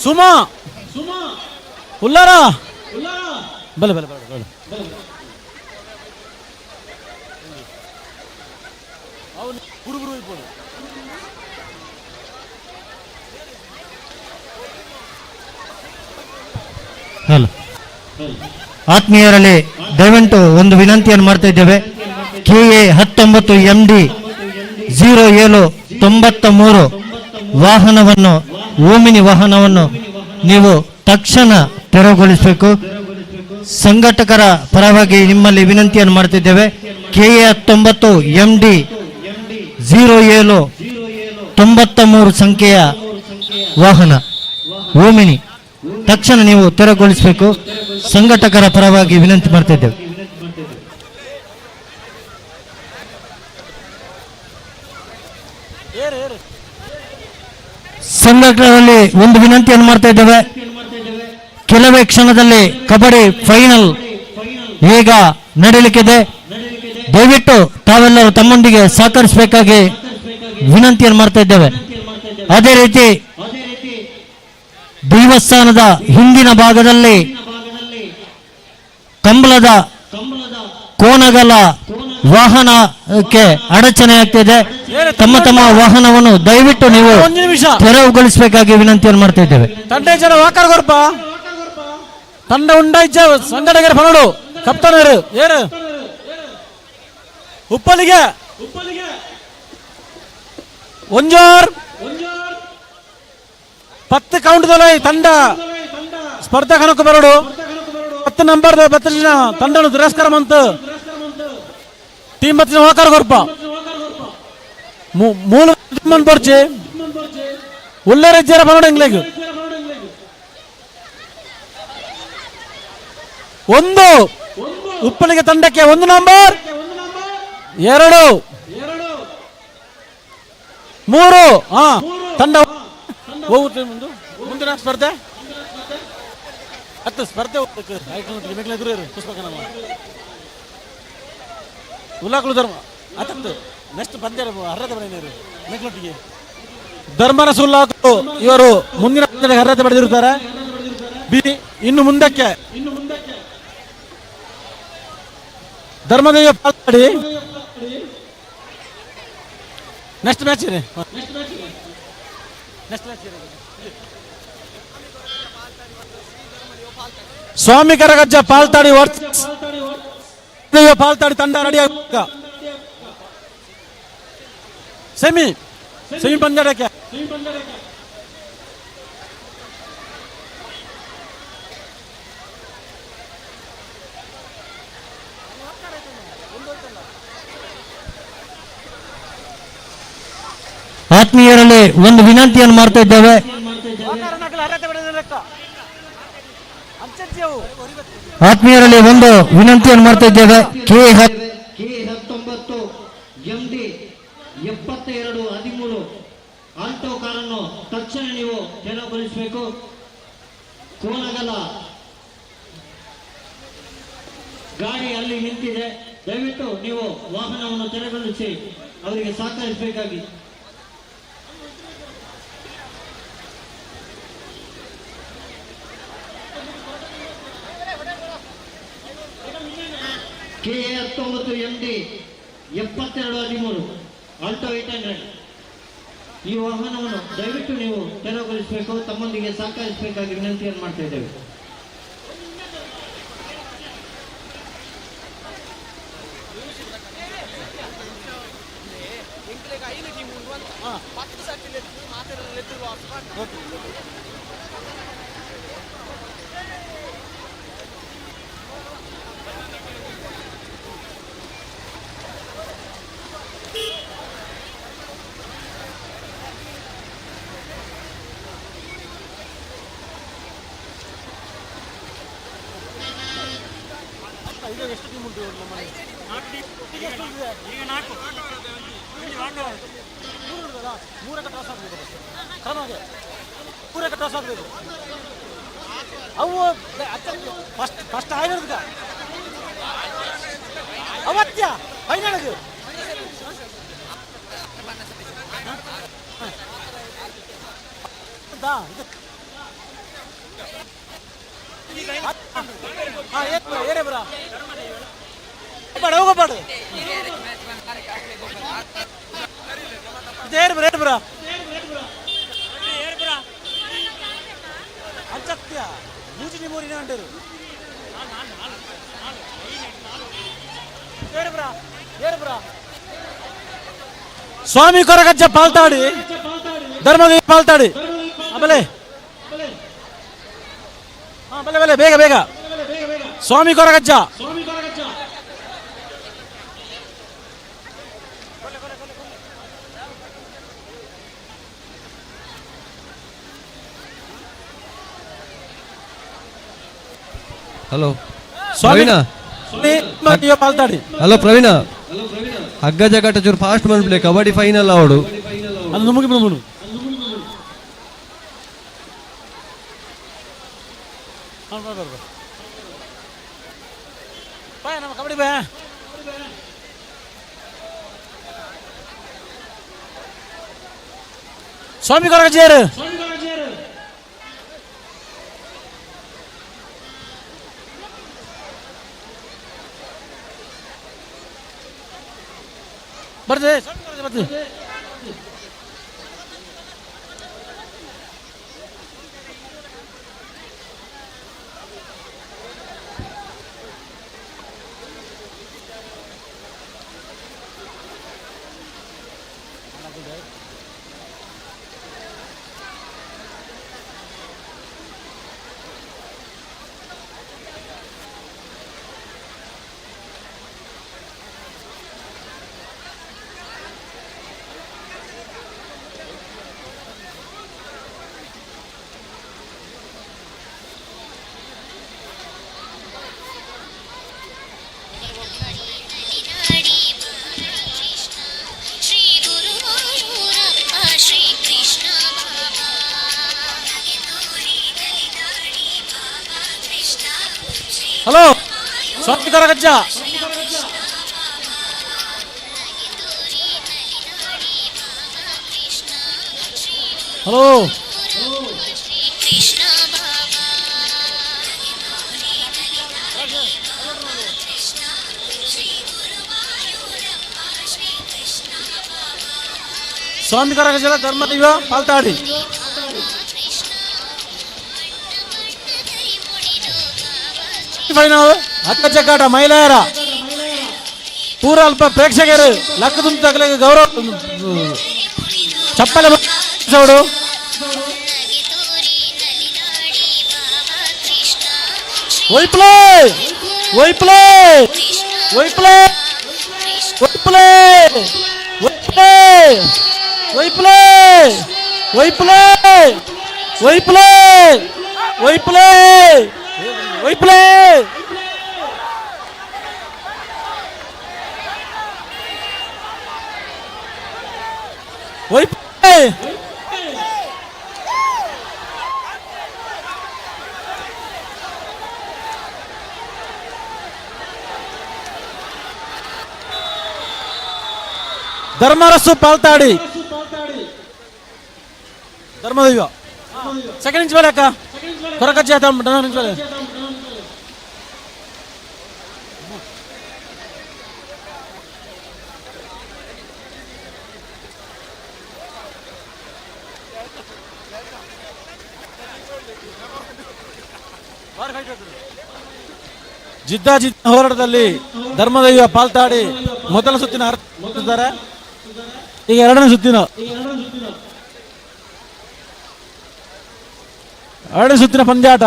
ಸುಮಾ ಉಲ್ಲಾರ ಬಲೆ ಬಲೆ ಬಲೆ ಹಲೋ ಆತ್ಮೀಯರಲ್ಲಿ ದಯವಿಟ್ಟು ಒಂದು ವಿನಂತಿಯನ್ನು ಮಾಡ್ತಾ ಇದ್ದೇವೆ. KA 19 MD 0793 ವಾಹನವನ್ನು ಓಮಿನಿ ವಾಹನವನ್ನು ನೀವು ತಕ್ಷಣ ತೆರವುಗೊಳಿಸಬೇಕು. ಸಂಘಟಕರ ಪರವಾಗಿ ನಿಮ್ಮಲ್ಲಿ ವಿನಂತಿಯನ್ನು ಮಾಡ್ತಿದ್ದೇವೆ. KA 19 MD 07 93 ಸಂಖ್ಯೆಯ ವಾಹನ ಓಮಿನಿ ತಕ್ಷಣ ನೀವು ತೆರವುಗೊಳಿಸಬೇಕು. ಸಂಘಟಕರ ಪರವಾಗಿ ವಿನಂತಿ ಮಾಡ್ತಿದ್ದೇವೆ. ಸಂಘಟಕರಲ್ಲಿ ಒಂದು ವಿನಂತಿಯನ್ನು ಮಾಡ್ತಾ ಇದ್ದೇವೆ. ಕೆಲವೇ ಕ್ಷಣದಲ್ಲಿ ಕಬಡ್ಡಿ ಫೈನಲ್ ಈಗ ನಡೆಯಲಿಕ್ಕಿದೆ. ದಯವಿಟ್ಟು ತಾವೆಲ್ಲರೂ ತಮ್ಮೊಂದಿಗೆ ಸಹಕರಿಸಬೇಕಾಗಿ ವಿನಂತಿಯನ್ನು ಮಾಡ್ತಾ ಇದ್ದೇವೆ. ಅದೇ ರೀತಿ ದೇವಸ್ಥಾನದ ಹಿಂದಿನ ಭಾಗದಲ್ಲಿ ಕಂಬಳದ ಕೋನಗಲ ವಾಹನಕ್ಕೆ ಅಡಚಣೆ ಆಗ್ತಿದೆ. ತಮ್ಮ ತಮ್ಮ ವಾಹನವನ್ನು ದಯವಿಟ್ಟು ನೀವು ತೆರವುಗೊಳಿಸಬೇಕಾಗಿ ವಿನಂತಿಯನ್ನು ಮಾಡ್ತಾ ಇದ್ದೇವೆ. ತಂಡ ಉಂಡಾಯ್ಚ ಸಂಘಟಕರ ಪನೋಡು ಕಪ್ತಾನರು ಏರು ಉಪ್ಪಲಿಗೆ ಒಂಜೋರ್ 10 ಕೌಂಟ್ದಲ್ಲಿ ತಂಡ ಸ್ಪರ್ಧಾ ಕನಕ ಬರೋಡು 10 ನಂಬರ್ 10 ಜನ ತಂಡನು ತಿರಸ್ಕಾರ ಮಂತ ಟೀಮ್ 10 ವಾಕಾರ ಕೊರ್ಪ ಮೂಲ ಪರ್ಚೆ ಒಳ್ಳೆ ರಜ್ಜರ ಪನೋಡು ಎಂಗ್ಲೆಗ್ ಒಂದು ಉಪ್ಪಲಿಗೆ ತಂಡಕ್ಕೆ 1 ನಂಬರ್ 2 3 ತಂಡ ಮುಂದಿನ ಸ್ಪರ್ಧೆ ಸ್ಪರ್ಧೆ ಉಲ್ಲಾಕಲು ಧರ್ಮ ನೆಕ್ಸ್ಟ್ ಪಂದ್ಯ ಅರ್ಹತೆ ಪಡೆದಿರು ಮೇಕ್ಲೊಟ್ಟಿಗೆ ಧರ್ಮರಸ ಉಲ್ಲಾಕಲು ಇವರು ಮುಂದಿನ ಪಂದ್ಯಕ್ಕೆ ಅರ್ಹತೆ ಪಡೆದಿರುತ್ತಾರೆ. ಇನ್ನು ಮುಂದಕ್ಕೆ ಧರ್ಮದೇವ ಪಾಲ್ತಾಡಿ ನೆಕ್ಸ್ಟ್ ಮ್ಯಾಚ್ ಇದೆ. ಸ್ವಾಮಿ ಕರಗಜ್ಜ ಪಾಲ್ತಾಡಿ ಪಾಲ್ತಾಡಿ ತಂಡ ರೆಡಿ ಆಗ ಸೆಮಿ ಪಂದ್ಯಕ್ಕೆ ಆತ್ಮೀಯರಲ್ಲಿ ಒಂದು ವಿನಂತಿಯನ್ನು ಮಾಡ್ತಾ ಇದ್ದೇವೆ. ಆತ್ಮೀಯರಲ್ಲಿ ಒಂದು ವಿನಂತಿಯನ್ನು ಮಾಡ್ತಾ ಇದ್ದೇವೆ. KA 19 MD 72 13 ಆಲ್ಟೋ ಕಾರನ್ನು ತಕ್ಷಣ ನೀವು ತೆರವುಗೊಳಿಸಬೇಕು. ಕೋನಗಲ ಗಾಡಿ ಅಲ್ಲಿ ನಿಂತಿದೆ. ದಯವಿಟ್ಟು ನೀವು ವಾಹನವನ್ನು ತೆರವುಗೊಳಿಸಿ ಅವರಿಗೆ ಸಹಕರಿಸಬೇಕಾಗಿ. KA 19 MD 72 13 ಆಲ್ಟೋ 800 ಈ ವಾಹನವನ್ನು ದಯವಿಟ್ಟು ನೀವು ತೆರವುಗೊಳಿಸಬೇಕು. ತಮ್ಮೊಂದಿಗೆ ಸಹಕರಿಸಬೇಕಾಗಿ ವಿನಂತಿಯನ್ನು ಮಾಡ್ತಾ ಇದ್ದೇವೆ. ಎಷ್ಟು ಟೀಮ್ ಉಂಟು ನಮ್ಮಲ್ಲಿ? ಮೂರಕ್ಕೆ ಟಾಸ್ ಆಗಬೇಕು. ಕ್ರಮಗೆ ಮೂರಕ್ಕೆ ಟಾಸ್ ಆಗಬೇಕು. ಅವು ಫಸ್ಟ್ ಆಗಿರೋದಕ್ಕ ಅವತ್ಯ ಫೈನಲ್ಗೆ ಏನೇ ಬರ ಹೋಗಬೇಡ ಬರ ಅಂಚತ್ಯ ಮೂಜಿ ನಿಮೂರಿನ ಅಂಟರು ಸ್ವಾಮಿ ಕೊರಗಜ್ಜ ಪಾಲ್ತಾಡಿ ಧರ್ಮದೇವ ಪಾಲ್ತಾಡಿ ಆಮೇಲೆ ಬೇಗ ಸ್ವಾಮಿ ಕೊರಗಜ್ಜ. ಹಲೋ ಸ್ವಾಮಿ ಪ್ರವೀಣ ಪಾಲ್ತಾಡಿ. ಹಲೋ ಪ್ರವೀಣ ಹಗ್ಗ ಜಗಾಟ ಚೂರು ಫಾಸ್ಟ್ ಮಾಡ್ಬಿಡ್ಲಿ ಕಬಡ್ಡಿ ಫೈನಲ್ ಅವಡು ಅದು ನಮಗೆ ಬಿಡು. ನಮ್ಮ ಕಬಡ್ಡಿ ಬೇ ಸ್ವಾಮಿ ಕೊರಗಜ್ಜಿಯರು ಬರ್ತದೆ. ಬರ್ತದೆ ಹಲೋ ಸ್ವಾಮಿ ಕೊರಗಜ್ಜ. ಹಲೋ ಸ್ವಾಮಿ ಕೊರಗಜ್ಜ ಧರ್ಮದೈವ ಪಾಲ್ತಾಡಿ. ಫೈನಲ್ ಹಗ್ಗ ಜಗ್ಗಾಟ ಮಹಿಳೆಯರ ಪೂರ ಅಲ್ಪ ಪ್ರೇಕ್ಷಕರು ಲಕ್ಕ ತುಂಬ ತಗಲಿಗೆ ಗೌರವ ಚಪ್ಪಲೆ ಸೌಡು ಒಯ್ಪ್ಲೇ ಒಯ್ಪ್ಲೇ ಒಯ್ಪ್ಲೇ ಒಯ್ಪ್ಲೇ ಒಯ್ಪ್ಲೇ ಒಯ್ಪ್ಲೇ ಒಯ್ಪ್ಲೇ ಒಯ್ಪ್ಲೇ ಒಯ್ಪ್ಲೇ We play! We play! ಧರ್ಮರಸು ಪಾಲ್ತಾಡಿ ಧರ್ಮದೈವ ಸೆಕೆಂಡ್ ಇಂಚ್ ಮೇಲೆ ಅಕ್ಕ ಕೊರಗಜ್ಜಿ ಇಂಚ್ ಮೇಲೆ ಜಿದ್ದಾಜಿದ್ದ ಹೋರಾಟದಲ್ಲಿ ಧರ್ಮದೈವ ಪಾಲ್ತಾಡಿ ಮೊದಲ ಸುತ್ತಿನ ಅರ್ಥ ಈಗ ಎರಡನೇ ಸುತ್ತಿನ ಪಂದ್ಯಾಟ.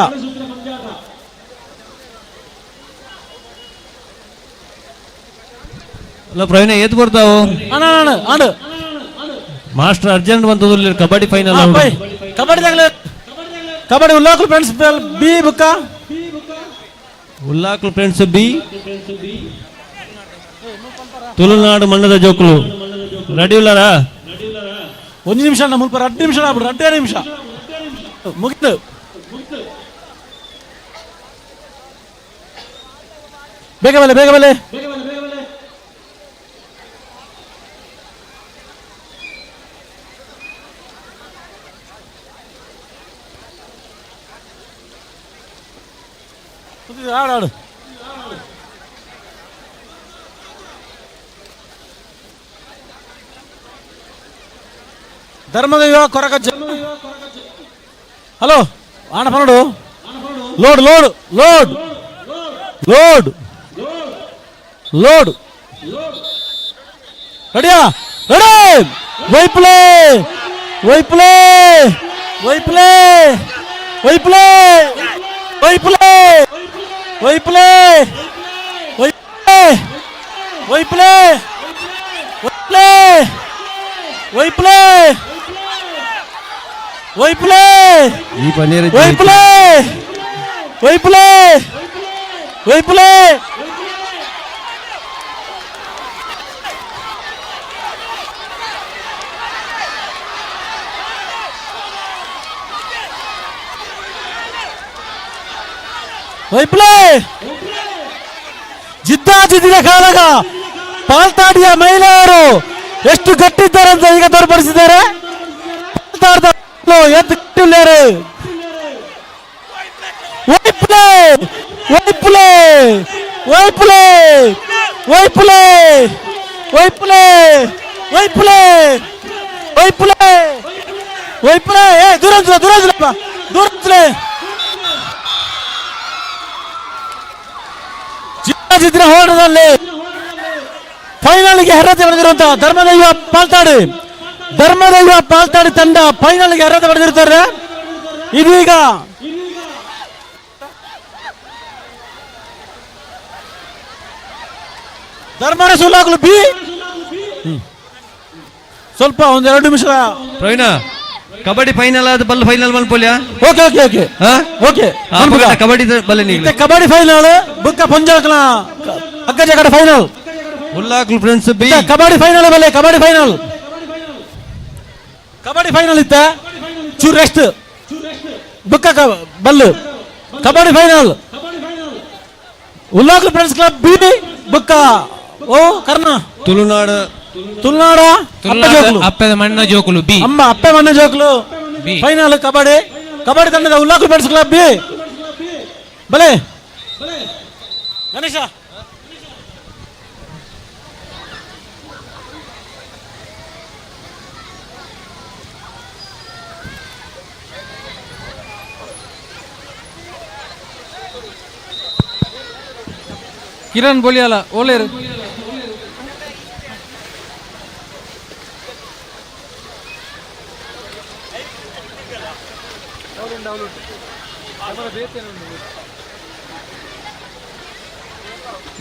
ಅಲ್ಲ ಪ್ರವೀಣ ಏತ್ ಬರ್ತಾವು ಮಾಸ್ಟರ್ ಅರ್ಜೆಂಟ್ ಬಂತದ್ದು kabaddi final kabaddi Ullaklu friends B ಬುಕ್ಕ ಉಲ್ಲಾಕಲ್ ಫ್ರೆಂಡ್ಸ್ ಬಿ ತುಳುನಾಡು ಮಣ್ಣದ ಜೋಕುಲು ರೆಡಿ ಉಲ್ಲಾರ ಒಂದು ನಿಮಿಷ ಮುಲ್ಪ 2 ನಿಮಿಷ ಆಗ್ಬಿಡ್ರಿ 2 ನಿಮಿಷ ಮುಗಿತು. ಬೇಗ ಬಲೆ ಬೇಗ ಬಲೆ ಆಡು ಧರ್ಮದೈವ ಕೊರಗಜ್ಜ. ಹಲೋ ಆಣ ಪನ್ನಡು load load load load load ರೆಡಿಯಾ ರೆಡಿ ವೈಪ್ಲೇ ವೈಪ್ಲೇ ವೈಪ್ಲೇ ವೈಪ್ಲೇ ವೈಪ್ಲೇ ವೈಪ್ಲೆ ವೈಪ್ಲೆ ವೈಪ್ಲೆ ವೈಪ್ಲೆ ವೈಪ್ಲೆ ವೈಪ್ಲೆ ಈ ಪನ್ನೀರ್ ವೈಪ್ಲೆ ವೈಪ್ಲೆ ವೈಪ್ಲೆ ವೈಪ್ಲೆ ಜಿದ್ದಾಜಿದ್ದಿನ ಕಾಲಗ ಪಾಲ್ತಾಡಿಯ ಮಹಿಳೆಯರು ಎಷ್ಟು ಗಟ್ಟಿದ್ದಾರೆ ಅಂತ ಈಗ ತೋರ್ಪಡಿಸಿದ್ದಾರೆ. ಎತ್ತಿಲ್ಲೇರು ವೈಪ್ಲೆ ವೈಪ್ಲೆ ವೈಪ್ಲೆ ವೈಪ್ಲೆ ವೈಪ್ಲೆ ವೈಪ್ಲೆ ವೈಪ್ಲೆ ವೈಪ್ಲೆ ದೂರ ದೂರ ಜಿದ್ದಿನ ಹೋರಾಟದಲ್ಲಿ ಫೈನಲ್ಗೆ ಅರ್ಹತೆ ಪಡೆದಿರುವಂತಹ ಧರ್ಮದೈವ ಪಾಲ್ತಾಡಿ ತಂಡ ಫೈನಲ್ಗೆ ಅರ್ಹತೆ ಪಡೆದಿರ್ತಾರೆ. ಇದೀಗ ಧರ್ಮರಸ ಉಲ್ಲಾಗ್ಲು ಬಿ ಸ್ವಲ್ಪ ಒಂದ್ 2 ನಿಮಿಷ ಪ್ರವೀಣ ಕಬಡ್ಡಿ ಫೈನಲ್ ಆದ ಬಲ್ ಫೈನಲ್ ಮಲ್ಪೋಲ್ಯಾ okay okay okay okay kabaddi ಬಲ್ಲೆ ನೀಗ ಕಬಡ್ಡಿ ಫೈನಲ್ ಬುಕ್ಕ ಪಂಜಾಕ್ನ ಅಗ್ಗಜ ಕಡೆ final Ullaklu friends B kabaddi final ಬಲ್ಲೆ ಕಬಡ್ಡಿ ಫೈನಲ್ ಇತ್ತ ಚೂರ್ ರೆಸ್ಟ್ ಬುಕ್ಕ ಬಲ್ಲು kabaddi final Ullaklu friends club B ಬುಕ್ಕ ಓ ಕರ್ಣ ತುಳುನಾಡ ಅಪ್ಪದ ಮಣ್ಣ ಜೋಕುಲು ಬಿ ಅಪ್ಪೆ ಮಣ್ಣ ಜೋಕುಲು ಫೈನಲ್ ಕಬಡ್ಡಿ ತಂಡದ ಉಲ್ಲಾಕ್ಲು ಫ್ರೆಂಡ್ಸ್ ಕ್ಲಬ್ ಬಿ ಬಲೆ ಗಣೇಶ ಕಿರಣ್ ಬೋಲಿಯಾಲ ಓಲೇರು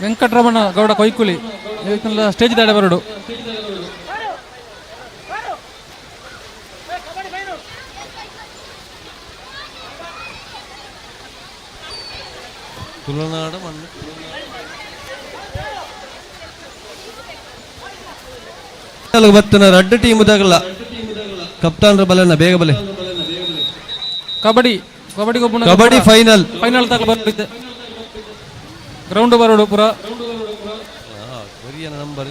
ವೆಂಕಟರಮಣ ಗೌಡ ಕೊಯ್ಕುಲಿ ಸ್ಟೇಜ್ ದಾಡೆ ಬರಡು ತುಳುನಾಡ ಬತ್ತನ ರಡ್ಡು ಟೀಮ್ ಉದಾಗಲ್ಲ ಕಪ್ತಾನ್ರ ಬಲನ ಬೇಗ ಬಲೆ ಕಬಡ್ಡಿ ಫೈನಲ್ ತಗ ಬರುತ್ತೆ ಗ್ರೌಂಡ್ ಬರೋಡು ಪುರ ನಂಬರ್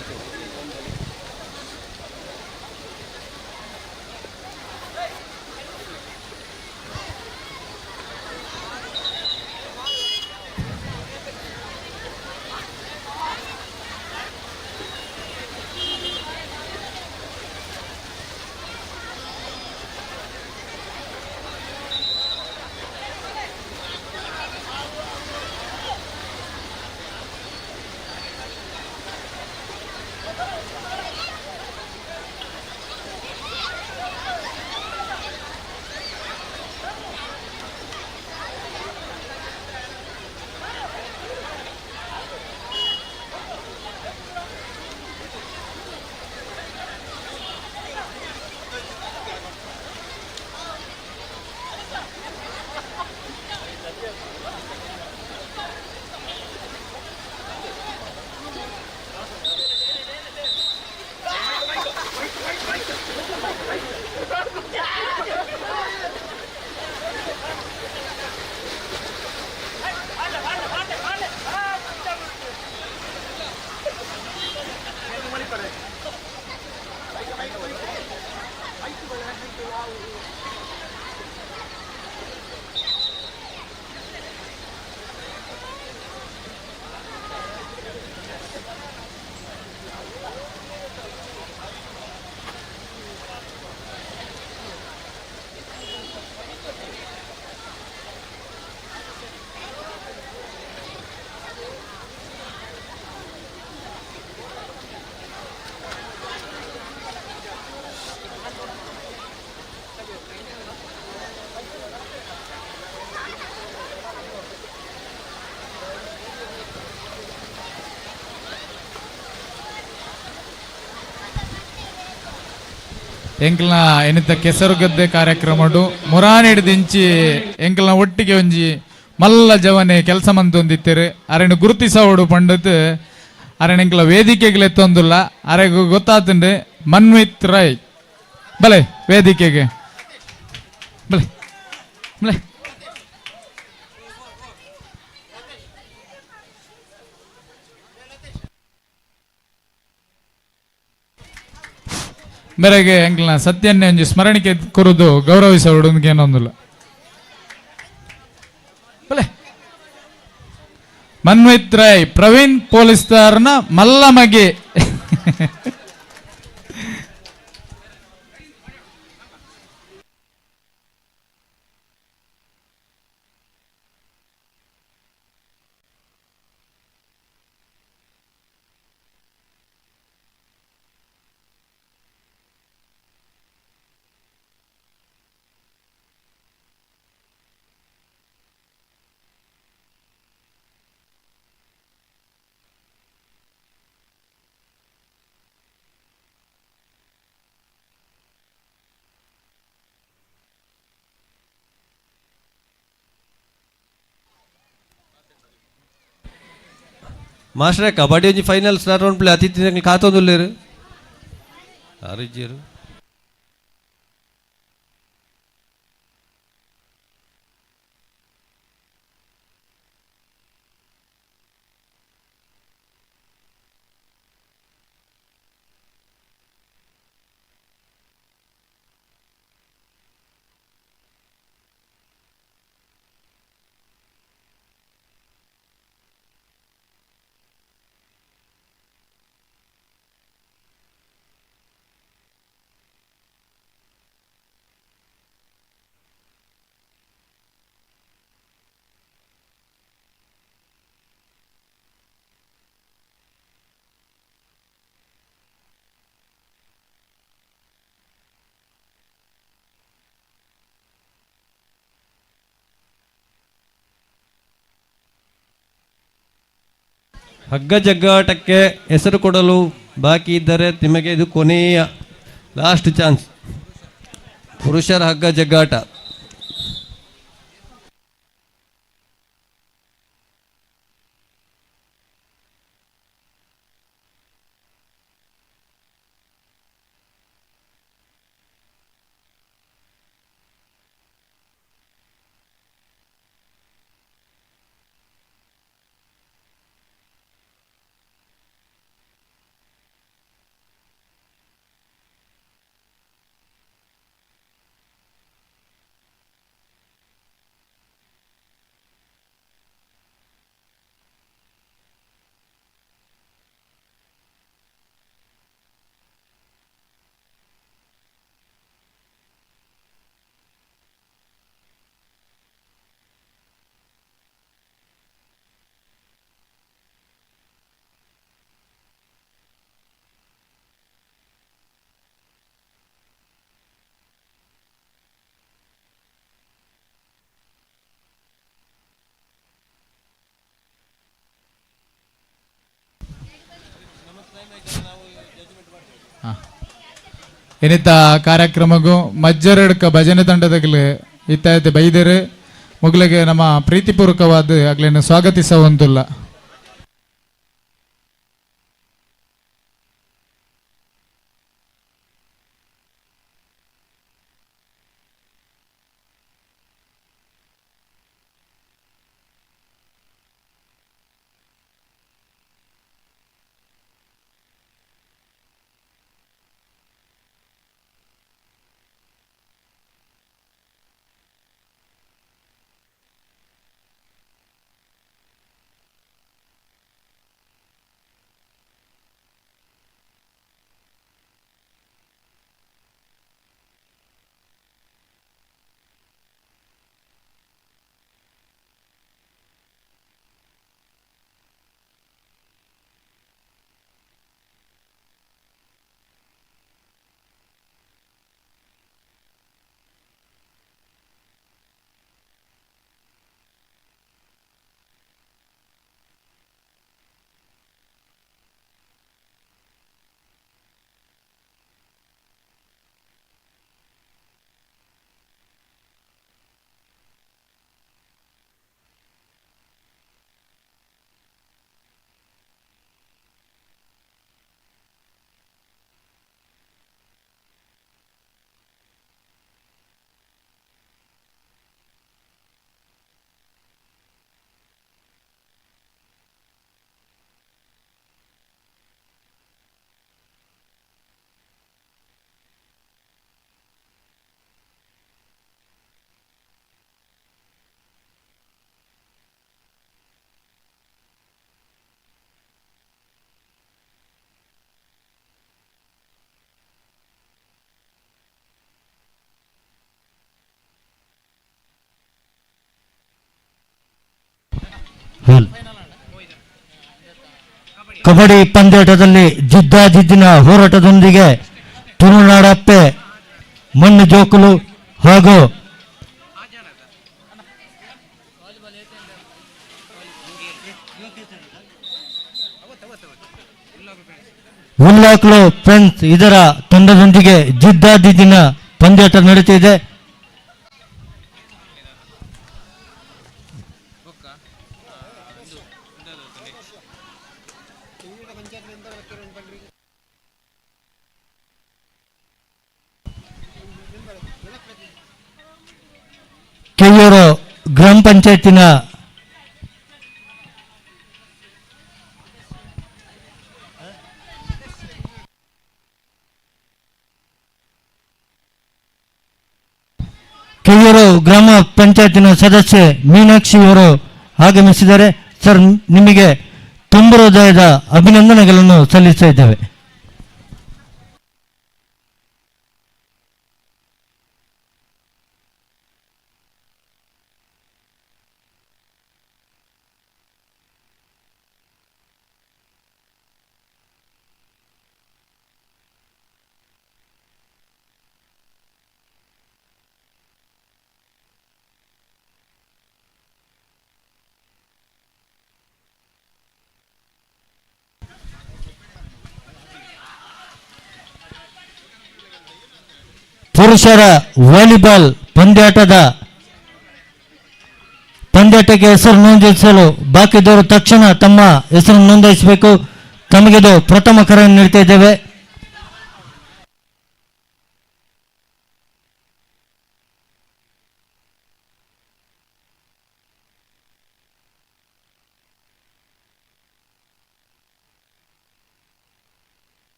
ಎಂಕ್ಲನ ಎನಿತ ಕೆಸರು ಗದ್ದೆ ಕಾರ್ಯಕ್ರಮಡು ಮುರಾನಿಡ್ದಿಂಚಿ ಎಂಕ್ಲನ ಒಟ್ಟಿಗೆ ಒಂಜಿ ಮಲ್ಲ ಜವನೆ ಕೆಲಸ ಮಂತೊಂದಿತ್ತೇರು ಅರೆನು ಗುರುತಿಸೋಡು ಪಂಡತ್ ಅರೆನ ಎಂಕ್ಲ ವೇದಿಕೆಗೆ ಎತ್ತೊಂದುಲ್ಲ ಅರೆಗೂ ಗೊತ್ತಾತಂಡು ಮನ್ವಿತ್ ರೈ ಬಲೆ ವೇದಿಕೆಗೆ ಬಲೆ ಬಲೆ ಮೇರೆಗೆ ಎಂಕ್ಲನ ಸತ್ಯನ್ನೇ ಒಂಜಿ ಸ್ಮರಣಿಕೆ ಕೊರುದು ಗೌರವಿಸೋಡು ಏನೊಂದಿಲ್ಲ ಮನ್ವಿತ್ ರೈ ಪ್ರವೀಣ್ ಪೊಲೀಸ್ದಾರ್ನ ಮಲ್ಲಮಗೆ ಮಾಸ್ಟ್ರೆ ಕಬಡ್ಡಿ ಒಂಜಿ ಫೈನಲ್ ಸ್ಟಾರ್ಟ್ ಉಂಡ್ಲೆ ಅತಿಥಿ ಕಾತೊಂದುಲ್ಲೇರು ಆರಿಜ್ಜೇರು ಹಗ್ಗ ಜಗ್ಗಾಟಕ್ಕೆ ಹೆಸರು ಕೊಡಲು ಬಾಕಿ ಇದ್ದರೆ ನಿಮಗೆ ಇದು ಕೊನೆಯ ಲಾಸ್ಟ್ ಚಾನ್ಸ್. ಪುರುಷರ ಹಗ್ಗ ಜಗ್ಗಾಟ. ಏನಿತ್ತ ಕಾರ್ಯಕ್ರಮಗೂ ಮಜ್ಜರಡ್ಕ ಭಜನೆ ತಂಡದಾಗಲಿ ಇತ್ತ ಬೈದರೆ ಮುಗ್ಲಿಗೆ ನಮ್ಮ ಪ್ರೀತಿಪೂರ್ವಕವಾದ ಆಗ್ಲೇನು ಸ್ವಾಗತಿಸುವಂತಲ್ಲ. ಕಬಡ್ಡಿ ಪಂದ್ಯಾಟದಲ್ಲಿ ಜಿದ್ದಾಜಿದ್ದಿನ ಹೋರಾಟದೊಂದಿಗೆ ತುಳುನಾಡಪ್ಪೆ ಮಣ್ಣು ಜೋಕುಲು ಹಾಗೂ ಉಲ್ಲಾಕ್ಲು ಫ್ರೆಂಡ್ಸ್ ಇದರ ತಂಡದೊಂದಿಗೆ ಜಿದ್ದಾಜಿದ್ದಿನ ಪಂದ್ಯಾಟ ನಡೀತಿದೆ. ಕೆಯೂರು ಗ್ರಾಮ ಪಂಚಾಯತಿನ ಕೆಯೂರು ಗ್ರಾಮ ಪಂಚಾಯತಿನ ಸದಸ್ಯೆ ಮೀನಾಕ್ಷಿಯವರು ಆಗಮಿಸಿದ್ದಾರೆ. ಸರ್, ನಿಮಗೆ ತುಂಬ ಹೃದಯದ ಅಭಿನಂದನೆಗಳನ್ನು ಸಲ್ಲಿಸ್ತಾ ಇದ್ದೇವೆ. ಪುರುಷರ ವಾಲಿಬಾಲ್ ಪಂದ್ಯಾಟಕ್ಕೆ ಹೆಸರು ನೋಂದಾಯಿಸಲು ಬಾಕಿದವರು ತಕ್ಷಣ ತಮ್ಮ ಹೆಸರನ್ನು ನೋಂದಾಯಿಸಬೇಕು. ತಮಗಿದು ಪ್ರಥಮ ಕರೆ ನೀಡ್ತಾ ಇದ್ದೇವೆ.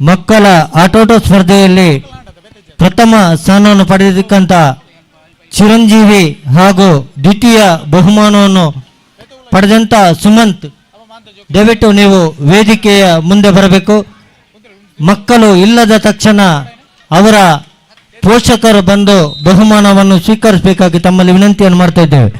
ಮಕ್ಕಳ ಆಟೋಟ ಸ್ಪರ್ಧೆಯಲ್ಲಿ ಪ್ರಥಮ ಸ್ಥಾನವನ್ನು ಪಡೆದಿಕ್ಕಂತ ಚಿರಂಜೀವಿ ಹಾಗೂ ದ್ವಿತೀಯ ಬಹುಮಾನವನ್ನು ಪಡೆದಂತ ಸುಮಂತ್, ದಯವಿಟ್ಟು ನೀವು ವೇದಿಕೆಯ ಮುಂದೆ ಬರಬೇಕು. ಮಕ್ಕಳು ಇಲ್ಲದ ತಕ್ಷಣ ಅವರ ಪೋಷಕರು ಬಂದು ಬಹುಮಾನವನ್ನು ಸ್ವೀಕರಿಸಬೇಕಾಗಿ ತಮ್ಮಲ್ಲಿ ವಿನಂತಿಯನ್ನು ಮಾಡ್ತಾ ಇದ್ದೇವೆ.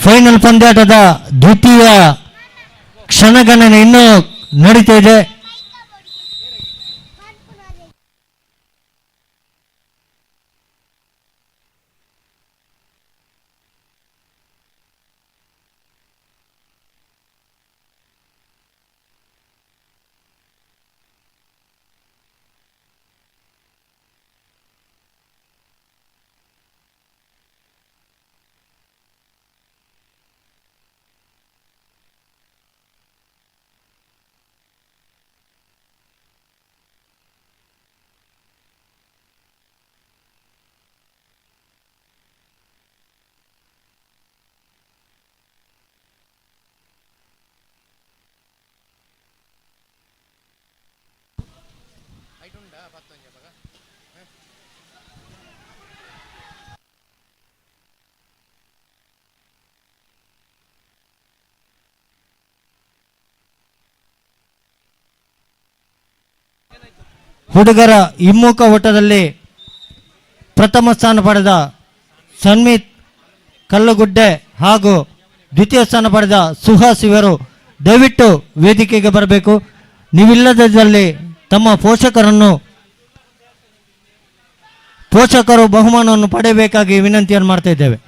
ಫೈನಲ್ ಪಂದ್ಯಾಟದ ದ್ವಿತೀಯ ಕ್ಷಣಗಣನೆ ಇನ್ನೂ ನಡೀತಾ ಇದೆ. ಹುಡುಗರ ಹಿಮ್ಮುಖ ಓಟದಲ್ಲಿ ಪ್ರಥಮ ಸ್ಥಾನ ಪಡೆದ ಸನ್ಮಿತ್ ಕಲ್ಲುಗುಡ್ಡೆ ಹಾಗೂ ದ್ವಿತೀಯ ಸ್ಥಾನ ಪಡೆದ ಸುಹಾಸ್ ಇವರು ದಯವಿಟ್ಟು ವೇದಿಕೆಗೆ ಬರಬೇಕು. ನೀವಿಲ್ಲದಲ್ಲಿ ತಮ್ಮ ಪೋಷಕರು ಬಹುಮಾನವನ್ನು ಪಡೆಯಬೇಕಾಗಿ ವಿನಂತಿಯನ್ನು ಮಾಡ್ತಾ ಇದ್ದೇವೆ.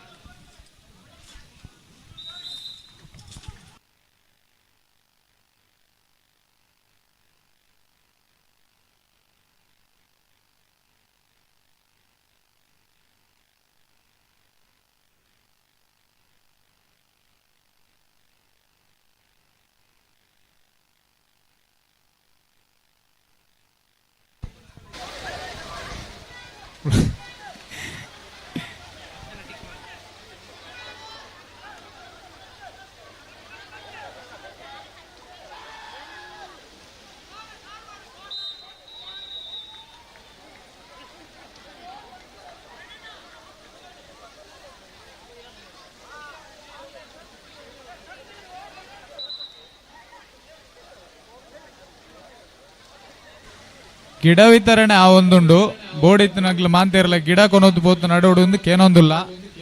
ಗಿಡ ವಿತರಣೆ ಆ ಒಂದುಂಡು ಬೋಡಿತ್ತಿನಗ್ಲು ಮಾಂತೇರ್ಲ ಗಿಡ ಕೊನೊಂದು ಪೋತು ನಡೋಡು ಕೇನೊಂದುಲ್ಲ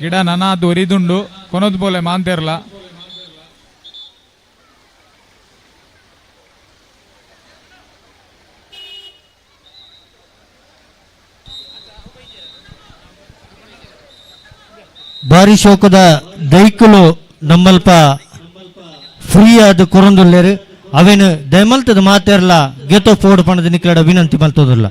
ಗಿಡ ನನಾದು ಒರಿದುಂಡು ಕೊನೊಂದು ಪೋಲೆ ಮಾಂತೇರ್ಲ ಬಾರಿ ಶೋಕದ ದೈಕುಲು ನಮ್ಮಲ್ಪ ಫ್ರೀ ಆದ ಕೊರೊಂದುಲ್ಲೇರು ಅವೇನು ದಯಮಲ್ತದ ಮಾತೇರ್ಲ ಗೆತೋ ಪೋಡ್ ಪಣದ ನಿಕ್ಲಡ ವಿನಂತಿ ಮಲ್ತೋದಿಲ್ಲ.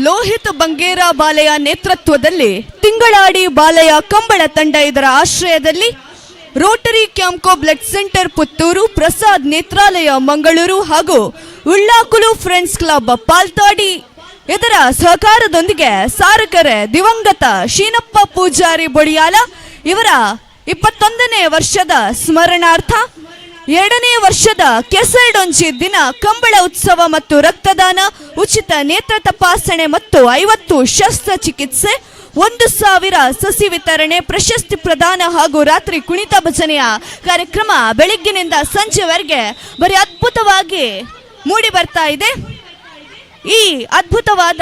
ಲೋಹಿತ್ ಬಂಗೇರ ಬಾಲೆಯ ನೇತೃತ್ವದಲ್ಲಿ ತಿಂಗಳಾಡಿ ಬಾಲೆಯ ಕಂಬಳ ತಂಡ ಇದರ ಆಶ್ರಯದಲ್ಲಿ Rotary Campco blood centre Puttur, Prasad Netralaya Mangaluru ಹಾಗೂ ಉಳ್ಳಾಕುಲು ಫ್ರೆಂಡ್ಸ್ ಕ್ಲಬ್ ಪಾಲ್ತಾಡಿ ಇದರ ಸಹಕಾರದೊಂದಿಗೆ ಸಾರಕರೆ ದಿವಂಗತ ಶೀನಪ್ಪ ಪೂಜಾರಿ ಬೊಡಿಯಾಲ ಇವರ 21ನೇ ವರ್ಷದ ಸ್ಮರಣಾರ್ಥ 2ನೇ ವರ್ಷದ ಕೆಸರಡೊಂಜಿ ದಿನ ಕಂಬಳ ಉತ್ಸವ ಮತ್ತು ರಕ್ತದಾನ, ಉಚಿತ ನೇತ್ರ ತಪಾಸಣೆ ಮತ್ತು 50 ಶಸ್ತ್ರಚಿಕಿತ್ಸೆ, 1,000 ಸಸಿ ವಿತರಣೆ, ಪ್ರಶಸ್ತಿ ಪ್ರದಾನ ಹಾಗೂ ರಾತ್ರಿ ಕುಣಿತ ಭಜನೆಯ ಕಾರ್ಯಕ್ರಮ ಬೆಳಗ್ಗಿನಿಂದ ಸಂಜೆವರೆಗೆ ಬರೀ ಅದ್ಭುತವಾಗಿ ಮೂಡಿ ಬರ್ತಾ ಇದೆ. ಈ ಅದ್ಭುತವಾದ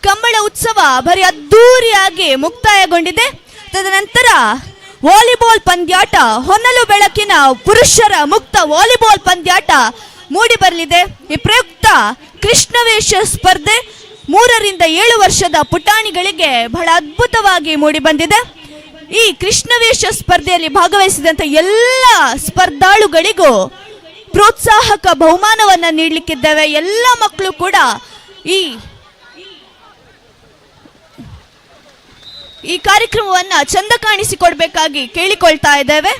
ಕಂಬಳ ಉತ್ಸವ ಬರೀ ಅದ್ದೂರಿಯಾಗಿ ಮುಕ್ತಾಯಗೊಂಡಿದೆ. ತದನಂತರ ವಾಲಿಬಾಲ್ ಪಂದ್ಯಾಟ, ಹೊನಲು ಬೆಳಕಿನ ಪುರುಷರ ಮುಕ್ತ ವಾಲಿಬಾಲ್ ಪಂದ್ಯಾಟ ಮೂಡಿ ಬರಲಿದೆ. ಈ ಪ್ರಯುಕ್ತ ಕೃಷ್ಣವೇಷ ಸ್ಪರ್ಧೆ 3 ರಿಂದ 7 ವರ್ಷದ ಪುಟಾಣಿಗಳಿಗೆ ಬಹಳ ಅದ್ಭುತವಾಗಿ ಮೂಡಿ ಬಂದಿದೆ. ಈ ಕೃಷ್ಣವೇಷ ಸ್ಪರ್ಧೆಯಲ್ಲಿ ಭಾಗವಹಿಸಿದಂಥ ಎಲ್ಲ ಸ್ಪರ್ಧಾಳುಗಳಿಗೂ ಪ್ರೋತ್ಸಾಹಕ ಬಹುಮಾನವನ್ನು ನೀಡಲಿಕ್ಕಿದ್ದೇವೆ. ಎಲ್ಲ ಮಕ್ಕಳು ಕೂಡ ಈ ಕಾರ್ಯಕ್ರಮವನ್ನು ಚಂದ ಕಾಣಿಸಿಕೊಡ್ಬೇಕಾಗಿ ಕೇಳಿಕೊಳ್ತಾ ಇದ್ದೇವೆ.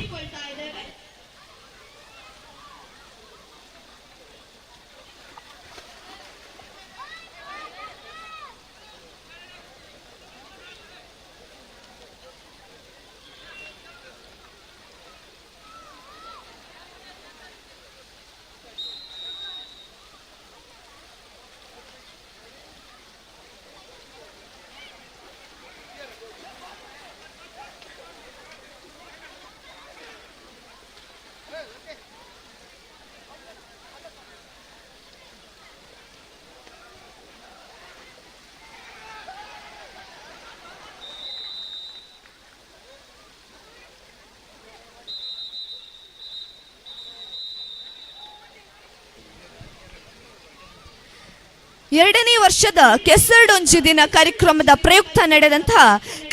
ಎರಡನೇ ವರ್ಷದ ಕೆಸರಡೊಂಜಿ ದಿನ ಕಾರ್ಯಕ್ರಮದ ಪ್ರಯುಕ್ತ ನಡೆದಂತಹ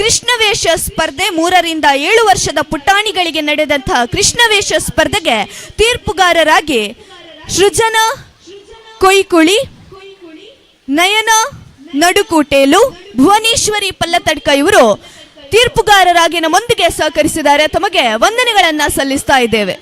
ಕೃಷ್ಣವೇಷ ಸ್ಪರ್ಧೆ, 3 ರಿಂದ 7 ವರ್ಷದ ಪುಟಾಣಿಗಳಿಗೆ ನಡೆದಂತಹ ಕೃಷ್ಣವೇಷ ಸ್ಪರ್ಧೆಗೆ ತೀರ್ಪುಗಾರರಾಗಿ ಸೃಜನ ಕೊಯ್ಕುಳಿ, ನಯನ ನಡುಕೂಟೇಲು, ಭುವನೇಶ್ವರಿ ಪಲ್ಲತಡ್ಕ ಇವರು ತೀರ್ಪುಗಾರರಾಗಿ ನಮ್ಮೊಂದಿಗೆ ಸಹಕರಿಸಿದ್ದಾರೆ. ತಮಗೆ ವಂದನೆಗಳನ್ನು ಸಲ್ಲಿಸ್ತಾ ಇದ್ದೇವೆ.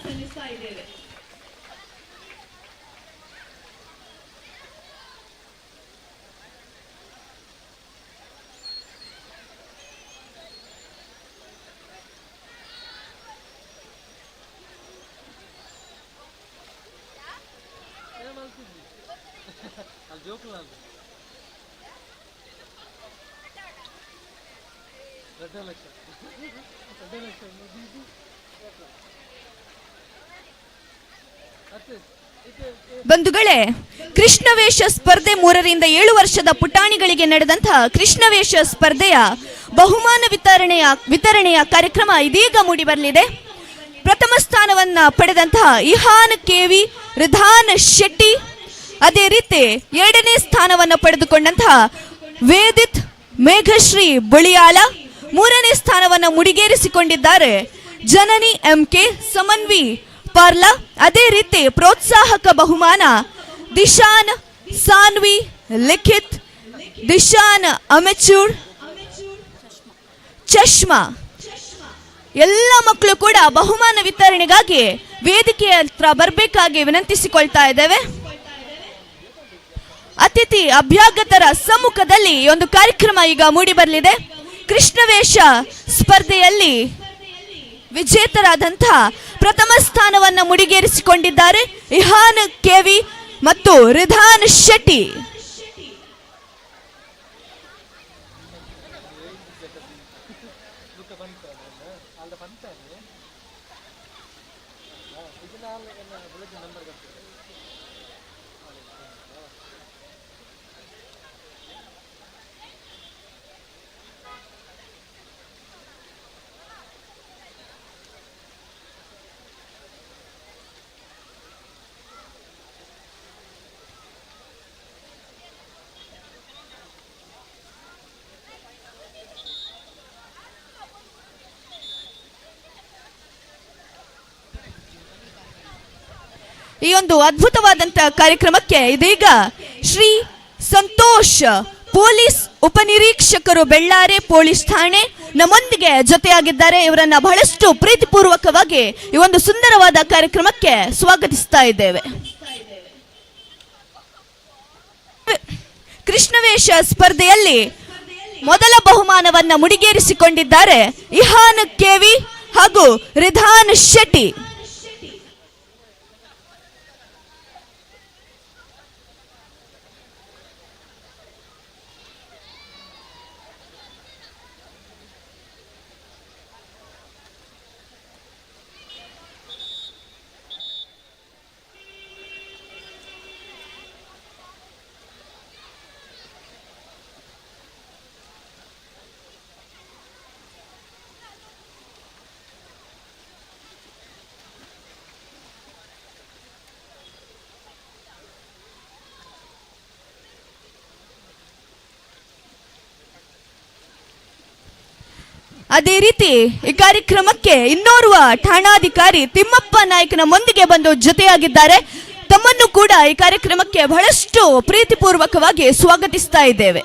ಬಂಧುಗಳೇ, ಕೃಷ್ಣವೇಷ ಸ್ಪರ್ಧೆ 3 ರಿಂದ 7 ವರ್ಷದ ಪುಟಾಣಿಗಳಿಗೆ ನಡೆದಂತಹ ಕೃಷ್ಣವೇಷ ಸ್ಪರ್ಧೆಯ ಬಹುಮಾನ ವಿತರಣೆಯ ಕಾರ್ಯಕ್ರಮ ಇದೀಗ ಮೂಡಿ ಬರಲಿದೆ. ಪ್ರಥಮ ಸ್ಥಾನವನ್ನ ಪಡೆದಂತಹ ಇಹಾನ್ ಕೆವಿ ರಿಧಾನ್ ಶೆಟ್ಟಿ, ಅದೇ ರೀತಿ 2ನೇ ಸ್ಥಾನವನ್ನು ಪಡೆದುಕೊಂಡಂತಹ ವೇದಿತ್ ಮೇಘಶ್ರೀ ಬುಳಿಯಾಲ, 3ನೇ ಸ್ಥಾನವನ್ನು ಮುಡಿಗೇರಿಸಿಕೊಂಡಿದ್ದಾರೆ ಜನನಿ MK ಸಮನ್ವಿ ಪಾರ್ಲಾ. ಅದೇ ರೀತಿ ಪ್ರೋತ್ಸಾಹಕ ಬಹುಮಾನ ದಿಶಾನ್ ಸಾನ್ವಿ ಲಿಖಿತ್, ದಿಶಾನ್ ಅಮೆಚೂರ್, ಚಶ್ಮಾ. ಎಲ್ಲ ಮಕ್ಕಳು ಕೂಡ ಬಹುಮಾನ ವಿತರಣೆಗಾಗಿ ವೇದಿಕೆಯ ಹತ್ರ ಬರಬೇಕಾಗಿ ವಿನಂತಿಸಿಕೊಳ್ತಾ ಇದ್ದೇವೆ. ಅತಿಥಿ ಅಭ್ಯಾಗತರ ಸಮ್ಮುಖದಲ್ಲಿ ಒಂದು ಕಾರ್ಯಕ್ರಮ ಈಗ ಮೂಡಿ ಬರಲಿದೆ. ಕೃಷ್ಣವೇಷ ಸ್ಪರ್ಧೆಯಲ್ಲಿ ವಿಜೇತರಾದಂತಹ ಪ್ರಥಮ ಸ್ಥಾನವನ್ನು ಮುಡಿಗೇರಿಸಿಕೊಂಡಿದ್ದಾರೆ ಇಹಾನ್ ಕೆವಿ ಮತ್ತು ರಿಧಾನ್ ಶೆಟ್ಟಿ. ಈ ಒಂದು ಅದ್ಭುತವಾದಂತಹ ಕಾರ್ಯಕ್ರಮಕ್ಕೆ ಇದೀಗ ಶ್ರೀ ಸಂತೋಷ್ ಪೊಲೀಸ್ ಉಪನಿರೀಕ್ಷಕರು ಬೆಳ್ಳಾರೆ ಪೊಲೀಸ್ ಠಾಣೆ ನಮ್ಮೊಂದಿಗೆ ಜೊತೆಯಾಗಿದ್ದಾರೆ. ಇವರನ್ನ ಬಹಳಷ್ಟು ಪ್ರೀತಿಪೂರ್ವಕವಾಗಿ ಈ ಒಂದು ಸುಂದರವಾದ ಕಾರ್ಯಕ್ರಮಕ್ಕೆ ಸ್ವಾಗತಿಸ್ತಾ ಇದ್ದೇವೆ. ಕೃಷ್ಣವೇಷ ಸ್ಪರ್ಧೆಯಲ್ಲಿ ಮೊದಲ ಬಹುಮಾನವನ್ನ ಮುಡಿಗೇರಿಸಿಕೊಂಡಿದ್ದಾರೆ ಇಹಾನ್ ಕೆವಿ ಹಾಗೂ ರಿಧಾನ್ ಶೆಟ್ಟಿ. ಅದೇ ರೀತಿ ಈ ಕಾರ್ಯಕ್ರಮಕ್ಕೆ ಇನ್ನೋರ್ವ ಠಾಣಾಧಿಕಾರಿ ತಿಮ್ಮಪ್ಪ ನಾಯ್ಕನ ಮುಂದಿಗೆ ಬಂದು ಜೊತೆಯಾಗಿದ್ದಾರೆ. ತಮ್ಮನ್ನು ಕೂಡ ಈ ಕಾರ್ಯಕ್ರಮಕ್ಕೆ ಬಹಳಷ್ಟು ಪ್ರೀತಿಪೂರ್ವಕವಾಗಿ ಸ್ವಾಗತಿಸ್ತಾ ಇದ್ದೇವೆ.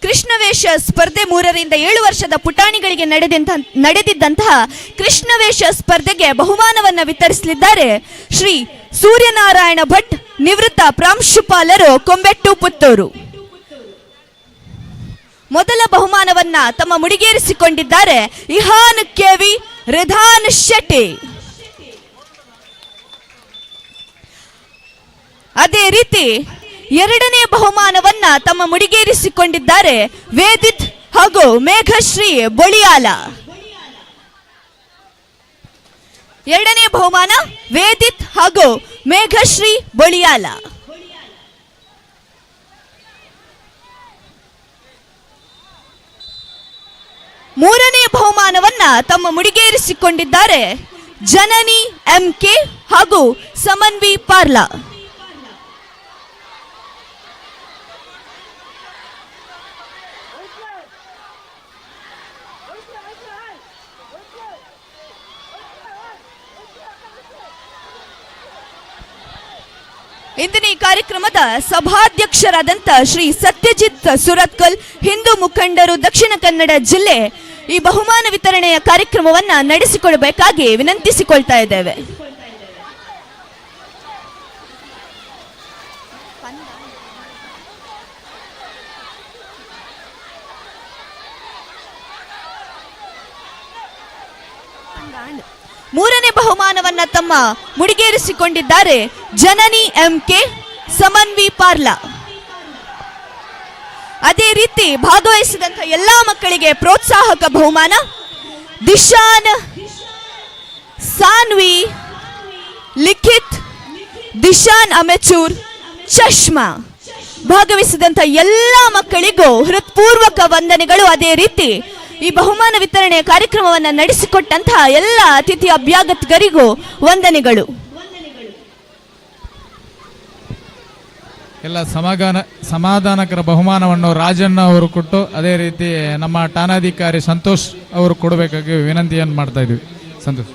ಕೃಷ್ಣವೇಷ ಸ್ಪರ್ಧೆ 3 ರಿಂದ 7 ವರ್ಷದ ಪುಟಾಣಿಗಳಿಗೆ ನಡೆದಿದ್ದಂತಹ ಕೃಷ್ಣವೇಷ ಸ್ಪರ್ಧೆಗೆ ಬಹುಮಾನವನ್ನು ವಿತರಿಸಲಿದ್ದಾರೆ ಶ್ರೀ ಸೂರ್ಯನಾರಾಯಣ ಭಟ್, ನಿವೃತ್ತ ಪ್ರಾಂಶುಪಾಲರು, ಕೊಂಬೆಟ್ಟು, ಪುತ್ತೂರು. ಮೊದಲ ಬಹುಮಾನವನ್ನ ತಮ್ಮ ಮುಡಿಗೇರಿಸಿಕೊಂಡಿದ್ದಾರೆ ಇಹಾನ್ ಕೆವಿ, ರಿಧಾನ್ ಶೆಟ್ಟಿ. ಅದೇ ರೀತಿ ಎರಡನೇ ಬಹುಮಾನವನ್ನ ತಮ್ಮ ಮುಡಿಗೇರಿಸಿಕೊಂಡಿದ್ದಾರೆ ವೇದಿತ್ ಹಾಗೂ ಮೇಘಶ್ರೀ ಬೊಳಿಯಾಲ. ಎರಡನೇ ಬಹುಮಾನ ವೇದಿತ್ ಹಾಗೂ ಮೇಘಶ್ರೀ ಬೊಳಿಯಾಲ. ಮೂರನೇ ಬಹುಮಾನವನ್ನ ತಮ್ಮ ಮುಡಿಗೇರಿಸಿಕೊಂಡಿದ್ದಾರೆ ಜನನಿ ಎಂಕೆ ಹಾಗೂ ಸಮನ್ವಿ ಪಾರ್ಲಾ. ಇಂದಿನ ಈ ಕಾರ್ಯಕ್ರಮದ ಸಭಾಧ್ಯಕ್ಷರಾದಂಥ ಶ್ರೀ ಸತ್ಯಜಿತ್ ಸುರತ್ಕಲ್, ಹಿಂದೂ ಮುಖಂಡರು, ದಕ್ಷಿಣ ಕನ್ನಡ ಜಿಲ್ಲೆ, ಈ ಬಹುಮಾನ ವಿತರಣೆಯ ಕಾರ್ಯಕ್ರಮವನ್ನ ನಡೆಸಿಕೊಡಬೇಕಾಗಿ ವಿನಂತಿಸಿಕೊಳ್ತಾ ಇದ್ದೇವೆ. ಮೂರನೇ ಬಹುಮಾನವನ್ನ ತಮ್ಮ ಮುಡಿಗೇರಿಸಿಕೊಂಡಿದ್ದಾರೆ ಜನನಿ ಎಂಕೆ, ಸಮನ್ವಿ ಪಾರ್ಲಾ. ಅದೇ ರೀತಿ ಭಾಗವಹಿಸಿದಂಥ ಎಲ್ಲಾ ಮಕ್ಕಳಿಗೆ ಪ್ರೋತ್ಸಾಹಕ ಬಹುಮಾನ ದಿಶಾನ್, ಸಾನ್ವಿ, ಲಿಖಿತ್, ದಿಶಾನ್ ಅಮೆಚೂರ್, ಚಶ್ಮಾ. ಭಾಗವಹಿಸಿದಂಥ ಎಲ್ಲಾ ಮಕ್ಕಳಿಗೂ ಹೃತ್ಪೂರ್ವಕ ವಂದನೆಗಳು. ಅದೇ ರೀತಿ ಈ ಬಹುಮಾನ ವಿತರಣೆಯ ಕಾರ್ಯಕ್ರಮವನ್ನು ನಡೆಸಿಕೊಟ್ಟಂತಹ ಎಲ್ಲ ಅತಿಥಿ ಅಭ್ಯಾಗತರಿಗೂ ವಂದನೆಗಳು. ಎಲ್ಲ ಸಮಾಧಾನಕರ ಬಹುಮಾನವನ್ನು ರಾಜಣ್ಣ ಅವರು ಕೊಟ್ಟು, ಅದೇ ರೀತಿ ನಮ್ಮ ಠಾಣಾಧಿಕಾರಿ ಸಂತೋಷ್ ಅವರು ಕೊಡಬೇಕಾಗಿ ವಿನಂತಿಯನ್ನು ಮಾಡ್ತಾ ಇದ್ವಿ. ಸಂತೋಷ್.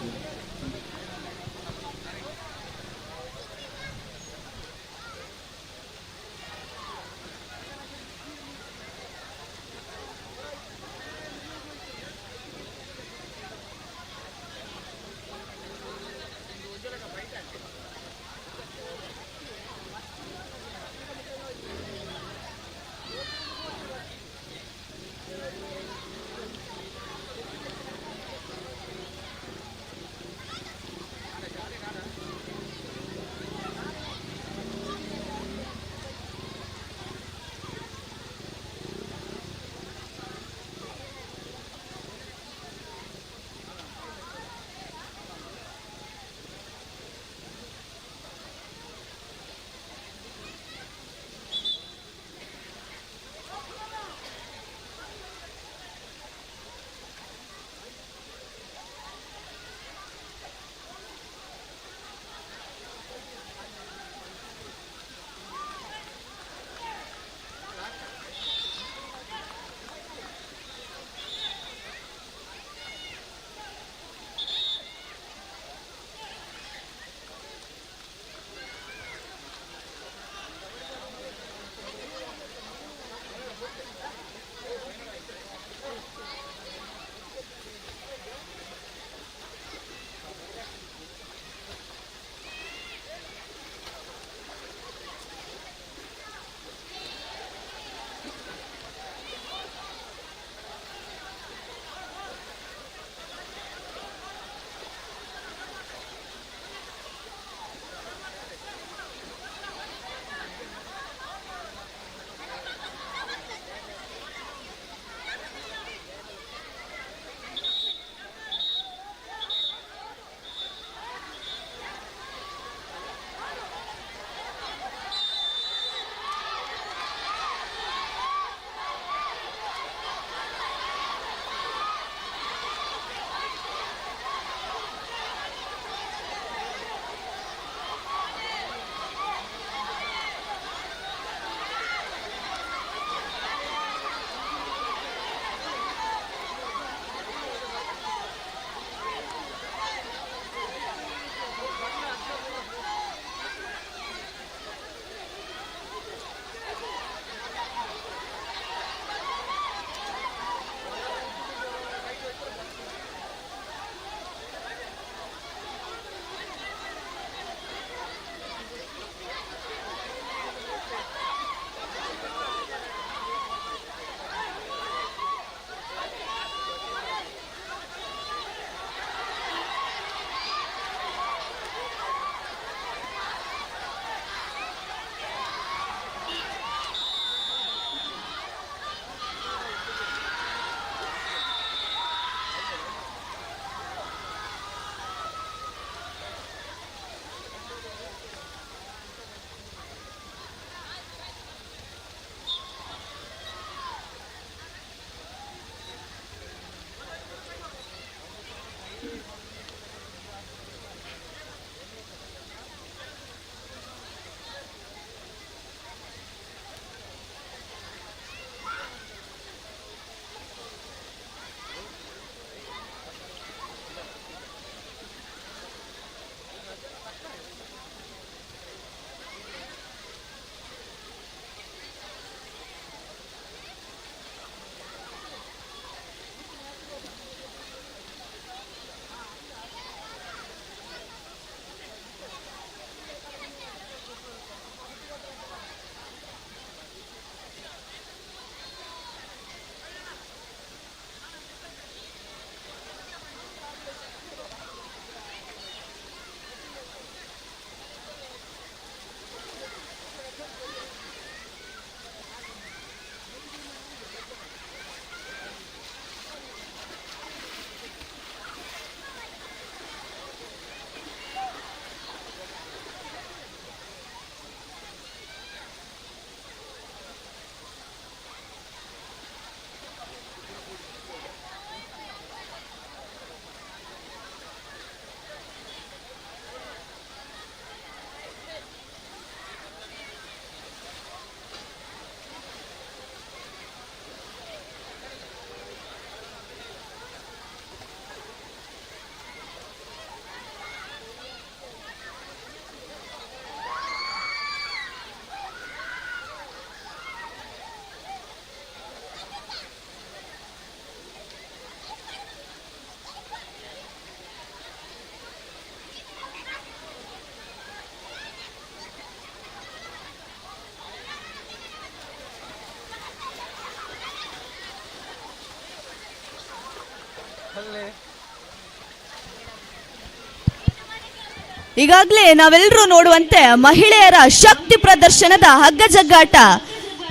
ಈಗಾಗಲೇ ನಾವೆಲ್ಲರೂ ನೋಡುವಂತೆ ಮಹಿಳೆಯರ ಶಕ್ತಿ ಪ್ರದರ್ಶನದ ಹಗ್ಗ ಜಗ್ಗಾಟ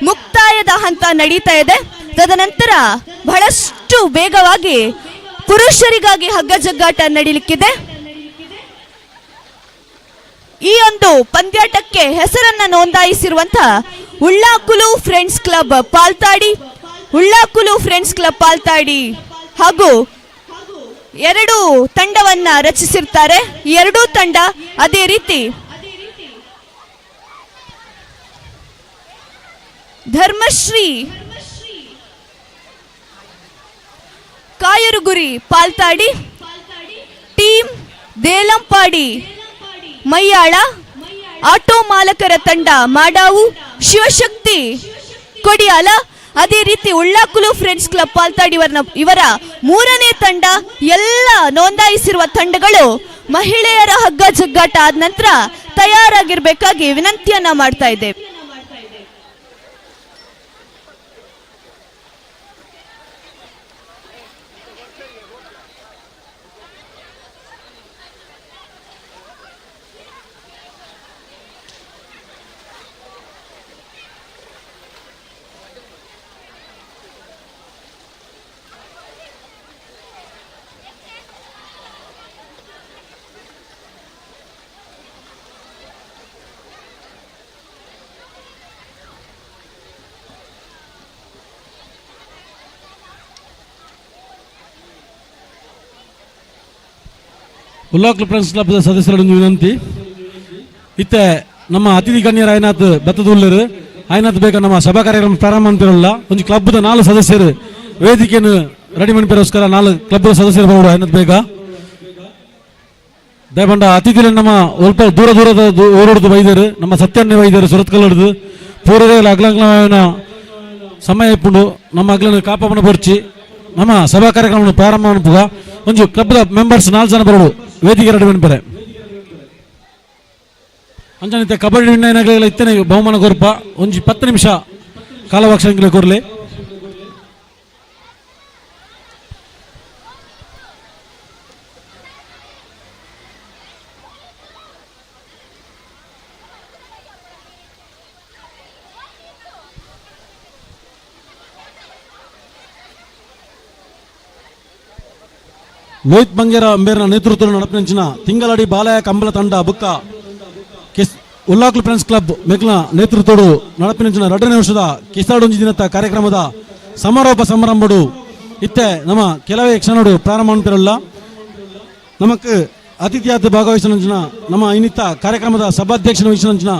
ಮುಕ್ತಾಯದ ಹಂತ ನಡೀತಾ ಇದೆ. ತದನಂತರ ಬಹಳಷ್ಟು ವೇಗವಾಗಿ ಪುರುಷರಿಗಾಗಿ ಹಗ್ಗ ಜಗ್ಗಾಟ ನಡೀಲಿಕ್ಕಿದೆ. ಈ ಒಂದು ಪಂದ್ಯಾಟಕ್ಕೆ ಹೆಸರನ್ನ ನೋಂದಾಯಿಸಿರುವಂತಹ ಉಳ್ಳಾಕುಲು ಫ್ರೆಂಡ್ಸ್ ಕ್ಲಬ್ ಪಾಲ್ತಾಡಿ ಹಾಗೂ 2 ತಂಡವನ್ನ ರಚಿಸಿರ್ತಾರೆ. ಈ 2 ತಂಡ ಅದೇ ರೀತಿ ಧರ್ಮಶ್ರೀ ಕಾಯರುಗುರಿ ಪಾಲ್ತಾಡಿ, ಟೀಮ್ ದೇಲಂಪಾಡಿ ಮಯ್ಯಾಳ, ಆಟೋ ಮಾಲಕರ ತಂಡ ಮಾಡಾವು, ಶಿವಶಕ್ತಿ ಕೊಡಿಯಾಲ, ಅದೇ ರೀತಿ ಉಳ್ಳಾಕುಲು ಫ್ರೆಂಡ್ಸ್ ಕ್ಲಬ್ ಪಾಲ್ತಾಡಿ ಇವರ 3ನೇ ತಂಡ. ಎಲ್ಲ ನೋಂದಾಯಿಸಿರುವ ತಂಡಗಳು ಮಹಿಳೆಯರ ಹಗ್ಗ ಜಗ್ಗಾಟ ಆದ ನಂತರ ತಯಾರಾಗಿರ್ಬೇಕಾಗಿ ವಿನಂತಿಯನ್ನ ಮಾಡ್ತಾ ಇದ್ದೇವೆ. ಉಲ್ಲಾಕ್ಲು ಫ್ರೆಂಡ್ಸ್ ಕ್ಲಬ್ ಸದಸ್ಯರೊಂದು ವಿನಂತಿ. ಇತ್ತೆ ನಮ್ಮ ಅತಿಥಿ ಗಣ್ಯರ ಆಯ್ನಾಥ್ ಬೆತ್ತದುಲ್ಲರು ಆಯ್ನಾಥ್ ಬೇಗ ನಮ್ಮ ಸಭಾ ಕಾರ್ಯಕ್ರಮ ಪ್ರಾರಂಭ ಅಂತಿರಲ್ಲ ಒಂದು ಕ್ಲಬ್ದ 4 ಸದಸ್ಯರು ವೇದಿಕೆಯನ್ನು ರೆಡಿ ಮಾಡಿರೋಸ್ಕರ 4 ಕ್ಲಬ್ ಸದಸ್ಯರು ಬರೋಡು ಆಯ್ನಾಥ್ ಬೇಗ ದಯಪಂಡ ಅತಿಥಿಗಳು ನಮ್ಮ ಸ್ವಲ್ಪ ದೂರದ ಊರೊಡ್ದು ವೈದ್ಯರು ನಮ್ಮ ಸತ್ಯನ್ಯ ವೈದ್ಯರು ಸುರತ್ಕಲ್ಲಡ್ದು ಪೂರದೇ ಅಗ್ಲಂಗ್ಲ ಸಮಯ ಇಪ್ಪುಂಡು ನಮ್ಮ ಅಗ್ಲನ್ನು ಕಾಪಮನ ಬರ್ಚಿ ನಮ್ಮ ಸಭಾ ಕಾರ್ಯಕ್ರಮ ಪ್ರಾರಂಭ ಅನ್ಪುಗ ಒಂದು ಕ್ಲಬ್ದ ಮೆಂಬರ್ಸ್ 4 ಜನ ಬರೋಡು ವೇದಿಕೆ ರೆಡಿ ಮಾಡಿದ್ದಾರೆ. ಅಂಚನಿತ ಕಬಡ್ಡಿ ವಿಣ್ಣಾಯನಗಳೆಲ್ಲ ಇತ್ತನೆ ಬಹುಮಾನ ಕೊರಪ ಒಂಜಿ 10 ನಿಮಿಷ ಕಾಲವಾಕ್ಷ ಕೊರ್ಲಿ. ಲೋಹಿತ್ ಬಂಗೇರ ಅಂಬೇರ್ನ ನೇತೃತ್ವದಲ್ಲಿ ನಡಪಿನ ತಿಂಗಳಡಿ ಬಾಲಯ ಕಂಬಳ ತಂಡ ಬುಕ್ಕ ಉಲ್ಲಾಕ್ಲು ಫ್ರೆಂಡ್ಸ್ ಕ್ಲಬ್ ಮೆಕ್ಲ ನೇತೃತ್ವಡು ನಡಪಿನ 2ನೇ ವರ್ಷದ ಕಿಸಾಡೊಂಜಿ ದಿನದ ಕಾರ್ಯಕ್ರಮದ ಸಮಾರೋಪ ಸಮಾರಂಭಡು ಇತ್ತೆ ನಮ್ಮ ಕೆಲವೇ ಕ್ಷಣಡು ಪ್ರಾರಂಭ ಮಾಡ್ತಿರಲ್ಲ ನಮಕ್ ಅತಿಥಿಯಾದ ಭಾಗವಹಿಸಿನ ನಮ್ಮ ಇನ್ನಿತ್ತ ಕಾರ್ಯಕ್ರಮದ ಸಭಾಧ್ಯಕ್ಷನ ವಹಿಸಿನ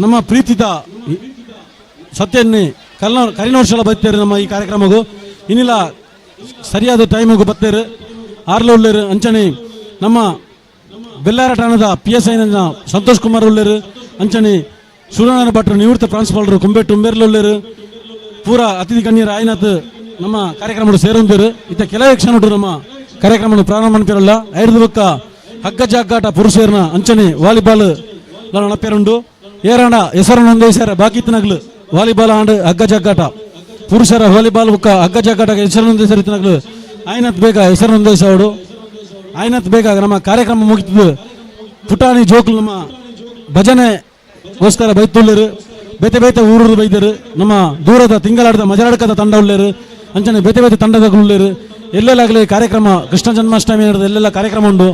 ನಮ್ಮ ಪ್ರೀತಿದ ಸತ್ಯನ್ನೇ ಕರಿನೋರ್ಷಲ ಬರ್ತೇರು ನಮ್ಮ ಈ ಕಾರ್ಯಕ್ರಮಗೂ ಇನ್ನಿಲ್ಲ ಸರಿಯಾದ ಟೈಮಿಗೂ ಬರ್ತೇರು ಆರ್ಲ ಉಳ್ಳೇರು ಅಂಚನೆ ನಮ್ಮ ಬೆಲ್ಲಾರ ಠಾಣದ PSI ಸಂತೋಷ್ ಕುಮಾರ್ ಉಳ್ಳೇರು ಅಂಚನೆ ಸೂರ್ಯನಾರಾಯಣ ಭಟ್ರು ನಿವೃತ್ತ ಪ್ರಾಂಶುಪಾಲರು ಕುಂಬೇಟು ಉಂಬೇರ್ಲು ಉಳ್ಳೇರು ಪೂರ ಅತಿಥಿ ಗಣ್ಯರ ಆಯ್ನಾಥ್ ನಮ್ಮ ಕಾರ್ಯಕ್ರಮ ಸೇರೊಂದಿರು ಇತ್ತ ಕೆಲವೇ ಕ್ಷಣ ನಮ್ಮ ಕಾರ್ಯಕ್ರಮ ಪ್ರಾರಂಭ ಮಾಡ್ತಿರಲ್ಲ 5 ಬುಕ್ಕ ಹಗ್ಗ ಜಾಗಾಟ ಪುರುಷರನ್ನ ಅಂಚನೆ ವಾಲಿಬಾಲ್ ನಡಪೇರುಂಡು ಏರಾಂಡ ಹೆಸರು ನೊಂದೈಸ್ಯಾರ ಬಾಕಿತ್ನಗ್ಲು ವಾಲಿಬಾಲ್ ಆಂಡ್ ಹಗ್ಗ ಜಾಗಾಟ ಪುರುಷರ ವಾಲಿಬಾಲ್ ಬುಕ್ಕ ಹಗ್ಗ ಜಾಗಾಟ ಹೆಸರು ನೊಂದೈಸ್ಯಾರ ಇತ್ನಗ್ಲು ಆಯ್ನಾಥ್ ಬೇಗ ಹೆಸರು ನೊಂದೈಸೋಡು ಆಯ್ನಾಥ್ ಬೇಗ ನಮ್ಮ ಕಾರ್ಯಕ್ರಮ ಮುಗಿತದ್ದು ಪುಟಾಣಿ ಜೋಕ್ಲು ನಮ್ಮ ಭಜನೆಗೋಸ್ಕರ ಬೈತುಳ್ಳರು ಬೇತೆ ಬೇತೆ ಊರು ಬೈದರು ನಮ್ಮ ದೂರದ ತಿಂಗಳಾಡದ ಮಜರಾಡ್ಕದ ತಂಡ ಉಳ್ಳೇರು ಅಂಚನೆ ಬೇತೆ ಬೇತೆ ತಂಡದ ಉಳ್ಳೇರು ಎಲ್ಲೆಲ್ಲಾಗಲಿ ಕಾರ್ಯಕ್ರಮ ಕೃಷ್ಣ ಜನ್ಮಾಷ್ಟಮಿ ಎಲ್ಲೆಲ್ಲ ಕಾರ್ಯಕ್ರಮ ಉಂಡು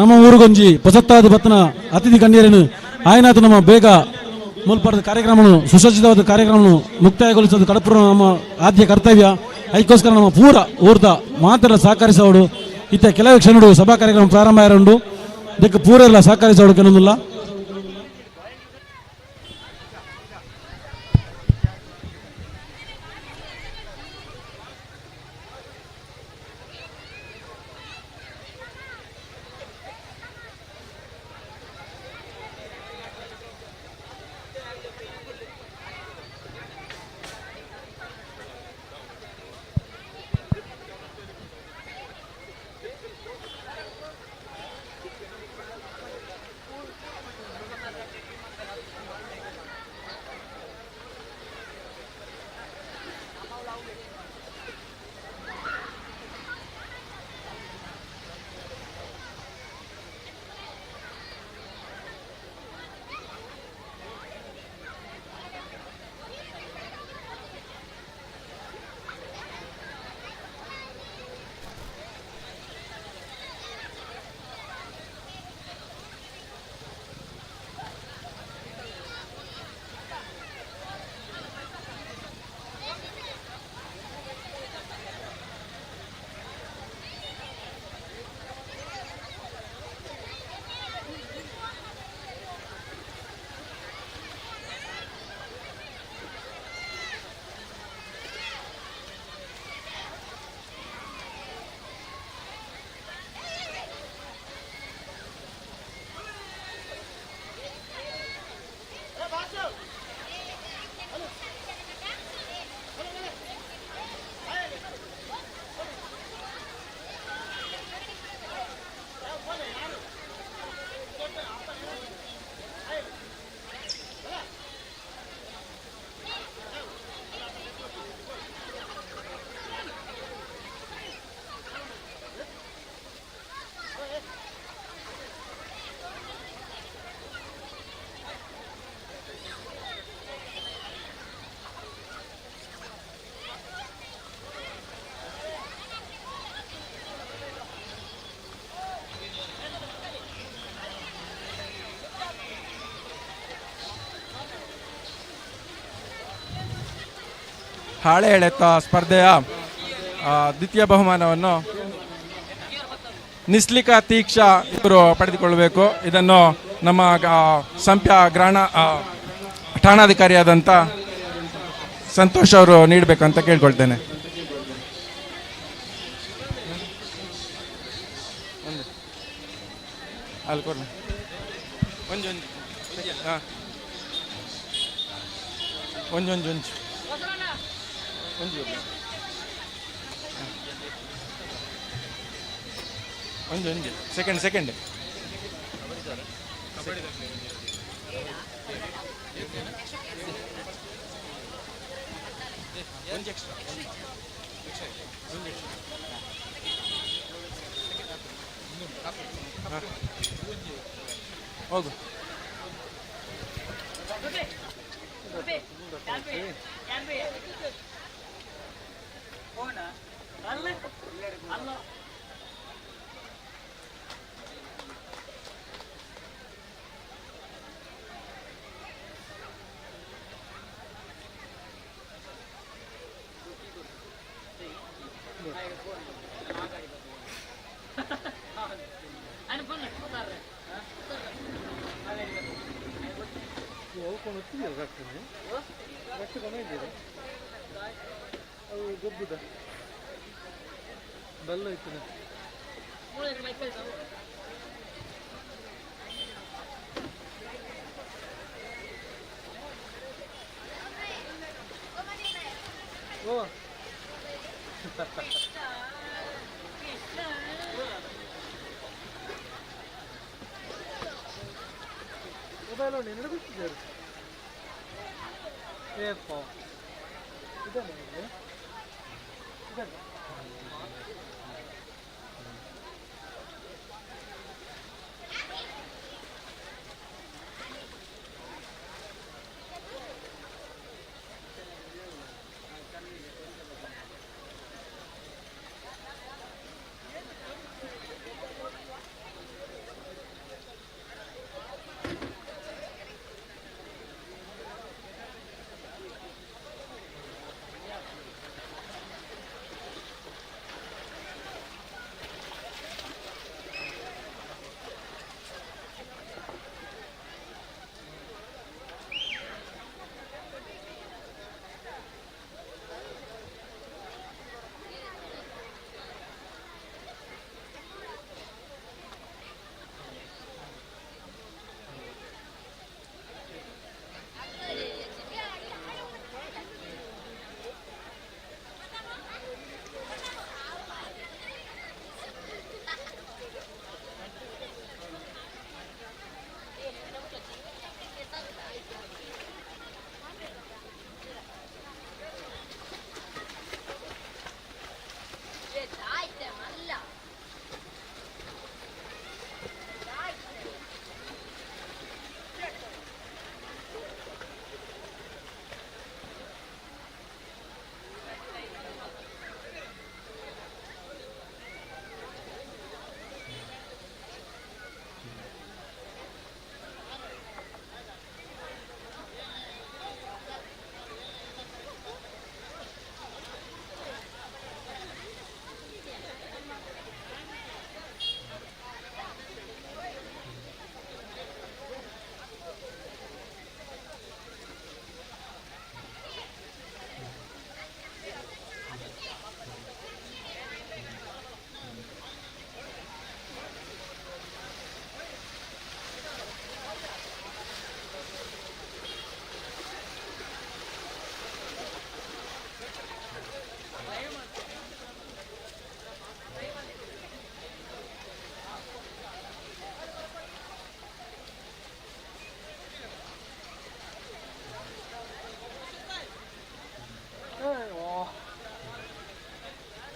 ನಮ್ಮ ಊರಿಗೊಂಜಿ ಪೊಸತ್ತಾದ ಬತ್ತನ ಅತಿಥಿ ಗಣ್ಯರೇನು ಆಯ್ನಾಥ್ ನಮ್ಮ ಬೇಗ ಮುಲ್ಪಡದ ಕಾರ್ಯಕ್ರಮನು ಸುಸಜ್ಜಿತವಾದ ಕಾರ್ಯಕ್ರಮನು ಮುಕ್ತಾಯಗೊಳಿಸೋದು ಕಡಪುರ ನಮ್ಮ ಆದ್ಯ ಕರ್ತವ್ಯ ಅದಕ್ಕೋಸ್ಕರ ನಮ್ಮ ಪೂರ ಊರ್ದ ಮಾತ್ರ ಸಹಕರಿಸೋಡು ಇತ್ತ ಕೆಲವೇ ಕ್ಷಣಗಳು ಸಭಾ ಕಾರ್ಯಕ್ರಮ ಪ್ರಾರಂಭ ಆಯ್ರುಂಡು ಇದಕ್ಕೆ ಪೂರ ಎಲ್ಲ ಸಹಕರಿಸೋಡು ಕೆಲವೊಂದಿಲ್ಲ. ಹಾಳೆ ಎಳೆತ ಸ್ಪರ್ಧೆಯ ದ್ವಿತೀಯ ಬಹುಮಾನವನ್ನು ನಿಸ್ಲಿಕಾ ತೀಕ್ಷಾ ಇವರು ಪಡೆದುಕೊಳ್ಳಬೇಕು. ಇದನ್ನು ನಮ್ಮ ಸಂಪ್ಯ ಠಾಣಾಧಿಕಾರಿಯಾದಂಥ ಸಂತೋಷ್ ಅವರು ನೀಡಬೇಕಂತ ಕೇಳ್ಕೊಳ್ತೇನೆ. ಅಲ್ಲಿ ಒಂದು ಸೆಕೆಂಡ್ ಹೋಗು.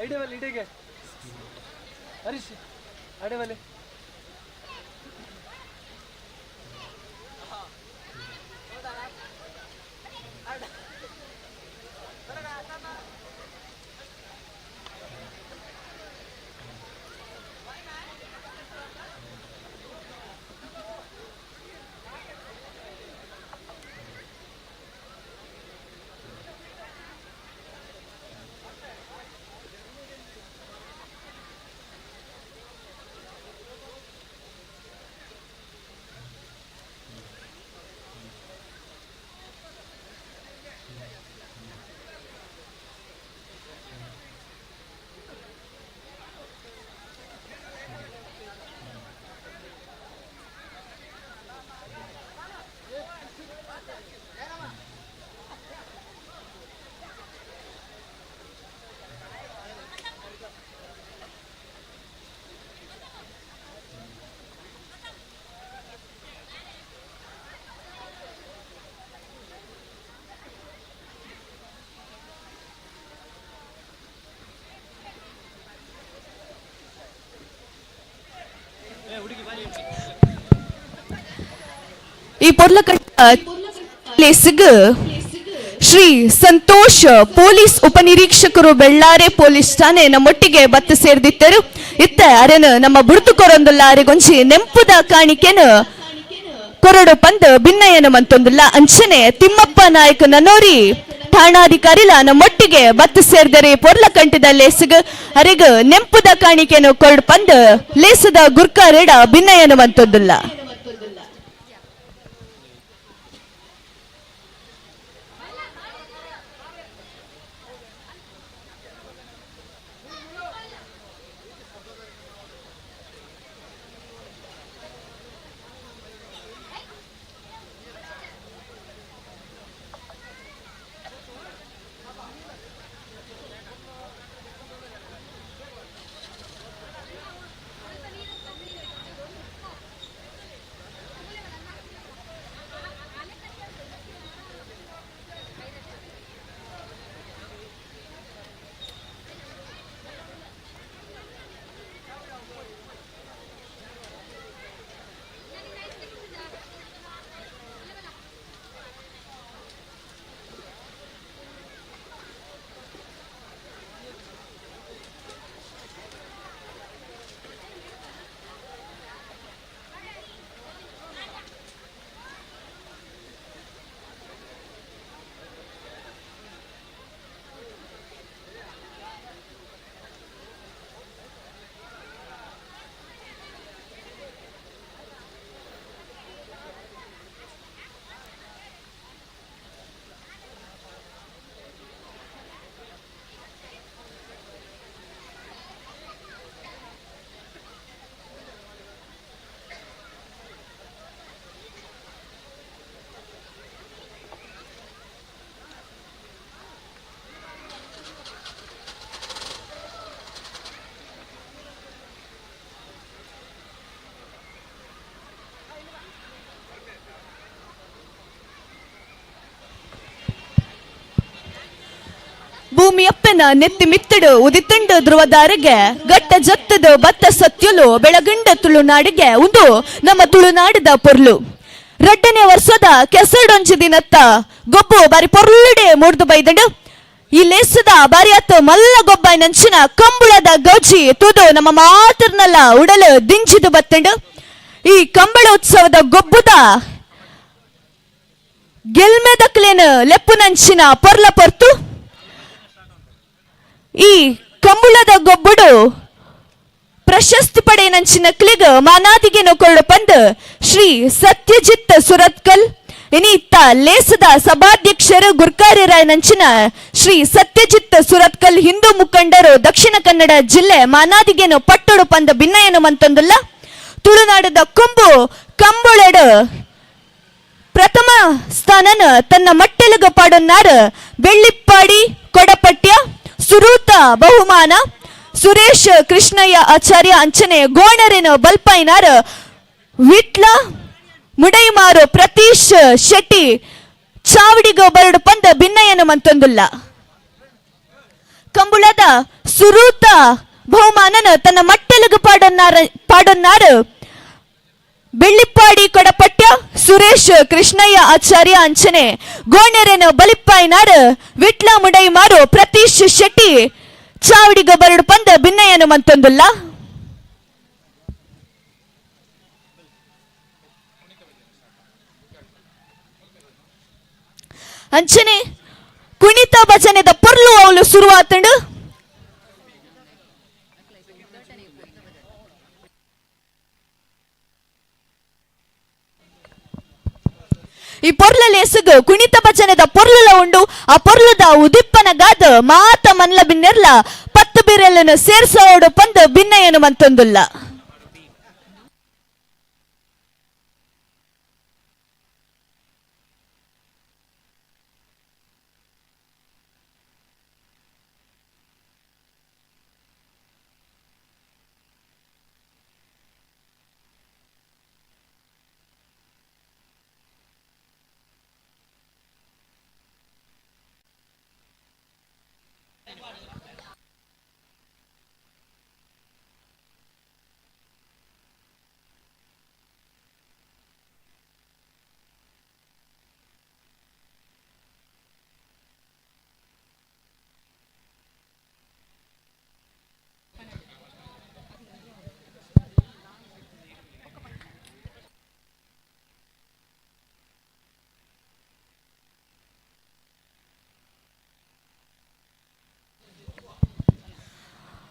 ಅಡೆವಲ್ಲಿ ಇಡೆಗೆ ಹರೀಶ್ ಅಡೆವಲ್ಲಿ ಈ ಪೊರ್ಲಕಟ್ಟ ಲೇಸಿಗ್ ಶ್ರೀ ಸಂತೋಷ್ ಪೊಲೀಸ್ ಉಪನಿರೀಕ್ಷಕರು ಬೆಳ್ಳಾರೆ ಪೊಲೀಸ್ ಠಾಣೆ ನಮ್ಮೊಟ್ಟಿಗೆ ಬತ್ತ ಸೇರ್ದಿತ್ತರು ಇತ್ತ ಅರೆನ ನಮ್ಮ ಬುಡ್ತು ಕೊರೊಂದುಲ್ಲ ಅರೆಗೊಂಚಿ ನೆಂಪುದ ಕಾಣಿಕೆನ ಕೊರಡು ಪಂದ್ ಭಿನ್ನಯನ ಮಂತೊಂದುಲ್ಲ ಅಂಚನೆ ತಿಮ್ಮಪ್ಪ ನಾಯಕ್ ನನ್ನೋರಿ ಠಾಣಾಧಿಕಾರಿಲ ನಮ್ಮೊಟ್ಟಿಗೆ ಬತ್ತ ಸೇರ್ದರೆ ಪೊರ್ಲ ಕಂಟಿದ ಲೇಸಿಗ್ ಅರೆಗ ನೆಂಪುದ ಕಾಣಿಕೆನು ಕೊರಡು ಪಂದ್ ಲೇಸದ ಗುರ್ಕಾರೆಡ ಭಿನ್ನಯನ ಮಂತೊಂದುಲ್ಲ. ಭೂಮಿಯಪ್ಪನ ನೆತ್ತಿ ಮಿತ್ತಡು ಉದಿತಂಡು ಧ್ರುವದಾರಿಗೆ ಗಟ್ಟ ಜತ್ತದ ಬತ್ತ ಸತ್ಯಲು ಬೆಳಗಂಡ ತುಳುನಾಡಿಗೆ ಒಂದು ನಮ್ಮ ತುಳುನಾಡಿದ ಪೊರ್ಲು ರಡ್ಡನೇ ವರ್ಷದ ಕೆಸಡೊಂಜಿ ದಿನತ್ತ ಗೊಬ್ಬು ಬಾರಿ ಪೊರ್ಲುಡೆ ಮೂಡ್ದು ಬೈದಂಡು ಈ ಲೇಸದ ಬಾರಿಯತ್ತು ಮಲ್ಲ ಗೊಬ್ಬ ನಂಚಿನ ಕಂಬಳದ ಗೌಜಿ ತುದು ನಮ್ಮ ಮಾತರ್ನಲ್ಲ ಉಡಲು ದಿಂಜಿದು ಬತ್ತಂಡು ಈ ಕಂಬಳ ಉತ್ಸವದ ಗೊಬ್ಬುದ ಗೆಲ್ಮೆದಕ್ಲೇನು ಲೆಪ್ಪು ನಂಚಿನ ಪೊರ್ಲ ಪೊರ್ತು ಈ ಕಂಬಳದ ಗೊಬ್ಬುಡು ಪ್ರಶಸ್ತಿ ಪಡೆ ನಂಚಿನ ಕ್ಲಿಗ್ ಮಾನಾದಿಗೆ ನೊಕೊಳ್ಳು ಪಂದ್ ಶ್ರೀ ಸತ್ಯಜಿತ್ ಸುರತ್ಕಲ್ ಇನಿತ್ತ ಲೇಸದ ಸಭಾಧ್ಯಕ್ಷರು ಗುರ್ಕಾರಿರಾಯ್ ನಂಚಿನ ಶ್ರೀ ಸತ್ಯಜಿತ್ ಸುರತ್ಕಲ್ ಹಿಂದೂ ಮುಖಂಡರು ದಕ್ಷಿಣ ಕನ್ನಡ ಜಿಲ್ಲೆ ಮಾನಾದಿಗೆನು ಪಟ್ಟೊಡು ಪಂದ ಭಿನ್ನಯನು ಮಂತೊಂದುಲ್ಲ ತುಳುನಾಡದ ಕೊಂಬು ಕಂಬುಳೆಡು ಪ್ರಥಮ ಸ್ಥಾನನ ತನ್ನ ಮಟ್ಟೆಲುಗ ಪಾಡೊನ್ನಾರು ಬೆಳ್ಳಿಪ್ಪಾಡಿ ಕೊಡಪಟ್ಯ ಸುರೂತ ಬಹುಮಾನ ಸುರೇಶ್ ಕೃಷ್ಣಯ್ಯ ಆಚಾರ್ಯ ಅಂಚನೆ ಗೋಣರೇನು ಬಲ್ಪೈನಾರ ವಿಟ್ಲ ಮುಡೈಮಾರು ಪ್ರತೀಶ್ ಶೆಟ್ಟಿ ಚಾವಡಿಗ ಬರಡು ಪಂದ ಭಿನ್ನಯನು ಮಂತೊಂದುಲ್ಲ ಕಂಬುಳದ ಸುರೂತ ಬಹುಮಾನನ ತನ್ನ ಮಟ್ಟೆಲುಗ ಪಾಡೊನ್ನಾರು ಬೆಳ್ಳಿಪ್ಪಾಡಿ ಕೊಡಪಟ್ಯ ಸುರೇಶ್ ಕೃಷ್ಣಯ್ಯ ಆಚಾರ್ಯ ಅಂಚನೆ ಗೋಣೆರೆನು ಬಲಿಪ್ಪಾಯಿನಾರ್ ವಿಟ್ಲ ಮುಡೈಮಾರು ಪ್ರತೀಶ್ ಶೆಟ್ಟಿ ಚಾವಡಿಗ ಬರಡು ಪಂದ ಭಿನ್ನಯನು ಮಂತೊಂದುಲ್ಲ ಅಂಚನೆ ಕುಣಿತ ಭಜನೆದ ಪೊರ್ಲು ಅವಳು ಶುರುವಾತಂಡು ಈ ಪೊರ್ಲ ಲೇಸುಗು ಕುಣಿತ ಭಜನೆದ ಪೊರ್ಲುಲ ಉಂಡು ಆ ಪೊರ್ಲುದ ಉದಿಪ್ಪನ ಗಾದ ಮಾತ ಮನ್ಲ ಬಿನ್ನೆರ್ಲ ಪತ್ತು ಬಿರೆಲ್ಲನು ಸೇರ್ಸೋಡು ಪಂದ್ ಭಿನ್ನಯನು ಮಂತೊಂದುಲ್ಲ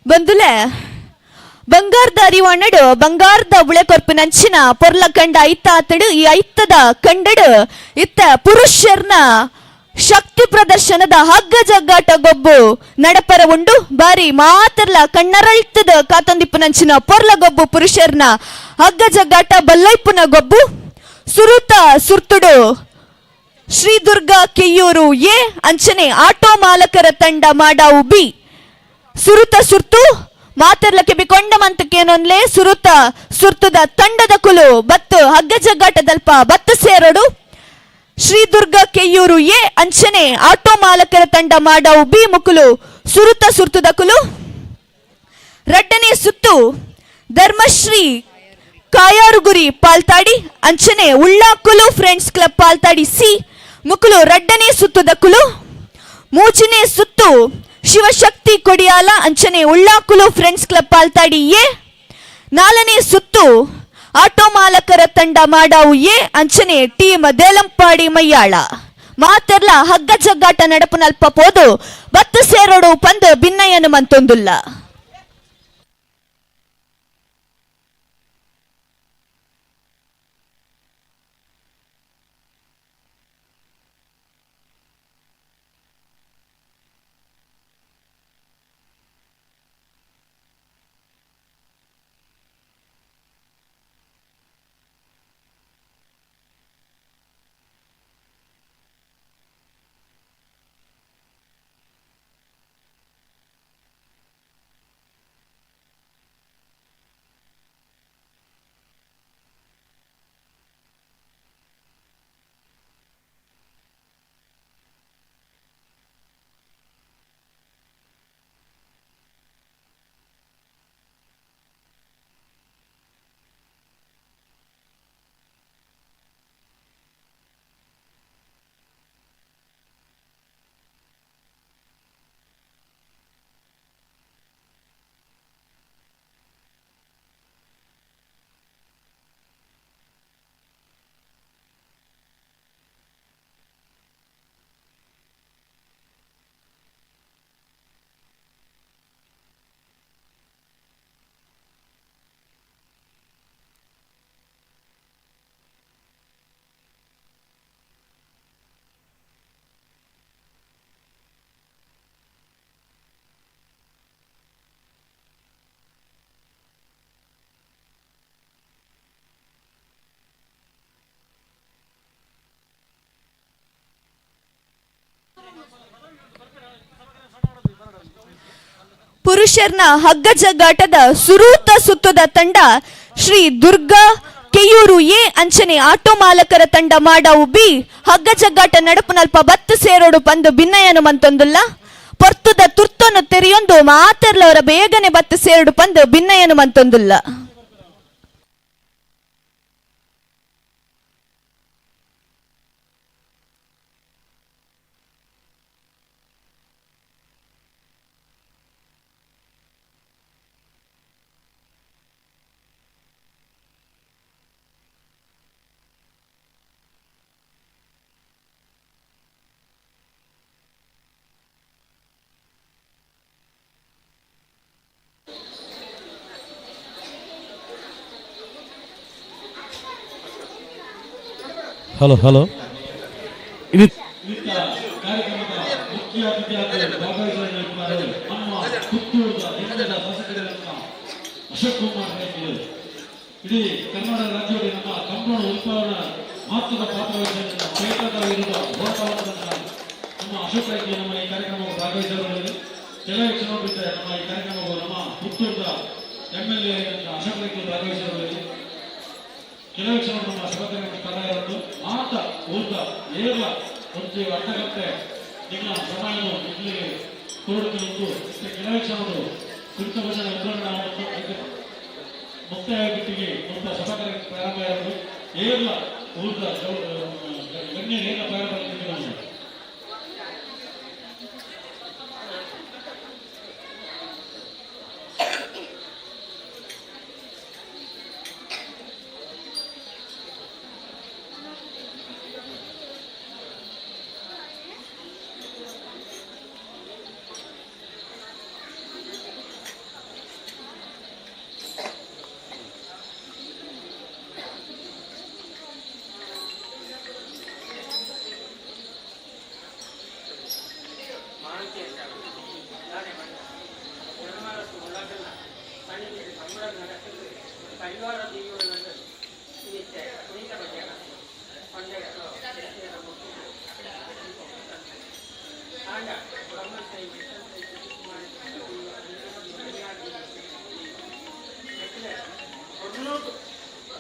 ಬಂದುಲೆ ಬಂಗಾರದ ಅರಿವಾಣಡು ಬಂಗಾರದ ಉಳೆಕೊರ್ಪು ನಂಚಿನ ಪೊರ್ಲ ಕಂಡ ಐತ ಆತಡು ಈ ಐತದ ಕಂಡಡು ಇತ್ತ ಪುರುಷರ್ನ ಶಕ್ತಿ ಪ್ರದರ್ಶನದ ಹಗ್ಗ ಜಗ್ಗಾಟ ಗೊಬ್ಬು ನಡಪರ ಉಂಡು ಬಾರಿ ಮಾತರ್ಲ ಕಣ್ಣರಳ್ತದ ಕಾತೊಂದಿಪ್ಪು ನಂಚಿನ ಪೊರ್ಲ ಗೊಬ್ಬು ಪುರುಷರ್ನ ಹಗ್ಗ ಜಗ್ಗಾಟ ಬಲ್ಲೈಪುನ ಗೊಬ್ಬು ಸುರುತ ಸುರ್ತುಡು ಶ್ರೀ ದುರ್ಗಾ ಕೆಯ್ಯೂರು ಎ ಅಂಚನೆ ಆಟೋ ಮಾಲಕರ ತಂಡ ಮಾಡಾವು ಬಿ ಸುರುತ ಸುರ್ತು ಮಾತರ್ಲಕ್ಕೆ ಬಿಕೊಂಡ ಮಂತಕ್ಕೇನೊನ್ಲೆ ಸುರುತ ಸುರ್ತುದ ತಂಡದ ಕುಲು ಬತ್ತು ಹಗ್ಗ ಜಗ್ಗಾಟದಲ್ಪ ಬತ್ತು ಸೇರಡು ಶ್ರೀ ದುರ್ಗಾ ಕೆಯ್ಯೂರು ಎ ಅಂಚನೆ ಆಟೋ ಮಾಲಕರ ತಂಡ ಮಾಡಾವು ಬಿ ಮುಕುಲು ಸುರುತ ಸುರ್ತುದ ಕುಲು ರಡ್ಡನೇ ಸುತ್ತು ಧರ್ಮಶ್ರೀ ಕಾಯಾರುಗುರಿ ಪಾಲ್ತಾಡಿ ಅಂಚನೆ Ullaklu friends club Paltadi C ಮುಕುಲು ರಡ್ಡನೇ ಸುತ್ತುದ ಕುಲು ಮೂಜನೇ ಸುತ್ತು ಶಿವಶಕ್ತಿ ಕೊಡಿಯಾಲ ಅಂಚನೆ Ullaklu friends club Palthadi A ನಾಲ್ಕನೇ ಸುತ್ತು ಆಟೋ ಮಾಲಕರ ತಂಡ ಮಾಡಾವು ಎ ಅಂಚನೆ ಟೀಮ್ ದೇಲಂಪಾಡಿ ಮಯ್ಯಾಳ ಮಾತೆರ್ಲ ಹಗ್ಗ ಜಗ್ಗಾಟ ನಡಪುನಲ್ಪ ಪೋದು ಬತ್ತು ಸೇರೋಡು ಪಂದು ಭಿನ್ನಯ್ಯನು ಮಂತೊಂದುಲ್ಲ. ಪುರುಷರ್ನ ಹಗ್ಗ ಜಗ್ಗಾಟದ ಸುರೂತ ಸುತ್ತದ ತಂಡ ಶ್ರೀ ದುರ್ಗಾ ಕೆಯ್ಯೂರು ಎ ಅಂಚನೆ ಆಟೋ ಮಾಲಕರ ತಂಡ ಮಾಡಾವು ಬಿ ಹಗ್ಗ ಜಗ್ಗಾಟ ನಡಪುನಲ್ಪ ಬತ್ತು ಸೇರೋಡು ಪಂದು ಭಿನ್ನಯನು ಮಂತೊಂದುಲ್ಲ ಪೊರ್ತುದ ತುರ್ತನ್ನು ತೆರೆಯೊಂದು ಮಾತೆರ್ಲವರ ಬೇಗನೆ ಬತ್ತು ಸೇರೋಡು ಪಂದು ಭಿನ್ನಯನು ಮಂತೊಂದುಲ್ಲ. ಹಲೋ ಹಲೋ ಇದು ಅಶೋಕ್ ಕುಮಾರ್ ಇಡೀ ಕನ್ನಡ ರಾಜ್ಯದಲ್ಲಿ ನಮ್ಮ ಕಂಬಳ ಉತ್ಸವದ ಮಹತ್ವದ ಪಾತ್ರ ವಿರುದ್ಧ ಹೋರಾಟವನ್ನು ನಮ್ಮ ಅಶೋಕ್ ರೈತಿ ನಮ್ಮ ಈ ಕಾರ್ಯಕ್ರಮಕ್ಕೆ ಭಾಗವಹಿಸಿದವರಲ್ಲಿ ಕೆಲವೇ ಕ್ಷಣವಿದ್ದರೆ ನಮ್ಮ ಈ ಕಾರ್ಯಕ್ರಮವು ನಮ್ಮ ಪುತ್ತೂರದ MLA ಅಶೋಕ್ ರೈತಿ ಭಾಗವಹಿಸಿದವರಲ್ಲಿ ಕೆಲವೇ ಕ್ಷಣ ನಮ್ಮ ಸಭಾಧ್ಯಕ್ಷ ಕಲಾಯರನ್ನು ಮಾತ ಊಟ ಏರ್ಲ ಒಂದು ಅರ್ಧ ಗಂಟೆ ನಿಮ್ಮ ಸಮಯವನ್ನು ಇಲ್ಲಿ ತೋಡುತ್ತಿರುವುದು ಕೆಲವೇ ಕ್ಷಣಗಳು ಕುರಿತ ಭಜನ ಉದ್ಘಾಟನೆ ಮುಕ್ತಾಯಗಿಟ್ಟಿಗೆ ಮತ್ತು ಸಭಾಧ್ಯಕ್ಷ ಪ್ರಾರಂಭ ಏರ್ಲ ಊಟ ಗಣ್ಯ ಏರ್ಲ ಪ್ರಾರಂಭ ಪರಿವಾರ ದೀವಿಗಳನ್ನು ಕುಣಿತ ಭಜನ ಪಂಡಗ ಆಗ ಬ್ರಹ್ಮಸೈ ಒನ್ನೂರು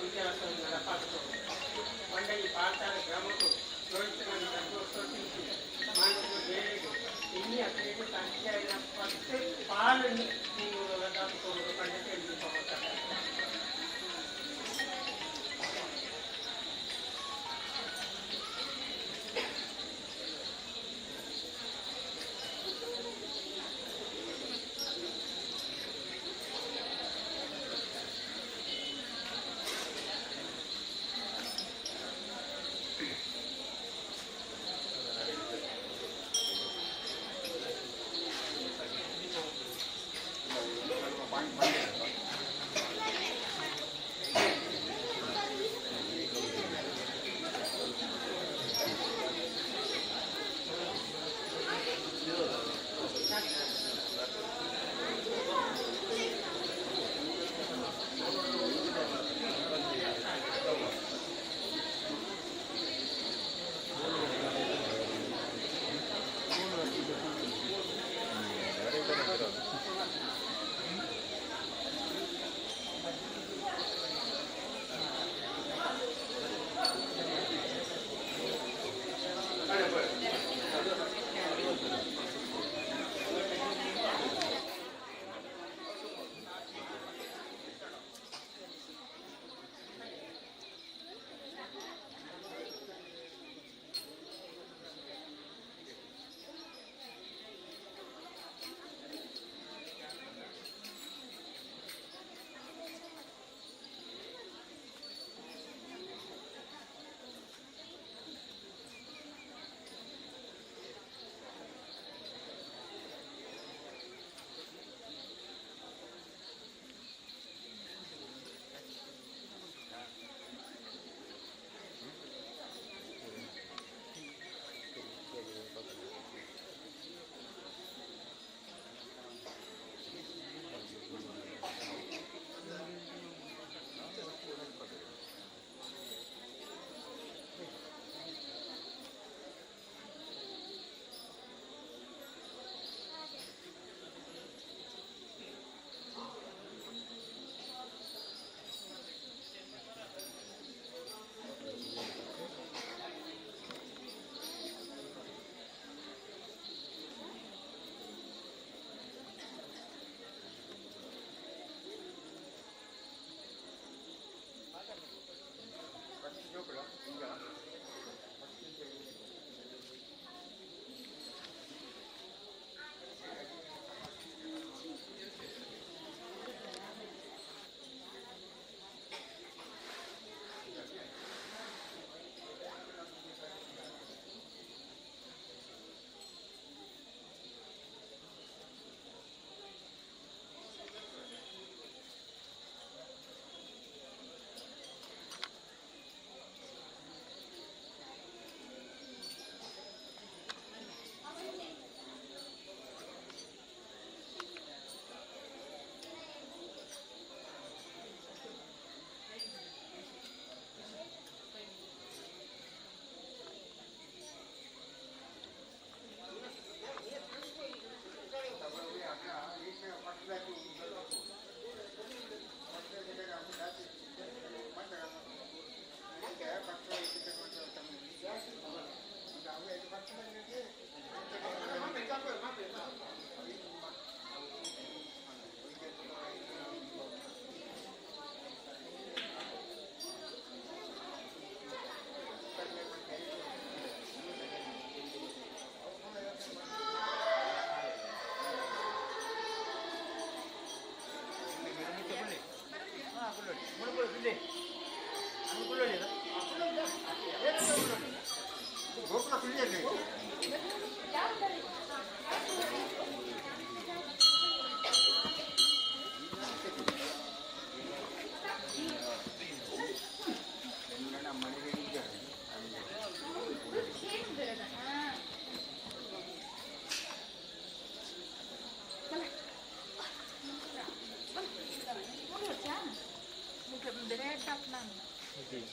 ವಿದ್ಯಾಸಂಘದ ಪಾತ್ರ ಪಂಡಗಿ ಪಾತಾಳ ಗ್ರಾಮಕ್ಕೂ ಜೋಡಿಸಿಕೊಂಡು ಸಂತೋಷಿಸಿ ಮಾನಸಿಕ ಬೇರೆಗೆ ಇಲ್ಲಿ ಅಕ್ಕರಿಗೆ ಸಂಖ್ಯೆಯ 10 ಪಾಲನ್ನು ನೀವು ದಾಟಿಕೊಂಡು ಪಂಡಿತ ಹೋಗ್ತಾರೆ.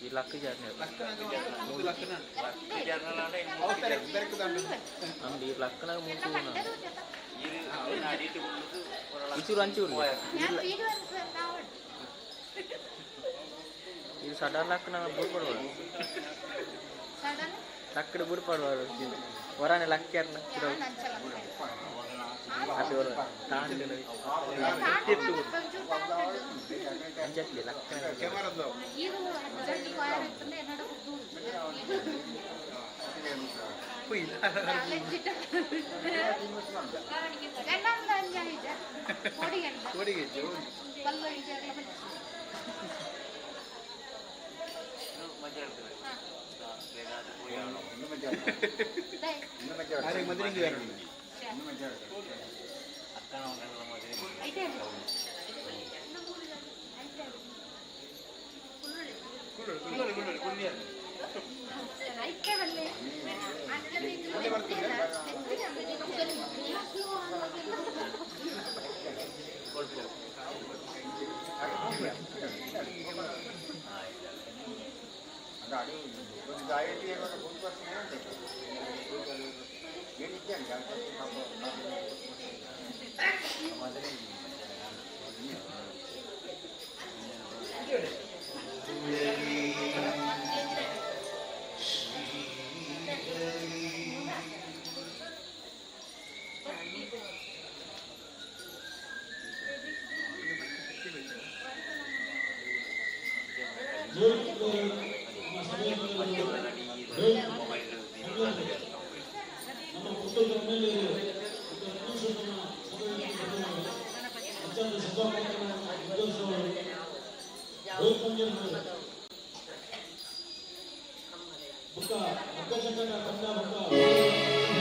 ಈ ಲಕ್ಕ ಜಾರ್ನೆ ನಮ್ದು ಈ ಲಕ್ಕನಾಗ ಇಚೂರು ಅಂಚೂರು ಇದು ಸಡನ್ ಲಕ್ಕನ ಬುಡ್ಪಡುವರು ಲಕ್ಕಡೆ ಬುಡ್ಪಡುವರು ಹೊರನೆ ಲಕ್ಕ್ಯಾರನ ಅದು ತಾಂಡಿನ ಅಂಚಟ್ಲಿ ಲಕ್ಕನ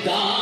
Da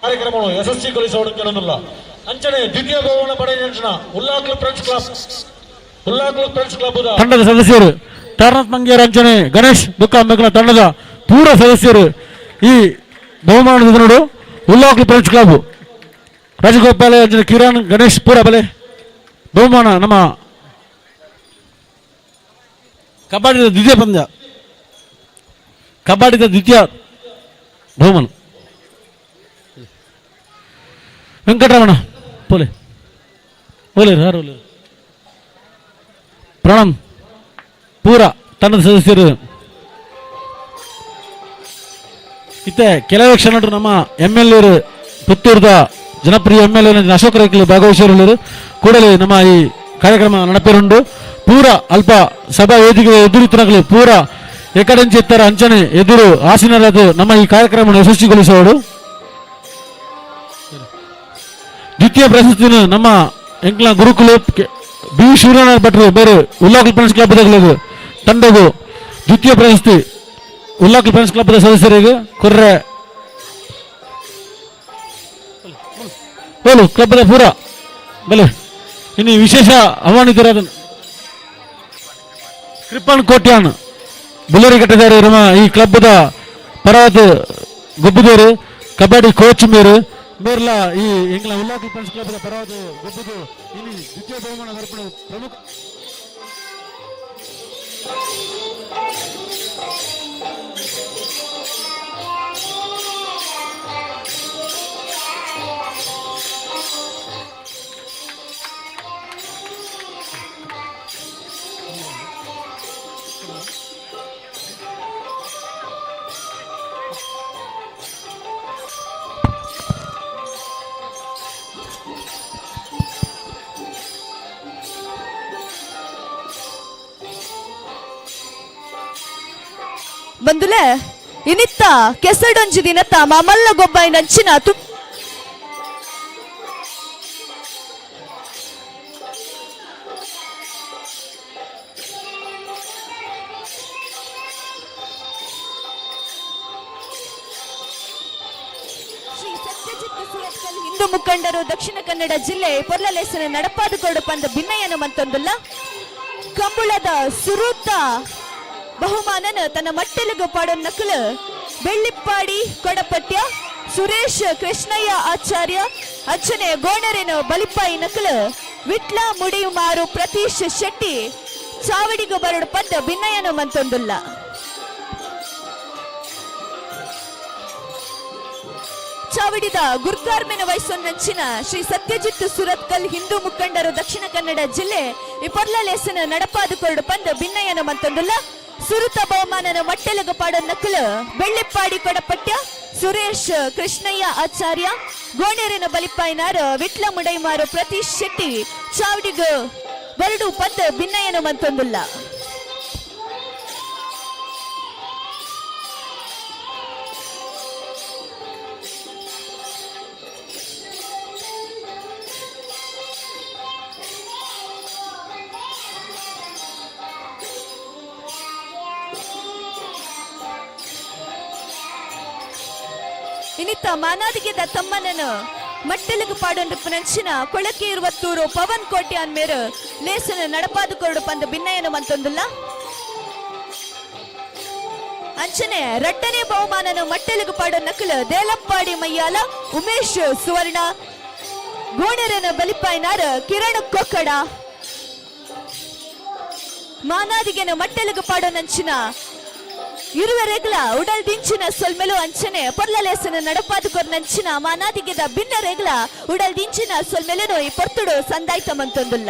ಕಾರ್ಯಕ್ರಮವನ್ನು ಯಶಸ್ವಿಗೊಳಿಸೋಣ ಅಂಚನೆ ದ್ವಿತೀಯ ಬಹುಮಾನ ಪಡೆದ ಉಲ್ಲಾಕ್ಲು ಫ್ರೆಂಡ್ಸ್ ಕ್ಲಬ್ ತಂಡದ ಸದಸ್ಯರು ಟಾರ್ನತ್ ಮಂಗೇರ್ ಅಂಚನೆ ಗಣೇಶ್ ದುಃಖ ಅಂಬೇಕಲ ತಂಡದ ಪೂರ ಸದಸ್ಯರು ಈ ಬಹುಮಾನದ ನೋಡು ಉಲ್ಲಾಕ್ಲು ಫ್ರೆಂಡ್ಸ್ ಕ್ಲಬ್ ರಾಜಗೋಪಾಲ ಅಂಚನೆ ಕಿರಣ್ ಗಣೇಶ್ ಪೂರ ಬಲೆ ಬಹುಮಾನ ನಮ್ಮ ಕಬಡ್ಡಿದ ದ್ವಿತೀಯ ಬಹುಮಾನ ವೆಂಕಟರಮಣ ಪೋಲೆ ಯಾರು ಪ್ರಣಮ್ ಪೂರ ತಂಡದ ಸದಸ್ಯರು ಇತ್ತೆ ಕೆಲವೇ ಕ್ಷಣ ನಮ್ಮ MLA ಪುತ್ತೂರದ ಜನಪ್ರಿಯ MLA ಅಶೋಕ್ ರೈಕಲ್ ಭಾಗವಹಿಸಿರು ಕೂಡಲೇ ನಮ್ಮ ಈ ಕಾರ್ಯಕ್ರಮ ನಡಪೇರುಂಡು ಪೂರ ಅಲ್ಪ ಸಭಾ ವೇದಿಕೆ ಎದುರಿತನಗಳು ಪೂರ ಏಕಡೆಂಚಿ ಎತ್ತರ ಅಂಚನೆ ಎದುರು ಆಸೀನರಾದ ನಮ್ಮ ಈ ಕಾರ್ಯಕ್ರಮವನ್ನು ಯಶಸ್ವಿಗೊಳಿಸುವವರು ದ್ವಿತೀಯ ಪ್ರಶಸ್ತಿನ ನಮ್ಮ ಎಂಕ್ಲ ಗುರುಕುಲ ಬಿ ಶಿವನಾರಾಯಣ ಭಟ್ರು ಬೇರೆ ಉಲ್ಲಾಕ್ಲು ಫ್ರೆಂಡ್ಸ್ ಕ್ಲಬ್ ತಂಡವು ದ್ವಿತೀಯ ಪ್ರಶಸ್ತಿ ಉಲ್ಲಾಕ್ಲು ಫ್ರೆಂಡ್ಸ್ ಕ್ಲಬ್ ಸದಸ್ಯರಿಗೆ ಕೊರ್ರೆ ಕ್ಲಬ್ ಪೂರ ಬಲೆ ಇನ್ನು ವಿಶೇಷ ಆಹ್ವಾನಿತರಾದ ಕೃಪಣ್ ಕೋಟ್ಯಾನ್ ಬುಲ್ಲರಿ ಕಟ್ಟಿದ್ದಾರೆ ನಮ್ಮ ಈ ಕ್ಲಬ್ದ ಪರವಾದ ಗೊಬ್ಬದವರು ಕಬಡ್ಡಿ ಕೋಚ್ ಮೇರ್ಲ ಈ ಎಂಗ್ಲ ಉಲ್ಲಾಕ್ಲು ಫ್ರೆಂಡ್ಸ್ ಕ್ಲಬ್ದ ಪರವಾದ ಗೊಬ್ಬದು ಇಲ್ಲಿ ದ್ವಿತೀಯ ಬಹುಮಾನ ಅರ್ಪಣೆ ಪ್ರಮುಖ ಬಂದುಲೆ ಇನಿತ್ತ ಕೆಸಡೊಂಜಿ ದಿನತ್ತ ಮಾಮಲ್ಲ ಗೊಬ್ಬಾಯಿ ನಂಚಿನ ಹಿಂದೂ ಮುಖಂಡರು ದಕ್ಷಿಣ ಕನ್ನಡ ಜಿಲ್ಲೆ ಪೊರ್ಲಲೇಸನ ನಡಪಾದುಕೋಡು ಪಂದ ಭಿನ್ನಯನ ಮಂತೊಂದುಲ್ಲ ಕಂಬುಳದ ಸುರೂತ ಬಹುಮಾನನ ತನ್ನ ಮಟ್ಟೆಲಿಗೂ ಪಾಡೋ ನಕಲು ಬೆಳ್ಳಿಪ್ಪಾಡಿ ಕೊಡಪಟ್ಯ ಸುರೇಶ್ ಕೃಷ್ಣಯ್ಯ ಆಚಾರ್ಯ ಅಚ್ಚನೆ ಗೋಣರೇನು ಬಲಿಪಾಯಿ ನಕಲು ವಿಟ್ಲ ಮುಡಿಯುಮಾರು ಪ್ರತೀಶ್ ಶೆಟ್ಟಿ ಚಾವಡಿಗೂ ಬರಡು ಪದ್ದ ಭಿನ್ನಯನ ಮಂತೊಂದುಲ್ಲ ಚಾವಡಿದ ಗುರ್ಕಾರ್ಮೆನ ವಯಸ್ಸೊಂದಂಚಿನ ಶ್ರೀ ಸತ್ಯಜಿತ್ ಸುರತ್ಕಲ್ ಹಿಂದೂ ಮುಖಂಡರು ದಕ್ಷಿಣ ಕನ್ನಡ ಜಿಲ್ಲೆ ಈ ಪೊರ್ಲಲೇಸನ ನಡಪಾದುಕೊರಡು ಪಂದ ಭಿನ್ನಯನ ಮಂತೊಂದುಲ್ಲ ಸುರುತ ಬಹುಮಾನನ ಮಟ್ಟೆಲಗ ಪಾಡ ನಕಲು ಬೆಳ್ಳಿಪ್ಪಾಡಿ ಕೊಡಪಟ್ಯ ಸುರೇಶ್ ಕೃಷ್ಣಯ್ಯ ಆಚಾರ್ಯ ಗೋಣೇರಿನ ಬಲಿಪಾಯಿನಾರ ವಿಟ್ಲ ಮುಡೈಮಾರು ಪ್ರತೀಶ್ ಶೆಟ್ಟಿ ಚಾವಡಿಗ ಬರಡು ಪದ್ದ ಭಿನ್ನಯನ ಮಂತೊಂದುಲ್ಲ ಇನಿತ್ತ ಮಾನಾದಿಗೆದ ತಮ್ಮನನ್ನು ಮಟ್ಟೆಲಗು ಪಾಡೊಂಡು ನಂಚಿನ ಕೊಳಕೆ ಇರುವತ್ತೂರು ಪವನ್ ಕೋಟೆ ಅನ್ಮೇರು ಲೇಸನ ನಡಪಾದು ಕೊರಡು ಪಂದ ಭಿನ್ನಯನ ಮಂತೊಂದುಲ್ಲ ಅಂಚನೆ ರಟ್ಟನೆ ಬಹುಮಾನನ ಮಟ್ಟೆಲಗು ಪಾಡೋ ನಕಲು ದೇಲಪ್ಪಾಡಿ ಮಯ್ಯಾಲ ಉಮೇಶ್ ಸುವರ್ಣ ಗೋಣೆರನ ಬಲಿಪಾಯಿನಾರ ಕಿರಣ್ ಕೊಕ್ಕಡ ಮಾನಾದಿಗೆನ ಮಟ್ಟೆಲಗು ಪಾಡೋ ನಂಚಿನ ಇರುವರೆಗ್ಲ ಉಡಲ್ ದಿಂಚಿನ ಸೊಲ್ಮೆಲು ಅಂಚನೆ ಪೊರ್ಲಲೇಸನ ನಡಪಾದುಕೊರ್ ನಂಚಿನ ಮಾನಾದಿಗೆದ ಭಿನ್ನ ರೆಗ್ಲ ಉಡಲ್ ದಿಂಚಿನ ಸೊಲ್ಮೆಲೆನು ಈ ಪೊರ್ತುಡು ಸಂದಾಯ್ತ ಮಂತೊಂದುಲ್ಲ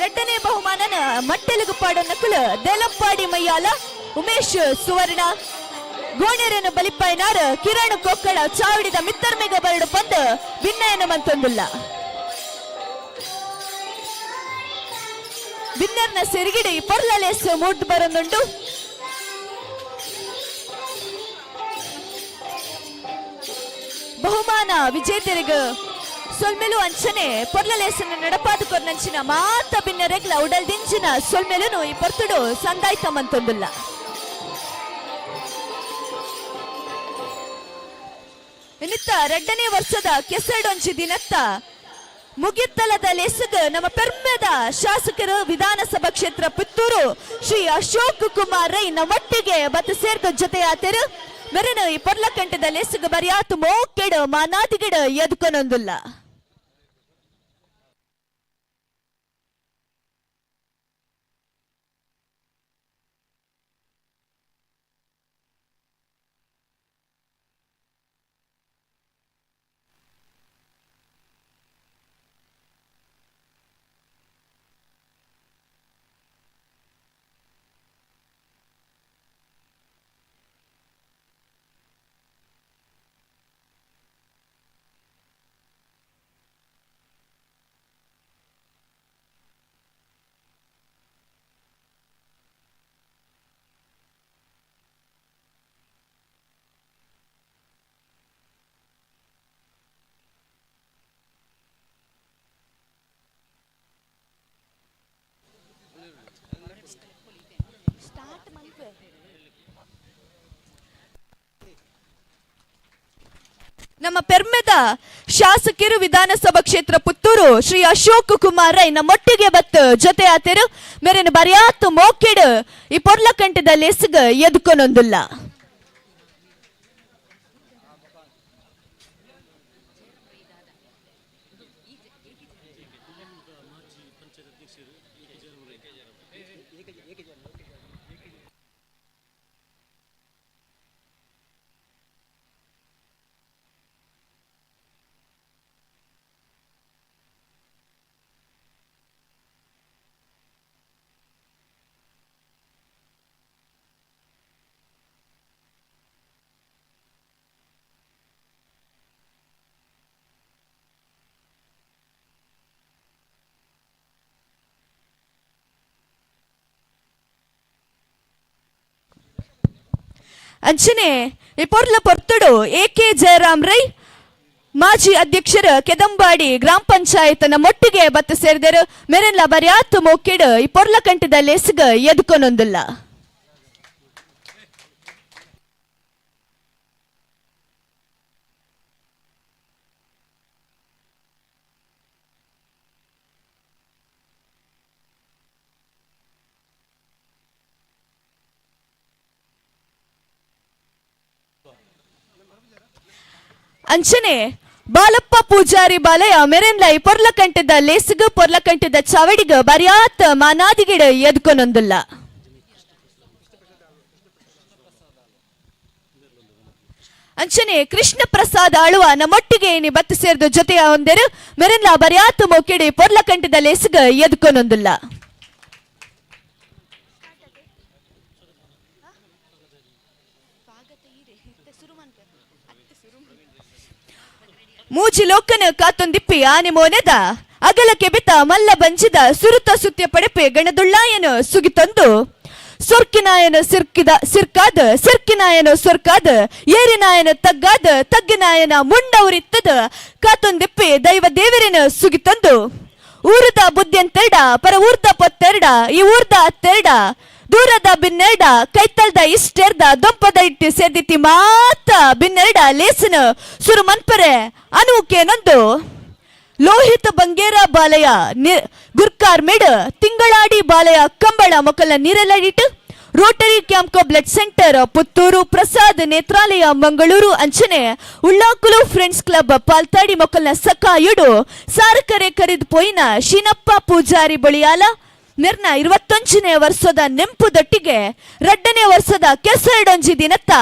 ರೆಡ್ಡನೇ ಬಹುಮಾನನ ಮಟ್ಟೆಲುಗು ಪಾಡೋ ನಕಲು ದೇಲಪ್ಪಾಡಿ ಮಯ್ಯಾಲ ಉಮೇಶ್ ಸುವರ್ಣ ಗೋಣೆರನ ಬಲಿಪಾಯಿನಾರ ಕಿರಣ್ ಕೊಕ್ಕಳ ಚಾವಡಿದ ಮಿತ್ತರ್ಮೆಗ ಬರಡು ಪಂದು ಭಿನ್ನಯನ ಮಂತೊಂದುಲ್ಲ ಭಿನ್ನರ್ನ ಸೆರಿಗಿಡಿ ಪೊರ್ಲಲೇಸ್ ಮೂಡ್ ಬರೊಂದುಂಡು ಬಹುಮಾನ ವಿಜೇತರಿಗೆ ಸೊಲ್ಮೆಲು ಅಂಚನೆ ಪೊರ್ಲಲೇಸನ ನಡಪಾದು ಕೊರ್ನಂಚಿನ ಮಾತ ಬಿನ್ನರೆಗ್ಲ ಉಡಲ್ ದಿಂಚಿನ ಸೊಲ್ಮೆಲುನು ಈ ಪೊರ್ತುಡು ಸಂದಾಯ್ತ ಮಂತೊಂದುಲ್ಲ. ಇನ್ನಿತ್ತ 2ನೇ ವರ್ಷದ ಕೆಸರಡೊಂಚಿ ದಿನತ್ತ ಮುಗಿತ್ತಲದ ಲೆಸಗ ನಮ್ಮ ಪೆರ್ಮೆದ ಶಾಸಕರು ವಿಧಾನಸಭಾ ಕ್ಷೇತ್ರ ಪುತ್ತೂರು ಶ್ರೀ ಅಶೋಕ್ ಕುಮಾರ್ ರೈ ನಮ್ಮೊಟ್ಟಿಗೆ ಬತ್ತು ಸೇರ್ದ ಜೊತೆ ಆತರು ಮೆರನು ಈ ಪೊರ್ಲಕಂಠದ ಲೆಸಗ ಬರಿಯಾತು ಮೋಕೆಡು ಮಾನಾದಿಗಿಡ ಎದ್ಕೊನೊಂದುಲ್ಲ. ನಮ್ಮ ಪೆರ್ಮೆದ ಶಾಸಕರು ವಿಧಾನಸಭಾ ಕ್ಷೇತ್ರ ಪುತ್ತೂರು ಶ್ರೀ ಅಶೋಕ್ ಕುಮಾರ್ ರೈ ನಮ್ಮೊಟ್ಟಿಗೆ ಬತ್ತು ಜೊತೆ ಆತರು ಮೇರೇನು ಬರಿಯಾತು ಮೋಕೆಡು ಈ ಪೊರ್ಲಕಂಠದ ಲೆಸಗ ಎದ್ಕೊನೊಂದುಲ್ಲ. ಅಂಚನೆ ಈ ಪೊರ್ಲ ಪೊರ್ತುಡು AK ಜಯರಾಮ್ ರೈ ಮಾಜಿ ಅಧ್ಯಕ್ಷರು ಕೆದಂಬಾಡಿ ಗ್ರಾಮ ಪಂಚಾಯತ್ ನಮ್ಮೊಟ್ಟಿಗೆ ಬತ್ತು ಸೇರಿದರು ಮೆರೆನ್ಲ ಬರಿಯಾತು ಮೋಕೆಡು ಈ ಪೊರ್ಲಕಂಠದ ಲೆಸಗ ಎದ್ಕೊನೊಂದುಲ್ಲ. ಅಂಚನೆ ಬಾಲಪ್ಪ ಪೂಜಾರಿ ಬಾಲಯ ಮೆರೆನ್ಲ ಈ ಪೊರ್ಲಕಂಠದ ಲೆಸಗ ಪೊರ್ಲಕಂಠದ ಚಾವಡಿಗ ಬರಿಯಾತ ಮಾನಾದಿಗಿಡ ಎದ್ಕೊನೊಂದುಲ್ಲ. ಅಂಚನೆ ಕೃಷ್ಣ ಪ್ರಸಾದ್ ಆಳುವ ನಮ್ಮೊಟ್ಟಿಗೆ ಇನಿ ಬತ್ತು ಸೇರ್ದು ಜೊತೆಯ ಒಂದೆರು ಮೆರೆನ್ಲ ಬರಿಯಾತ ಮೋಕೆಡಿ ಪೊರ್ಲಕಂಠದ ಲೆಸಗ ಎದ್ಕೊನೊಂದುಲ್ಲ. ಮೂಜಿ ಲೋಕನ ಕಾತೊಂದಿಪ್ಪಿ ಆನೆ ಮೋನೆದ ಅಗಲಕ್ಕೆ ಬಿತ್ತ ಮಲ್ಲ ಬಂಜಿದ ಸುರುತ ಸುತ್ಯ ಪಡೆಪೆ ಗಣದುಳ್ಳಾಯನು ಸುಗಿತಂದು ಸೊರ್ಕಿನಾಯನ ಸಿರ್ಕಿನಾಯನ ಸೊರ್ಕಾದ ಏರಿನಾಯನ ತಗ್ಗಿನಾಯನ ಮುಂಡವರಿತ್ತದ ಕಾತೊಂದಿಪ್ಪಿ ದೈವ ದೇವರಿನ ಸುಗಿತಂದು ಊರದ ಬುದ್ಧಿಯಂತೆರಡ ಪರ ಊರ್ದ ಪೊತ್ತೆರಡ ಈ ಊರ್ದ ಅತ್ತೆರಡ ದೂರದ ಬಿನ್ನೆರಡ ಕೈತಲ್ದ ಇಷ್ಟೆರ್ದ ದೊಂಪದ ಇಟ್ಟಿ ಸೇದಿತಿ ಮಾತ ಬಿನ್ನೆರಡ ಲೇಸನ ಸುರು ಮನ್ಪರೆ ಅನುಕೇನೊಂದು ಲೋಹಿತ ಬಂಗೇರ ಬಾಲಯ ಗುರ್ಕಾರ್ ಮೇಡ್ ತಿಂಗಳಾಡಿ ಬಾಲಯ ಕಂಬಳ ಮೊಕಲ ನೀರಲಡಿಟ್ಟು Rotary Campco blood centre Puttur Prasad Netralaya Mangaluru ಅಂಚನೆ ಉಳ್ಳಾಕುಲು ಫ್ರೆಂಡ್ಸ್ ಕ್ಲಬ್ ಪಾಲ್ತಾಡಿ ಮೊಕಲ್ನ ಸಕಾಯುಡು ಸಾರಕರೆ ಕರೆದು ಪೋಯಿನ ಶೀನಪ್ಪ ಪೂಜಾರಿ ಬಳಿಯಾಲ ನಿರ್ನ 21ನೇ ವರ್ಷದ ನೆಂಪುದೊಟ್ಟಿಗೆ 2ನೇ ವರ್ಷದ ಕೆಸರಡೊಂಜಿ ದಿನತ್ತ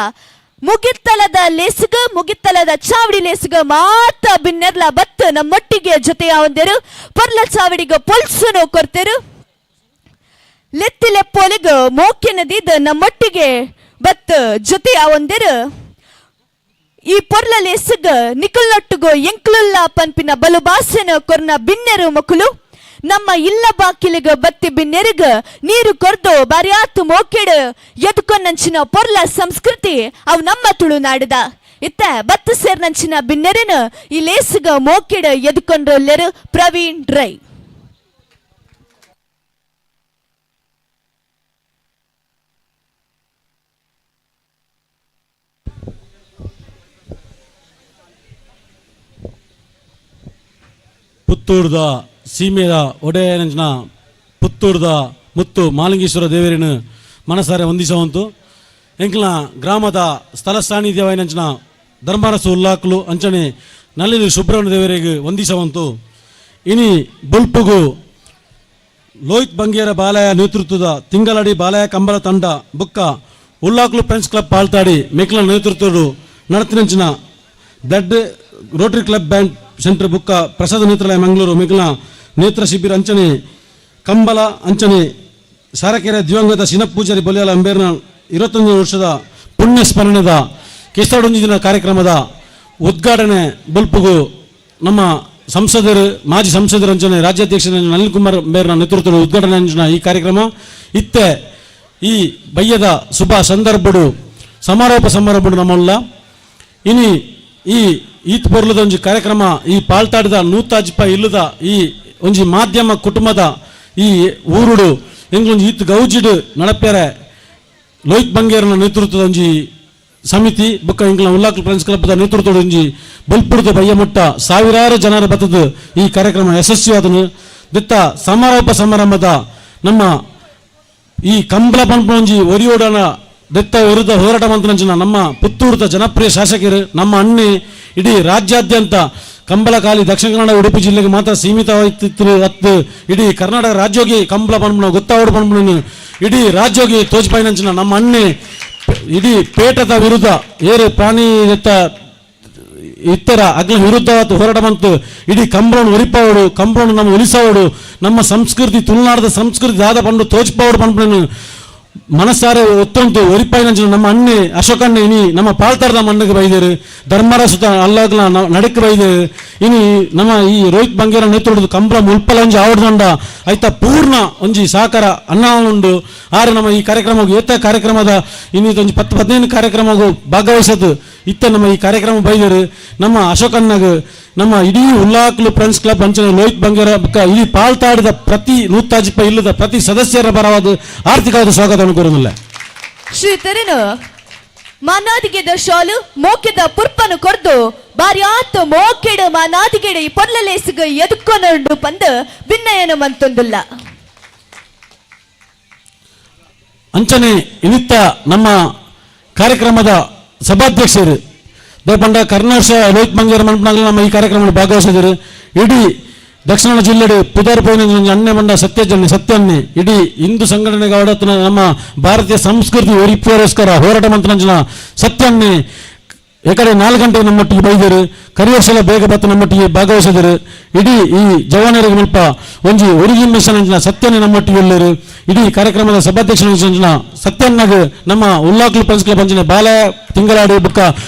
ಮುಗಿತ್ತಲದ ಲೆಸಗ ಮುಗಿತ್ತಲದ ಚಾವಡಿ ಲೆಸಗ ಮಾತ ಬಿನ್ನೆರ್ಲ ಬತ್ತು ನಮ್ಮೊಟ್ಟಿಗೆ ಜೊತೆಯ ಒಂದೆರು ಪರ್ಲ ಚಾವಡಿಗ ಪೊಲ್ಸನು ಕೊರ್ತೆರು ಲೆತ್ತಿಲೆಪ್ಪೋಲಿಗ ಮೋಕೆನದಿದ ನಮ್ಮೊಟ್ಟಿಗೆ ಬತ್ತು ಜೊತೆಯ ಒಂದೆರು ಈ ಪೊರ್ಲ ಲೆಸಗ ನಿಕಲ್ನೊಟ್ಟುಗೋ ಎಂಕ್ಲುಲ್ಲ ಪನ್ಪಿನ ಬಲು ಬಾಸೆನ ಕೊರ್ನ ಬಿನ್ನೆರು ಮಕ್ಕಳು ನಮ್ಮ ಇಲ್ಲ ಬಾಕಿಲಿಗ ಬತ್ತಿ ಬಿನ್ನೆರಿಗ ನೀರು ಕೊರ್ದು ಬರಿಯಾತು ಮೋಕೆಡು ಎದ್ಕೊನ್ನಂಚಿನ ಪೊರ್ಲ ಸಂಸ್ಕೃತಿ ಅವು ನಮ್ಮ ತುಳುನಾಡದ ಇತ್ತ ಬತ್ತು ಸೇರ್ನಂಚಿನ ಬಿನ್ನೆರನು ಈ ಲೇಸಿಗ ಮೋಕಿಡ ಎದುಕೊಂಡ್ರೊಲ್ಲೆರು ಪ್ರವೀಣ್ ರೈ. ಪುತ್ತೂರ್ದ ಸೀಮೆಯ ಒಡೆಯನಂಚಿನ ಪುತ್ತೂರ್ದ ಮುತ್ತು ಮಾಲಿಂಗೇಶ್ವರ ದೇವರಿನ ಮನಸಾರೆ ವಂದಿಸುವಂತು ಎಂಕ್ಲ ಗ್ರಾಮದ ಸ್ಥಳ ಸಾನ್ನಿಧ್ಯವಾಯಿನಂಚಿನ ಧರ್ಮರಸು ಉಲ್ಲಾಕ್ಲು ಅಂಚನೆ ನಲ್ಲಿನ ಸುಬ್ರಹ್ಮಣ್ಯ ದೇವರಿಗೆ ವಂದಿಸುವಂತು. ಇನಿ ಬುಲ್ಪುಗು ಲೋಹಿತ್ ಬಂಗೇರ ಬಾಲಯ ನೇತೃತ್ವದ ತಿಂಗಳಡಿ ಬಾಲಯ ಕಂಬಳ ತಂಡ ಬುಕ್ಕ ಉಲ್ಲಾಕ್ಲು ಫ್ರೆಂಡ್ಸ್ ಕ್ಲಬ್ ಪಾಲ್ತಾಡಿ ಮೇಕ್ಲ ನೇತೃತ್ವಡು ನಡತಿನಂಚಿನ ದಡ್ ರೋಟರಿ ಕ್ಲಬ್ ಬ್ಯಾಂಡ್ ಸೆಂಟರ್ ಬುಕ್ಕ ಪ್ರಸಾದ ನೇತ್ರಾಲಯ ಮಂಗಳೂರು ಮೇಕ್ಲ ನೇತ್ರ ಶಿಬಿರ ಅಂಚನೆ ಕಂಬಳ ಅಂಚನೆ ಸಾರಕೆರೆ ದಿವಂಗತ ಶಿನಪೂಜಾರಿ ಬಲಿಯಾಲ ಅಂಬೇರ್ನ 21 ವರ್ಷದ ಪುಣ್ಯ ಸ್ಮರಣದ ಕೆಸರೊಂದು ದಿನ ಕಾರ್ಯಕ್ರಮದ ಉದ್ಘಾಟನೆ ಬುಲ್ಪುಗು ನಮ್ಮ ಸಂಸದರು ಮಾಜಿ ಸಂಸದರು ಅಂಚನೆ ರಾಜ್ಯಾಧ್ಯಕ್ಷ ನಳಿನ್ ಕುಮಾರ್ ಅಂಬೇರ್ನ ನೇತೃತ್ವದ ಉದ್ಘಾಟನೆ ಅಂಚಿನ ಈ ಕಾರ್ಯಕ್ರಮ ಇತ್ತೆ ಈ ಬಯ್ಯದ ಶುಭ ಸಂದರ್ಭಡು ಸಮಾರೋಪ ಸಮಾರಂಭಡು ನಮ್ಮಲ್ಲ ಇನಿ ಈ ಈತ್ ಬರ್ಲದ ಒಂಜಿ ಕಾರ್ಯಕ್ರಮ ಈ ಪಾಲ್ತಾಡಿದ ನೂತಾಜಿಪ ಇಲ್ಲದ ಈ ಒಂಜಿ ಮಾಧ್ಯಮ ಕುಟುಂಬದ ಈ ಊರುಡು ಎಂಗ್ಲೊಂಜಿ ಈತ್ ಗೌಜಿಡು ನಡಪೇರೆ ಲೋಹಿತ್ ಬಂಗೇರನ ನೇತೃತ್ವದ ಒಂಜಿ ಸಮಿತಿ ಬೊಕ್ಕ ಎಂಗ್ಲ ಉಲ್ಲಾಕ್ಲು ಫ್ರೆಂಡ್ಸ್ ಕ್ಲಬ್ದ ನೇತೃತ್ವದ ಒಂಜಿ ಬಲ್ಪುರದ ಬಯ್ಯಮುಟ್ಟ ಸಾವಿರಾರು ಜನರ ಬತ್ತದ ಈ ಕಾರ್ಯಕ್ರಮ ಯಶಸ್ವಿಯಾದನು ದಿತ್ತ ಸಮಾರೋಪ ಸಮಾರಂಭದ ನಮ್ಮ ಈ ಕಂಬಳ ಪಂಪೊಂಜಿ ಒರಿಯೋಡನ ದೆತ್ತ ವಿರುದ್ಧ ಹೋರಾಟ ಮಂತ್ರಂಚಿನ ನಮ್ಮ ಪುತ್ತೂರದ ಜನಪ್ರಿಯ ಶಾಸಕರು ನಮ್ಮ ಅಣ್ಣೆ ಇಡೀ ರಾಜ್ಯಾದ್ಯಂತ ಕಂಬಳಕಾಲಿ ದಕ್ಷಿಣ ಕನ್ನಡ ಉಡುಪಿ ಜಿಲ್ಲೆಗೆ ಮಾತ್ರ ಸೀಮಿತವಾಯಿತು ಹತ್ತು ಇಡೀ ಕರ್ನಾಟಕ ರಾಜ್ಯೋಗಿ ಕಂಬಳ ಪಂಪನ ಗೊತ್ತಾವಡು ಪಂಪನ ಇಡೀ ರಾಜ್ಯೋಗಿ ತೋಜ್ಪಾಯಿನಂಚಿನ ನಮ್ಮ ಅಣ್ಣೆ ಇಡೀ ಪೇಟದ ವಿರುದ್ಧ ಏರು ಪ್ರಾಣಿ ಇತ್ತರ ಅಗ್ಲ ವಿರುದ್ಧ ಹೋರಾಟ ಬಂತು ಇಡೀ ಕಂಬಳವನ್ನು ಒರಿಪಾವಡು ಕಂಬಳವನ್ನು ನಮ್ಮ ಉಳಿಸೋಡು ನಮ್ಮ ಸಂಸ್ಕೃತಿ ತುಳುನಾಡದ ಸಂಸ್ಕೃತಿ ದಾದ ಪಂಡು ತೋಜ್ಪಾವಡು ಪಂಪನ ಮನಸ್ಸಾರೆ ಒತ್ತೊಂದು ಒರಿಪಾಯಿನಂಚಿನ ನಮ್ಮ ಅಣ್ಣೆ ಅಶೋಕಣ್ಣೆ ಇನಿ ನಮ್ಮ ಪಾಲ್ತಾರದ ಮಣ್ಣಗೆ ಬೈದೇರು ಧರ್ಮರ ಸುತ ಅಲ್ಲಾಗ್ಲ ನಡಕ್ಕೆ ಬೈದೇರು ಇನಿ ನಮ್ಮ ಈ ರೋಹಿತ್ ಬಂಗೇರ ನೇತೃತ್ವದ ಕಂಬಳ ಮುಲ್ಪಲಂಜಿ ಆವಡ್ದಂಡ ಆಯ್ತ ಪೂರ್ಣ ಒಂಜಿ ಸಹಕಾರ ಅನ್ನ ಉಂಡು ಆರು ನಮ್ಮ ಈ ಕಾರ್ಯಕ್ರಮ ಏತ ಕಾರ್ಯಕ್ರಮದ ಇನ್ನು ಒಂಜಿ 10-15 ಕಾರ್ಯಕ್ರಮಗೂ ಭಾಗವಹಿಸೋದು ಇತ್ತ ನಮ್ಮ ಈ ಕಾರ್ಯಕ್ರಮ ಬೈದರು ನಮ್ಮ ಅಶೋಕಣ್ಣಗ ನಮ್ಮ ಇಡೀ ಉಲ್ಲಾಕ್ಲು ಫ್ರೆಂಡ್ಸ್ ಕ್ಲಬ್ ಅಂಚನೆ ಲೋಹಿತ್ ಬಂಗೇರ ಇಡೀ ಪಾಲ್ತಾಡಿದ ಪ್ರತಿ ನೂತಾಜಿಪ ಇಲ್ಲದ ಪ್ರತಿ ಸದಸ್ಯರ ಪರವಾದ ಆರ್ಥಿಕವಾದ ಸ್ವಾಗತವನ್ನು ಕೋರುವುದಿಲ್ಲ. ಶ್ರೀತರನು ಮಾನಾದಿಗೆದ ಶಾಲು ಮೋಕೆದ ಪುರ್ಪನು ಕೊರ್ದು ಬಾರಿ ಆತ ಮೋಕೆಡ ಮಾನಾದಿಗೆಡ ಈ ಪೊರ್ಲಲೇಸಿಗ ಎದುಕ್ಕೊಂಡು ಬಂದು ಭಿನ್ನಯನ ಮಂತೊಂದಿಲ್ಲ ಅಂಚನೆ ಇನಿತ್ತ ನಮ್ಮ ಕಾರ್ಯಕ್ರಮದ ಸಭಾಧ್ಯಕ್ಷರು ಪಂಡ ಕರ್ನಾಟಕ ಲೋಹಿತ್ ಬಂಗೇರ ಮಂಟಪನಾಗಲಿ ನಮ್ಮ ಈ ಕಾರ್ಯಕ್ರಮದಲ್ಲಿ ಭಾಗವಹಿಸಿದರು. ಇಡೀ ದಕ್ಷಿಣ ಕನ್ನಡ ಜಿಲ್ಲೆ ಪುದಾರ್ ಪೋಯಿನ ಅನ್ಯ ಬಂಡ ಸತ್ಯನ್ನೇ ಇಡೀ ಹಿಂದೂ ಸಂಘಟನೆಗೆ ಅವಡತ್ತಿನ ನಮ್ಮ ಭಾರತೀಯ ಸಂಸ್ಕೃತಿ ಒರಿಪೋಸ್ಕರ ಹೋರಾಟ ಮಂತ್ರಂಜನ ಸತ್ಯನ್ನೇ ಏಕಡೆ 4 ಗಂಟೆ ನಮ್ಮೊಟ್ಟಿಗೆ ಬೈದರು ಕರಿಯರ್ಸಲ ಬೇಗ ಬತ್ತು ನಮ್ಮೊಟ್ಟಿಗೆ ಭಾಗವಹಿಸಿದರು. ಇಡೀ ಈ ಜವಾನರಿಗೆ ಮುಲ್ಪ ಒಂಜಿ ಒರಿಜಿನ್ ಮಿಷನ್ ಅಂಚಿನ ಸತ್ಯನೇ ನಮ್ಮೊಟ್ಟಿಗೆ ಎಲ್ಲರು ಇಡೀ ಕಾರ್ಯಕ್ರಮದ ಸಭಾಧ್ಯಕ್ಷ ಅಂಚಿನ ಸತ್ಯನ್ನಾಗ ನಮ್ಮ ಉಲ್ಲಾಕ್ಲು ಫ್ರೆಂಡ್ಸ್ ಕ್ಲಬ್ ಅಂಚಿನ ಬಾಲಯ ತಿಂಗಳಾಡಿ ಬುಕ್ಕ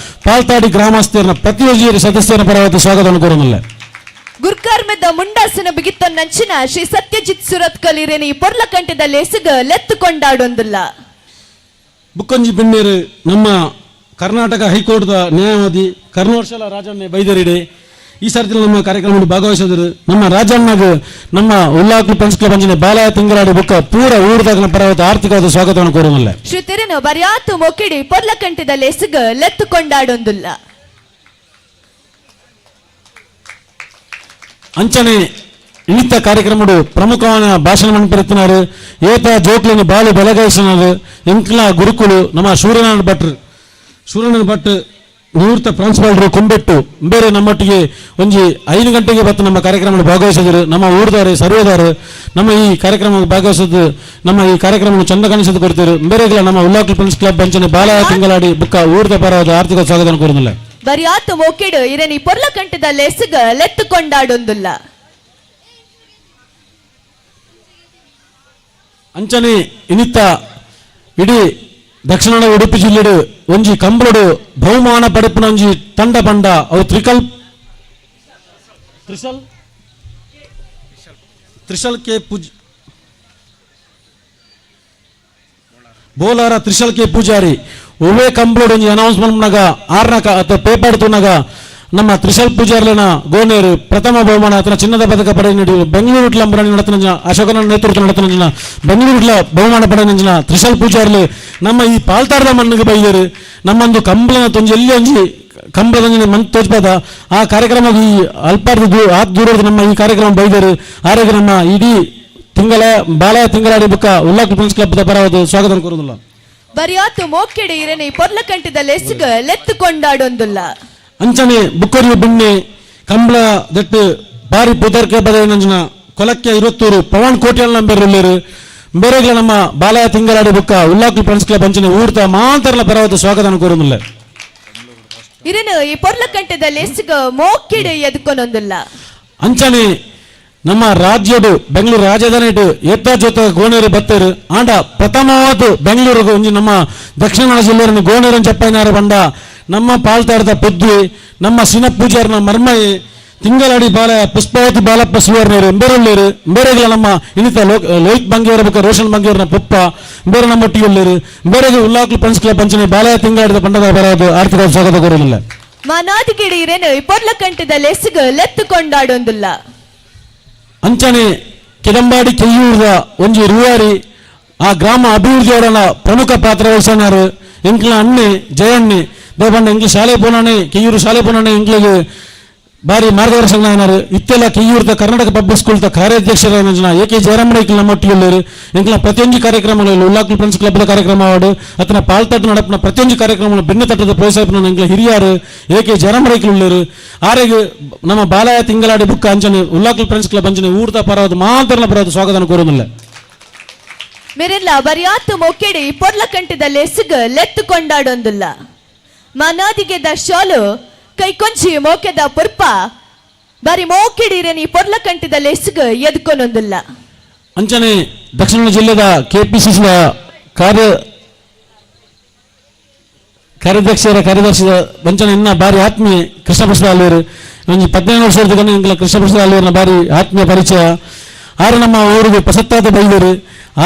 ಪಾಲ್ತಾಡಿ ಗ್ರಾಮಸ್ಥರನ್ನ ಪ್ರತಿಯೊಂದು ಸದಸ್ಯರ ಪರವಾದ ಸ್ವಾಗತವನ್ನು ಕೋರುವುದಿಲ್ಲ. ಗುರ್ಕಾರ್ಮೆದ ಮುಂಡಾಸನ ಬಿಗಿತ್ತೊನ್ನಂಚಿನ ಶ್ರೀ ಸತ್ಯಜಿತ್ ಸುರತ್ಕಲ್ ಇರೇನಿ ಪೊರ್ಲ ಕಂಠದಲ್ಲಿ ಎಸಗ ಲೆತ್ತುಕೊಂಡಾಡೊಂದಿಲ್ಲ ಬುಕ್ಕಂಜಿ ಬೆಣ್ಣೀರು ನಮ್ಮ ಕರ್ನಾಟಕ ಹೈಕೋರ್ಟ್ದ ನ್ಯಾಯವಾದಿ ಕರ್ನೋರ್ಶಲ ರಾಜಣ್ಣ ಬೈದರಿಡೆ ಈ ಸರ್ತಿ ನಮ್ಮ ಕಾರ್ಯಕ್ರಮದಲ್ಲಿ ಭಾಗವಹಿಸಿದರು. ನಮ್ಮ ರಾಜಣ್ಣಗ ನಮ್ಮ ಉಲ್ಲಾಕ್ಲು ಫ್ರೆಂಡ್ಸ್ ಕ್ಲಬ್ ಅಂಚಿನ ಬಾಲಯ ತಿಂಗಳಾಡಿ ಬುಕ್ಕ ಪೂರ ಊರದಾಗ ಪರವಾದ ಆರ್ಥಿಕವಾದ ಸ್ವಾಗತವನ್ನು ಕೋರುವುದಿಲ್ಲ. ಶ್ರೀ ತೆರೆನು ಬರಿಯಾತು ಮೊಕಿಡಿ ಪೊರ್ಲ ಕಂಠದಲ್ಲಿ ಎಸಗ ಲೆತ್ತುಕೊಂಡಾಡೊಂದಿಲ್ಲ ಅಂಚನೆ ಇನಿತ ಕಾರ್ಯಕ್ರಮಡು ಪ್ರಮುಖವಾದ ಭಾಷಣ ಮಂಡಿಪರುತ್ತಿನಾರು ಏತ ಜೋಕ್ಲಿನ ಬಾಲು ಬೆಳಗಾಯಿಸಿನಾರು ಎಂಕ್ಲ ಗುರುಕುಲು ನಮ್ಮ ಸೂರ್ಯನಾರಾಯಣ ಭಟ್ ನಿವೃತ್ತ ಪ್ರಾನ್ಸಿಪಾಲ್ರು ಕೊಂಬೆಟ್ಟು ಬೇರೆ ನಮ್ಮೊಟ್ಟಿಗೆ ಒಂಜಿ 5 ಗಂಟೆಗೆ ಬತ್ತು ನಮ್ಮ ಕಾರ್ಯಕ್ರಮ ಭಾಗವಹಿಸಿದರು. ನಮ್ಮ ಊರ್ದವರು ಸರ್ವೇದವರು ನಮ್ಮ ಈ ಕಾರ್ಯಕ್ರಮ ಭಾಗವಹಿಸೋದು ನಮ್ಮ ಈ ಕಾರ್ಯಕ್ರಮ ಚಂದ ಕಾಣಿಸೋದು ಕೊಡ್ತಾರೆ. ಬೇರೆಗಳ ನಮ್ಮ ಉಲ್ಲಾಕ್ಲು ಫ್ರೆಂಡ್ಸ್ ಕ್ಲಬ್ ಅಂಚನೆ ಬಾಲಯ ತಿಂಗಳಾಡಿ ಬುಕ್ಕ ಊರ್ದ ಪರವಾದ ಆರ್ಥಿಕ ಸ್ವಾಗತ ಕೋರುವುದಿಲ್ಲ. ಬರಿಯಾತು ಮೊಕಿಡು ಇರೇನಿ ಪೊರ್ಲ ಕಂಠದಲ್ಲಿ ಎಸಗ ಲೆತ್ತುಕೊಂಡಾಡೊಂದಿಲ್ಲ ಅಂಚನೆ ಇನಿತ್ತ ಇಡೀ ದಕ್ಷಿಣ ಕನ್ನಡ ಉಡುಪಿ ಜಿಲ್ಲೆಡು ಒಂಜಿ ಕಂಬಳಡು ಬಹುಮಾನ ಪಡೆಪಿನ ಒಂಜಿ ತಂಡ ಪಂಡ ಅವು ತ್ರಿಶಲ್ ಕೆ ಬೋಲಾರ ತ್ರಿಶಲ್ ಕೆ ಪೂಜಾರಿ ಒವೇ ಕಂಪ್ಲೋಡ್ ಒಂಜಿ ಅನೌನ್ಸ್ಮೆಂಟ್ನಾಗ ಆರ್ನಕ ಅಥವಾ ಪೇಪರ್ ತುನಾಗ ನಮ್ಮ ತ್ರಿಶಲ್ ಪೂಜಾರ್ಲನ ಗೋನೇರು ಪ್ರಥಮ ಬಹುಮಾನ ಅಥವಾ ಚಿನ್ನದ ಪದಕ ಪಡೆ ನೀಡಿ ಬೆಂಗಳೂರು ಲಂಬರಣಿ ನಡೆತನ ಅಶೋಕನ ನೇತೃತ್ವ ನಡೆತನ ಬೆಂಗಳೂರು ಬಹುಮಾನ ಪಡೆ ನಂಜಿನ ತ್ರಿಶಲ್ ಪೂಜಾರ್ಲು ನಮ್ಮ ಈ ಪಾಲ್ತಾರದ ಮಣ್ಣಿಗೆ ಬೈದರು ನಮ್ಮೊಂದು ಕಂಬಳನ ತೊಂಜಿ ಎಲ್ಲಿ ಒಂಜಿ ಕಂಬಳದ ಮನ್ ತೋಚ್ಪಾದ ಆ ಕಾರ್ಯಕ್ರಮ ಈ ಅಲ್ಪಾರ್ದು ಆತ್ ದೂರದ ನಮ್ಮ ಈ ಕಾರ್ಯಕ್ರಮ ಬೈದರು ಆರೋಗ್ಯ ನಮ್ಮ ಇಡೀ ತಿಂಗಳ ಬಾಲಯ ತಿಂಗಳಾಡಿ ಬುಕ್ಕ ಉಲ್ಲಾಕ್ ಫ್ರೆಂಡ್ಸ್ ಕ್ಲಬ್ ಪರವಾದ ಸ್ವಾಗತ ಕೋರುದಿಲ್ಲ ಬರಿಯಾತು ಮೋಕೆಡೆ ಇರನೆ ಪೊರ್ಲಕಂಟದ ಲೆಸ್ಗ ಲೆತ್ತು ಕೊಂಡಾಡೊಂದುಲ್ಲ ಅಂಚನೆ ಬುಕ್ಕರಿ ಬಿಣ್ಣೆ ಕಂಬಳ ದಟ್ಟು ಬಾರಿ ಪುದರ್ಕೆ ಬದ ನಂಜನ ಕೊಲಕ್ಕೆ 20 ಪವನ್ ಕೋಟಿಯಲ್ ನಂಬರ್ ಉಳ್ಳೇರು ಬೇರೆಗಳ ನಮ್ಮ ಬಾಲಯ ತಿಂಗಳಾಡಿ ಬುಕ್ಕ ಉಲ್ಲಾಕ್ ಫ್ರೆಂಡ್ಸ್ ಕ್ಲಬ್ ಅಂಚನೆ ಊರ್ತ ಮಾಂತರ್ಲ ಪರವಾದ ಸ್ವಾಗತ ಕೋರುದಿಲ್ಲ ಇರನು ಈ ಪೊರ್ಲಕಂಟದ ಲೆಸ್ಗ ಮೋಕೆಡೆ ಎದ್ಕೊನೊಂದುಲ್ಲ ಅಂಚನೆ ನಮ್ಮ ರಾಜ್ಯಡು ಬೆಂಗಳೂರು ರಾಜಧಾನಿ ಎತ್ತ ಜೊತೆ ಗೋಣೇರು ಬತ್ತರು ಆಂಡ ಪ್ರಥಮವಾದ ಬೆಂಗಳೂರಿಗೆ ಒಂಜಿ ನಮ್ಮ ದಕ್ಷಿಣ ಕನ್ನಡ ಜಿಲ್ಲೆಯ ಗೋಣೇರನ್ ಚಪ್ಪೈನಾರ ಬಂಡ ನಮ್ಮ ಪಾಲ್ತಾರದ ಪುದ್ವಿ ನಮ್ಮ ಸಿನಪೂಜಾರ್ನ ಮರ್ಮಯಿ ತಿಂಗಳಾಡಿ ಬಾಲ ಪುಷ್ಪಾವತಿ ಬಾಲಪ್ಪ ಸುವರ್ಣರು ಬೇರೆಳ್ಳೇರು ಬೇರೆಗಳ ನಮ್ಮ ಇನ್ನಿತ ಲೋಹಿತ್ ಬಂಗಿಯವರ ಬುಕ್ಕ ರೋಷನ್ ಬಂಗಿಯವರನ ಪುಪ್ಪ ಬೇರೆ ನಮ್ಮ ಒಟ್ಟಿಗೆಳ್ಳೇರು ಬೇರೆಗೆ ಉಲ್ಲಾಕ್ಲು ಫ್ರೆಂಡ್ಸ್ ಕ್ಲಬ್ ಪಂಚನೆ ಬಾಲಯ ತಿಂಗಳಾಡಿದ ಪಂಡದ ಬರೋದು ಆರ್ಥಿಕ ಸ್ವಾಗತ ಕೋರಲಿಲ್ಲ ಮನಾದಿಗಿಡಿ ಇರೇನು ಪೊರ್ಲಕಂಟದ ಲೆಸ್ಗ ಲೆತ್ತು ಕೊಂಡಾಡೊಂದುಲ್ಲ ಅಂಚನೆ ಕೆದಂಬಾಡಿ ಕೆಯ್ಯೂರದ ಒಂಜಿ ರೂವಾರಿ ಆ ಗ್ರಾಮ ಅಭಿವೃದ್ಧಿಯವರನ್ನ ಪ್ರಮುಖ ಪಾತ್ರ ವಹಿಸನಾರು ಎಂಕ್ಲ ಅಣ್ಣೆ ಜಯಣ್ಣೆ ದೇವಣ್ಣ ಎಂಕ್ಲ ಶಾಲೆ ಪೋನಾಣೆ ಕೆಯ್ಯೂರು ಶಾಲೆ ಪೋನಾಣೆ ಎಂಕ್ಲಿಗೆ ಬಾರಿ ಮಾರ್ಗದರ್ಶನ ಏನಾರು ಇತ್ತೆಲ್ಲ ಕೆಯ್ಯೂರ್ದ ಕರ್ನಾಟಕ ಪಬ್ಲಿಕ್ ಸ್ಕೂಲ್ ಕಾರ್ಯಾಧ್ಯಕ್ಷರ ಜನ ಎಕೆ ಜಯರಾಮಣ್ಣ ಇಕ್ಲ ನಮ್ಮ ಒಟ್ಟಿಗೆಲ್ಲರು ಎಂಕ್ಲ ಪ್ರತಿಯೊಂದು ಕಾರ್ಯಕ್ರಮಗಳಲ್ಲಿ ಉಲ್ಲಾಕ್ ಫ್ರೆಂಡ್ಸ್ ಕ್ಲಬ್ದ ಕಾರ್ಯಕ್ರಮ ಆಡು ಅತನ ಪಾಲ್ತಟ್ಟು ನಡಪಿನ ಪ್ರತಿಯೊಂದು ಕಾರ್ಯಕ್ರಮ ಭಿನ್ನ ತಟ್ಟದ ಪ್ರೋತ್ಸಾಹ ಎಂಕ್ಲ ಹಿರಿಯರು ಎಕೆ ಜಯರಾಮಣ್ಣ ಇಕ್ಲುಳ್ಳರು ಆರೆಗೆ ನಮ್ಮ ಬಾಲಯ ತಿಂಗಳಾಡಿ ಬುಕ್ಕ ಅಂಚನೆ ಉಲ್ಲಾಕ್ ಫ್ರೆಂಡ್ಸ್ ಕ್ಲಬ್ ಅಂಚನೆ ಊರ್ತ ಪರವಾದ ಮಾತರ್ನ ಪರವಾದ ಸ್ವಾಗತ ಕೋರುದಿಲ್ಲ ಮೇರೆಲ್ಲ ಬರಿಯಾತು ಮೊಕೆಡಿ ಪೊರ್ಲಕಂಟದ ಲೆಸ್ಗ ಲೆತ್ತು ಕೊಂಡಾಡೊಂದುಲ್ಲ ಮನಾದಿಗೆದ ಶಾಲು ಕೈಕೊಂಚಿ ಮೋಕೆದ ಪುರ್ಪ ಬಾರಿ ಮೋಕೆಡಿರೇನಿ ಪೊರ್ಲಕಂಟದ ಲೆಸ್ಗ ಎದ್ಕೊನೊಂದುಲ್ಲ ಅಂಚನೆ ದಕ್ಷಿಣ ಜಿಲ್ಲೆದ ಕೆಪಿಸಿಸಿದ ಕಾರ್ಯಾಧ್ಯಕ್ಷರ ಕಾರ್ಯದರ್ಶಿದ ವಂಚನೆ ಇನ್ನ ಬಾರಿ ಆತ್ಮೀಯ ಕೃಷ್ಣ ಪ್ರಸಾದ್ ಅಲ್ಲಿಯರು ಒಂದು 15 ವರ್ಷದ ಇಂಗ್ಲ ಕೃಷ್ಣ ಪ್ರಸಾದ್ ಅಲ್ಲಿಯವ್ರನ್ನ ಬಾರಿ ಆತ್ಮೀಯ ಪರಿಚಯ ಆರು ನಮ್ಮ ಊರಿಗೆ ಪ್ರಸಕ್ತಾದ ಬೈದರು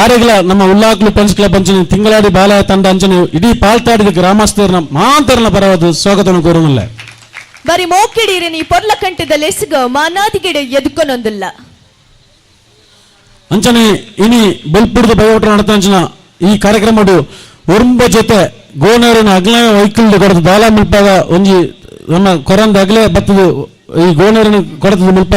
ಆರೆಗಳ ನಮ್ಮ ಉಲ್ಲಾಕ್ಲು ಫ್ರೆಂಡ್ಸ್ ಕ್ಲಬ್ ಅಂಚನೆ ತಿಂಗಳಾಡಿ ಬಾಲಯ ತಂಡ ಅಂಚನೆ ಇಡೀ ಪಾಲ್ತಾಡಿದ ಗ್ರಾಮಸ್ಥರನ್ನ ಮಾಂತರನ ಪರವಾದ ಸ್ವಾಗತ ಕೋರುದಿಲ್ಲ ಬಾರಿ ಮೋಕೆಡಿರೇನಿ ಪೊರ್ಲಕಂಟದ ಲೆಸ್ಗ ಮಾನಾದಿಗಿಡ ಎದ್ಕೊನೊಂದುಲ್ಲ ಅಂಚನೆ ಇನಿ ಬಲ್ಪುರದ ಬಯೋಟ ನಡತಂಚನ ಈ ಕಾರ್ಯಕ್ರಮ ಒರಂಬ ಜೊತೆ ಗೋನೇರಿನ ಅಗ್ಲ ವೈಕಲ್ಯ ಕೊಡದ ಬಾಲ ಮುಲ್ಪಾಗ ಒಂಜಿ ನಮ್ಮ ಕೊರಂದ ಅಗ್ಲೆ ಬತ್ತದು ಈ ಗೋನೇರಿನ ಕೊಡದ ಮುಲ್ಪ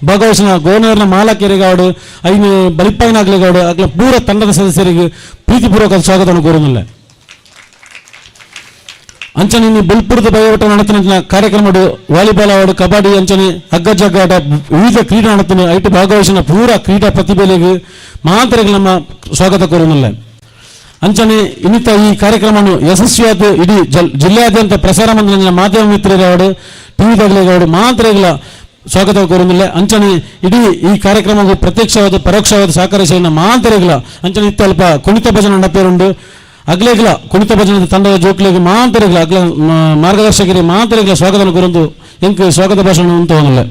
ಭಾಗವಹಿಸಿನ ಗೋನೇರಿನ ಮಾಲಕೆರೆಗಾಡು ಐನು ಬಲಿಪಾಯಿನ ಆಗ್ಲೆಗಾಡು ಅಗ್ಲ ಪೂರ ತಂಡದ ಸದಸ್ಯರಿಗೆ ಪ್ರೀತಿಪೂರ್ವಕ ಸ್ವಾಗತ ಕೋರುದಿಲ್ಲ ಅಂಚನೆ ಇನ್ನು ಬಲ್ಪುರದ ಬಯೋಟ ನಡತನ ಕಾರ್ಯಕ್ರಮ ವಾಲಿಬಾಲ್ ಆಡು ಕಬಡ್ಡಿ ಅಂಚನೆ ಹಗ್ಗ ಜಗ್ಗಾಟ ವಿವಿಧ ಕ್ರೀಡಾ ನಡತನ ಐಟು ಭಾಗವಹಿಸಿನ ಪೂರ ಕ್ರೀಡಾ ಪ್ರತಿಭೆಗೆ ಮಾತ್ರ ನಮ್ಮ ಸ್ವಾಗತ ಕೋರುದಿಲ್ಲ ಅಂಚನೆ ಇನ್ನಿತ ಈ ಕಾರ್ಯಕ್ರಮ ಯಶಸ್ವಿಯಾದ ಇಡೀ ಜಿಲ್ಲೆಯಾದ್ಯಂತ ಪ್ರಸಾರ ಮಂದಿರ ಮಾಧ್ಯಮ ಮಿತ್ರರಾಡು ಟಿವಿದಾಗಲಿಗಾಡು ಮಾತ್ರಗಳ ಸ್ವಾಗತ ಕೋರುದಿಲ್ಲ ಅಂಚನೆ ಇಡೀ ಈ ಕಾರ್ಯಕ್ರಮಕ್ಕೆ ಪ್ರತ್ಯಕ್ಷವಾದ ಪರೋಕ್ಷವಾದ ಸಹಕರಿಸಿದ ಮಾತ್ರಗಳ ಅಂಚನೆ ಇತ್ತ ಅಲ್ಪ ಕುಣಿತ ಭಜನೆ ನಡಪೇರುಂಡು ಅಗ್ಲೇಗ್ಲ ಕುಣಿತ ಭಜನದ ತಂಡದ ಜೋಕ್ಲಿಗೆ ಮಾತ್ರಗಳ ಅಗ್ಲ ಮಾರ್ಗದರ್ಶಕರಿಗೆ ಮಾತ್ರಗಳ ಸ್ವಾಗತ ಕೋರಂದು ಎಂಕ್ ಸ್ವಾಗತ ಭಾಷಣ ಅಂತ ಹೋಗಲ್ಲ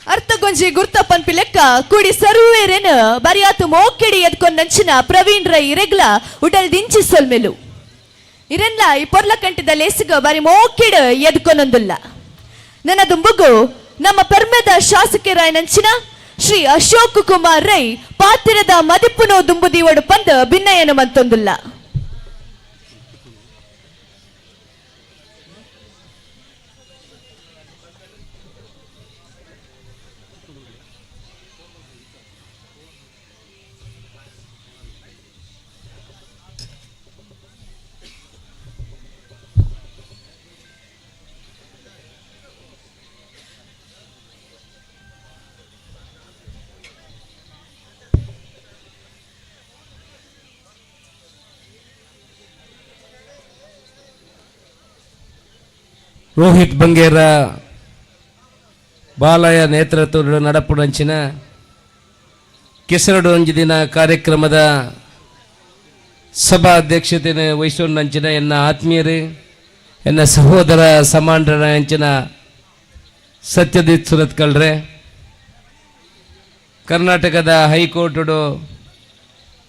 ಅರ್ಥಗೊಂಜಿ ಗುರ್ತಪ್ಪನ್ ಪಿಲೆಕ್ಕ ಕೂಡಿ ಸರ್ವೇರೇನು ಬರಿಯಾತು ಮೋಕೆಡಿ ಎದ್ಕೊಂಡಂಚಿನ ಪ್ರವೀಣ್ ರೈ ಇರೆಗ್ಲ ಉಡಲ್ ದಿಂಚಿ ಸೊಲ್ಮೆಲು ಇರೆಲ್ಲ ಈ ಪೊರ್ಲಕಂಟದ ಲೆಸ್ಗ ಬಾರಿ ಮೋಕೆಡ್ ಎದ್ಕೊನೊಂದುಲ್ಲ ನನ್ನ ದುಂಬುಗು ನಮ್ಮ ಪರ್ಮೆದ ಶಾಸಕರಾಯನಂಚಿನ ಶ್ರೀ ಅಶೋಕ್ ಕುಮಾರ್ ರೈ ಪಾತಿರದ ಮದಿಪ್ಪುನೋ ದುಂಬುದಿವಡು ಪಂದ್ ಭಿನ್ನಯನ ಮಂತೊಂದುಲ್ಲ ರೋಹಿತ್ ಬಂಗೇರ ಬಾಲಯ ನೇತೃತ್ವದ ನಡಪುಡಂಚಿನ ಕೆಸರಡು ಒಂಜಿ ದಿನ ಕಾರ್ಯಕ್ರಮದ ಸಭಾ ಅಧ್ಯಕ್ಷತೆಯನ್ನು ವಹಿಸೋಣಂಚಿನ ಎನ್ನ ಆತ್ಮೀಯರೇ ಎನ್ನ ಸಹೋದರ ಸಮಾಂಡ್ರನ ಅಂಚಿನ ಸತ್ಯಜಿತ್ ಸುರತ್ಕಲ್ರೆ ಕರ್ನಾಟಕದ ಹೈಕೋರ್ಟ್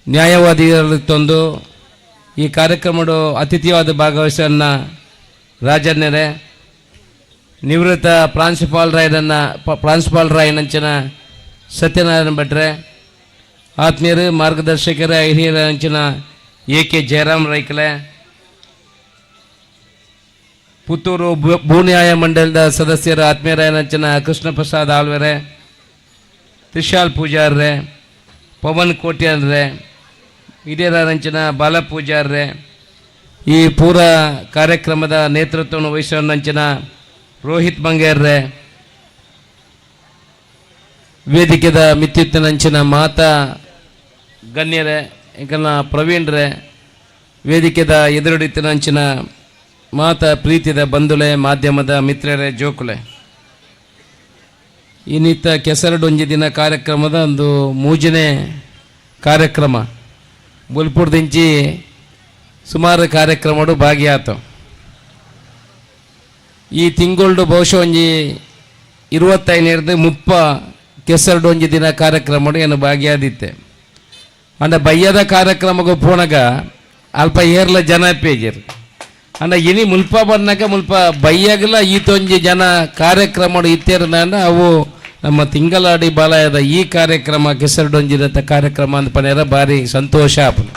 ನ್ಯಾಯವಾದಿಗಳು ತಂದು ಈ ಕಾರ್ಯಕ್ರಮದ ಅತಿಥಿಯಾದ ಭಾಗವಹಿಸನ್ನ ರಾಜನ್ಯರೇ, ನಿವೃತ್ತ ಪ್ರಾಂಶುಪಾಲರಾಯನಂಚಿನ ಸತ್ಯನಾರಾಯಣ ಭಟ್ರೆ, ಆತ್ಮೀಯರು ಮಾರ್ಗದರ್ಶಕರ ಹಿರಿಯರ ಅಂಚಿನ AK ಜಯರಾಮ್ ರೈಕಲೆ, ಪುತ್ತೂರು ಭೂನ್ಯಾಯ ಮಂಡಲದ ಸದಸ್ಯರ ಆತ್ಮೀಯರಾಯನಂಚಿನ ಕೃಷ್ಣ ಪ್ರಸಾದ್ ಆಳ್ವೆರೆ, ತ್ರಿಶಾಲ್ ಪೂಜಾರ್ರೆ, ಪವನ್ ಕೋಟ್ಯಾನ್ರೆ, ಹಿರಿಯರಂಚಿನ ಬಾಲ ಪೂಜಾರ್ರೆ, ಈ ಪೂರ ಕಾರ್ಯಕ್ರಮದ ನೇತೃತ್ವವನ್ನು ವಹಿಸುವಂಚಿನ ರೋಹಿತ್ ಮಂಗೇರ್ರೆ, ವೇದಿಕೆದ ಮಿತ್ಯುತ್ತಿನಂಚಿನ ಮಾತಾ ಗಣ್ಯರೇ ಇಂಕನ ಪ್ರವೀಣ್ರೆ, ವೇದಿಕೆದ ಎದುರುಡಿತ್ತಿನಂಚಿನ ಮಾತಾ ಪ್ರೀತಿದ ಬಂಧುಲೆ, ಮಾಧ್ಯಮದ ಮಿತ್ರರೇ, ಜೋಕುಲೆ, ಇನ್ನಿತ್ತ ಕೆಸರಡೊಂಜಿ ದಿನ ಕಾರ್ಯಕ್ರಮದ ಒಂದು ಮೂಜನೇ ಕಾರ್ಯಕ್ರಮ ಬುಲ್ಪುರ್ದಿಂಚಿ ಸುಮಾರು ಕಾರ್ಯಕ್ರಮಡು ಭಾಗಿಯಾತು. ಈ ತಿಂಗಳು ಬಹುಶಃ ಒಂಜಿ 25 ಕೆಸರಡೊಂಜಿ ದಿನ ಕಾರ್ಯಕ್ರಮಡು ಏನು ಭಾಗಿಯಾದಿತ್ತೆ. ಅಂಡ ಬಯ್ಯದ ಕಾರ್ಯಕ್ರಮಗೂ ಪೋಣಗ ಅಲ್ಪ ಏರ್ಲ ಜನ ಪೇಜರು ಅಂಡ ಇನಿ ಮುಲ್ಪ ಬನ್ನಕ ಮುಲ್ಪ ಬಯ್ಯಾಗಲ ಈತೊಂಜಿ ಜನ ಕಾರ್ಯಕ್ರಮಡು ಇತ್ತೇರ್ದಂಡ ಅವು ನಮ್ಮ ತಿಂಗಳಾಡಿ ಬಾಲಯದ ಈ ಕಾರ್ಯಕ್ರಮ ಕೆಸರಡೊಂಜಿದ ಕಾರ್ಯಕ್ರಮ ಅಂತ ಪನ್ಯಾರ ಭಾರಿ ಸಂತೋಷ ಆಪನು.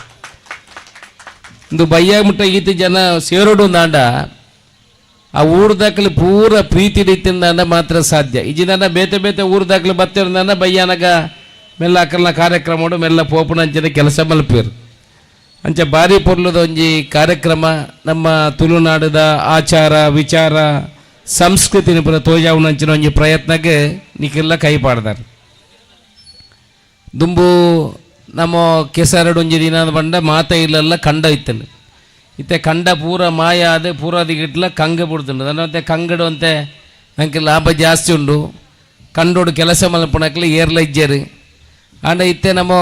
ಇಂದು ಬಯ್ಯಾಗ ಮುಟ್ಟ ಈತ ಜನ ಸೇರೋಡು ಅಂದಾಂಡ ಆ ಊರ್ದಾಕಲು ಪೂರ ಪ್ರೀತಿ ರೀತಿಯಿಂದ ಮಾತ್ರ ಸಾಧ್ಯ. ಈಜಿನ ಬೇತೆ ಬೇತೆ ಊರ್ದಾಕಲು ಬತ್ತಿರಂದ ಬಯ್ಯಾನಗ ಮೆಲ್ಲ ಅಕ್ಕಲ್ನ ಕಾರ್ಯಕ್ರಮ ಮೆಲ್ಲ ಪೋಪುನಂಚಿನ ಕೆಲಸ ಮಲ್ಪಿರು ಅಂಚ ಭಾರಿ ಪೊರ್ಲದ ಒಂಜಿ ಕಾರ್ಯಕ್ರಮ ನಮ್ಮ ತುಳುನಾಡದ ಆಚಾರ ವಿಚಾರ ಸಂಸ್ಕೃತಿನ ಪುರ ತೋಜಾವುನಂಚಿನ ಒಂಜಿ ಪ್ರಯತ್ನಕ್ಕೆ ನಿಕ್ಕೆಲ್ಲ ಕೈ ಪಾಡ್ದಾರೆ. ದುಂಬು ನಮ್ಮ ಕೆಸರಡೊಂಜಿ ದಿನ ಬಂಡ ಮಾತ ಇಲ್ಲೆಲ್ಲ ಕಂಡ ಇತ್ತನು ಇತ್ತೆ ಕಂಡ ಪೂರ ಮಾಯ ಆದ ಪೂರದಿಗಿಟ್ಲ ಕಂಗ ಬಿಡ್ತುಂಡು ಅದನ್ನಂತೆ ಕಂಗಡು ಅಂತೆ ನನಗೆ ಲಾಭ ಜಾಸ್ತಿ ಉಂಡು ಕಂಡೋಡು ಕೆಲಸ ಮಲ್ಪಣಕ್ಲಿ ಏರ್ಲ ಇಜ್ಜರು ಆಂಡ ಇತ್ತೆ ನಮ್ಮ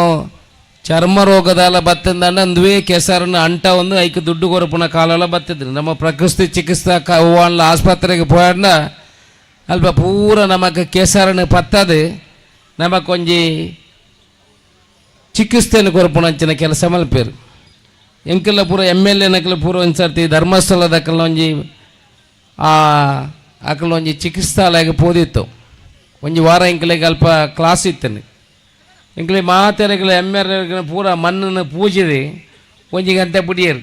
ಚರ್ಮ ರೋಗದಲ್ಲ ಬತ್ತಂದಂಡ ಅಂದುವೇ ಕೆಸರನ್ನ ಅಂಟ ಒಂದು ಐಕೆ ದುಡ್ಡು ಕೊರಪುನ ಕಾಲೆಲ್ಲ ಬತ್ತಿದ್ರು. ನಮ್ಮ ಪ್ರಕೃತಿ ಚಿಕಿತ್ಸಾ ಹೂವನ್ಲ ಆಸ್ಪತ್ರೆಗೆ ಪೋಯಂಡ ಅಲ್ಪ ಪೂರ ನಮಕ್ ಕೆಸರನ್ನು ಪತ್ತದು ನಮಕೊಂಜಿ ಚಿಕಿತ್ಸೆಯನ್ನು ಕೊರಪುನಂಚಿನ ಕೆಲಸ ಮಲ್ಪೇರು. ಎಂಕೆಲ್ಲ ಪೂರ MLA ನಕಲು ಪೂರ ಒಂದು ಸರ್ತಿ ಧರ್ಮಸ್ಥಳದಕ್ಕಲ್ಲ ಒಂಜಿ ಆಕಲ ಒಂಜಿ ಚಿಕಿತ್ಸಾಲಯಕ್ಕೆ ಪೋದಿತ್ತು. ಒಂಜಿ ವಾರ ಎಂಕಲಿಗೆ ಅಲ್ಪ ಕ್ಲಾಸ್ ಇತ್ತನು ಎಂಕಲಿ ಮಾತೆರೆಗಳ MLA ಪೂರ ಮಣ್ಣನ್ನು ಪೂಜಿರಿ ಒಂಜಿ ಗಂಟೆ ಬಿಡಿಯರು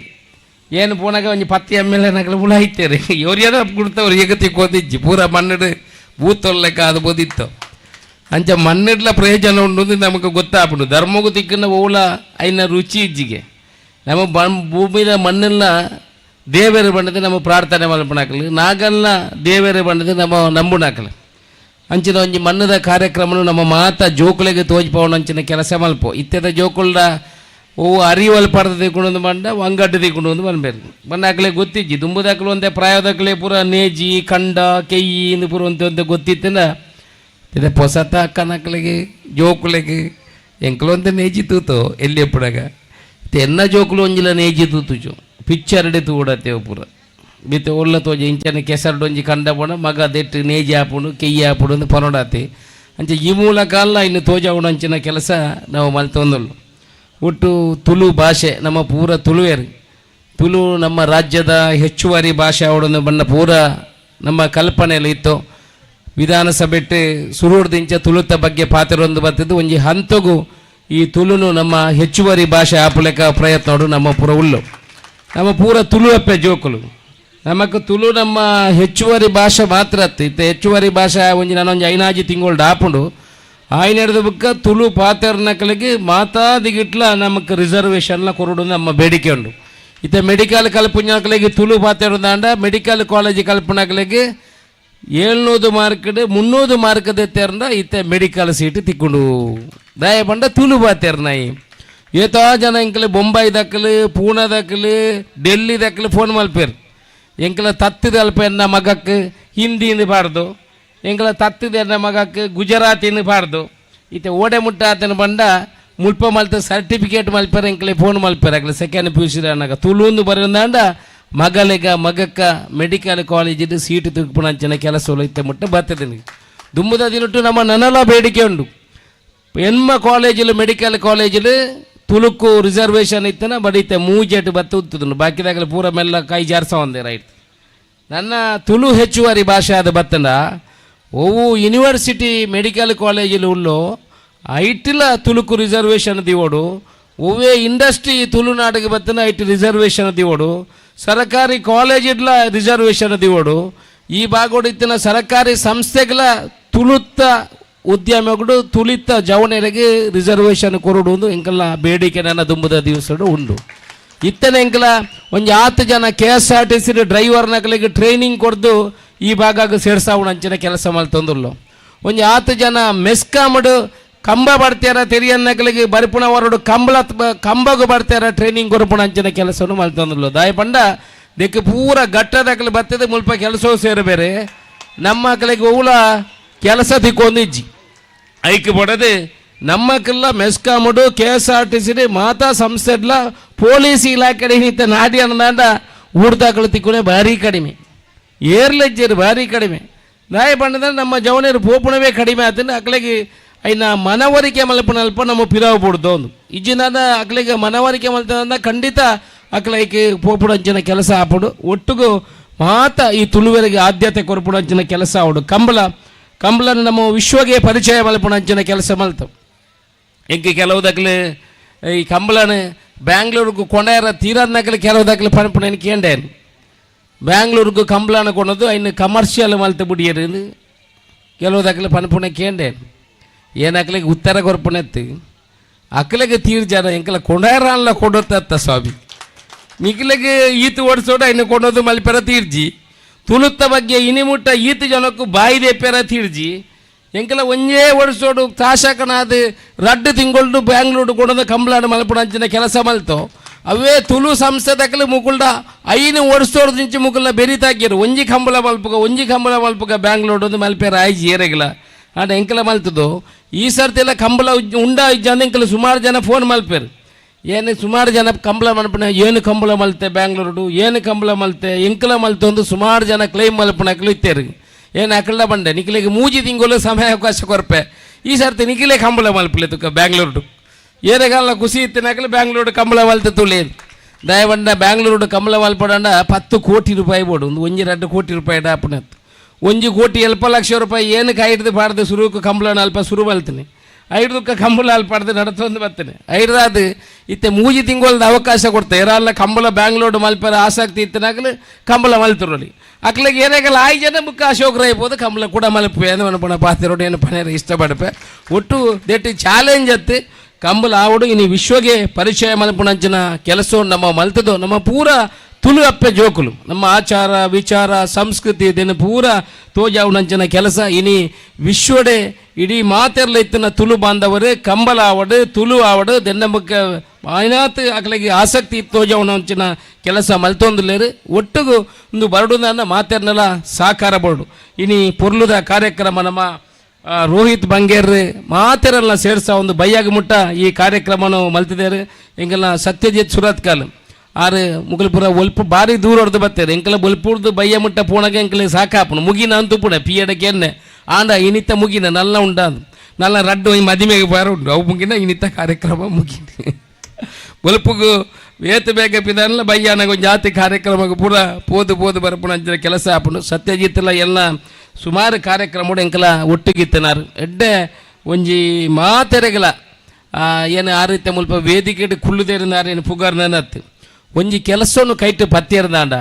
ಏನು ಪೋನಾಗ ಒಂಜಿ 10 MLA ನಕಲು ಪುಳ ಐತೇರಿ ಇವ್ರು ಕೊಡ್ತವ್ರು ಎಗತಿ ಕೋದಿಜ್ಜಿ ಪೂರ ಮಣ್ಣಿಡು ಬೂತೊಲ್ಲಕ್ಕೆ ಅದು ಬೋದಿತ್ತು. ಅಂಚ ಮಣ್ಣಿಡ್ಲ ಪ್ರಯೋಜನ ಉಂಡು ನಮಗೆ ಗೊತ್ತಾಗ್ಬಿಡು. ಧರ್ಮಗೂ ತಿಕ್ಕನ ಓಲ ಐನ ರುಚಿ ಇಜ್ಜಿಗೆ ನಮ್ಮ ಭೂಮಿದ ಮಣ್ಣೆಲ್ಲ ದೇವೇರು ಬಂಡದೆ ನಮ್ಮ ಪ್ರಾರ್ಥನೆ ಮಲ್ಪಣಾಕಲು ನಾಗಲ್ಲ ದೇವೇರು ಬಂಡದೆ ನಮ್ಮ ನಂಬುಣಾಕಲು ಅಂಚಿನ ಒಂಜಿ ಮಣ್ಣದ ಕಾರ್ಯಕ್ರಮ ನಮ್ಮ ಮಾತ ಜೋಕುಲೆಗೆ ತೋಜ್ಪವನ ಅಂಚಿನ ಕೆಲಸ ಮಲ್ಪೋ ಇತ್ತೆದ ಜೋಕುಲ್ಡ ಅರಿವಲ್ ಪಡೆದ ತಿಕ್ಕೊಂಡು ಬಂಡ ಅಂಗಡ್ಡು ತಿಕ್ಕೊಂಡು ಬಂದ್ಬೇರು ಬಂದಾಕಲೆ ಗೊತ್ತಿಜ್ಜಿ ದುಂಬುದಾಕಲು ಒಂದೇ ಪ್ರಾಯದಾಕಲೆ ಪೂರ ನೇಜಿ ಕಂಡ ಕೆಯ್ಯಿ ಇಂದು ಪೂರ ಒಂತೆ ಗೊತ್ತಿತ್ತಂದ ಇದು ಪೊಸತ ಅಕ್ಕನಕ್ಕಲಿಗೆ ಜೋಕುಲೆಗೆ ಎಂಕಲೊಂದೆ ನೇಜಿ ತೂತೋ ಎಲ್ಲಿ ಎಪ್ಪಡಾಗ ಎನ್ನ ಜೋಕುಲು ಒಂಜಿಲ ನೇಜಿ ತೂತುಜು ಪಿಚ್ಚರಡೆ ತೂಡತ್ತೇವು ಪೂರ ಬಿತ್ತು ಒಳ್ಳೆ ತೋಜಿ ಇಂಚನೆ ಕೆಸರಡೊಂಜಿ ಕಂಡ ಪೋಣ ಮಗ ದೆಟ್ಟು ನೇಜಿ ಹಾಪುಂಡು ಕೆಯ್ಯಿ ಹಾಪುಡು ಅಂತ ಪನೋಡಾತಿ ಅಂಚೆ ಈ ಮೂಲಕ ಅಲ್ಲ ಇನ್ನು ತೋಜಾವುಣಂಚಿನ ಕೆಲಸ ನಾವು ಮಲ್ತೊಂದಲ್ಲು. ಒಟ್ಟು ತುಳು ಭಾಷೆ ನಮ್ಮ ಪೂರ ತುಳುವೇರು ತುಳು ನಮ್ಮ ರಾಜ್ಯದ ಹೆಚ್ಚುವರಿ ಭಾಷೆ ಅವಡನ್ನು ಬಣ್ಣ ಪೂರ ನಮ್ಮ ಕಲ್ಪನೆಯಲ್ಲಿ ಇತ್ತು. ವಿಧಾನಸಭೆಟ್ಟು ಸುರೂರ್ದಿಂಚ ತುಳುತ ಬಗ್ಗೆ ಪಾತ್ರರೊಂದು ಬರ್ತಿದ್ದು ಒಂಜಿ ಹಂತಗೂ ಈ ತುಳುನು ನಮ್ಮ ಹೆಚ್ಚುವರಿ ಭಾಷೆ ಆಪುಲೆಕ ಪ್ರಯತ್ನ ನಮ್ಮ ಪೂರ ಉಳ್ಳು ನಮ್ಮ ಪೂರ ತುಳು ಅಪ್ಪೆ ಜೋಕುಲು ನಮಕ್ ತುಳು ನಮ್ಮ ಹೆಚ್ಚುವರಿ ಭಾಷೆ ಮಾತ್ರ ಇತ್ತು. ಹೆಚ್ಚುವರಿ ಭಾಷೆ ಒಂಜಿ ನಾನೊಂಜಿ 5 ತಿಂಗಳು ಆಪುಂಡು ಆಯ್ನೆಡ್ದ ಬುಕ್ಕ ತುಳು ಪಾತ್ರನಕಲಿಗೆ ಮಾತಾದಿಗಿಟ್ಲ ನಮಕ್ ರಿಸರ್ವೇಷನ್ಲ ಕೊರಡು ನಮ್ಮ ಬೇಡಿಕೆ ಉಂಡು. ಇತ್ತೆ ಮೆಡಿಕಲ್ ಕಲ್ಪುಂಜಾಕಲಿಗೆ ತುಳು ಪಾತ್ರದಾಂಡ ಮೆಡಿಕಲ್ ಕಾಲೇಜ್ ಕಲ್ಪನಾಕಲಿಗೆ 700 ಮಾರ್ಕ್ 300 ಮಾರ್ಕ್ ದೆತ್ತೇರ್ನ ಇತ್ತೆ ಮೆಡಿಕಲ್ ಸೀಟ್ ತಿಕ್ಕೊಂಡು ದಯ ಬಂಡ ತುಳು ಬಾತೇರ್ನಾಯಿ ಏತೋ ಜನ ಎಂಕಲೆ ಬೊಂಬೈ ದಕ್ಕಲು ಪೂನಾ ದಕ್ಕಲು ಡೆಲ್ಲಿ ದಕ್ಕಲು ಫೋನ್ ಮಲ್ಪೇರು ಎಂಕಲ ತತ್ತಿದ ಅಲ್ಪ ಎನ್ನ ಮಗಕ್ಕೆ ಹಿಂದಿನ ಬಾರ್ದು ಎಂಕಲ ತತ್ತಿದ ಎನ್ನ ಮಗಕ್ಕೆ ಗುಜರಾತಿನ ಬಾರ್ದು ಇತ್ತೆ ಓಡೆ ಮುಟ್ಟ ಆತನ ಬಂಡ ಮುಲ್ಪ ಮಲ್ತ ಸರ್ಟಿಫಿಕೇಟ್ ಮಲ್ಪೇರು ಎಂಕಲೆ ಫೋನ್ ಮಲ್ಪೇರು ಆಗಲಿ ಸೆಕೆಂಡ್ PUC ಅನ್ನಗ ತುಳುಂದು ಬರೋದಾಂಡ ಮಗಲಿಗ ಮಗಕ್ಕ ಮೆಡಿಕಲ್ ಕಾಲೇಜಿದು ಸೀಟು ತಿರುಪುಣಂಚಿನ ಕೆಲಸ ಇತ್ತೆ ಮುಟ್ಟ ಬರ್ತದೆ ದುಂಬುದ ದಿನಟ್ಟು ನಮ್ಮ ನನಲ ಬೇಡಿಕೆ ಉಂಡು ಹೆಣ್ಮ ಕಾಲೇಜಲ್ಲಿ ಮೆಡಿಕಲ್ ಕಾಲೇಜಲ್ಲಿ ತುಳುಕು ರಿಸರ್ವೇಷನ್ ಇತ್ತನ ಬಡೀತೆ ಮೂಜೆಟ್ ಬತ್ತು ಉತ್ತುದು ಬಾಕಿದಾಗಲಿ ಪೂರ ಮೆಲ್ಲ ಕೈ ಜಾರ್ಸ ಒಂದೇ ರೈಟ್. ನನ್ನ ತುಳು ಹೆಚ್ಚುವರಿ ಭಾಷೆ ಆದ ಬತ್ತಂಡ ಓವು ಯೂನಿವರ್ಸಿಟಿ ಮೆಡಿಕಲ್ ಕಾಲೇಜಿಲು ಉಳ್ಳೋ ಐಟಿಲ ತುಳುಕು ರಿಸರ್ವೇಷನ್ ದಿವೋಡು, ಒವ್ವೇ ಇಂಡಸ್ಟ್ರಿ ತುಳುನಾಡಿಗೆ ಬತ್ತನ ಐಟಿ ರಿಸರ್ವೇಷನ್ ದಿವೋಡು, ಸರ್ಕಾರಿ ಕಾಲೇಜಿಡ್ಲ ರಿಸರ್ವೇಷನ್ ದಿವೋಡು, ಈ ಭಾಗೋಡು ಇತ್ತಿನ ಸರ್ಕಾರಿ ಸಂಸ್ಥೆಗಳ ತುಳುತ್ತ ಉದ್ಯಮಗಳು ತುಳಿತ ಜವಣೆರೆಗೆ ರಿಸರ್ವೇಷನ್ ಕೊರಡು ಎಂಕಲ್ಲ ಬೇಡಿಕೆ ನನ್ನ ದುಂಬದ ದಿವಸ ಉಂಡು. ಇತ್ತನ ಎಂಕಲ ಒಂದು 10 ಜನ KSRTC ಡ್ರೈವರ್ನಗಳಿಗೆ ಟ್ರೈನಿಂಗ್ ಕೊಡ್ದು ಈ ಭಾಗ ಸೇರ್ಸಾವಣ ಅಂಚಿನ ಕೆಲಸ ಮಾಡ್ತಂದುಲ್ಲು. ಒಂದು 10 ಜನ ಮೆಸ್ಕಾಮಡು ಕಂಬ ಬಡ್ತಾರ ತೆರಿಯನ್ನಗಳಿಗೆ ಬರಿಪುಣ ಹೊರಡು ಕಂಬಗೂ ಬರ್ತಾರ ಟ್ರೈನಿಂಗ್ ಕೊರಪುಣ ಅಂಚಿನ ಕೆಲಸವನ್ನು ಮಾಡ್ತಂದುಲ್ಲು. ದಾಯ ಪಂಡ ದಕ್ಕೆ ಪೂರ ಗಟ್ಟದಾಗಲಿ ಬರ್ತದೆ ಮುಲ್ಪ ಕೆಲಸವೂ ಸೇರಬೇರೆ ನಮ್ಮ ಮಕ್ಕಳಿಗೆ ಓಲ ಕೆಲಸ ತಿಕ್ಕೊಂದಿಜ್ಜಿ ಐಕ್ಯ ಪಡದೆ ನಮ್ಮಕ್ಕೆಲ್ಲ ಮೆಸ್ಕಾಮಡು KSRTC ಮಾತಾ ಸಂಸ್ಥೆಡ್ಲ ಪೊಲೀಸ್ ಇಲಾಖೆ ನಿಂತ ನಾಡಿ ಅನ್ನದಾಂಡ ಊಡ್ದಾಕಳು ತಿಕ್ಕುನೆ ಭಾರಿ ಕಡಿಮೆ, ಏರ್ಲೆಜ್ಜರು ಭಾರಿ ಕಡಿಮೆ. ದಾಯ ಪಂಡದ ನಮ್ಮ ಜವನರು ಪೋಪುಣವೇ ಕಡಿಮೆ ಆತಂದ್ರೆ ಅಕ್ಕಳಿಗೆ ಐನ ಮನವರಿಕೆ ಮಲ್ಪನಲ್ಪ ನಮ್ಮ ಪಿರಾವು ಬಿಡ್ದು ಒಂದು ಇಜ್ಜಿನಾದ ಅಕ್ಕಳಿಗೆ ಮನವರಿಕೆ ಮಲ್ತಂದ ಖಂಡಿತ ಅಕ್ಕಳಿಗೆ ಪೋಪುಡಂಚಿನ ಕೆಲಸ ಆಪಡು ಒಟ್ಟಿಗೂ ಮಾತ ಈ ತುಳುವರಿಗೆ ಆದ್ಯತೆ ಕೊರಪುಡಂಚಿನ ಕೆಲಸ ಆವಡು. ಕಂಬಳನ ನಮ್ಮ ವಿಶ್ವಗೆ ಪರಿಚಯ ಮಲ್ಪುಣಂಚಿನ ಕೆಲಸ ಮಲ್ತವು. ಎಂಗೆ ಕೆಲವುದಾಗಲಿ ಈ ಕಂಬಳನ ಬ್ಯಾಂಗ್ಳೂರ್ಗೂ ಕೊಂಡಾರ ತೀರದ್ನಾಗಲಿ ಕೆಲವುದಾಗಲಿ ಪಣಪುಣ ಕೇಂಡೇನು ಬ್ಯಾಂಗ್ಳೂರ್ಗೂ ಕಂಬಳನ ಕೊಂಡದು ಇನ್ನು ಕಮರ್ಷಿಯಲ್ ಮಲ್ತ ಬಿಡಿಯರು ಕೆಲವುದಾಗಲಿ ಪಣಪುಣ ಕೇಂಡೇನು ಏನಾಗ್ಲಿಕ್ಕೆ ಉತ್ತರ ಕೊರ್ಪುಣೆತ್ತು ಅಕ್ಕಲಿಗೆ ತೀರ್ ಜನ ಎಂಕಲ ಕೊಂಡಾರಲ್ಲ ಕೊಡೋತ್ತ ಸ್ವಾಮಿ ಮಿಕ್ಲಿಗೆ ಈತು ಓಡಿಸೋಡ ಇನ್ನು ಕೊಂಡೋದು ಮಲ್ಪೆರ ತೀರ್ಜಿ ತುಳುತ್ತ ಬಗ್ಗೆ ಇನಿಮುಟ್ಟ ಈತು ಜನಕ್ಕೂ ಬಾಯಿ ದೇಪೆರ ತೀರ್ಜಿ ಎಂಕಲ ಒಂಜೇ ಓಡಿಸೋಡು ತಾಶಕನಾದ ರಡ್ಡು ತಿಂಗಳು ಬ್ಯಾಂಗ್ಳೂರು ಕೊಡೋದು ಕಂಬಳಾಡು ಮಲ್ಪುಣ ಅಂಚಿನ ಕೆಲಸ ಮಲ್ತೋ ಅವೇ ತುಳು ಸಂಸ್ಥೆದಕ್ಕಲು ಮುಗುಳ್ಡ ಐನು ಓಡಿಸೋಡು ನಿಂಚು ಮುಗುಳ್ಳ ಬೆರಿತಾಕಿರು ಒಂಜಿ ಕಂಬಳ ಮಲ್ಪುಗ ಬ್ಯಾಂಗ್ಳೂರು ಮಲ್ಪೆರ ಆಯ್ಜಿ ಏರೆಗಿಲ್ಲ ಆಟ ಎಂಕಲ ಮಲ್ತದು. ಈ ಸರ್ತಿ ಎಲ್ಲ ಕಂಬಳ ಉಂಡ ಇಜ್ಜಂದ ಎಂಕಲ ಸುಮಾರು ಜನ ಫೋನ್ ಮಲ್ಪೇರು ಏನು ಸುಮಾರು ಜನ ಕಂಬಳ ಮಲ್ಪನ ಏನು ಕಂಬಳ ಮಲ್ತೆ ಬ್ಯಾಂಗ್ಳೂರು ಏನು ಕಂಬಳ ಮಲ್ತೆ ಎಂಕಲ ಮಲ್ತೊಂದು ಸುಮಾರು ಜನ ಕ್ಲೈಮ್ ಮಲ್ಪನಕ್ಲು ಇತ್ತೇರು ಏನು ಅಕಲ್ಡ ಬಂಡೆ ನಿಖಿಲಿಗೆ ಮೂಜಿ ತಿಂಗಳು ಸಮಯ ಅವಕಾಶ ಕೊರಪೆ ಈ ಸರ್ತಿ ನಿಖಿಲೇ ಕಂಬಳ ಮಲ್ಪಲೆ ತುಕ ಬ್ಯಾಂಗ್ಳೂರು ಏರೆಗಾಲ ಖುಷಿ ಇತ್ತಿನಾಕಲು ಬ್ಯಾಂಗ್ಳೂರು ಕಂಬಳ ಮಲ್ತೆ ತುಳೇನು ದಯವಂಡ ಬ್ಯಾಂಗ್ಳೂರು ಕಂಬಳ ಮಲ್ಪಡಂಡ 10 ಕೋಟಿ ರೂಪಾಯಿ ಬೋಡು ಒಂದು 1-2 ಕೋಟಿ ರೂಪಾಯಿ ಡಾಪುನತ್ತು 1 ಕೋಟಿ 7 ಲಕ್ಷ ರೂಪಾಯಿ ಏನಕ್ಕೆ ಐಡ್ದು ಪಾಡ್ದು ಸುರುಕು ಕಂಬಳನ ಅಲ್ಪ ಸುರು ಮಲ್ತೀನಿ ಐಡ್ದಕ್ಕೆ ಕಂಬಳ ಅಲ್ಪ ಪಡ್ದು ನಡತೊಂದು ಬರ್ತೀನಿ ಐಡ್ದಾದು ಇತ್ತೆ ಮೂಜಿ ತಿಂಗಳದ ಅವಕಾಶ ಕೊಡ್ತೆ ಯಾರಲ್ಲ ಕಂಬಳ ಬ್ಯಾಂಗ್ಳೂರು ಮಲ್ಪರ ಆಸಕ್ತಿ ಇತ್ತಿನಾಗಲು ಕಂಬಳ ಮಲ್ತಿರೋಲಿ ಅಕ್ಲಿಗೆ ಏನಾಗಲ್ಲ 5 ಜನ ಬುಕ್ಕ ಅಶೋಕ್ ರೈಬೋದು ಕಂಬಳ ಕೂಡ ಮಲ್ಪೆ ಅಂದ್ರೆ ಮನಪುಣ ಪಾತಿರೋಡು ಏನು ಪನೇರ ಇಷ್ಟಪಡಪೆ ಒಟ್ಟು ದೇಟಿ ಚಾಲೆಂಜ್ ಅತ್ತೆ ಕಂಬಳ ಆವಡು ಇನ್ನು ವಿಶ್ವಗೆ ಪರಿಚಯ ಮಲ್ಪುಣಂಚಿನ ಕೆಲಸವನ್ನು ನಮ್ಮ ಮಲ್ತದು ನಮ್ಮ ಪೂರ ತುಳು ಅಪ್ಪೆ ಜೋಕುಲು ನಮ್ಮ ಆಚಾರ ವಿಚಾರ ಸಂಸ್ಕೃತಿ ಇದನ್ನು ಪೂರ ತೋಜಾವುನಂಚಿನ ಕೆಲಸ ಇನಿ ವಿಶ್ವಡೆ ಇಡೀ ಮಾತೆರ್ಲ ಇತ್ತಿನ ತುಳು ಬಾಂಧವರೇ ಕಂಬಳ ಆವಡು ತುಳು ಆವಡು ದೆನ್ನಬಕ್ಕ ಆಯ್ನಾತ್ ಅಕ್ಲಿಗೆ ಆಸಕ್ತಿ ತೋಜಾವುನಂಚಿನ ಕೆಲಸ ಮಲ್ತೊಂದುಲೇರು ಒಟ್ಟಿಗೂ ಒಂದು ಬರಡುದನ್ನ ಮಾತೆರ್ನೆಲ್ಲ ಸಾಕಾರ ಬೋಡು ಇನಿ ಪೊರ್ಲುದ ಕಾರ್ಯಕ್ರಮ ನಮ್ಮ ರೋಹಿತ್ ಬಂಗೇರ್ ಮಾತೆರೆಲ್ಲ ಸೇರ್ಸ ಒಂದು ಬೈಯಾಗಿ ಮುಟ್ಟ ಈ ಕಾರ್ಯಕ್ರಮವನ್ನು ಮಲ್ತಿದ್ದಾರೆ ಎಂಗೆಲ್ಲ ಸತ್ಯಜಿತ್ ಸುರತ್ಕಲ್ ಆರು ಮುಗಲ್ಪುರ ಒಲ್ಪ ಭಾರಿ ದೂರ ಹೊಡೆದು ಬರ್ತಾರೆ ಎಂಕಲ ಬೊಲ್ಪುರ್ದು ಬಯ್ಯ ಮುಟ್ಟ ಪೋಣಗೆ ಎಂಕಲೆ ಸಾಕಾಪುಣ ಮುಗಿನ ಅಂತೂ ಪುಣ ಪಿಯಡಕ್ಕೆ ಎಣ್ಣೆ ಆಂಡ ಇನಿತ್ತ ಮುಗಿನ ನಲ್ಲ ಉಂಡಾದು ನಲ್ಲ ರಡ್ಡು ಮದಿಮೆಗೆ ಬಾರ ಉಂಟು ಅವು ಮುಗಿನ ಇನಿತ್ತ ಕಾರ್ಯಕ್ರಮ ಮುಗಿನ ಬೊಲ್ಪುಗು ವೇತ ಬೇಗ ಪಿದಲ್ಲ ಬಯ್ಯಾನಾಗ ಒಂದು ಜಾತಿ ಕಾರ್ಯಕ್ರಮಕ್ಕೆ ಪೂರ ಪೋದು ಬರಪುಣ ಅಂಚಿನ ಕೆಲಸ ಆಪುಂಡು ಸತ್ಯಜಿತ್ಲ ಎಲ್ಲ ಸುಮಾರು ಕಾರ್ಯಕ್ರಮ ಎಂಕಲ ಒಟ್ಟಿಗಿತ್ತನಾರು ಎಡ್ಡೆ ಒಂಜಿ ಮಾತೆರೆಗಲ ಏನು ಆ ರೀತಿ ಮುಲ್ಪ ವೇದಿಕೆ ಕುಳ್ಳುದೇರಿನಾರು ಏನು ಪುಗಾರ್ನತ್ತು ಒಂಜಿ ಕೆಲಸವನ್ನು ಕೈಟ್ ಪತ್ತಿರ್ದಾಂಡ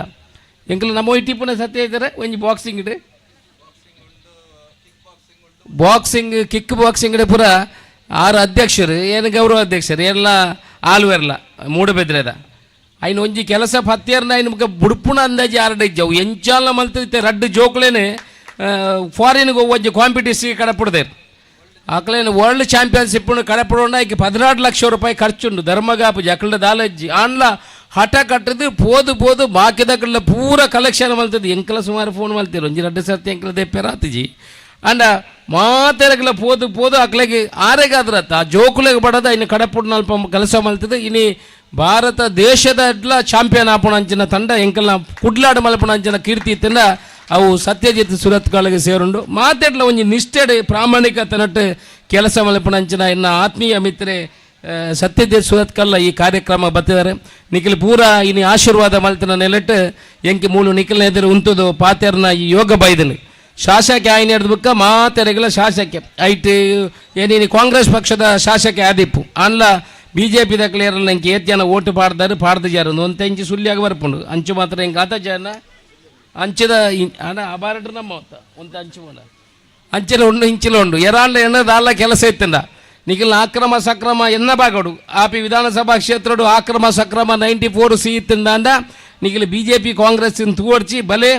ಎಂಕಲ ನಮ್ಮ ಇಟ್ಟಿ ಪುನಃ ಸತ್ಯ ಇದ್ದಾರೆ ಒಂಜಿ ಬಾಕ್ಸಿಂಗ್ ಕಿಕ್ ಬಾಕ್ಸಿಂಗ್ ಪೂರ 6 ಅಧ್ಯಕ್ಷರು ಏನು ಗೌರವ ಅಧ್ಯಕ್ಷರು ಎಲ್ಲ ಆಲ್ವೆರ್ಲ ಮೂಡಬೆದ್ರೆದ ಐನು ಒಂಜಿ ಕೆಲಸ ಪತ್ತಿಯರ್ನ ಐನು ಮುಖ ಬುಡ್ಪುಣ ಅಂದಾಜಿ 6 ಇಜ್ಜವು ಎಂಚಾಲ ಮಲ್ತೈತೆ ರಡ್ಡು ಜೋಕ್ಲೇನೆ ಫಾರಿನ್ಗೆ ಒಂಜಿ ಕಾಂಪಿಟೇಷನ್ಗೆ ಕಡಪಡ್ದೇರು ಅಕ್ಲೇನು ವರ್ಲ್ಡ್ ಚಾಂಪಿಯನ್ಶಿಪ್ ಕಡಪಡೋಣ ಈಗ 16 ಲಕ್ಷ ರೂಪಾಯಿ ಖರ್ಚುಂಡು ಧರ್ಮಗಾಪುಜಿ ಅಕ್ಕಳ ದಾಲಜ್ಜಿ ಆನ್ಲ ಹಠ ಕಟ್ಟದು ಪೋದು ಬಾಕಿದಕ್ಕಳ ಪೂರ ಕಲೆಕ್ಷನ್ ಮಲ್ತದ್ದು ಎಂಕಲ ಸುಮಾರು ಫೋನ್ ಮಲ್ತಿರು ಒಂಜಿ 2 ಸರ್ತಿ ಎಂಕಲ ದೆಪ್ಪೆರಾತಿಜಿ ಅಂಡ ಮಾತೆರಗಲ ಪೋದು ಅಕ್ಲೆಗೆ ಆರೆಗಾದ್ರತ್ತ ಆ ಜೋಕುಲೆಗೆ ಬಡದ ಇನ್ನು ಕಡಪುಡ್ ನಲ್ಪ ಕೆಲಸ ಮಲ್ತದ್ದು ಇನ್ನು ಭಾರತ ದೇಶದ ಚಾಂಪಿಯನ್ ಆಪುಣ ಅಂಚಿನ ತಂಡ ಎಂಕಲ್ನ ಕುಡ್ಲಾಡು ಮಲ್ಪುಣ ಅಂಚಿನ ಕೀರ್ತಿ ಇತ್ತಂಡ ಅವು ಸತ್ಯಜಿತ್ ಸುರತ್ಕಲ್ಗೆ ಸೇರುಂಡು ಮಾತೆಡ್ಲ ಒಂಜಿ ನಿಷ್ಠೆಡ್ ಪ್ರಾಮಾಣಿಕತೆ ನಟ್ಟು ಕೆಲಸ ಮಲ್ಪುಣ ಅಂಚಿನ ಇನ್ನು ಆತ್ಮೀಯ ಮಿತ್ರೆ ಸತ್ಯದೇವ್ ಸುರತ್ಕಲ್ಲ ಈ ಕಾರ್ಯಕ್ರಮ ಬರ್ತಿದ್ದಾರೆ ನಿಖಿಲ್ ಪೂರ ಇನಿ ಆಶೀರ್ವಾದ ಮಲ್ತಿನ ನೆಲೆಟ್ಟು ಎಂಕಿ ಮೂಲು ನಿಖಿಲ್ನ ಎದುರು ಉಂಟುದು ಪಾತೆರ್ನ ಈ ಯೋಗ ಬೈದನು ಶಾಸಕ ಆಯ್ನ ಹಿಡಿದ್ಬಿಕ್ಕ ಮಾತೆರೆಗಳ ಶಾಸಕ ಐಟ್ ಏನೇನು ಕಾಂಗ್ರೆಸ್ ಪಕ್ಷದ ಶಾಸಕ ಆದಿಪ್ಪು ಅಲ್ಲ BJP ಕ್ಲಿಯರ್ ಎಂಕಿ ಏತ್ ಜನ ಓಟು ಪಾಡ್ದು ಜಾರು ಒಂದು ಎಂಚು ಸುಳ್ಳಿಯಾಗಿ ಬರ್ಪುಂಡು ಅಂಚು ಮಾತ್ರ ಹೆಂಗೆ ಆತ ಜನ ಅಂಚದ ಅಣ್ಣ ಅಬಾರಡ್ರು ನಮ್ಮ ಒಂದು ಅಂಚು ಮನ ಅಂಚಿಲ ಉಂಡು ಇಂಚಿಲ ಉಂಡು ಎರಾಂಡ ಎನ್ನದಾಲ ಕೆಲಸ ಇತ್ತಂಡ ನಿಖಿಲ್ನ ಆಕ್ರಮ ಸಕ್ರಮ ಎನ್ನ ಬಾಗಡು ಆಪಿ ವಿಧಾನಸಭಾ ಕ್ಷೇತ್ರಡು ಆಕ್ರಮ ಸಕ್ರಮ 94 ಸಿ ಇತ್ತಂಡ ನಿಖಿಲ್ BJP ಕಾಂಗ್ರೆಸ್ ತೂಡ್ಚಿ ಬಲೆ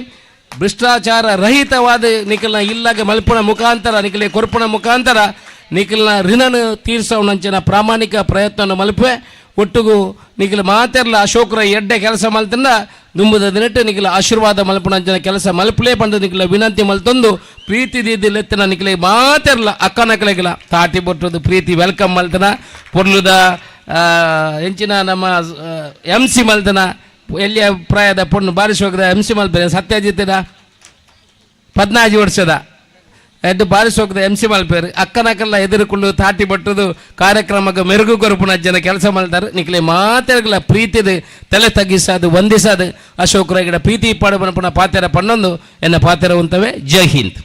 ಭ್ರಷ್ಟಾಚಾರ ರಹಿತವಾದ ನಿಖಿಲ್ನ ಇಲ್ಲಾಗ ಮಲ್ಪುಣ ಮುಖಾಂತರ ನಿಖಿಲೆ ಕೊರ್ಪುಣ ಮುಖಾಂತರ ನಿಖಿಲ್ನ ಋಣನ ತೀರ್ಸೋಣಂಚಿನ ಪ್ರಾಮಾಣಿಕ ಪ್ರಯತ್ನ ಮಲ್ಪೆ ಒಟ್ಟಿಗೂ ನಿಖಿಲ್ ಮಾತೆರ್ಲ ಅಶೋಕ್ರ ಎಡ್ಡೆ ಕೆಲಸ ಮಲ್ತಂಡ ದುಂಬುದ ದಿನಟ್ಟು ನಿಖಿಲ ಆಶೀರ್ವಾದ ಮಲ್ಪುಣಂಚಿನ ಕೆಲಸ ಮಲ್ಪಲೇ ಪಂಡು ನಿಖಿಲ ವಿನಂತಿ ಮಲ್ತೊಂದು ಪ್ರೀತಿ ದಿದ್ದಿಲೆತ್ತಿನ ನಿಖಿಲೆ ಮಾತೆರ್ಲ ಅಕ್ಕನಕಲೆಗಿಲ ತಾಟಿ ಬೊಟ್ಟದು ಪ್ರೀತಿ ವೆಲ್ಕಮ್ ಮಲ್ತನ ಪೊರ್ಲುದ ಹೆಂಚಿನ ನಮ್ಮ MC ಮಲ್ತನ ಎಲ್ಲಿಯ ಪ್ರಾಯದ ಪೊಣ್ಣು ಬಾರಿಸಿ ಹೋಗದ MC ಮಲ್ಪನೆ ಸತ್ಯಜಿತ್ತಿನ 14 ವರ್ಷದ ಎದ್ದು ಬಾರಿಸಿ ಹೋಗದ MC ಮಲ್ಪೇರು ಅಕ್ಕನಕಲ್ಲ ಎದುರುಕೊಂಡು ತಾಟಿ ಬಟ್ಟದು ಕಾರ್ಯಕ್ರಮಕ್ಕೆ ಮೆರುಗು ಕೊರಪುನ ಜನ ಕೆಲಸ ಮಾಡ್ತಾರೆ ನಿಖಲೆ ಮಾತೆರ್ಗಳ ಪ್ರೀತಿದ ತಲೆ ತಗ್ಗಿಸದು ವಂದಿಸದು ಅಶೋಕರಾಗಿಡ ಪ್ರೀತಿ ಪಡಬನ ಪಾತೆರ ಪಣ್ಣೊಂದು ಎನ್ನ ಪಾತೆರ ಉಂತವೆ ಜೈ ಹಿಂದ್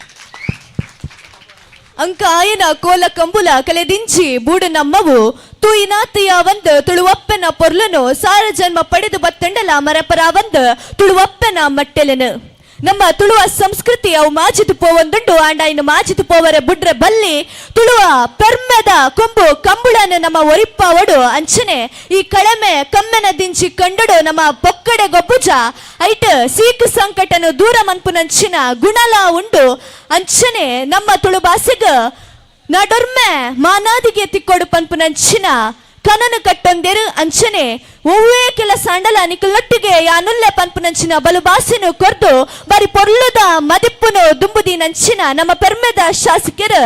ಅಂಕ ಆಯನ ಕೋಲ ಕಂಬುಲ ಕಲೆದಿಂಚಿ ಬೂಡು ನಮ್ಮವು ತೂಯಿನಾತಿಯ ಒಂದು ತುಳುವಪ್ಪನ ಪೊರ್ಲನು ಸಾರ ಜನ್ಮ ಪಡೆದು ಬತ್ತಂಡಲ ಮರಪರ ಒಂದು ತುಳುವಪ್ಪನ ಮಟ್ಟೆಲೆನು ನಮ್ಮ ತುಳುವ ಸಂಸ್ಕೃತಿ ಅವು ಮಾಜಿತು ಪೋವೊಂದುಂಡು ಆಂಡ ಇನ್ನು ಮಾಜಿತು ಪೋವರೆ ಬುಡ್ರೆ ಬಲ್ಲಿ ತುಳುವ ಪೆರ್ಮೆದ ಕೊಂಬು ಕಂಬುಳನ್ನು ನಮ್ಮ ಒರಿಪ್ಪ ಒಡು ಅಂಚನೆ ಈ ಕಳಮೆ ಕಮ್ಮೆನ ದಿಂಚಿ ಕಂಡುಡು ನಮ್ಮ ಪೊಕ್ಕಡೆ ಗೊಬ್ಬುಜ ಐಟ್ ಸೀಕು ಸಂಕಟನು ದೂರ ಮನ್ಪುನಂಚಿನ ಗುಣಲ ಉಂಡು ಅಂಚನೆ ನಮ್ಮ ತುಳು ಭಾಷೆಗ ನಡೊರ್ಮೆ ಮಾನಾದಿಗೆ ತಿಕ್ಕೊಡು ಪನ್ಪುನಂಚಿನ ಕನನು ಕಟ್ಟೊಂದೆರು ಅಂಚನೆ ಒವ್ವೇ ಕೆಲ ಸಂಡಲ ನಿಕಲೊಟ್ಟಿಗೆ ಯಾನುಲ್ಲೆ ಪನ್ಪುನಂಚಿನ ಬಲು ಬಾಸೆನು ಕೊರ್ದು ಬರಿ ಪೊರ್ಲುದ ಮದಿಪ್ಪುನು ದುಂಬುದಿ ನಂಚಿನ ನಮ್ಮ ಪೆರ್ಮೆದ ಶಾಸಕರು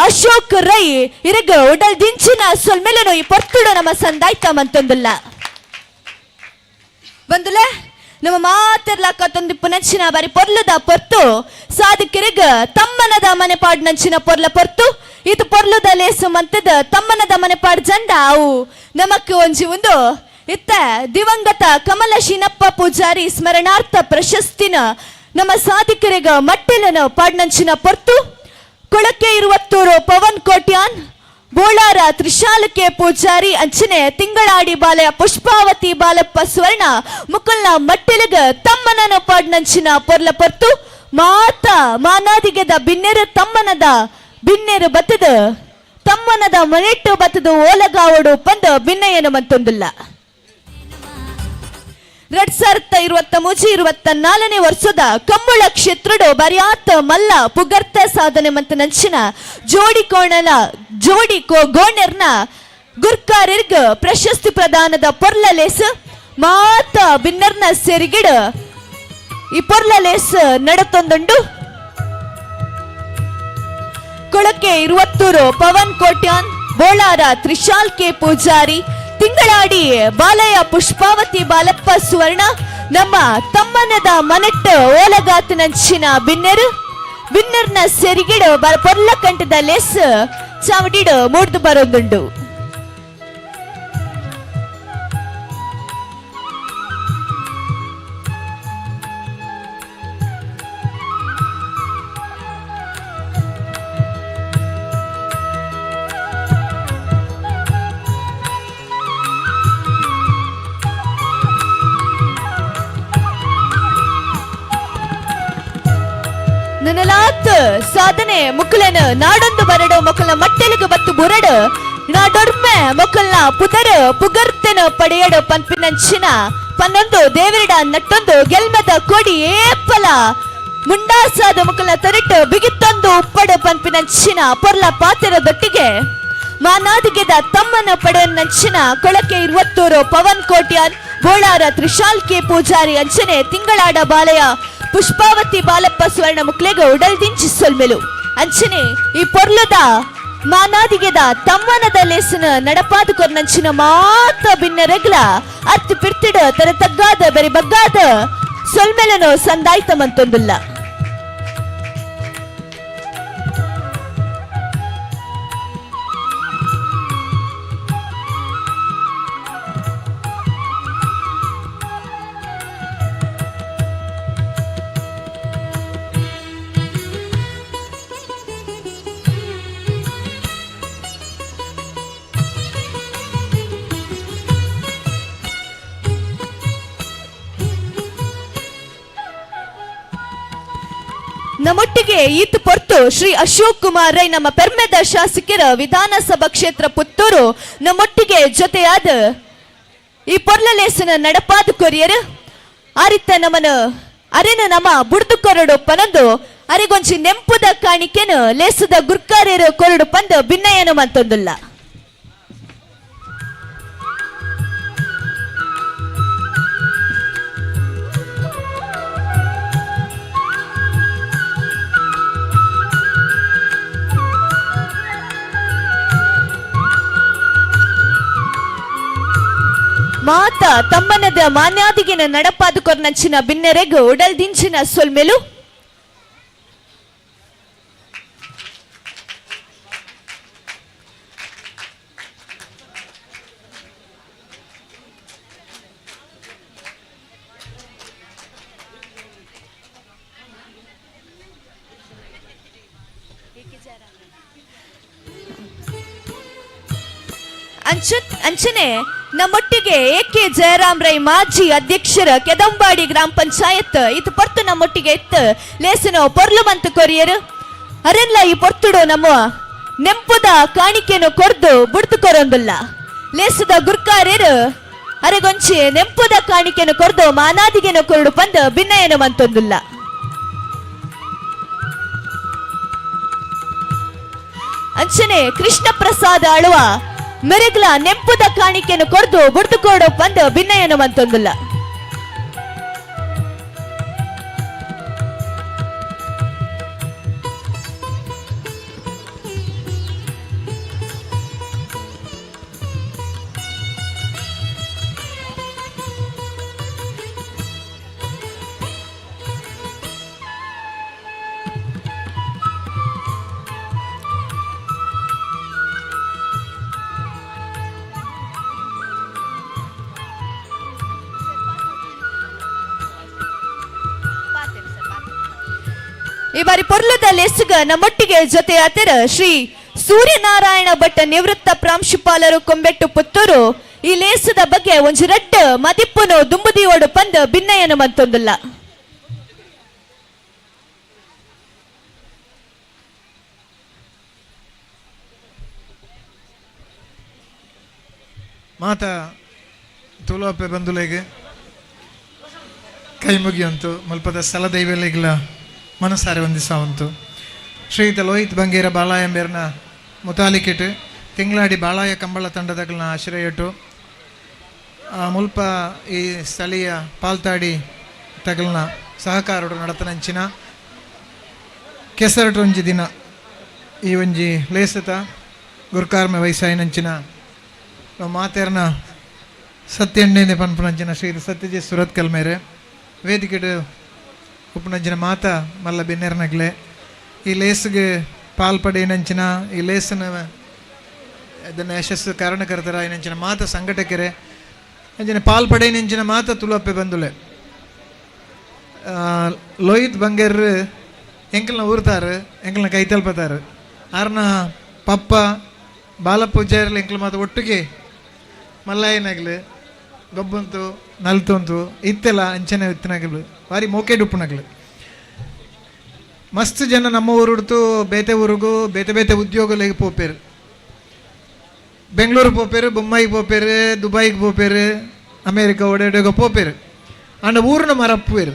ಅಶೋಕ್ ರೈ ಇರಗ ಉಡಲ್ ದಿಂಚಿನ ಸೊಲ್ಮೆಲೆನು ಈ ಪೊರ್ತುಡು ನಮ್ಮ ಸಂದಾಯ್ತ ಮಂತೊಂದುಲ್ಲ ಬಂದುಲೆ ನಮ್ಮ ಮಾತೆರ್ಲಾಕ ತೊಂದಿಪ್ಪು ನಂಚಿನ ಬರಿ ಪೊರ್ಲುದ ಪೊರ್ತು ಸಾಧಕರಿಗ ತಮ್ಮನದ ಮನೆ ಪಾಡ್ ನಂಚಿನ ಪೊರ್ಲ ಪೊರ್ತು ಇದು ಪೊರ್ಲುದ ಲೇಸು ಮಂತದ ತಮ್ಮನದ ಮನೆ ಪಾಡ್ ಜಂಡ ಅವು ನಮಕ್ ಒಂಜಿ ಒಂದು ಇತ್ತ ದಿವಂಗತ ಕಮಲ ಶೀನಪ್ಪ ಪೂಜಾರಿ ಸ್ಮರಣಾರ್ಥ ಪ್ರಶಸ್ತಿನ ನಮ್ಮ ಸಾಧಿಕರಿಗ ಮಟ್ಟೆಲನ ಪಾಡ್ನಂಚಿನ ಪೊರ್ತು ಕೊಳಕೆ 20 ಪವನ್ ಕೋಟ್ಯಾನ್ ಬೋಳಾರ ತ್ರಿಶಾಲಕ್ಕೆ ಪೂಜಾರಿ ಅಂಚನೆ ತಿಂಗಳಾಡಿ ಬಾಲೆಯ ಪುಷ್ಪಾವತಿ ಬಾಲಪ್ಪ ಸ್ವರ್ಣ ಮುಕಲ್ನ ಮಟ್ಟೆಲಗ ತಮ್ಮನನ ಪಾಡ್ನಂಚಿನ ಪೊರ್ಲ ಪೊರ್ತು ಮಾತ ಮಾನಾದಿಗೆದ ಬಿನ್ನೆರು ತಮ್ಮನದ ಬಿನ್ನೆರು ಬತ್ತದ ತಮ್ಮನದ ಮನೆಟ್ಟು ಬತ್ತದು ಓಲಗಾವಡು ಬಂದು ಬಿನ್ನೆಯನ್ನು ಮಂತೊಂದಿಲ್ಲ 2023-24 ವರ್ಷದ ಕಂಬಳ ಕ್ಷೇತ್ರಡು ಬರಿಯಾತ ಮಲ್ಲ ಪುಗರ್ತ ಸಾಧನೆ ಮಂತ ನಂಚಿನ ಜೋಡಿ ಗೋಣೆರ್ನ ಗುರ್ಕಾರಿರ್ಗ ಪ್ರಶಸ್ತಿ ಪ್ರದಾನದ ಪೊರ್ಲ ಲೇಸ್ ಮಾತ ಬಿನ್ನರ್ನ ಸೇರಿಗಿಡ ಈ ಪೊರ್ಲ ಲೇಸ್ ನಡತೊಂದುಂಡು ಕೊಳಕೆ 20 ಪವನ್ ಕೋಟ್ಯಾನ್ ಬೋಳಾರ ತ್ರಿಶಾಲ್ ಕೆ ಪೂಜಾರಿ ತಿಂಗಳಾಡಿ ಬಾಲಯ್ಯ ಪುಷ್ಪಾವತಿ ಬಾಲಪ್ಪ ಸುವರ್ಣ ನಮ್ಮ ತಮ್ಮನದ ಮನೆಟ್ಟು ಓಲಗಾತನಂಚಿನ ಬಿನ್ನರ್ನ ಸೆರಿಗಿಡು ಪೊರ್ಲ ಕಂಠದ ಲೆಸ್ ಚಾವಡಿಡು ಮೂಡ್ದು ಬರೋದುಂಡು ನನಲಾತ್ ಸಾಧನೆ ಮುಕ್ಕಲನ ನಾಡೊಂದು ಬರಡು ಮೊಕ್ಕಲ ಮಟ್ಟೆಲಿಗೆ ಬತ್ತು ಬುರಡು ನಾಡೊರ್ಮೆ ಮೊಕ್ಕಲ್ನ ಪುಗರ್ತೆನ ಪಡೆಯಡು ಪನ್ಪಿನಂಚಿನ ಪನ್ನೊಂದು ದೇವರಿಡ ನಟ್ಟೊಂದು ಗೆಲ್ಮದ ಕೊಡಿ ಏಪಲ ಮುಂಡಾಸಾದ ಮುಕ್ಕಲ ತರಿಟ್ಟು ಬಿಗಿತ್ತೊಂದು ಉಪ್ಪಡು ಪನ್ಪಿನಂಚಿನ ಪೊರ್ಲ ಪಾತೆರದೊಟ್ಟಿಗೆ ಮಾನಾದಿಗೆದ ತಮ್ಮನ ಪಡೆಯನ್ನಂಚಿನ ಕೊಳಕೆ 20 ಪವನ್ ಕೋಟ್ಯಾನ್ ಬೋಳಾರ ತ್ರಿಶಾಲ್ ಕೆ ಪೂಜಾರಿ ಅಂಚನೆ ತಿಂಗಳಾಡ ಬಾಲಯ ಪುಷ್ಪಾವತಿ ಬಾಲಪ್ಪ ಸ್ವರ್ಣ ಮುಕ್ಲೆಗ ಉಡಲ್ ದಿಂಚಿ ಸೊಲ್ಮೆಲು ಅಂಚನೆ ಈ ಪೊರ್ಲದ ಮಾನಾದಿಗೆದ ತಮ್ಮನದ ಲೇಸನ ನಡಪಾದ ಕೊರ್ನಂಚಿನ ಮಾತ ಭಿನ್ನರೆಗ್ಲ ಅರ್ಥ ಪಿರ್ತಿಡ ತರ ತಗ್ಗಾದ ಬೆರಿ ಬಗ್ಗಾದ ಸೊಲ್ಮೆಲನು ಸಂದಾಯ್ತ ಮಂತೊಂದುಲ್ಲ ನಮ್ಮೊಟ್ಟಿಗೆ ಈತ ಪೊರ್ತು ಶ್ರೀ ಅಶೋಕ್ ಕುಮಾರ್ ರೈ ನಮ್ಮ ಪೆರ್ಮೆದ ಶಾಸಕರ ವಿಧಾನಸಭಾ ಕ್ಷೇತ್ರ ಪುತ್ತೂರು ನಮ್ಮೊಟ್ಟಿಗೆ ಜೊತೆಯಾದ ಈ ಪೊರ್ಲ ಲೇಸನ ನಡಪಾದ ಕೊರಿಯರ್ ಆರಿತ ನಮನ ಅರೆನ ನಮ ಬುಡ್ದು ಕೊರಡು ಪನಂದು ಅರೆಗೊಂಚಿ ನೆಂಪುದ ಕಾಣಿಕೆನ ಲೇಸದ ಗುರ್ಕಾರ್ಯರು ಕೊರಡು ಪಂದು ಭಿನ್ನಯನ ಮಂತೊಂದುಲ್ಲ. ಮಾತ ತಮ್ಮನದ ಮಾನ್ಯಾದಿಗಿನ ನಡಪಾದು ಕೊರ್ನಂಚಿನ ಬಿನ್ನೆರೆಗು ಉಡಲ್ ದಿಂಚಿನ ಸೊಲ್ಮೆಲು ಅಂಚನೆ ನಮ್ಮೊಟ್ಟಿಗೆ ಎ.ಕೆ. ಜಯರಾಮ್ ರೈ ಮಾಜಿ ಅಧ್ಯಕ್ಷರ ಕೆದಂಬಾಡಿ ಗ್ರಾಮ ಪಂಚಾಯತ್ ಇದು ಪೊರ್ತು ನಮ್ಮೊಟ್ಟಿಗೆ ಇತ್ತು ಲೇಸನೋ ಪೊರ್ಲು ಮಂತು ಕೊರಿಯರು ಅರೆಲ್ಲ ಈ ಪೊರ್ತುಡು ನಮ್ಮ ನೆಂಪುದ ಕಾಣಿಕೆನು ಕೊರ್ದು ಬುಡ್ತು ಕೊರೊಂದುಲ್ಲ ಲೇಸದ ಗುರ್ಕಾರ್ಯರು ಅರೆಗೊಂಚಿ ನೆಂಪುದ ಕಾಣಿಕೆನು ಕೊರ್ದು ಮಾನಾದಿಗೆನು ಕೊರಡು ಪಂದು ಭಿನ್ನಯನ ಮಂತೊಂದುಲ್ಲ. ಅಂಚನೆ ಕೃಷ್ಣ ಪ್ರಸಾದ ಆಳುವ ಮೆರೆಗ್ಲ ನೆಂಪುದ ಕಾಣಿಕೆಯನ್ನು ಕೊರ್ದು ಬುಡ್ದು ಕೊಡೋ ಬಂದು ಭಿನ್ನಯನ ಮಂತೊಂದುಲ್ಲ. ಈ ಬಾರಿ ಪೊರ್ಲದ ಲೆಸ್ಗ ನಮ್ಮೊಟ್ಟಿಗೆ ಜೊತೆ ಆತರ ಶ್ರೀ ಸೂರ್ಯನಾರಾಯಣ ಭಟ್ ನಿವೃತ್ತ ಪ್ರಾಂಶುಪಾಲರು ಕೊಂಬೆಟ್ಟು ಪುತ್ತೂರು ಈ ಲೇಸದ ಬಗ್ಗೆ ಒಂಜಿ ರಡ್ಡ ಮದಿಪ್ಪುನು ದುಂಬುದಿಯೋಡು ಪಂದು ಭಿನ್ನಯನ ಮಂತೊಂದುಲ್ಲ. ಮಾತ ತುಲೋಪೆ ಬಂಧುಲೆಗೆ ಕೈ ಮುಗಿಯಂತು ಮಲ್ಪದ ಸ್ಥಳ ದೈವಲೆಗಳ ಮನಸಾರೆ ವಂದಿಸಾವಂತು. ಶ್ರೀಯುತ ಲೋಹಿತ್ ಬಂಗೇರ ಬಾಲಾಯ ಎಂಬೇರ್ನ ಮುತಾಲಿಕೆಟ್ ತಿಂಗಳಾಡಿ ಬಾಲಾಯ ಕಂಬಳ ತಂಡದಗಳನ್ನ ಆಶ್ರಯಟ್ಟು ಮುಲ್ಪ ಈ ಸ್ಥಳೀಯ ಪಾಲ್ತಾಡಿ ತಗಲ್ನ ಸಹಕಾರಡು ನಡತನಂಚಿನ ಕೆಸರಟು ಒಂಜಿ ದಿನ ಈ ಒಂಜಿ ಲೇಸತ ಗುರ್ಕಾರ್ಮೆ ವಯಸ್ಸಾಯಿನಂಚಿನ ನಾವು ಮಾತೇರ್ನ ಸತ್ಯಣ್ಣೆ ಪನ್ಪುನಂಚಿನ ಶ್ರೀ ಸತ್ಯಜಿ ಸುರತ್ಕಲ್ ಮೇರೆ ವೇದಿಕೆಡು ಉಪನಂಚಿನ ಮಾತ ಮಲ್ಲ ಬೆನ್ನೆರ್ನಗ್ಲೆ ಈ ಲೇಸ್ಗೆ ಪಾಲ್ಪಡೇನಂಚಿನ ಈ ಲೇಸನ ಅದನ್ನು ಯಶಸ್ಸು ಕಾರಣಕರ್ತರ ಏನಂಚಿನ ಮಾತ ಸಂಘಟಕರೇ ಅಂಚಿನ ಪಾಲ್ಪಡೇನಂಚಿನ ಮಾತ ತುಲಪ್ಪೆ ಬಂದುಲೆ ಲೋಹಿತ್ ಬಂಗೇರ್ ಎಂಕಲ್ನ ಊರ್ತಾರು ಎಂಕಲ್ನ ಕೈ ತಲ್ಪತಾರು ಆರ್ನ ಪಪ್ಪ ಬಾಲಪೂಜಾರ್ಲಿ ಎಂಕಲ್ ಮಾತು ಒಟ್ಟಿಗೆ ಮಲ್ಲಾಯನಗ್ಲು ಗೊಬ್ಬಂತು ನಲ್ತೊಂತು ಇತ್ತೆಲ್ಲ ಅಂಚನೆ ಇತ್ತಿನಗಲು ಭಾರಿ ಮೋಕೆಡ್ ಉಪ್ಪುನಗ್ಲು ಮಸ್ತ್ ಜನ ನಮ್ಮ ಊರುಡ್ತು ಬೇತೆ ಊರಿಗೂ ಬೇತೆ ಬೇತೆ ಉದ್ಯೋಗಗಳಿಗೆ ಪೋಪೇರು ಬೆಂಗಳೂರು ಪೋಪೇರು ಬೊಂಬಾಯಿಗೆ ಪೋಪೇರು ದುಬೈಗೆ ಪೋಪೇರು ಅಮೇರಿಕಾ ಓಡಾಡೋಗ ಪೋಪೇರು ಅಂಡ ಊರಿನ ಮರಪ್ಪೇರು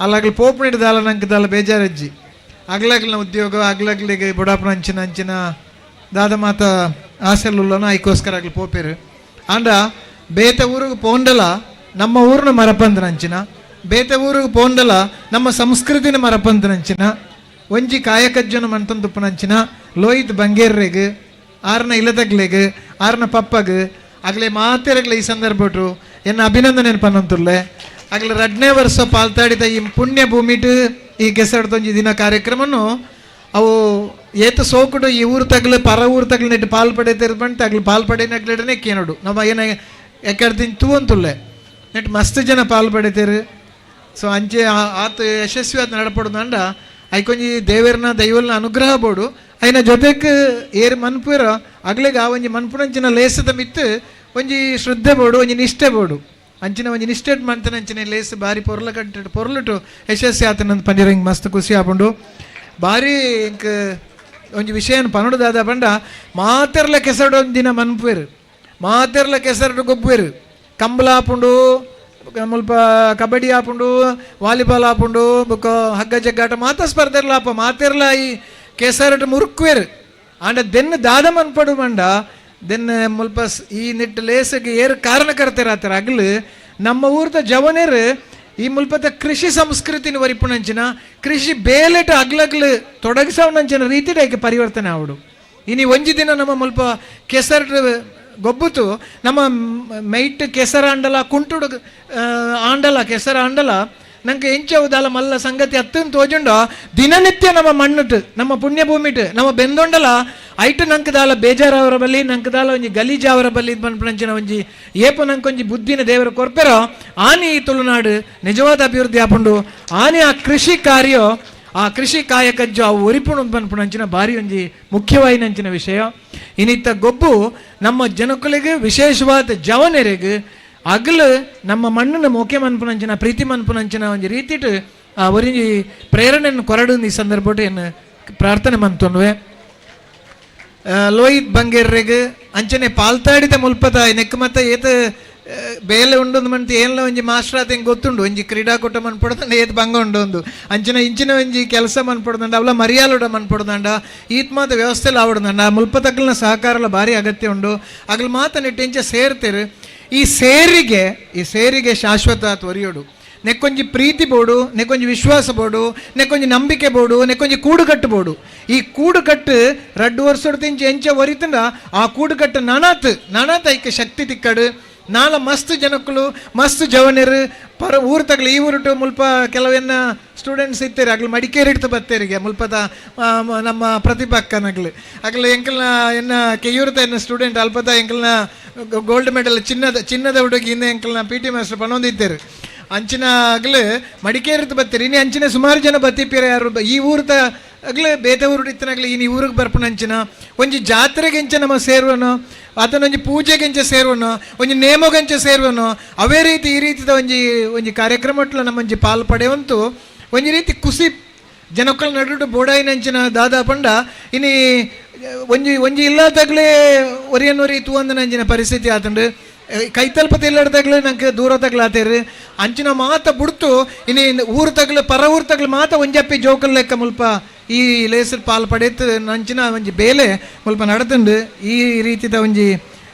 ಅಲ್ಲಾಗ್ಲಿ ಪೋಪನಿಡ್ದಾಲ ನಂಗೆ ದಾಲ ಬೇಜಾರಜ್ಜಿ ಅಗ್ಲಾಗ್ಲಿನ ಉದ್ಯೋಗ ಅಗ್ಲಾಗ್ಲಿಗೆ ಬುಡಾಪನ ಅಂಚಿನ ಅಂಚಿನ ದಾದ ಮಾತ ಆಸೆಲ್ಲುಲ್ಲನ ಐಕೋಸ್ಕರ ಆಗ್ಲಿ ಪೋಪೇರು ಅಂಡ ಬೇತೆ ಊರಿಗೆ ಪೋಂಡಲ ನಮ್ಮ ಊರಿನ ಮರಪಂದನಂಚಿನ ಬೇತೆ ಊರಿಗೆ ಪೋಂಡಲ ನಮ್ಮ ಸಂಸ್ಕೃತಿನ ಮರಪಂದನಂಚಿನ ಒಂಜಿ ಕಾಯಕಜ್ಜನ ಮಂತಂದುಪ್ಪನಂಚಿನ ಲೋಹಿತ್ ಬಂಗೇರ್ರೆಗ್ ಆರ್ನ ಇಲದಗ್ಲೆಗ್ ಆರ್ನ ಪಪ್ಪಗ್ ಆಗ್ಲೇ ಮಾತೆರಗ್ಲೆ ಈ ಸಂದರ್ಭಟು ಎನ್ನ ಅಭಿನಂದನೆ ಪನ್ನಂತುರ್ಲೆ ಆಗ್ಲೇ 2ನೇ ವರ್ಷ ಪಾಲ್ತಾಡಿದ ಈ ಪುಣ್ಯ ಭೂಮಿಟ್ ಈ ಕೆಸರಡ್ದೊಂಜಿ ದಿನ ಕಾರ್ಯಕ್ರಮನು ಅವು ಏತು ಸೋಕುಡು ಈ ಊರು ತಗ್ಲು ಪರ ಊರು ತಗ್ಲು ನೆಟ್ಟು ಪಾಲ್ಪಡೇತಿರ್ ಬಂತು ಆಗ್ಲಿ ಪಾಲ್ಪಡೇನಗ್ಲೇ ಕೇನೋಡು ನಮ್ಮ ಏನ ಎಕ್ಕಡ್ತೀನಿ ತೂ ಅಂತುಲ್ಲೆ ನೆಟ್ಟು ಮಸ್ತ್ ಜನ ಪಾಲ್ಪಡೇತೀರು ಸೊ ಅಂಚೆ ಆತ ಯಶಸ್ವಿ ಆತ ನಡಪಡುದು ಅಂಡ ಐಕೊಂಜಿ ದೇವರನ್ನ ದೈವಲ್ನ ಅನುಗ್ರಹ ಬೋಡು ಐನ ಜೊತೆಗೆ ಏರು ಮನ್ಪುರ ಅಗ್ಲಿಗೆ ಆ ಒಂಜಿ ಮನ್ಪುನಂಚಿನ ಲೇಸದ ಮಿತ್ತು ಒಂಜಿ ಶ್ರದ್ಧೆ ಬೋಡು ಒಂಜಿ ನಿಷ್ಠೆ ಬೋಡು ಅಂಚಿನ ಒಂಜಿ ನಿಷ್ಠೆಡ್ ಮಂತನ ಅಂಚಿನ ಲೇಸ್ ಬಾರಿ ಪೊರ್ಲ ಕಟ್ಟಿಟ್ಟು ಪೊರ್ಲುಟು ಯಶಸ್ವಿ ಆತನಂತ ಪಂದಿರ ಹಿಂಗೆ ಮಸ್ತ್ ಖುಷಿ ಆಪುಂಡು ಬಾರಿ ಇಂಕ್ ಒಂಜಿ ವಿಷಯನ ಪನೋಡುದಾದ ಪಂಡ ಮಾತೆರ್ಲ ಕೆಸರಡು ಒಂದಿನ ಮನ್ಪುವೆರು ಮಾತೆರ್ಲ ಕೆಸರಡು ಗೊಬ್ಬುವೆರು ಕಂಬಳ ಆಪುಂಡು ಮುಲ್ಪ ಕಬಡ್ಡಿ ಆಪುಂಡು ವಾಲಿಬಾಲ್ ಆಪುಂಡು ಬೊಕ್ಕ ಹಗ್ಗ ಜಗ್ಗಾಟ ಮಾತ ಸ್ಪರ್ಧೆರ್ಲ ಆಪ ಮಾತೆರ್ಲ ಈ ಕೆಸರಡು ಮುರುಕ್ವೆರು ಆಂಡ ದೆನ್ ದಾದ ಮನ್ಪಡು ಮಂಡ ದೆನ್ ಮುಲ್ಪ ಈ ನಿಟ್ಟು ಲೇಸಗೆ ಏರು ಕಾರಣಕರ್ತೆರಾತರ ಅಗ್ಲು ನಮ್ಮ ಊರ್ದ ಜವನೇರು ಈ ಮುಲ್ಪದ ಕೃಷಿ ಸಂಸ್ಕೃತಿನ ವರಿಪುಣಂಚಿನ ಕೃಷಿ ಬೇಲೆಟ ಅಗ್ಲಗ್ಲು ತೊಡಗಿಸವನಂಚಿನ ರೀತಿಗೆ ಪರಿವರ್ತನೆ ಆವಡು ಇನಿ ಒಂಜಿ ದಿನ ನಮ್ಮ ಮುಲ್ಪ ಕೆಸರು ಗೊಬ್ಬುತು ನಮ್ಮ ಮೈಟ್ ಕೆಸರ ಅಂಡಲ ಕುಂಟುಡು ಆಂಡಲ ಕೆಸರ ಅಂಡಲ ನಂಗೆ ಎಂಚವುದಾಲ ಮಲ್ಲ ಸಂಗತಿ ಹತ್ತನ್ನು ತೋಜುಂಡ ದಿನನಿತ್ಯ ನಮ್ಮ ಮಣ್ಣುಟ್ಟು ನಮ್ಮ ಪುಣ್ಯಭೂಮಿಟ್ಟು ನಮ್ಮ ಬೆಂದೊಂಡಲ ಐಟು ನಂಗೆ ದಾಲ ಬೇಜಾರವರ ಬಲ್ಲಿ ನಂಗೆ ದಾಲ ಒಂಜಿ ಗಲೀಜಾವರ ಬಲ್ಲಿ ಪಂಪಂಚಿನ ಒಂಜಿ ಏಪ ನಂಗೆ ಒಂಜಿ ಬುದ್ಧಿನ ದೇವರ ಕೊರ್ಪೆರೋ ಆನಿ ಈ ತುಳುನಾಡು ನಿಜವಾದ ಅಭಿವೃದ್ಧಿ ಆಪುಂಡು ಆನಿ ಆ ಕೃಷಿ ಕಾರ್ಯ ಆ ಕೃಷಿ ಕಾಯಕಜ್ಜು ಅವು ಒರಿಪುಣು ಪಂಪಂಚಿನ ಬಾರಿ ಒಂಜಿ ಮುಖ್ಯವಾಯಿನಂಚಿನ ವಿಷಯ ಇನ್ನಿತ್ತ ಗೊಬ್ಬು ನಮ್ಮ ಜನಕುಲಿಗೆ ವಿಶೇಷವಾದ ಜವನೆರೆಗೆ ಅಗಲು ನಮ್ಮ ಮಣ್ಣನ್ನು ಮೊಕೆ ಮನ್ಪುನಂಚಿನ ಪ್ರೀತಿ ಮನ್ಪುನಂಚಿನ ಒಂದು ರೀತಿಟ್ಟು ಆ ಒರಿ ಪ್ರೇರಣೆಯನ್ನು ಕೊರಡು ಈ ಸಂದರ್ಭ ಏನು ಪ್ರಾರ್ಥನೆ ಮಂತೊನ್ವೆ ಲೋಹಿತ್ ಬಂಗೇರ್ರೆಗ್ ಅಂಚನೆ ಪಾಲ್ತಾಡಿದ ಮುಲ್ಪದ ನೆಕ್ ಮತ್ತ ಏತ ಬೇಲೆ ಉಂಡು ಮಂತ ಏನ್ಲ ಒಂಜಿ ಮಾಸ್ಟರ್ ಆತ ಹೆಂಗೆ ಗೊತ್ತುಂಡು ಒಂಜಿ ಕ್ರೀಡಾಕೂಟ ಮನ್ಪೊಡ್ದಂಡ ಏತ್ ಬಂಗ ಉಂಡು ಒಂದು ಅಂಚನೆ ಇಂಚಿನ ಒಂಜಿ ಕೆಲಸ ಮನ್ಪೊಡ್ದಂಡ ಅವಲ ಮರಿಯಾಲುಡ ಮನ್ಪೊಡ್ದಂಡ ಈತ್ ಮಾತ ವ್ಯವಸ್ಥೆಲ್ಲ ಆವಡ್ದಂಡ ಮುಲ್ಪತಗ್ಲನ ಸಹಕಾರಲ ಭಾರಿ ಅಗತ್ಯ ಉಂಡು ಅಗ್ಲು ಮಾತ ನೆಟ್ಟು ಇಂಚ ಸೇರ್ತೇರು ಈ ಸೇರಿಗೆ ಶಾಶ್ವತ ತ್ವರಿಯೋಡು ನೆಕ್ಕೊಂಜಿ ಪ್ರೀತಿ ಬೋಡು ನೆಕ್ಕೊಂಜಿ ವಿಶ್ವಾಸ ಬೋಡು ನೆಕ್ಕೊಂಜಿ ನಂಬಿಕೆ ಬೋಡು ನೆಕ್ಕೊಂಜಿ ಕೂಡುಕಟ್ಟು ಬೋಡು ಈ ಕೂಡುಕಟ್ಟು 2 ವರ್ಷ ಎಂಚ ಒರಿತಂಡ ಆ ಕೂಡುಕಟ್ಟು ನಾನಾತ್ ಐಕ್ಯ ಶಕ್ತಿ ತಿಕ್ಕಡು ನಾಳ ಮಸ್ತ್ ಜನಕ್ಕಳು ಮಸ್ತ್ ಜವನರು ಊರು ತಗಲಿ ಈ ಊರುಟು ಮುಲ್ಪ ಕೆಲವೆನ್ನ ಸ್ಟೂಡೆಂಟ್ಸ್ ಇತ್ತೇರಿ ಆಗ್ಲು ಮಡಿಕೇರಿ ಇಡ್ತು ಬತ್ತೇರಿಗೆ ಮುಲ್ಪದ ನಮ್ಮ ಪ್ರತಿಭಾ ಅಕ್ಕನಗ್ಲು ಆಗ್ಲು ಎಂಕಲ್ನ ಎನ್ನ ಕೆಯೂರ್ದ ಎನ್ನ ಸ್ಟೂಡೆಂಟ್ ಅಲ್ಪದ ಎಂಕಲ್ನ ಗೋಲ್ಡ್ ಮೆಡಲ್ ಚಿನ್ನದ ಹುಡುಗಿ ಹಿಂದೆ ಎಂಕಲ್ನ PT ಮಾಸ್ಟರ್ ಪನೊಂದಿದ್ದೇರು ಅಂಚಿನ ಆಗ್ಲು ಮಡಿಕೇರಿದು ಬತ್ತೀರಿ ಇನ್ನು ಅಂಚಿನ ಸುಮಾರು ಜನ ಬತ್ತಿಪ್ಪೇರ ಯಾರು ಈ ಊರ್ದ ಆಗ್ಲು ಬೇತೆ ಊರು ಇತ್ತನಾಗ್ಲಿ ಇನ್ನು ಈ ಊರಿಗೆ ಬರ್ಪುಣಂಚಿನ ಒಂಜಿ ಜಾತ್ರೆಗೆಂಚ ನಮ್ಮ ಸೇರುವನು ಆತನೊಂಜಿ ಪೂಜೆಗೆಂಚ ಸೇರುವನು ಒಂಜಿ ನೇಮಗೆಂಚ ಸೇರುವನು ಅವೇ ರೀತಿ ಈ ರೀತಿದ ಒಂಜಿ ಕಾರ್ಯಕ್ರಮಟ್ಲ ನಮ್ಮಂಜಿ ಪಾಲು ಪಡೆಯುವಂತೂ ಒಂಜಿ ರೀತಿ ಖುಷಿ ಜನಕ್ಕಳ ನಡುಟು ಬೋಡಾಯಿನಂಚಿನ ದಾದಾ ಪಂಡ ಇನ್ನು ಒಂಜಿ ಇಲ್ಲಾದಾಗಲೇ ಒರಿಯನ್ನೊರಿ ತೂವಂದನಂಚಿನ ಪರಿಸ್ಥಿತಿ ಆತಂಡು ಕೈತಲ್ಪತಿ ಎಲ್ಲಡ್ದಾಗ್ಲೇ ನಂಗೆ ದೂರ ತಗ್ಲಾತೇರು ಅಂಚಿನ ಮಾತ ಬಿಡ್ತು ಇನ್ನು ಊರು ತಗ್ಲು ಪರ ಊರು ತಗ್ಲು ಮಾತ ಒಂಜಪ್ಪಿ ಜೋಕಲ್ ಲೆಕ್ಕ ಮುಲ್ಪ ಈ ಲೇಸರ್ ಪಾಲು ಪಡೆಯುತ್ತೆ ನಂಚಿನ ಒಂಜಿ ಬೇಲೆ ಮುಲ್ಪ ನಡತಂಡು ಈ ರೀತಿದ ಒಂಜಿ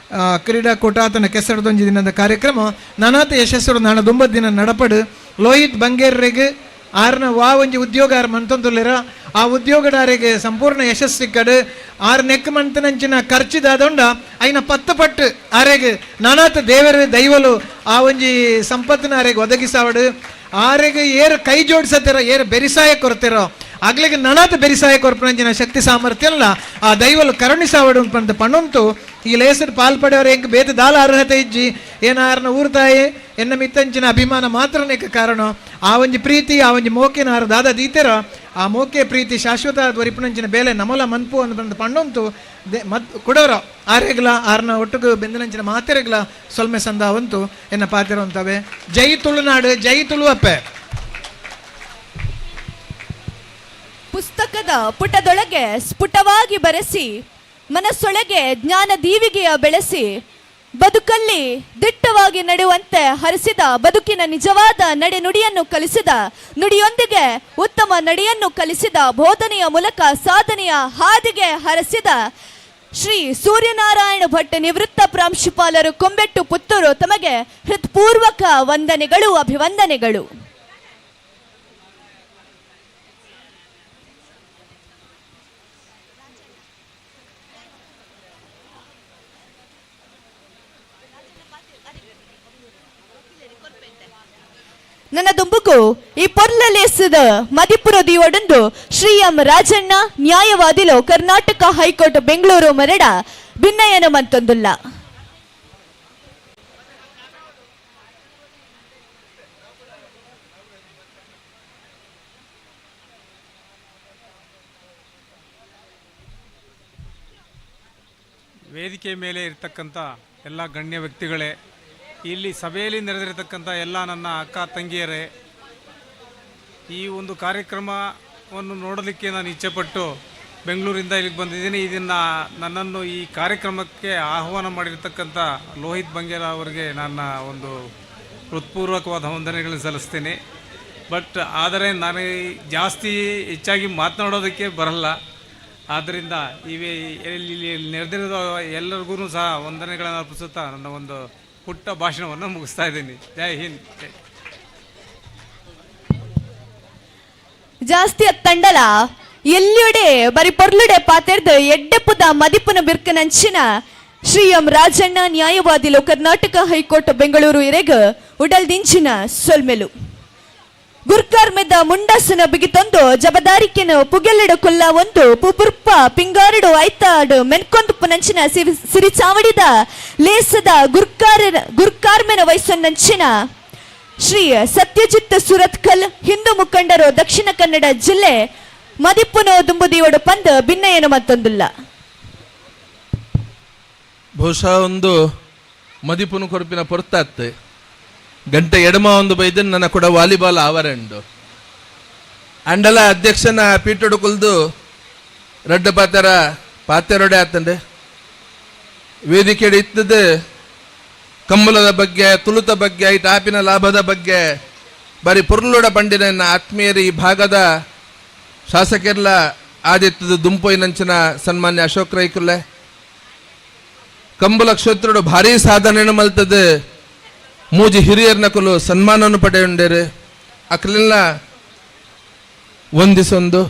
ಕ್ರೀಡಾಕೂಟ ಆತನ ಕೆಸರದೊಂಜಿ ದಿನದ ಕಾರ್ಯಕ್ರಮ ನಾನಾತ ಯಶಸ್ಸು ನಾನ 9 ದಿನ ನಡಪಡು ಲೋಹಿತ್ ಬಂಗೇರ್ರೆಗೆ ಆರ್ನ ಒಂಜಿ ಉದ್ಯೋಗ ಆರು ಮಂತೊಂದುಲ್ಲೆರ ಆ ಉದ್ಯೋಗದಾರಿಗೆ ಸಂಪೂರ್ಣ ಯಶಸ್ಸು ಸಿಕ್ಕಡು ಆರು ನೆಕ್ ಮಂತನಂಚಿನ ಖರ್ಚಿದಾದೊಂಡ ಐನ 10 ಪಟ್ಟು ಆರೆಗೆ ನಾನಾತ ದೇವರ ದೈವಲು ಆ ಒಂಜಿ ಸಂಪತ್ತಿನ ಆರೆಗೆ ಒದಗಿಸಾವಡು ಆರೆಗೆ ಏರು ಕೈ ಜೋಡಿಸತ್ತಿರ ಏರು ಬೆರಿಸಾಯ ಕೊರ್ತಿರೋ ಆಗ್ಲಿಗೆ ನನಾತ ಬೆರಿಸಾಯ ಕೊರ್ಪಣಂಚಿನ ಶಕ್ತಿ ಸಾಮರ್ಥ್ಯ ಅಲ್ಲ ಆ ದೈವಲು ಕರುಣಿಸಾವಡು ಅಂತ ಪಣ್ಣಂತು ಈ ಲೇಸರ್ ಪಾಲ್ಪಡೆಯವರು ಹೆಂಗೆ ಬೇತೆ ದಾಲ ಅರ್ಹತೆ ಇಜ್ಜಿ ಏನಾರನ ಊರ್ತಾಯಿ ಎನ್ನ ಮಿತ್ತಂಚಿನ ಅಭಿಮಾನ ಮಾತ್ರನೇ ಕಾರಣ ಆ ಒಂಜಿ ಪ್ರೀತಿ ಆ ಒಂಜಿ ಮೋಕೆನ ಆರು ದಾದ ದೀತೆರ ಆ ಮೋಕೆ ಪ್ರೀತಿ ಶಾಶ್ವತ ವರಿಪುಣಂಚಿನ ಬೇಲೆ ನಮಲ ಮನ್ಪು ಅಂತ ಪಣ್ಣಂತು ಕೊಡೋರ ಆರೆಗ್ಲ ಆರ್ನ ಒಟ್ಟಿಗೆ ಬೆಂದನಂಚಿನ ಮಾತೆರೆಗ್ಲ ಸೊಲ್ಮೆ ಸಂದಾವಂತು ಎನ್ನ ಪಾತಿರುವಂತವೆ ಜೈ ತುಳುನಾಡು ಜೈ ತುಳುವಪ್ಪೆ. ಪುಸ್ತಕದ ಪುಟದೊಳಗೆ ಸ್ಫುಟವಾಗಿ ಬರೆಸಿ ಮನಸ್ಸೊಳಗೆ ಜ್ಞಾನ ದೀವಿಗೆಯ ಬೆಳೆಸಿ ಬದುಕಲ್ಲಿ ದಿಟ್ಟವಾಗಿ ನಡೆಯುವಂತೆ ಹರಿಸಿದ ಬದುಕಿನ ನಿಜವಾದ ನಡೆನುಡಿಯನ್ನು ಕಲಿಸಿದ ನುಡಿಯೊಂದಿಗೆ ಉತ್ತಮ ನಡೆಯನ್ನು ಕಲಿಸಿದ ಬೋಧನೆಯ ಮೂಲಕ ಸಾಧನೆಯ ಹಾದಿಗೆ ಹರಿಸಿದ ಶ್ರೀ ಸೂರ್ಯನಾರಾಯಣ ಭಟ್ ನಿವೃತ್ತ ಪ್ರಾಂಶುಪಾಲರು ಕೊಂಬೆಟ್ಟು ಪುತ್ತೂರು ತಮಗೆ ಹೃತ್ಪೂರ್ವಕ ವಂದನೆಗಳು ಅಭಿವಂದನೆಗಳು. ನನ್ನ ದುಂಬುಕು ಈ ಪೊರ್ಲಲೇಸದ ಮದಿಪುರದಿ ಒಡಂದು ಶ್ರೀ ಎಂ ರಾಜಣ್ಣ ನ್ಯಾಯವಾದಿಲು ಕರ್ನಾಟಕ ಹೈಕೋರ್ಟ್ ಬೆಂಗಳೂರು ಮರಡ ಭಿನ್ನಯನ ಮಂತೊಂದುಲ್ಲ. ವೇದಿಕೆ ಮೇಲೆ ಇರ್ತಕ್ಕಂಥ ಎಲ್ಲ ಗಣ್ಯ ವ್ಯಕ್ತಿಗಳೇ, ಇಲ್ಲಿ ಸಭೆಯಲ್ಲಿ ನೆರೆದಿರತಕ್ಕಂಥ ಎಲ್ಲ ನನ್ನ ಅಕ್ಕ ತಂಗಿಯರೇ, ಈ ಒಂದು ಕಾರ್ಯಕ್ರಮವನ್ನು ನೋಡಲಿಕ್ಕೆ ನಾನು ಇಚ್ಛೆಪಟ್ಟು ಬೆಂಗಳೂರಿಂದ ಇಲ್ಲಿಗೆ ಬಂದಿದ್ದೀನಿ. ಇದನ್ನು ನನ್ನನ್ನು ಈ ಕಾರ್ಯಕ್ರಮಕ್ಕೆ ಆಹ್ವಾನ ಮಾಡಿರ್ತಕ್ಕಂಥ ಲೋಹಿತ್ ಬಂಗೇರ ಅವರಿಗೆ ನನ್ನ ಒಂದು ಹೃತ್ಪೂರ್ವಕವಾದ ವಂದನೆಗಳನ್ನು ಸಲ್ಲಿಸ್ತೀನಿ. ಆದರೆ ನಾನು ಜಾಸ್ತಿ ಹೆಚ್ಚಾಗಿ ಮಾತನಾಡೋದಕ್ಕೆ ಬರಲ್ಲ. ಆದ್ದರಿಂದ ಇಲ್ಲಿ ನೆರೆದಿರೋ ಎಲ್ಲರಿಗೂ ಸಹ ವಂದನೆಗಳನ್ನು ಅರ್ಪಿಸುತ್ತಾ ನನ್ನ ಒಂದು ಪುಟ್ಟ ಭಾಷಣವನ್ನು ಮುಗಿಸ್ತಾ ಇದ್ದೀನಿ. ಜೈ ಹಿಂದ್. ಜಾಸ್ತಿ ತಂಡಲ ಎಲ್ಲಿಯೊಡೆ ಬರಿ ಪೊರ್ಲುಡೆ ಪಾತೆರ್ದು ಎಡ್ಡೆಪ್ಪುದ ಮದಿಪುನ ಬಿರ್ಕನಂಚಿನ ಶ್ರೀ ಎಂ ರಾಜಣ್ಣ ನ್ಯಾಯವಾದಿಲು ಕರ್ನಾಟಕ ಹೈಕೋರ್ಟ್ ಬೆಂಗಳೂರು ಇರೆಗ್ ಉಡಲ್ದಿಂಚಿನ ಸೊಲ್ಮೆಲು ಗುರ್ಕಾರ್ ಮೆದ ಮುಂಡಾಸನ ಬಿಗಿತೊಂದು ಜಬದಾರಿಕೆನು ಪುಗೆಲ್ಲಿಡು ಕೊಲ್ಲ ಒಂದು ಪುಪುರ್ಪ ಪಿಂಗಾರಡು ಐತಾಡು ಮೆನ್ಕೊಂದು ಪುನಂಚಿನ ಸಿರಿ ಚಾವಡಿದ ಲೇಸದ ಗುರ್ಕಾರ್ಮೆನ ವಯಸ್ಸನ್ನಂಚಿನ ಶ್ರೀ ಸತ್ಯಜಿತ್ ಸುರತ್ಕಲ್ ಹಿಂದೂ ಮುಖಂಡರು ದಕ್ಷಿಣ ಕನ್ನಡ ಜಿಲ್ಲೆ ಮದಿಪ್ಪುನೋ ದುಂಬುದಿಯೋಡು ಪಂದ್ ಭಿನ್ನಯೇನು ಮತ್ತೊಂದಿಲ್ಲ. ಬಹುಶಃ ಒಂದು ಮದಿಪುನು ಕೊರಪಿನ ಪೊರ್ತಾತ್ತೆ ಗಂಟೆ ಎಡಮ ಒಂದು ಬೈದನ್ ನನ್ನ ಕೂಡ ವಾಲಿಬಾಲ್ ಆವರಂಡು ಅಂಡಲ ಅಧ್ಯಕ್ಷನ ಪೀಟೊಡು ಕುಲ್ದು ರಡ್ಡ ಪಾತೆರೊಡೆ ಆತಂಡೆ ವೇದಿಕೆ ಇತ್ತದ ಕಂಬಲದ ಬಗ್ಗೆ ತುಳುತ ಬಗ್ಗೆ ಐಟ್ ಆಪಿನ ಲಾಭದ ಬಗ್ಗೆ ಬರೀ ಪುರ್ಲುಡ ಪಂಡಿನ ಆತ್ಮೀಯರು ಈ ಭಾಗದ ಶಾಸಕರೆಲ್ಲ ಆದಿತ್ಯದ ದುಂಪೊಯ್ನಂಚಿನ ಸನ್ಮಾನ್ಯ ಅಶೋಕ್ ರೈಕುಲ್ಲೆ ಕಂಬಲ ಕ್ಷೇತ್ರಡು ಭಾರೀ ಸಾಧನೆ ಮಲ್ತದೆ ಮೂಜಿ ಹಿರಿಯರ್ನ ಕುಲು ಸನ್ಮಾನವನ್ನು ಪಡೆಯುಂಡೇರು ಅಕ್ಲೆಲ್ಲ ಒಂದಿಸೊಂದು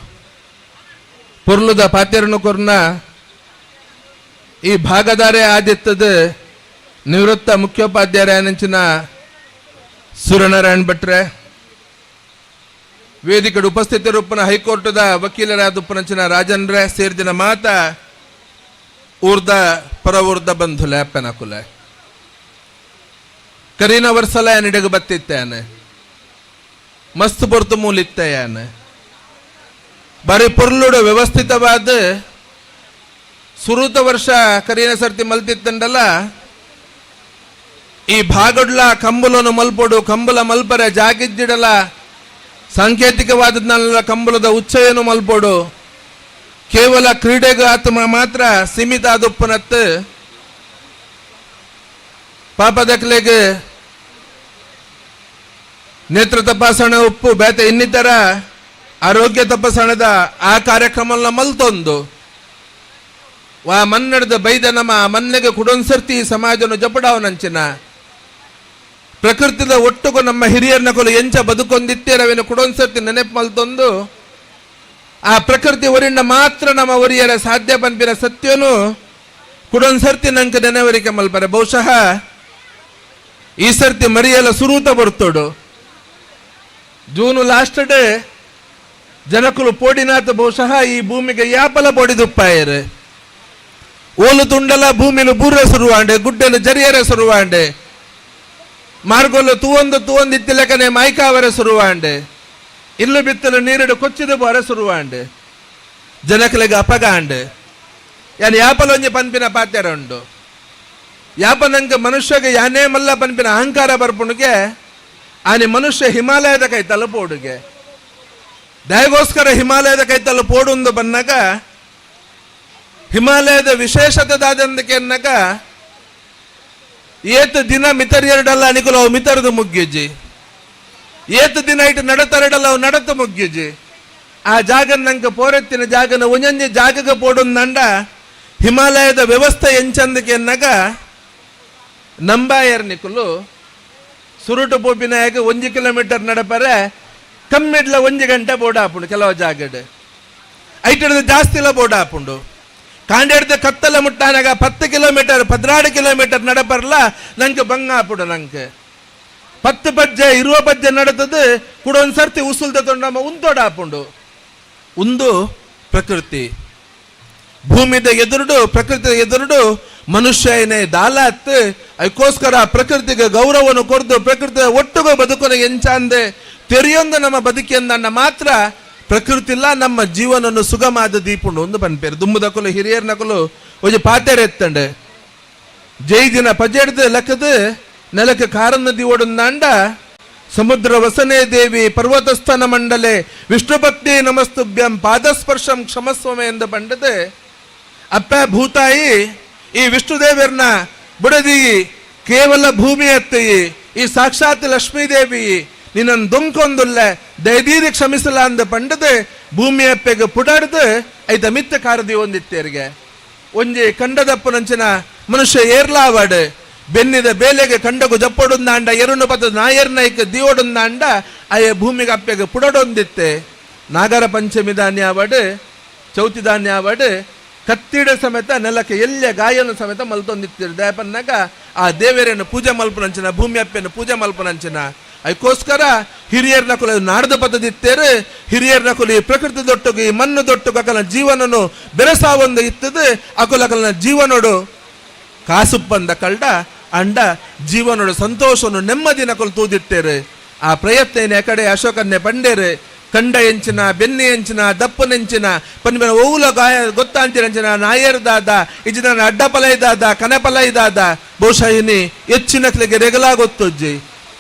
ಪುರ್ಲುದ ಪಾತ್ಯರನ್ನು ಕೊರ್ನ ಈ ಭಾಗದಾರೇ ಆದಿತ್ತದ ನಿವೃತ್ತ ಮುಖ್ಯೋಪಾಧ್ಯಾಯರಂಚಿನ ಸೂರ್ಯನಾರಾಯಣ್ ಭಟ್ರೆ ವೇದಿಕೆ ಉಪಸ್ಥಿತರುಪ್ಪನ ಹೈಕೋರ್ಟ್ದ ವಕೀಲರಾದ ಉಪ್ಪನಂಚಿನ ರಾಜನ್ರೆ ಸೇರಿದಿನ ಮಾತ ಊರ್ದ ಪರ ಊರ್ದ ಬಂಧುಲೆ ಅಪ್ಪನ ಕುಲೆ ಕರೀನ ವರ್ಷಲ ನಿಡಗ ಬತ್ತಿತ್ತೇನೆ ಮಸ್ತ್ ಪೊರ್ತು ಮೂಲಿತ್ತೇನೆ ಬಾರಿ ಪೊರ್ಲುಡು ವ್ಯವಸ್ಥಿತವಾದ ಸುರುತ ವರ್ಷ ಕರೀನ ಸರ್ತಿ ಮಲ್ತಿತ್ತಂಡಲ್ಲ ಈ ಭಾಗಡ್ಲ ಕಂಬಲನು ಮಲ್ಪೊಡು ಕಂಬಲ ಮಲ್ಪರೆ ಜಾಗಿದ್ದಿಡಲ ಸಾಂಕೇತಿಕವಾದದ್ನೆಲ್ಲ ಕಂಬಲದ ಉಚ್ಚಯನು ಮಲ್ಪೊಡು ಕೇವಲ ಕ್ರೀಡೆಗೆ ಆತ್ಮ ಮಾತ್ರ ಸೀಮಿತ ಆದುಪ್ಪನತ್ತು ಪಾಪದಕ್ಲೆಗೆ ನೇತ್ರ ತಪಾಸಣೆ ಉಪ್ಪು ಬೇತೆ ಇನ್ನಿತರ ಆರೋಗ್ಯ ತಪಾಸಣೆದ ಆ ಕಾರ್ಯಕ್ರಮ ಮಲ್ತೊಂದು ವಾ ಮನ್ನಡದ ಬೈದ ನಮ್ಮ ಮನ್ನೆಗೆ ಕುಡೊಂದ್ಸರ್ತಿ ಸಮಾಜನು ಜಪಡಾವನಂಚಿನ ಪ್ರಕೃತಿದ ಒಟ್ಟುಗೂ ನಮ್ಮ ಹಿರಿಯರ್ನ ಕೊಲು ಎಂಚ ಬದುಕೊಂದಿತ್ತೇರವೇನು ಕುಡೊಂದ್ಸರ್ತಿ ನೆನಪು ಮಲ್ತೊಂದು ಆ ಪ್ರಕೃತಿ ಒರಿಣ್ಣ ಮಾತ್ರ ನಮ್ಮ ಒರಿಯರ ಸಾಧ್ಯ ಪಂಪಿನ ಸತ್ಯನು ಕುಡೊಂದ್ಸರ್ತಿ ನಂಗೆ ನೆನವರಿಕೆ ಮಲ್ಪರೆ ಬಹುಶಃ ಈ ಸರ್ತಿ ಮರಿಯಲ್ಲ ಸುರೂತ ಬರ್ತೋಡು ಜೂನು ಲಾಸ್ಟ್ ಡೇ ಜನಕುಲು ಪೋಡಿನಾಥ ಬಹುಶಃ ಈ ಭೂಮಿಗೆ ಯಾಪಲ ಪೋಡಿದುಪ್ಪಾಯರು ಓಲು ತುಂಡಲ ಭೂಮಿಲು ಬೂರ ಸುರುವಾಂಡೆ ಗುಡ್ಡಲು ಜರಿಯರ ಸುರುವಾಂಡೆ ಮಾರ್ಗೊಲ್ಲು ತೂವೊಂದು ಇತ್ತಿಲೆಕನೆ ಮೈಕಾವರ ಸುರುವಾಂಡೆ ಇಲ್ಲು ಬಿತ್ತಲು ನೀರಿಡು ಕೊಚ್ಚಿದ ಬೋರ ಸುರುವಾಂಡೆ ಜನಕಲೆಗೆ ಅಪಗಾಂಡೆ ಯಾನ್ ಯಾಪಲೊಂಜಿ ಪಂಪಿನ ಪಾತ್ಯರ ಉಂಡು ಯಾಪನಂಗೆ ಮನುಷ್ಯಗೆ ಯಾನೇ ಮಲ್ಲ ಪಂಪಿನ ಅಹಂಕಾರ ಬರ್ಪುಣಿಗೆ ಆನೆ ಮನುಷ್ಯ ಹಿಮಾಲಯದ ಕೈ ತಲುಪೋಡುಗೆ ದಯಗೋಸ್ಕರ ಹಿಮಾಲಯದ ಕೈ ತಲುಪೋಡು ಬನ್ನಾಗ ಹಿಮಾಲಯದ ವಿಶೇಷತೆದಾದಂದಕ್ಕೆ ಅನ್ನಕ ಏತ್ ದಿನ ಮಿತರ್ಯರಡಲ್ಲ ಅನಿಕುಲು ಅವು ಮಿತರದು ಮುಗ್ಗಿಜ್ಜಿ ಏತ್ ದಿನ ಇಟ್ಟು ನಡತರಡಲ್ಲ ಅವು ನಡತು ಮುಗ್ಗಿಜ್ಜಿ ಆ ಜಾಗನ ನಂಗೆ ಪೋರೆತ್ತಿನ ಜಾಗನ ಒಂಜೊಂಜಿ ಜಾಗಕ್ಕೆ ಪೋಡು ನಂಡ ಹಿಮಾಲಯದ ವ್ಯವಸ್ಥೆ ಎಂಚಂದಕ್ಕೆ ಅನ್ನಗ ನಂಬಾಯರ್ ನಿಕುಲು ಸುರುಟು ಪೋಪಿನಾಗ 1 ಕಿಲೋಮೀಟರ್ ನಡಪರೆ ಕಮ್ಮಿಡ್ಲ 1 ಗಂಟೆ ಬೋರ್ಡ್ ಹಾಪುಂಡು ಕೆಲವು ಜಾಗಡ್ ಐಟದ ಜಾಸ್ತಿ ಇಲ್ಲ ಬೋರ್ಡ್ ಹಾಪುಂಡು ಕಾಂಡೆಡ್ದ ಕತ್ತಲ ಮುಟ್ಟಾನಾಗ 10 ಕಿಲೋಮೀಟರ್ 16 ಕಿಲೋಮೀಟರ್ ನಡಪರ್ಲ ನಂಗೆ ಬಂಗ ಹಾಪುಡು ನಂಗೆ 10 ಬಜ್ಜೆ 20 ಬಜ್ಜೆ ನಡತದು ಕೂಡ ಒಂದ್ಸರ್ತಿ ಉಸುಲ್ದ ತೊಂಡಮ್ಮ ಉಂತೋಡ ಹಾಪುಂಡು ಒಂದು ಪ್ರಕೃತಿ ಭೂಮಿದ ಎದುರುಡು ಪ್ರಕೃತಿಯ ಎದುರುಡು ಮನುಷ್ಯ ಏನೇ ದಾಲತ್ ಅದಕ್ಕೋಸ್ಕರ ಪ್ರಕೃತಿಗೆ ಗೌರವವನ್ನು ಕೊಡ್ದು ಪ್ರಕೃತಿಯ ಒಟ್ಟುಗೂ ಬದುಕನ ಎಂಚಂದೆ ತೆರೆಯೊಂದು ನಮ್ಮ ಬದುಕಿಯಂದನ್ನ ಮಾತ್ರ ಪ್ರಕೃತಿ ಇಲ್ಲ ನಮ್ಮ ಜೀವನವನ್ನು ಸುಗಮಾದ ದೀಪುಂಡು ಒಂದು ಪನ್ಪೇರು ದುಂಬುದ ಕುಲು ಹಿರಿಯರ್ನ ಕುಲು ಒಂದು ಪಾತೆರೆ ಎತ್ತಂಡೆ ಜೈ ದಿನ ಪಜೆಡ್ದು ಲೆಕ್ಕದ ನೆಲಕ್ಕೆ ಕಾರನದಿ ಓಡುಂದಾಂಡ ಸಮುದ್ರ ವಸನೆ ದೇವಿ ಪರ್ವತಸ್ಥನ ಮಂಡಲೆ ವಿಷ್ಣು ಭಕ್ತಿ ನಮಸ್ತುಭ್ಯಂ ಪಾದಸ್ಪರ್ಶಂ ಕ್ಷಮಸ್ವಮೆ ಎಂದು ಪಂಡದೆ ಅಪ್ಪ ಭೂತಾಯಿ ಈ ವಿಷ್ಣುದೇವರನ್ನ ಬುಡದಿ ಕೇವಲ ಭೂಮಿ ಅತ್ತೆಯಿ ಈ ಸಾಕ್ಷಾತ್ ಲಕ್ಷ್ಮೀದೇವಿ ನಿನ್ನನ್ನು ದೊಂಕೊಂದುಲ್ಲ ದಯದೀದಿ ಕ್ಷಮಿಸಲ ಅಂದ ಪಂಡದೆ ಭೂಮಿ ಅಪ್ಪೆಗೆ ಪುಡಾಡ್ದು ಐತ ಮಿತ್ತ ಕಾರದಿ ಒಂದಿತ್ತೇರಿಗೆ ಒಂಜಿ ಕಂಡದಪ್ಪನಂಚಿನ ಮನುಷ್ಯ ಏರ್ಲಾವಾಡ್ ಬೆನ್ನಿದ ಬೇಲೆಗೆ ಕಂಡಗು ಜಪ್ಪೊಡುಂದಾಂಡ ಎರುಣು ಪದ ನಾಯರ್ನೈಕ್ ದಿಯೋಡುಂದಾಂಡ ಅಯ್ಯ ಭೂಮಿಗೆ ಅಪ್ಪೆಗೆ ಪುಡಡೊಂದಿತ್ತೆ ನಾಗರ ಪಂಚಮಿ ಧಾನ್ಯಾವಡ್ ಚೌತಿ ಧಾನ್ಯಾವಡ್ ಕತ್ತಿಡ ಸಮೇತ ನೆಲಕ್ಕೆ ಎಲ್ಲೆ ಗಾಯನ ಸಮೇತ ಮಲ್ತೊಂದಿತ್ತೀರಿ ದಯಪನ್ನಾಗ ಆ ದೇವರನ್ನು ಪೂಜೆ ಮಲ್ಪನಂಚಿನ ಭೂಮಿ ಅಪ್ಪೆಯನ್ನು ಪೂಜೆ ಮಲ್ಪನಂಚಿನ ಅದಕ್ಕೋಸ್ಕರ ಹಿರಿಯರ್ನ ಕುಲ ನಾಡ್ದ ಪದ್ಧತಿತ್ತೇರು ಹಿರಿಯರ್ನ ಕುಲ ಈ ಪ್ರಕೃತಿ ದೊಟ್ಟುಗು ಈ ಮಣ್ಣು ದೊಟ್ಟುಗು ಅಕಲ ಜೀವನನು ಬೆರೆಸಾವೊಂದು ಇತ್ತದು ಅಕಲಕಲನ ಜೀವನೋಡು ಕಾಸುಪ್ಪಂದ ಕಳ್ಡ ಅಂಡ ಜೀವನೋಡು ಸಂತೋಷವನ್ನು ನೆಮ್ಮದಿನ ಕೊಲ್ ತೂದಿತ್ತೇರು ಆ ಪ್ರಯತ್ನ ಕಡೆ ಅಶೋಕನ್ನೇ ಪಂಡೇರು ಕಂಡ ಎಂಚಿನ ಬೆನ್ನಿ ಎಂಚಿನ ದಪ್ಪನೆಂಚಿನ ಪನ್ಬಿನ ಓವುಲ ಗಾಯ ಗೊತ್ತಾಂಚಿನ ನಾಯರ್ ದಾದ ಇಜಿನ ಅಡ್ಡಪಲೈ ದಾದ ಕನಪಲೈ ದಾದ ಬಹುಶಃ ಇನಿ ಹೆಚ್ಚಿನಕ್ಲಿಗೆ ರೆಗಲಾಗೊತ್ತೊಜ್ಜಿ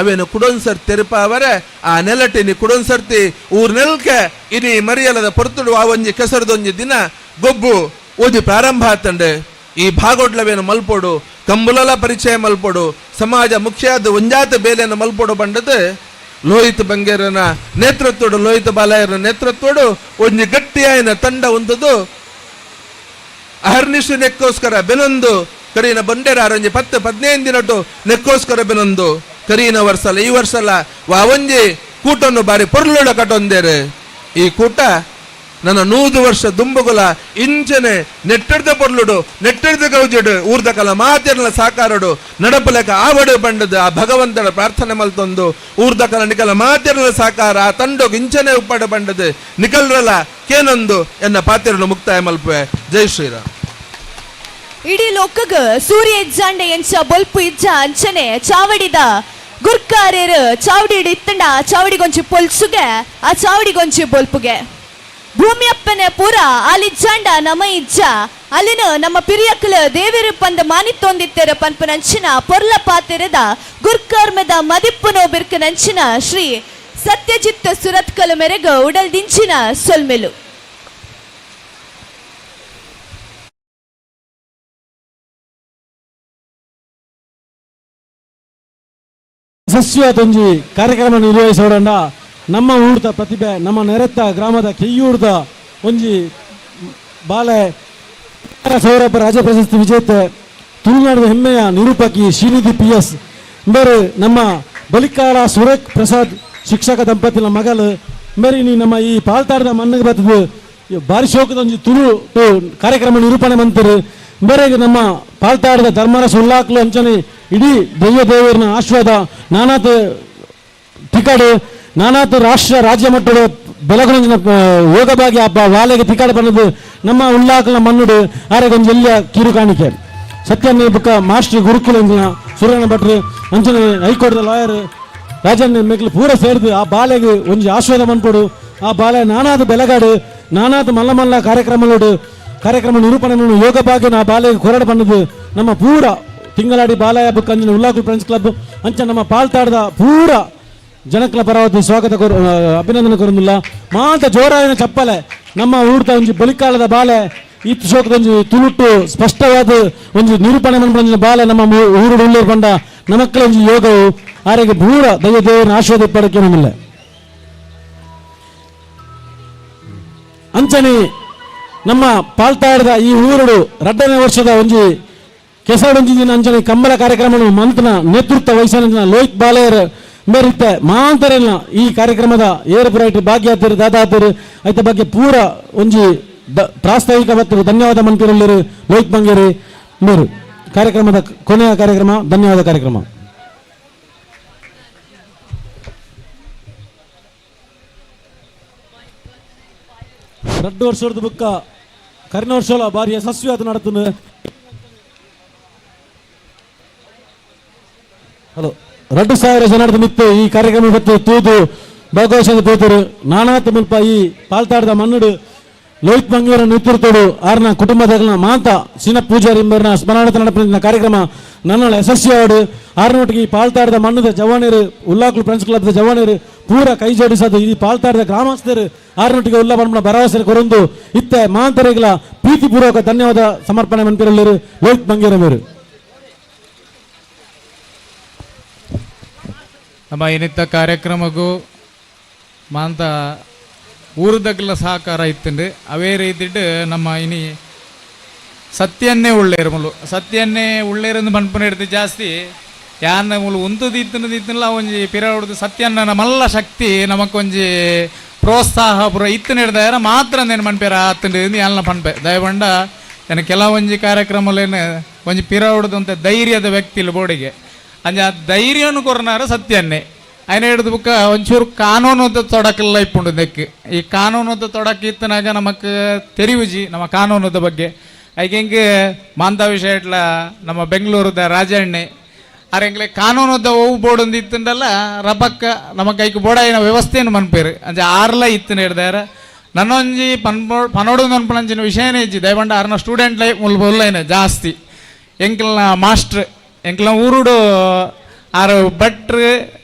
ಅವೇನು ಕುಡೊಂದ್ಸರ್ತಿ ತೆರಪಾವರೆ ಆ ನೆಲಟಿನಿ ಕುಡೊಂದ್ಸರ್ತಿ ಊರ್ ನೆಲ್ಕೆ ಇನಿ ಮರಿಯಲದ ಪೊರ್ತುಡು ಆ ಒಂಜಿ ಕೆಸರದೊಂಜಿ ದಿನ ಗೊಬ್ಬು ಓದಿ ಪ್ರಾರಂಭ ಆತಂಡೆ ಈ ಭಾಗೋಡ್ಲವೇನು ಮಲ್ಪೋಡು ಕಂಬುಲಲ ಪರಿಚಯ ಮಲ್ಪೋಡು ಸಮಾಜ ಮುಖ್ಯಾದ ಒಂಜಾತ ಬೇಲೆಯನ್ನು ಮಲ್ಪೋಡು ಬಂಡದು ಲೋಹಿತ್ ಬಂಗೇರನ ನೇತೃತ್ವಡು ಲೋಹಿತ್ ಬಾಲಯ್ಯನ ನೇತೃತ್ವಡು ಒಂಜಿ ಗಟ್ಟಿಯಾಯಿನ ತಂಡ ಉಂಟದು ಅಹರ್ನಿಶು ನೆಕ್ಕೋಸ್ಕರ ಬೆನೊಂದು ಕರೀನ ಬಂಡೇರ ಅರಂಜಿ 10-15 ದಿನಟ್ಟು ನೆಕ್ಕೋಸ್ಕರ ಬೆನೊಂದು ಕರೀನ ವರ್ಷಲ ಈ ವರ್ಷಲ ಒಂಜಿ ಕೂಟನ್ನು ಬಾರಿ ಪೊರ್ಲುಡ ಕಟ್ಟೊಂದೇರು ಈ ಕೂಟ ನನ್ನ 100 ವರ್ಷ ದುಂಬುಗುಲ ಇಂಚನೆ ನೆಟ್ಟಡ್ದ ಪೊರ್ಲುಡು ನೆಟ್ಟಡ್ದ ಗೌಜಡು ಊರ್ದ ಕಲ ಮಾತೆರ್ಲ ಸಾಕಾರಡು ನಡಪಲೆಕ ಆವಡು ಬಂಡದು ಆ ಭಗವಂತನ ಪ್ರಾರ್ಥನೆ ಮಲ್ತೊಂದು ಊರ್ದ ಕಲ ನಿಕಲ ಮಾತೆರ್ಲ ಸಾಕಾರ ಆ ತಂಡೋಗ ಇಂಚನೆ ಉಪ್ಪಡ ಬಂಡದು ನಿಕಲ್ರಲ ಕೇನೊಂದು ಎನ್ನ ಪಾತೆರನು ಮುಕ್ತಾಯ ಮಲ್ಪೆ ಜೈ ಶ್ರೀರಾಮ್. ಇಡೀ ಲೋಕಗ ಸೂರ್ಯ ಇಜ್ಜಾಂಡೆ ಎಂಚ ಬೊಲ್ಪು ಇಜ್ಜ ಅಂಚನೆ ಚಾವಡಿದ ಗುರ್ಕಾರೇರು ಚಾವಡಿ ಇತ್ತಂಡ ಚಾವಡಿಗೊಂಚಿ ಪೊಲ್ಸುಗೆ ಆ ಚಾವಡಿಗೊಂಚಿ ಬೊಲ್ಪುಗೆ ಭೂಮಿ ಅಪ್ಪನೆ ಪೂರ ಅಲ್ಲಿಜ್ಜಾಂಡ ನಮ ಇಜ್ಜ ಅಲ್ಲಿನ ನಮ್ಮ ಪಿರಿಯಕ್ಕಲ ದೇವಿರು ಪಂದ ಮಾನಿತ್ತೊಂದಿತ್ತೆರ ಪನ್ಪನಂಚಿನ ಪೊರ್ಲ ಪಾತೆರದ ಗುರ್ಕರ್ಮದ ಮದಿಪ್ಪುನೋ ಬಿರ್ಕನಂಚಿನ ಶ್ರೀ ಸತ್ಯಜಿತ್ ಸುರತ್ಕಲ ಮೆರೆಗ ಉಡಲ್ ದಿಂಚಿನ ಸೊಲ್ಮೆಲು ಸಸ್ಯದೊಂಜಿ ಕಾರ್ಯಕ್ರಮ ನಿರ್ವಹಿಸೋಡಂಡ ನಮ್ಮ ಊರ್ದ ಪ್ರತಿಭೆ ನಮ್ಮ ನೆರೆತ್ತ ಗ್ರಾಮದ ಕೆಯ್ಯೂರ್ದ ಒಂಜಿ ಬಾಲೆ ಸೌರಭ ರಾಜ್ಯ ಪ್ರಶಸ್ತಿ ವಿಜೇತೆ ತುಳುನಾಡಿನ ಹೆಮ್ಮೆಯ ನಿರೂಪಕಿ ಶ್ರೀನಿಧಿ PS ಬೇರೆ ನಮ್ಮ ಬಲಿಕಾರ ಸುರೇಖ್ ಪ್ರಸಾದ್ ಶಿಕ್ಷಕ ದಂಪತಿನ ಮಗಳು ಬೇರೆ ನೀ ನಮ್ಮ ಈ ಪಾಲ್ತಾಡದ ಮಣ್ಣಿಗೆ ಬರ್ತದೆ ಬಾರಿ ಶೋಕದ ಒಂಜಿ ತುಳು ಕಾರ್ಯಕ್ರಮ ನಿರೂಪಣೆ ಮಂತರು ಬೇರೆ ನಮ್ಮ ಪಾಲ್ತಾಡದ ಧರ್ಮರಸ ಉಲ್ಲಾಕ್ಲು ಅಂಚನೆ ಇಡೀ ದೇವರನ ಆಶ್ವಾದ ನಾನಾತ್ ಟಿಕಾಡು ನಾನಾತ್ ರಾಷ್ಟ್ರ ರಾಜ್ಯ ಮಟ್ಟದ ಬೆಳಗುಣಂಜಿನ ಯೋಗಭಾಗಿ ಹಬ್ಬ ವಾಲೆಗೆ ತಿಕಾಡು ಬಂದದ್ದು ನಮ್ಮ ಉಲ್ಲಾಕಲ ಮಣ್ಣುಡು ಆರೆಗೊಂದು ಎಲ್ಲಿಯ ಕಿರು ಕಾಣಿಕೆ ಸತ್ಯನ್ನೇ ಬುಕ್ಕ ಮಾಸ್ಟರ್ ಗುರುಕುಲಂಜಿನ ಸುರೇಣ ಭಟ್ರು ಅಂಚನೆ ಹೈಕೋರ್ಟ್ದ ಲಾಯರ್ ರಾಜನ್ ಮೇಕ್ಲು ಪೂರ ಸೇರಿದು ಆ ಬಾಲೆಗೆ ಒಂಜಿ ಆಶ್ವಾದ ಮನ್ಪಡು ಆ ಬಾಲೆ ನಾನಾದ ಬೆಳಗಾಡು ನಾನಾದ ಮಲ್ಲ ಮಲ್ಲ ಕಾರ್ಯಕ್ರಮ ನಿರೂಪಣೆ ಯೋಗ ಭಾಗ್ಯನ ಆ ಬಾಲೆಗೆ ಕೊರಡು ಬಂದದ್ದು ನಮ್ಮ ಪೂರ ತಿಂಗಳಾಡಿ ಬಾಲಯ ಬುಕ್ ಅಂಜಿನ ಉಲ್ಲಾಕುಲ್ ಫ್ರೆಂಡ್ಸ್ ಕ್ಲಬ್ ಅಂಚ ನಮ್ಮ ಪಾಲ್ತಾಡದ ಪೂರ ಜನಕ್ಲ ಪರವಾಗಿ ಸ್ವಾಗತ ಅಭಿನಂದನೆ ಕೊರಂದಿಲ್ಲ ಮಾತ ಜೋರಾಯಿನ ಚಪ್ಪಲೆ ನಮ್ಮ ಊರ್ದ ಒಂಜಿ ಬಲಿಕಾಲದ ಬಾಲೆ ಈ ಶೋಕದ ಒಂಜಿ ತುಳುಟ್ಟು ಸ್ಪಷ್ಟವಾದ ಒಂಜಿ ನಿರೂಪಣೆ ಮನ್ಪಂಜಿನ ಬಾಲೆ ನಮ್ಮ ಊರು ಉಳ್ಳೂರು ಬಂಡ ನಮಕ್ಕಲ ಒಂಜಿ ಯೋಗವು ಆರೆಗೆ ಪೂರ ದೇವರನ್ನ ಆಶ್ವಾದ ಪಡಕ್ಕೆ ನಮ್ಮಿಲ್ಲ ಅಂಚನೆ ನಮ್ಮ ಪಾಲ್ತಾಡದ ಈ ಊರುಡು 2ನೇ ವರ್ಷದ ಒಂಜಿ ಕೆಸಡೊಂಜಿ ದಿನ ಅಂಚನೆ ಕಂಬಳ ಕಾರ್ಯಕ್ರಮ ಮಂತ್ನ ನೇತೃತ್ವ ವಹಿಸಿನ ಲೋಹಿತ್ ಬಾಲೆಯರ್ ಮೇರಿತ್ತೆ ಮಾಂತರೆಲ್ಲ ಈ ಕಾರ್ಯಕ್ರಮದ ಏರ್ಪುರೈಟ್ ಭಾಗ್ಯಾತರು ದಾದಾತರು ಐತ ಬಗ್ಗೆ ಪೂರ ಒಂಜಿ ಪ್ರಾಸ್ತಾವಿಕ ಮತ್ತು ಧನ್ಯವಾದ ಮಂತ್ರಿಗಳು ಲೋಹಿತ್ ಬಂಗೇರಿ ಮೇರು ಕಾರ್ಯಕ್ರಮದ ಕೊನೆಯ ಕಾರ್ಯಕ್ರಮ ಧನ್ಯವಾದ ಕಾರ್ಯಕ್ರಮ 2 ವರ್ಷದ ಬುಕ್ಕ ಕರ್ನಾಟಕ ಬಾರಿ ಯಶಸ್ವಿಯಾದ ನಡತುನು ಹಲೋ 2,000 ಜನರದ ಮಿತ್ತು ಈ ಕಾರ್ಯಕ್ರಮ ಬತ್ತು ತೂದು ಭಾಗವಹಿಸಿದ ಪೋತರು ನಾನಾತ ಮುಲ್ಪ ಈ ಪಾಲ್ತಾಡದ ಮಣ್ಣುಡು ಲೋಹಿತ್ ಬಂಗೇರ ನೇತೃತ್ವಡು ಆರ್ನ ಕುಟುಂಬದ ಮಾತ ಸೀನ ಪೂಜಾರಿ ಎಂಬರ್ನ ಸ್ಮರಣಾರ್ಥ ನಡೆಪಿನ ಕಾರ್ಯಕ್ರಮ ನನ್ನ ಯಶಸ್ವಿಯಾಡು ಆರ್ನೊಟ್ಟಿಗೆ ಈ ಪಾಲ್ತಾಡದ ಮಣ್ಣದ ಜವಾನರು ಉಲ್ಲಾಕ್ಲು ಫ್ರೆಂಡ್ಸ್ ಕ್ಲಬ್ದ ಜವಾನರು ಪೂರ ಕೈ ಜೋಡಿಸೋದು ಈ ಪಾಲ್ತಾಡದ ಗ್ರಾಮಸ್ಥರು ಆರ್ನೊಟ್ಟಿಗೆ ಉಲ್ಲ ಬಣ್ಣ ಭರವಸೆ ಕೊರೊಂದು ಇತ್ತೆ ಮಾಂತರೆಗಳ ಪ್ರೀತಿಪೂರ್ವಕ ಧನ್ಯವಾದ ಸಮರ್ಪಣೆ ಮನ್ಪಿರಲ್ಲರು ಲೋಹಿತ್ ಬಂಗೇರ ಮೇರು ನಮ್ಮ ಇನ್ನಿತ್ತ ಕಾರ್ಯಕ್ರಮಕ್ಕೂ ಮಾಂತ ಊರದಗ್ಲ ಸಹಕಾರ ಇತ್ತಂಡು ಅವೇ ರೀತಿಟ್ಟು ನಮ್ಮ ಇನಿ ಸತ್ಯನ್ನೇ ಉಳ್ಳೇರು ಮುಲು ಸತ್ಯನ್ನೇ ಉಳ್ಳೇರಂದು ಮನ್ಪನ ಹಿಡ್ದು ಜಾಸ್ತಿ ಯಾನ ಮುಲು ಉಂತುದು ಇತ್ತನಲ್ಲ ಒಂಜಿ ಪಿರ ಹೊಡೆದು ಸತ್ಯನ್ನ ಮಲ್ಲ ಶಕ್ತಿ ನಮಕೊಂಜಿ ಪ್ರೋತ್ಸಾಹ ಪುರ ಇತ್ತನ ಹಿಡ್ದಾರ ಮಾತ್ರ ನೇನು ಮನ್ಪೇರ ಆತಂಡು ಯಾನ ಪನ್ಪೆ ದಯಬಂಡ ಏನು ಕೆಲವೊಂಜಿ ಕಾರ್ಯಕ್ರಮಲೇನು ಒಂಜಿ ಪಿರ ಹೊಡೆದು ಅಂತ ಧೈರ್ಯದ ವ್ಯಕ್ತಿ ಇಲ್ಲ ಬೋಡಿಗೆ ಅಂಜ ಆ ಧೈರ್ಯನು ಕೊರನಾರ ಸತ್ಯನ್ನೇ അതിനെ എടുത്ത് ബുക്ക് ಒಂಚೂರು ಕಾನೂನದ ತೊಡಕಲ್ಲ ಇಪ್ಪುಂಡು ನೆಕ್ ಈ ಕಾನೂನದ ತೊಡಕು ಇತ್ತನಾಗ ನಮಕ್ ತೆರಿವುಜಿ ನಮ್ಮ ಕಾನೂನದ ಬಗ್ಗೆ ಐಗೆ ಮಾಂತ ವಿಷಯ ಇಟ್ಲ ನಮ್ಮ ಬೆಂಗಳೂರದ ರಾಜಣ್ಣೆ ಅರೆಂಗ್ಲೆ ಕಾನೂನದ ಹೋವು ಬೋರ್ಡ್ ಒಂದು ಇತ್ತಂಡಲ್ಲ ರಬಕ್ಕ ನಮ್ಮ ಕೈಗೆ ಬೋಡಾಯಿನ ವ್ಯವಸ್ಥೆಯನ್ನು ಮನ್ಪೇರು ಅಂಜ ಆರ್ಲ ಇತ್ತನ ಹಿಡ್ದಾರ ನನ್ನೊಂಜಿ ಪನೋಡು ಅನ್ಪಣಂಚಿನ ವಿಷಯನೇ ಇಜ್ಜಿ ದಯಬಂಡ ಆರ್ನ ಸ್ಟೂಡೆಂಟ್ ಲೈಫ್ ಮುಲ್ಬೊಲ್ಲೈನೆ ಜಾಸ್ತಿ ಎಂಕ್ಲನ ಮಾಸ್ಟ್ರ್ ಎಂಕ್ಲ ಊರುಡು ಆರು ಭಟ್ರು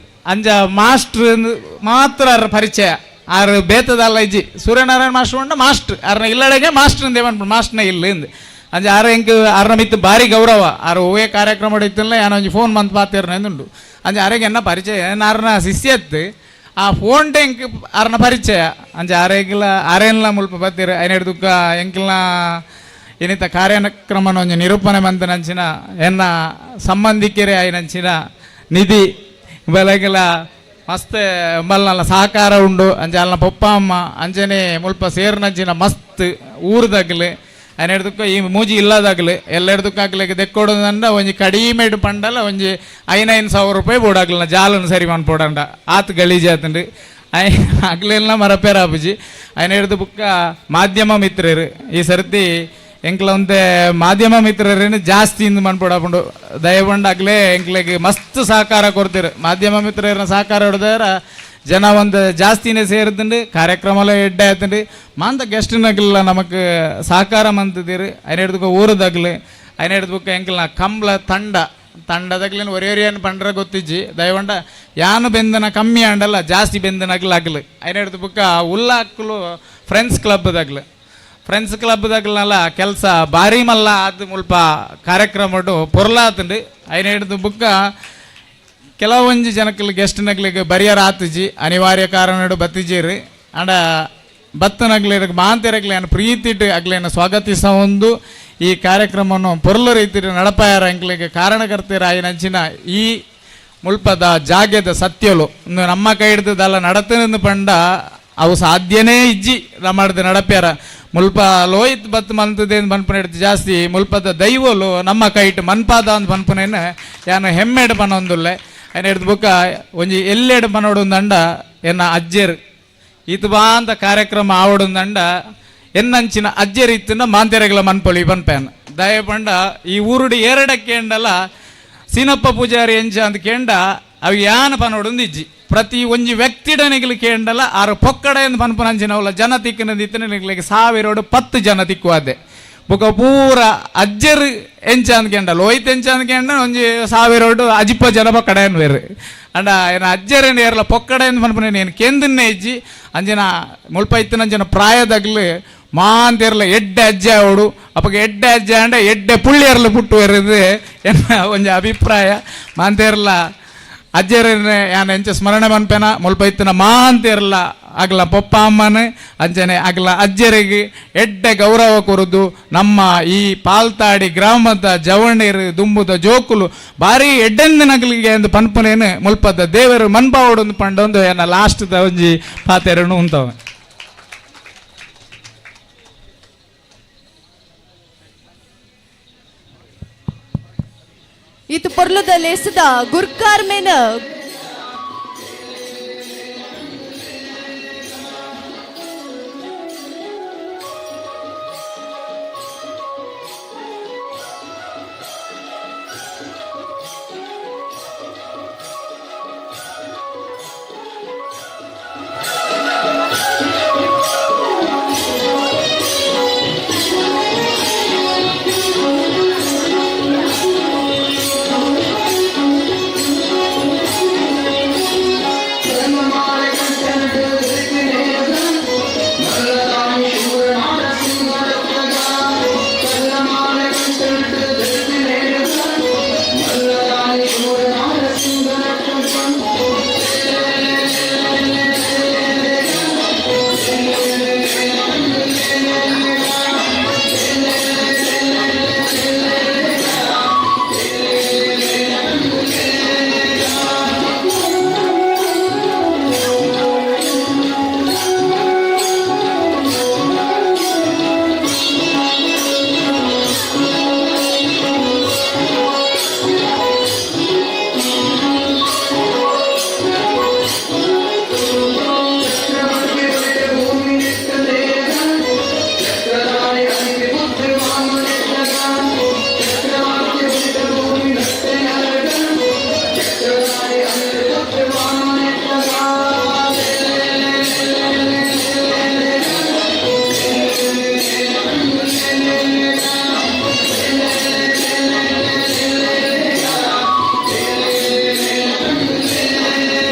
ಅಂಜ ಮಾಸ್ಟ್ರ್ ಮಾತ್ರ ಅರ ಪರಿಚಯ ಆರು ಬೇತದಲ್ಲ ಇಜ್ಜಿ ಸೂರ್ಯನಾರಾಯಣ ಮಾಸ್ಟ್ರ್ ಉಂಡ ಮಾಸ್ಟ್ರ್ ಅರ್ನ ಇಲ್ಲಡೆಗೆ ಮಾಸ್ಟ್ರ್ ದೇವನ್ ಮಾಸ್ಟ್ರನ ಇಲ್ಲ ಅಂಜ ಆರ ಎಂಕ್ ಅರ್ನ ಮಿತ್ತು ಭಾರಿ ಗೌರವ ಆರು ಓವೇ ಕಾರ್ಯಕ್ರಮ ಇತ್ತಲ್ಲ ಯಾನ ಒಂಜಿ ಫೋನ್ ಮಂತ್ ಪಾತಿರ್ನುಂಡು ಅಂಜ ಆರೆಗೆ ಎನ್ನ ಪರಿಚಯ ಆರ್ನ ಶಿಷ್ಯತ್ ಆ ಫೋನ್ ಎಂಕ್ ಅರ್ನ ಪರಿಚಯ ಅಂಜ ಆರೆಗಿಲ್ಲ ಆರೇನ್ಲ ಮುಲ್ಪ ಬತ್ತೀರ ಐನ ಹಿಡ್ದುಕ್ಕ ಎಂಕ್ಲ ಏನಿತ್ತ ಕಾರ್ಯಕ್ರಮನ ಒಂಜಿ ನಿರೂಪಣೆ ಮಂತ ನಂಚಿನ ಎನ್ನ ಸಂಬಂಧಿಕರೇ ಆಯ್ನಂಚಿನ ನಿಧಿ ಬೆಳಗೆಲ್ಲ ಮಸ್ತ್ ಮಲ್ಲ ಸಹಕಾರ ಉಂಡು ಅಂಚ ಅಲ್ಲ ಪಪ್ಪ ಅಮ್ಮ ಅಂಚನೆ ಮುಲ್ಪ ಸೇರ್ನಂಚಿನ ಮಸ್ತ್ ಊರ್ದಾಗ್ಲಿ ಅನ್ನ ಹಿಡ್ದಕ್ಕ ಈ ಮೂಜಿ ಇಲ್ಲದಾಗ್ಲಿ ಎಲ್ಲ ಹಿಡ್ದಕ್ಕಾಗ್ಲಿಕ್ಕೆ ದೆಕ್ಕೊಡೋದಂಡ ಒಂಜಿ ಕಡಿಮೆ ಪಂಡಲ್ಲ ಒಂಜಿ 5,000 ರೂಪಾಯಿ ಬೋಡಾಗ್ಲಿಲ್ಲ ಜಾಲನ್ನು ಸರಿ ಮನ್ಪೋಡಂಡ ಆತ್ ಗಲೀಜ್ ಆತಂಡು ಆಗ್ಲಿಲ್ಲ ಮರಪೇರ ಅಪ್ಪಜಿ ಅನ್ನ ಹಿಡ್ದು ಬುಕ್ಕ ಮಾಧ್ಯಮ ಮಿತ್ರರು ಈ ಸರ್ತಿ ಎಂಕ್ಲ ಒಂದೇ ಮಾಧ್ಯಮ ಮಿತ್ರರೇನು ಜಾಸ್ತಿ ಇಂದು ಮನ್ಪೊಡಪುಂಡು ದಯಬಂಡಾಗ್ಲೇ ಎಂಕ್ಲೆಗೆ ಮಸ್ತ್ ಸಹಕಾರ ಕೊಡ್ತೀರು ಮಾಧ್ಯಮ ಮಿತ್ರರನ್ನ ಸಹಕಾರ ಹೊಡೆದಾರ ಜನ ಒಂದು ಜಾಸ್ತಿನೇ ಸೇರಿದಂಡು ಕಾರ್ಯಕ್ರಮ ಎಡ್ಡೆ ಆಯ್ತಂಡು ಮಾಂತ ಗೆಸ್ಟ್ನಾಗಿಲ್ಲ ನಮಕ್ ಸಹಕಾರ ಮಂತಿದ್ದೀರಿ ಅಯ್ನ ಹಿಡ್ದುಕ ಊರದಾಗ್ಲಿ ಅಯ್ನ ಹಿಡ್ದುಕ ಎಂಕ್ಲ ಕಂಬ್ಳ ತಂಡದಾಗ್ಲೇನು ಒರೇರಿಯನ್ ಪಂಡ್ರ ಗೊತ್ತಿಜ್ಜಿ ದಯವಂಡ ಯಾನು ಬೆಂದನ ಕಮ್ಮಿ ಅಂಡಲ್ಲ ಜಾಸ್ತಿ ಬೆಂದನಾಗ್ಲಾಗ್ಲಿ ಅಯ್ನ ಹಿಡ್ದು ಬುಕ್ಕ ಉಲ್ಲಾಕ್ಲು ಫ್ರೆಂಡ್ಸ್ ಕ್ಲಬ್ದಾಗಲಲ್ಲ ಕೆಲಸ ಭಾರಿ ಮಲ್ಲ ಅದು ಮುಲ್ಪ ಕಾರ್ಯಕ್ರಮ ಪೊರ್ಲಾತಂಡು ಅಯ್ನ ಹಿಡ್ದು ಬುಕ್ಕ ಕೆಲವೊಂಜಿ ಜನಕ್ಕೆ ಗೆಸ್ಟ್ನಗ್ಲಿಗೆ ಬರಿಯರ್ ಆತುಜಿ ಅನಿವಾರ್ಯ ಕಾರಣ ಬತ್ತಿಜೀರಿ ಅಂಡ ಬತ್ತನಗ್ಲಿ ಮಾಂತಿರಗ್ಲಿ ಅನ್ನ ಪ್ರೀತಿಟ್ಟು ಅಗ್ಲೇನ ಸ್ವಾಗತಿಸ ಒಂದು ಈ ಕಾರ್ಯಕ್ರಮವನ್ನು ಪೊರ್ಲ ರೀತಿ ನಡಪಾಯರ ಅಂಕ್ಲಿಗೆ ಕಾರಣಕರ್ತರ ಆಯ್ನಂಚಿನ ಈ ಮುಲ್ಪದ ಜಾಗ್ಯದ ಸತ್ಯಲು ನಮ್ಮ ಕೈ ಹಿಡ್ದಲ್ಲ ನಡತನೆಂದು ಪಂಡ ಅವು ಸಾಧ್ಯನೇ ಇಜ್ಜಿ ನಮ್ಮಡ್ದು ನಡಪ್ಯಾರ ಮುಲ್ಪ ಲೋಹಿತ್ ಬತ್ ಮಂತದೆ ಮನ್ಪನ ಹಿಡ್ದು ಜಾಸ್ತಿ ಮುಲ್ಪದ ದೈವಲು ನಮ್ಮ ಕೈಟ್ ಮನ್ಪಾದ ಅಂತ ಮನ್ಪನೇನು ಯಾನು ಹೆಮ್ಮೆಡ್ ಪನೊಂದುಲ್ಲೆ ಅಯ್ನ ಹಿಡ್ದು ಬುಕ್ಕ ಒಂಜಿ ಎಲ್ಲೆಡ್ ಪನೋಡೊಂದಂಡ ಎನ್ನ ಅಜ್ಜೇರು ಈತ ಬಾ ಅಂತ ಕಾರ್ಯಕ್ರಮ ಆವಡೊಂದಂಡ ಎನ್ನಂಚಿನ ಅಜ್ಜೇರು ಇತ್ತಂಡ ಮಾಂತೆರೆಗಳ ಮನ್ಪೊಳಿ ಪನ್ಪೇನ ದಯಪಂಡ ಈ ಊರುಡು ಎರಡಕ್ಕೆ ಎಂಡಲ್ಲ ಸೀನಪ್ಪ ಪೂಜಾರಿ ಎಂಚ ಅಂತ ಕೇಂಡ ಅವು ಯಾನ ಪನೋಡೊಂದು ಇಜ್ಜಿ ಪ್ರತಿ ಒಂಜಿ ವ್ಯಕ್ತಿಡನಿಗ್ಲಿ ಕೇಂಡಲ್ಲ ಆರು ಪೊಕ್ಕಡ ಎಂದು ಪನ್ಪನಂಚಿನವಲ್ಲ ಜನ ತಿಕ್ಕನಿಗ್ಲಿಗೆ 10 ಜನ ತಿಕ್ಕುವಾದೆ ಬುಕ್ಕ ಪೂರ ಅಜ್ಜರು ಎಂಚ ಅಂದ್ಕೊಂಡ ಲೋಹಿತ್ ಎಂಚ ಅಂದ್ಕೊಂಡ ಒಂಜಿ 1000 ಅಜಿಪ್ಪ ಜನ ಪೊಕ್ಕಡ ಬೇರೆ ಅಂಡ ಏನ ಅಜ್ಜರೇನು ಏರಲ್ಲ ಪೊಕ್ಕಡ ಎಂದು ಪನ್ಪನ ಏನು ಕೆಂದನ್ನೇ ಇಜ್ಜಿ ಅಂಜನ ಮುಲ್ಪ ಇತ್ತನಂಜನ ಪ್ರಾಯದಾಗ್ಲಿ ಮಾಂತಿರಲ್ಲ ಎಡ್ಡೆ ಅಜ್ಜ ಅವಡು ಅಪ್ಪಗೆ ಎಡ್ಡೆ ಅಜ್ಜ ಅಂಡ ಎಡ್ಡೆ ಪುಳ್ಳಿಯರ್ಲ ಪುಟ್ಟು ಇರೋದು ಎನ್ನ ಒಂಜಿ ಅಭಿಪ್ರಾಯ ಮಾಂತಿರಲ್ಲ ಅಜ್ಜರನ್ನ ಯಾನ ಎಂಚ ಸ್ಮರಣೆ ಮನ್ಪೇನ ಮುಲ್ಪ ಇತ್ತಿನ ಮಾಂತಿರಲ್ಲ ಆಗ್ಲ ಪಪ್ಪ ಅಮ್ಮನ ಅಂಚನೆ ಆಗ್ಲ ಅಜ್ಜರಿಗೆ ಎಡ್ಡೆ ಗೌರವ ಕೊರುದು ನಮ್ಮ ಈ ಪಾಲ್ತಾಡಿ ಗ್ರಾಮದ ಜವಣೀರು ದುಂಬುದ ಜೋಕುಲು ಭಾರಿ ಎಡ್ಡೆಂದಿನಗಳಿಗೆ ಎಂದು ಪನ್ಪನೇನು ಮುಲ್ಪದ ದೇವರು ಮನ್ಪಾವಡೊಂದು ಪಂಡೊಂದು ಏನ ಲಾಸ್ಟ್ದ ಒಂಜಿ ಪಾತೆರನು ಉಂಟವ ಇದು ಪೊರ್ಲದ ಲೇಸದ ಗುರ್ಕಾರ್ ಮೇನ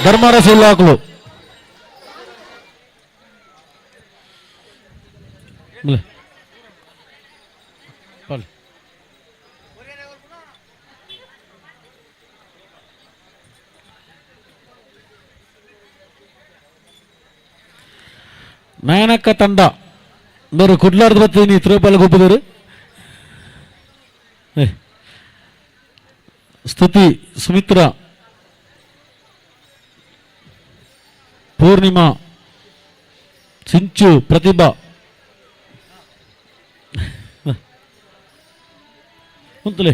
ಧರ್ಮಾರಸ ಉಲ್ಲಾಕ್ಲು ನಾಯನಕ್ಕ ತಂಡ ಬೇರೆ ಕುಡ್ಲಾರ್ದು ಬರ್ತೀನಿ ತಿರುಪಲ್ಲಿ ಗೊಬ್ಬದರು ಸ್ತುತಿ ಸುಮಿತ್ರಾ ಪೂರ್ಣಿಮಾ ಸಿಂಚು ಪ್ರತಿಭಾ ಉಂತಲೇ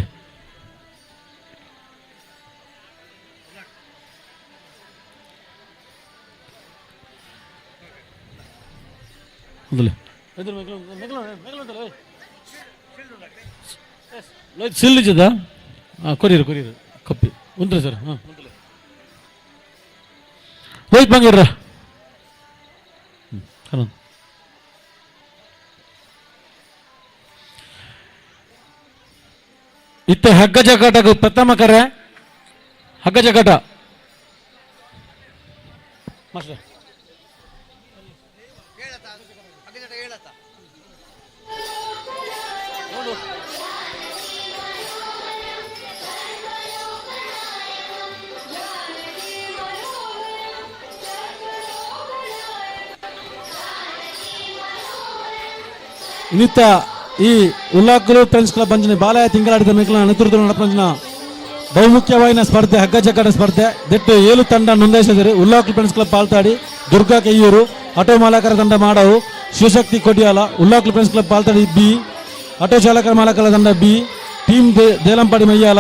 ಸಿಲ್ಲಿಜದ ಕೊರಿಯರು ಕಪ್ಪಿ ಉಂತ್ರೆ ಸರ್ ಹಾಂ ಲೋಹಿತ್ ಬಂಗಿರ್ರ ಇತ್ತೆ ಹಗ್ಗ ಜಗಾಟకు ಪ್ರಥಮ ಕರೆ ಹಗ್ಗ ಜಗಾಟ ಮಾಸ್ಟರ್ ಇನ್ನಿತ್ತ ಈ ಉಲ್ಲಾಕ್ಲು ಫ್ರೆಂಡ್ಸ್ ಕ್ಲಬ್ ಅಂಜನೆ ಬಾಲಯ ತಿಂಗಳಾಡಿದ ಮೇಕಲ ನೇತೃತ್ವ ನಡಪಂಜನ ಬಹುಮುಖ್ಯವಾದ ಸ್ಪರ್ಧೆ ಹಗ್ಗ ಜಗ್ಗಾಟ ಸ್ಪರ್ಧೆ ದೆಟ್ಟು 7 ತಂಡ ನೋಂದಾಯಿಸಿದರು. Ullaklu friends club Paltadi Durga Keyyuru auto ಮಾಲಕರ ತಂಡ Madavu Shivashakti Kodiyala Ullaklu friends club Paltadi B auto ಚಾಲಕರ ಮಾಲಕರ ತಂಡ ಬಿ ಟೀಮ್ ದೇಲಂಪಾಡಿ ಮಯ್ಯಾಲ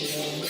Shri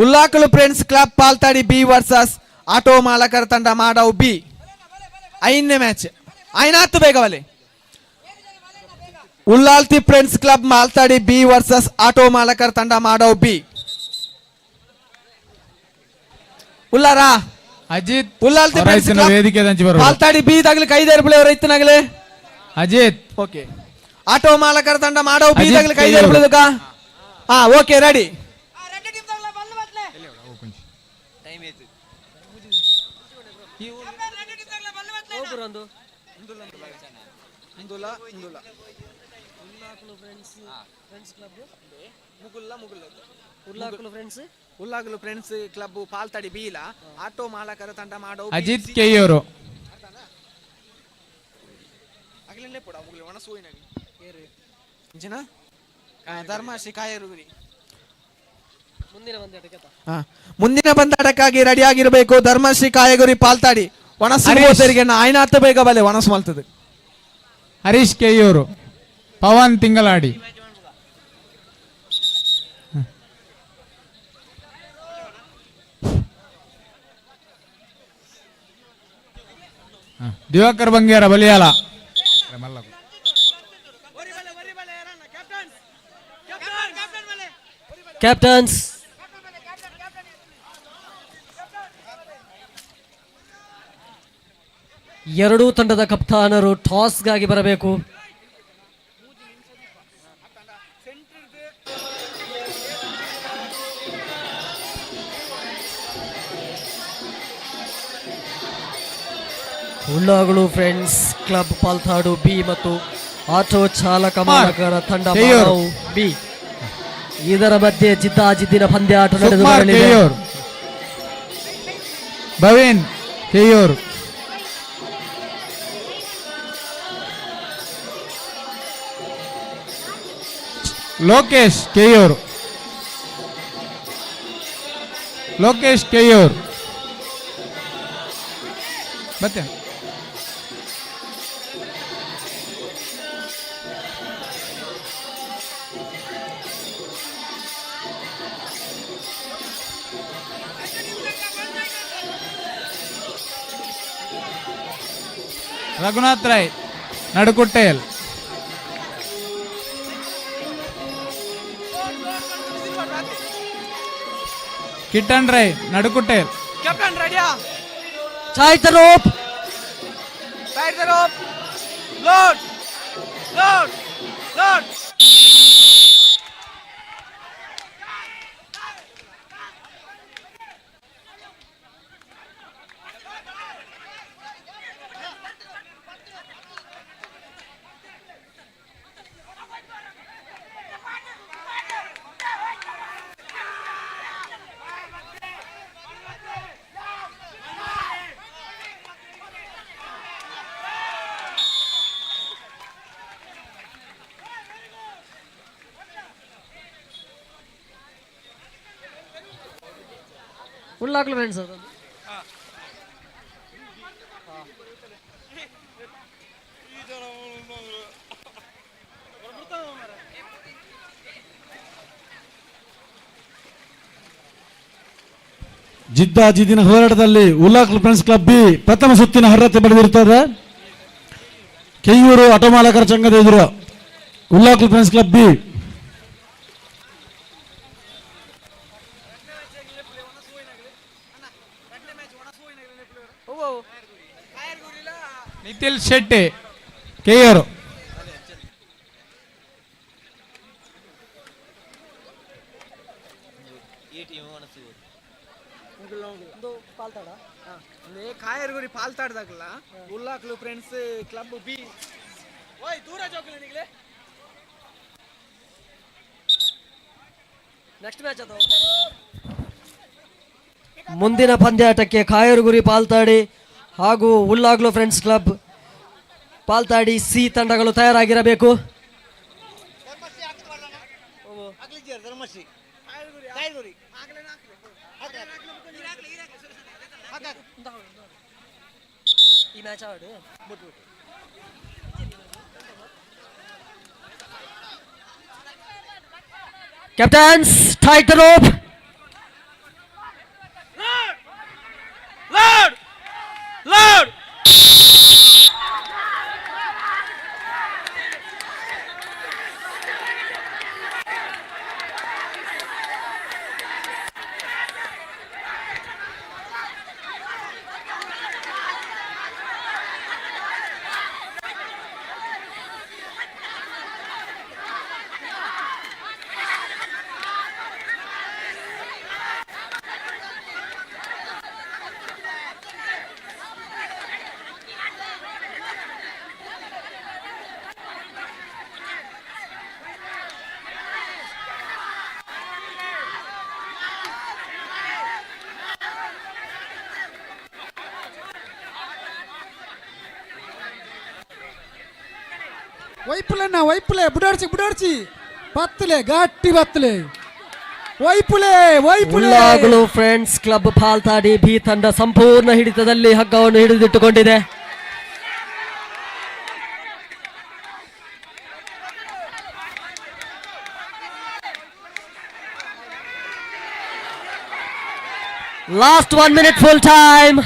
Ullaklu friends club Paltadi B versus auto ಮಾಲಕರ ತಂಡ ಮಾಡವು ಬಿ. 5ನೇ ಮ್ಯಾಚ್ ಆಯ್ನಾತು ಬೇಗವಲೆ. ಉಲ್ಲಾಲ್ತಿ ಫ್ರೆಂಡ್ಸ್ ಕ್ಲಬ್ ಮಾಲ್ತಾಡಿ ಬಿ ವರ್ಸಸ್ ಆಟೋ ಮಾಲಕರ ತಂಡ ಮಾಡವು ಬಿ. ಉಲ್ಲಾರಾ ಅಜಿತ್ ಉಲ್ಲಾಲ್ತಿ ಫ್ರೆಂಡ್ಸ್ ವೇದಿಕೆ ಮಾಲ್ತಾಡಿ ಬಿ ದಾಗಲಿ 5 ಪ್ಲೇಯರ್ ರೈತನಾಗಲೇ ಅಜಿತ್. ಓಕೆ ಆಟೋ ಮಾಲಕರ ತಂಡ ಮಾಡವು ಬಿ ದಾಗಲಿ 5 ಪ್ಲೇಯರ್ ಹಾ okay ready. Ullaklu friends club Paltadi ಬೀಲ ಆಟೋ ಮಾಲಕರ ತಂಡ ಮಾಡೋ ಅಜಿತ್ ಕೆಯ್ಯೂರು. ಧರ್ಮಶ್ರೀ ಕಾಯರುಗುರಿ ಮುಂದಿನ ಬಂದಾಟಕ್ಕಾಗಿ ರೆಡಿ ಆಗಿರಬೇಕು. ಧರ್ಮಶ್ರೀ ಕಾಯಗುರಿ ಪಾಲ್ತಾಡಿ ಒಣಸರಿಗೆ ಆಯ್ನಾತ ಬೇಗ ಬಲೆ ಒಣಸು ಮಲ್ತದೆ. ಹರೀಶ್ ಕೆಯ್ಯೂರು, ಪವನ್ ತಿಂಗಳಾಡಿ, ದಿವಾಕರ್ ಬಂಗೇರ ಬಲಿಯಾಲ, ಕ್ಯಾಪ್ಟನ್ಸ್ ಎರಡೂ ತಂಡದ ಕಪ್ತಾನರು ಟಾಸ್ಗಾಗಿ ಬರಬೇಕು. ಉಳ್ಳಾಗಳು ಫ್ರೆಂಡ್ಸ್ ಕ್ಲಬ್ ಪಾಲ್ತಾಡು ಬಿ ಮತ್ತು ಆಟೋ ಚಾಲಕ ಮಾಲಕರ ತಂಡ ಬಿ. ಇದರ ಮಧ್ಯೆ ಜಿದ್ದಾಜಿದ್ದಿನ ಪಂದ್ಯಾಟ ನಡೆದು ಬರಲಿದೆ. ಭವೀನ್ ಕೆಯ್ಯೂರು, ಲೋಕೇಶ್ ಕೆಯ್ಯೂರು, ಲೋಕೇಶ್ ಕೆಯ್ಯೂರು ಮತ್ತೆ ರಘುನಾಥ್ ರಾಯ್ ನಡುಕುಟ್ಟೆಯಲ್, ಕಿಟ್ಟನ್ ರೈ ನಡುಕುಟ್ಟೆಯಲ್. ಕ್ಯಾಪ್ಟನ್ ರೆಡಿಯಾ? Tie the rope. Tie the rope. Load. Load. Load. Ullaklu friends ಅದು ಜಿದ್ದಾಜಿದ್ದಿನ ಹೋರಾಟದಲ್ಲಿ ಉಲ್ಲಾಕ್ಲು ಫ್ರೆಂಡ್ಸ್ ಕ್ಲಬ್ ಬಿ ಪ್ರಥಮ ಸುತ್ತಿನ ಅರ್ಹತೆ ಪಡೆದಿರುತ್ತದೆ. ಕೆಯೂರು ಆಟೋ ಮಾಲಕರ ಸಂಘದ ಎದುರು Ullaklu friends club B Nithil Shetty Keyuru. Kayarguri ಪಾಲ್ತಾಡ್ದಾಗಲ್ಲ ಉಲ್ಲಾಕ್ಲು ಫ್ರೆಂಡ್ಸ್ ಕ್ಲಬ್ ಬಿ ದೂರ ಜೋಗಲೇ ನೆಕ್ಸ್ಟ್ ಮ್ಯಾಚ್ ಅದು. ಮುಂದಿನ ಪಂದ್ಯಾಟಕ್ಕೆ ಕಾಯರುಗುರಿ ಪಾಲ್ತಾಡಿ ಹಾಗೂ Ullaklu friends club Paltadi C ತಂಡಗಳು ತಯಾರಾಗಿರಬೇಕು. ಈ ಮ್ಯಾಚ್ ಆಡು captains tight the rope. Loud! Loud! వైపులే బుడార్చి బత్తలే గట్టి బత్తలే వైపుಲೇ Ullaklu friends club Paltadi B ತಂಡ ಸಂಪೂರ್ಣ ಹಿಡಿತದಲ್ಲಿ ಹಗ್ಗವನ್ನು ಹಿಡಿದಿಟ್ಟುಕೊಂಡಿದೆ. Last 1 minute full time.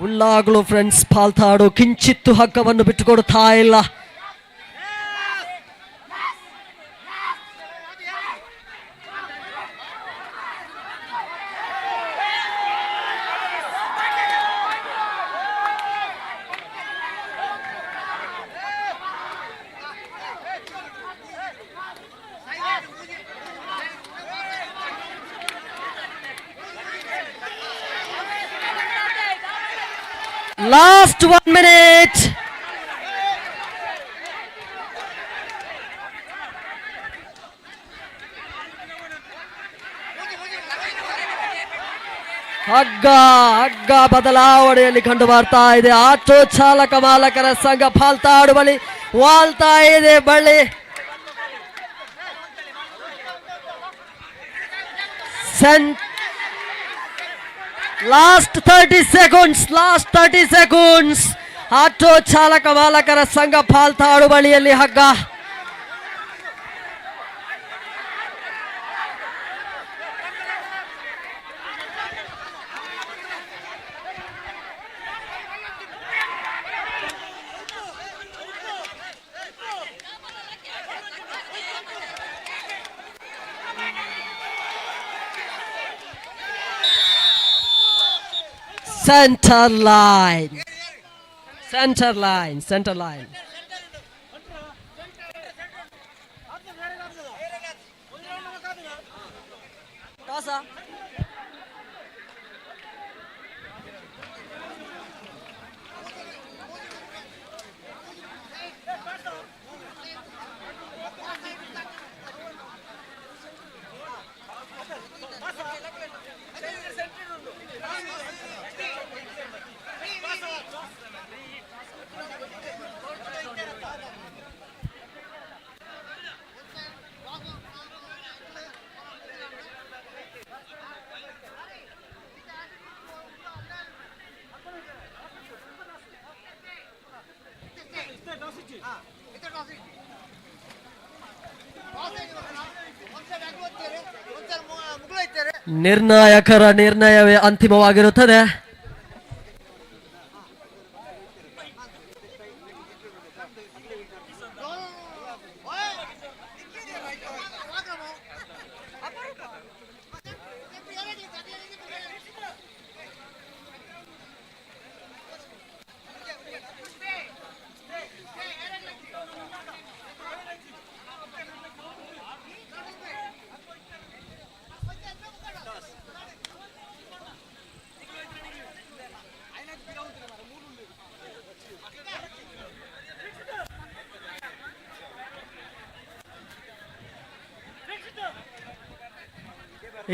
Ullaklu friends Paltadu ಕಿಂಚಿತ್ತು ಹಗ್ಗವನ್ನು ಬಿಟ್ಟುಕೊಡುತ್ತಾ ಇಲ್ಲ. Last 1 minute. ಹಗ್ಗ ಬದಲಾವಣೆಯಲ್ಲಿ ಕಂಡು ಬರ್ತಾ ಇದೆ. ಆಟೋ ಚಾಲಕ ಮಾಲಕರ ಸಂಘ ಪಾಲ್ತಾಡು ಬಳಿ ವಾಲ್ತಾ ಇದೆ ಬಳ್ಳಿ. ಲಾಸ್ಟ್ 30 ಸೆಕೆಂಡ್ಸ್ ಆಟೋ ಚಾಲಕ ಮಾಲಕರ ಸಂಘ ಪಾಲ್ತಾಡು ಬಳಿಯಲ್ಲಿ ಹಗ್ಗ. Center line. ನಿರ್ಣಾಯಕರ ನಿರ್ಣಯವೇ ಅಂತಿಮವಾಗಿರುತ್ತದೆ.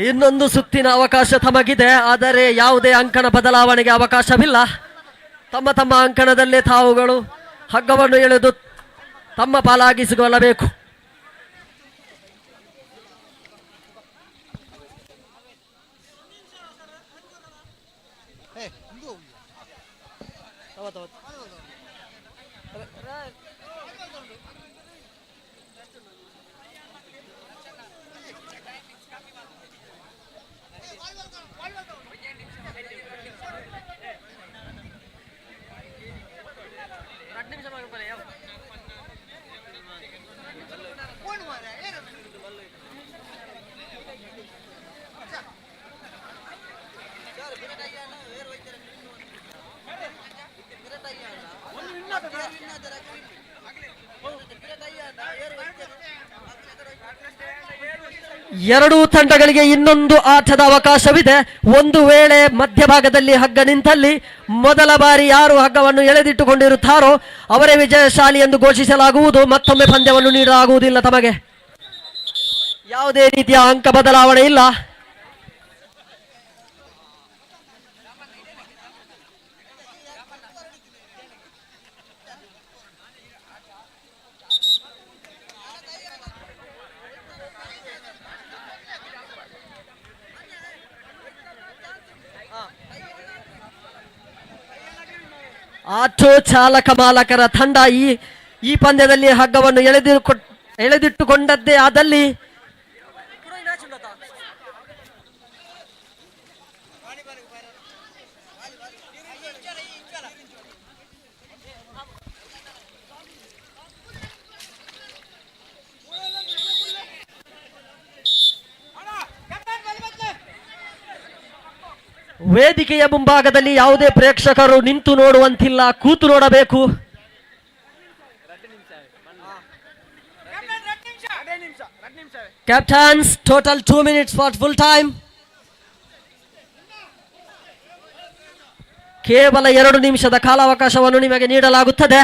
ಇನ್ನೊಂದು ಸುತ್ತಿನ ಅವಕಾಶ ತಮಗಿದೆ, ಆದರೆ ಯಾವುದೇ ಅಂಕಣ ಬದಲಾವಣೆಗೆ ಅವಕಾಶವಿಲ್ಲ. ತಮ್ಮ ತಮ್ಮ ಅಂಕಣದಲ್ಲೇ ತಾವುಗಳು ಹಗ್ಗವನ್ನು ಎಳೆದು ತಮ್ಮ ಪಾಲಾಗಿಸಿಕೊಳ್ಳಬೇಕು. ಎರಡೂ ತಂಡಗಳಿಗೆ ಇನ್ನೊಂದು ಆಟದ ಅವಕಾಶವಿದೆ. ಒಂದು ವೇಳೆ ಮಧ್ಯಭಾಗದಲ್ಲಿ ಹಗ್ಗ ನಿಂತಲ್ಲಿ ಮೊದಲ ಬಾರಿ ಯಾರು ಹಗ್ಗವನ್ನು ಎಳೆದಿಟ್ಟುಕೊಂಡಿರುತ್ತಾರೋ ಅವರೇ ವಿಜಯಶಾಲಿ ಎಂದು ಘೋಷಿಸಲಾಗುವುದು. ಮತ್ತೊಮ್ಮೆ ಪಂದ್ಯವನ್ನು ನೀಡಲಾಗುವುದಿಲ್ಲ. ತಮಗೆ ಯಾವುದೇ ರೀತಿಯ ಅಂಕ ಬದಲಾವಣೆ ಇಲ್ಲ. ಆಟೋ ಚಾಲಕ ಮಾಲಕರ ತಂಡ ಈ ಪಂದ್ಯದಲ್ಲಿ ಹಗ್ಗವನ್ನು ಎಳೆದಿಟ್ಟುಕೊಂಡದ್ದೇ ಆದಲ್ಲಿ ವೇದಿಕೆಯ ಮುಂಭಾಗದಲ್ಲಿ ಯಾವುದೇ ಪ್ರೇಕ್ಷಕರು ನಿಂತು ನೋಡುವಂತಿಲ್ಲ, ಕೂತು ನೋಡಬೇಕು. Captains, total 2 minutes for full time. ಕೇವಲ 2 ನಿಮಿಷದ ಕಾಲಾವಕಾಶವನ್ನು ನಿಮಗೆ ನೀಡಲಾಗುತ್ತದೆ.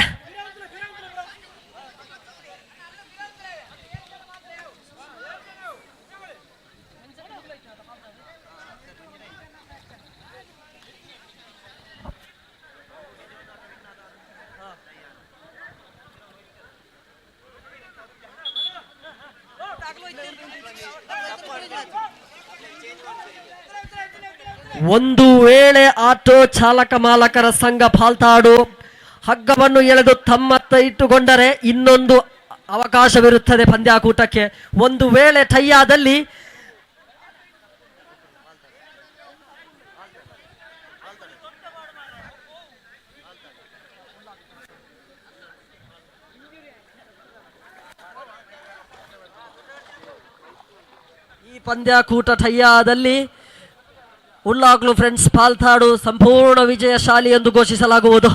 ಒಂದು ವೇಳೆ ಆಟೋ ಚಾಲಕ ಮಾಲಕರ ಸಂಘ ಪಾಲ್ತಾಡು ಹಗ್ಗವನ್ನು ಎಳೆದು ತಮ್ಮತ್ತ ಇಟ್ಟುಕೊಂಡರೆ ಇನ್ನೊಂದು ಅವಕಾಶವಿರುತ್ತದೆ ಪಂದ್ಯಾಕೂಟಕ್ಕೆ. ಒಂದು ವೇಳೆ ಟೈ ಆದಲ್ಲಿ ಈ ಪಂದ್ಯಾಕೂಟ ಟೈ ಆದಲ್ಲಿ ಉಳ್ಳಾಗ್ಲು ಫ್ರೆಂಡ್ಸ್ ಪಾಲ್ತಾಡು ಸಂಪೂರ್ಣ ವಿಜಯಶಾಲಿ ಎಂದು ಘೋಷಿಸಲಾಗುವುದು.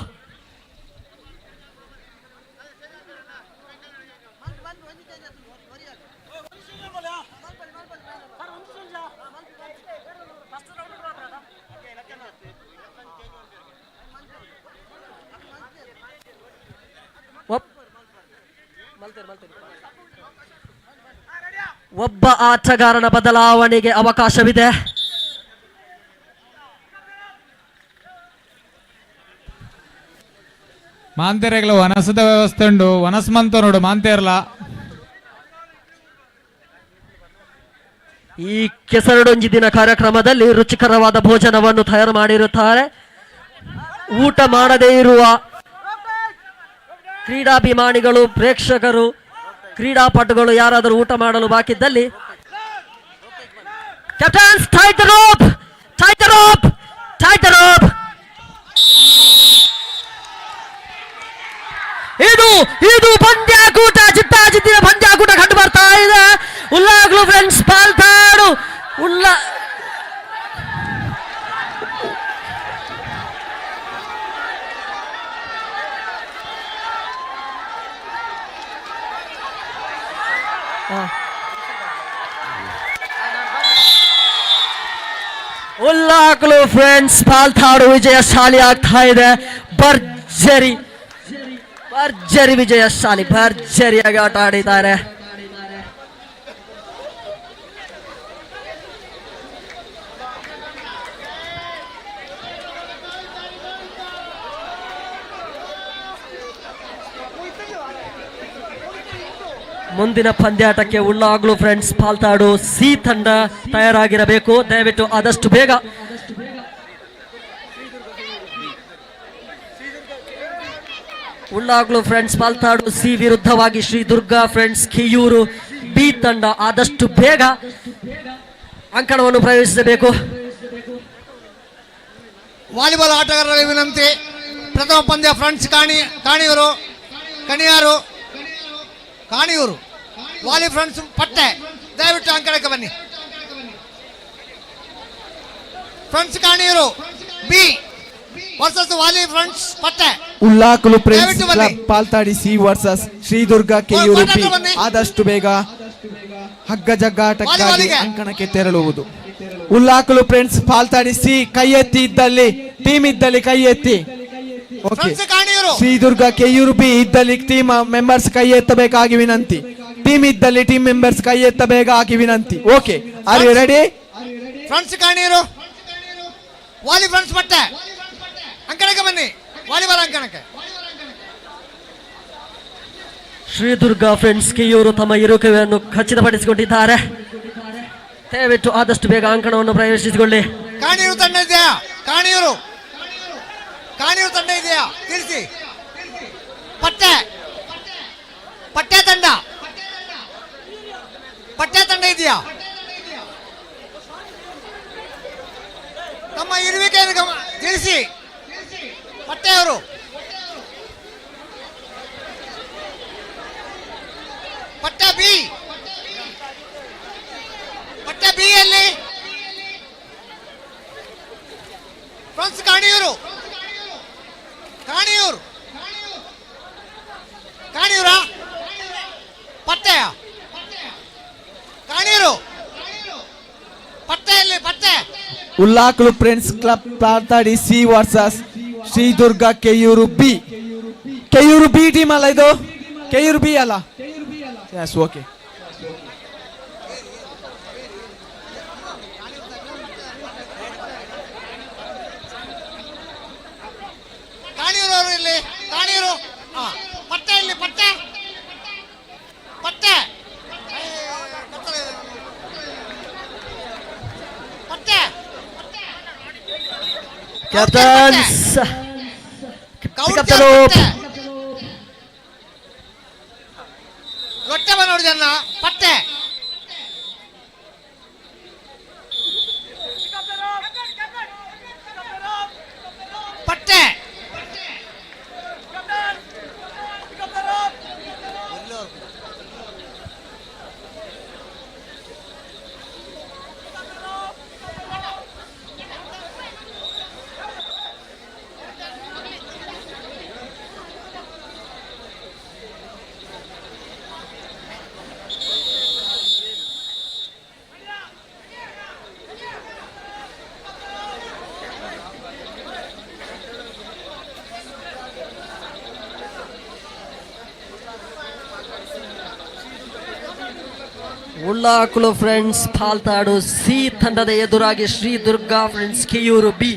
ಒಬ್ಬ ಆಟಗಾರನ ಬದಲಾವಣೆಗೆ ಅವಕಾಶವಿದೆ. ಮಾಂತೇರಗಳ ವನಸದ ವ್ಯವಸ್ಥೆ ಉಂಡು, ವನಸ್ಮಂತ ನೋಡು ಮಾಂತೇರ್ಲ. ಈ ಕೆಸರಡೊಂಜಿ ದಿನ ಕಾರ್ಯಕ್ರಮದಲ್ಲಿ ರುಚಿಕರವಾದ ಭೋಜನವನ್ನು ತಯಾರು ಮಾಡಿರುತ್ತಾರೆ. ಊಟ ಮಾಡದೇ ಇರುವ ಕ್ರೀಡಾಭಿಮಾನಿಗಳು, ಪ್ರೇಕ್ಷಕರು, ಕ್ರೀಡಾಪಟುಗಳು ಯಾರಾದರೂ ಊಟ ಮಾಡಲು ಬಾಕಿದ್ದಲ್ಲಿ Captains, tie the rope! Tie the rope! Tie the rope! ಇದು ಪಂದ್ಯಾಕೂಟ, ಚಿತ್ತಾಜಿದ್ದಿನ ಪಂದ್ಯಾಕೂಟ ಕಂಡು ಬರ್ತಾ ಇದೆ. ಉಲ್ಲಾಗ್ಲು ಫ್ರೆಂಡ್ಸ್ ಪಾಲ್ತಾಡು ಉಲ್ಲಾಗ್ಲು ಫ್ರೆಂಡ್ಸ್ ಪಾಲ್ತಾಡು ವಿಜಯಶಾಲಿ ಆಗ್ತಾ ಇದೆ. ಭರ್ಜರಿ ವಿಜಯಶಾಲಿ, ಭರ್ಜರಿಯಾಗಿ ಆಟ ಆಡಿದ್ದಾರೆ. ಮುಂದಿನ ಪಂದ್ಯಾಟಕ್ಕೆ ಉಳ್ಳಾಗ್ಲು ಫ್ರೆಂಡ್ಸ್ ಪಾಲ್ತಾಡು ಸಿ ತಂಡ ತಯಾರಾಗಿರಬೇಕು. ದಯವಿಟ್ಟು ಆದಷ್ಟು ಬೇಗ ಉಳ್ಳಾಗ್ಲು ಫ್ರೆಂಡ್ಸ್ ಪಾಲ್ತಾಡು ಸಿ ವಿರುದ್ಧವಾಗಿ ಶ್ರೀ ದುರ್ಗಾ ಫ್ರೆಂಡ್ಸ್ ಕೆಯೂರು ಬಿ ತಂಡ ಆದಷ್ಟು ಬೇಗ ಅಂಕಣವನ್ನು ಪ್ರವೇಶಿಸಬೇಕು. ವಾಲಿಬಾಲ್ ಆಟಗಾರರ ವಿನಂತಿ. ಪ್ರಥಮ ಪಂದ್ಯ ಫ್ರೆಂಡ್ಸ್ ಕಾಣಿಯೂರು ವಾಲಿ ಫ್ರೆಂಡ್ಸ್ ಪಟ್ಟೆ. ದಯವಿಟ್ಟು ಅಂಕಣಕ್ಕೆ ಬನ್ನಿ. ಫ್ರೆಂಡ್ಸ್ ಕಾಣಿಯೂರು ಬಿ ವರ್ಸಸ್ ವಾಲಿ friends Patte. Ullaklu friends club Paltadi C versus Shri Durga Keyuru B. ಆದಷ್ಟು ಬೇಗ ಹಗ್ಗ ಜಗ್ಗಾಟಕ್ಕಾಗಿ ಅಂಕಣಕ್ಕೆ ತೆರಳುವುದು. ಉಲ್ಲಾಕಲು ಫ್ರೆಂಡ್ಸ್ ಪಾಲ್ತಾಡಿ ಸಿ ಕೈ ಎತ್ತಿ ಇದ್ದಲ್ಲಿ ಟೀಮ್ ಇದ್ದಲ್ಲಿ ಕೈ ಎತ್ತಿ. ಓಕೆ. ಶ್ರೀ ದುರ್ಗಾ ಕೆಯೂರು ಬಿ ಇದ್ದಲ್ಲಿ ಟೀಮ್ ಮೆಂಬರ್ಸ್ ಕೈ ಎತ್ತಬೇಕಾಗಿ ವಿನಂತಿ. ಟೀಮ್ ಇದ್ದಲ್ಲಿ ಟೀಮ್ ಮೆಂಬರ್ಸ್ ಕೈ ಎತ್ತಬೇಕಾಗಿ ವಿನಂತಿ. Okay, are you ready? Friends Kaniyur volley friends Patte ಅಂಕಣಕ್ಕೆ ಬನ್ನಿ. ವಾಲಿಬಾಲ್ ಅಂಕಣಕ್ಕೆ. ಶ್ರೀ ದುರ್ಗಾ ಫ್ರೆಂಡ್ಸ್ ಕೆಯೂರು ತಮ್ಮ ಇರುವಿಕೆಯನ್ನು ಖಚಿತಪಡಿಸಿಕೊಂಡಿದ್ದಾರೆ. ದಯವಿಟ್ಟು ಆದಷ್ಟು ಬೇಗ ಅಂಕಣವನ್ನು ಪ್ರವೇಶಿಸಿಕೊಳ್ಳಿ. ಕಾಣಿಯೂರು ತಂಡ ಇದೆಯಾ? ಕಾಣಿಯೂರು ತಂಡ ಇದೆಯಾ ತಿಳಿಸಿ. ಪಟ್ಟೆ ತಂಡ ಇದೆಯಾ? ತಮ್ಮ ಇರುವಿಕೆಯನ್ನು ತಿಳಿಸಿ. ಪಟ್ಟೆಯವರು ಪಟ್ಟೆ ಬಿ ಯಲ್ಲಿ ಫ್ರೆಂಡ್ಸ್ ಕಾಣಿಯೂರಾ ಪಟ್ಟೆಯ ಕಾಣಿಯೂರು ಪಟ್ಟೆಯಲ್ಲಿ Patte. Ullaklu friends club Paltadi C versus Shri Durga Keyuru B. Keyuru B team ಅಲ್ಲ ಇದು? ಕೆಯೂರು ಬಿ ಅಲ್ಲ? Yes, okay. ಕಾಣಿಯೂರು ಅವರು ಇಲ್ಲಿ. ಕಾಣಿಯೂರು ಪಟ್ಟೆ ಇಲ್ಲಿ ಪಟ್ಟೆ ಕ್ಯಾಪ್ಟನ್ಸ್ ರೊಟ್ಟೆ ಬಂದೋಡು ಜನ ಪಟ್ಟೆ. ಉಳ್ಳಾಕುಳು ಫ್ರೆಂಡ್ಸ್ ಪಾಲ್ತಾಡು ಸಿ ತಂಡದ ಎದುರಾಗಿ ಶ್ರೀ ದುರ್ಗಾ ಫ್ರೆಂಡ್ಸ್ ಕೆಯೂರು ಬಿ.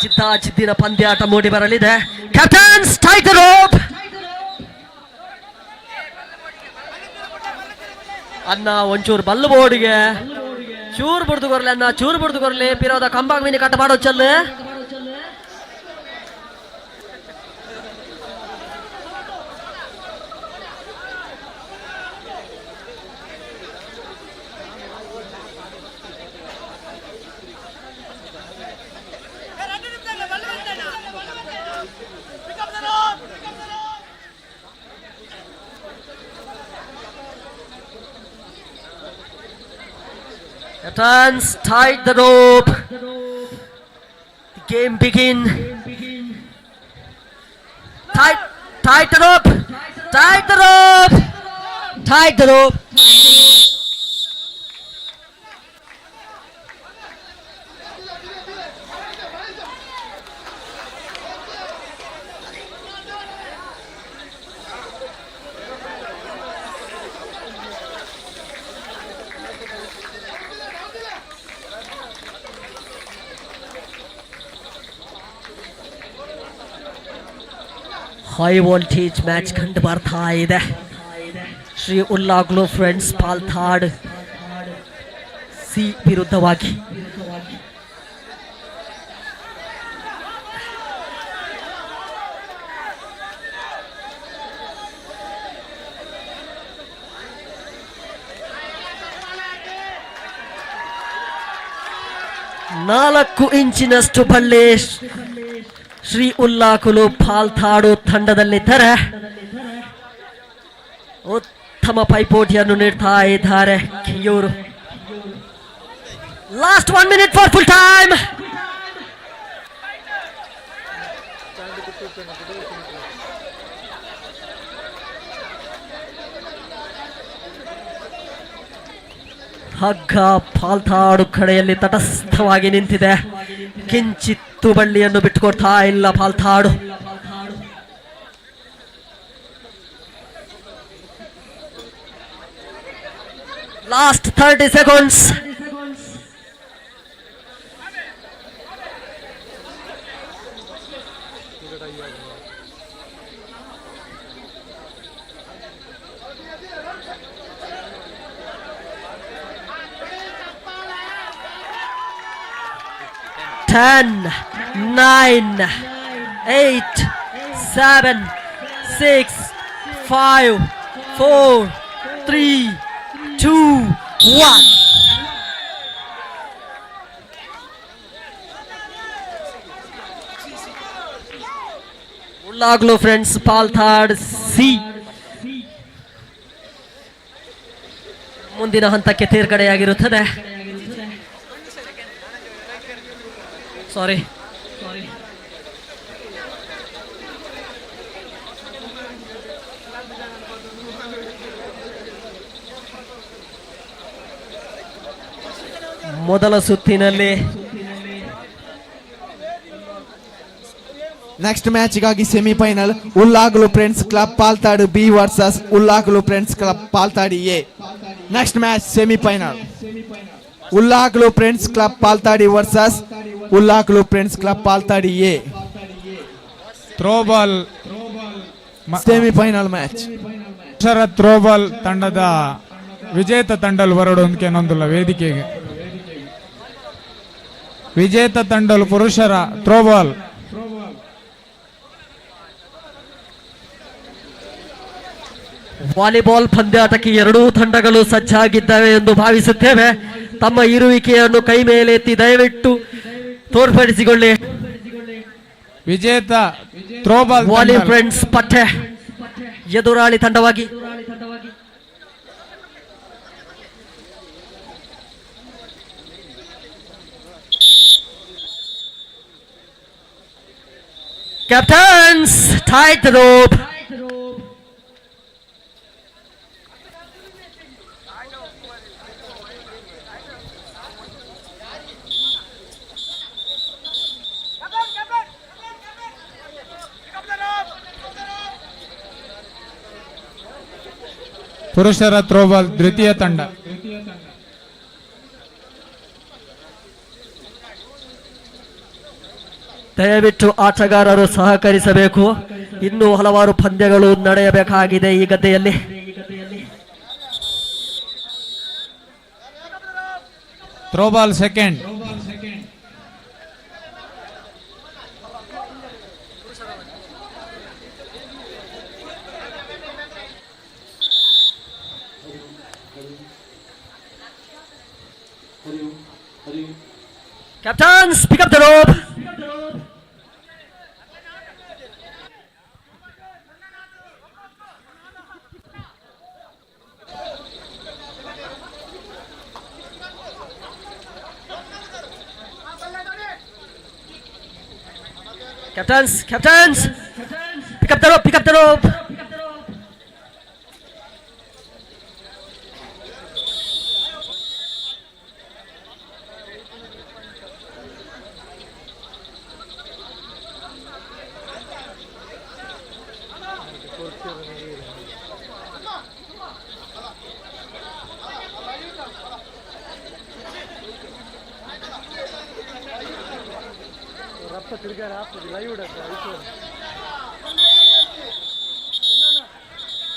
ಚಿದ್ದಾಚಿದ್ದಿನ ಪಂದ್ಯಾಟ ಮೂಡಿ ಬರಲಿದೆ. Captains tie the rope. ಅನ್ನ ಒಂಚೂರು ಬಲ್ಲು ಬೋರ್ಡ್ಗೆ ಚೂರು ಬಿಡ್ದು ಕೊರ್ಲಿ ಅನ್ನ, ಚೂರು ಬಿಡ್ದು ಕೊರ್ಲಿ. ಪಿರೋದ ಕಂಬಾಗ್ ಮೀನಿ ಕಟ್ಟ ಮಾಡೋ ಚಲ್ಲು. Captains, tight the rope. The game begin. Tight the rope. Tight the rope. Tight the rope. High voltage match ಕಂಡು ಬರ್ತಾ ಇದೆ. ಶ್ರೀ ಉಲ್ಲಾಗ್ಲೋ ಫ್ರೆಂಡ್ಸ್ ಪಾಲ್ತಾಡ್ ಸಿ ವಿರುದ್ಧವಾಗಿ. ನಾಲ್ಕು ಇಂಚಿನಷ್ಟು ಬಳ್ಳಿ ಶ್ರೀ ಉಲ್ಲಾಕುಲು ಪಾಲ್ತಾಡು ತಂಡದಲ್ಲಿದ್ದರೆ ಉತ್ತಮ ಪೈಪೋಟಿಯನ್ನು ನೀಡ್ತಾ ಇದ್ದಾರೆ Keyuru. Last 1 minute for full time. ಹಗ್ಗ ಪಾಲ್ತಾಡು ಕಡೆಯಲ್ಲಿ ತಟಸ್ಥವಾಗಿ ನಿಂತಿದೆ. ಕಿಂಚಿತ್ತು ಬಳ್ಳಿಯನ್ನು ಬಿಟ್ಟುಕೊಡ್ತಾ ಇಲ್ಲ ಪಾಲ್ತಾಡು. Last 30 seconds. Ten, 9, 8, 7, 6, 5, 4, 3, 2, 1. ಉಲ್ಲಾಗ್ಲೋ ಫ್ರೆಂಡ್ಸ್ ಪಾಲ್ತಾಡ್ ಸಿ ಮುಂದಿನ ಹಂತಕ್ಕೆ ತೇರ್ಗಡೆಯಾಗಿರುತ್ತದೆ. ಸಾರಿ, ಮೊದಲ ಸುತ್ತಿನಲ್ಲಿ ನೆಕ್ಸ್ಟ್ ಮ್ಯಾಚ್ಗಾಗಿ semifinal Ullaklu friends club Paltad B versus Ullaklu friends club Palthadi A. Next match semifinal Ullaklu friends club Paltadi versus Ullaklu friends club Palthadi A. Throwball semifinal match. Throwball ತಂಡದ ವಿಜೇತ ತಂಡಲು ಹೊರಡೋದಕ್ಕೆ ನೊಂದಿಲ್ಲ ವೇದಿಕೆಗೆ. ವಿಜೇತ ತಂಡಲು ಪುರುಷರ ಥ್ರೋಬಾಲ್ ವಾಲಿಬಾಲ್ ಪಂದ್ಯಾಟಕ್ಕೆ ಎರಡೂ ತಂಡಗಳು ಸಜ್ಜಾಗಿದ್ದಾವೆ ಎಂದು ಭಾವಿಸುತ್ತೇವೆ. ತಮ್ಮ ಇರುವಿಕೆಯನ್ನು ಕೈ ಮೇಲೆತ್ತಿ ದಯವಿಟ್ಟು ತೋರ್ಪಡಿಸಿಕೊಳ್ಳಿ. ವಿಜೇತ ಥ್ರೋಬಾಲ್ ವಾಲಿ ಫ್ರೆಂಡ್ಸ್ ಪಟ್ಟೆ ಎದುರಾಳಿ ತಂಡವಾಗಿ ಕ್ಯಾಪ್ಟನ್ಸ್ ಟೈಟ್ ದ ರೋಪ್. ಪುರುಷರ ಥ್ರೋಬಾಲ್ ದ್ವಿತೀಯ ತಂಡ. ದಯವಿಟ್ಟು ಆಟಗಾರರು ಸಹಕರಿಸಬೇಕು. ಇನ್ನೂ ಹಲವಾರು ಪಂದ್ಯಗಳು ನಡೆಯಬೇಕಾಗಿದೆ ಈ ಗದ್ದೆಯಲ್ಲಿ. Throwball second. Captains, pick up the rope. Captains, pick up the rope.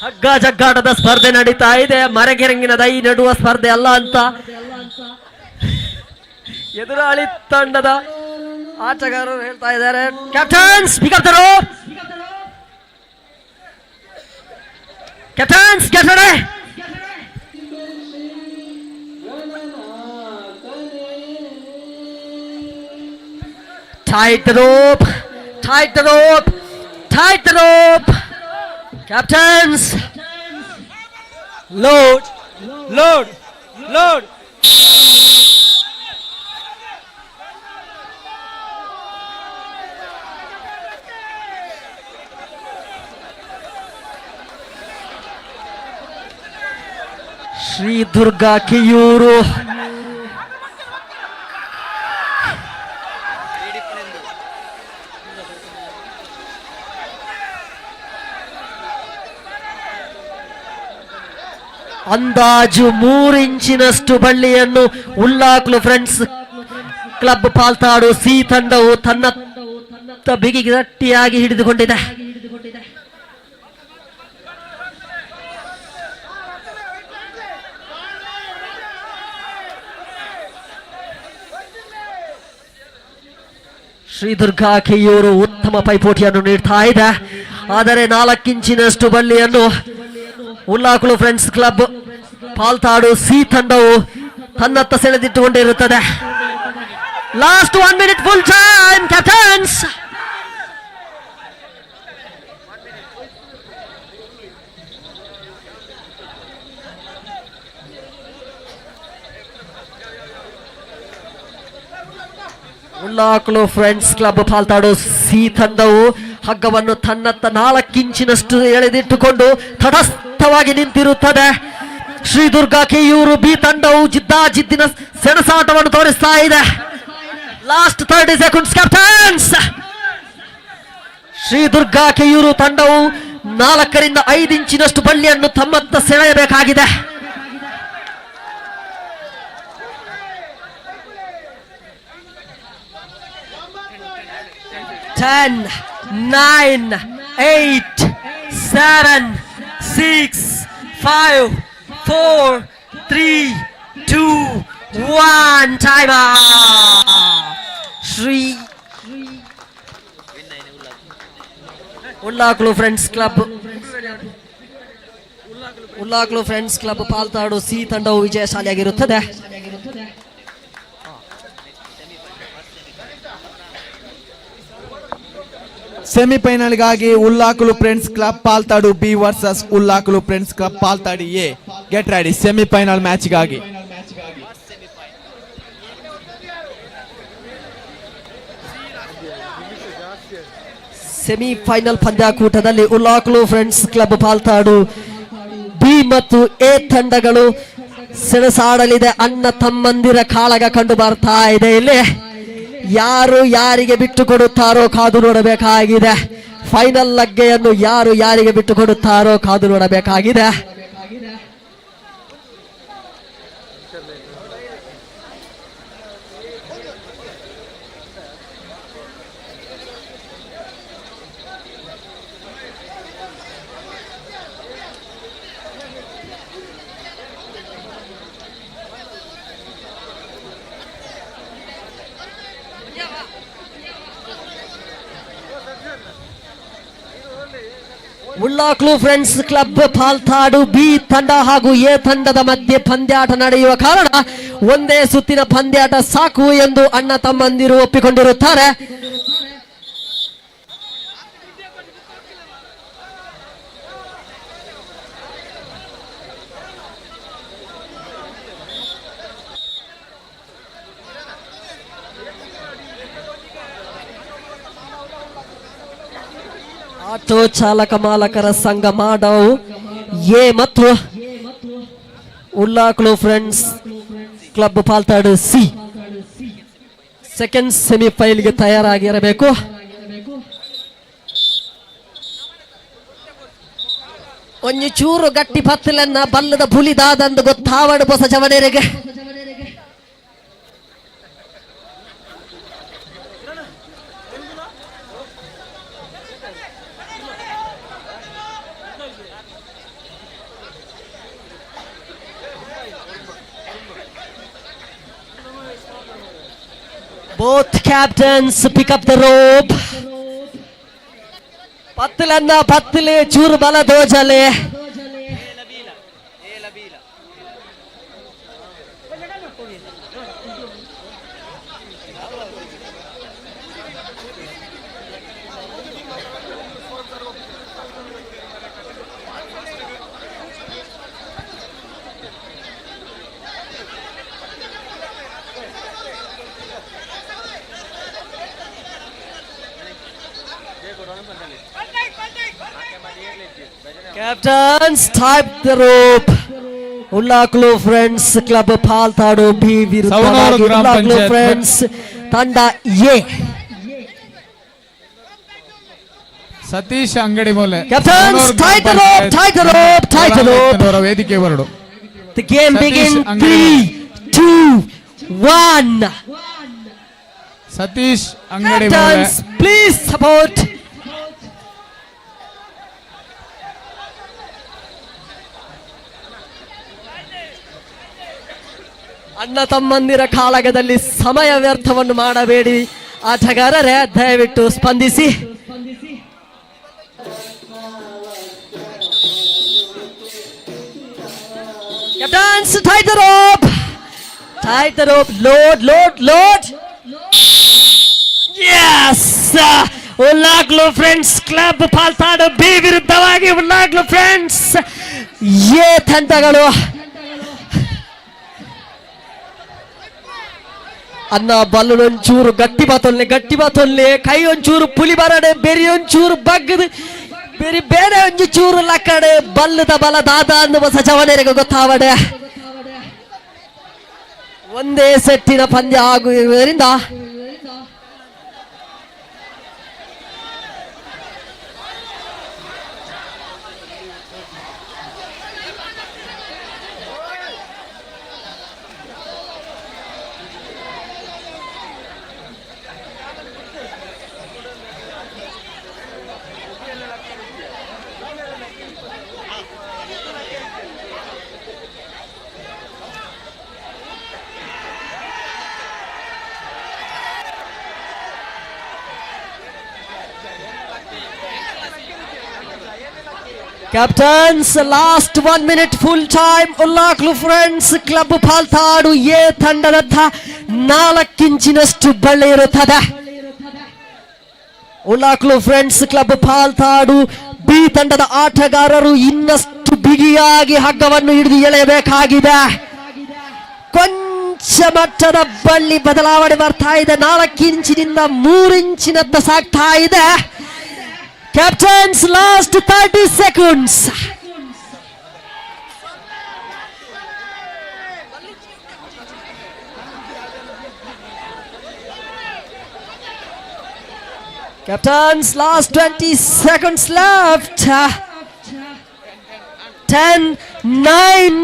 ಹಗ್ಗ ಜಗ್ಗಾಟದ ಸ್ಪರ್ಧೆ ನಡೀತಾ ಇದೆ. ಮರಗೆರಂಗಿನ ದೈ ನೆಡುವ ಸ್ಪರ್ಧೆ ಅಲ್ಲ ಅಂತ ಎದುರಾಳಿ ತಂಡದ ಆಟಗಾರರು ಹೇಳ್ತಾ ಇದ್ದಾರೆ. Captains pick up the rope. Captains get ready. Tight the rope, tight the rope, tight the rope. Captains, load, load, load. Sri Durga Kiyuru. ಅಂದಾಜು 3 ಇಂಚಿನಷ್ಟು ಬಳ್ಳಿಯನ್ನು Ullaklu friends club Paltadu C ತಂಡವು ತನ್ನ ಬಿಗಿ ಗಟ್ಟಿಯಾಗಿ ಹಿಡಿದುಕೊಂಡಿದೆ. ಶ್ರೀ ದುರ್ಗಾ ಕೆಯೂರು ಉತ್ತಮ ಪೈಪೋಟಿಯನ್ನು ನೀಡ್ತಾ ಇದೆ. ಆದರೆ 4 ಇಂಚಿನಷ್ಟು ಬಳ್ಳಿಯನ್ನು Ullaklu friends club Paltadu C ತಂಡವು ತನ್ನತ್ತ ಸೆಳೆದಿಟ್ಟುಕೊಂಡಿರುತ್ತದೆ. Last 1 minute full time. Captains Ullaklu friends club Paltadu C ತಂಡವು ಹಗ್ಗವನ್ನು ತನ್ನತ್ತ 4 ಇಂಚಿನಷ್ಟು ಎಳೆದಿಟ್ಟುಕೊಂಡು ತಟಸ್ಥವಾಗಿ ನಿಂತಿರುತ್ತದೆ. ಶ್ರೀ ದುರ್ಗಾ ಕೆಯೂರು ಬಿ ತಂಡವು ಜಿದ್ದಿನ ಸೆಣಸಾಟವನ್ನು ತೋರಿಸ್ತಾ ಇದೆ. Last 30 seconds. Captains Shri Durga Keyuru ತಂಡವು 4 ರಿಂದ 5 ಇಂಚಿನಷ್ಟು ಬಳ್ಳಿಯನ್ನು ತಮ್ಮತ್ತ ಸೆಳೆಯಬೇಕಾಗಿದೆ. 10, 9, 8, 7, 6, 5, 4, 3, 2, 1. Time out. Shri Ullaklu friends club Paltadu C ತಂಡವು ವಿಜಯಶಾಲಿಯಾಗಿರುತ್ತದೆ. ಸೆಮಿಫೈನಲ್ಗಾಗಿ Ullaklu friends club Paltadu B versus Ullaklu friends club Palthadi A. Get ready semifinal ಮ್ಯಾಚ್ಗಾಗಿ. ಸೆಮಿಫೈನಲ್ ಪಂದ್ಯಾಕೂಟದಲ್ಲಿ Ullaklu friends club Paltadu B ಮತ್ತು ಎ ತಂಡಗಳು ಸೆಣಸಾಡಲಿದೆ. ಅಣ್ಣ ತಮ್ಮಂದಿರ ಕಾಳಗ ಕಂಡು ಬರ್ತಾ ಇದೆ. ಇಲ್ಲಿ ಯಾರು ಯಾರಿಗೆ ಬಿಟ್ಟು ಕೊಡುತ್ತಾರೋ ಕಾದು ನೋಡಬೇಕಾಗಿದೆ. ಫೈನಲ್ ಲಗ್ಗೆಯನ್ನು ಯಾರು ಯಾರಿಗೆ ಬಿಟ್ಟು ಕೊಡುತ್ತಾರೋ ಕಾದು ನೋಡಬೇಕಾಗಿದೆ. ಉಲ್ಲಾಕ್ಲು ಫ್ರೆಂಡ್ಸ್ ಕ್ಲಬ್ ಪಾಲ್ತಾಡು ಬಿ ತಂಡ ಹಾಗೂ ಎ ತಂಡದ ಮಧ್ಯೆ ಪಂದ್ಯಾಟ ನಡೆಯುವ ಕಾರಣ ಒಂದೇ ಸುತ್ತಿನ ಪಂದ್ಯಾಟ ಸಾಕು ಎಂದು ಅಣ್ಣ ತಮ್ಮಂದಿರು ಒಪ್ಪಿಕೊಂಡಿರುತ್ತಾರೆ. ಆಟೋ ಚಾಲಕ ಮಾಲಕರ ಸಂಘ ಮಾಡಾವು ಎ ಮತ್ತು ಉಲ್ಲಾಕ್ಲು friends club Paltadu C second ಸೆಮಿಫೈನಲ್ಗೆ ತಯಾರಾಗಿರಬೇಕು. ಒಂಜಿ ಚೂರು ಗಟ್ಟಿ ಪತ್ತಲನ್ನ ಬಲ್ಲದ ಬುಲಿದಾದಂದು ಗೊತ್ತಾವಡು ಬೊಸ ಜವನೇರಿಗೆ. Both captains pick up the rope. ಪತ್ತಲನ್ನ ಪತ್ತಲೆ ಚೂರು ಬಲ ದೋಜಲೆ. Captains type the rope. Ullaklu friends club Paltadu B ವಿರುದ್ಧವಾಗಿ ಉಲ್ಲಾಕ್ಲು ಫ್ರೆಂಡ್ಸ್ ತಂಡ ಎ. ಸತೀಶ್ ಅಂಗಡಿ ಮೂಲೆ. Captains tie the rope, tie the rope, tie the rope. ವೇದಿಕೆ ಹೊರಡು. The game begin 3, 2, 1. ಸತೀಶ್ ಅಂಗಡಿ ಮೂಲೆ. Captains please support. ಅಣ್ಣ ತಮ್ಮಂದಿರ ಕಾಳಗದಲ್ಲಿ ಸಮಯ ವ್ಯರ್ಥವನ್ನು ಮಾಡಬೇಡಿ ಆಟಗಾರರೇ, ದಯವಿಟ್ಟು ಸ್ಪಂದಿಸಿ. Captains tie the rope, tie the rope, load. Yes, Ullaklu friends club Paltadu B ವಿರುದ್ಧವಾಗಿ ಉಲ್ಲಾಕ್ಲು ಫ್ರೆಂಡ್ಸ್ ಎ ತಂಡಗಳು. ಅನ್ನ ಬಲ್ಲೊಂಚೂರು ಗಟ್ಟಿ ಬಾತೊಲ್ಲೆ ಕೈ ಒಂಚೂರು ಪುಲಿ ಬರಡೆ ಬೆರಿ ಒಂಚೂರು ಬಗ್ಗದು ಬೆರಿ ಬೇರೆ ಒಂಜಿ ಚೂರು ಲಕ್ಕಡೆ ಬಲ್ಲದ ಬಲ ದಾದ ಅನ್ನುವ ಸಜವನೆರಿಗೆ ಗೊತ್ತಾವಡೆ. ಒಂದೇ ಸೆಟ್ಟಿನ ಪಂದ್ಯ ಆಗುವುದರಿಂದ Captains, last 1 minute full time. Ullaklu friends club Paltadu A ತಂಡದಂತ 4 ಇಂಚಿನಷ್ಟು ಬಳ್ಳಿ ಇರುತ್ತದೆ. Ullaklu friends club Paltadu B ತಂಡದ ಆಟಗಾರರು ಇನ್ನಷ್ಟು ಬಿಗಿಯಾಗಿ ಹಗ್ಗವನ್ನು ಹಿಡಿದು ಎಳೆಯಬೇಕಾಗಿದೆ. ಕೊಂಚ ಮಟ್ಟದ ಬಳ್ಳಿ ಬದಲಾವಣೆ ಬರ್ತಾ ಇದೆ. 4 ಇಂಚಿನಿಂದ 3 ಇಂಚಿನತ್ತ ಸಾಗ್ತಾ ಇದೆ. Captains, last 30 seconds. Captains, last 20 seconds left. 10, 9,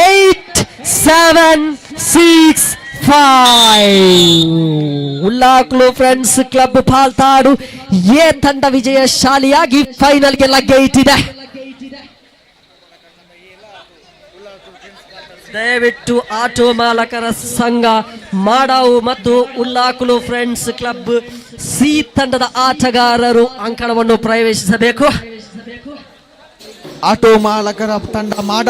8, 7, 6, 5. ಉಲ್ಲಾಕ್ಲು friends club Paltadu A ತಂಡ ವಿಜಯಶಾಲಿಯಾಗಿ ಫೈನಲ್ಗೆ ಲಗ್ಗೆ ಇಟ್ಟಿದೆ. ದಯವಿಟ್ಟು ಆಟೋ ಮಾಲಕರ ಸಂಘ ಮಾಡಾವು ಮತ್ತು ಉಲ್ಲಾಕ್ಲು ಫ್ರೆಂಡ್ಸ್ ಕ್ಲಬ್ ಸಿ ತಂಡದ ಆಟಗಾರರು ಅಂಕಣವನ್ನು ಪ್ರವೇಶಿಸಬೇಕು. ಆಟೋ ಮಾಲಕರ ತಂಡ ಮಾಡ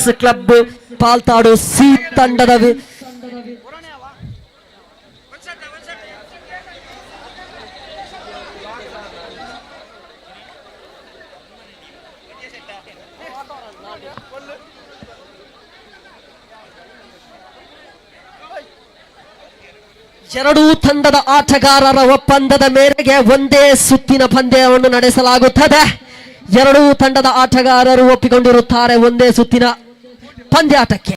ಫ್ರೆಂಡ್ಸ್ ಕ್ಲಬ್ ಪಾಲ್ತಾಡು ಸಿ ತಂಡದ ಎರಡೂ ತಂಡದ ಆಟಗಾರರ ಒಪ್ಪಂದದ ಮೇರೆಗೆ ಒಂದೇ ಸುತ್ತಿನ ಪಂದ್ಯವನ್ನು ನಡೆಸಲಾಗುತ್ತದೆ. ಎರಡೂ ತಂಡದ ಆಟಗಾರರು ಒಪ್ಪಿಕೊಂಡಿರುತ್ತಾರೆ ಒಂದೇ ಸುತ್ತಿನ ಪಂದ್ಯಾಟಕ್ಕೆ.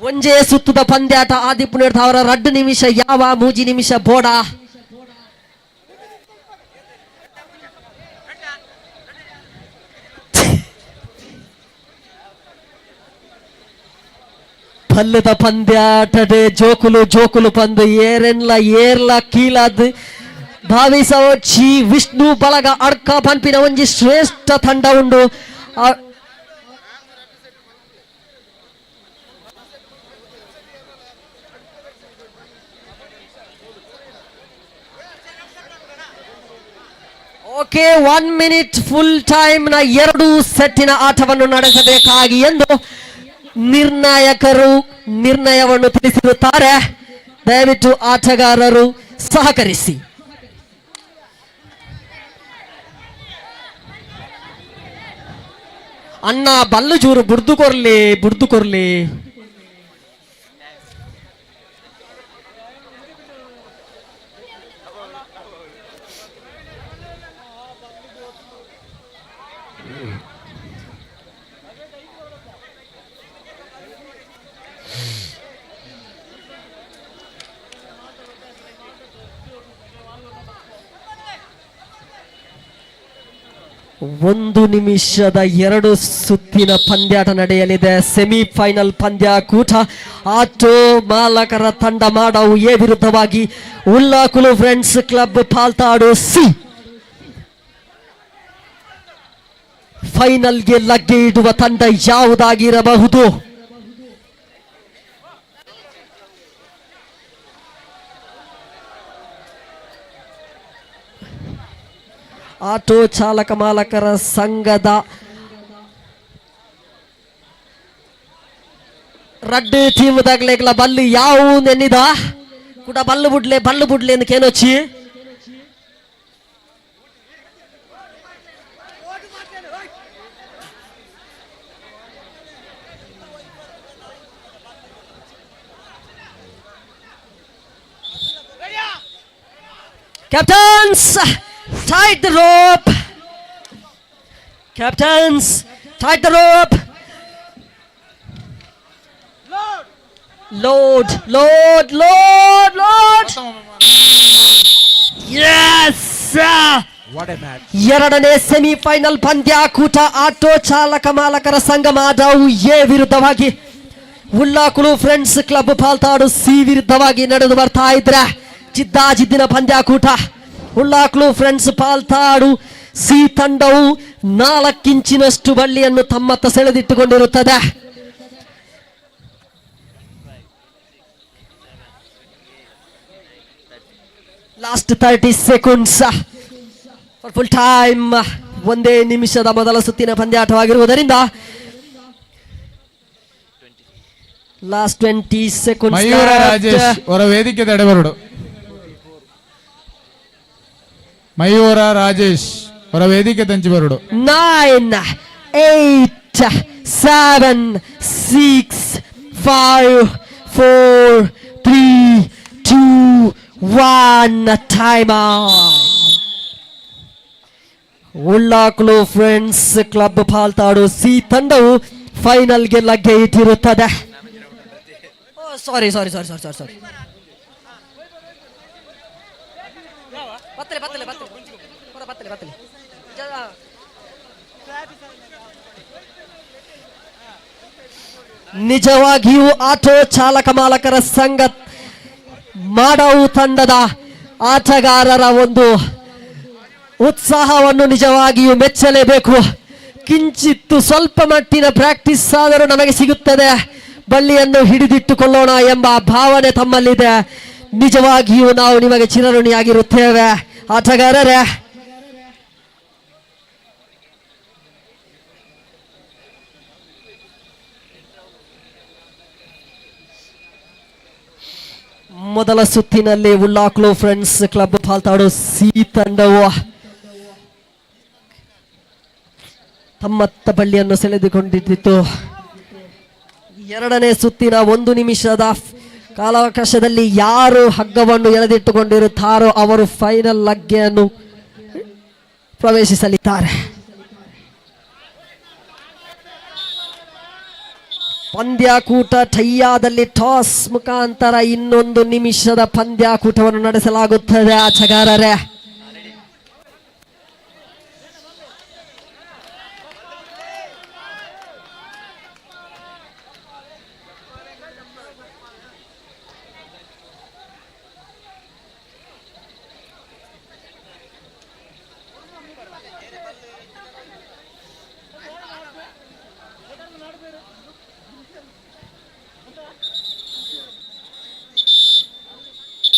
ಒಂದೇ ಸುತ್ತದ ಪಂದ್ಯಾಟ ಆದಿಪ್ಪು ನೀಡಿದವರ 2 ನಿಮಿಷ ಯಾವ 3 ನಿಮಿಷ ಬೋಡ. ಪಲ್ಲದ ಪಂದ್ಯಾಟದೆ ಜೋಕುಲು ಪಂದು ಏರ್ಲ ಕೀಲಾದ್ ಭಾವಿಸೋಚಿ ವಿಷ್ಣು ಬಳಗ ಅಡ್ಕ ಪಂಪಿನ ಒಂಜಿ ಶ್ರೇಷ್ಠ ತಂಡ ಉಂಡು. ಓಕೆ 1 ಮಿನಿಟ್ ಫುಲ್ ಟೈಮ್ ನ 2 ಸೆಟ್ಟಿನ ಆಟವನ್ನು ನಡೆಸಬೇಕಾಗಿ ಎಂದು ನಿರ್ಣಾಯಕರು ನಿರ್ಣಯವನ್ನು ತಿಳಿಸಿರುತ್ತಾರೆ. ದಯವಿಟ್ಟು ಆಟಗಾರರು ಸಹಕರಿಸಿ. ಅಣ್ಣ ಬಲ್ಲು ಜೂರು ಬುಡ್ದು ಕೊರ್ಲಿ. ಒಂದು ನಿಮಿಷದ 2 ಸುತ್ತಿನ ಪಂದ್ಯಾಟ ನಡೆಯಲಿದೆ. ಸೆಮಿಫೈನಲ್ ಪಂದ್ಯಾಕೂಟ. ಆಟೋ ಮಾಲಕರ ತಂಡ ಮಾಡವು ಎ ವಿರುದ್ಧವಾಗಿ ಉಲ್ಲಾಕುಲು ಫ್ರೆಂಡ್ಸ್ ಕ್ಲಬ್ ಪಾಲ್ತಾಡು ಸಿ. ಫೈನಲ್ಗೆ ಲಗ್ಗೆ ಇಡುವ ತಂಡ ಯಾವುದಾಗಿರಬಹುದು? ಆಟೋ ಚಾಲಕ ಮಾಲಕರ ಸಂಘದ 2 ಟೀಮ್ದಾಗ್ಲೆಗ್ಲ ಬಲ್ಲು ಯಾವು ನೆನ್ನಿದ ಕೂಡ ಬಲ್ಲು ಬುಡ್ಲೆ ಎಂದು ಕೇನೊಚ್ಚಿ captains tied the rope. Captains, tied the rope. Load. Yes. What a match. ಎರಡನೇ ಸೆಮಿಫೈನಲ್ ಪಂದ್ಯಾಕೂಟ. ಆಟೋ ಚಾಲಕ ಮಾಲಕರ ಸಂಘ ಮಾಡವು ಎ ವಿರುದ್ಧವಾಗಿ ಉಲ್ಲಾಕುಲು ಫ್ರೆಂಡ್ಸ್ ಕ್ಲಬ್ ಪಾಲ್ತಾಡು ಸಿ ವಿರುದ್ಧವಾಗಿ ನಡೆದು ಬರ್ತಾ ಇದ್ರೆ ಜಿದ್ದಾಜಿದ್ದಿನ ಪಂದ್ಯಾಕೂಟ. ಉಲ್ಲಾಕ್ಲು ಫ್ರೆಂಡ್ಸ್ ಪಾಲ್ತಾಡು ಸಿ ತಂಡವು 4 ಇಂಚಿನಷ್ಟು ಬಳ್ಳಿಯನ್ನು ತಮ್ಮತ್ತ ಸೆಳೆದಿಟ್ಟುಕೊಂಡಿರುತ್ತದೆ. Last 30 seconds full time. ಒಂದೇ ನಿಮಿಷದ ಮೊದಲ ಸುತ್ತಿನ ಪಂದ್ಯಾಟವಾಗಿರುವುದರಿಂದ ಲಾಸ್ಟ್ 20 ಸೆಕೆಂಡ್ಸ್. ಮಯೂರ ರಾಜೇಶ್ ಅವರ ವೇದಿಕೆ ತಡೆಬರಡು. ಮಯೂರ ರಾಜೇಶ್ ಅವರ ವೇದಿಕೆ ತಂಚಿ ಬರಡು. 9 8 7 6 5 4 3 2 1 time. ಉಲ್ಲಾಕ್ಲು friends club Paltadu C ತಂಡವು ಫೈನಲ್ಗೆ ಲಗ್ಗೆ ಇಟ್ಟಿರುತ್ತದೆ. ಸಾರಿ ನಿಜವಾಗಿಯೂ ಆಟೋ ಚಾಲಕ ಮಾಲಕರ ಸಂಘ ಮಾಡವು ತಂಡದ ಆಟಗಾರರ ಒಂದು ಉತ್ಸಾಹವನ್ನು ನಿಜವಾಗಿಯೂ ಮೆಚ್ಚಲೇಬೇಕು. ಕಿಂಚಿತ್ತು ಸ್ವಲ್ಪ ಮಟ್ಟಿನ ಪ್ರಾಕ್ಟೀಸ್ ಆದರೂ ನಮಗೆ ಸಿಗುತ್ತದೆ, ಬಳ್ಳಿಯನ್ನು ಹಿಡಿದಿಟ್ಟುಕೊಳ್ಳೋಣ ಎಂಬ ಭಾವನೆ ತಮ್ಮಲ್ಲಿದೆ. ನಿಜವಾಗಿಯೂ ನಾವು ನಿಮಗೆ ಚಿರಋಣಿಯಾಗಿರುತ್ತೇವೆ ಆಟಗಾರರೇ. ಮೊದಲ ಸುತ್ತಿನಲ್ಲಿ Ullaklu friends club Paltadu C ತಂಡವು ತಮ್ಮತ್ತ ಬಳ್ಳಿಯನ್ನು ಸೆಳೆದುಕೊಂಡಿದ್ದು ಎರಡನೇ ಸುತ್ತಿನ 1 ನಿಮಿಷದ ಕಾಲಾವಕಾಶದಲ್ಲಿ ಯಾರು ಹಗ್ಗವನ್ನು ಎಳೆದಿಟ್ಟುಕೊಂಡಿರುತ್ತಾರೋ ಅವರು ಫೈನಲ್ ಲಗ್ಗೆಯನ್ನು ಪ್ರವೇಶಿಸಲಿದ್ದಾರೆ. ಪಂದ್ಯಾಕೂಟ ಟೈಯಾದಲ್ಲಿ ಟಾಸ್ ಮುಖಾಂತರ 1 ನಿಮಿಷದ ಪಂದ್ಯಾಕೂಟವನ್ನು ನಡೆಸಲಾಗುತ್ತದೆ. ಆಟಗಾರರೇ,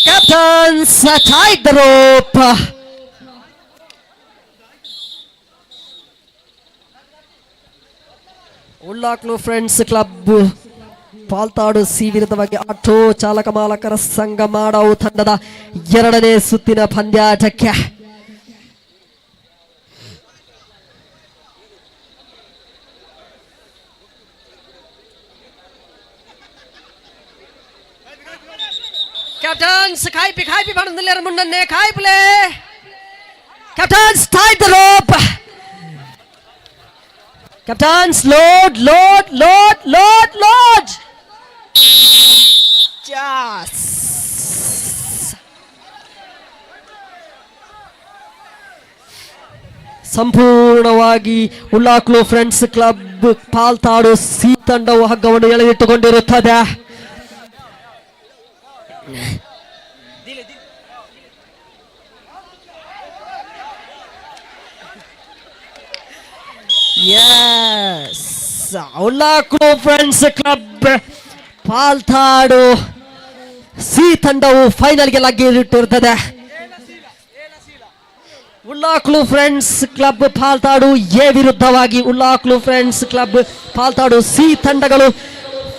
captains tied the rope. Ullaklu friends club Paltadu C ವಿರುದ್ಧವಾಗಿ ಆಟೋ ಚಾಲಕ ಮಾಲಕರ ಸಂಘ ಮಾಡಾವು ತಂಡದ ಎರಡನೇ ಸುತ್ತಿನ ಪಂದ್ಯಾಟಕ್ಕೆ Captains, Kaipi Panandiller Mundane, Kai play. Captains, tied the rope. Captains, load. Just. ಸಂಪೂರ್ಣವಾಗಿ Ullaklu friends club Paltadu C ತಂಡವು ಹಗ್ಗವನ್ನು ಎಳೆದಿಟ್ಟುಕೊಂಡಿರುತ್ತದೆ. Yes, Ullaklu friends club Paltadu C ತಂಡವು ಫೈನಲ್ಗೆ ಲಗ್ಗೆಯಿಟ್ಟಿರುತ್ತದೆ. Ullaklu friends club Paltadu A ವಿರುದ್ಧವಾಗಿ Ullaklu friends club Paltadu C ತಂಡಗಳು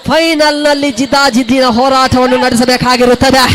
ಫೈನಲ್ ನಲ್ಲಿ ಜಿದ್ದಾಜಿದ್ದಿನ ಹೋರಾಟವನ್ನು ನಡೆಸಬೇಕಾಗಿರುತ್ತದೆ.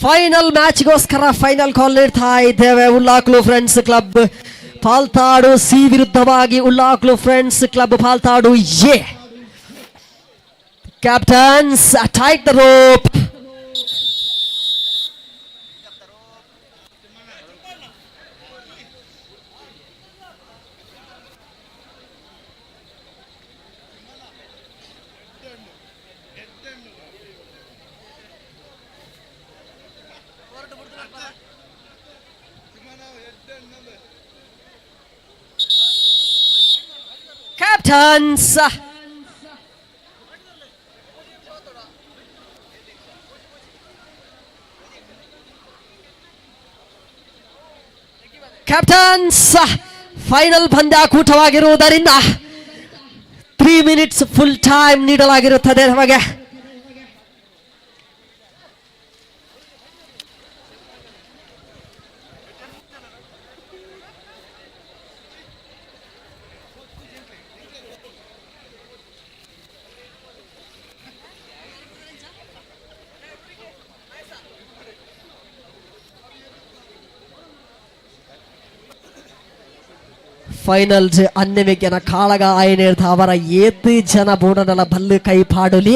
ಫೈನಲ್ ಮ್ಯಾಚ್ಗೋಸ್ಕರ ಫೈನಲ್ ಕಾಲ್ ನೀಡ್ತಾ ಇದ್ದೇವೆ. Ullaklu friends club Paltadu C ವಿರುದ್ಧವಾಗಿ Ullaklu friends club Paltadu A. Captains tight the rope. Captains, final ಪಂದ್ಯಾಕೂಟವಾಗಿರುವುದರಿಂದ 3 minutes ಫುಲ್ ಟೈಮ್ ನೀಡಲಾಗಿರುತ್ತದೆ ನಮಗೆ. ಫೈನಲ್ ಅನ್ನೆಮೆಗೆನ ಕಾಳಗ ಆಯನೇರ್ಥ ಅವರ ಏತು ಜನ ಬೋಡನಲ ಬಲ್ಲು ಕೈ ಪಾಡುಲಿ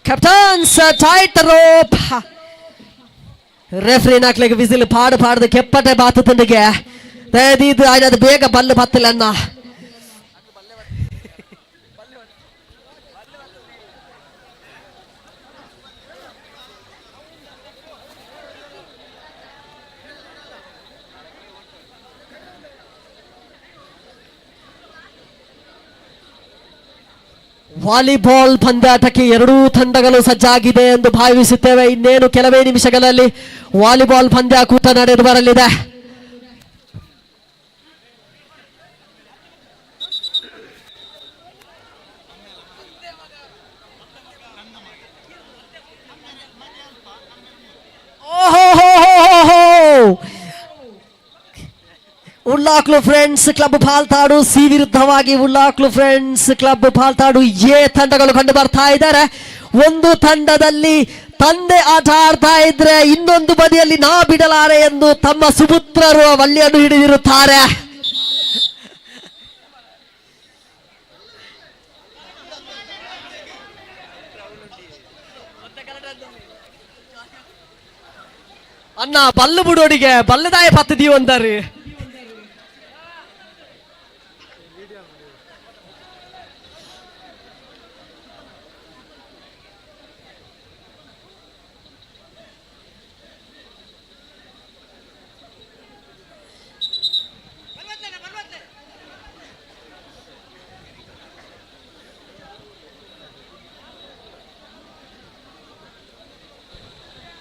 Captains tight rope. ರೆಫ್ರಿ ನಾಕ್ಲಿಗೆ ವಿಸಿಲ್ ಪಾಡ್ದು ಕೆಪ್ಪಟೆ ಬಾತು ತಂದಿಗೆ ಇದು ಅದು ಬೇಗ ಬಲ್ಲು ಬತ್ತಿಲ್ಲ ಅನ್ನ ವಾಲಿಬಾಲ್ ಪಂದ್ಯಾಟಕ್ಕೆ ಎರಡೂ ತಂಡಗಳು ಸಜ್ಜಾಗಿದೆ ಎಂದು ಭಾವಿಸುತ್ತೇವೆ. ಇನ್ನೇನು ಕೆಲವೇ ನಿಮಿಷಗಳಲ್ಲಿ ವಾಲಿಬಾಲ್ ಪಂದ್ಯಾಕೂಟ ನಡೆದು ಬರಲಿದೆ. Ullaklu friends club Paltadu C ವಿರುದ್ಧವಾಗಿ Ullaklu friends club Paltadu A ತಂಡಗಳು ಕಂಡು ಬರ್ತಾ ಇದ್ದಾರೆ. ಒಂದು ತಂಡದಲ್ಲಿ ತಂದೆ ಆಟ ಆಡ್ತಾ ಇದ್ರೆ ಇನ್ನೊಂದು ಬದಿಯಲ್ಲಿ ನಾ ಬಿಡಲಾರೆ ಎಂದು ತಮ್ಮ ಸುಪುತ್ರರು ವಳ್ಳಿಯನ್ನು ಹಿಡಿದಿರುತ್ತಾರೆ. ಅಣ್ಣ ಬಲ್ಲು ಬಿಡೋಡಿಗೆ ಬಲ್ಲದಾಯ ಪತ್ತಿದೀವಿ ಅಂದಾರಿ.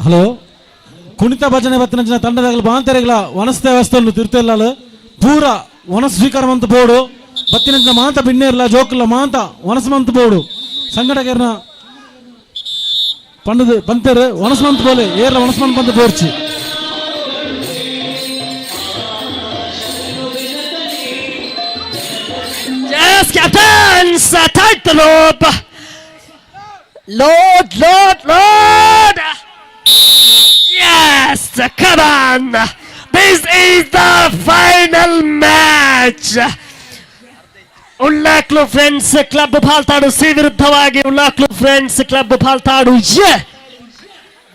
ಹಲೋ ಕುಣಿತ ಭಜನೆ ಬತ್ತಿನ ತಂಡದಾಗಲು ಬಾಂತರೆಗಳ ವನಸ್ ದೇವಸ್ಥಾನ ತಿರ್ತಿರ್ಲಾಲು ಪೂರ ವನಸ್ ಸ್ವೀಕಾರವಂತ ಬೋಡು ಬತ್ತಿನ ಮಾಂತ ಬಿನ್ನೇರ್ಲ ಜೋಕಲ್ಲ ಮಾಂತ ವನಸ್ಮಂತ ಬೋಡು ಸಂಘಟಕರನ್ನ ಪಂಡದು ಬಂತೇರು ವನಸ್ಮಂತ ಬೋಲೆ ಏರ್ಲ ವನಸ್ಮಂತ ಬಂತ ಬೋರ್ಚಿ Yes, captains, tight the rope. Lord. Yes, come on. This is the final match. Ullaklu friends club Paltadu C ವಿರುದ್ಧವಾಗಿ Ullaklu friends club Paltadu A.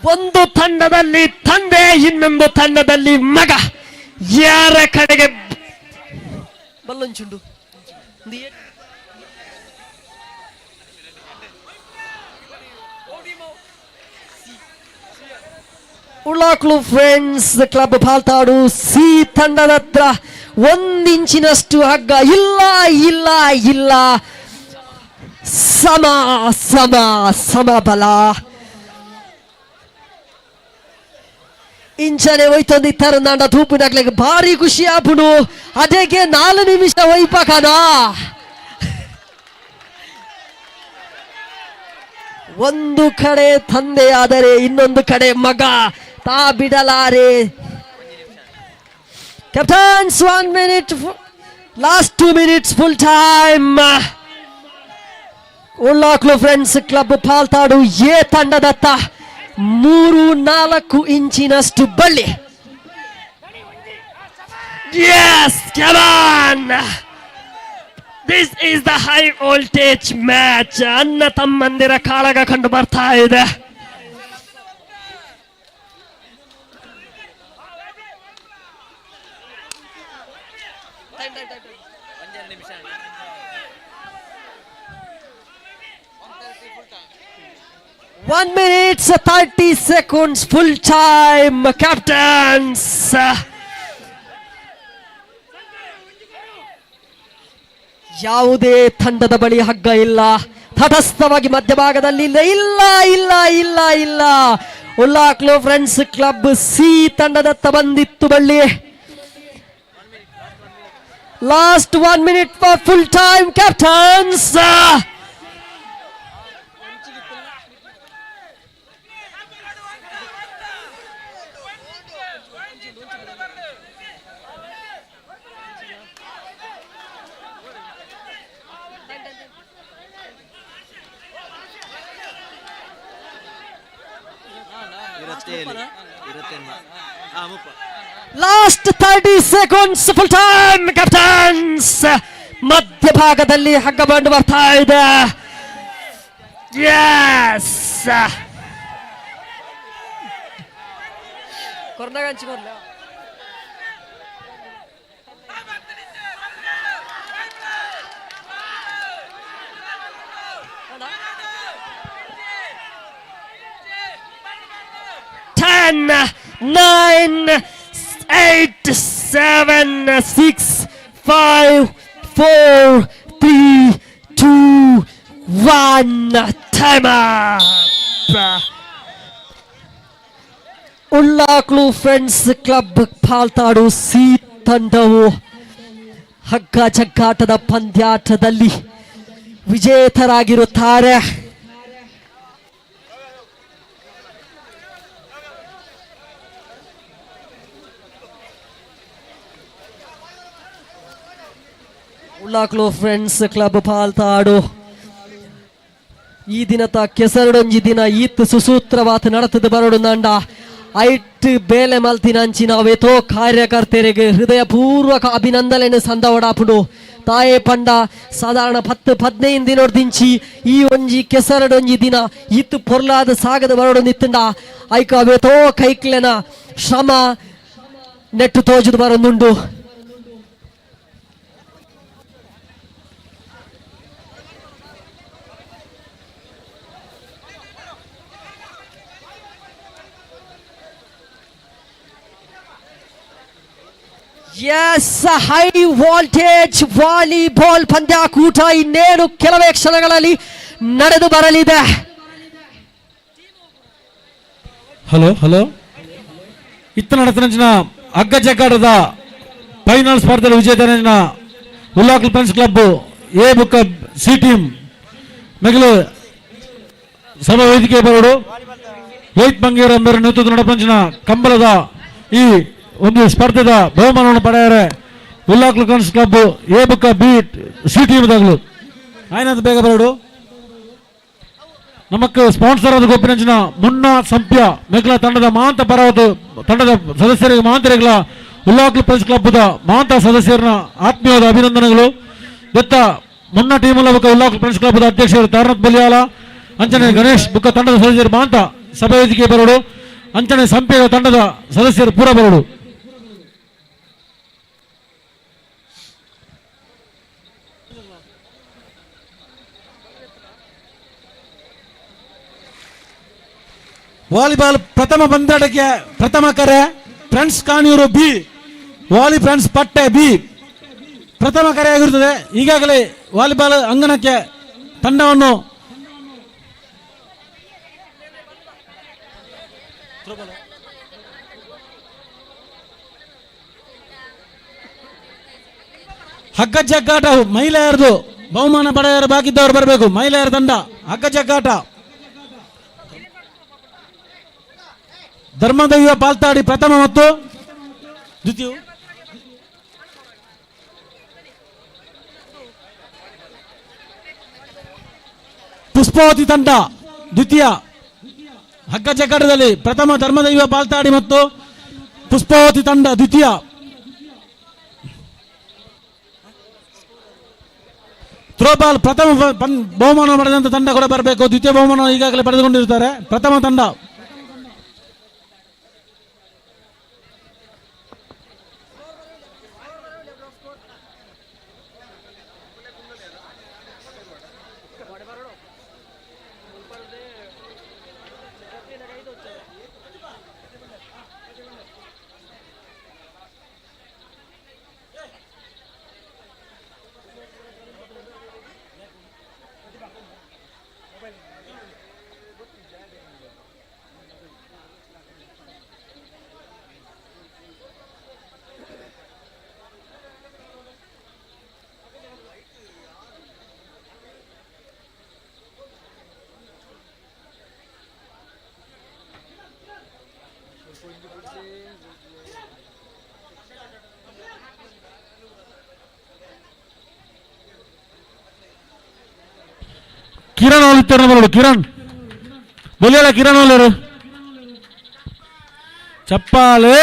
ಒಂದು ತಂಡದಲ್ಲಿ ತಂದೆ, ಇನ್ನೊಂದು ತಂಡದಲ್ಲಿ ಮಗ. ಯಾರ ಕಡೆಗೆ ಬಲ್ಲೊಂಚುಂಡು Ullaklu friends club Paltadu C ತಂಡದ ಹತ್ರ 1 ಇಂಚಿನಷ್ಟು ಹಗ್ಗ ಇಲ್ಲ. ಸಮ ಬಲ ಇಂಚನೆ ಹೋಯ್ತೊಂದಿತ್ತರ ನಾಡ ತೂಪಿನಾಗ್ಲಿಕ್ಕೆ ಭಾರಿ ಖುಷಿ ಆಪುನು. ಅದಕ್ಕೆ 4 ನಿಮಿಷ ವೈಪಕನ ಒಂದು ಕಡೆ ತಂದೆ ಆದರೆ ಇನ್ನೊಂದು ಕಡೆ ಮಗ ತಾ ಬಿಡಲಾರೆ. Captains 1 minute, last 2 minutes full time. Ullaklu friends club Paltadu A ತಂಡದತ್ತ 3-4 ಇಂಚಿನಷ್ಟು ಬಳ್ಳಿ. Yes, come on. This is the high voltage match. ಅಣ್ಣ ತಮ್ಮಂದಿರ ಕಾಳಗ ಕಂಡು ಬರ್ತಾ ಇದೆ. One minute 30 seconds full time, captains. ಯಾವುದೇ ತಂಡದ ಬಳಿ ಹಗ್ಗ ಇಲ್ಲ. ತಟಸ್ಥವಾಗಿ ಮಧ್ಯಭಾಗದಲ್ಲಿ ಇಲ್ಲ. ಉಳ್ಳಾಕ್ಲು ಫ್ರೆಂಡ್ಸ್ ಕ್ಲಬ್ ಸಿ ತಂಡದತ್ತ ಬಂದಿತ್ತು ಬಳ್ಳಿ. Last 1 minute for full time, captains. Last 30 seconds full time captains. ಮಧ್ಯಭಾಗದಲ್ಲಿ ಹಗ್ಗ ಬಂಡು ಬರ್ತಾ ಇದೆ. S ಕೊರ್ನಗಂಚಿ ಕೊರ್ಲ 10, 9, 8, 7, 6, 5, 4, 3, 2, 1. Time up. Ullaklu friends club Paltadu C ತಂಡವು ಹಗ್ಗ ಜಗ್ಗಾಟದ ಪಂದ್ಯಾಟದಲ್ಲಿ ವಿಜೇತರಾಗಿರುತ್ತಾರೆ. ಉಳ್ಳಾಕ್ಲು ಫ್ರೆಂಡ್ಸ್ ಕ್ಲಬ್ ಪಾಲ್ತಾಡು ಈ ದಿನತ ಕೆಸರಡೊಂಜಿ ದಿನ ಈತ್ ಸುಸೂತ್ರವಾತ್ ನಡತದ ಬರಡು ನಂಡ ಐಟ್ ಬೇಲೆ ಮಲ್ತಿನಂಚಿನ ವೇತೋ ಕಾರ್ಯಕರ್ತರಿಗೆ ಹೃದಯಪೂರ್ವಕ ಅಭಿನಂದನೆ ಸಂದವಡಾಪುಡು ತಾಯೇ ಪಂಡ ಸಾಧಾರಣ 10-15 ದಿನೋಡ್ದಿಂಚಿ ಈ ಒಂಜಿ ಕೆಸರಡೊಂಜಿ ದಿನ ಈತ್ ಪೊರ್ಲಾದ ಸಾಗದ ಬರಡು ನಿತ್ತಂಡ ಐಕ ವೇತೋ ಕೈಕ್ಲೆನ ಶ್ರಮ ನೆಟ್ಟು ತೋಜುದು ಬರೊಂದುಂಡು. ಎಸ್ ಹೈ ವೋಲ್ಟೇಜ್ ವಾಲಿಬಾಲ್ ಪಂದ್ಯಾಕೂಟ ಇನ್ನೇನು ಕೆಲವೇ ಕ್ಷಣಗಳಲ್ಲಿ ನಡೆದು ಬರಲಿದೆ. ಹಲೋ ಇತ್ತ ನಡೆತನಂಚಿನ ಹಗ್ಗ ಜಗ್ಗಾಟದ ಫೈನಲ್ ಸ್ಪರ್ಧೆಯಲ್ಲಿ ವಿಜೇತನ ಉಲ್ಲಾಕ್ಲು ಫ್ರೆಂಡ್ಸ್ ಕ್ಲಬ್ ಎ ಬುಕ್ಕ ಸಿ ಟೀಮ್ ಮೆಗಲು ಸಭಾ ವೇದಿಕೆ ಬರೋಡು ಲೋಹಿತ್ ಮಂಗೇರ ಅಂಬರ ನೇತೃತ್ವ ನಡಪಂಚಿನ ಕಂಬಲದ ಈ ಒಂದು ಸ್ಪರ್ಧೆದ ಬಹುಮಾನವನ್ನು ಪಡೆಯರೆ ಉಲ್ಲಾಕ್ಲು ಫ್ರೆಂಡ್ಸ್ ಕ್ಲಬ್ ಎ ಬುಕ್ಕ ಬಿ ಸಿ ಟೀಮ್ ದಾಗಲು ಆಯ್ನದು ಬೇಗ ಬರೋಡು ನಮಕ್ ಸ್ಪಾನ್ಸರ್ ಆದ ಗೋಪಿನಂಚಿನ ಮುನ್ನ ಸಂಪ್ಯ ಮೆಗ್ಲ ತಂಡದ ಮಹಾಂತ ಪರವತ್ತು ತಂಡದ ಸದಸ್ಯರಿಗೆ ಮಹಾಂತರಿಗಳ ಉಲ್ಲಾಕ್ಲು ಫ್ರೆಂಡ್ಸ್ ಕ್ಲಬ್ ಮಹಾಂತ ಸದಸ್ಯರನ್ನ ಆತ್ಮೀಯವಾದ ಅಭಿನಂದನೆಗಳು. ದತ್ತ ಮುನ್ನ ಟೀಮ್ ಬುಕ್ಕ ಉಲ್ಲಾಕ್ಲು ಫ್ರೆಂಡ್ಸ್ ಕ್ಲಬ್ ಅಧ್ಯಕ್ಷರು ತಾರನಾಥ್ ಬಲಿಯಾಲ ಅಂಚನೆ ಗಣೇಶ್ ಬುಕ್ಕ ತಂಡದ ಸದಸ್ಯರು ಮಹಾಂತ ಸಭಾ ವೇದಿಕೆ ಬರೋಡು ಅಂಚನೆ ಸಂಪ್ಯ ತಂಡದ ಸದಸ್ಯರು ಪೂರ ಬರೋಡು. ವಾಲಿಬಾಲ್ ಪ್ರಥಮ ಪಂದ್ಯಾಟಕ್ಕೆ ಪ್ರಥಮ ಕರೆ ಫ್ರೆಂಡ್ಸ್ ಕಾಣಿಯೂರು ಬಿ ವಾಲಿ ಫ್ರೆಂಡ್ಸ್ ಪಟ್ಟೆ ಬಿ ಪ್ರಥಮ ಕರೆಯಾಗಿರುತ್ತದೆ. ಈಗಾಗಲೇ ವಾಲಿಬಾಲ್ ಅಂಗಣಕ್ಕೆ ತಂಡವನ್ನು ಹಗ್ಗ ಜಗ್ಗಾಟ ಮಹಿಳೆಯರದು ಬಹುಮಾನ ಪಡೆಯಲು ಬಾಕಿದ್ದವರು ಬರಬೇಕು. ಮಹಿಳೆಯರ ತಂಡ ಹಗ್ಗ ಜಗ್ಗಾಟ ಧರ್ಮದೈವ ಪಾಲ್ತಾಡಿ ಪ್ರಥಮ ಮತ್ತು ದ್ವಿತೀಯ ಪುಷ್ಪಾವತಿ ತಂಡ ದ್ವಿತೀಯ ಹಗ್ಗ ಜಗ್ಗಾಟದಲ್ಲಿ ಪ್ರಥಮ ಧರ್ಮದೈವ ಪಾಲ್ತಾಡಿ ಮತ್ತು ಪುಷ್ಪಾವತಿ ತಂಡ ದ್ವಿತೀಯ. ಥ್ರೋಬಾಲ್ ಪ್ರಥಮ ಬಹುಮಾನ ಪಡೆದಂತ ತಂಡ ಕೂಡ ಬರಬೇಕು. ದ್ವಿತೀಯ ಬಹುಮಾನ ಈಗಾಗಲೇ ಪಡೆದುಕೊಂಡಿರುತ್ತಾರೆ. ಪ್ರಥಮ ತಂಡ ಕಿರಣ್ ಅವಳು ಕಿರಣ್ ಬೋಲಿಯಲ್ಲ ಕಿರಣ್ ಅವಳು ಚಪ್ಪಾಳೆ.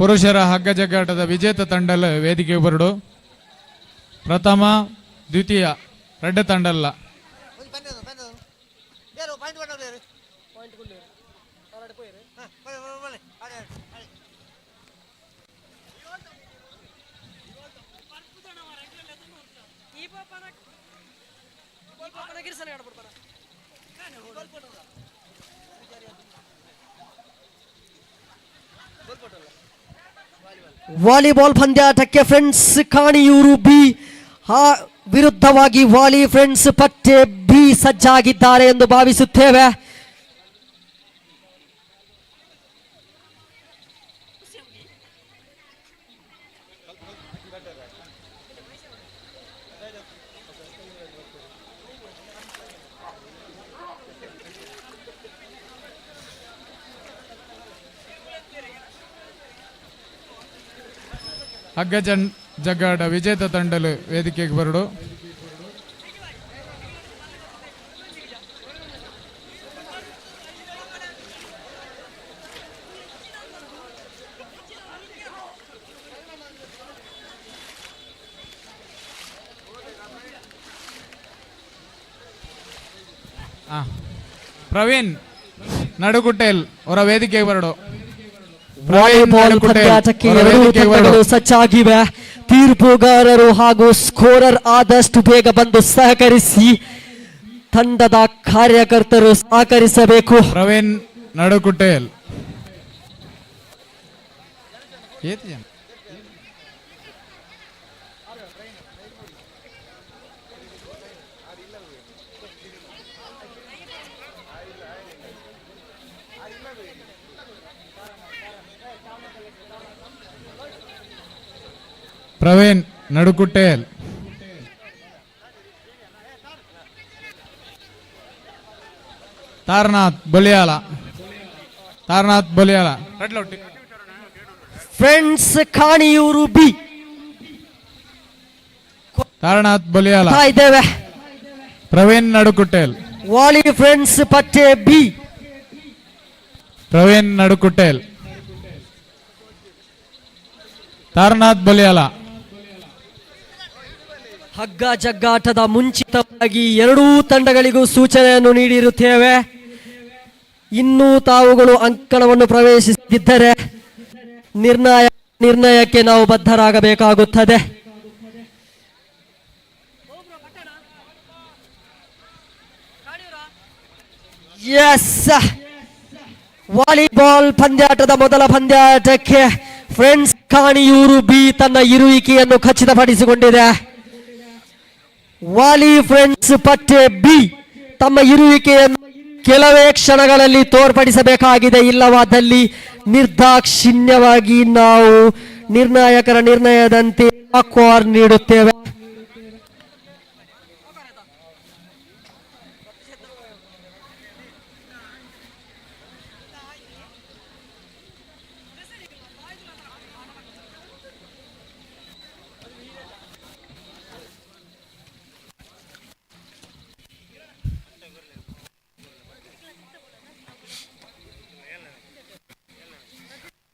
ಪುರುಷರ ಹಗ್ಗ ಜಗ್ಗಾಟದ ವಿಜೇತ ತಂಡಲ ವೇದಿಕೆಗೆ ಬರಡು. ಪ್ರಥಮ ದ್ವಿತೀಯ ರೆಡ್ ತಂಡಲ್ಲ. ವಾಲಿಬಾಲ್ ಪಂದ್ಯಾಟಕ್ಕೆ ಫ್ರೆಂಡ್ಸ್ ಕಾಣಿಯೂರು ಬಿ ವಿರುದ್ಧವಾಗಿ ವಾಲಿ ಫ್ರೆಂಡ್ಸ್ ಪಟ್ಟೆ ಬಿ ಸಜ್ಜಾಗಿದ್ದಾರೆ ಎಂದು ಭಾವಿಸುತ್ತೇವೆ. ಹಗ್ಗ ಜಗ್ಗಾಟ ವಿಜೇತ ತಂಡಲು ವೇದಿಕೆಗೆ ಬರಡು. ಪ್ರವೀಣ್ ನಡುಗುಟ್ಟೆಲ್ ಅವರ ವೇದಿಕೆಗೆ ಬರಡು. ವಾಲಿಬಾಲ್ ಪಂದ್ಯಾಟಕ್ಕೆ ಎರಡೂ ತಂಡಗಳು ಸಜ್ಜಾಗಿವೆ. ತೀರ್ಪುಗಾರರು ಹಾಗೂ ಸ್ಕೋರರ್ ಆದಷ್ಟು ಬೇಗ ಬಂದು ಸಹಕರಿಸಿ ತಂಡದ ಕಾರ್ಯಕರ್ತರು ಸಹಕರಿಸಬೇಕು. ಪ್ರವೀಣ್ ನಡುಗುಟ್ಟೆಲ್ ಪ್ರವೀಣ್ ನಡುಕುಟ್ಟೇಲ್ ತಾರನಾಥ್ ಬಲಿಯಾಲ ಫ್ರೆಂಡ್ಸ್ ಕಾಣಿಯೂರು ಬಿ ತಾರನಾಥ್ ಬಲಿಯಾಲ ಇದ್ದೇವೆ. ಪ್ರವೀಣ್ ನಡುಕುಟ್ಟೇಲ್ ವಾಲಿ ಫ್ರೆಂಡ್ಸ್ ಪಟ್ಟೆ ಬಿ ಪ್ರವೀಣ್ ನಡುಕುಟ್ಟೇಲ್ ತಾರನಾಥ್ ಬಲಿಯಾಲ. ಹಗ್ಗ ಜಗ್ಗಾಟದ ಮುಂಚಿತವಾಗಿ ಎರಡೂ ತಂಡಗಳಿಗೂ ಸೂಚನೆಯನ್ನು ನೀಡಿರುತ್ತೇವೆ. ಇನ್ನೂ ತಾವುಗಳು ಅಂಕಣವನ್ನು ಪ್ರವೇಶಿಸಿದ್ದರೆ ನಿರ್ಣಯಕ್ಕೆ ನಾವು ಬದ್ಧರಾಗಬೇಕಾಗುತ್ತದೆ. ಎಸ್, ವಾಲಿಬಾಲ್ ಪಂದ್ಯಾಟದ ಮೊದಲ ಪಂದ್ಯಾಟಕ್ಕೆ ಫ್ರೆಂಡ್ಸ್ ಕಾಣಿಯೂರು ಬಿ ತನ್ನ ಇರುವಿಕೆಯನ್ನು ಖಚಿತಪಡಿಸಿಕೊಂಡಿದೆ. ವಾಲಿ ಫ್ರೆಂಡ್ಸ್ ಪಟ್ಟೆ ಬಿ ತಮ್ಮ ಇರುವಿಕೆಯನ್ನು ಕೆಲವೇ ಕ್ಷಣಗಳಲ್ಲಿ ತೋರ್ಪಡಿಸಬೇಕಾಗಿದೆ. ಇಲ್ಲವಾದಲ್ಲಿ ನಿರ್ದಾಕ್ಷಿಣ್ಯವಾಗಿ ನಾವು ನಿರ್ಣಾಯಕರ ನಿರ್ಣಯದಂತೆ ಸ್ಕೋರ್ ನೀಡುತ್ತೇವೆ.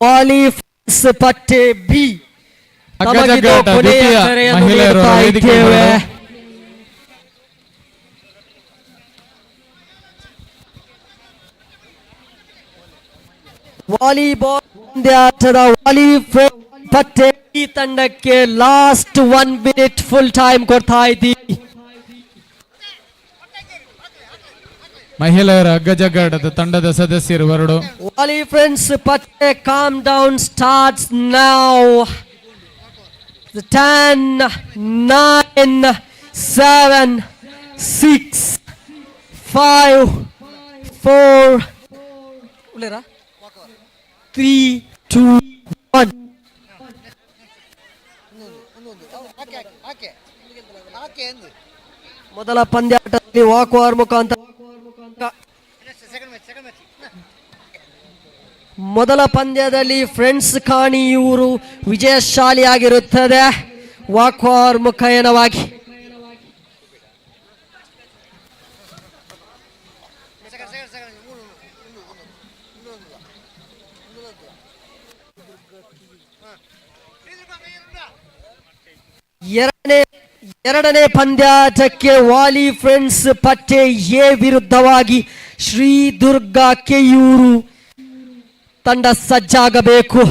ವಾಲಿ ಫ್ರೆಂಡ್ಸ್ ಪಟ್ಟೆ ಬಿ ತಮಗಿದು ಕೊನೆಯ ಕರೆಯನ್ನು ನೀಡುತ್ತಾ ಇದ್ದೇವೆ. ವಾಲಿಬಾಲ್ ಪಂದ್ಯಾಟದ ವಾಲಿ ಫ್ರೆಂಡ್ಸ್ ಪಟ್ಟೆ ಬಿ ತಂಡಕ್ಕೆ ಲಾಸ್ಟ್ 1 ಮಿನಿಟ್ ಫುಲ್ ಟೈಮ್ ಕೊಡ್ತಾ ಇದ್ದೀವಿ. ಮಹಿಳೆಯರ ಹಗ್ಗಜಗ್ಗಾಟದ ತಂಡದ ಸದಸ್ಯರು ಹೊರಡು. ವಾಲಿ ಫ್ರೆಂಡ್ಸ್ ಪತ್ತೆ ಕಾಮ್ ಡೌನ್ ಸ್ಟಾರ್ಟ್ಸ್ ನೌ. 10 9 7 6 5 4 3 2 1. ಮೊದಲ ಪಂದ್ಯಾಟದಲ್ಲಿ ವಾಕ್ವಾರ್ ಮುಖಾಂತರ ಮೊದಲ ಪಂದ್ಯದಲ್ಲಿ ಫ್ರೆಂಡ್ಸ್ ಕಾಣಿಯೂರು ವಿಜಯಶಾಲಿಯಾಗಿರುತ್ತದೆ ವಾಕ್ವಾರ್ ಮುಖೇನವಾಗಿ. ಎರಡನೇ ಪಂದ್ಯಾಟಕ್ಕೆ ವಾಲಿ ಫ್ರೆಂಡ್ಸ್ ಪಟ್ಟೆ ಎ ವಿರುದ್ಧವಾಗಿ ಶ್ರೀ ದುರ್ಗಾ ಕೆಯೂರು ತಂಡ ಸಜ್ಜಾಗಬೇಕು.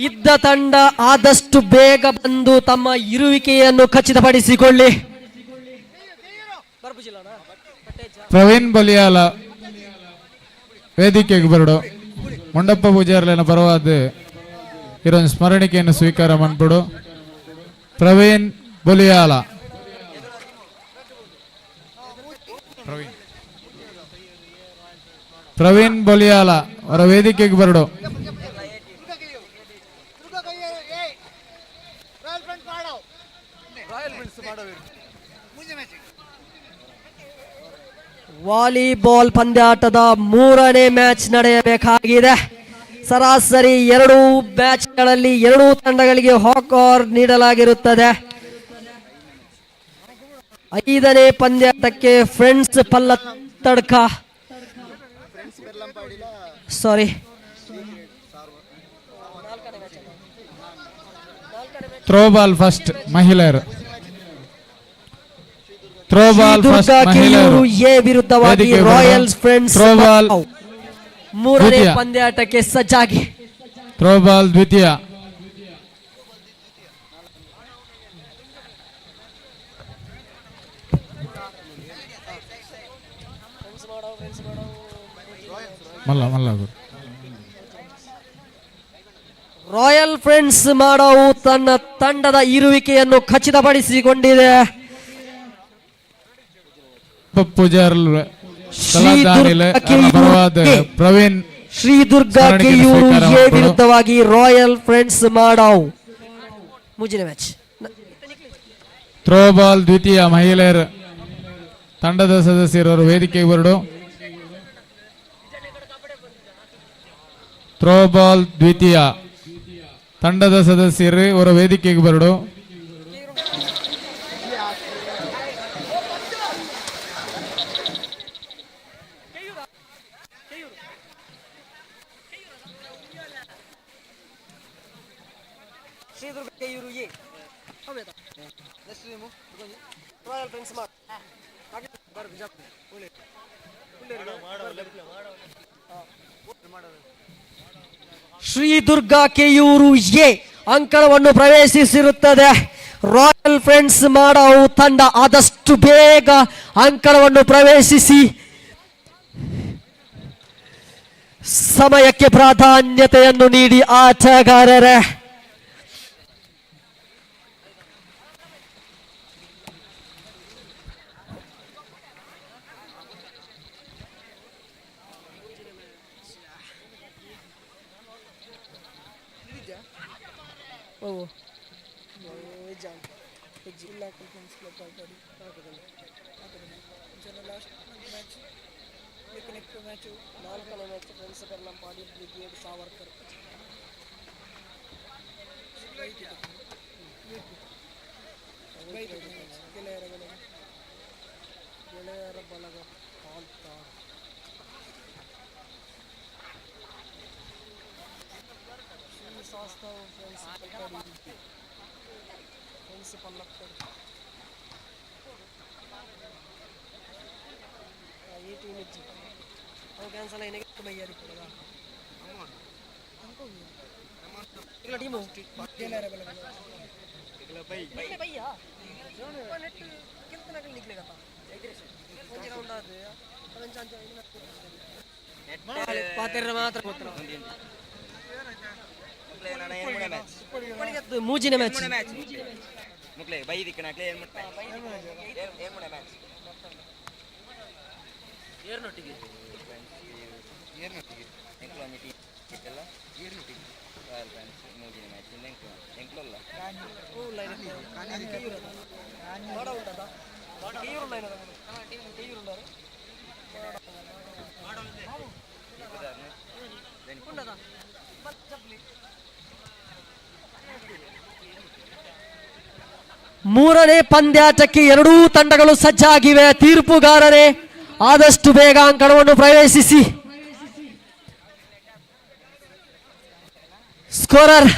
ಇದ್ದ ತಂಡ ಆದಷ್ಟು ಬೇಗ ಬಂದು ತಮ್ಮ ಇರುವಿಕೆಯನ್ನು ಖಚಿತಪಡಿಸಿಕೊಳ್ಳಿ. ಪ್ರವೀಣ್ ಬಲಿಯಾಲ ವೇದಿಕೆಗೆ ಬರಡು. ಮೊಂಡಪ್ಪ ಪೂಜಾರ್ಲಿನ ಪರವಾದ ಇರೋ ಸ್ಮರಣಿಕೆಯನ್ನು ಸ್ವೀಕಾರ ಮಾಡ್ಬಿಡು. ಪ್ರವೀಣ್ ಬಲಿಯಾಲ ಪ್ರವೀಣ್ ಬಲಿಯಾಲ ಅವರ ವೇದಿಕೆಗೆ ಬರಡು. ವಾಲಿಬಾಲ್ ಪಂದ್ಯಾಟದ ಮೂರನೇ ಮ್ಯಾಚ್ ನಡೆಯಬೇಕಾಗಿದೆ. ಸರಾಸರಿ 2 ಮ್ಯಾಚ್ಗಳಲ್ಲಿ 2 ತಂಡಗಳಿಗೆ ಹಾಕರ್ ನೀಡಲಾಗಿರುತ್ತದೆ. 5ನೇ ಪಂದ್ಯಾಟಕ್ಕೆ ಫ್ರೆಂಡ್ಸ್ ಪಲ್ಲತ್ತಡ್ಕ ಥ್ರೋಬಾಲ್ ಫಸ್ಟ್ ಮಹಿಳೆಯರು. ಥ್ರೋಬಾಲ್ ಫಸ್ಟ್ ಮಹಿಳೆಯರು ಎ ವಿರುದ್ಧವಾಗಿ ರಾಯಲ್ಸ್ ಫ್ರೆಂಡ್ಸ್ ಥ್ರೋಬಾಲ್ ಮೂರನೇ ಪಂದ್ಯಾಟಕ್ಕೆ ಸಜ್ಜಾಗಿ. ಥ್ರೋಬಾಲ್ ದ್ವಿತೀಯ. ರಾಯಲ್ ಫ್ರೆಂಡ್ಸ್ ಮಾಡವು ತನ್ನ ತಂಡದ ಇರುವಿಕೆಯನ್ನು ಖಚಿತಪಡಿಸಿಕೊಂಡಿದೆ. ಪ್ರವೀಣ್ ಶ್ರೀ ದುರ್ಗಾ ಕೆಯೂರು ಎ ವಿರುದ್ಧವಾಗಿ ರಾಯಲ್ ಫ್ರೆಂಡ್ಸ್ ಮಾಡವು ಮುಂಚಿನ ಮ್ಯಾಚ್. ಥ್ರೋಬಾಲ್ ದ್ವಿತೀಯ ಮಹಿಳೆಯರ ತಂಡದ ಸದಸ್ಯರು ವೇದಿಕೆಗೆ ಬರಡು. ಥ್ರೋಬಾಲ್ ದ್ವಿತೀಯ ತಂಡದ ಸದಸ್ಯರು ಅವರ ವೇದಿಕೆಗೆ ಬರಡು. ಶ್ರೀ ದುರ್ಗಾ ಕೆಯೂರು ಎ ಅಂಕಣವನ್ನು ಪ್ರವೇಶಿಸಿರುತ್ತದೆ. ರಾಯಲ್ ಫ್ರೆಂಡ್ಸ್ ಮಾಡವು ತಂಡ ಆದಷ್ಟು ಬೇಗ ಅಂಕಣವನ್ನು ಪ್ರವೇಶಿಸಿ ಸಮಯಕ್ಕೆ ಪ್ರಾಧಾನ್ಯತೆಯನ್ನು ನೀಡಿ ಆಟಗಾರರೇ. ಮೂಜಿನ ಮ್ಯಾಚ್ ಏರ್ನೊಟ್ಟಿಗೆ ಮೂರನೇ ಪಂದ್ಯಾಟಕ್ಕೆ ಎರಡೂ ತಂಡಗಳು ಸಜ್ಜಾಗಿವೆ. ತೀರ್ಪುಗಾರರೇ ಆದಷ್ಟು ಬೇಗ ಅಂಕಣವನ್ನು ಪ್ರವೇಶಿಸಿ. ಸ್ಕೋರರ್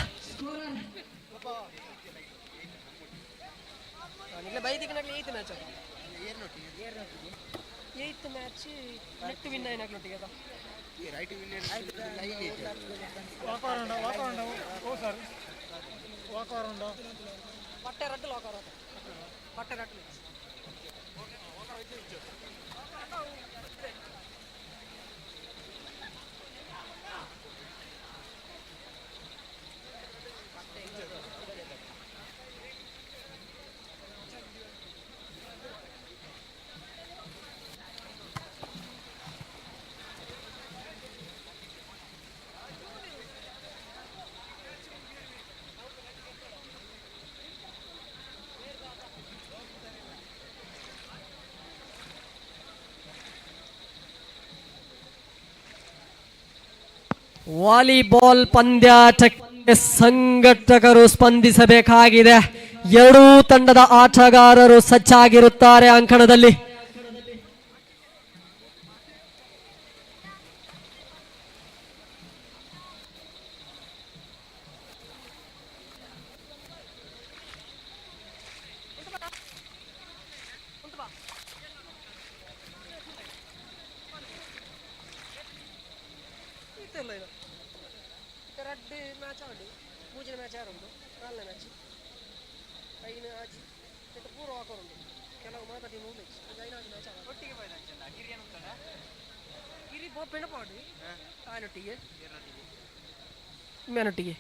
ವಾಲಿಬಾಲ್ ಪಂದ್ಯಾಟಕ್ಕೆ ಸಂಘಟಕರು ಸ್ಪಂದಿಸಬೇಕಾಗಿದೆ. ಎರಡೂ ತಂಡದ ಆಟಗಾರರು ಸಜ್ಜಾಗಿರುತ್ತಾರೆ ಅಂಕಣದಲ್ಲಿ. ಮೇನೊಟ್ಟಿಗೆ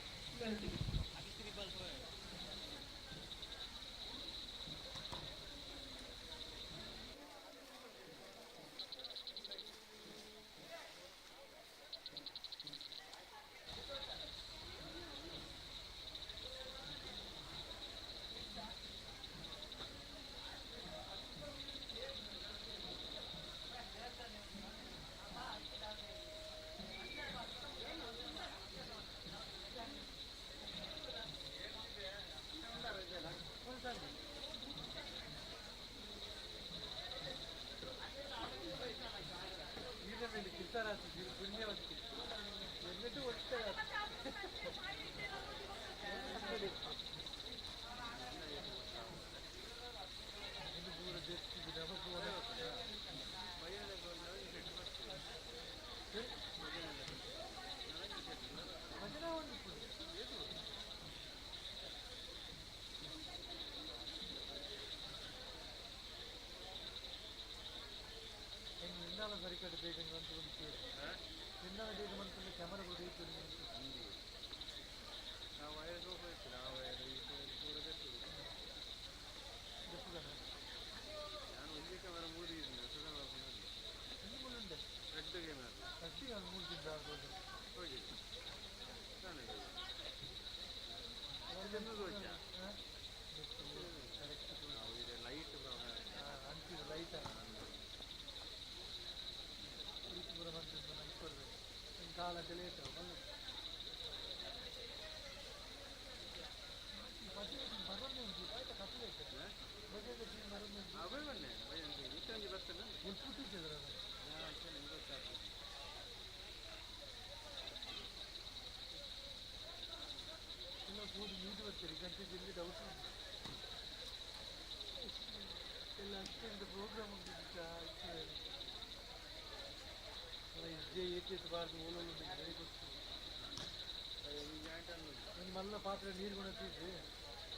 మళ్ళీ పాత్ర నీరు కూడా తీసి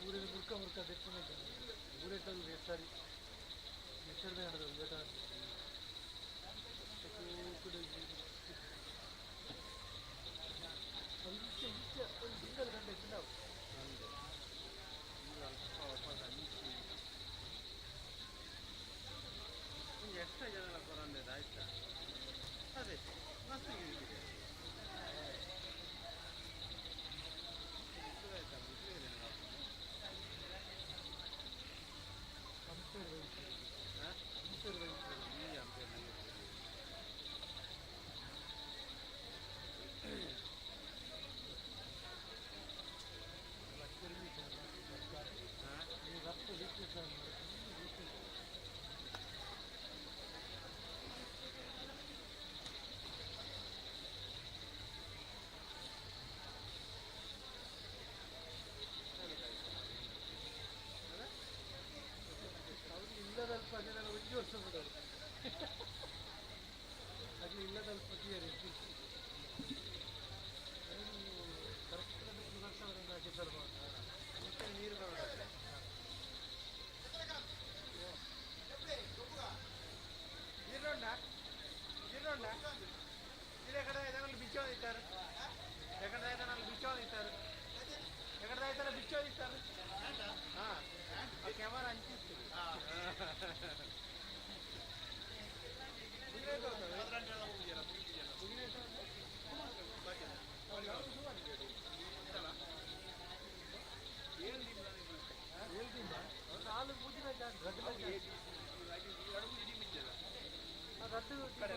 ఊరిని మురక తెచ్చుకుని ఊరేటోళ్ళు వేస్తారు ಎಕ್ಸ್ಟ್ರಾ ಜನ ಬರೋದು ಆಯ್ತಾ ಅದೇ ಮಸ್ತ್ ಇದೆ ಇಲ್ಲದಲ್ಪ ಅದನ್ನೆಲ್ಲ ಒಂದು ವರ್ಷ ಬಿಡೋದು ಅದು ಇಲ್ಲದಲ್ಪ ತಿಯರಿ ಕರೆಕ್ಟ್ ವರ್ಷವರಿಂದ ಹಾಕಿದ್ದಾರೆ ಮತ್ತೆ ನೀರು ಬರೋದು ನೀರುಂಡ ನೀರುಂಡ ಎಕಡೆ ಇದರಲ್ಲಿ ಬಿಚ್ಚೋದಿದ್ದಾರೆ ಎಕಡೆ ಇದರಲ್ಲಿ ಬಿಚ್ಚೋದಿದ್ದಾರೆ ಎಕಡೆ ಇದರ ಬಿಚ್ಚೋದಿದ್ದಾರೆ ಹಾಂ ಕ್ಯಾಮರಾ ಹಂಚಿಸ್ತೀವಿ ನಾಲ್ಕು ಮುಗಿದ ರದ್ದು ಕಡೆ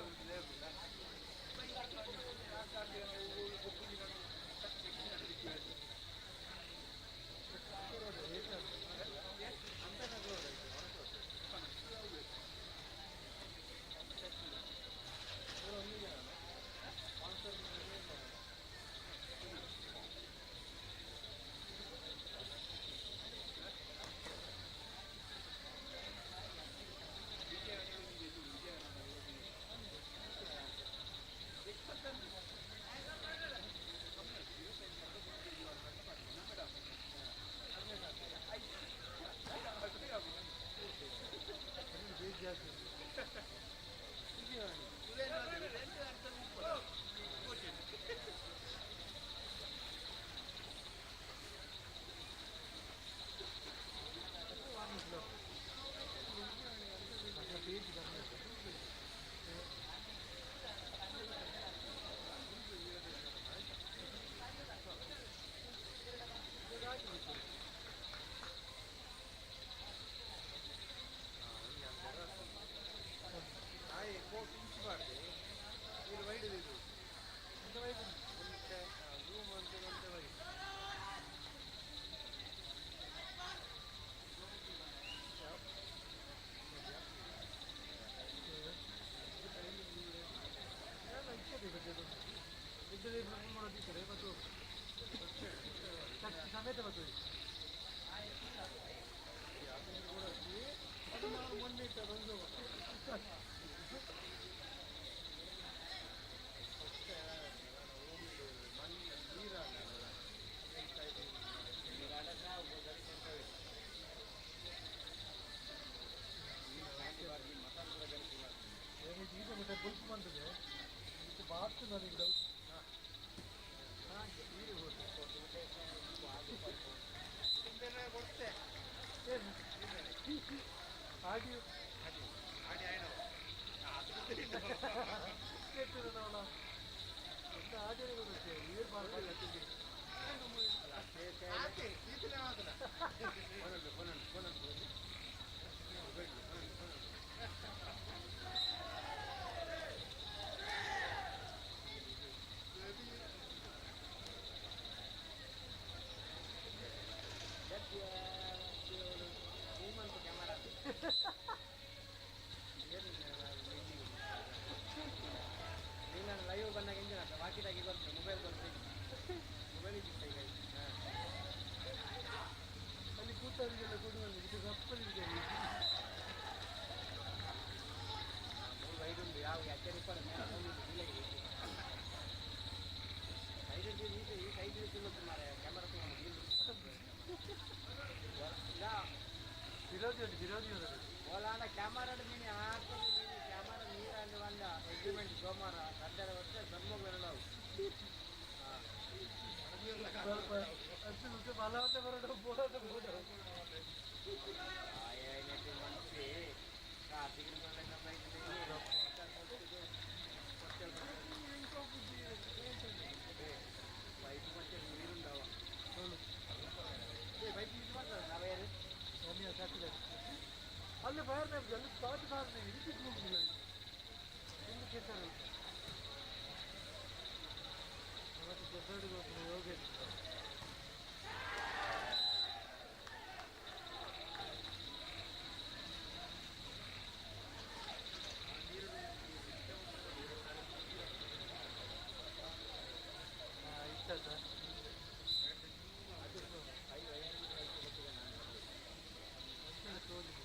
ಇದು ವೈಡ್ ಇದು ಅಂತ ವೈಡ್ ರೂಮ್ ಅಂತ ವೈಡ್ ಮಾಡೋದಿದ್ದಾರೆ ಮತ್ತು ಸಮೇತ ಬರ್ತದೆ ಮೊನ್ನೆ ಇಟ್ಟದೊಂದು ಗುಲ್ಪ್ ಬಂದಿದೆ ಬಾತ್ ನನಗೆ ಡೌಟ್ ಕೊಡ್ತೆ ಹಾಗೆ ನೋಡ ಎಂತ ಹಾಗೆ ಗೊತ್ತೆ ನೀರು ಮಾಡ್ತಾರೆ ನಾನು ಲೈವ್ ಬಂದಾಗ ಎಂಜಾಯ್ ಆಗ್ತದೆ ವಾಕಿಟಾಗಿ ಬರ್ತದೆ ಮೊಬೈಲ್ ಬರ್ತದೆ ಮೊಬೈಲ್ ಇದ್ದಿತ್ತು ಈಗ ಅಲ್ಲಿ ಕೂತವರಿಗೆಲ್ಲ ಕೊಡುವಲ್ಲಿ ಇದು ಸಪ್ಪಲಿದೆ ಮೂರು ವೈಡ್ ಉಂಟು ಯಾವ ಅಚ್ಚರಿ ಪಡ ಈ ಸೈಡ್ ತಿನ್ನೋದು ಮಾರೆ ಕ್ಯಾಮರಾ ತಗೊಂಡು ವಿರೋಧಿ ಉಂಟು ವಿರೋಧಿ ಓಲಾಂಡ ಕ್ಯಾಮರಾ ಮೀನು ಹಾಕೋದು ಮೀನು ಕ್ಯಾಮರಾ ನೀರಾಂಡು ಬಂದ ಎಗ್ರಿಮೆಂಟ್ ಸೋಮವಾರ 12 ವರ್ಷ ಧರ್ಮ ಬರಲಾವು ಬಲವತ್ತೆ ಬರೋದು ಬೋಡೋದು ಮನಸ್ಸಿ ಕಾರ್ತಿಕ ಬೈಕ್ ಮತ್ತೆ ನೀರುಂಡವ ಬೈಕ್ ಯೂಸ್ ಮಾಡ್ತಾರೆ ನಾವೇನು ಅಲ್ಲಿ ಫೈರ್ ಅಲ್ಲಿ ಸ್ಪಾಟ್ ಫೈರ್ ಇದಕ್ಕೆ ಹೋಗುದಿಲ್ಲ ಇನ್ನು ಕೆಟ್ಟರು ಅವತ್ತು ಕೆಸಡಿಗೆ ಹೋಗ್ತಾರೆ ಯೋಗೇಶ್ ಇಷ್ಟ ಸರ್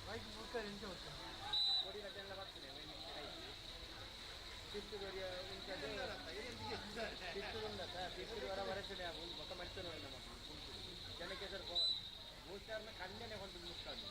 ಬೈಕ್ ಮುಟ್ಟಾರೆ ಎಂತ ಹೋಗ್ತಾನೆ ಕೋಡಿ ಗಟ್ಟೆಲ್ಲ ಬರ್ತೀನಿ ವರ ಬರತದೆ ಮೊಕ್ಕ ಮಾಡ್ತಾನೆ ನಮ್ಮ ಜನಕ್ಕೆ ಸರ್ ಮೂರ್ಚಾರ್ನ ಕಣ್ಣನೆ ಹೊಂಟು ಮುಟ್ಟಾಗಿ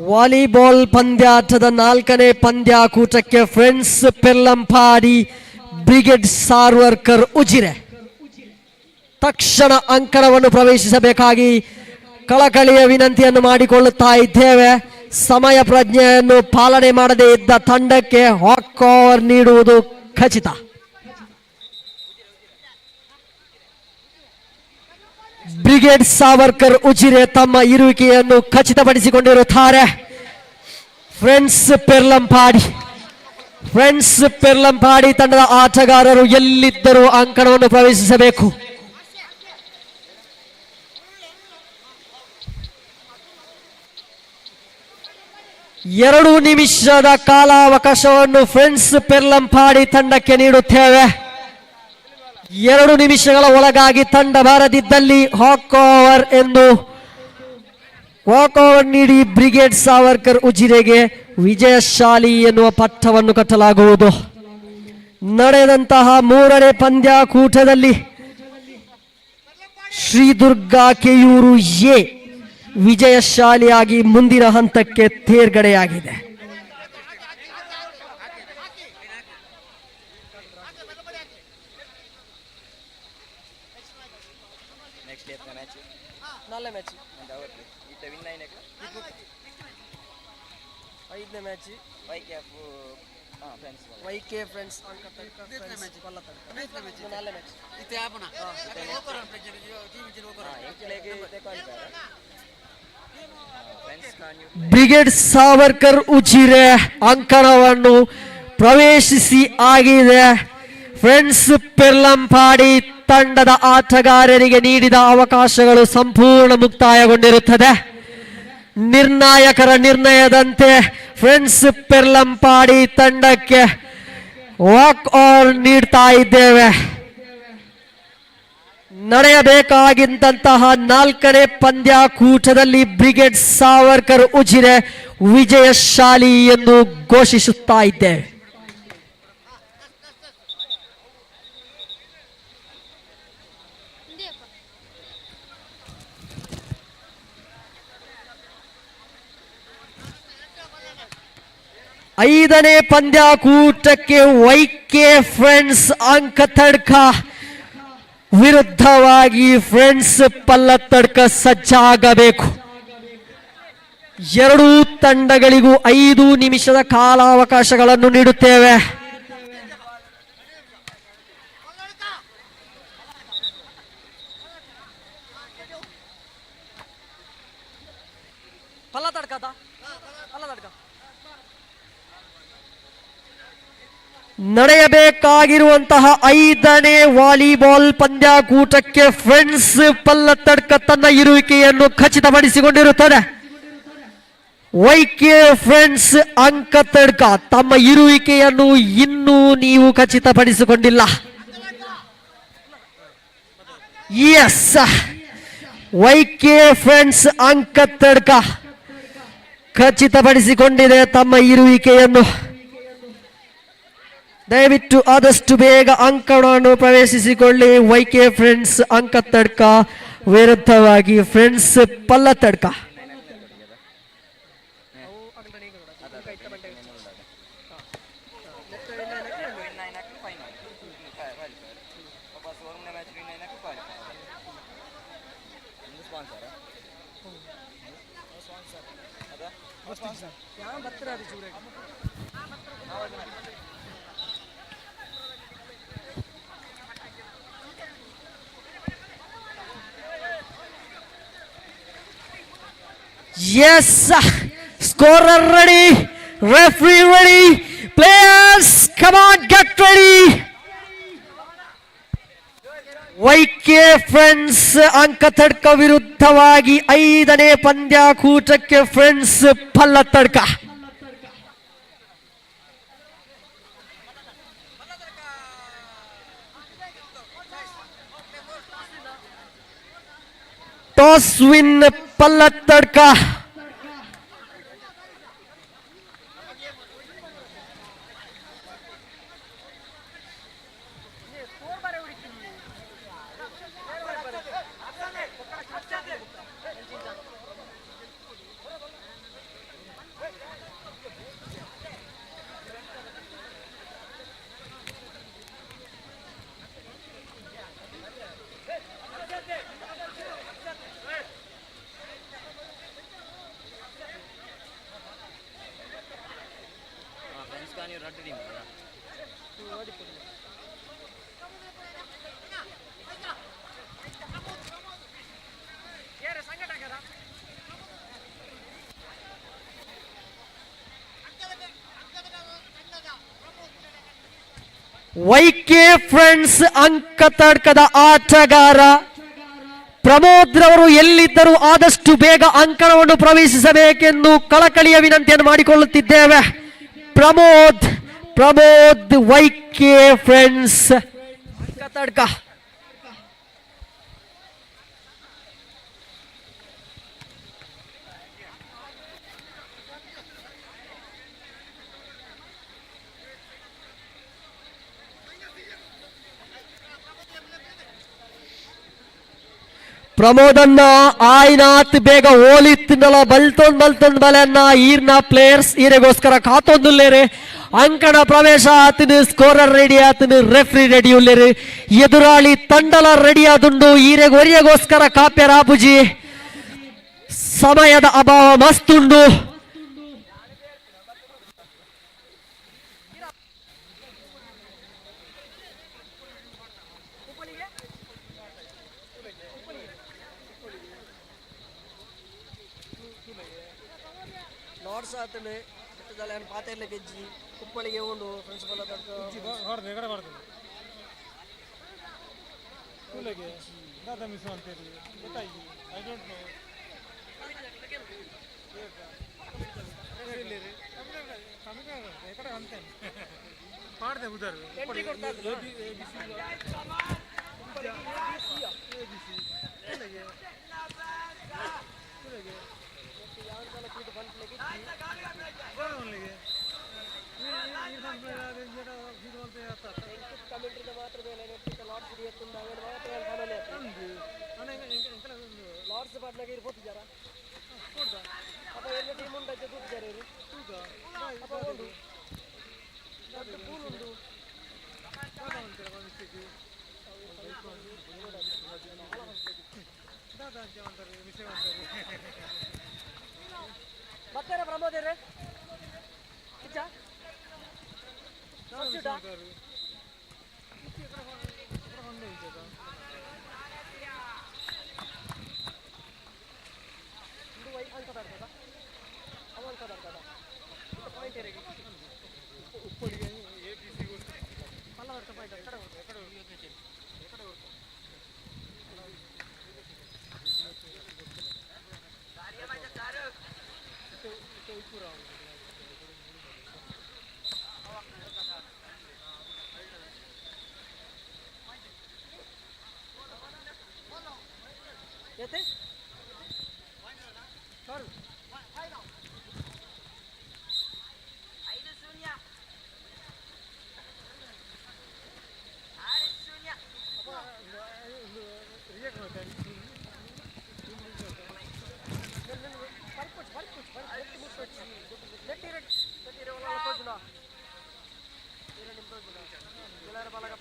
ವಾಲಿಬಾಲ್ ಪಂದ್ಯಾಟದ 4ನೇ ಪಂದ್ಯಾಕೂಟಕ್ಕೆ ಫ್ರೆಂಡ್ಸ್ ಪೆರ್ಲಂಪಾಡಿ ಬ್ರಿಗೇಡ್ ಸಾರ್ವರ್ಕರ್ ಉಜಿರೆ ತಕ್ಷಣ ಅಂಕಣವನ್ನು ಪ್ರವೇಶಿಸಬೇಕಾಗಿ ಕಳಕಳಿಯ ವಿನಂತಿಯನ್ನು ಮಾಡಿಕೊಳ್ಳುತ್ತಾ ಇದ್ದೇವೆ. ಸಮಯ ಪ್ರಜ್ಞೆಯನ್ನು ಪಾಲನೆ ಮಾಡದೇ ಇದ್ದ ತಂಡಕ್ಕೆ ವಾಕ್ ಓವರ್ ನೀಡುವುದು ಖಚಿತ. ಬ್ರಿಗೇಡ್ ಸಾವರ್ಕರ್ ಉಜಿರೆ ತಮ್ಮ ಇರುವಿಕೆಯನ್ನು ಖಚಿತಪಡಿಸಿಕೊಂಡಿರುತ್ತಾರೆ. ಫ್ರೆಂಡ್ಸ್ ಪೆರ್ಲಂಪಾಡಿ ತಂಡದ ಆಟಗಾರರು ಎಲ್ಲಿದ್ದರೂ ಅಂಕಣವನ್ನು ಪ್ರವೇಶಿಸಬೇಕು. ಎರಡು ನಿಮಿಷದ ಕಾಲಾವಕಾಶವನ್ನು ಫ್ರೆಂಡ್ಸ್ ಪೆರ್ಲಂಪಾಡಿ ತಂಡಕ್ಕೆ ನೀಡುತ್ತೇವೆ. 2 ನಿಮಿಷಗಳ ಒಳಗಾಗಿ ತಂಡ ಬಾರದಿದ್ದಲ್ಲಿ ವಾಕ್ ಓವರ್ ನೀಡಿ ಬ್ರಿಗೇಡ್ ಸಾವರ್ಕರ್ ಉಜಿರೆಗೆ ವಿಜಯಶಾಲಿ ಎನ್ನುವ ಪಟ್ಟವನ್ನು ಕಟ್ಟಲಾಗುವುದು. ನಡೆದಂತಹ 3ನೇ ಪಂದ್ಯಾಕೂಟದಲ್ಲಿ ಶ್ರೀದುರ್ಗ ಕೆಯೂರು ಎ ವಿಜಯಶಾಲಿಯಾಗಿ ಮುಂದಿನ ಹಂತಕ್ಕೆ ತೇರ್ಗಡೆಯಾಗಿದೆ. ಬ್ರಿಗೇಡ್ ಸಾವರ್ಕರ್ ಉಜಿರೆ ಅಂಕಣವನ್ನು ಪ್ರವೇಶಿಸಿ ಆಗಿದೆ. ಫ್ರೆಂಡ್ಸ್ ಪೆರ್ಲಂಪಾಡಿ ತಂಡದ ಆಟಗಾರರಿಗೆ ನೀಡಿದ ಅವಕಾಶಗಳು ಸಂಪೂರ್ಣ ಮುಕ್ತಾಯಗೊಂಡಿರುತ್ತದೆ. ನಿರ್ಣಾಯಕರ ನಿರ್ಣಯದಂತೆ ಫ್ರೆಂಡ್ಸ್ ಪೆರ್ಲಂಪಾಡಿ ತಂಡಕ್ಕೆ ವಾಕ್ ಓವರ್ ನೀಡ್ತಾ ಇದ್ದೇವೆ. ನಡೆಯಬೇಕಾಗಿದ್ದಂತಹ 4ನೇ ಪಂದ್ಯಾಕೂಟದಲ್ಲಿ ಬ್ರಿಗೇಡ್ ಸಾವರ್ಕರ್ ಉಜಿರೆ ವಿಜಯಶಾಲಿ ಎಂದು ಘೋಷಿಸುತ್ತಾ ಇದ್ದೇವೆ. ಐದನೇ ಪಂದ್ಯಾಕೂಟಕ್ಕೆ ವೈಕೆ ಫ್ರೆಂಡ್ಸ್ ಅಂಕತಡ್ಕ ವಿರುದ್ಧವಾಗಿ ಫ್ರೆಂಡ್ಸ್ ಪಲ್ಲತ್ತಡ್ಕ ಸಜ್ಜಾಗಬೇಕು. ಎರಡೂ ತಂಡಗಳಿಗೂ 5 ನಿಮಿಷದ ಕಾಲಾವಕಾಶಗಳನ್ನು ನೀಡುತ್ತೇವೆ. ನಡೆಯಬೇಕಾಗಿರುವಂತಹ 5ನೇ ವಾಲಿಬಾಲ್ ಪಂದ್ಯಾಕೂಟಕ್ಕೆ ಫ್ರೆಂಡ್ಸ್ ಪಲ್ಲತ್ತಡ್ಕ ತನ್ನ ಇರುವಿಕೆಯನ್ನು ಖಚಿತಪಡಿಸಿಕೊಂಡಿರುತ್ತದೆ. ವೈಕೆ ಫ್ರೆಂಡ್ಸ್ ಅಂಕತಡ್ಕ ತಮ್ಮ ಇರುವಿಕೆಯನ್ನು ಇನ್ನೂ ನೀವು ಖಚಿತಪಡಿಸಿಕೊಂಡಿಲ್ಲ. ಎಸ್, ವೈಕೆ ಫ್ರೆಂಡ್ಸ್ ಅಂಕತಡ್ಕ ಖಚಿತಪಡಿಸಿಕೊಂಡಿದೆ ತಮ್ಮ ಇರುವಿಕೆಯನ್ನು. ದಯವಿಟ್ಟು ಆದಷ್ಟು ಬೇಗ ಅಂಕಣವನ್ನು ಪ್ರವೇಶಿಸಿಕೊಳ್ಳಿ. ವೈಕೆ ಫ್ರೆಂಡ್ಸ್ ಅಂಕತಡ್ಕ ವಿರುದ್ಧವಾಗಿ friends ಪಲ್ಲತ್ತಡ್ಕ. Yes, scorer ready, referee ready, players come on, get ready. YK friends Ankathadka ವಿರುದ್ಧವಾಗಿ 5ನೇ ಪಂದ್ಯಾಕೂಟಕ್ಕೆ friends Pallathadka. Toss win Pallathadka. YK friends ಅಂಕತಡ್ಕದ ಆಟಗಾರ ಪ್ರಮೋದ್ ರವರು ಎಲ್ಲಿದ್ದರೂ ಆದಷ್ಟು ಬೇಗ ಅಂಕಣವನ್ನು ಪ್ರವೇಶಿಸಬೇಕೆಂದು ಕಳಕಳಿಯ ವಿನಂತಿಯನ್ನು ಮಾಡಿಕೊಳ್ಳುತ್ತಿದ್ದೇವೆ. Pramod YK friends Ankathadka. ಪ್ರಮೋದನ್ನ ಆಯ್ನಾತ್ ಬೇಗ ಓಲಿತ್ತಿನಲ ಬಲ್ತೊಂದ್ ಬಲನ್ನ ಈರ್ನ ಪ್ಲೇಯರ್ಸ್ ಈರೆಗೋಸ್ಕರ ಕಾತೊಂದುಲ್ಲೇರೆ ಅಂಕಣ ಪ್ರವೇಶ ಆತನು ಸ್ಕೋರರ್ ರೆಡಿ ಆತನು ರೆಫ್ರಿ ರೆಡಿ ಉಲ್ಲೇರು ಎದುರಾಳಿ ತಂಡಲ ರೆಡಿ ಆದುಂಡು ಈರೆಗ್ ಒರಿಯಗೋಸ್ಕರ ಕಾಪ್ಯ ರಾಪುಜಿ ಸಮಯದ ಅಭಾವ ಮಸ್ತುಂಡು. ಪಾತೆಲ್ಲ ಗೆಜ್ಜಿ ಕುಪ್ಪಳಿಗೆ ಉಂಡು ಪ್ರಿನ್ಸಿಪಲ್ ಮಿಸ್ ಅಂತೇಳಿ ಗೊತ್ತಾಗಿ ಐ ಡೋಂಟ್ ನೋ ಪಾಡ್ದೆ ಉದರ್ ಲಾರ್ಡ್ಸ್ ಪಾಟ್ನಾಗ ಇರ್ಬೋತಿದ್ದಾರಾ ಅಪ್ಪ ಎಲ್ಲ ಟೀಮ್ ಉಂಟು ಕೂತಿದ್ದಾರೆ ಅಪ್ಪ ಉಂಟು ದೊಡ್ಡ ಪೂಲ್ ಉಂಟು ಮತ್ತೆ ಪ್ರಮೋದ್ येते सर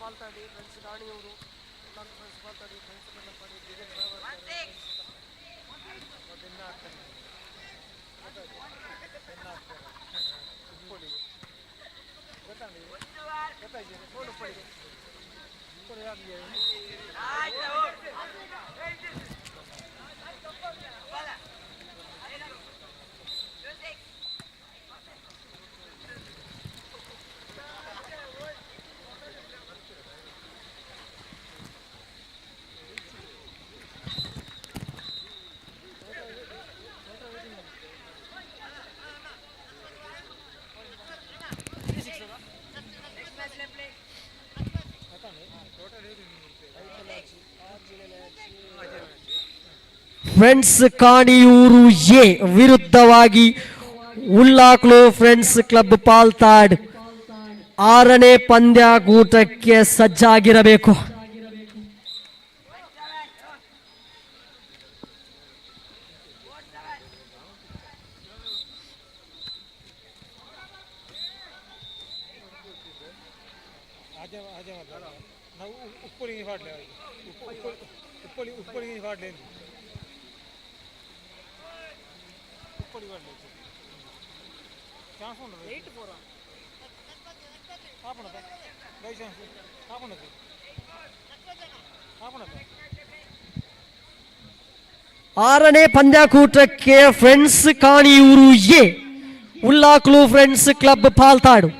ಪಾಲ್ತಾಡಿ ಫ್ರೆಂಡ್ಸ್ ರಾಣಿಯವರು ಫ್ರೆಂಡ್ಸ್ ಕಾಣಿಯೂರು ಎ ವಿರುದ್ಧವಾಗಿ ಉಳ್ಳಾಕ್ಲು ಫ್ರೆಂಡ್ಸ್ ಕ್ಲಬ್ ಪಾಲ್ತಾಡ್ 6ನೇ ಪಂದ್ಯಾಕೂಟಕ್ಕೆ ಸಜ್ಜಾಗಿರಬೇಕು. ಆರನೇ ಪಂದ್ಯಾಕೂಟಕ್ಕೆ friends Kaniyur A Ullaklu friends club Palthadu.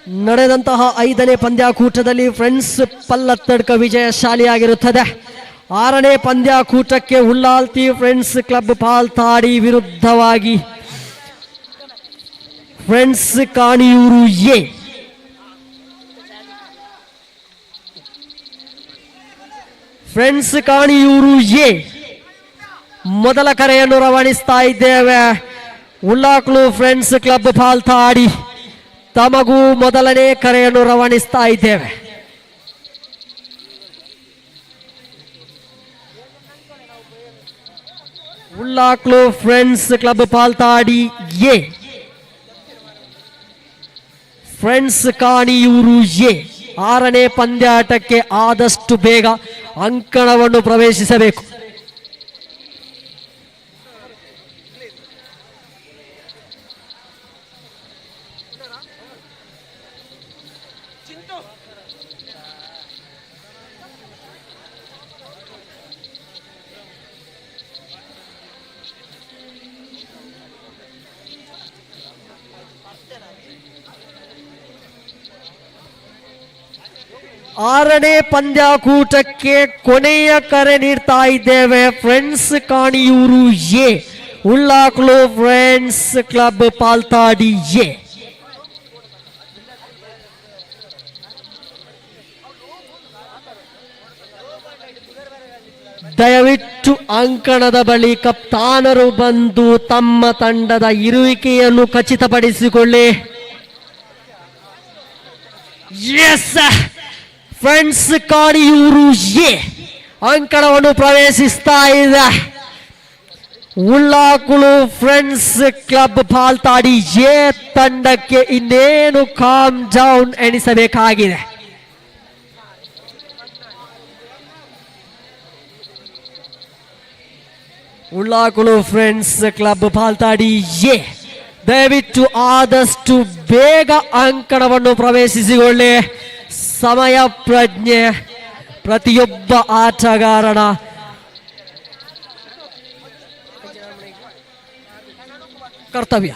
ನಡೆದಂತಹ 5ನೇ ಪಂದ್ಯಾಕೂಟದಲ್ಲಿ ಫ್ರೆಂಡ್ಸ್ ಪಲ್ಲತ್ತಡ್ಕ ವಿಜಯಶಾಲಿಯಾಗಿರುತ್ತದೆ. 6ನೇ ಪಂದ್ಯಾಕೂಟಕ್ಕೆ ಉಳ್ಳಾಲ್ತಿ ಫ್ರೆಂಡ್ಸ್ ಕ್ಲಬ್ ಪಾಲ್ತಾಡಿ ವಿರುದ್ಧವಾಗಿ friends Kaniyur A. Friends Kaniyur A ಮೊದಲ ಕರೆಯನ್ನು ರವಾನಿಸ್ತಾ ಇದ್ದೇವೆ. ಉಳ್ಳಾಕ್ಲು ಫ್ರೆಂಡ್ಸ್ ಕ್ಲಬ್ ಪಾಲ್ತಾಡಿ ತಮಗೂ ಮೊದಲನೇ ಕರೆಯನ್ನು ರವಾನಿಸ್ತಾ ಇದ್ದೇವೆ. Ullaklu friends club Palthadi A, friends Kaniyur A 6ನೇ ಪಂದ್ಯಾಟಕ್ಕೆ ಆದಷ್ಟು ಬೇಗ ಅಂಕಣವನ್ನು ಪ್ರವೇಶಿಸಬೇಕು. ಆರನೇ ಪಂದ್ಯಾಕೂಟಕ್ಕೆ ಕೊನೆಯ ಕರೆ ನೀಡ್ತಾ ಇದ್ದೇವೆ. Friends Kaniyur A, Ullaklu friends club Palthadi A. ದಯವಿಟ್ಟು ಅಂಕಣದ ಬಳಿ ಕಪ್ತಾನರು ಬಂದು ತಮ್ಮ ತಂಡದ ಇರುವಿಕೆಯನ್ನು ಖಚಿತಪಡಿಸಿಕೊಳ್ಳಿ. ಎಸ್, ಫ್ರೆಂಡ್ಸ್ ಕಾಣಿಯೂರು ಎ ಅಂಕಣವನ್ನು ಪ್ರವೇಶಿಸ್ತಾ ಇದೆ. Ullakulu friends club Palthadi A ತಂಡಕ್ಕೆ ಇನ್ನೇನು ಕಾಮ್ ಡೌನ್ ಎಣಿಸಬೇಕಾಗಿದೆ. Ullakulu friends club Palthadi A ದಯವಿಟ್ಟು ಆದಷ್ಟು ಬೇಗ ಅಂಕಣವನ್ನು ಪ್ರವೇಶಿಸಿಕೊಳ್ಳಿ. ಸಮಯ ಪ್ರಜ್ಞೆ ಪ್ರತಿಯೊಬ್ಬ ಆಟಗಾರನ ಕರ್ತವ್ಯ.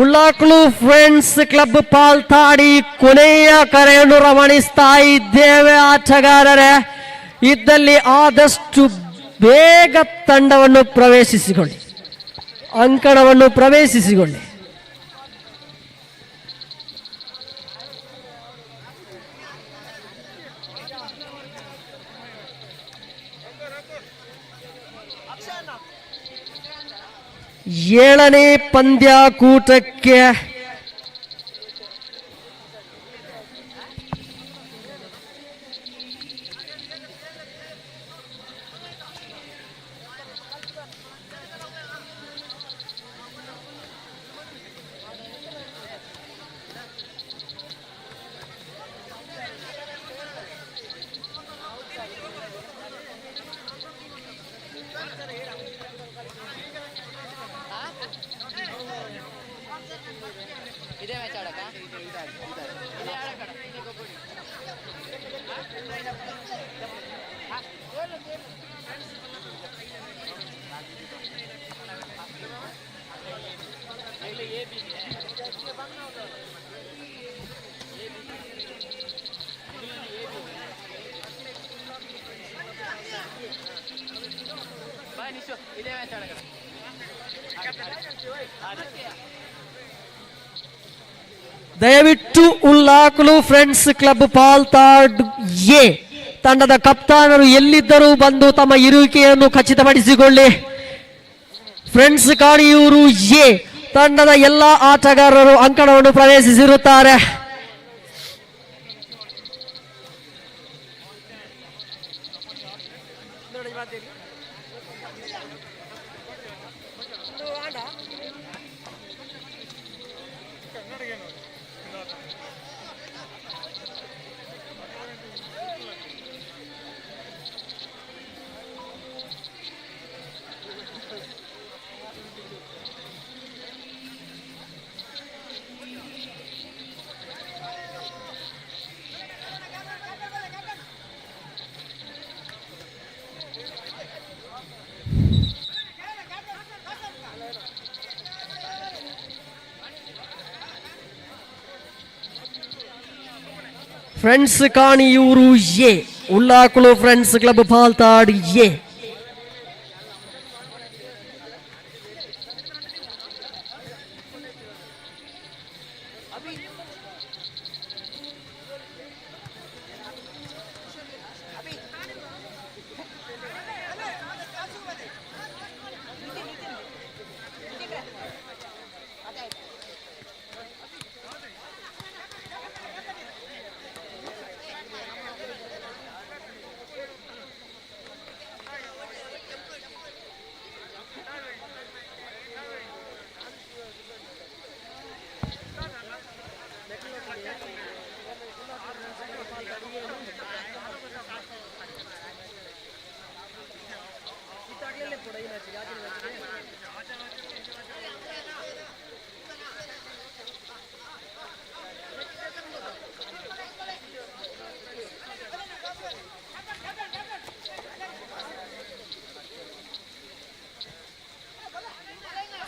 ಉಳ್ಳಾಕ್ಲು ಫ್ರೆಂಡ್ಸ್ ಕ್ಲಬ್ ಪಾಲ್ತಾಡಿ ಕೊನೆಯ ಕರೆಯನ್ನು ರವಾನಿಸ್ತಾ ಇದ್ದೇವೆ. ಆಟಗಾರರೇ, ಇದ್ದಲ್ಲಿ ಆದಷ್ಟು ಬೇಗ ತಂಡವನ್ನು ಪ್ರವೇಶಿಸಿಕೊಳ್ಳಿ, ಅಂಕಣವನ್ನು ಪ್ರವೇಶಿಸಿಕೊಳ್ಳಿ. ಏಳನೇ ಪಂದ್ಯಾಕೂಟಕ್ಕೆ ದಯವಿಟ್ಟು ಉಳ್ಳಾಕುಳು ಫ್ರೆಂಡ್ಸ್ ಕ್ಲಬ್ ಪಾಲ್ತಾಡ್ ಎ ತಂಡದ ಕಪ್ತಾನರು ಎಲ್ಲಿದ್ದರೂ ಬಂದು ತಮ್ಮ ಇರುವಿಕೆಯನ್ನು ಖಚಿತಪಡಿಸಿಕೊಳ್ಳಿ. ಫ್ರೆಂಡ್ಸ್ ಕಾಣಿಯೂರು ಎ ತಂಡದ ಎಲ್ಲ ಆಟಗಾರರು ಅಂಕಣವನ್ನು ಪ್ರವೇಶಿಸಿರುತ್ತಾರೆ. Friends Kaniyur A, Ullakulu friends club Palthadi A.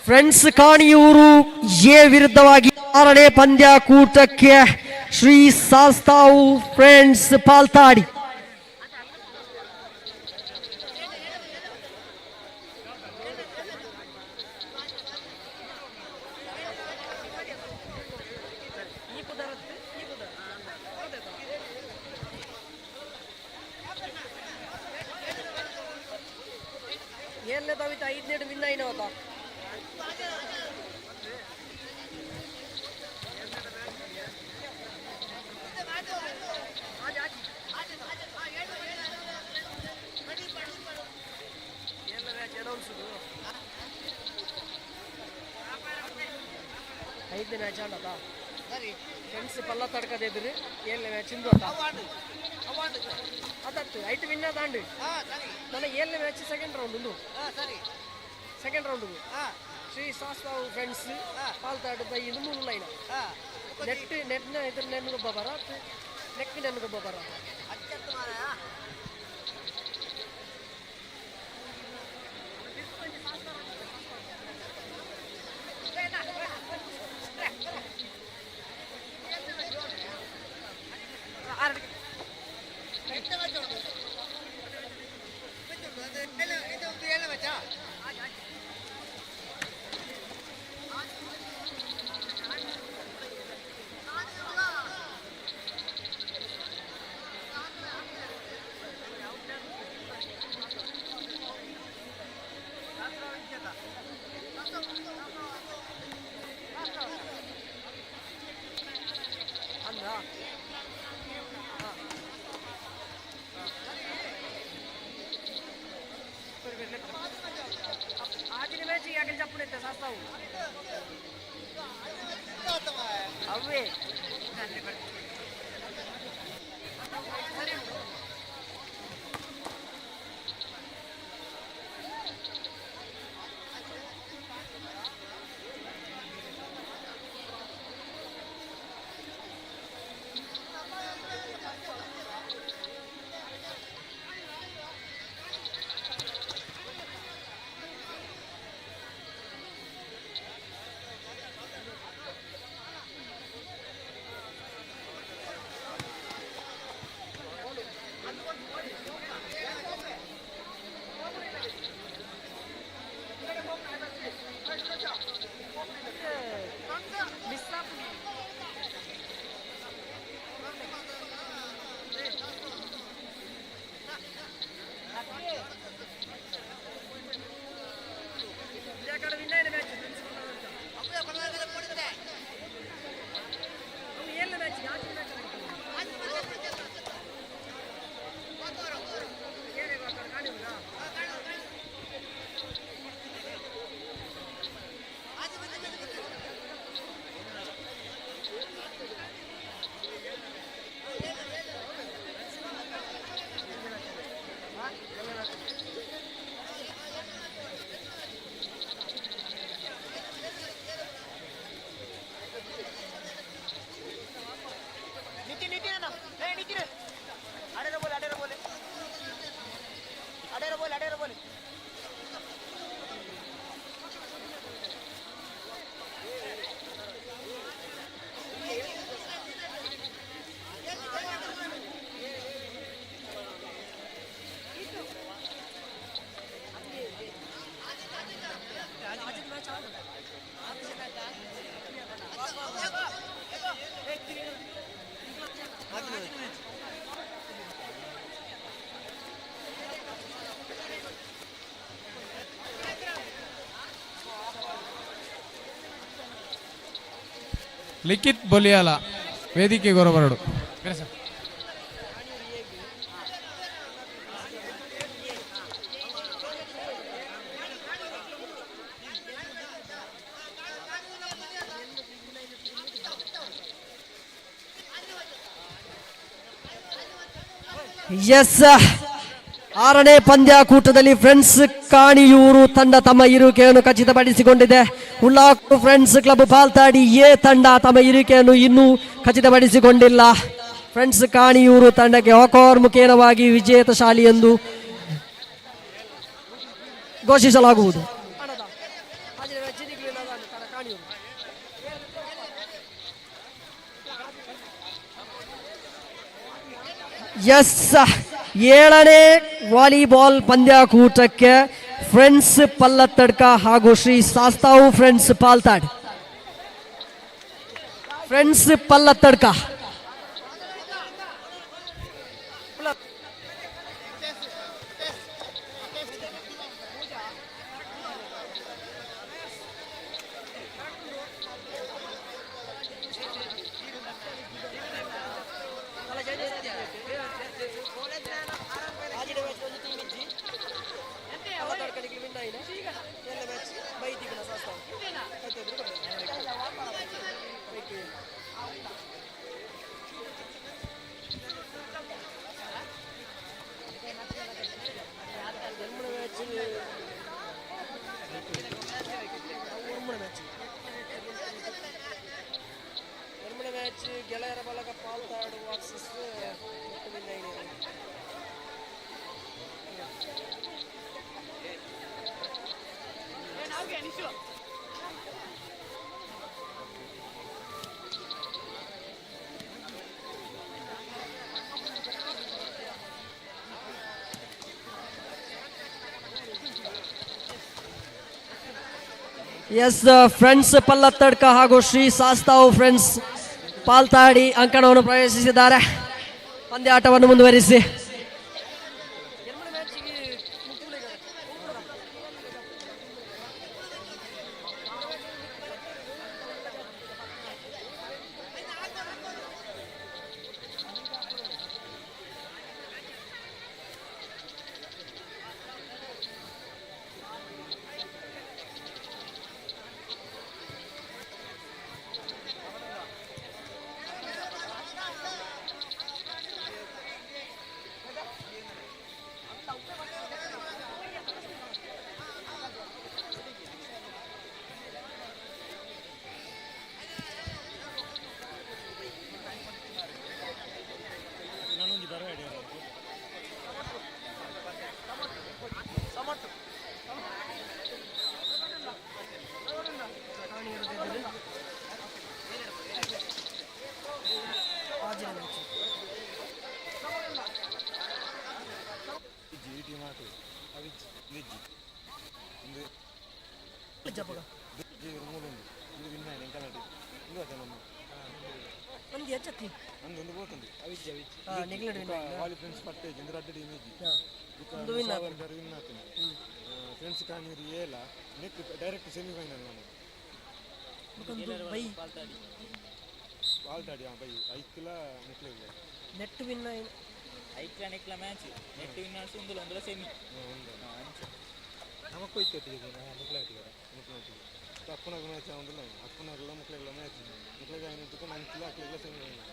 Friends Kaniyur A ವಿರುದ್ಧವಾಗಿ 6ನೇ ಪಂದ್ಯಾಕೂಟಕ್ಕೆ ಶ್ರೀ ಶಾಸ್ತಾವು ಫ್ರೆಂಡ್ಸ್ ಪಾಲ್ತಾಡಿ. ಐದನೇ ಮ್ಯಾಚ್ ಆಡೋದಾ ಫ್ರೆಂಡ್ಸ್ ಪಲ್ಲ ತಡ್ಕದಿದ್ರಿ 7ನೇ ಮ್ಯಾಚ್ ಇಂದು ಅದತ್ತು ಐದು ವಿನ್ ಅದಾಂಡು ನನಗೆ 7ನೇ match second round second round Shri Shastavu friends ಪಾಲ್ತಾಡದ ಇದು 3 ಲೈನ್ ನೆಟ್ನ ಇದ್ರ ನೆನ್ಗೊಬ್ಬ ಬರ ನೆಕ್ ನೆನ್ಗೊಬ್ಬ ಬರ आजने मैच ही आगे जब पुणे सास्ता हूँ अवे ಲಿಖಿತ್ ಬೊಲಿಯಾಲ ವೇದಿಕೆಗೆ ಹೊರಬರಡು. ಎಸ್, 6ನೇ ಪಂದ್ಯಾಕೂಟದಲ್ಲಿ ಫ್ರೆಂಡ್ಸ್ ಕಾಣಿಯೂರು ತಂಡ ತಮ್ಮ ಇರುವಿಕೆಯನ್ನು ಖಚಿತಪಡಿಸಿಕೊಂಡಿದೆ. ಉಳ್ಳಾಕು ಫ್ರೆಂಡ್ಸ್ ಕ್ಲಬ್ ಪಾಲ್ತಾಡಿ ಎ ತಂಡ ತಮ್ಮ ಇರುವಿಕೆಯನ್ನು ಇನ್ನೂ ಖಚಿತಪಡಿಸಿಕೊಂಡಿಲ್ಲ. ಫ್ರೆಂಡ್ಸ್ ಕಾಣಿಯೂರು ತಂಡಕ್ಕೆ ಅಕಾರ್ಮುಖೇನವಾಗಿ ವಿಜೇತಶಾಲಿ ಎಂದು ಘೋಷಿಸಲಾಗುವುದು. ಎಸ್, 7ನೇ ವಾಲಿಬಾಲ್ ಪಂದ್ಯಾಕೂಟಕ್ಕೆ ಫ್ರೆಂಡ್ಸ್ ಪಲ್ಲತ್ತಡ್ಕ ಹಾಗೂ ಶ್ರೀ ಶಾಸ್ತಾವು ಫ್ರೆಂಡ್ಸ್ ಪಾಲ್ತಾಡ್. ಫ್ರೆಂಡ್ಸ್ ಪಲ್ಲತ್ತಡ್ಕ ಗೆಳೆಯರ ಬಳಗ Palthadu versus yes, friends Pallathadka ಹಾಗೂ ಶ್ರೀ ಶಾಸ್ತಾವು ಫ್ರೆಂಡ್ಸ್ ಪಾಲ್ತಾಡಿ ಅಂಕಣವನ್ನು ಪ್ರವೇಶಿಸಿದ್ದಾರೆ. ಪಂದ್ಯಾಟವನ್ನು ಮುಂದುವರಿಸಿ. ಫ್ರೆಂಡ್ಸ್ ಕಾಣಿರಿ ಏಲ ನೆಕ್ ಡೈರೆಕ್ಟ್ ಸೆಮಿಫೈನಲ್ ನಾನು ಪಾಲ್ತಾಡಿ ಬೈ ಐಕ್ಲ ನೆಕ್ಲ ನೆಟ್ ವಿನ್ ಐಕ್ಲ ನೆಕ್ಲ ಮ್ಯಾಚ್ ನೆಟ್ ವಿನ್ ಆಡ್ಸಿ ಒಂದಲ್ಲ ಸೆಮಿ ನಮಕ್ ಹೋಯ್ತು ಈಗ ನೆಕ್ಲ ಅಪ್ಪನಾಗ ಮ್ಯಾಚ್ ಒಂದಿಲ್ಲ ಅಪ್ಪನಾಗಲ್ಲ ಮಕ್ಳಿಗೆಲ್ಲ ಮ್ಯಾಚ್ ಮಕ್ಳಿಗೆ ಏನಿತ್ತು ನಂಗಿಲ್ಲ ಅಕ್ಳಿಗೆಲ್ಲ ಸೆಮಿಫೈನಲ್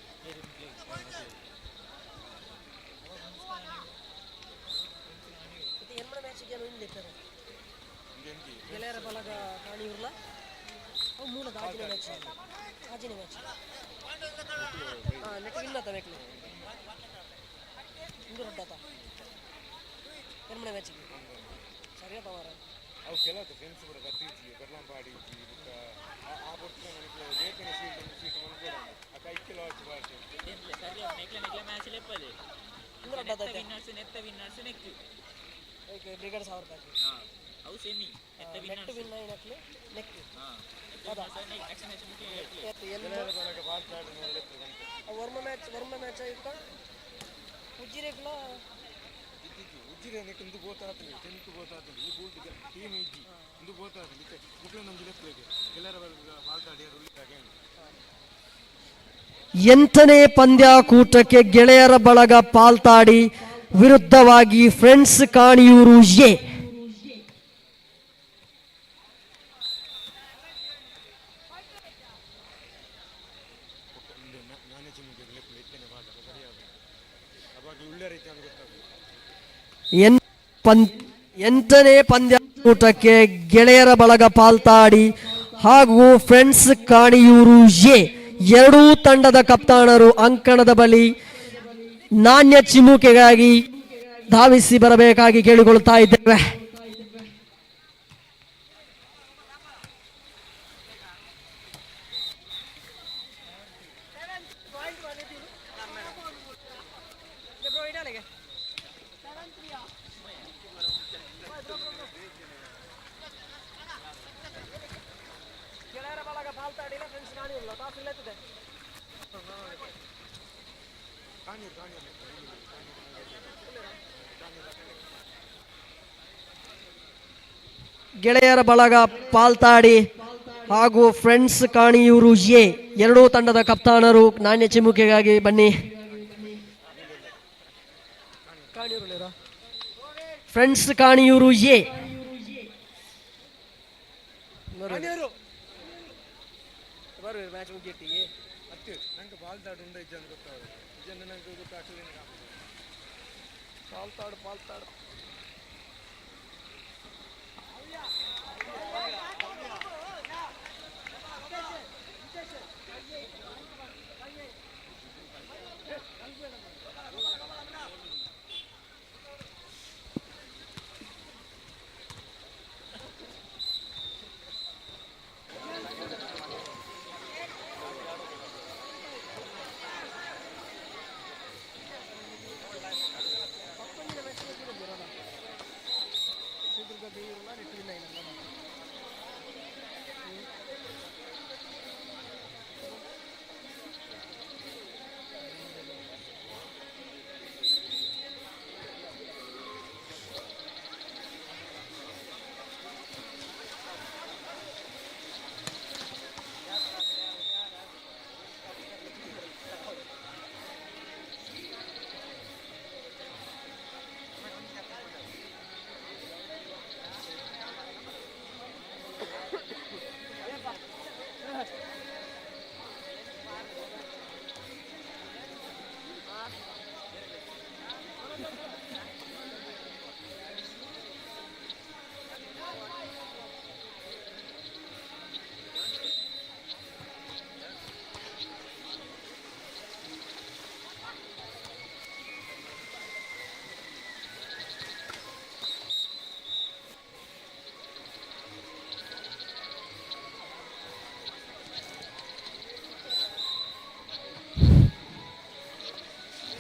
ಗೆಳೆಯರ ಬಳಗ ಕಾಣಿಯೂರ್ಲ ಅವು ಮೂಲದ ಆಜಿನ ಮ್ಯಾಚ್ ನೆಟ್ ವಿನ್ ಆತ ಬೇಕಲ್ಲ ಇಂದು ರಡ್ಡಾತ ಎರಡನೇ ಮ್ಯಾಚಿಗೆ ಸರಿಯಾದ ಮಾರ ಅವು ಕೆಲವು ಫ್ರೆಂಡ್ಸ್ ಕೂಡ ಕತ್ತೀಚಿ ಕರ್ಲಾಂಪಾಡಿ ಆ ಬರ್ತ ಬೇಕನೆ ಸೀಟ್ ಮಾಡ್ಕೊಡ ಆ ಐಕ್ಲ ವಾಚ್ ಭಾಷೆ ನೆಕ್ಲ ಮ್ಯಾಚ್ ಲೆಪ್ಪದೆ ಇಂದು ರಡ್ಡಾತ ನೆತ್ತ ವಿನ್ನರ್ಸ್ ನೆಕ್ ಓಕೆ ಬ್ರಿಗೇಡ್ ಸಾವಿರ ರೂಪಾಯಿ ಅವು ಸೆಮಿ ನೆತ್ತ ವಿನ್ ಏನಕ್ಲೆ ನೆಕ್ ವರ್ಮ ಮ್ಯಾಚ್ ಆಯ್ತಾ ಉಜ್ಜಿರೇಕ್ಲ ಉಜ್ಜಿರೆ ಇಂದು ಗೋತಾಗ್ತದೆ ಟೆಂತ್ ಗೋತಾಗ್ತದೆ ಈ ಬೂಟ್ ಟೀಮ್ ಇಜ್ಜಿ ಇಂದು ಗೋತಾಗ್ತದೆ ಮುಕ್ಳು ನಮ್ಗೆ ಲೆಕ್ಕ ಎಲ್ಲರ ಪಾಲ್ತಾಡಿ ಉಳ್ಳಿದಾಗ 8ನೇ ಪಂದ್ಯಾಕೂಟಕ್ಕೆ ಗೆಳೆಯರ ಬಳಗ ಪಾಲ್ತಾಡಿ ವಿರುದ್ಧವಾಗಿ ಫ್ರೆಂಡ್ಸ್ ಕಾಣಿಯೂರು ಎ. ಎಂಟನೇ ಪಂದ್ಯಾಕೂಟಕ್ಕೆ ಗೆಳೆಯರ ಬಳಗ ಪಾಲ್ತಾಡಿ ಹಾಗೂ ಫ್ರೆಂಡ್ಸ್ ಕಾಣಿಯೂರು ಎ ಎರಡೂ ತಂಡದ ಕಪ್ತಾನರು ಅಂಕಣದ ಬಳಿ ನಾಣ್ಯ ಚಿಮ್ಮುಕೆಗಾಗಿ ಧಾವಿಸಿ ಬರಬೇಕಾಗಿ ಕೇಳಿಕೊಳ್ಳುತ್ತಾ ಇದ್ದೇವೆ. ಗೆಳೆಯರ ಬಳಗ ಪಾಲ್ತಾಡಿ ಹಾಗೂ ಫ್ರೆಂಡ್ಸ್ ಕಾಣಿಯೂರು ಎ ಎರಡೂ ತಂಡದ ಕಪ್ತಾನರು ನಾಣ್ಯ ಚಿಮ್ಮುಕೆಗಾಗಿ ಬನ್ನಿ. ಫ್ರೆಂಡ್ಸ್ ಕಾಣಿಯೂರು ಎ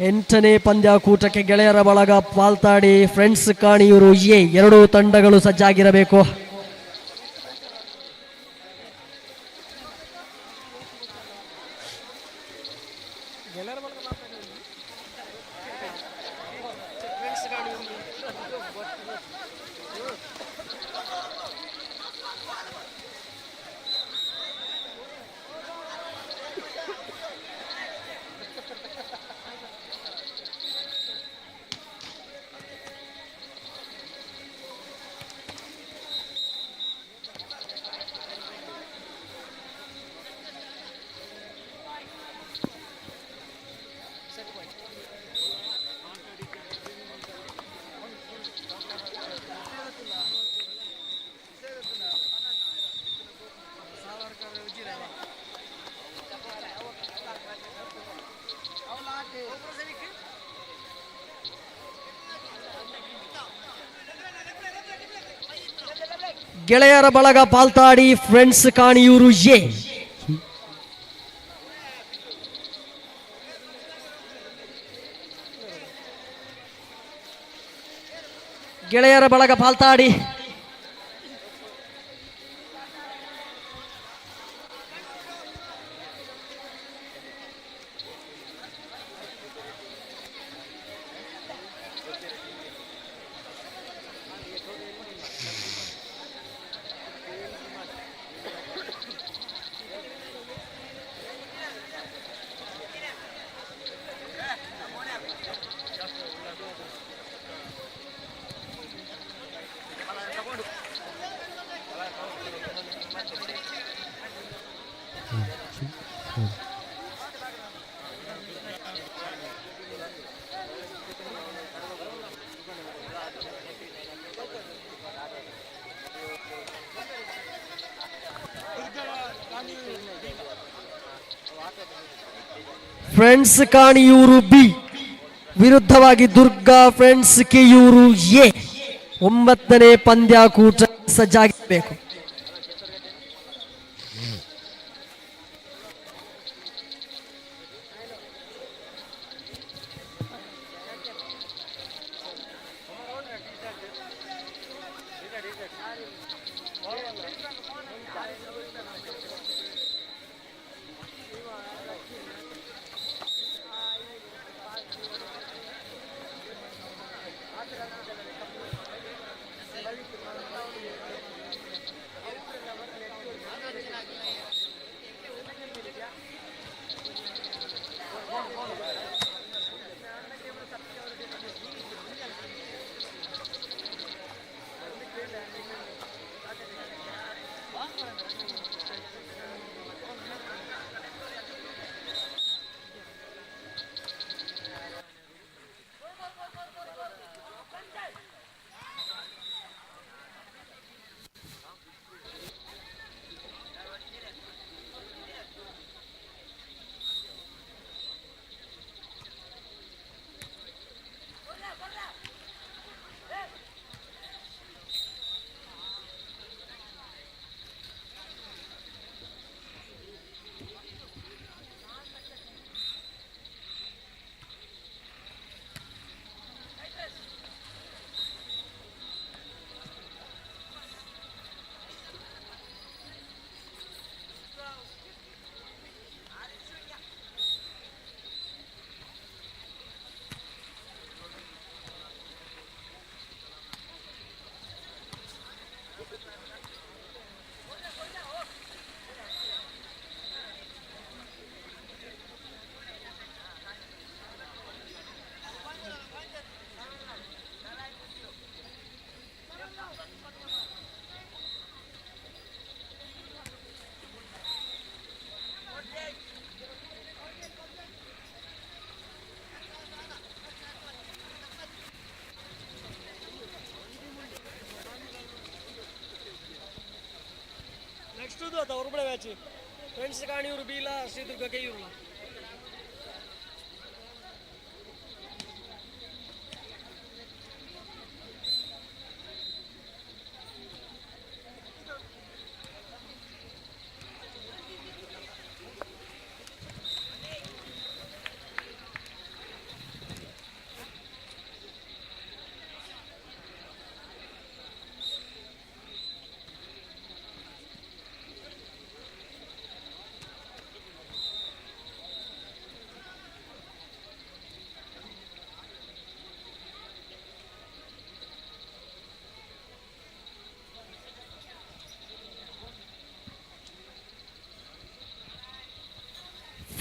ಎಂಟನೇ ಪಂದ್ಯಾಕೂಟಕ್ಕೆ ಗೆಳೆಯರ ಬಳಗ ಪಾಲ್ತಾಡಿ ಫ್ರೆಂಡ್ಸ್ ಕಾಣಿಯೂರು ಎ ಎರಡೂ ತಂಡಗಳು ಸಜ್ಜಾಗಿರಬೇಕು. ಗೆಳೆಯರ ಬಳಗ ಪಾಲ್ತಾಡಿ ಫ್ರೆಂಡ್ಸ್ ಕಾಣಿಯೂರು ಎ ಗೆಳೆಯರ ಬಳಗ ಪಾಲ್ತಾಡಿ ಫ್ರೆಂಡ್ಸ್ ಕಾಣಿಯೂರು ಬಿ ವಿರುದ್ಧವಾಗಿ Durga friends Keyyur A. 9ನೇ ಪಂದ್ಯಾಕೂಟ ಸಜ್ಜಾಗಿರಬೇಕು. Next ಅದು ಅವ್ರ ಮ್ಯಾಚ್ ಫ್ರೆಂಡ್ಸ್ ಕಾಣಿಯೂರು ಬಿ ಇಲ್ಲ ಶ್ರೀದುರ್ಗ ಕೆಯೂರು.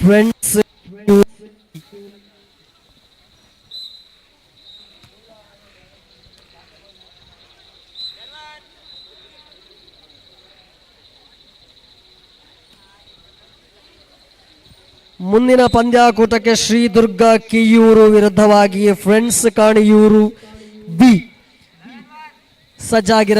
ಫ್ರೆಂಡ್ಸ್ ಮುಂದಿನ ಪಂದ್ಯಾಕೂಟಕ್ಕೆ ಶ್ರೀದುರ್ಗ ಕಿಯೂರು ವಿರುದ್ಧವಾಗಿ ಫ್ರೆಂಡ್ಸ್ ಕಾಣಿಯೂರು ಬಿ ಸಜ್ಜಾಗಿರ.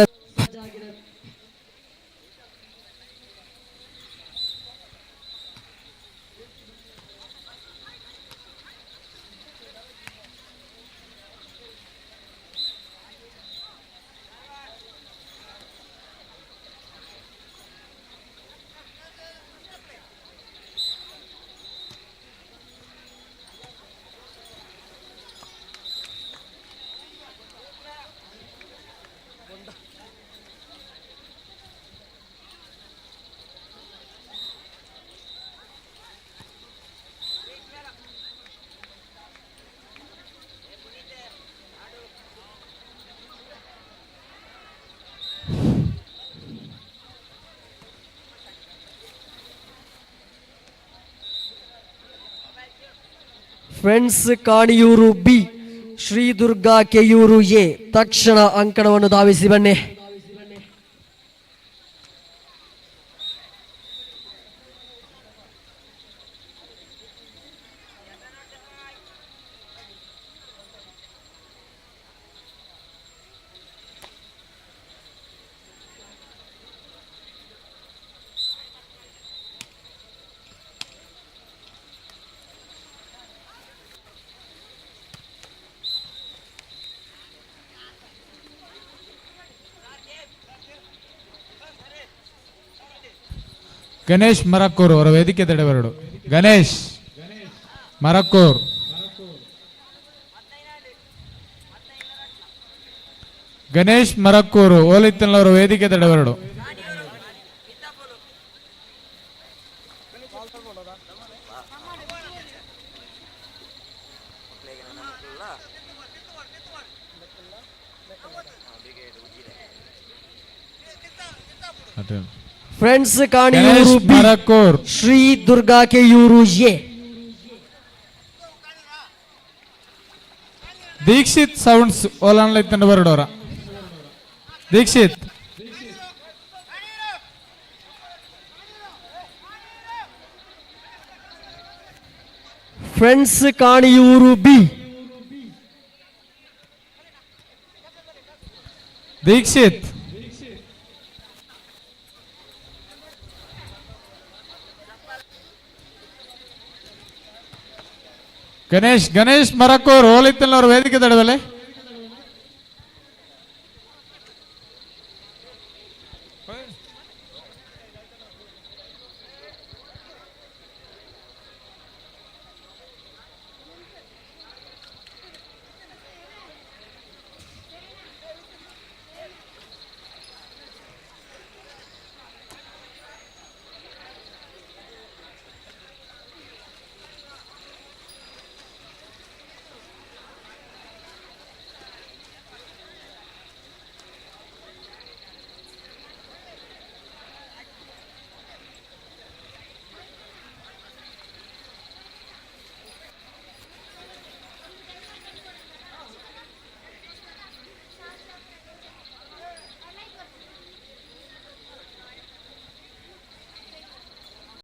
Friends Kaniyoor B Shri Durga Keyuru A ತಕ್ಷಣ ಅಂಕಣವನ್ನು ಧಾವಿಸಿ ಬನ್ನಿ. ಗಣೇಶ್ ಮರಕ್ಕೂರು ಅವರ ವೇದಿಕೆ ತಡೆಬರಡು. ಗಣೇಶ್ ಮರಕ್ಕೂರ್, ಗಣೇಶ್ ಮರಕ್ಕೂರು ಓಲಿತ್ತನವರ ವೇದಿಕೆ ತಡೆಬರಡು. Friends Kaniyoor B, Marakkur, Shri Durga Keyyur A. Dikshit sounds ಓಲಾನ್ಲೈತನ ಬರಡೋರ. ದೀಕ್ಷಿತ್ ಫ್ರೆಂಡ್ಸ್ ಕಾಣಿಯೂರು ಬಿ, ದೀಕ್ಷಿತ್ ಗಣೇಶ್ ಮರಕ್ಕೂರ್ ಓಲಿತ್ತನವರ ವೇದಿಕೆ ತಡೆಬಲೆ.